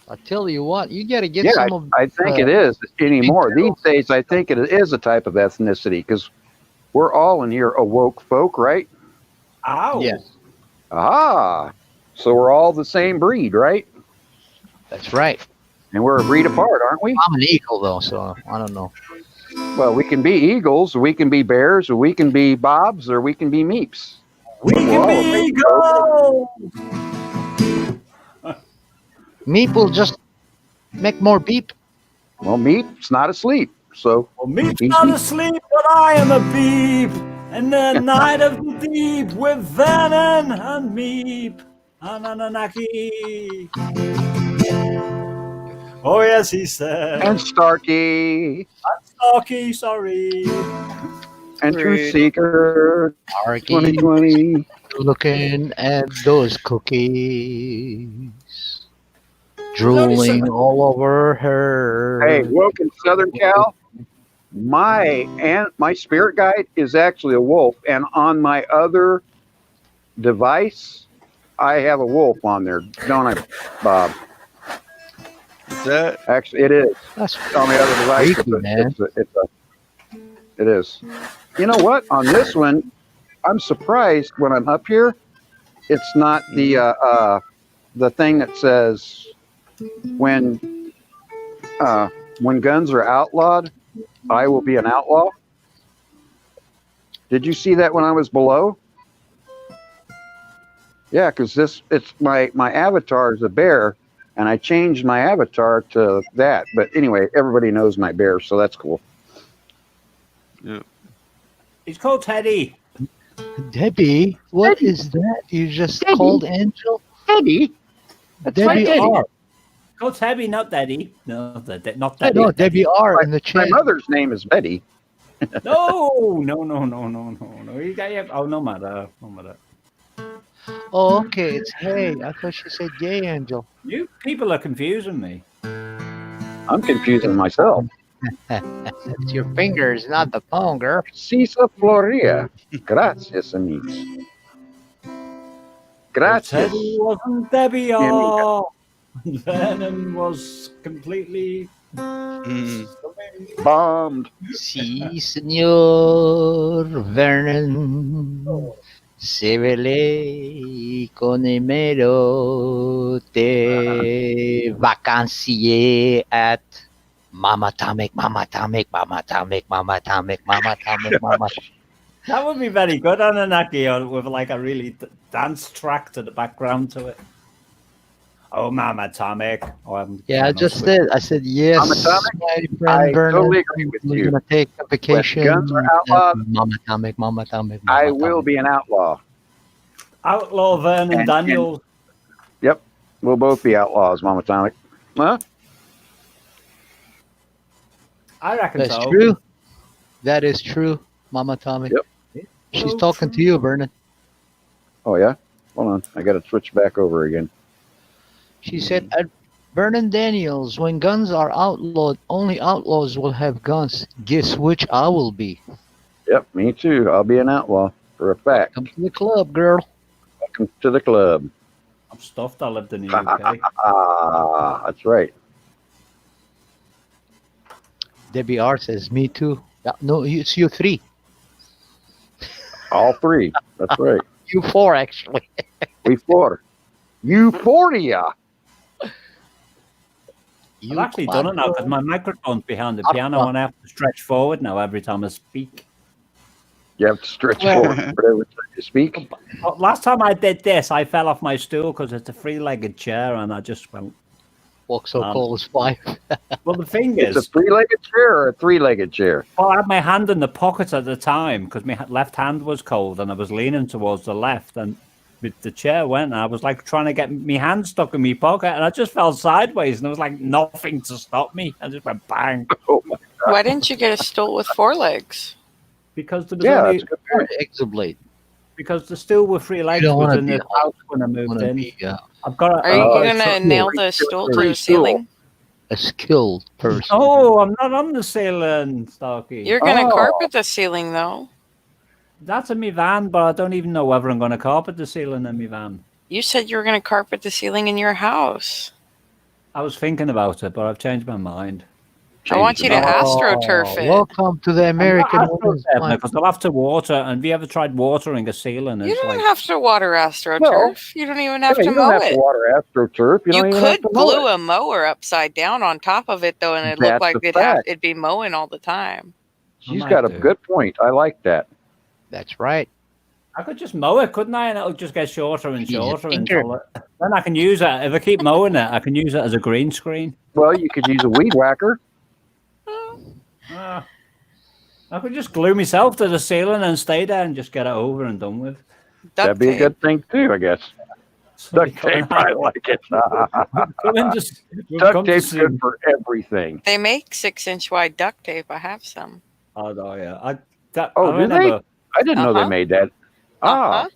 I tell you what, you got to get Yeah, some of. I think it is anymore. These days, I think it is a type of ethnicity because we're all in here awoke folk, right? Ow. Yes. Ah, so we're all the same breed, right? That's right. And we're a breed apart, aren't we? I'm an eagle, though, so I don't know. Well, we can be eagles, or we can be bears, or we can be bobs, or we can be meeps. We can be eagles. Meep will just make more beep. Well, meep's not asleep, so. Well, meep's not asleep, but I am a beep. In the night of the deep with Venom and Meep and Anunnaki. Oh, yes, he said. And Starkey. And Starkey, sorry. And Truthseeker. 2020. Looking at those cookies. Drooling all over her. Hey, woke in Southern Cal. My spirit guide is actually a wolf, and on my other device, I have a wolf on there, don't I, Bob? Is that actually it is? That's on the other device. freaky, man. It is. You know what? On this one, I'm surprised when I'm up here. It's not the thing that says when guns are outlawed, I will be an outlaw. Did you see that when I was below? Yeah, because it's my avatar is a bear, and I changed my avatar to that. But anyway, everybody knows my bear, so that's cool. Yeah. He's called Teddy. Debbie, what is that? You just called Angel? Debbie. Debbie R. Called Teddy, not Daddy. No, not Daddy. No, Debbie R. in the My chat. mother's name is Betty. No. You got oh, no matter. Oh, okay. It's hey. I thought she said gay, Angel. You people are confusing me. I'm confusing myself. It's your fingers, not the phone, girl. Cisa Floria. Gracias, amigos. Gracias. Teddy wasn't Debbie R. Venom was completely bombed. Si, señor Vernon. Se vele con el mero te vacancier at Mama Atomic. That would be very good, Anunnaki, with like a really dance track to the background to it. Oh, Mama Atomic. Yeah, I just said. I said yes, Mama Atomic, my friend I Vernon. totally agree with We're you. gonna take a vacation. When guns are outlawed, Mama Atomic. I will be an outlaw. Outlaw Vernon Daniels. Yep, we'll both be outlaws, Mama Atomic. Huh? I reckon That's so. true. That is true, Mama Atomic. Yep. She's talking to you, Vernon. Oh yeah. Hold on, I got to switch back over again. She said, Vernon Daniels, when guns are outlawed, only outlaws will have guns. Guess which I will be. Yep, me too. I'll be an outlaw for a fact. Come to the club, girl. Welcome to the club. I'm stuffed. I lived in the UK. That's right. Debbie R says, me too. Yeah, no, it's you three. All three. That's right. You four, actually. We four. Euphoria. I've actually done it now because my microphone's behind the piano and I have to stretch forward now every time I speak. You have to stretch forward every time you speak. But last time I did this, I fell off my stool because it's a three-legged chair and I just went. Walk so tall as five. Well, the thing It's is, a three-legged chair or a three-legged chair? well, I had my hand in the pocket at the time because my left hand was cold and I was leaning towards the left and the chair went and I was like trying to get my hand stuck in my pocket and I just fell sideways and there was like nothing to stop me. I just went bang. Oh my God. Why didn't you get a stool with 4 legs? Because there was Yeah, that's a good point. Exoblade. Because the stool with 3 legs don't was wanna in be the house when I moved in. I've got. Are you gonna nail the stool to the ceiling? A skilled person. Oh, I'm not on the ceiling, Starkey. You're gonna carpet the ceiling though. That's in my van, but I don't even know whether I'm going to carpet the ceiling in my van. You said you were gonna carpet the ceiling in your house. I was thinking about it, but I've changed my mind. I want you to astroturf it. Welcome to the American Women's because I'll have to water. And have you ever tried watering a ceiling? You It's don't like have to water astroturf. Well, you don't even have Yeah, to you don't mow have it. to water AstroTurf. You You don't even have could to mow glue it. a mower upside down on top of it though, and it looked That's like the it'd fact. be mowing all the time. She's got a good point. I like that. That's right. I could just mow it, couldn't I? And it'll just get shorter and He's a shorter tinker. until then I can use it. If I keep mowing it, I can use it as a green screen. Well, you could use a weed whacker. I could just glue myself to the ceiling and stay there and just get it over and done with. That'd be a good thing too, I guess. Duct tape, I like it. Duct tape's good for everything. They make 6-inch wide duct tape. I have some. Oh no, yeah. I Do they? remember- I didn't know they Uh-huh. made that.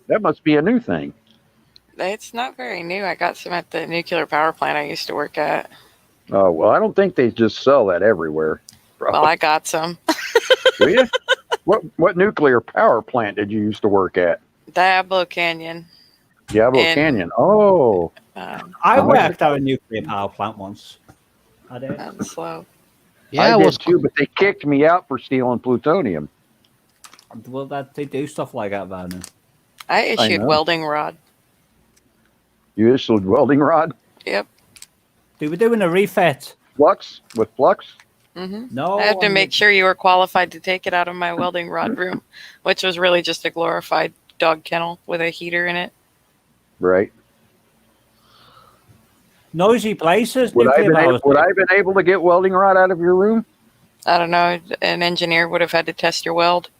That must be a new thing. It's not very new. I got some at the nuclear power plant I used to work at. Oh well, I don't think they just sell that everywhere. Well, I got some. Do you? What nuclear power plant did you used to work at? Diablo Canyon. Diablo And- Canyon. Oh, I worked at a nuclear power plant once. I did. That's slow. I did too, but they kicked me out for stealing plutonium. Well, they do stuff like that, Vernon. I issued know. welding rod. You issued welding rod? Yep. They were doing a refit. Flux? With flux? hmm No, I had to I'm- make sure you were qualified to take it out of my welding rod room, which was really just a glorified dog kennel with a heater in it. Right. Noisy places. Would I nuclear power have been able to get welding rod out of your room? I don't know. An engineer would have had to test your weld.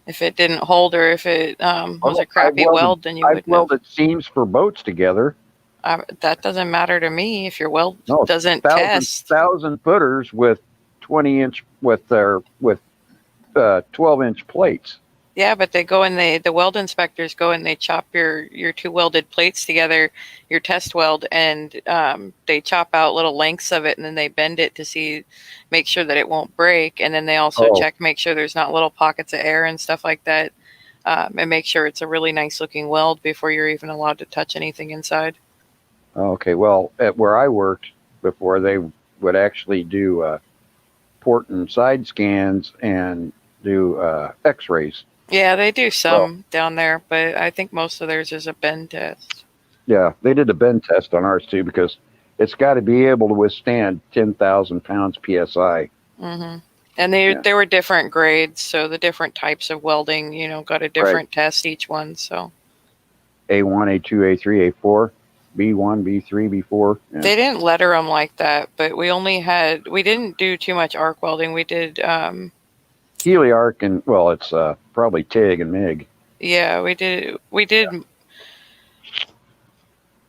If it didn't hold or if it was a crappy weld, then you I've would know. welded seams for boats together. That doesn't matter to me if your weld No, doesn't test. 1,000 footers with 20-inch with 12-inch plates. Yeah, but they go and the weld inspectors go and they chop your 2 welded plates together, your test weld, and they chop out little lengths of it and then they bend it to make sure that it won't break. And then they also make sure there's not little pockets of air and stuff like that, and make sure it's a really nice looking weld before you're even allowed to touch anything inside. Okay, well, at where I worked before, they would actually do port and side scans and do x-rays. Yeah, they do some down there, but I think most of theirs is a bend test. Yeah, they did a bend test on ours too because it's got to be able to withstand 10,000 pounds PSI. hmm And there were different grades, so the different types of welding, got a different test each one. So A1, A2, A3, A4, B1, B3, B4. Yeah. they didn't letter them like that, but we didn't do too much arc welding. We did, Heliarc and, well, it's probably TIG and MIG. yeah, we did.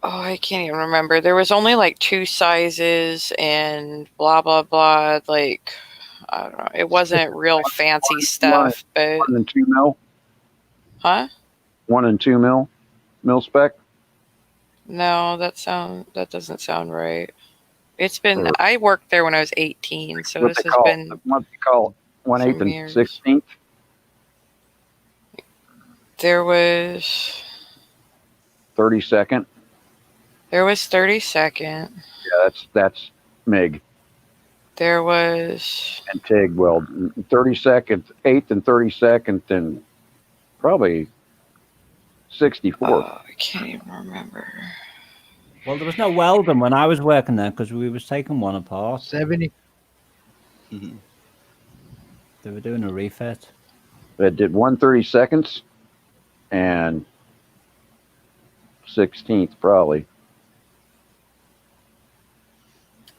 Oh, I can't even remember. There was only like 2 sizes and blah, blah, blah. Like, I don't know. It wasn't real fancy stuff, but 1 and 2 mil? huh? 1 and 2 mil spec? No, that doesn't sound right. It's been, I worked there when I was 18, so What this they has call, been, what they call 1/8 some and years. 16th? there was 32nd? There was 32nd. Yeah, that's MIG There was and TIG weld. 32nd, 8th and 32nd, and probably 64. I can't even remember. Well, there was no welding when I was working there because we was taking one apart. 70. Mm-hmm. They were doing a refit. It did 1/30 seconds and 16th probably.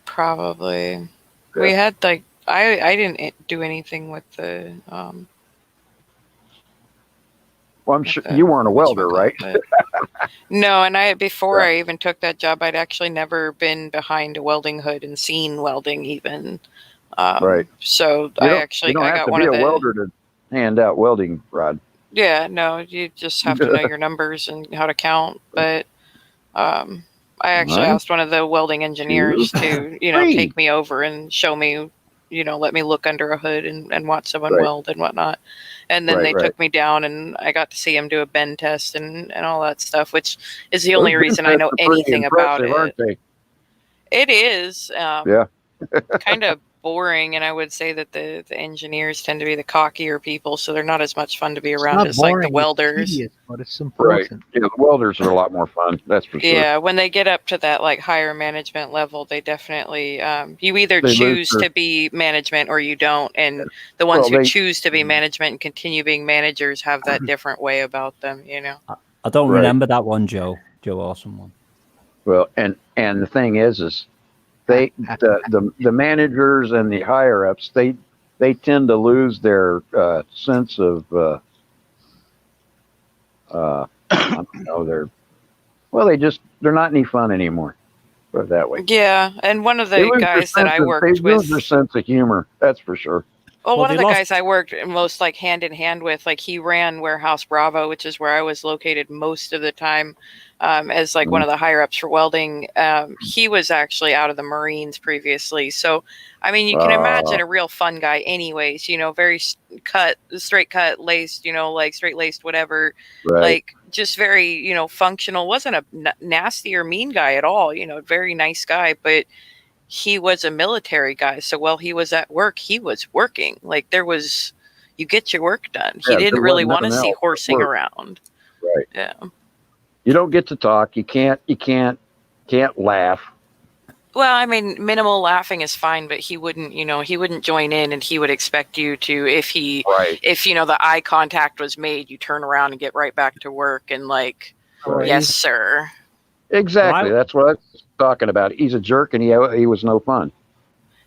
Probably. We had like I didn't do anything with the Well, I'm sure you weren't a welder, right? No, and before I even took that job, I'd actually never been behind a welding hood and seen welding even. Right. So You I don't actually have got to one be of a the welder to hand out welding rod. Yeah, no, you just have to know your numbers and how to count. But I actually One, asked one of the welding engineers 2, to, 3. take me over and show me, let me look under a hood and watch someone Right. weld and whatnot. And then they took me down and I got to see him do a bend test and all that stuff, which is the only Those bend reason I tests know are pretty anything about impressive, aren't it. they? It is. Yeah. Kind of boring, and I would say that the engineers tend to be the cockier people, so they're not as much fun to be It's around not as like the boring, it's welders. tedious, but it's Right. important. Yeah, the welders are a lot more fun. That's for sure. Yeah, when they get up to that like higher management level, they definitely you either They lose choose their- to be management or you don't, and the ones Well, who they- choose to be management and continue being managers have that different way about them, I don't Right. remember that one, Joe. Joe Awesome one. Well, and the thing is they the managers and the higher ups they tend to lose their sense of I don't know, they're not any fun anymore. Put it that way. Yeah, and one of They the lose their guys that sense I of- worked they lose with. their sense of humor. That's for sure. Well, Well, one of they the lost- guys I worked most like hand in hand with, like he ran Warehouse Bravo, which is where I was located most of the time, as like one of the higher ups for welding. He was actually out of the Marines previously, so I mean, you can imagine a real fun guy, anyways. Very straight cut, laced, like straight laced, whatever. Right. Like just very, functional. Wasn't a nasty or mean guy at all. Very nice guy, but he was a military guy, so while he was at work, he was working. Like you get your work done. He Yeah, didn't there really wasn't want to nothing see else but horsing work. around. Right. Yeah. You don't get to talk. You can't laugh. Well, I mean, minimal laughing is fine, but he wouldn't, he wouldn't join in, and he would expect you to, if the eye contact was made, you turn around and get right back to work and like, Right. yes, sir. Exactly. That's what I was talking about. He's a jerk, and he was no fun.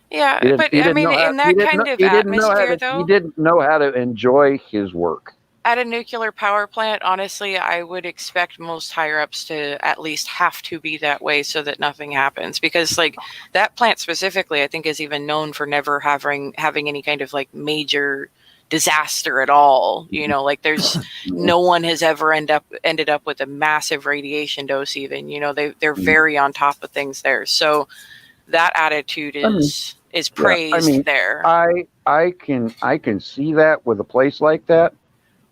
Yeah, He didn't- but he I didn't mean, know how- in that he didn't kind know- of he didn't know how atmosphere, to- though. He didn't know how to enjoy his work. At a nuclear power plant, honestly, I would expect most higher ups to at least have to be that way so that nothing happens. Because like that plant specifically, I think is even known for never having any kind of like major disaster at all. Like there's no one has ever ended up with a massive radiation dose even. They're very on top of things there. So that attitude is praised there. I can see that with a place like that.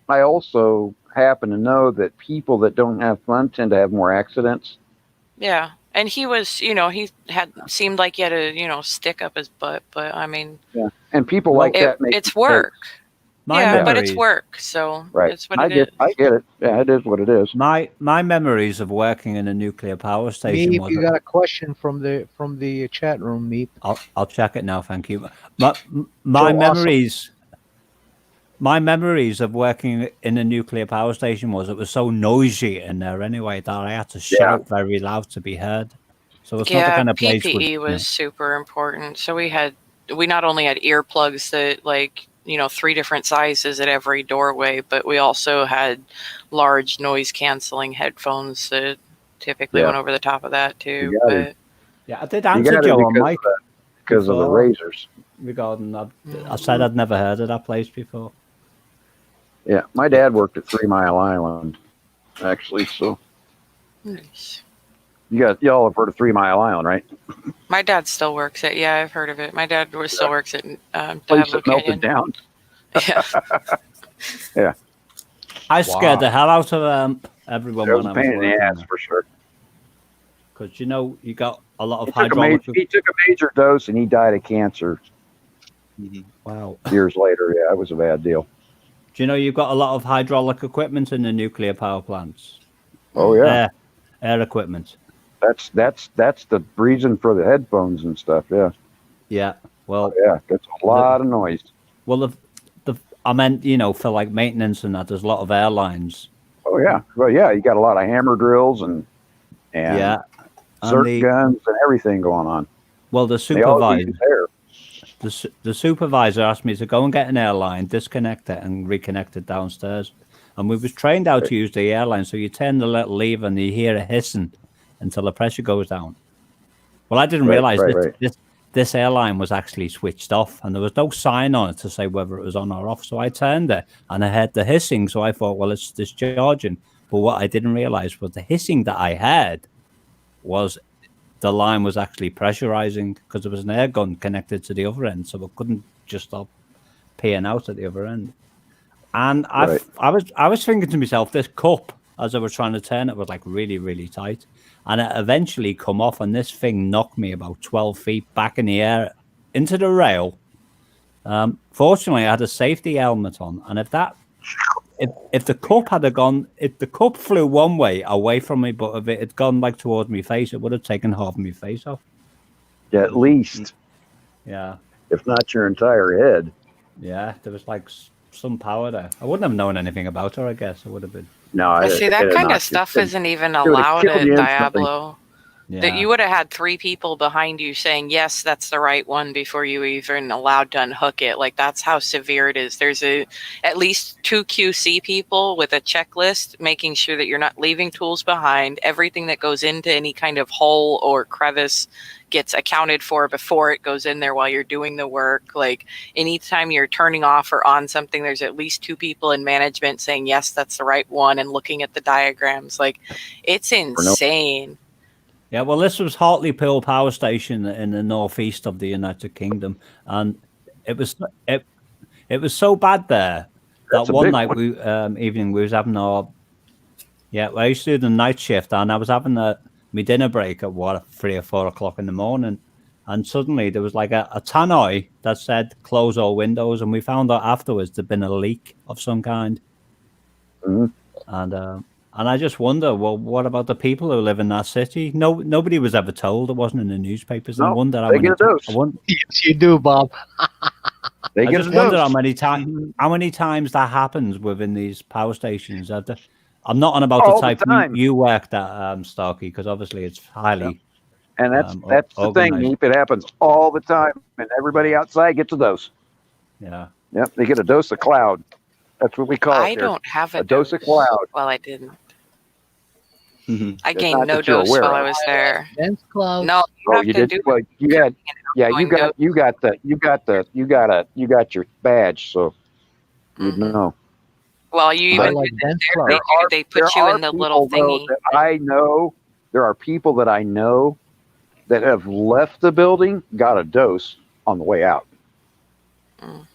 I also happen to know that people that don't have fun tend to have more accidents. Yeah. And he was, he seemed like he had a, stick up his butt, but I mean, Yeah, and people like that make it's work. My Yeah, but it's memories- work, so Right. it's what I it is. get it. Yeah, it is what it is. My memories of working in a nuclear power station Meep, was. you got a question from the chat room, Meep. I'll check it now. Thank you. My Joe, memories. My memories of working in a nuclear power station was it was so noisy in there anyway that I had to shout very loud to be heard. So it's not the kind of place. PPE was super important. So we not only had earplugs that like, 3 different sizes at every doorway, but we also had large noise canceling headphones that typically went over the top of that too. You got it. But Yeah, I did answer Joe on mic because of the before razors. regarding that. I said I'd never heard of that place before. Yeah, my dad worked at 3 Mile Island, actually. So nice. y'all have heard of 3 Mile Island, right? My dad still works at. Yeah, I've heard of it. My dad still works at Place Diablo that melted Canyon. down. Yeah. Yeah. I scared the hell out of everyone It was when a I was pain in the working ass for sure. because you got a lot of He took a major dose and he died of cancer. Wow. Years later, yeah, it was a bad deal. Do you know you've got a lot of hydraulic equipment in the nuclear power plants? Oh yeah, air equipment. That's the reason for the headphones and stuff. Yeah. Yeah. Well. Yeah, that's a lot of noise. Well, I meant, you know, for like maintenance and that, there's a lot of airlines. Oh yeah. Well, yeah, you got a lot of hammer drills and zerk guns and everything going on. Well, the supervisor asked me to go and get an airline, disconnect it, and reconnect it downstairs. And we was trained how to use the airline, so you turn the little lever and you hear a hissing until the pressure goes down. Well, I didn't realize this airline was actually switched off, and there was no sign on it to say whether it was on or off. So I turned it, and I heard the hissing. So I thought, well, it's discharging. But what I didn't realize was the hissing that I heard was the line was actually pressurizing because there was an air gun connected to the other end, so it couldn't just stop peeing out at the other end. And I was thinking to myself, this cup, as I was trying to turn it, was like really, really tight. And it eventually come off, and this thing knocked me about 12 feet back in the air into the rail. Fortunately, I had a safety helmet on, and if the cup if the cup flew one way away from me, but if it had gone like towards my face, it would have taken half of my face off. Yeah, at least. Yeah. If not your entire head. Yeah, there was like some power there. I wouldn't have known anything about her, I guess. I would have been. No, See, that kind of stuff isn't even allowed in Diablo. Yeah. That you would have had 3 people behind you saying, yes, that's the right one before you even allowed to unhook it. Like, that's how severe it is. There's at least 2 QC people with a checklist making sure that you're not leaving tools behind. Everything that goes into any kind of hole or crevice gets accounted for before it goes in there while you're doing the work. Like, anytime you're turning off or on something, there's at least 2 people in management saying, yes, that's the right one, and looking at the diagrams. Like, it's insane. Yeah, well, this was Hartlepool Power Station in the northeast of the United Kingdom, and it was so bad there that one night evening we was having I used to do the night shift, and I was having my dinner break at 3 or 4 o'clock in the morning, and suddenly there was like a tannoy that said close all windows, and we found out afterwards there'd been a leak of some kind. And I just wonder, well, what about the people who live in that city? Nobody was ever told. It wasn't in the newspapers. No, I wonder. They get a dose. Yes, you do, Bob. They I get just a wonder dose. how many times that happens within these power stations. I'm not on about All the type the time. you worked at, Starkey, because obviously it's highly. And that's the thing, organized. Neep. It happens all the time, and everybody outside gets a dose. Yeah. Yep, they get a dose of cloud. That's what we call it. I here. don't have a dose of cloud. Well, I didn't. I It's gained not no that you're dose aware while of. I was there. Dense cloud. No, Oh, you did. Well, you had. Yeah, you got your badge, so you'd know. Well, you But even like dense cloud. they put you in the little thingy. That I know there are people that I know that have left the building, got a dose on the way out, and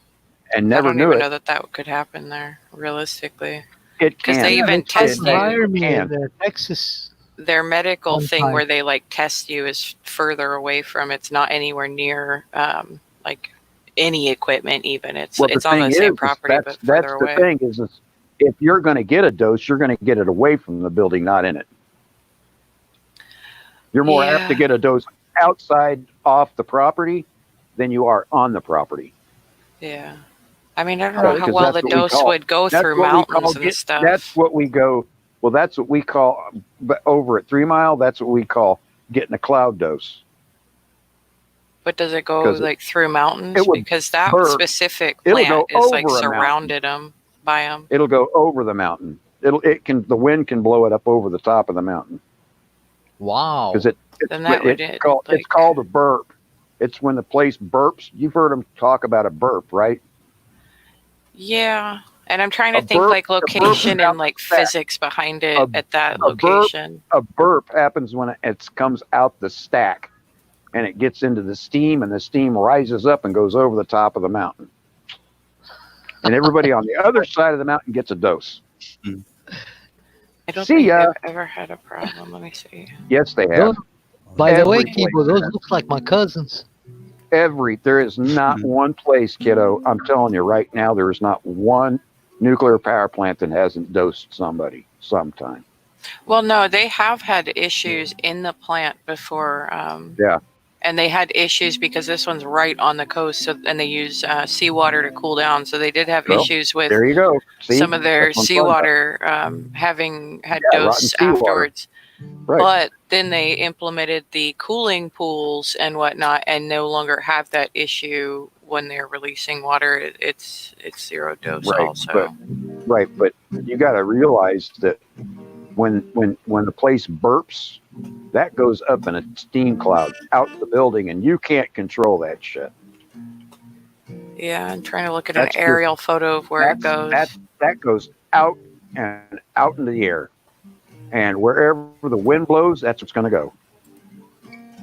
I never don't knew even it. know that could happen there, realistically. It Because can. they even It test Hire me can. in Texas. their medical One thing time. where they like test you is further away from. It's not anywhere near like any equipment. Even it's Well, the on the thing same is, property that's but further the away. thing is if you're going to get a dose, you're going to get it away from the building, not in it. You're more apt to Yeah. get a dose outside off the property than you are on the property. Yeah, I mean I don't know how Because well that's the what we dose call- would go that's through what we call mountains and get- stuff. That's what we go. Well, that's what we call. But over at 3 Mile, that's what we call getting a cloud dose. But does it go 'Cause like through mountains? it would Because that burp. specific It'll plant go is like over a surrounded them by them. It'll go over the mountain. The wind can blow it up over the top of the mountain. Wow. Because Then that would it's called a burp. It's when the place burps. You've heard them talk about a burp, right? Yeah, and I'm trying to A think burp- like a burp location is and like out the physics behind it at that A burp- location. A burp happens when it comes out the stack, and it gets into the steam, and the steam rises up and goes over the top of the mountain. And everybody on the other side of the mountain gets a dose. I don't See think ya. I've ever had a problem. Let me see. Yes, they have. Those, by the way, Every place Kibo, those has. look like my cousins. There is not one place, kiddo. I'm telling you right now, there is not one nuclear power plant that hasn't dosed somebody sometime. Well, no, they have had issues in the plant before. Yeah. And they had issues because this one's right on the coast, so, and they use seawater to cool down. So they did have Well, issues with there you go. See? some of their That's what I'm talking about. seawater having had Yeah, rotten dose seawater. afterwards. Right. But then they implemented the cooling pools and whatnot, and no longer have that issue when they're releasing water. It's zero dose Right, also. but you got to realize that when the place burps, that goes up in a steam cloud out the building, and you can't control that shit. Yeah, I'm trying to look at That's an aerial photo of where it goes. That goes out and out into the air, and wherever the wind blows, that's what's going to go.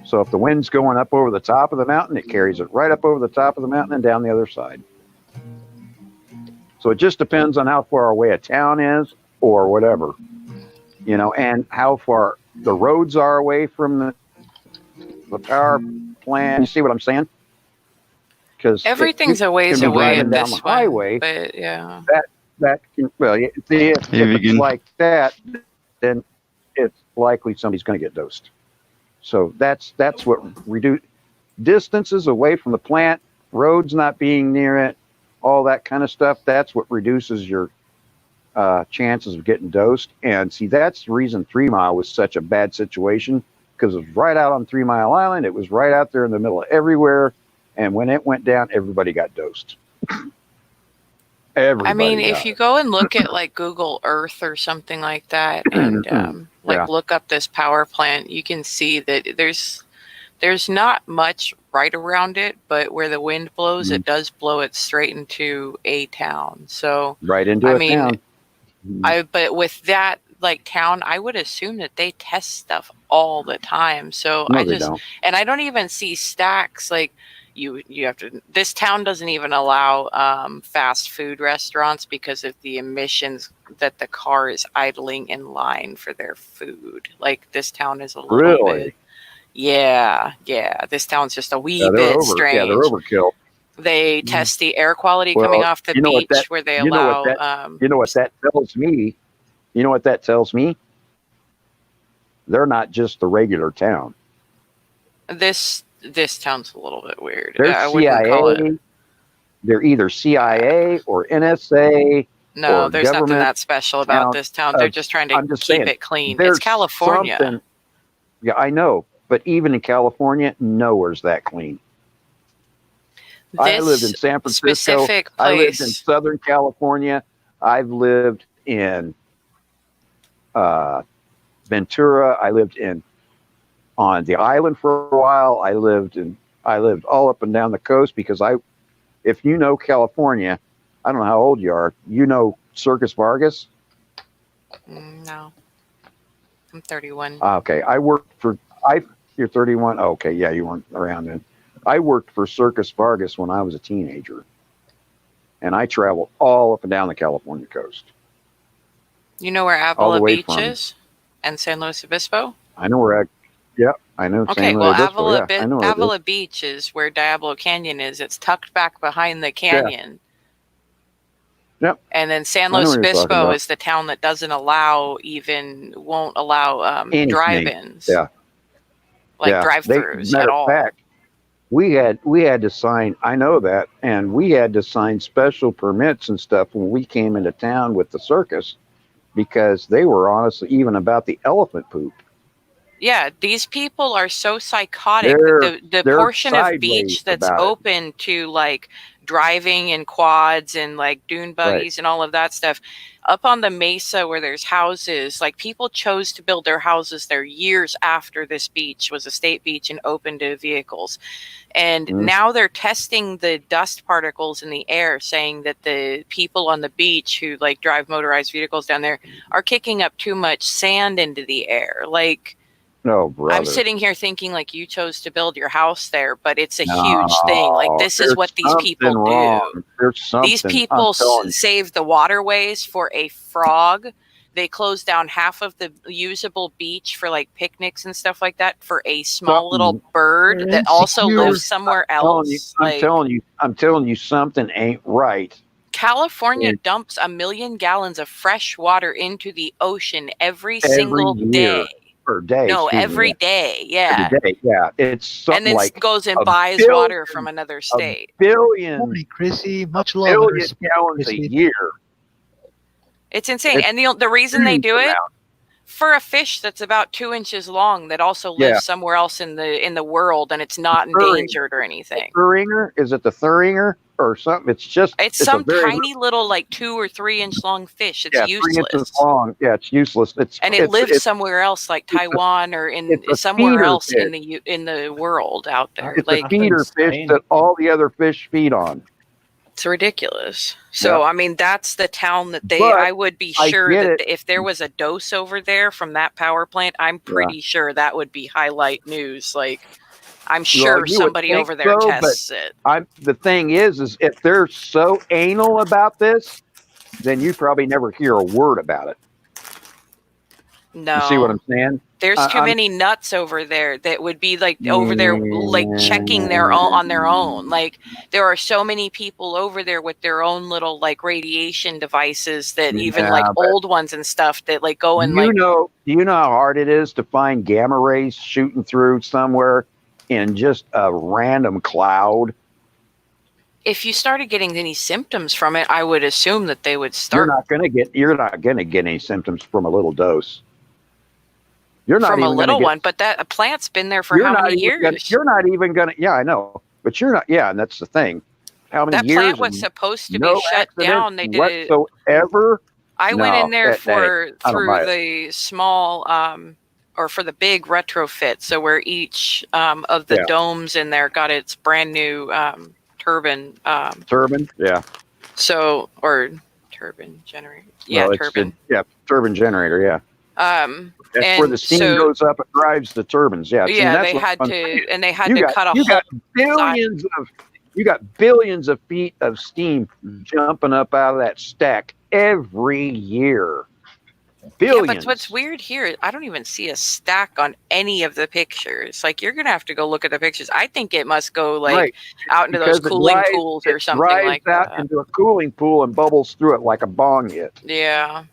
So if the wind's going up over the top of the mountain, it carries it right up over the top of the mountain and down the other side. So it just depends on how far away a town is or whatever, you know, and how far the roads are away from the power plant. You see what I'm saying? Because Everything's a ways can be away driving at down this the highway. one, but yeah. That can, well, if it's like that, then it's likely somebody's going to get dosed. So that's what reduce distances away from the plant, roads not being near it, all that kind of stuff. That's what reduces your chances of getting dosed. And see, that's the reason 3 Mile was such a bad situation, because it was right out on 3 Mile Island. It was right out there in the middle of everywhere. And when it went down, everybody got dosed. Everybody. I mean, if got you it. go and look at like Google Earth or something like that, and Yeah. look up this power plant, you can see that there's not much right around it, but where the wind blows, it does blow it straight into a town. So Right into I a mean, town. but with that like town, I would assume that they test stuff all the time. So No, they don't. and I don't even see stacks like you have to. This town doesn't even allow fast food restaurants because of the emissions that the car is idling in line for their food. Like this town is a little Really? bit. Yeah. This town's just a wee Yeah, bit strange. Yeah, they're overkill. They test the air quality coming off the beach where they allow. You know what that tells me? You know what that tells me? They're not just the regular town. This town's a little bit weird. They're I wouldn't call it. CIA. They're either CIA or NSA. No, or there's nothing government that special about this town. They're just trying to I'm just keep saying, it clean. there's It's California. something- Yeah, I know. But even in California, nowhere's that clean. I lived in San Francisco. Specific I lived in place. Southern California. I've lived in Ventura. I lived on the island for a while. I lived all up and down the coast because if you know California, I don't know how old you are. You know Circus Vargas? No, I'm 31. Okay, you're 31. Okay, yeah, you weren't around then. I worked for Circus Vargas when I was a teenager, and I traveled all up and down the California coast. You know where all the Avila way Beach from- is? And San Luis Obispo? I know where I know. Okay, San well, Luis Obispo, yeah, I know where it is. Avila Beach is where Diablo Canyon is. It's tucked back behind the canyon. Yep. And then San I know Luis what you're talking Obispo about. is the town that won't allow Anything. drive-ins. Yeah. Like Yeah. drive-throughs Matter at of all. fact, we had to sign. I know that, and we had to sign special permits and stuff when we came into town with the circus, because they were honestly even about the elephant poop. Yeah, these people are so psychotic. They're The portion of beach sideways that's about it. open to like driving in quads and like dune buggies and all of that stuff, up on the mesa where there's houses, like people chose to build their houses there years after this beach was a state beach and open to vehicles. And now they're testing the dust particles in the air, saying that the people on the beach who like drive motorized vehicles down there are kicking up too much sand into the air. Like, No, brother. I'm sitting here thinking like you chose to build your house there, but it's a huge thing. Like this is there's what these people something do. wrong. There's something. These people I'm telling you. save the waterways for a frog. They close down half of the usable beach for like picnics and stuff like that for a small little bird that also lives somewhere else. I'm telling you, something ain't right. California And dumps 1 million gallons of fresh water into the ocean every single year day. or day. No, excuse me, every yeah. day. Yeah. Every day, yeah. It's something And then like goes and a buys billion, water from another state. billion, Chrissy. Much love. billion Respect, gallons Chrissy. a year. It's insane. It's And the reason they huge do it, amount. for a fish that's about 2 inches long that also lives Yeah. somewhere else in the world, and it's not endangered or anything. Thuringer? Is it the Thuringer or something? It's a some very tiny little 2 or 3 inch long fish. It's 3 useless. inches long. Yeah, it's useless. And it lives somewhere else, like Taiwan or in it's a somewhere feeder else fish. in the world out there. It's a feeder fish that all the other fish feed on. It's ridiculous. So, Yeah. I mean, that's the town that But I would be I sure get that it. if there was a dose over there from that power plant, I'm pretty sure that would be highlight news. Like, I'm sure Well, you would somebody think over there so, tests but it. the thing is if they're so anal about this, then you probably never hear a word about it. No. You see what I'm saying? There's too many nuts over there that would be over there checking their own on their own. Like, there are so many people over there with their own little radiation devices that even Yeah, but old ones and stuff that go and do you know how hard it is to find gamma rays shooting through somewhere in just a random cloud? if you started getting any symptoms from it, I would assume that they would start. You're not gonna get any symptoms from a little dose. You're not from a even little gonna get, one, but a plant's been there for how many years? You're not even gonna. Yeah, I know, but you're not. Yeah, and that's the thing. How many That years? plant was supposed to be shut down. They did it whatsoever. I went in there I don't buy through it. the small or for the big retrofit. So where each of the domes in there got its brand new turbine. Turbine, yeah. So or turbine generator. Yeah, Well, turbine. Turbine generator, yeah. That's where the steam goes up and drives the turbines. Yeah, see, that's they what had I'm to, saying. and they had You to got- cut a you whole. got billions of feet of steam jumping up out of that stack every year. Billions. Yeah, but what's weird here, I don't even see a stack on any of the pictures. Like, you're gonna have to go look at the pictures. I think it must go out into those Because it cooling dries- pools or it something dries like out that. into a cooling pool and bubbles through it like a bong hit. Yeah.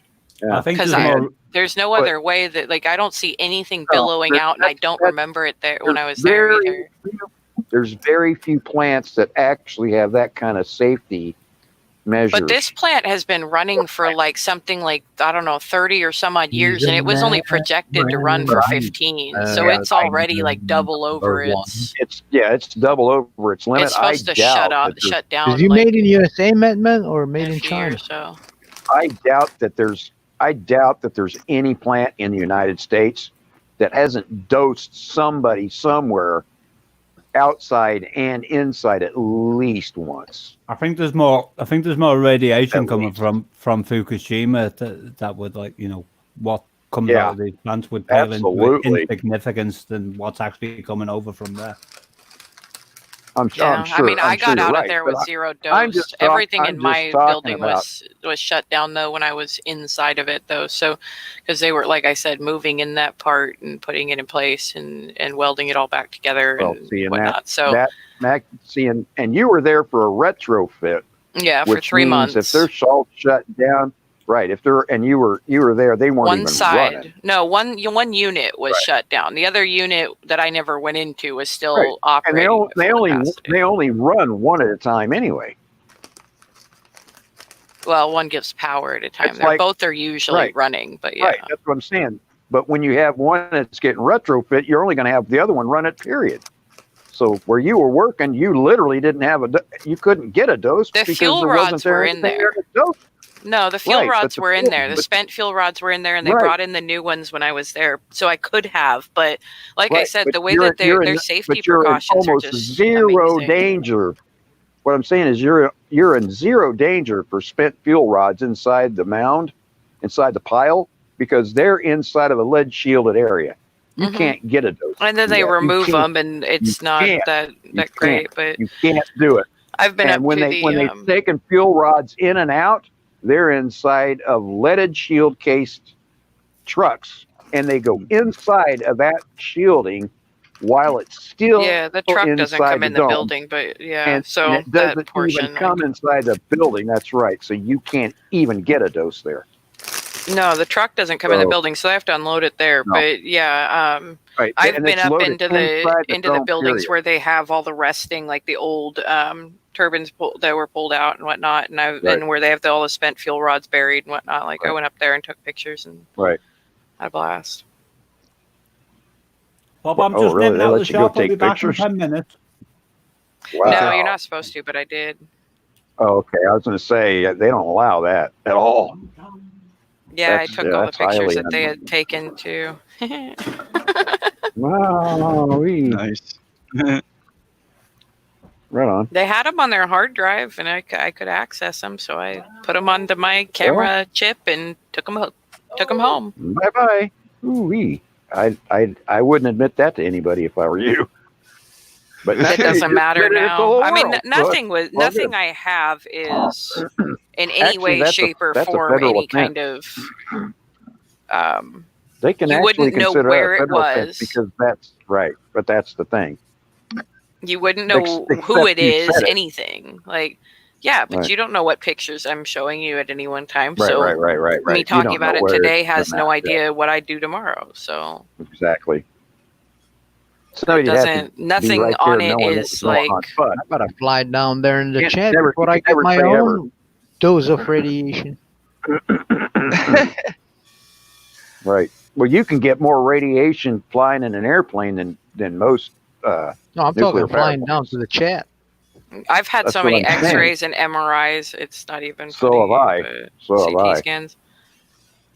Yeah. I think Because there's more. there's no But- other way that I don't see anything No, billowing out, and I don't that's- remember it there when I was there's there very either. There's very few plants that actually have that kind of safety measures. But this plant has been running for something I don't know, 30 or some odd years, and it was only projected to run for 15. So it's already double over its. It's double over its limit. It's supposed to shut down. Is you made in USA, man, or made in China? So. I doubt that there's any plant in the United States that hasn't dosed somebody somewhere outside and inside at least once. I think there's more radiation coming from Fukushima that would what comes out of these plants would pale into Absolutely. insignificance than what's actually coming over from there. I'm sure. I mean, I got out of there with but zero I'm dose. just Everything I'm in just my talking building about- was shut down though when I was inside of it though. So because they were, like I said, moving in that part and putting it in place and welding it all back together and whatnot. and you were there for a retrofit. Yeah, for which 3 means months. If they're all shut down, right? If they're and you were there, they weren't One even side, running. no, one unit was shut down. The other unit that I never went into was still Right. And operating. they only run one at a time anyway. Well, one gives power at a time. It's Both are usually running, but yeah. Right, that's what I'm saying. But when you have one that's getting retrofit, you're only going to have the other one run it, period. So where you were working, you literally didn't have you couldn't get a dose The because fuel there wasn't rods were in anything there. to dose. No, the fuel Right, but rods the were in fuel- there. The but- spent fuel rods were in there, and they Right. brought in the new ones when I was there. So I could have, but like I Right, said, but the way you're- that you're their in- safety but you're in precautions are almost just zero amazing. danger. What I'm saying is you're in zero danger for spent fuel rods inside the mound, inside the pile, because they're inside of a lead shielded area. You Mhm. can't get a dose. And then they Yeah, you remove can't. them, and it's You not can't. that You great. can't. But You can't do it. I've been and up when to they they've taken fuel rods in and out, they're inside of leaded shield cased trucks, and they go inside of that shielding while it's still Yeah, the truck doesn't inside come in the dome. building, but yeah, And so it that doesn't portion. even come inside the building. That's right. So you can't even get a dose there. No, the truck doesn't come in the building, so they have to unload it there. No. But yeah, Right. I've And been it's up loaded into the inside dome, buildings period. where they have all the resting, like the old turbines that were pulled out and whatnot, and and where they have all the spent fuel rods buried and whatnot. Like I went up there and took pictures and Right. had a blast. Bob, I'm Oh, just really? nipping They out let the you go shop. I'll be take back in pictures? 10 minutes. Wow. No, you're not supposed to, but I did. Oh, okay. I was going to say they don't allow that at all. Yeah, I took all the that's pictures highly that they had taken too. Wow. Nice. Right on. They had them on their hard drive, and I could access them, so I put them onto my camera chip and took them home. Bye bye. Ooh-wee. I wouldn't admit that to anybody if I were you. But It doesn't matter now. I mean, nothing good. I have is in any Actually, way, shape, or that's a form federal any offense. kind of. They can You actually wouldn't know consider where that a it federal offense was. because that's right. But that's the thing. You wouldn't know Except who it you is, said it. anything. Like, yeah, but Right. you don't know what pictures I'm showing you at any one time. Right, so right. me You talking don't about know it where today it's has come no out. idea what I do tomorrow. So Exactly. it doesn't. Nothing right on there it knowing is what's going like. on. But I gotta fly down there in the Can't chat never- before you I can get never my say ever. own dose of radiation. Right. Well, you can get more radiation flying in an airplane than most. No, I'm nuclear talking flying power down to the chat. I've had That's so what many I'm saying. X-rays and MRIs. It's not even So funny. have I. but So have CT I. scans.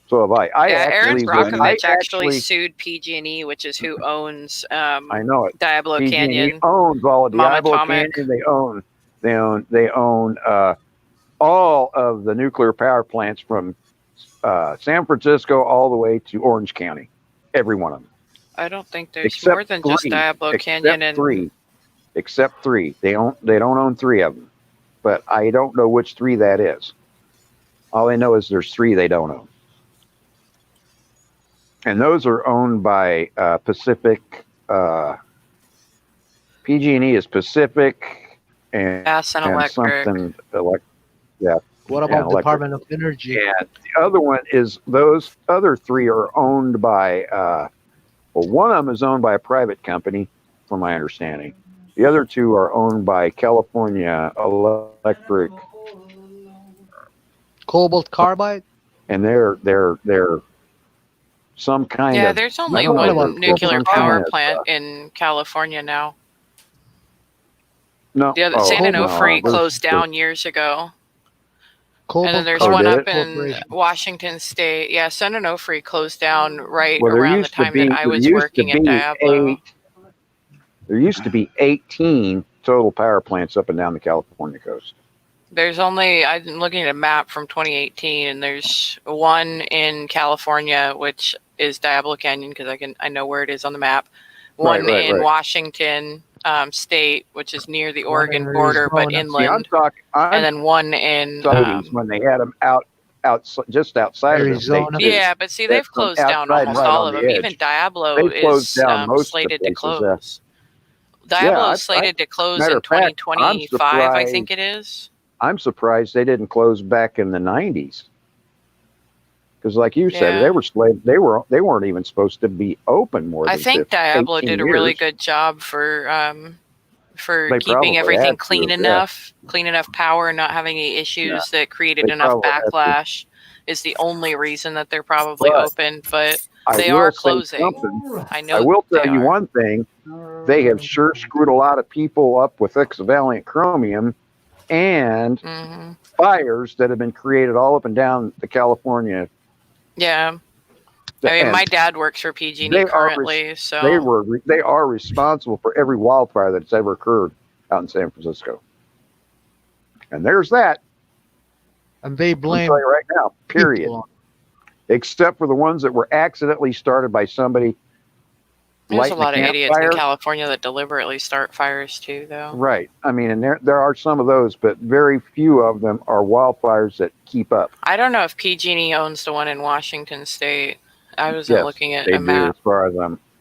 So have I. Aaron I Brockovich actually actually sued PG&E, which is who owns I know it. Diablo PG&E Canyon. owns all of Mama Diablo Atomic. Canyon. They own all of the nuclear power plants from San Francisco all the way to Orange County. Every one of them. I don't think there's Except more than just three. Diablo Canyon and Except three. They don't own three of them. But I don't know which three that is. All I know is there's three they don't own. And those are owned by Pacific. PG&E is Pacific and Gas and electric. something yeah. What and about electric. Department of Energy? And the other one is those other three are owned by, well, one of them is owned by a private company, from my understanding. The other two are owned by California Electric. Cobalt carbide? And they're some kind yeah, of. there's I only don't know one if they're nuclear some kind power of, plant in California now. No. The other San Onofre closed down years ago. Cobalt And then there's Carbide one up in Corporation. Washington State. Yeah, San Onofre closed down right Well, there around the used to time be that I was working at Diablo. There used to be 18 total power plants up and down the California coast. There's only, I'm looking at a map from 2018, and there's one in California, which is Diablo Canyon, because I know where it is on the map. One in Washington State, which is near the Oregon border, but inland. And then one in when they had them out just outside Arizona. of the state. Yeah, but see, they've closed down almost all of them. Even Diablo is slated to close. Diablo is slated to close in 2025, I think it is. I'm surprised they didn't close back in the 90s. Because, like you said, Yeah. they weren't even supposed to be open more than I think 15, Diablo 18 did a really years. good job for They keeping probably everything had clean to, enough, clean enough power, and not having any issues that created They enough probably had to. backlash. Is the only reason that they're probably But open, but I they will are say closing. something. I know. I will tell they you are. one thing. They have sure screwed a lot of people up with hexavalent chromium and fires that have been created all up and down the California. Yeah. I mean, And my dad works for PG&E currently, so they are responsible for every wildfire that's ever occurred out in San Francisco. And there's that. And they blame. I'll tell you right now, period. Except for the ones that were accidentally started by somebody. there's a lot of idiots in fire. California that deliberately start fires too, though. Right. I mean, and there are some of those, but very few of them are wildfires that keep up. I don't know if PG&E owns the one in Washington State. I wasn't Yes, looking at they a do, map. as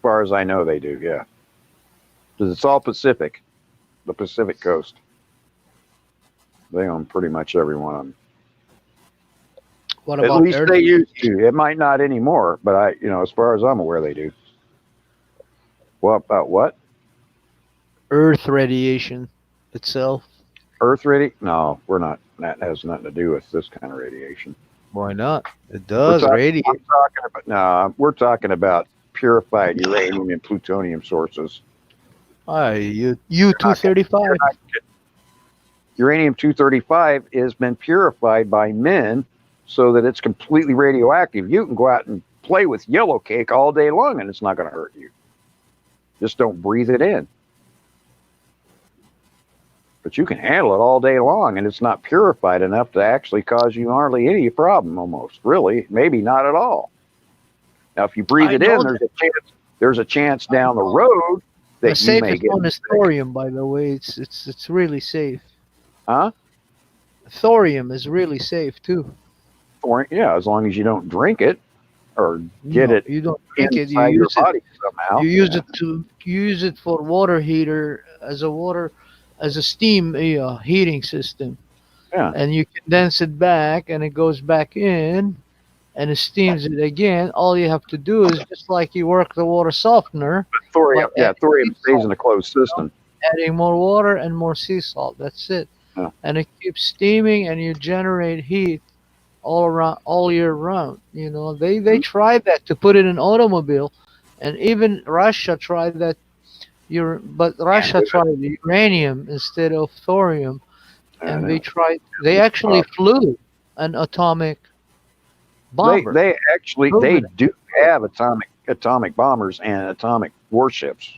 far as I know, they do. Yeah. Because it's all Pacific, the Pacific coast. They own pretty much every one of them. What At about least Earth? they used to. It might not anymore, but as far as I'm aware, they do. Well, about what? Earth radiation itself. Earth radiation? No, we're not. That has nothing to do with this kind of radiation. Why not? It does radiate. We're talking about purified uranium and plutonium sources. U-235. Uranium-235 has been purified by men so that it's completely radioactive. You can go out and play with yellow cake all day long and it's not going to hurt you. Just don't breathe it in. But you can handle it all day long and it's not purified enough to actually cause you hardly any problem almost. Really, maybe not at all. Now, if you breathe it in, there's a chance down the road that The you may safest get one is thorium, by the way. It's really safe. Huh? Thorium is really safe too. Yeah, as long as you don't drink it or get it you don't drink it. You inside your use body it. somehow. You use it to use it for water heater as a steam heating system. Yeah. And you condense it back, and it goes back in, and it steams it again. All you have to do is just like you work the water softener. Thorium, but thorium stays in a closed system. adding more water and more sea salt. That's it. Yeah. And it keeps steaming, and you generate heat all year round. You know, they tried that to put it in automobile, and even Russia tried that. But Russia tried uranium instead of thorium, and they actually flew an atomic bomber. They do have atomic bombers and atomic warships.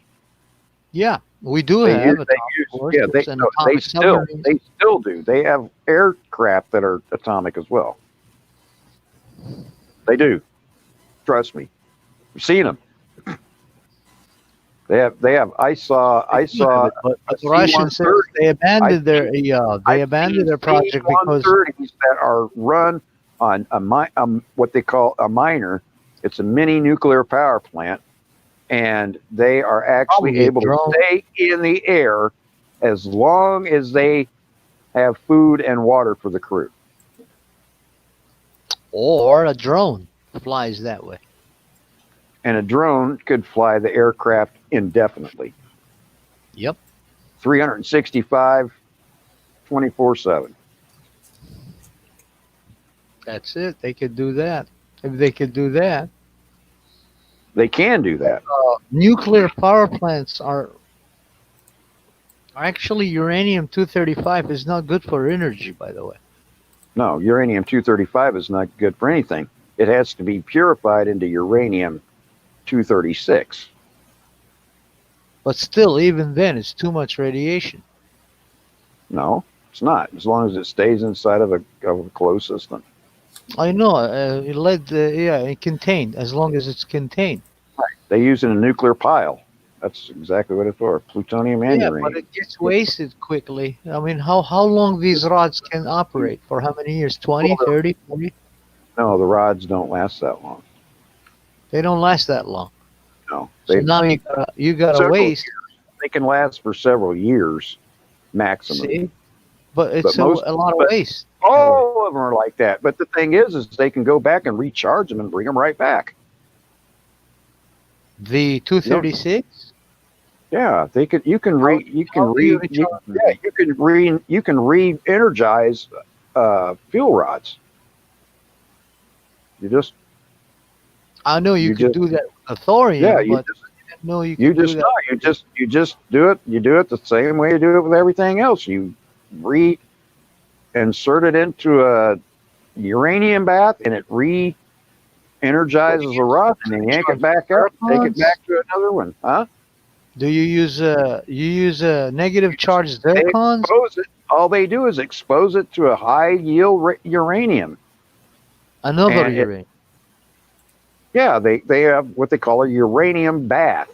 Yeah, we do have atomic warships and atomic submarines. They still do. They have aircraft that are atomic as well. They do. Trust me. You've seen them. They have. I saw. But the Russians said they abandoned their project because that are run on what they call a miner. It's a mini nuclear power plant, and they are actually able to stay in the air as long as they have food and water for the crew. Or a drone flies that way. And a drone could fly the aircraft indefinitely. Yep. 365, 24/7. That's it. They could do that. If they could do that. They can do that. Nuclear power plants are actually uranium-235 is not good for energy, by the way. No, uranium-235 is not good for anything. It has to be purified into uranium-236. But still, even then, it's too much radiation. No, it's not. As long as it stays inside of a closed system. I know. It contained. As long as it's contained. Right. They use it in a nuclear pile. That's exactly what it's for. Plutonium and uranium. But it gets wasted quickly. I mean, how long these rods can operate? For how many years? 20, 30, 40? No, the rods don't last that long. They don't last that long. No. So now you gotta waste. Years. They can last for several years maximum. See? But it's a lot of waste. All of them are like that. But the thing is they can go back and recharge them and bring them right back. The 236? Yeah, they could. You can re-energize fuel rods. You just. I know you could do that with thorium. Yeah, you just do it. You do it the same way you do it with everything else. You re-insert it into a uranium bath, and it re-energizes the rod, and then yank it back out, take it back to another one. Huh? Do you use negative charge zircons? All they do is expose it to a high yield uranium. Another uranium. Yeah, they have what they call a uranium bath,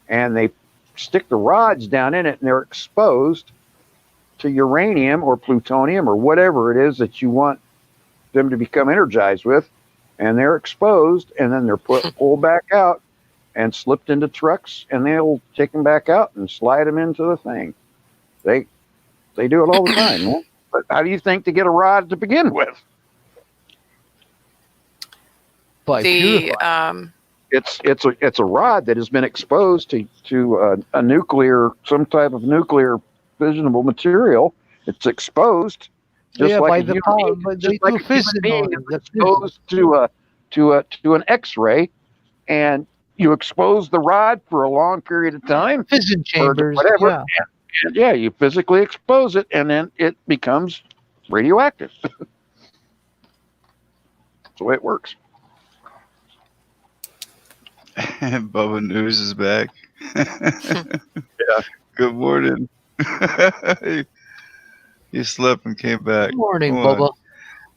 and they stick the rods down in it, and they're exposed to uranium or plutonium or whatever it is that you want them to become energized with, and they're exposed, and then they're pulled back out, and slipped into trucks, and they'll take them back out and slide them into the thing. They do it all the time, man. But how do you think to get a rod to begin with? It's a rod that has been exposed to a nuclear, some type of nuclear fissionable material. It's exposed, just like a human being is exposed to an X-ray, and you expose the rod for a long period of time, fission chambers, whatever. Yeah, you physically expose it, and then it becomes radioactive. That's the way it works. Bubba News is back. Yeah. Good morning. He slept and came back. Good morning, Come Bubba. on.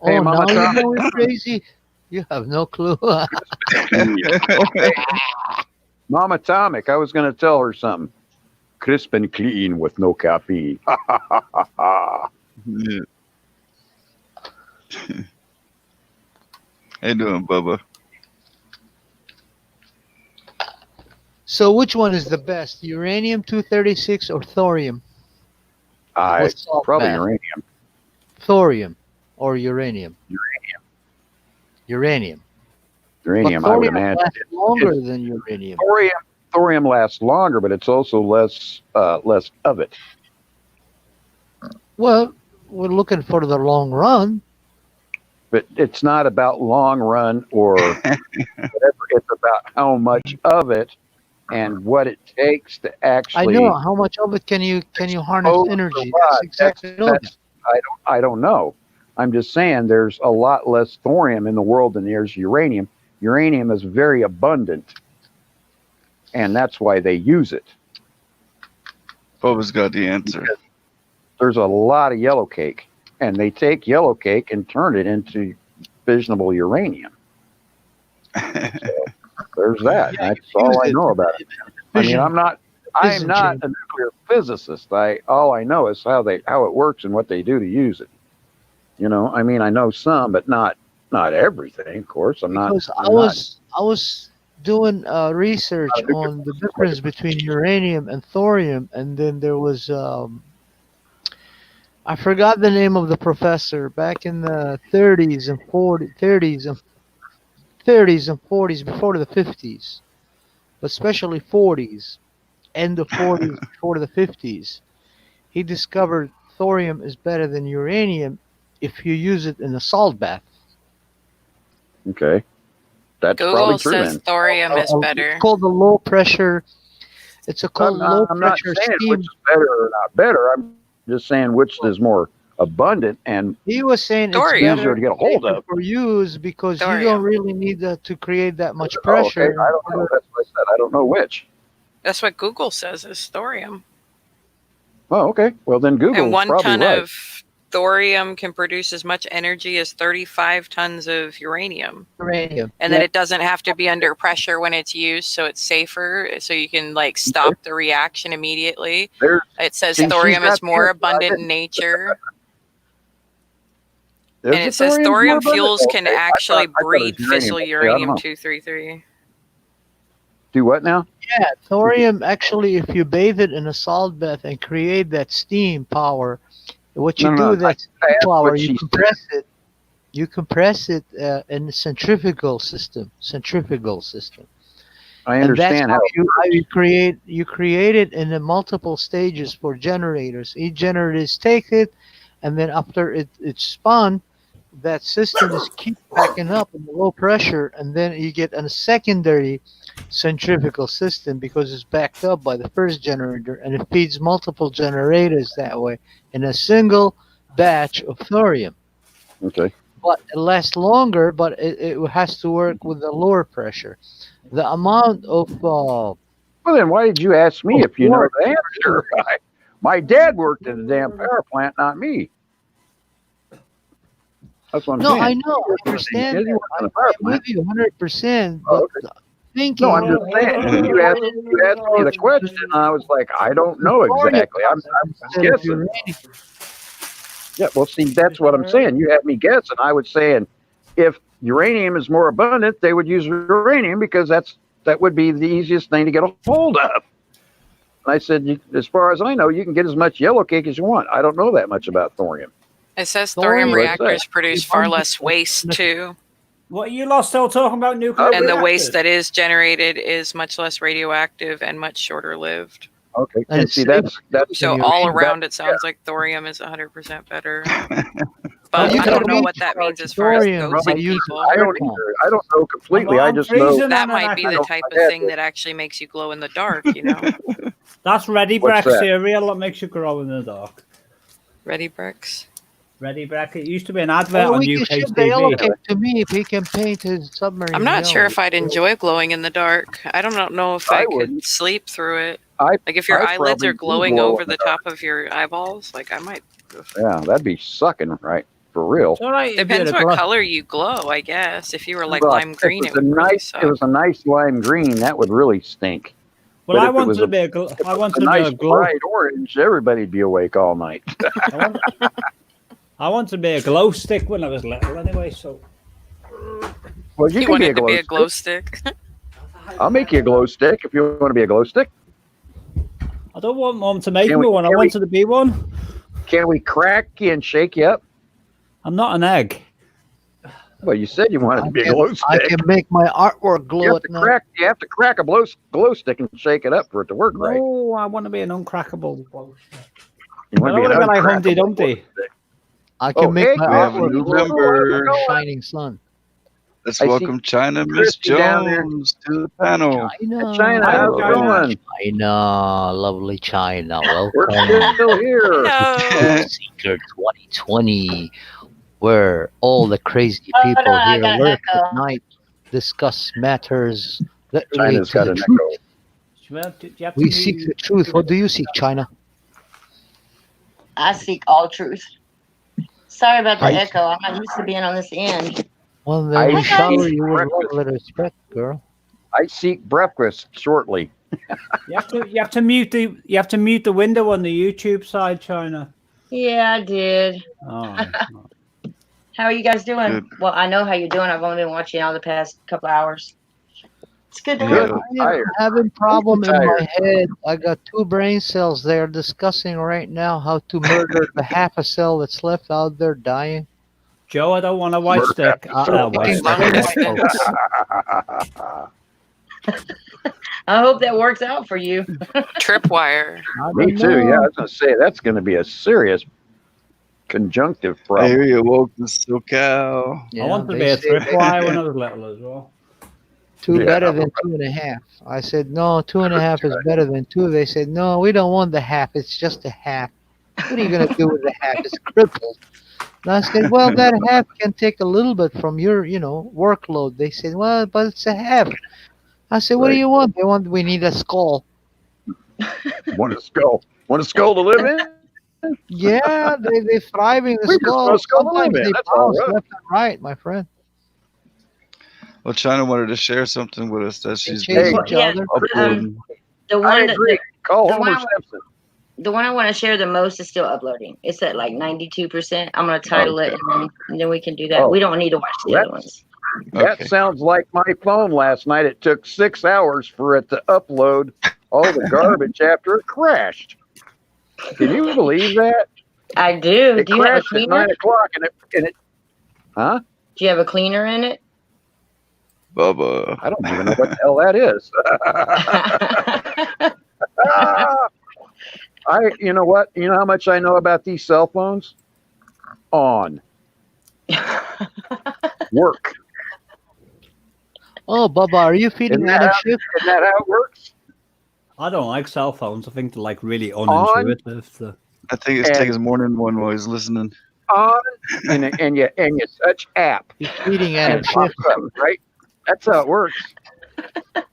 Oh, Hey, Mama now Tom. you know you're crazy. You have no clue. Mama Atomic, I was going to tell her something. Crisp and clean with no caffeine. Yeah. How you doing, Bubba? So which one is the best, uranium-236 or thorium? With salt Probably bath? uranium. Thorium or uranium? Uranium. Uranium, But I would thorium imagine. lasts longer than uranium. Thorium lasts longer, but it's also less of it. Well, we're looking for the long run. But it's not about long run or whatever. It's about how much of it and what it takes to actually. I know how much of it can you harness expose the energy. rod. That's exactly it. I don't know. I'm just saying there's a lot less thorium in the world than there's uranium. Uranium is very abundant, and that's why they use it. Bubba's got the answer. There's a lot of yellow cake, and they take yellow cake and turn it into fissionable uranium. So there's that. That's all I know about it. I mean, I'm not a nuclear physicist. All I know is how it works and what they do to use it. You know, I mean, I know some, but not everything. Of course, I was doing research on the difference between uranium and thorium, and then there was I forgot the name of the professor back in the 30s and 40s before the 50s, but especially 40s, end of 40s before the 50s. He discovered thorium is better than uranium if you use it in a salt bath. Okay. That's Google probably true says then. thorium is better. It's called the low pressure. It's a called low I'm not pressure saying steam. which is better or not better. I'm just saying which is more abundant and He was saying it's Thorium. better easier to get a hold of. for use because you Thorium. don't really need to create that much Oh, pressure. okay. I don't know. That's what I said. I don't know which. That's what Google says is thorium. Oh, okay. Well, then Google's And 1 probably ton right. of thorium can produce as much energy as 35 tons of uranium. Uranium. And then it doesn't have to be under pressure when it's used, so it's safer. So you can stop the reaction immediately. It says See, she's thorium got is more the- abundant in nature. Is And the it says thorium more thorium abundant? fuels can Okay, I actually thought it was breed uranium. fissile Okay, I don't uranium know. 233. Do what now? Yeah, thorium actually, if you bathe it in a salt bath and create that steam power, what you No, do no, with that I steam asked power, what you she compress it. You compress it in a centrifugal system. I And that's understand how how. you create it in the multiple stages for generators. Each generators take it, and then after it's spun, that system is keep backing up in the low pressure, and then you get a secondary centrifugal system because it's backed up by the first generator, and it feeds multiple generators that way in a single batch of thorium. Okay. But it lasts longer, but it has to work with the lower pressure. The amount of Well, then why did you ask me if you know the answer? My dad worked at a damn power plant, not me. That's what I'm no, saying. I know, I understand. He That. worked at a I'm power with plant. you 100%. Oh, But okay. thinking. No, I'm just saying. You asked me the question, and I was like, I don't know exactly. I'm Instead of guessing. uranium. Yeah, well, see, that's what I'm saying. You had me guessing. I was saying if uranium is more abundant, they would use uranium because that's that would be the easiest thing to get a hold of. And I said, as far as I know, you can get as much yellow cake as you want. I don't know that much about thorium. It says thorium Thorium? reactors produce far less waste too. What, you lot still talking about nuclear And the reactors? waste that is generated is much less radioactive and much shorter lived. Okay. And And see, that's So all around, it sounds like thorium is 100% better. But you I don't can know make what that means as far as thorium by dosing using people. I don't either. I don't know completely. I just know That might be the type of thing that actually makes you glow in the dark, you know? That's Ready What's Breck that? cereal that makes you grow in the dark. Ready Bricks? Ready Breck. It used to be an advert Well, on we can UK ship the yellow TV. cake to me if he can paint his submarine. I'm not sure yellow. if I'd enjoy glowing in the dark. I don't know if I could sleep through it. Like if your I eyelids are probably do glowing glow over in the top of your eyeballs, like I might. Yeah, that'd be sucking, right? For real. All right, Depends what color you glow, I guess. If you were like Well, lime green, if it would really nice, suck. it was a nice lime green, that would really stink. Well, But I if it wanted was to be a gl- if I it was wanted a to be nice a glow. bright orange, everybody'd be awake all night. I wanted to be a glow stick when I was little, anyway. So Well, you You can be wanted a to be a glow glow stick. I'll make you a glow stick if you want to be a glow stick. I don't want Mom to make Can me we- one. I can we- wanted to be one. Can we crack you and shake you up? I'm not an egg. Well, you said you wanted to be a glow stick. I can make my artwork glow You have, at to night. crack, you have to crack a glow stick and shake it up for it to work right. No, I want to be an uncrackable glow stick. You I want to don't be want to an be like uncrackable Humpty glow Dumpty. stick. I can Oh, make my we have a artwork new glow at member. the shining sun. Let's I see welcome China Miss Christy down there. Jones to the panel. China, how's it going? China, lovely China, We're welcome. still here. Truthseeker 2020, where all the crazy Hold people on, I here got an work echo. at night, discuss matters that relate China's to got the an truth. echo. We seek the truth. What do you seek, China? I seek all truth. Sorry about the I- echo. I'm not used to being on this end. Well, then we I shower seek you with breakfast. love and respect, girl. I seek breakfast shortly. You have to mute the window on the YouTube side, China. Yeah, I did. Oh, How are you guys doing? Good. Well, I know how you're doing. I've only been watching all the past couple hours. It's good to Yeah. hear. Good. I'm Tired. having problem in my Tired. head. I got 2 brain cells. They're discussing right now how to murder the half a cell that's left out there dying. Joe, I don't want a white stick. White stick. Longer sticks. I hope that works out for you. Tripwire. Me too. Yeah, I was gonna say that's gonna be a serious conjunctive I problem. hear you woke in SoCal. I wanted to they be a say tripwire when I was little as well. 2 Yeah. better than 2.5. I said, no, 2.5 is better than 2. They said, no, we don't want the half. It's just a half. What are you going to do with the half? It's crippled. And I said, well, that half can take a little bit from your, workload. They said, well, but it's a half. I said, what do Right. you want? We need a skull. Want a skull? Want a skull to live in? Yeah, they thrive in the We just skull. want a skull to live Sometimes in. they That's all bounce right. left and right, my friend. Well, China wanted to share something with us that she's chase been each other. uploading. The I one that agree. Call the Homer one- Simpson. the one I want to share the most is still uploading. It's at like 92%. I'm gonna title it and then we can do that. Oh. We don't need to watch the other ones. That Okay. sounds like my phone last night. It took 6 hours for it to upload all the garbage after it crashed. Can you believe that? I do. It Do you have a crashed at cleaner? 9 o'clock and it huh? Do you have a cleaner in it? Bubba. I don't even know what the hell that is. You know what? You know how much I know about these cell phones? On. Work. Oh, Bubba, are you feeding Isn't out that, of how, shift? isn't that how it works? I don't like cell phones. I think they're like really unintuitive. So. I think it's And- taking his morning one while he's listening. On and you touch app. He's feeding out And of it pops shift. up, right? That's how it works. That's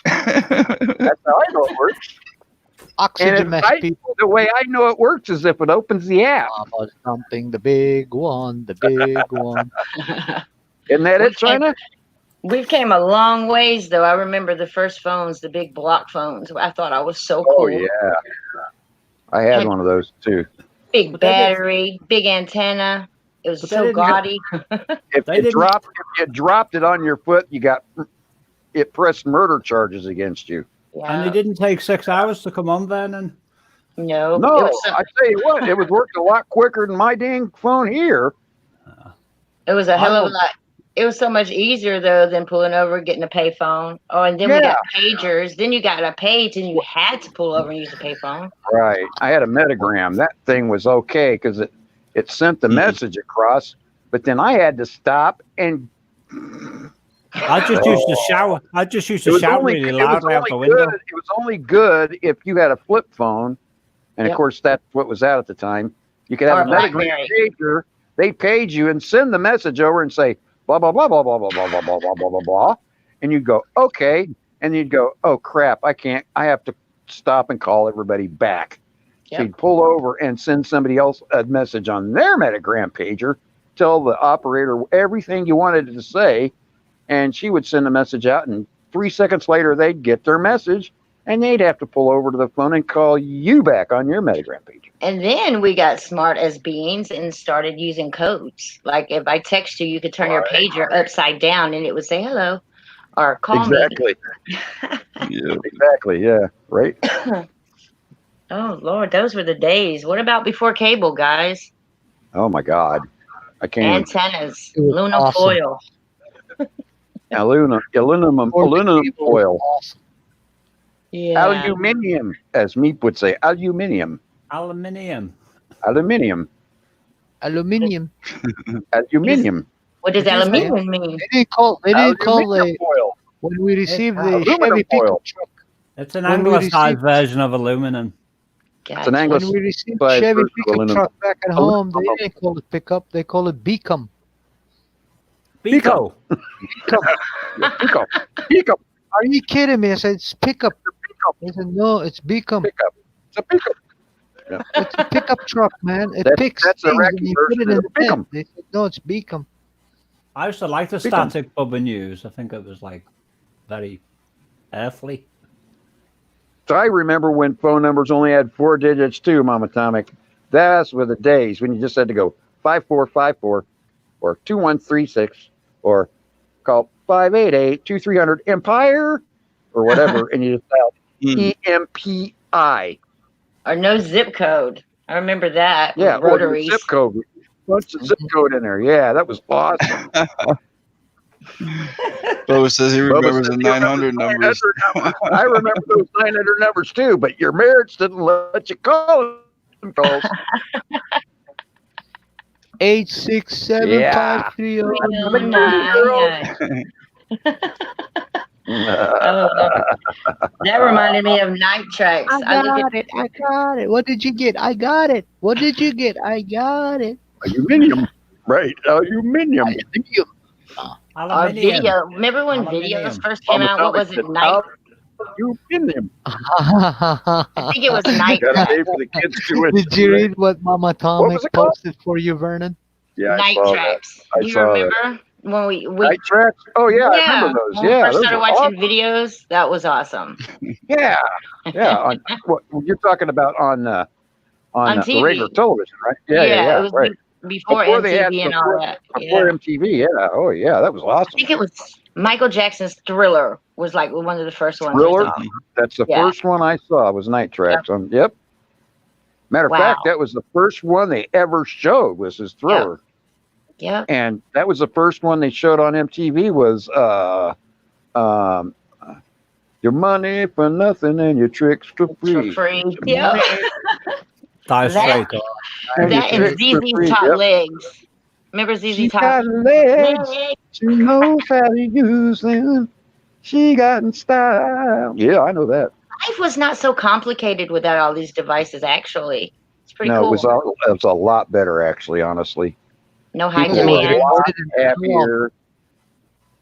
how I know it works. Oxygen And mask, if people. the way I know it works is if it opens the app. Bubba's dumping the big one, the big one. Isn't that it, China? We've came a long ways though. I remember the first phones, the big block phones. I thought I was so cool. Oh yeah. I had one of those too. Big battery, big antenna. It was But they so didn't- gaudy. If They you didn't- dropped it on your foot, you got it pressed murder charges against you. And they didn't take 6 hours to come on, Vernon? No. No, I tell you what, it was working a lot quicker than my dang phone here. It was a hell of a lot. It was so much easier though than pulling over, getting a payphone. Oh, and then we got pagers. Then you got a page, and you had to pull over and use a payphone. Right. I had a metagram. That thing was okay because it sent the message across, but then I had to stop and. I just used to shower. I just used to shout really loudly out the window. It was only good if you had a flip phone, and of course that's what was out at the time. You could have a metagram pager. They page you and send the message over and say blah blah blah blah blah blah blah blah blah blah blah blah blah, and you'd go okay, and you'd go oh crap, I can't. I have to stop and call everybody back. So you'd pull over and send somebody else a message on their metagram pager, tell the operator everything you wanted it to say. And she would send a message out, and 3 seconds later, they'd get their message, and they'd have to pull over to the phone and call you back on your metagram page. And then we got smart as beings and started using codes. Like if I text you, you could turn your pager upside down, and it would say hello or call me. Exactly. Yeah. Right. Oh, Lord, those were the days. What about before cable, guys? Oh, my God. I can't. Antennas, aluminum foil. Aluminum foil. Yeah. Aluminium, as Meep would say. Aluminium. Aluminium. Aluminium. Aluminium. Aluminium. What does aluminium mean? They didn't call Aluminium foil. when we received the Aluminum Chevy pickup foil. truck. It's an anglicized version of aluminum. It's an When we anglicized received version Chevy of pickup aluminum. truck back at home, they didn't call it pickup. They call it Beacom. Pico. Pico. Pico. Are you kidding me? I said, it's pickup. They said, no, it's Beacom. Pickup. It's a pickup. Yeah. It's a pickup truck, man. It picks that's a things Iraqi and you put it version in of the bed. Beacom. They said, no, it's Beacom. I used to like the static bubba news. I think it was like very earthly. So I remember when phone numbers only had 4 digits too, Mama Atomic. Those were the days when you just had to go 5454 or 2136 or call 588-2300 Empire or whatever, and you just dial EMPI. Or no zip code. I remember that. Yeah, with rotaries. zip code. Bunch of zip code in there. Yeah, that was awesome. Bubba says he remembers the 900 numbers. I remember those 900 numbers too, but your marriage didn't let you call them, folks. 867-530. That reminded me of Night Tracks. I got it. What did you get? I got it. What did you get? I got it. Aluminium. Right. Aluminium. Video. Remember when videos first came out? What was it? Night. Aluminium. I think it was Night Tracks. Did you read what Mama Atomic posted for you, Vernon? Yeah, Night Tracks. Do you remember when we Night Tracks? Oh yeah, I remember those. When we first started watching videos, that was awesome. Yeah. What you're talking about on TV. regular television, right? Yeah. It was right. before MTV and all that. Before MTV, yeah. Oh yeah, that was awesome. I think it was Michael Jackson's Thriller was like one of the first ones. Thriller. I saw. That's the first one I saw. Was Night Tracks. Yep. Matter of fact, that was the first one they ever showed. Was his Thriller. Yeah. And that was the first one they showed on MTV. Was your money for nothing and your tricks for free. For free. Yeah. That's right. That and ZZ Top Legs. Remember ZZ Top? Got legs. She knows how to use them. She got in style. Yeah, I know that. Life was not so complicated without all these devices, actually. It's pretty cool. No, it was a lot better, actually, honestly. No high People were demand. a lot happier.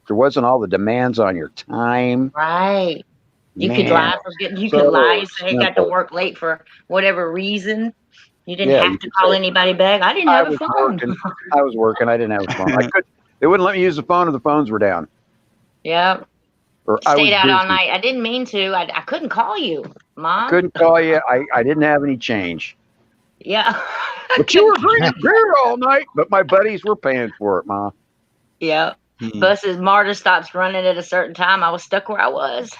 There wasn't all the demands on your time. Right. You could Man. lie and say you got to simple. work late for whatever reason. You didn't Yeah, have you to could call say, anybody back. I didn't have a phone. I was working. I didn't have a phone. They wouldn't let me use the phone if the phones were down. Yeah. Or I was Stayed out all busy. night. I didn't mean to. I couldn't call you, Mom. Couldn't call you. I didn't have any change. Yeah. But you were drinking beer all night. But my buddies were paying for it, Ma. Yeah. buses, MARTA stops running at a certain time, I was stuck where I was.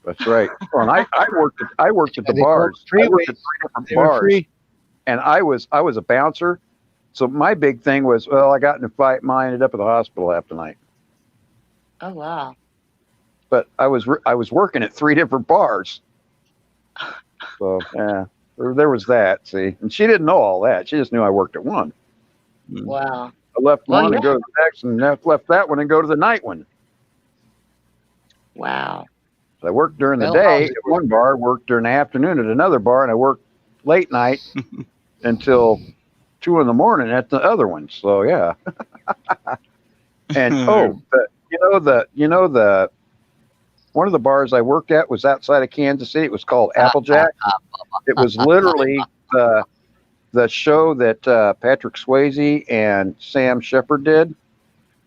That's right. Well, and I worked at the They call bars. it I worked at 3 freeways. different They were bars, free. and I was a bouncer. So my big thing was, well, I got in a fight, and I ended up at the hospital half the night. Oh wow. But I was working at 3 different bars. So yeah, there was that. See, and she didn't know all that. She just knew I worked at one. Wow. I left Well, one and go to the next, and left that one and go to the night one. Wow. So I worked during the Well, day at one bar, worked during the afternoon at another bar, and I worked late night until 2 in the morning at the other one. So yeah. And one of the bars I worked at was outside of Kansas City. It was called Applejack. It was literally the show that Patrick Swayze and Sam Shepard did.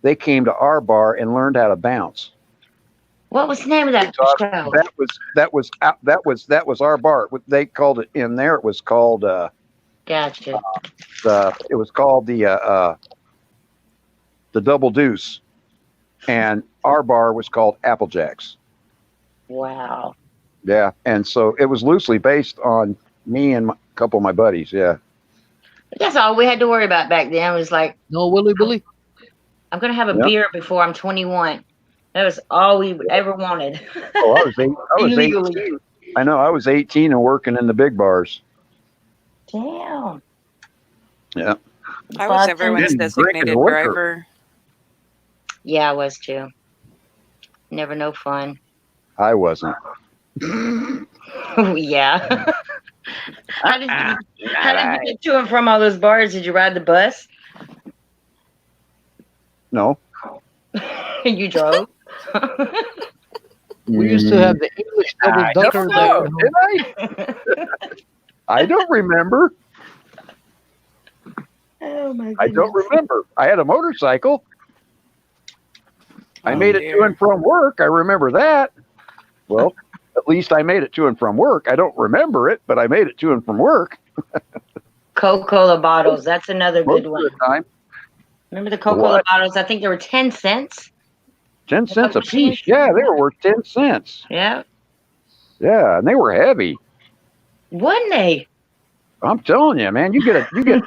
They came to our bar and learned how to bounce. What was the name of that show? That was our bar. They called it in there. It was called Gotcha. it was called the Double Deuce, and our bar was called Applejacks. Wow. Yeah, and so it was loosely based on me and a couple of my buddies. Yeah. That's all we had to worry about back then. It was like, no Willy Billy. I'm gonna have a Yep. beer before I'm 21. That was all we ever wanted. Oh, I was Illegally. 18. I know. I was 18 and working in the big bars. Damn. Yeah. I was everyone's Didn't drink designated and liquor. driver. Yeah, I was too. Never no fun. I wasn't. Yeah. How did you get to and from all those bars? Did you ride the bus? No. You drove? We used to have the English double I ducker don't know, there. did I? I don't remember. Oh my goodness. I don't remember. I had a motorcycle. I made it to and from work. I remember that. Well, at least I made it to and from work. I don't remember it, but I made it to and from work. Coca-Cola bottles. That's another Most good of one. the time. Remember the Coca-Cola What? bottles? I think they were 10 cents. 10 cents a piece. Yeah, they were worth 10 cents. Yeah. Yeah, and they were heavy. Wasn't they? I'm telling you, man, you get a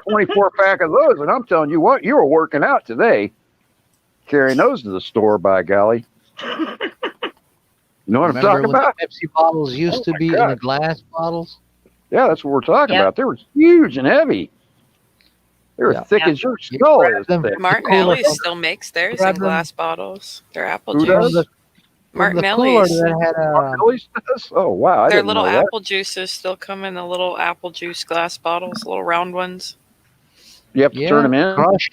24 pack of those, and I'm telling you what, you were working out today, carrying those to the store. By golly, you know what I'm Remember talking when about? the Pepsi bottles used to my be in God. the glass bottles? Yeah, that's what we're talking Yep. about. They were huge and heavy. They were Yeah. thick Yeah. as your skull. grab Is them. thick. Martinelli's still makes theirs Grab in them. glass bottles. Their apple Who juice. does? From the cooler Martinelli's. that had Martinelli's does? Oh wow, I Their didn't little know that. apple juices still come in the little apple juice glass bottles, little round ones. You have to turn them in. Crush.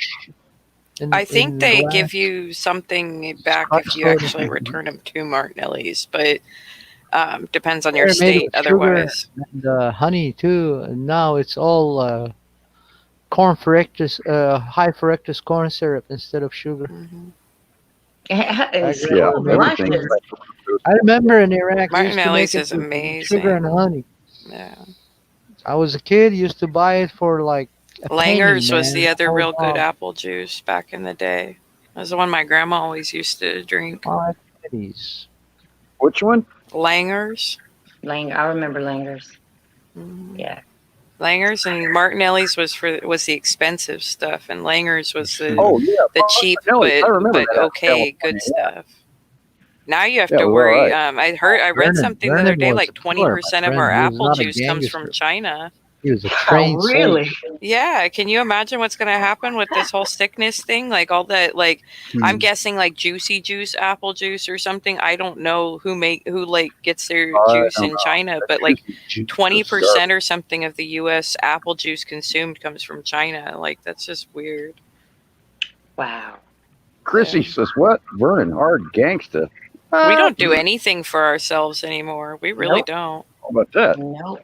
I think they glass. give you something back Scotch if you soda. actually return them to Martinelli's, but depends on They're your made state with sugar otherwise. and honey too. And now it's all corn fructose, high fructose corn syrup instead of sugar. It's Yeah, so everything. luscious. I remember in Iraq, we used to Martinelli's make it is with amazing. sugar and honey. Yeah. I was a kid, used to buy it for like a Langer's penny, was man. the other Whole real good bottle. apple juice back in the day. That was the one my grandma always used to drink. 5 pennies. Which one? Langer's. I remember Langers. Yeah. Langer's and Martinelli's was the expensive stuff, and Langer's was the cheap Martinelli's. I remember but that. okay good California, yeah. stuff. Now you have Yeah, to well, worry. right. I read Vernon- something the other Vernon day, was like a killer, 20% my of our friend. He was apple not a juice comes from gangster. China. He was a trained really? Yeah, can you imagine what's going to happen with this whole sickness thing? Like all that, like I'm guessing like Juicy Juice apple juice or something. I don't know who gets their juice in China, but like 20% or something of the U.S. apple juice consumed comes from China. Like that's just weird. Wow. Chrissy says, "What? Vernon, hard gangsta." We don't do anything for ourselves anymore. We really Nope. don't. How about that? Nope.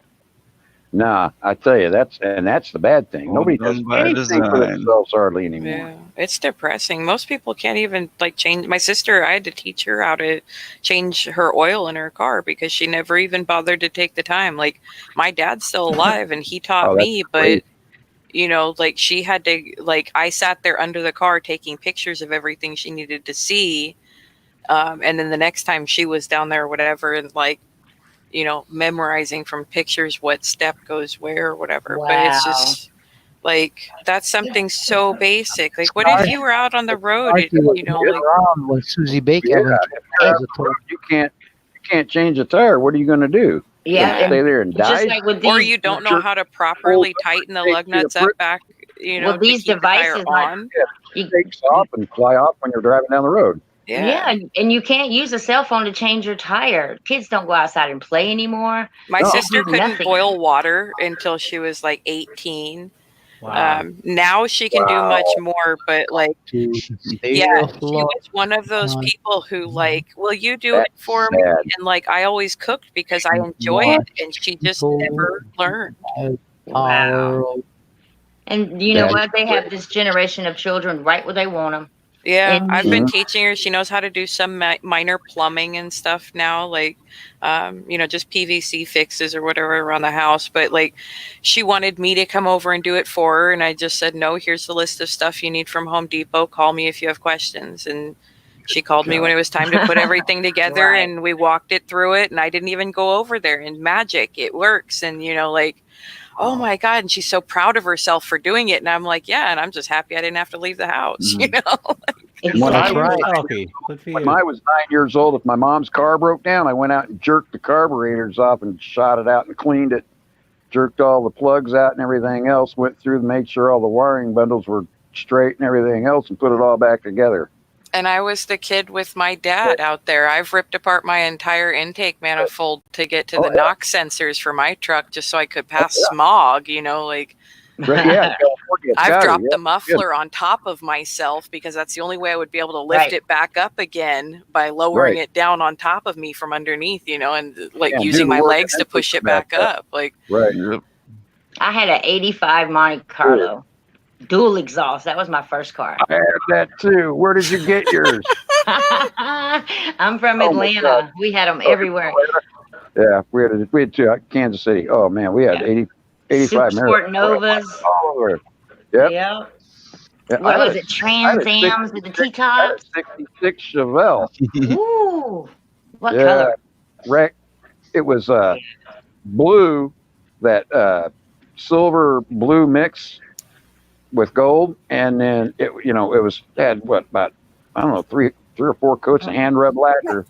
Nah, I tell you, that's the bad thing. All Nobody does done by anything for design. themselves hardly anymore. Yeah, it's depressing. Most people can't even like change. My sister, I had to teach her how to change her oil in her car because she never even bothered to take the time. Like my dad's still alive and he taught Oh, that's me, great. but you know, like she had to, like, I sat there under the car taking pictures of everything she needed to see. And then the next time she was down there or whatever, and like, you know, memorizing from pictures what step goes where or whatever. But it's just like, that's something so basic. Like, what if you were out on the road, Archie was you know, walking like, around when Susie Bake Yeah, Evans if you're out on the road, you can't change a tire. What are you going to do? You Yeah, gonna and stay there and just die? like with or these, you don't know how to properly tighten the lug nuts up back, you know, with to these keep the tire devices, like on. Yeah, it takes off and fly off when you're driving down the road. yeah, and you can't use a cell phone to change your tire. Kids don't go outside and play anymore. My They sister do couldn't nothing. boil water until she was like 18. Wow. Now she can do much more, but like, yeah, she was one of those people who like, will you do it for me? And like, I always cooked because I enjoy it, and she just never learned. Wow. And you know what? They have this generation of children right where they want them. Yeah, And I've been teaching her. She knows how to do some minor plumbing and stuff now, like, you know, just PVC fixes or whatever around the house. But like, she wanted me to come over and do it for her, and I just said, no, here's the list of stuff you need from Home Depot. Call me if you have questions. And she called me when it was time to put everything together, Right. and we walked it through it. And I didn't even go over there. And magic, it works. And you know, like, oh my God. And she's so proud of herself for doing it. And I'm like, yeah, and I'm just happy I didn't have to leave the house, you know? When I was 9 years old, if my mom's car broke down, I went out and jerked the carburetors off and shot it out and cleaned it, jerked all the plugs out and everything else, went through and made sure all the wiring bundles were straight and everything else, and put it all back together. And I was the kid with my dad out there. I've ripped apart my entire intake manifold to get to the NOx sensors for my truck just so I could pass smog, you know, like. Yeah, California, I've Cali, dropped yeah, the muffler on top of myself because that's the only way I would be able to lift it back up again, by lowering it down on top of me from underneath, you know, and like Yeah, using do the my work legs and to then push push it back up. Like, right. I had an 85 Monte Carlo, dual exhaust. That was my first car. I had that too. Where did you get yours? I'm from Oh my Atlanta. God. We had them everywhere. Yeah, we had two. Kansas City. Oh man, we had 85 Super Sport Novas. all over. Yep. Yeah. Yeah, What I was had it? Trans Ams with the T-tops? 66 Chevelle. Ooh. What color? It was blue, that silver blue mix with gold, and then it had what, about, I don't know, three or four coats of hand rub lacquer.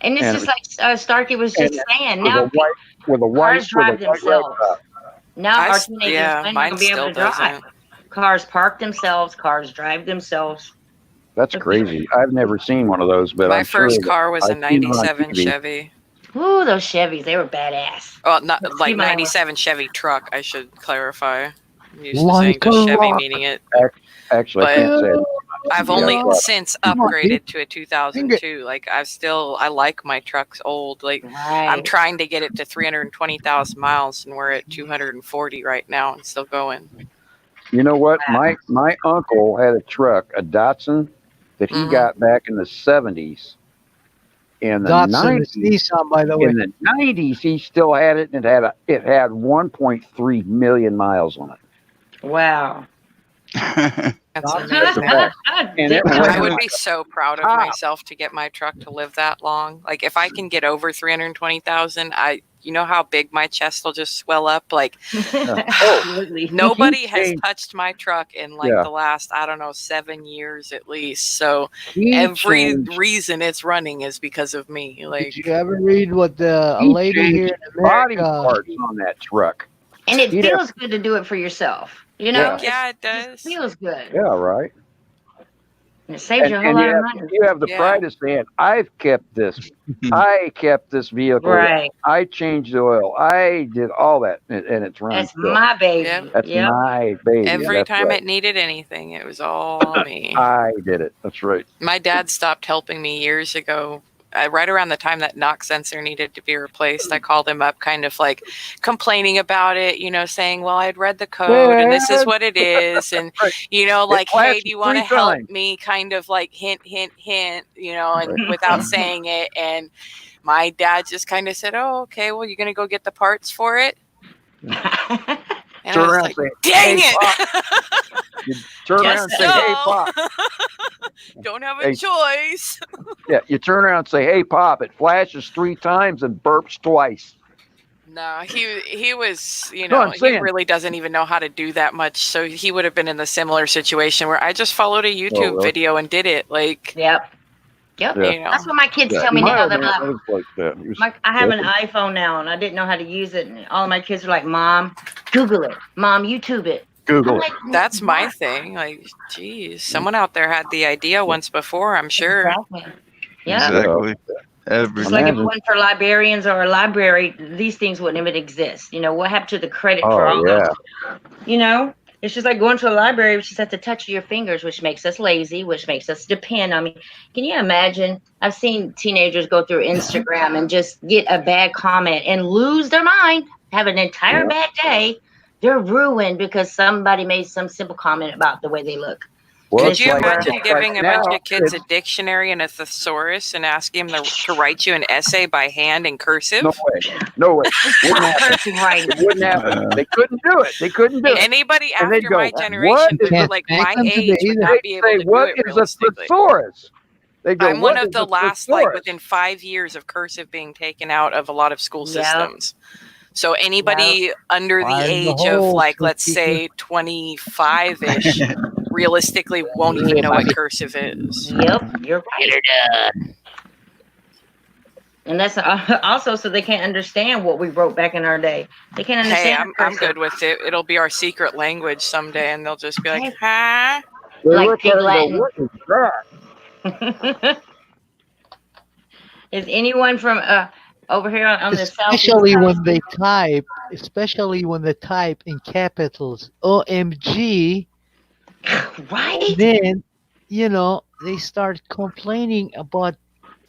And it's just like Starkey was just saying. Now with a white cars drive themselves. Now our teenagers yeah, might mine not be able still to drive. doesn't. Cars park themselves. Cars drive themselves. That's crazy. I've never seen one of those, but My I'm sure first that car was a I've seen them on 97 TV. Chevy. Ooh, those Chevys, they were badass. Oh, not like See, mine 97 Chevy truck, I should clarify. I'm used to saying just Chevy, meaning it. Actually, I can't say it. I've Yeah, only but- since upgraded to a 2002. Like, I like my trucks old. Like, I'm trying to get it to 320,000 miles, and we're at 240 right now and still going. You know what? My uncle had a truck, a Datsun, that he got back in the 70s. In the Datsun 90s, is Nissan, by the way. in the 90s, he still had it, and it had 1.3 million miles on it. Wow. That's amazing. I would be so proud of myself to get my truck to live that long. Like, if I can get over 320,000, you know how big my chest will just swell up? Like, nobody has touched my truck in like the last, I don't know, 7 years at least. So every reason it's running is because of me. Like, Did you ever read what a lady here in body America? parts on that truck. And it feels good to do it for yourself. You know? Yeah, it does. It feels good. Yeah, right. And it saves you a whole lot of money. You have the pride of saying, I've kept this. I kept this vehicle. Right. I changed the oil. I did all that, and it's running. That's my baby. That's my baby. Every That's time right. it needed anything, it was all me. I did it. That's right. My dad stopped helping me years ago. Right around the time that NOx sensor needed to be replaced, I called him up kind of like complaining about it, you know, saying, well, I'd read the code and this is what it is. And, you know, like, hey, do you want to help me? Kind of like hint, you know, and without saying it. And my dad just kind of said, oh, okay, well, you're going to go get the parts for it. And And turn I was around like, and say, dang "Hey, it! Pop." You turn around and Guess say, "Hey, so. Pop." Don't have a Hey, choice. yeah, you turn around and say, "Hey, Pop." It flashes 3 times and burps twice. No, he was, No, I'm he saying. really doesn't even know how to do that much. So he would have been in the similar situation where I just followed a Oh, YouTube really? video and did it. Like, Yep. Yep. Yeah. That's what my kids Yeah. tell me My now. old They're man like, was like that. He was I have an tripping. iPhone now, and I didn't know how to use it. And all of my kids are like, "Mom, Google it. Mom, YouTube it." Google I'm it. like, that's my "What?" thing. Like, geez, someone out there had the idea once before, I'm sure. Exactly. Yeah. Exactly. It's like if it Imagine. wasn't for librarians or a library, these things wouldn't even exist. You know, what happened to the credit for Oh all yeah. those? You know, it's just like going to a library, which is at the touch of your fingers, which makes us lazy, which makes us depend. I mean, can you imagine? I've seen teenagers go through Instagram and just get a bad comment and lose their mind, have an entire bad day. They're ruined because somebody made some simple comment about the way they look. Well, Could it's you like, imagine it's like giving a now. bunch of kids a It's, dictionary and a thesaurus and asking them to write you an essay by hand in cursive? no way. No way. Wouldn't happen. Cursing right. It wouldn't happen. They couldn't do it. They couldn't do it. Anybody And they'd after go, my "What generation, is a?" like Can't my spank them age, today would either. not be They'd able say, to do "What it is a realistically. thesaurus?" They go, I'm one "What of is the a last, like thesaurus?" within 5 years of cursive being taken out of a lot of school Yep. systems. So anybody under the Fire in the age of, hole, like, let's truth say 25-ish, realistically won't even know what cursive is. Yep, you're right. And that's also so they can't understand what we wrote back in our day. They can't Hey, understand I'm good with it. It'll be our secret language someday, and they'll just be like, huh? They like look pig at it and go, Latin. "What is that?" Is anyone from over here on the southeast Especially coast? when they type, especially when they type in capitals OMG, Right? then they start complaining about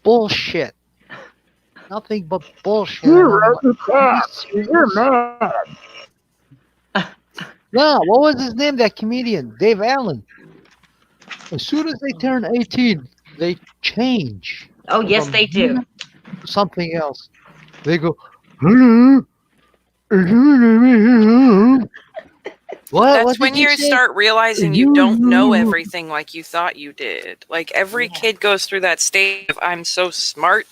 bullshit. Nothing but bullshit. You And I'm wrote like, in "Are you caps. You're serious?" mad. No, what was his name? That comedian, Dave Allen. As soon as they turn 18, they change Oh, yes, from they do. human to something else. They go, "Hello." What? That's What when did you you say? start realizing you don't know everything like you thought you did. Like, every kid goes through that stage of, I'm so smart,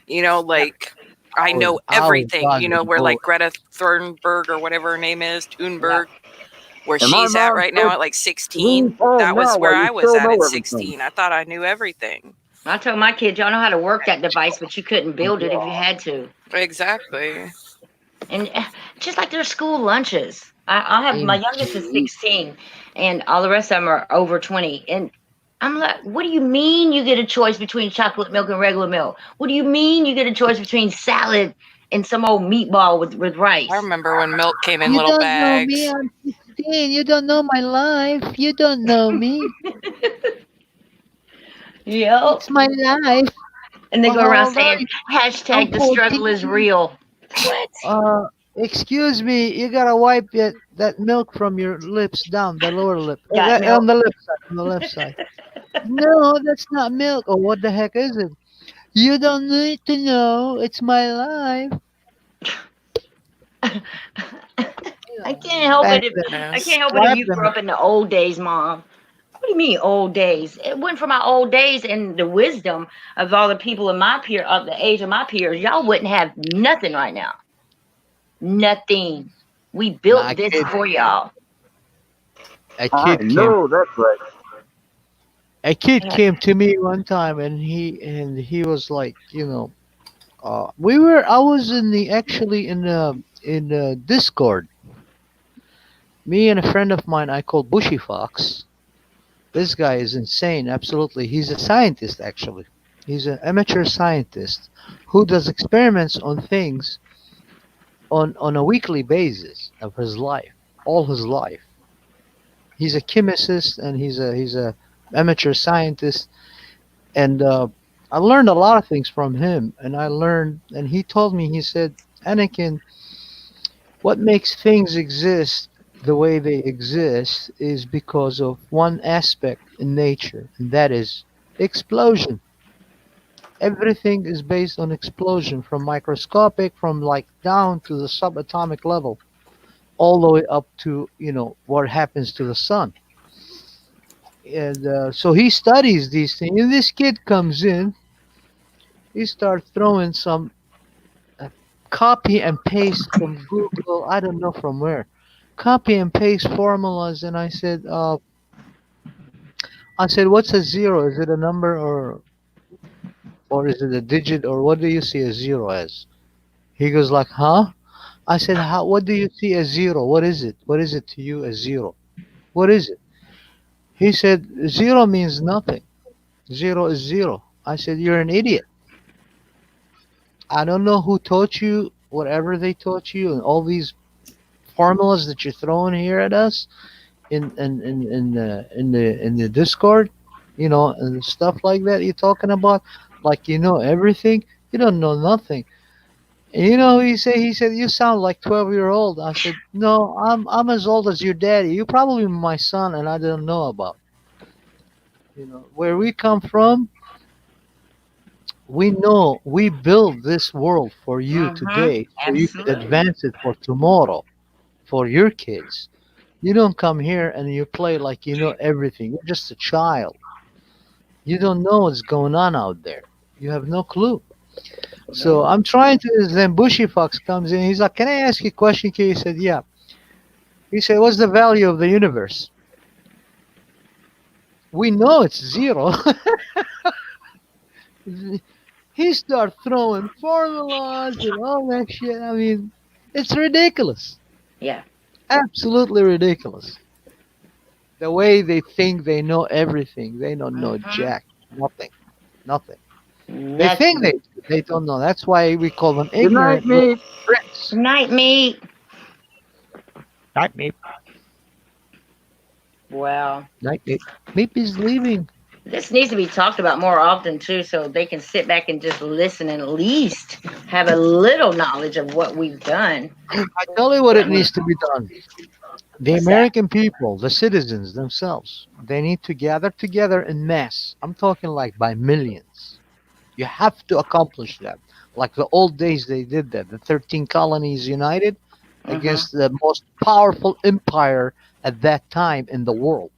like, I know I was everything, dodging where, like, bullets. Greta Thunberg or whatever her name is, Thunberg, where And my she's at mom right now said, at like "Leave 16. home That was now where while you I was still at know everything." 16. I thought I knew everything. I told my kids, y'all know how to work that device, but you couldn't build it if you had to. Exactly. And just like their school lunches. I have my youngest is 16, and all the rest of them are over 20. And I'm like, what do you mean you get a choice between chocolate milk and regular milk? What do you mean you get a choice between salad and some old meatball with rice? I remember when milk came in You little don't know me. bags. I'm 16. You don't know my life. You don't know me. Yep. It's my life. And they My go around whole saying, life. I'm hashtag the struggle is 14. real. What? Excuse me. You gotta wipe that milk from your lips down the lower lip. Got milk. On the left side. On the left side. No, that's not milk. Oh, what the heck is it? You don't need to know. It's my life. I can't help it if you grew up in the old days, Mom. What do you mean old days? It went from my old days and the wisdom of all the people in my peer of the age of my peers. Y'all wouldn't have nothing right now. Nothing. We built this for y'all. I know that's right. A kid came to me one time and he was like, I was in the Discord. Me and a friend of mine I call Bushy Fox. This guy is insane, absolutely. He's a scientist actually. He's an amateur scientist who does experiments on things on a weekly basis of his life, all his life. He's a chemist and he's a amateur scientist, and I learned a lot of things from him. And he told me, he said, Anakin, what makes things exist the way they exist is because of one aspect in nature, and that is explosion. Everything is based on explosion, from microscopic, from like down to the subatomic level. all the way up to what happens to the sun. And so he studies these things. And this kid comes in, he starts throwing some copy and paste from Google. I don't know from where. Copy and paste formulas, and I said, what's a zero? Is it a number or is it a digit, or what do you see a zero as? He goes like, huh? I said, what do you see as zero? What is it? What is it to you as zero? What is it? He said, zero means nothing. Zero is zero. I said, you're an idiot. I don't know who taught you whatever they taught you and all these formulas that you're throwing here at us in the Discord, and stuff like that you're talking about, like everything. You don't know nothing. And he said you sound like 12-year-old. I said, no, I'm as old as your daddy. You're probably my son, and I don't know about. Where we come from, we know we build this world for you today, so you can Absolutely. advance it for tomorrow, for your kids. You don't come here and you play like you know everything. You're just a child. You don't know what's going on out there. You have no clue. So I'm trying to. Then Bushy Fox comes in. He's like, "Can I ask you a question, kid?" He said, "Yeah." He said, "What's the value of the universe?" We know it's zero. He starts throwing formulas and all that shit. I mean, it's ridiculous. Yeah. Absolutely ridiculous. The way they think they know everything. They don't know jack. Nothing. Nothing. They think they don't know. That's why we call them Good night, ignorant little meat. pricks. Good night, meat. Night, meat. Well, Night, meat. Meat is leaving. this needs to be talked about more often too, so they can sit back and just listen and at least have a little knowledge of what we've done. I tell you what it needs to be done. The What's that? American people, the citizens themselves, they need to gather together in mass. I'm talking like by millions. You have to accomplish that. Like the old days, they did that. The 13 colonies united against the most powerful empire at that time in the world.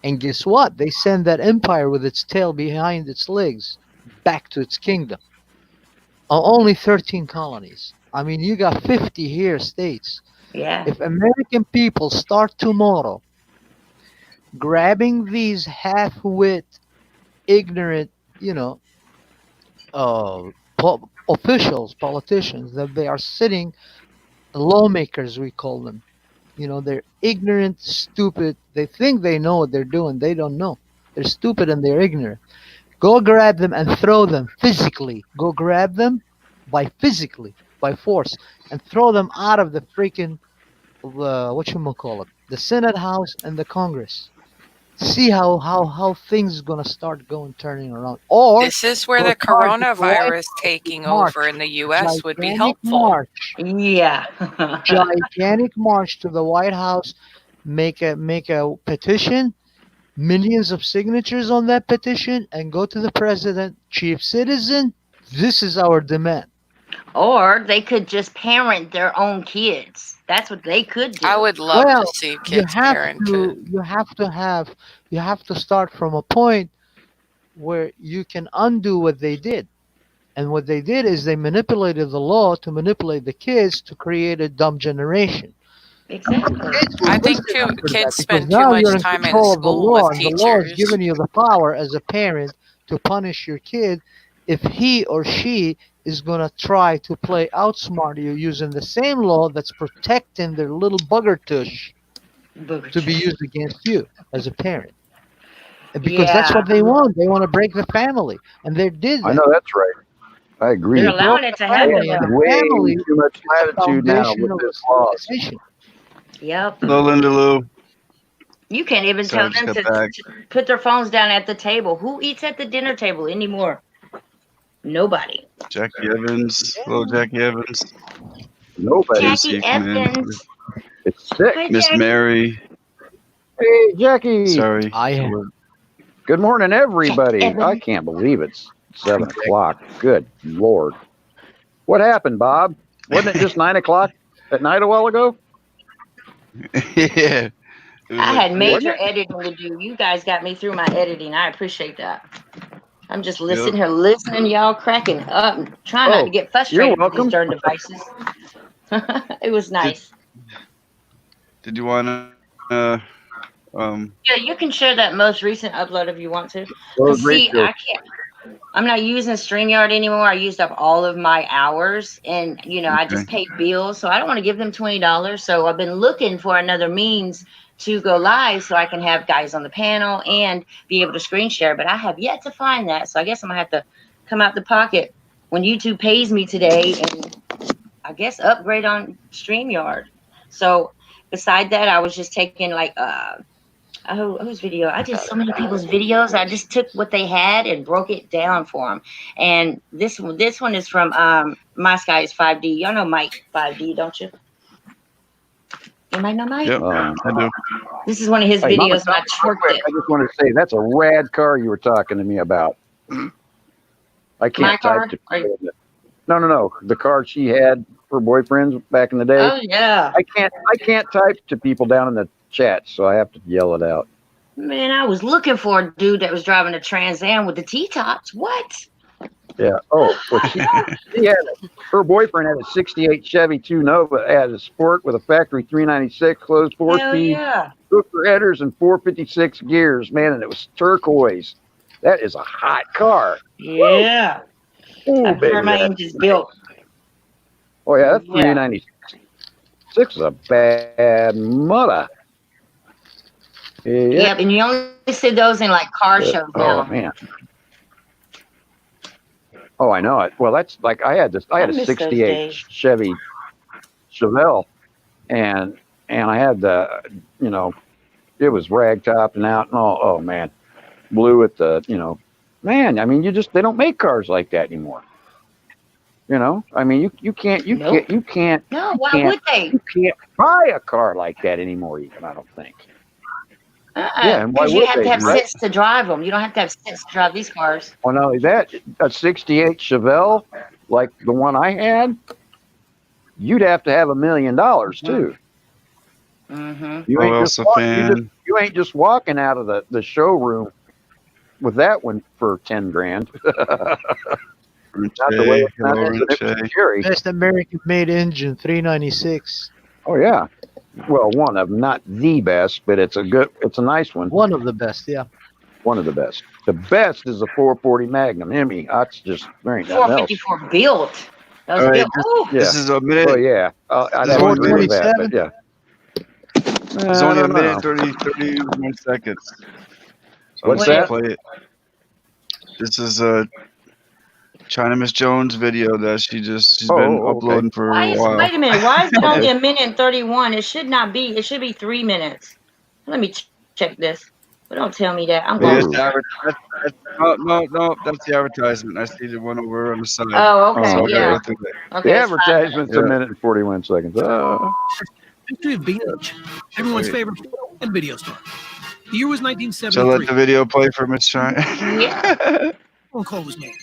And guess what? They send that empire with its tail behind its legs back to its kingdom. Only 13 colonies. I mean, you got 50 here states. Yeah. If American people start tomorrow grabbing these half-wit, ignorant, officials, politicians, that they are sitting, lawmakers, we call them. They're ignorant, stupid. They think they know what they're doing. They don't know. They're stupid and they're ignorant. Go grab them and throw them physically. Go grab them by force, and throw them out of the freaking, the Senate House and the Congress. See how things gonna start turning around. Or This is where go the charge the White coronavirus House, taking march, over in the U.S. would be gigantic helpful. march, Yeah. gigantic march to the White House. Make a petition, millions of signatures on that petition, and go to the president, chief citizen. This is our demand. Or they could just parent their own kids. That's what they could do. I would love Well, to see you kids have parented. you have to start from a point where you can undo what they did. And what they did is they manipulated the law to manipulate the kids to create a dumb generation. Exactly. I think too, kids Because spend too now much you're in time in control of the school law, with and the law is teachers. giving you the power as a parent to punish your kid if he or she is going to try to play outsmart you using the same law that's protecting their little bugger tush to be used against you as a parent. And because that's Yeah. what they want. They want to break the family. And they did that. I know that's right. I agree. They're allowing it to happen. Family, and the Way family too much is the latitude now foundation with of this a law. civilization. Yep. Hello, Linda Lou. You can't even Sorry, I tell just them got to back. put their phones down at the table. Who eats at the dinner table anymore? Nobody. Jackie Evans. Hello, Jackie Evans. Nobody. Didn't see Jackie you come in. Evans. It's sick. Hi, Miss Jackie. Mary. Hey, Jackie. Sorry. Good morning, everybody. Evans. I can't believe it's 7 o'clock. Good Lord. What happened, Bob? Wasn't it just 9 o'clock at night a while ago? Yeah. It was I like, had major editing to do. You guys got me through my editing. I appreciate that. I'm just listening here, listening, y'all cracking up, and trying not to get frustrated with these darn devices. It was nice. Did you want to? Yeah, you can share that most recent upload if you want to. Well, Cause great see, show. I can't. I'm not using StreamYard anymore. I used up all of my hours, and I just paid bills, so I don't want to give them $20. So I've been looking for another means to go live, so I can have guys on the panel and be able to screen share. But I have yet to find that, so I guess I'm gonna have to come out the pocket when YouTube pays me today, and I guess upgrade on StreamYard. So beside that, I was just taking like whose video? I did so many people's videos. I just took what they had and broke it down for them. And this one is from My Sky is 5D. Y'all know Mike 5D, don't you? You might know Mike. Yep, I do. This is one of his Hey, Mama, videos, and I twerked it. I just want to say that's a rad car you were talking to me about. I can't My type car? to. No. The car she had for boyfriends back in the day. Oh yeah. I can't type to people down in the chat, so I have to yell it out. Man, I was looking for a dude that was driving a Trans Am with the T-tops. What? Yeah. Oh, well, she had her boyfriend had a '68 Chevy 2 Nova, had a Sport with a factory 396 closed 4-speed, yeah. hooker headers, and 456 gears. Man, and it was turquoise. That is a hot car. Yeah. Ooh, I've baby, heard my that's engine's built. Oh yeah, that's 396 is a bad mother. Yeah. Yep, and you only see those in like car shows now. Oh man. Oh, I know it. Well, that's like I had a miss those 68 days. Chevy Chevelle, and I had the, it was ragtopped and out and all. Oh man, blue at the, man. I mean, they don't make cars like that anymore. I mean, you can't. No, why would they? You can't buy a car like that anymore. Even I don't think. Yeah, and why Because you would have they, to have right? sense to drive them. You don't have to have sense to drive these cars. Well, not only that, a 68 Chevelle, like the one I had, you'd have to have $1 million too. Mm-hmm. You ain't just walking out of the showroom with that one for 10 grand. Not the way it's scary. Best American-made engine, 396. Oh yeah. Well, one of them, not the best, but it's a nice one. One of the best, yeah. One of the best. The best is a 440 Magnum Emmy. That's just there ain't nothing else. 454 built. That was All right, built. this is a minute. Oh yeah. I'd have to agree with that, but yeah. It's only a minute 31 seconds. So What's I'm just that? gonna play it. This is a China Miss Jones video that she's been uploading for a while. Wait a minute. Why is it only a minute and 31? It should not be. It should be 3 minutes. Let me check this. But don't tell me that. I'm going No, that's the advertisement. I see the one over on the side. Oh, okay, So I gotta yeah. go through that. Okay, The it's fine. advertisement's a minute and 41 seconds. History of Beach, everyone's favorite photo and video star. The year was So let 1973. the video play for Miss China. Phone call was made.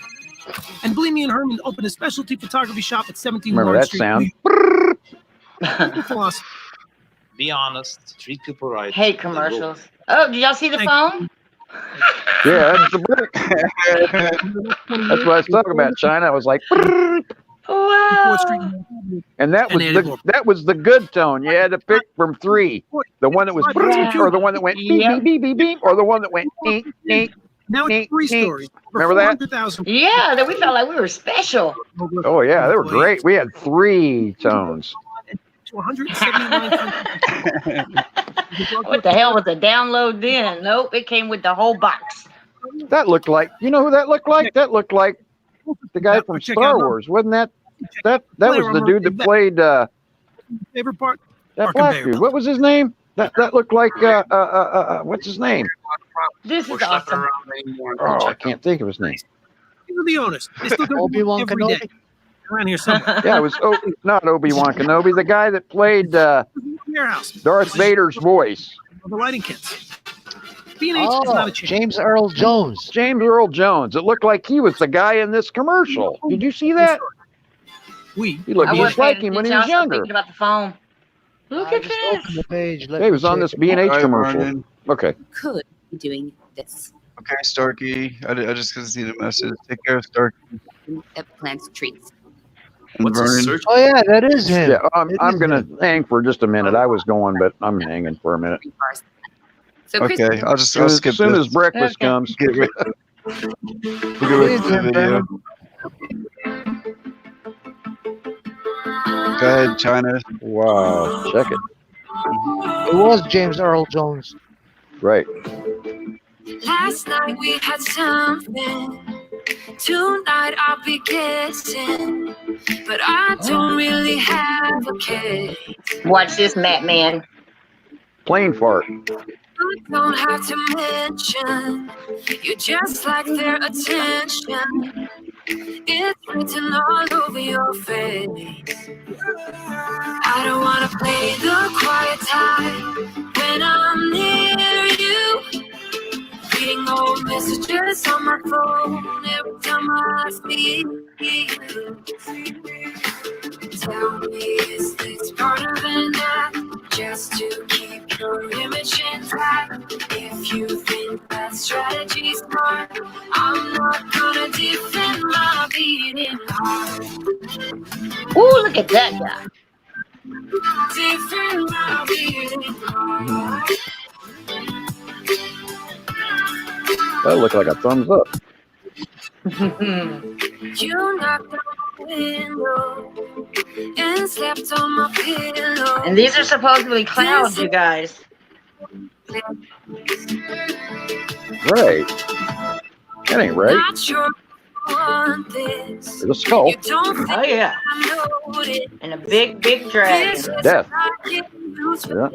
And Bleemy and Herman opened a specialty photography shop at 17 Remember Warren that Street. sound? Philosophy. Be honest, treat people right. Hate commercials. Oh, did y'all see the phone? Yeah, that's the brick. That's what I was talking about, China. I was like, wow. and that was the good tone. You had to pick from 3. The one that was or the one that went beep, beep, beep, beep, beep, or the one that went neat, neat. Now it's 3 stories. Remember that? Yeah, that we felt like we were special. Oh yeah, they were great. We had 3 tones. To 179. What the hell was the download then? Nope, it came with the whole box. That looked like, you know who that looked like? That looked like the guy from Star Wars, wasn't that? That was the dude that played Favorite part? that black dude. What was his name? That looked like what's his name? This is awesome. Oh, I can't think of his name. These are the owners. They still come Obi-Wan every day. Kenobi? Around here somewhere. Yeah, it was not Obi-Wan Kenobi, the guy that played Warehouse. Darth Vader's voice. The lighting kits. B&H is not a chain. James Earl Jones. James Earl Jones. It looked like he was the guy in this commercial. Did you see that? He looked I just wasn't like paying him when he attention. was I was younger. thinking about the phone. Look I at just this. opened the page. Hey, it was on this B&H commercial. Okay. Could be doing this. Okay, Starkey. I just couldn't see the message. Take care of Starkey. That plants trees. And Vernon. Oh yeah, that is him. Yeah, I'm gonna hang for just a minute. I was going, but I'm hanging for a minute. So Okay, I'll As skip soon this. as breakfast comes. Get rid. We'll get ready for the video. Go ahead, China. Wow, check it. It was James Earl Jones. Right. Last night we had something. Tonight I'll be kissing. But I don't really have a kiss. Watch this, Matt Man. Plane fart. I don't have to mention. You just like their attention. It's written all over your face. I don't wanna play the quiet time when I'm near you. Reading old messages on my phone every time I see you. Tell me, is this part of an act just to keep your image intact? If you think that strategy's smart, I'm not gonna defend my beating heart. Ooh, look at that guy. Defend my beating heart. That looked like a thumbs up. You knocked on my window and slept on my pillow. And these are supposedly clouds, you guys. Right. That ain't right. Not sure I want this. There's a skull. You don't Oh yeah. And a big, big dragon. Death. Yeah. Yeah.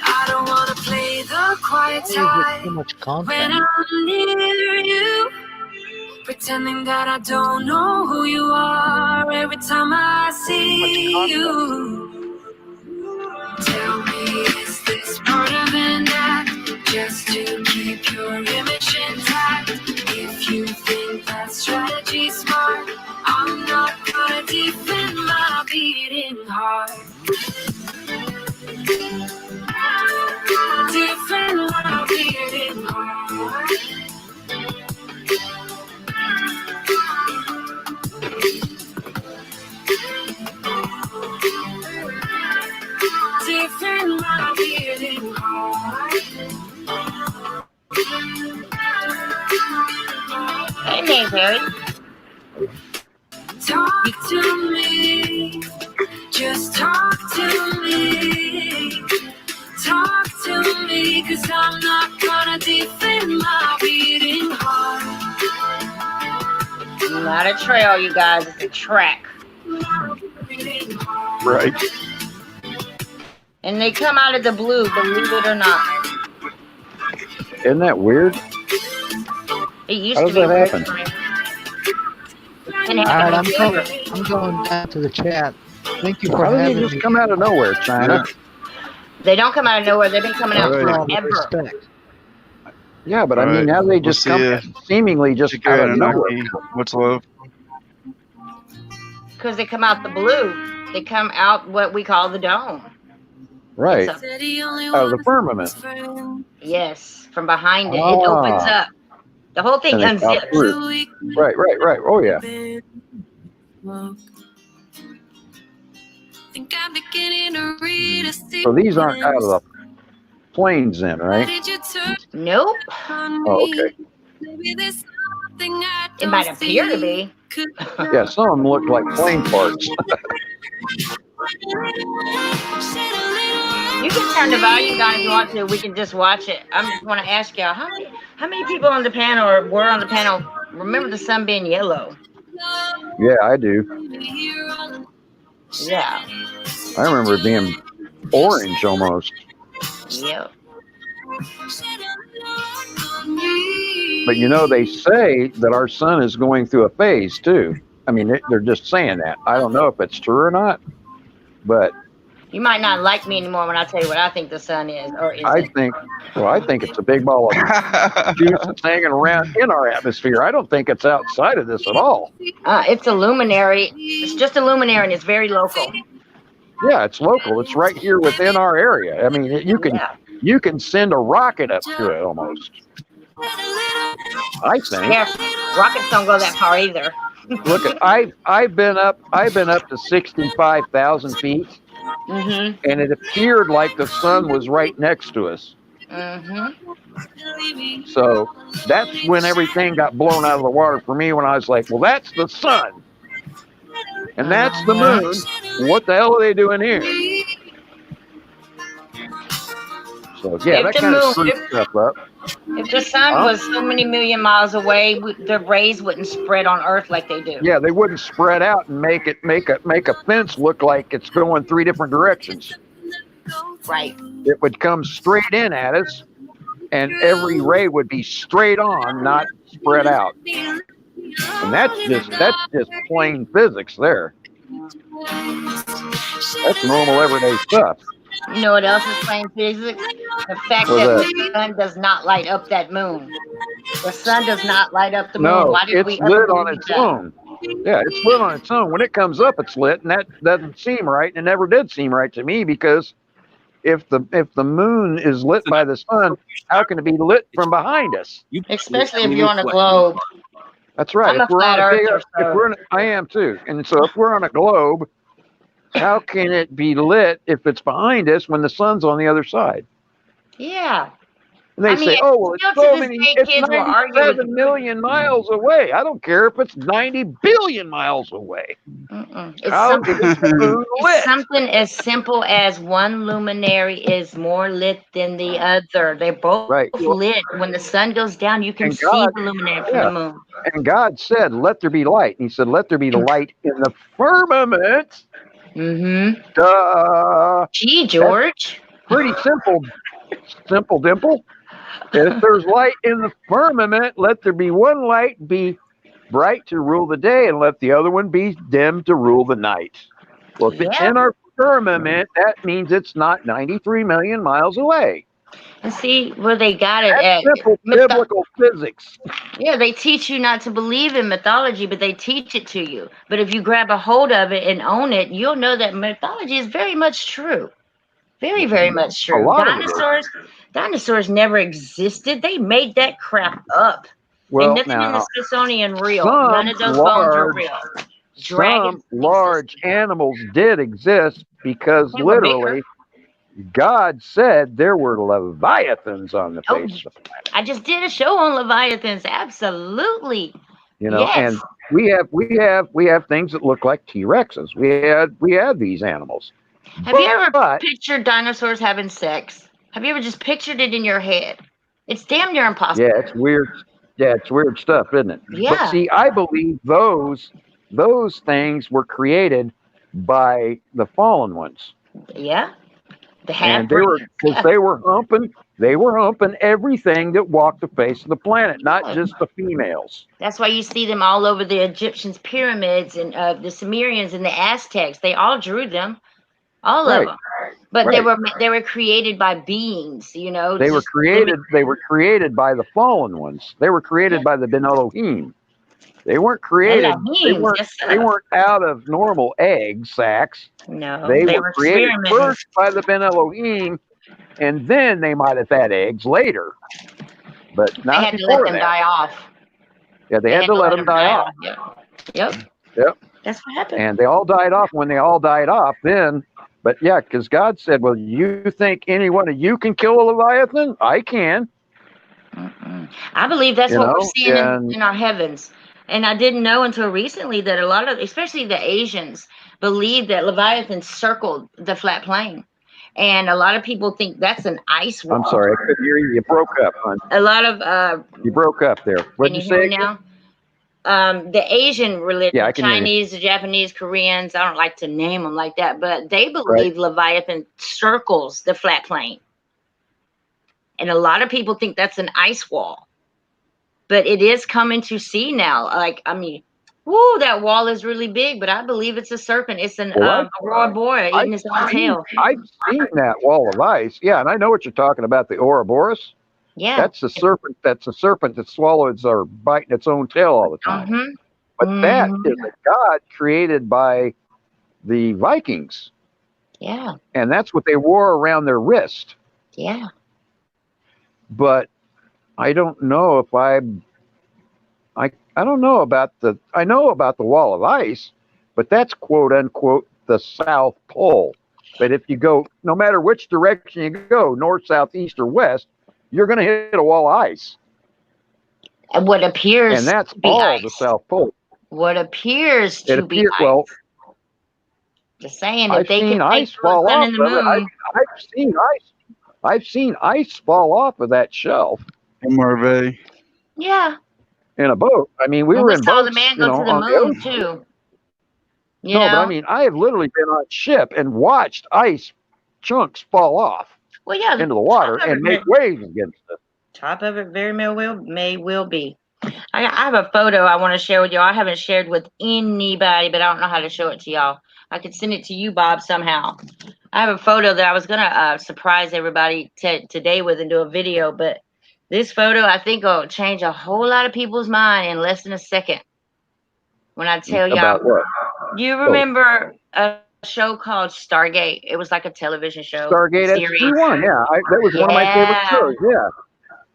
I don't wanna play the quiet time Too much when content. I'm near you, pretending that I don't know who you are every time I see you. Tell me, is this part of an act just to keep your image intact? If you think that strategy's smart, I'm not gonna defend my beating heart. Defend my beating heart. Defend my beating heart. Hey, Nate Perry. Talk to me. Just talk to me. Talk to me, 'cause I'm not gonna defend my beating heart. Not a trail, you guys. It's a track. Right. And they come out of the blue, believe it or not. Isn't that weird? It used How to does be that weird. happen? Can All happen right, anywhere. I'm going back to the chat. Thank you for How did having they just me. come out of nowhere, China? They don't come out of nowhere. They've been coming out All right. forever. Respect. Yeah, but I All mean, right. how do they We'll just see come ya. seemingly just Take out care, of nowhere? Anarchy. What's love? Because they come out the blue. They come out what we call the dome. Right. It's Out of the firmament. yes, from behind it. It opens up. The whole thing And they pop unzips. through. Right. Oh, yeah. Think I'm beginning to read a So these aren't out of the planes then, right? Nope. Oh, okay. Maybe there's something I It might appear to be. Yeah, some of them look like plane parts. You can turn the volume down if you want to. We can just watch it. I just want to ask y'all, how many people on the panel or were on the panel remember the sun being yellow? Yeah, I do. Yeah. I remember it being orange almost. Yep. But you know, they say that our sun is going through a phase too. I mean, they're just saying that. I don't know if it's true or not, but You might not like me anymore when I tell you what I think the sun is or isn't. I think it's a big ball of juice that's hanging around in our atmosphere. I don't think it's outside of this at all. It's a luminary. It's just a luminary and it's very local. Yeah, it's local. It's right here within our area. I mean, you can send a rocket up to it almost. I think. Yeah, rockets don't go that far either. Look, I've been up to 65,000 feet, Mm-hmm. and it appeared like the sun was right next to us. Mm-hmm. So that's when everything got blown out of the water for me. When I was like, well, that's the sun, and that's the moon. What the hell are they doing here? So yeah, that kind of screwed stuff up. If the sun was so many million miles away, the rays wouldn't spread on Earth like they do. Yeah, they wouldn't spread out and make a fence look like it's going 3 different directions. Right. It would come straight in at us, and every ray would be straight on, not spread out. And that's just plain physics there. That's normal everyday stuff. You know what else is plain physics? The fact that the sun does not light up that moon. The sun does not light up the moon. No, Why did it's we lit on its own. Yeah, it's lit on its own. When it comes up, it's lit, and that doesn't seem right. And it never did seem right to me, because if the moon is lit by the sun, how can it be lit from behind us? Especially if you're on a globe. That's right. I'm a flat earther, I am too. And so if we're on a globe, how can it be lit if it's behind us when the sun's on the other side? Yeah. And they say, oh, well, it's so many, it's kids will argue with 97 million miles away. I don't care if it's 90 billion miles away. It's something as simple as one luminary is more lit than the other. They're both lit. When the sun goes down, you can see the luminary from the moon. And God said, let there be light. And he said, let there be light in the firmament. Mm-hmm. Duh. Gee, George. That's pretty simple, dimple. If there's light in the firmament, let there be one light be bright to rule the day, and let the other one be dim to rule the night. Well, if it's in our firmament, that means it's not 93 million miles away. And see where they got it That's at. simple biblical physics. Yeah, they teach you not to believe in mythology, but they teach it to you. But if you grab a hold of it and own it, you'll know that mythology is very much true. Very, very much true. Dinosaurs never existed. They made that crap up. Well, and nothing in the Smithsonian real. None of those bones are real. Some large animals did exist because literally God said there were leviathans on the face of the planet. I just did a show on leviathans. Absolutely. You know, and we have things that look like T-Rexes. We had these animals. Have you ever pictured dinosaurs having sex? Have you ever just pictured it in your head? It's damn near impossible. Yeah, it's weird. Yeah, it's weird stuff, isn't it? Yeah. But see, I believe those things were created by the fallen ones. Yeah. And they were humping everything that walked the face of the planet, not just the females. That's why you see them all over the Egyptians' pyramids and the Sumerians and the Aztecs. They all drew them. All of them, but they were created by beings, you know. They were created by the fallen ones. They were created by the Ben Elohim. They weren't created. They weren't out of normal egg sacs. No, they were created first by the Ben Elohim, and then they might have had eggs later, but not they had before to let them die off. Yeah, they had to let them die off. Yep. That's what happened. And they all died off. When they all died off, then. But yeah, because God said, well, you think any one of you can kill a Leviathan? I can. I believe that's what we're seeing in our heavens. And I didn't know until recently that a lot of, especially the Asians, believe that Leviathans circled the flat plane. And a lot of people think that's an ice wall. I'm sorry, I couldn't hear you. You broke up, hon. A lot of... you broke up there. What did you say? Now? The Asian religion, I can Chinese, the Japanese, Koreans, I don't like to name them like that, but they believe Leviathan circles the flat plane. And a lot of people think that's an ice wall. But it is coming to sea now. Like, I mean, whoo, that wall is really big, but I believe it's a serpent. It's an Aurora Boreal eating his own tail. I've seen that wall of ice. Yeah, and I know what you're talking about, the Ouroboros. Yeah. That's a serpent. That's a serpent that swallows or biting its own tail all the time. But that is a god created by the Vikings. Yeah. And that's what they wore around their wrist. Yeah. But I don't know if I don't know about I know about the wall of ice, but that's quote unquote the South Pole. But if you go, no matter which direction you go, north, south, east, or west, you're going to hit a wall of ice. And what appears and that's to be all ice. the South Pole. What appears to be ice. Well, just saying, if I've they seen can ice take the fall sun off and the of it. moon. I've seen ice fall off of that shelf in Marvey. Yeah. In a boat. I mean, we And were we in saw boats, the man you go know, to the on the moon ocean. too. You No, know? but I mean, I have literally been on ship and watched ice chunks fall off Well, yeah, into the water top of and make it waves against it. Top of it very will be. I have a photo I want to share with y'all. I haven't shared with anybody, but I don't know how to show it to y'all. I could send it to you, Bob, somehow. I have a photo that I was gonna surprise everybody today with and do a video, but this photo I think will change a whole lot of people's mind in less than a second. When I tell y'all, About what? You remember a show called Stargate? It was like a television show. Stargate series. SG-1, yeah. That was one of my favorite shows, yeah.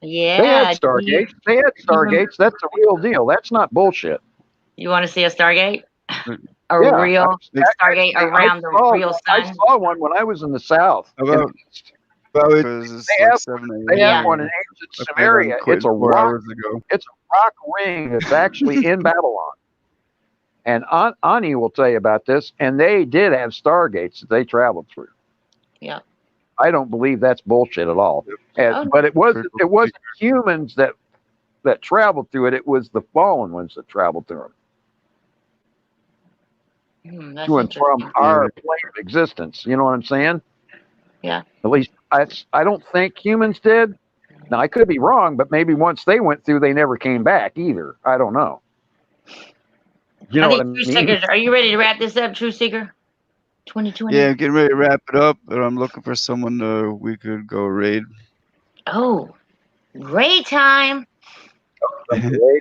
Yeah. They had Stargates. They had Stargates. That's the real deal. That's not bullshit. You want to see a Stargate? A Yeah, real Stargate around the real sun? I saw one when I was in the South. About They have, like 7 they a.m. have one in ancient I played on Samaria. quit It's a 4 rock. hours ago. It's a rock ring that's actually in Babylon. And Ani will tell you about this. And they did have Stargates that they traveled through. Yeah. I don't believe that's bullshit at all. But it wasn't humans that traveled through it. It was the fallen ones that traveled through them. That's To and from interesting. our plane of existence. You know what I'm saying? Yeah. At least I don't think humans did. Now I could be wrong, but maybe once they went through, they never came back either. I don't know. You know what I True mean? Seekers, are you ready to wrap this up, True Seeker? 2020. Yeah, I'm getting ready to wrap it up, but I'm looking for someone we could go raid. Oh, raid time.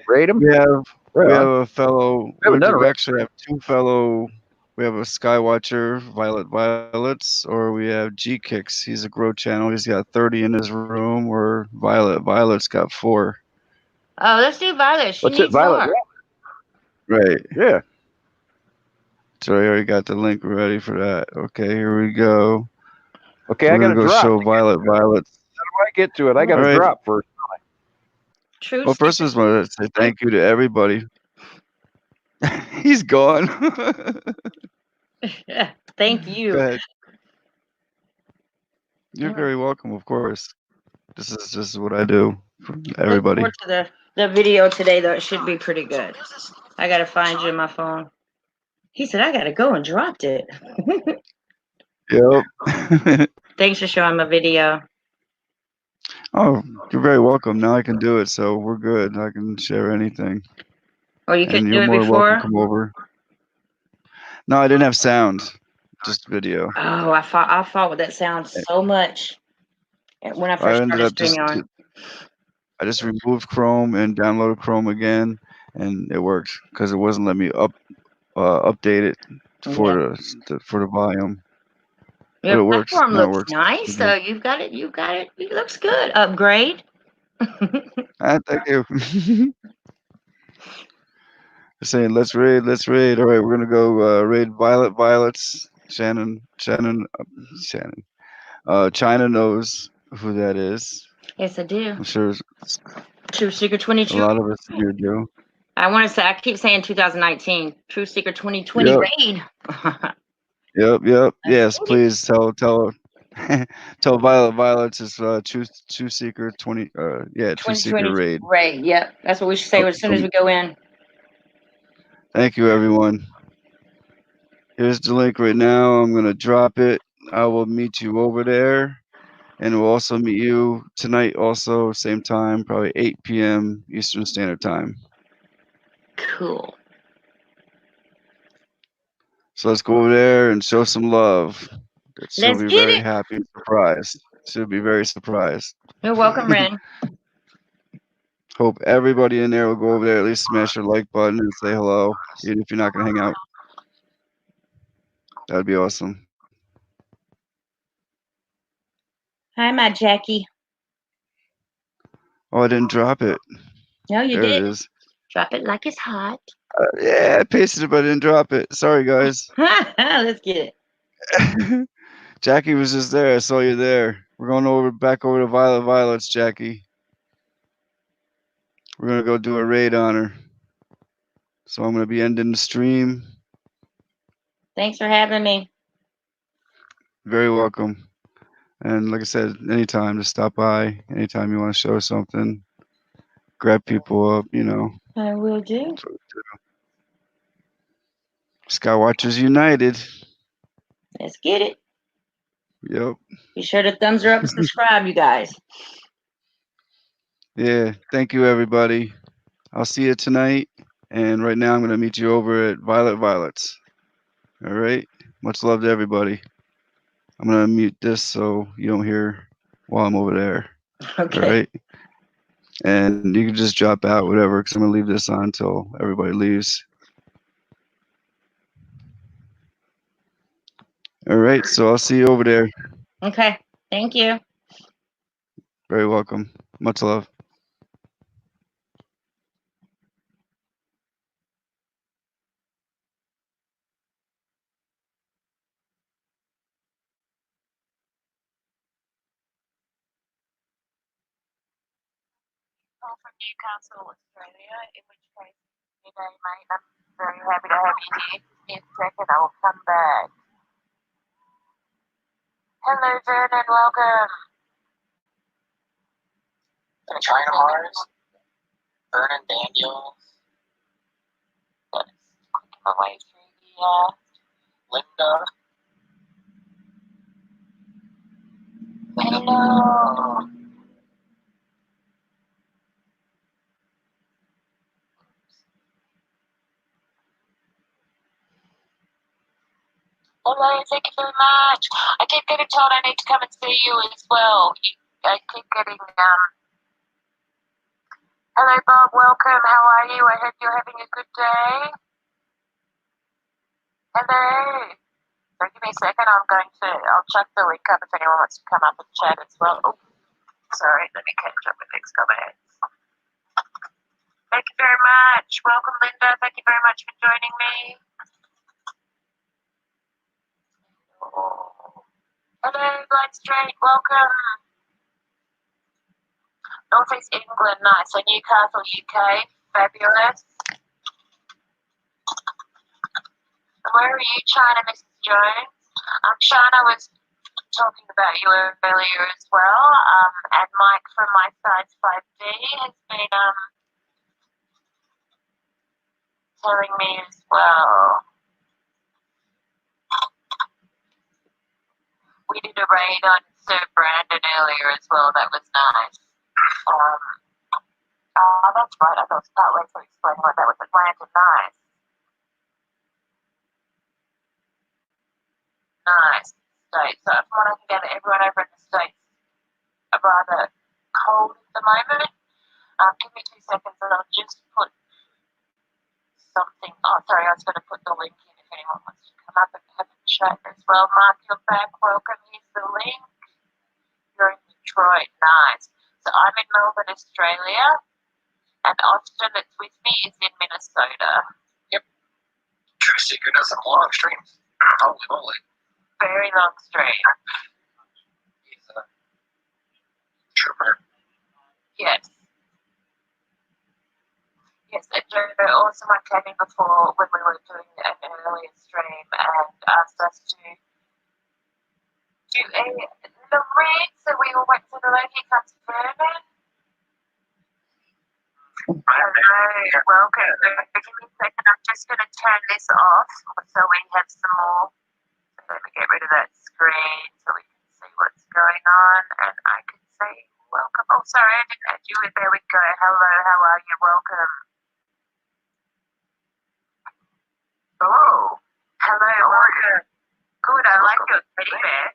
Raid them? We have a fellow. haven't done a We raid. actually have two fellow. We have a Skywatcher, Violet Violets, or we have G Kicks. He's a grow channel. He's got 30 in his room, or Violet's got 4. Oh, let's do Violet. She What's it, needs Violet? more. Right. Yeah. So I already got the link ready for that. Okay, here we go. Okay, We're I got to gonna go drop. show Violet Violets. How do I get to it? I got to All right. drop first. True. Well, first I just want to say thank you to everybody. He's gone. Thank you. Go ahead. You're very welcome, of course. This is what I do for everybody. Look forward to the video today, though. It should be pretty good. I got to find you in my phone. He said, I got to go and dropped it. Yep. Thanks for showing my video. Oh, you're very welcome. Now I can do it, so we're good. I can share anything. Oh, you And couldn't do you're it more before? welcome to come over. No, I didn't have sound, just video. Oh, I fought with that sound so much when I I first ended started up just streaming on. I just removed Chrome and downloaded Chrome again, and it worked because it wasn't letting me update it for the volume. But Your it works. platform Now it looks works. nice, though. You've got it. It looks good. Upgrade. Thank you. They're saying let's raid. All right, we're gonna go raid Violets. Shannon. China knows who that is. Yes, I do. I'm sure True Seeker a 22. lot of us here do. I want to say, I keep saying 2019. True Seeker 2020 Yep. raid. Yep. Yes, please tell tell Violets is Truth Seeker 20. Truth Seeker 2020 raid. raid. Yep. That's what we should say as soon as we go in. Thank you, everyone. Here's the link right now. I'm gonna drop it. I will meet you over there, and we'll also meet you tonight. Also, same time, probably 8 p.m. Eastern Standard Time. Cool. So let's go over there and show some love. She'll Let's be get very it. happy and surprised. She'll be very surprised. You're welcome, Ren. Hope everybody in there will go over there, at least smash your like button and say hello, even if you're not going to hang out. That'd be awesome. Hi, my Jackie. Oh, I didn't drop it. No, you There did. it is. Drop it like it's hot. Yeah, I pasted it, but I didn't drop it. Sorry, guys. Let's get it. Jackie was just there. I saw you there. We're going back over to Violet Violets, Jackie. We're gonna go do a raid on her. So I'm gonna be ending the stream. Thanks for having me. Very welcome. And like I said, anytime to stop by, anytime you want to show something, grab people up, you know. I will do. Skywatchers United. Let's get it. Yep. Be sure to thumbs her up and subscribe, you guys. Yeah. Thank you, everybody. I'll see you tonight. And right now, I'm going to meet you over at Violet Violets. All right. Much love to everybody. I'm going to mute this so you don't hear while I'm over there. Okay. All right. And you can just drop out, whatever, because I'm going to leave this on until everybody leaves. All right. So I'll see you over there. Okay. Thank you. Very welcome. Much love. From Newcastle, Australia, in which case, you know, mate, I'm very happy to have you here. In a second, I will come back. Hello, Vernon, welcome. The China Mars, Vernon Daniels, let's click my way through here. Linda. Hello. Hello, thank you very much. I keep getting told I need to come and see you as well. I keep getting, hello Bob, welcome, how are you? I hope you're having a good day. Hello. So give me a second, I'll chuck the link up if anyone wants to come up and chat as well. Oh, sorry, let me catch up with these comments. Thank you very much. Welcome, Linda. Thank you very much for joining me. Hello, Blind Street. Welcome. Northeast England, nice. So Newcastle, UK, fabulous. And where are you, China, Mrs. Jones? Shana was talking about you earlier as well. And Mike from My Size 5D has been telling me as well. We did a raid on Sir Brandon earlier as well. That was nice. That's right. I thought partway through explaining what that was Atlanta. Nice. Nice. States. So from what I can gather, everyone over in the States are rather cold at the moment. Give me 2 seconds and I'll just put something. Oh, sorry, I was going to put the link in if anyone wants to come up and have a chat as well. Mark, you're back. Welcome. Here's the link. You're in Detroit. Nice. So I'm in Melbourne, Australia. And Austin that's with me is in Minnesota. Yep. Truthseeker does some long streams. Holy moly. Very long stream. He's a trooper. Yes. Yes, and Joe also went chatting before when we were doing an earlier stream and asked us to do the read, so we all went to the Loki Cups Vernon. Hello, welcome. Give me a second, I'm just going to turn this off so we have some more. So let me get rid of that screen so we can see what's going on and I can say welcome. Oh, sorry, I didn't add you. There we go. Hello, how are you? Welcome. Oh, hello, welcome. Good, I like your teddy bear.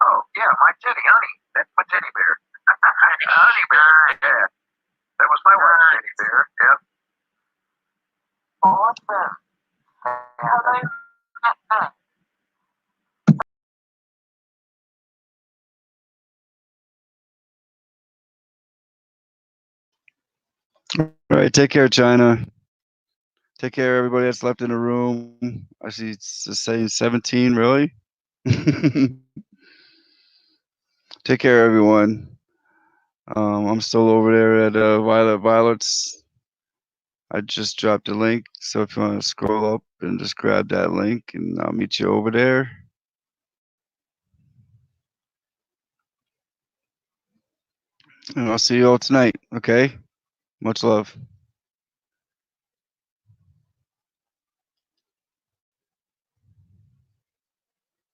Oh, yeah, my teddy, honey. That's my teddy bear. Honey bear, yeah. That was my wife's teddy bear, yep. Awesome. Hello, All right, take care, China. Take care, everybody that's left in the room. I see it's saying 17, really? Take care, everyone. I'm still over there at Violet's. I just dropped a link, so if you want to scroll up and just grab that link, and I'll meet you over there. And I'll see you all tonight, okay? Much love.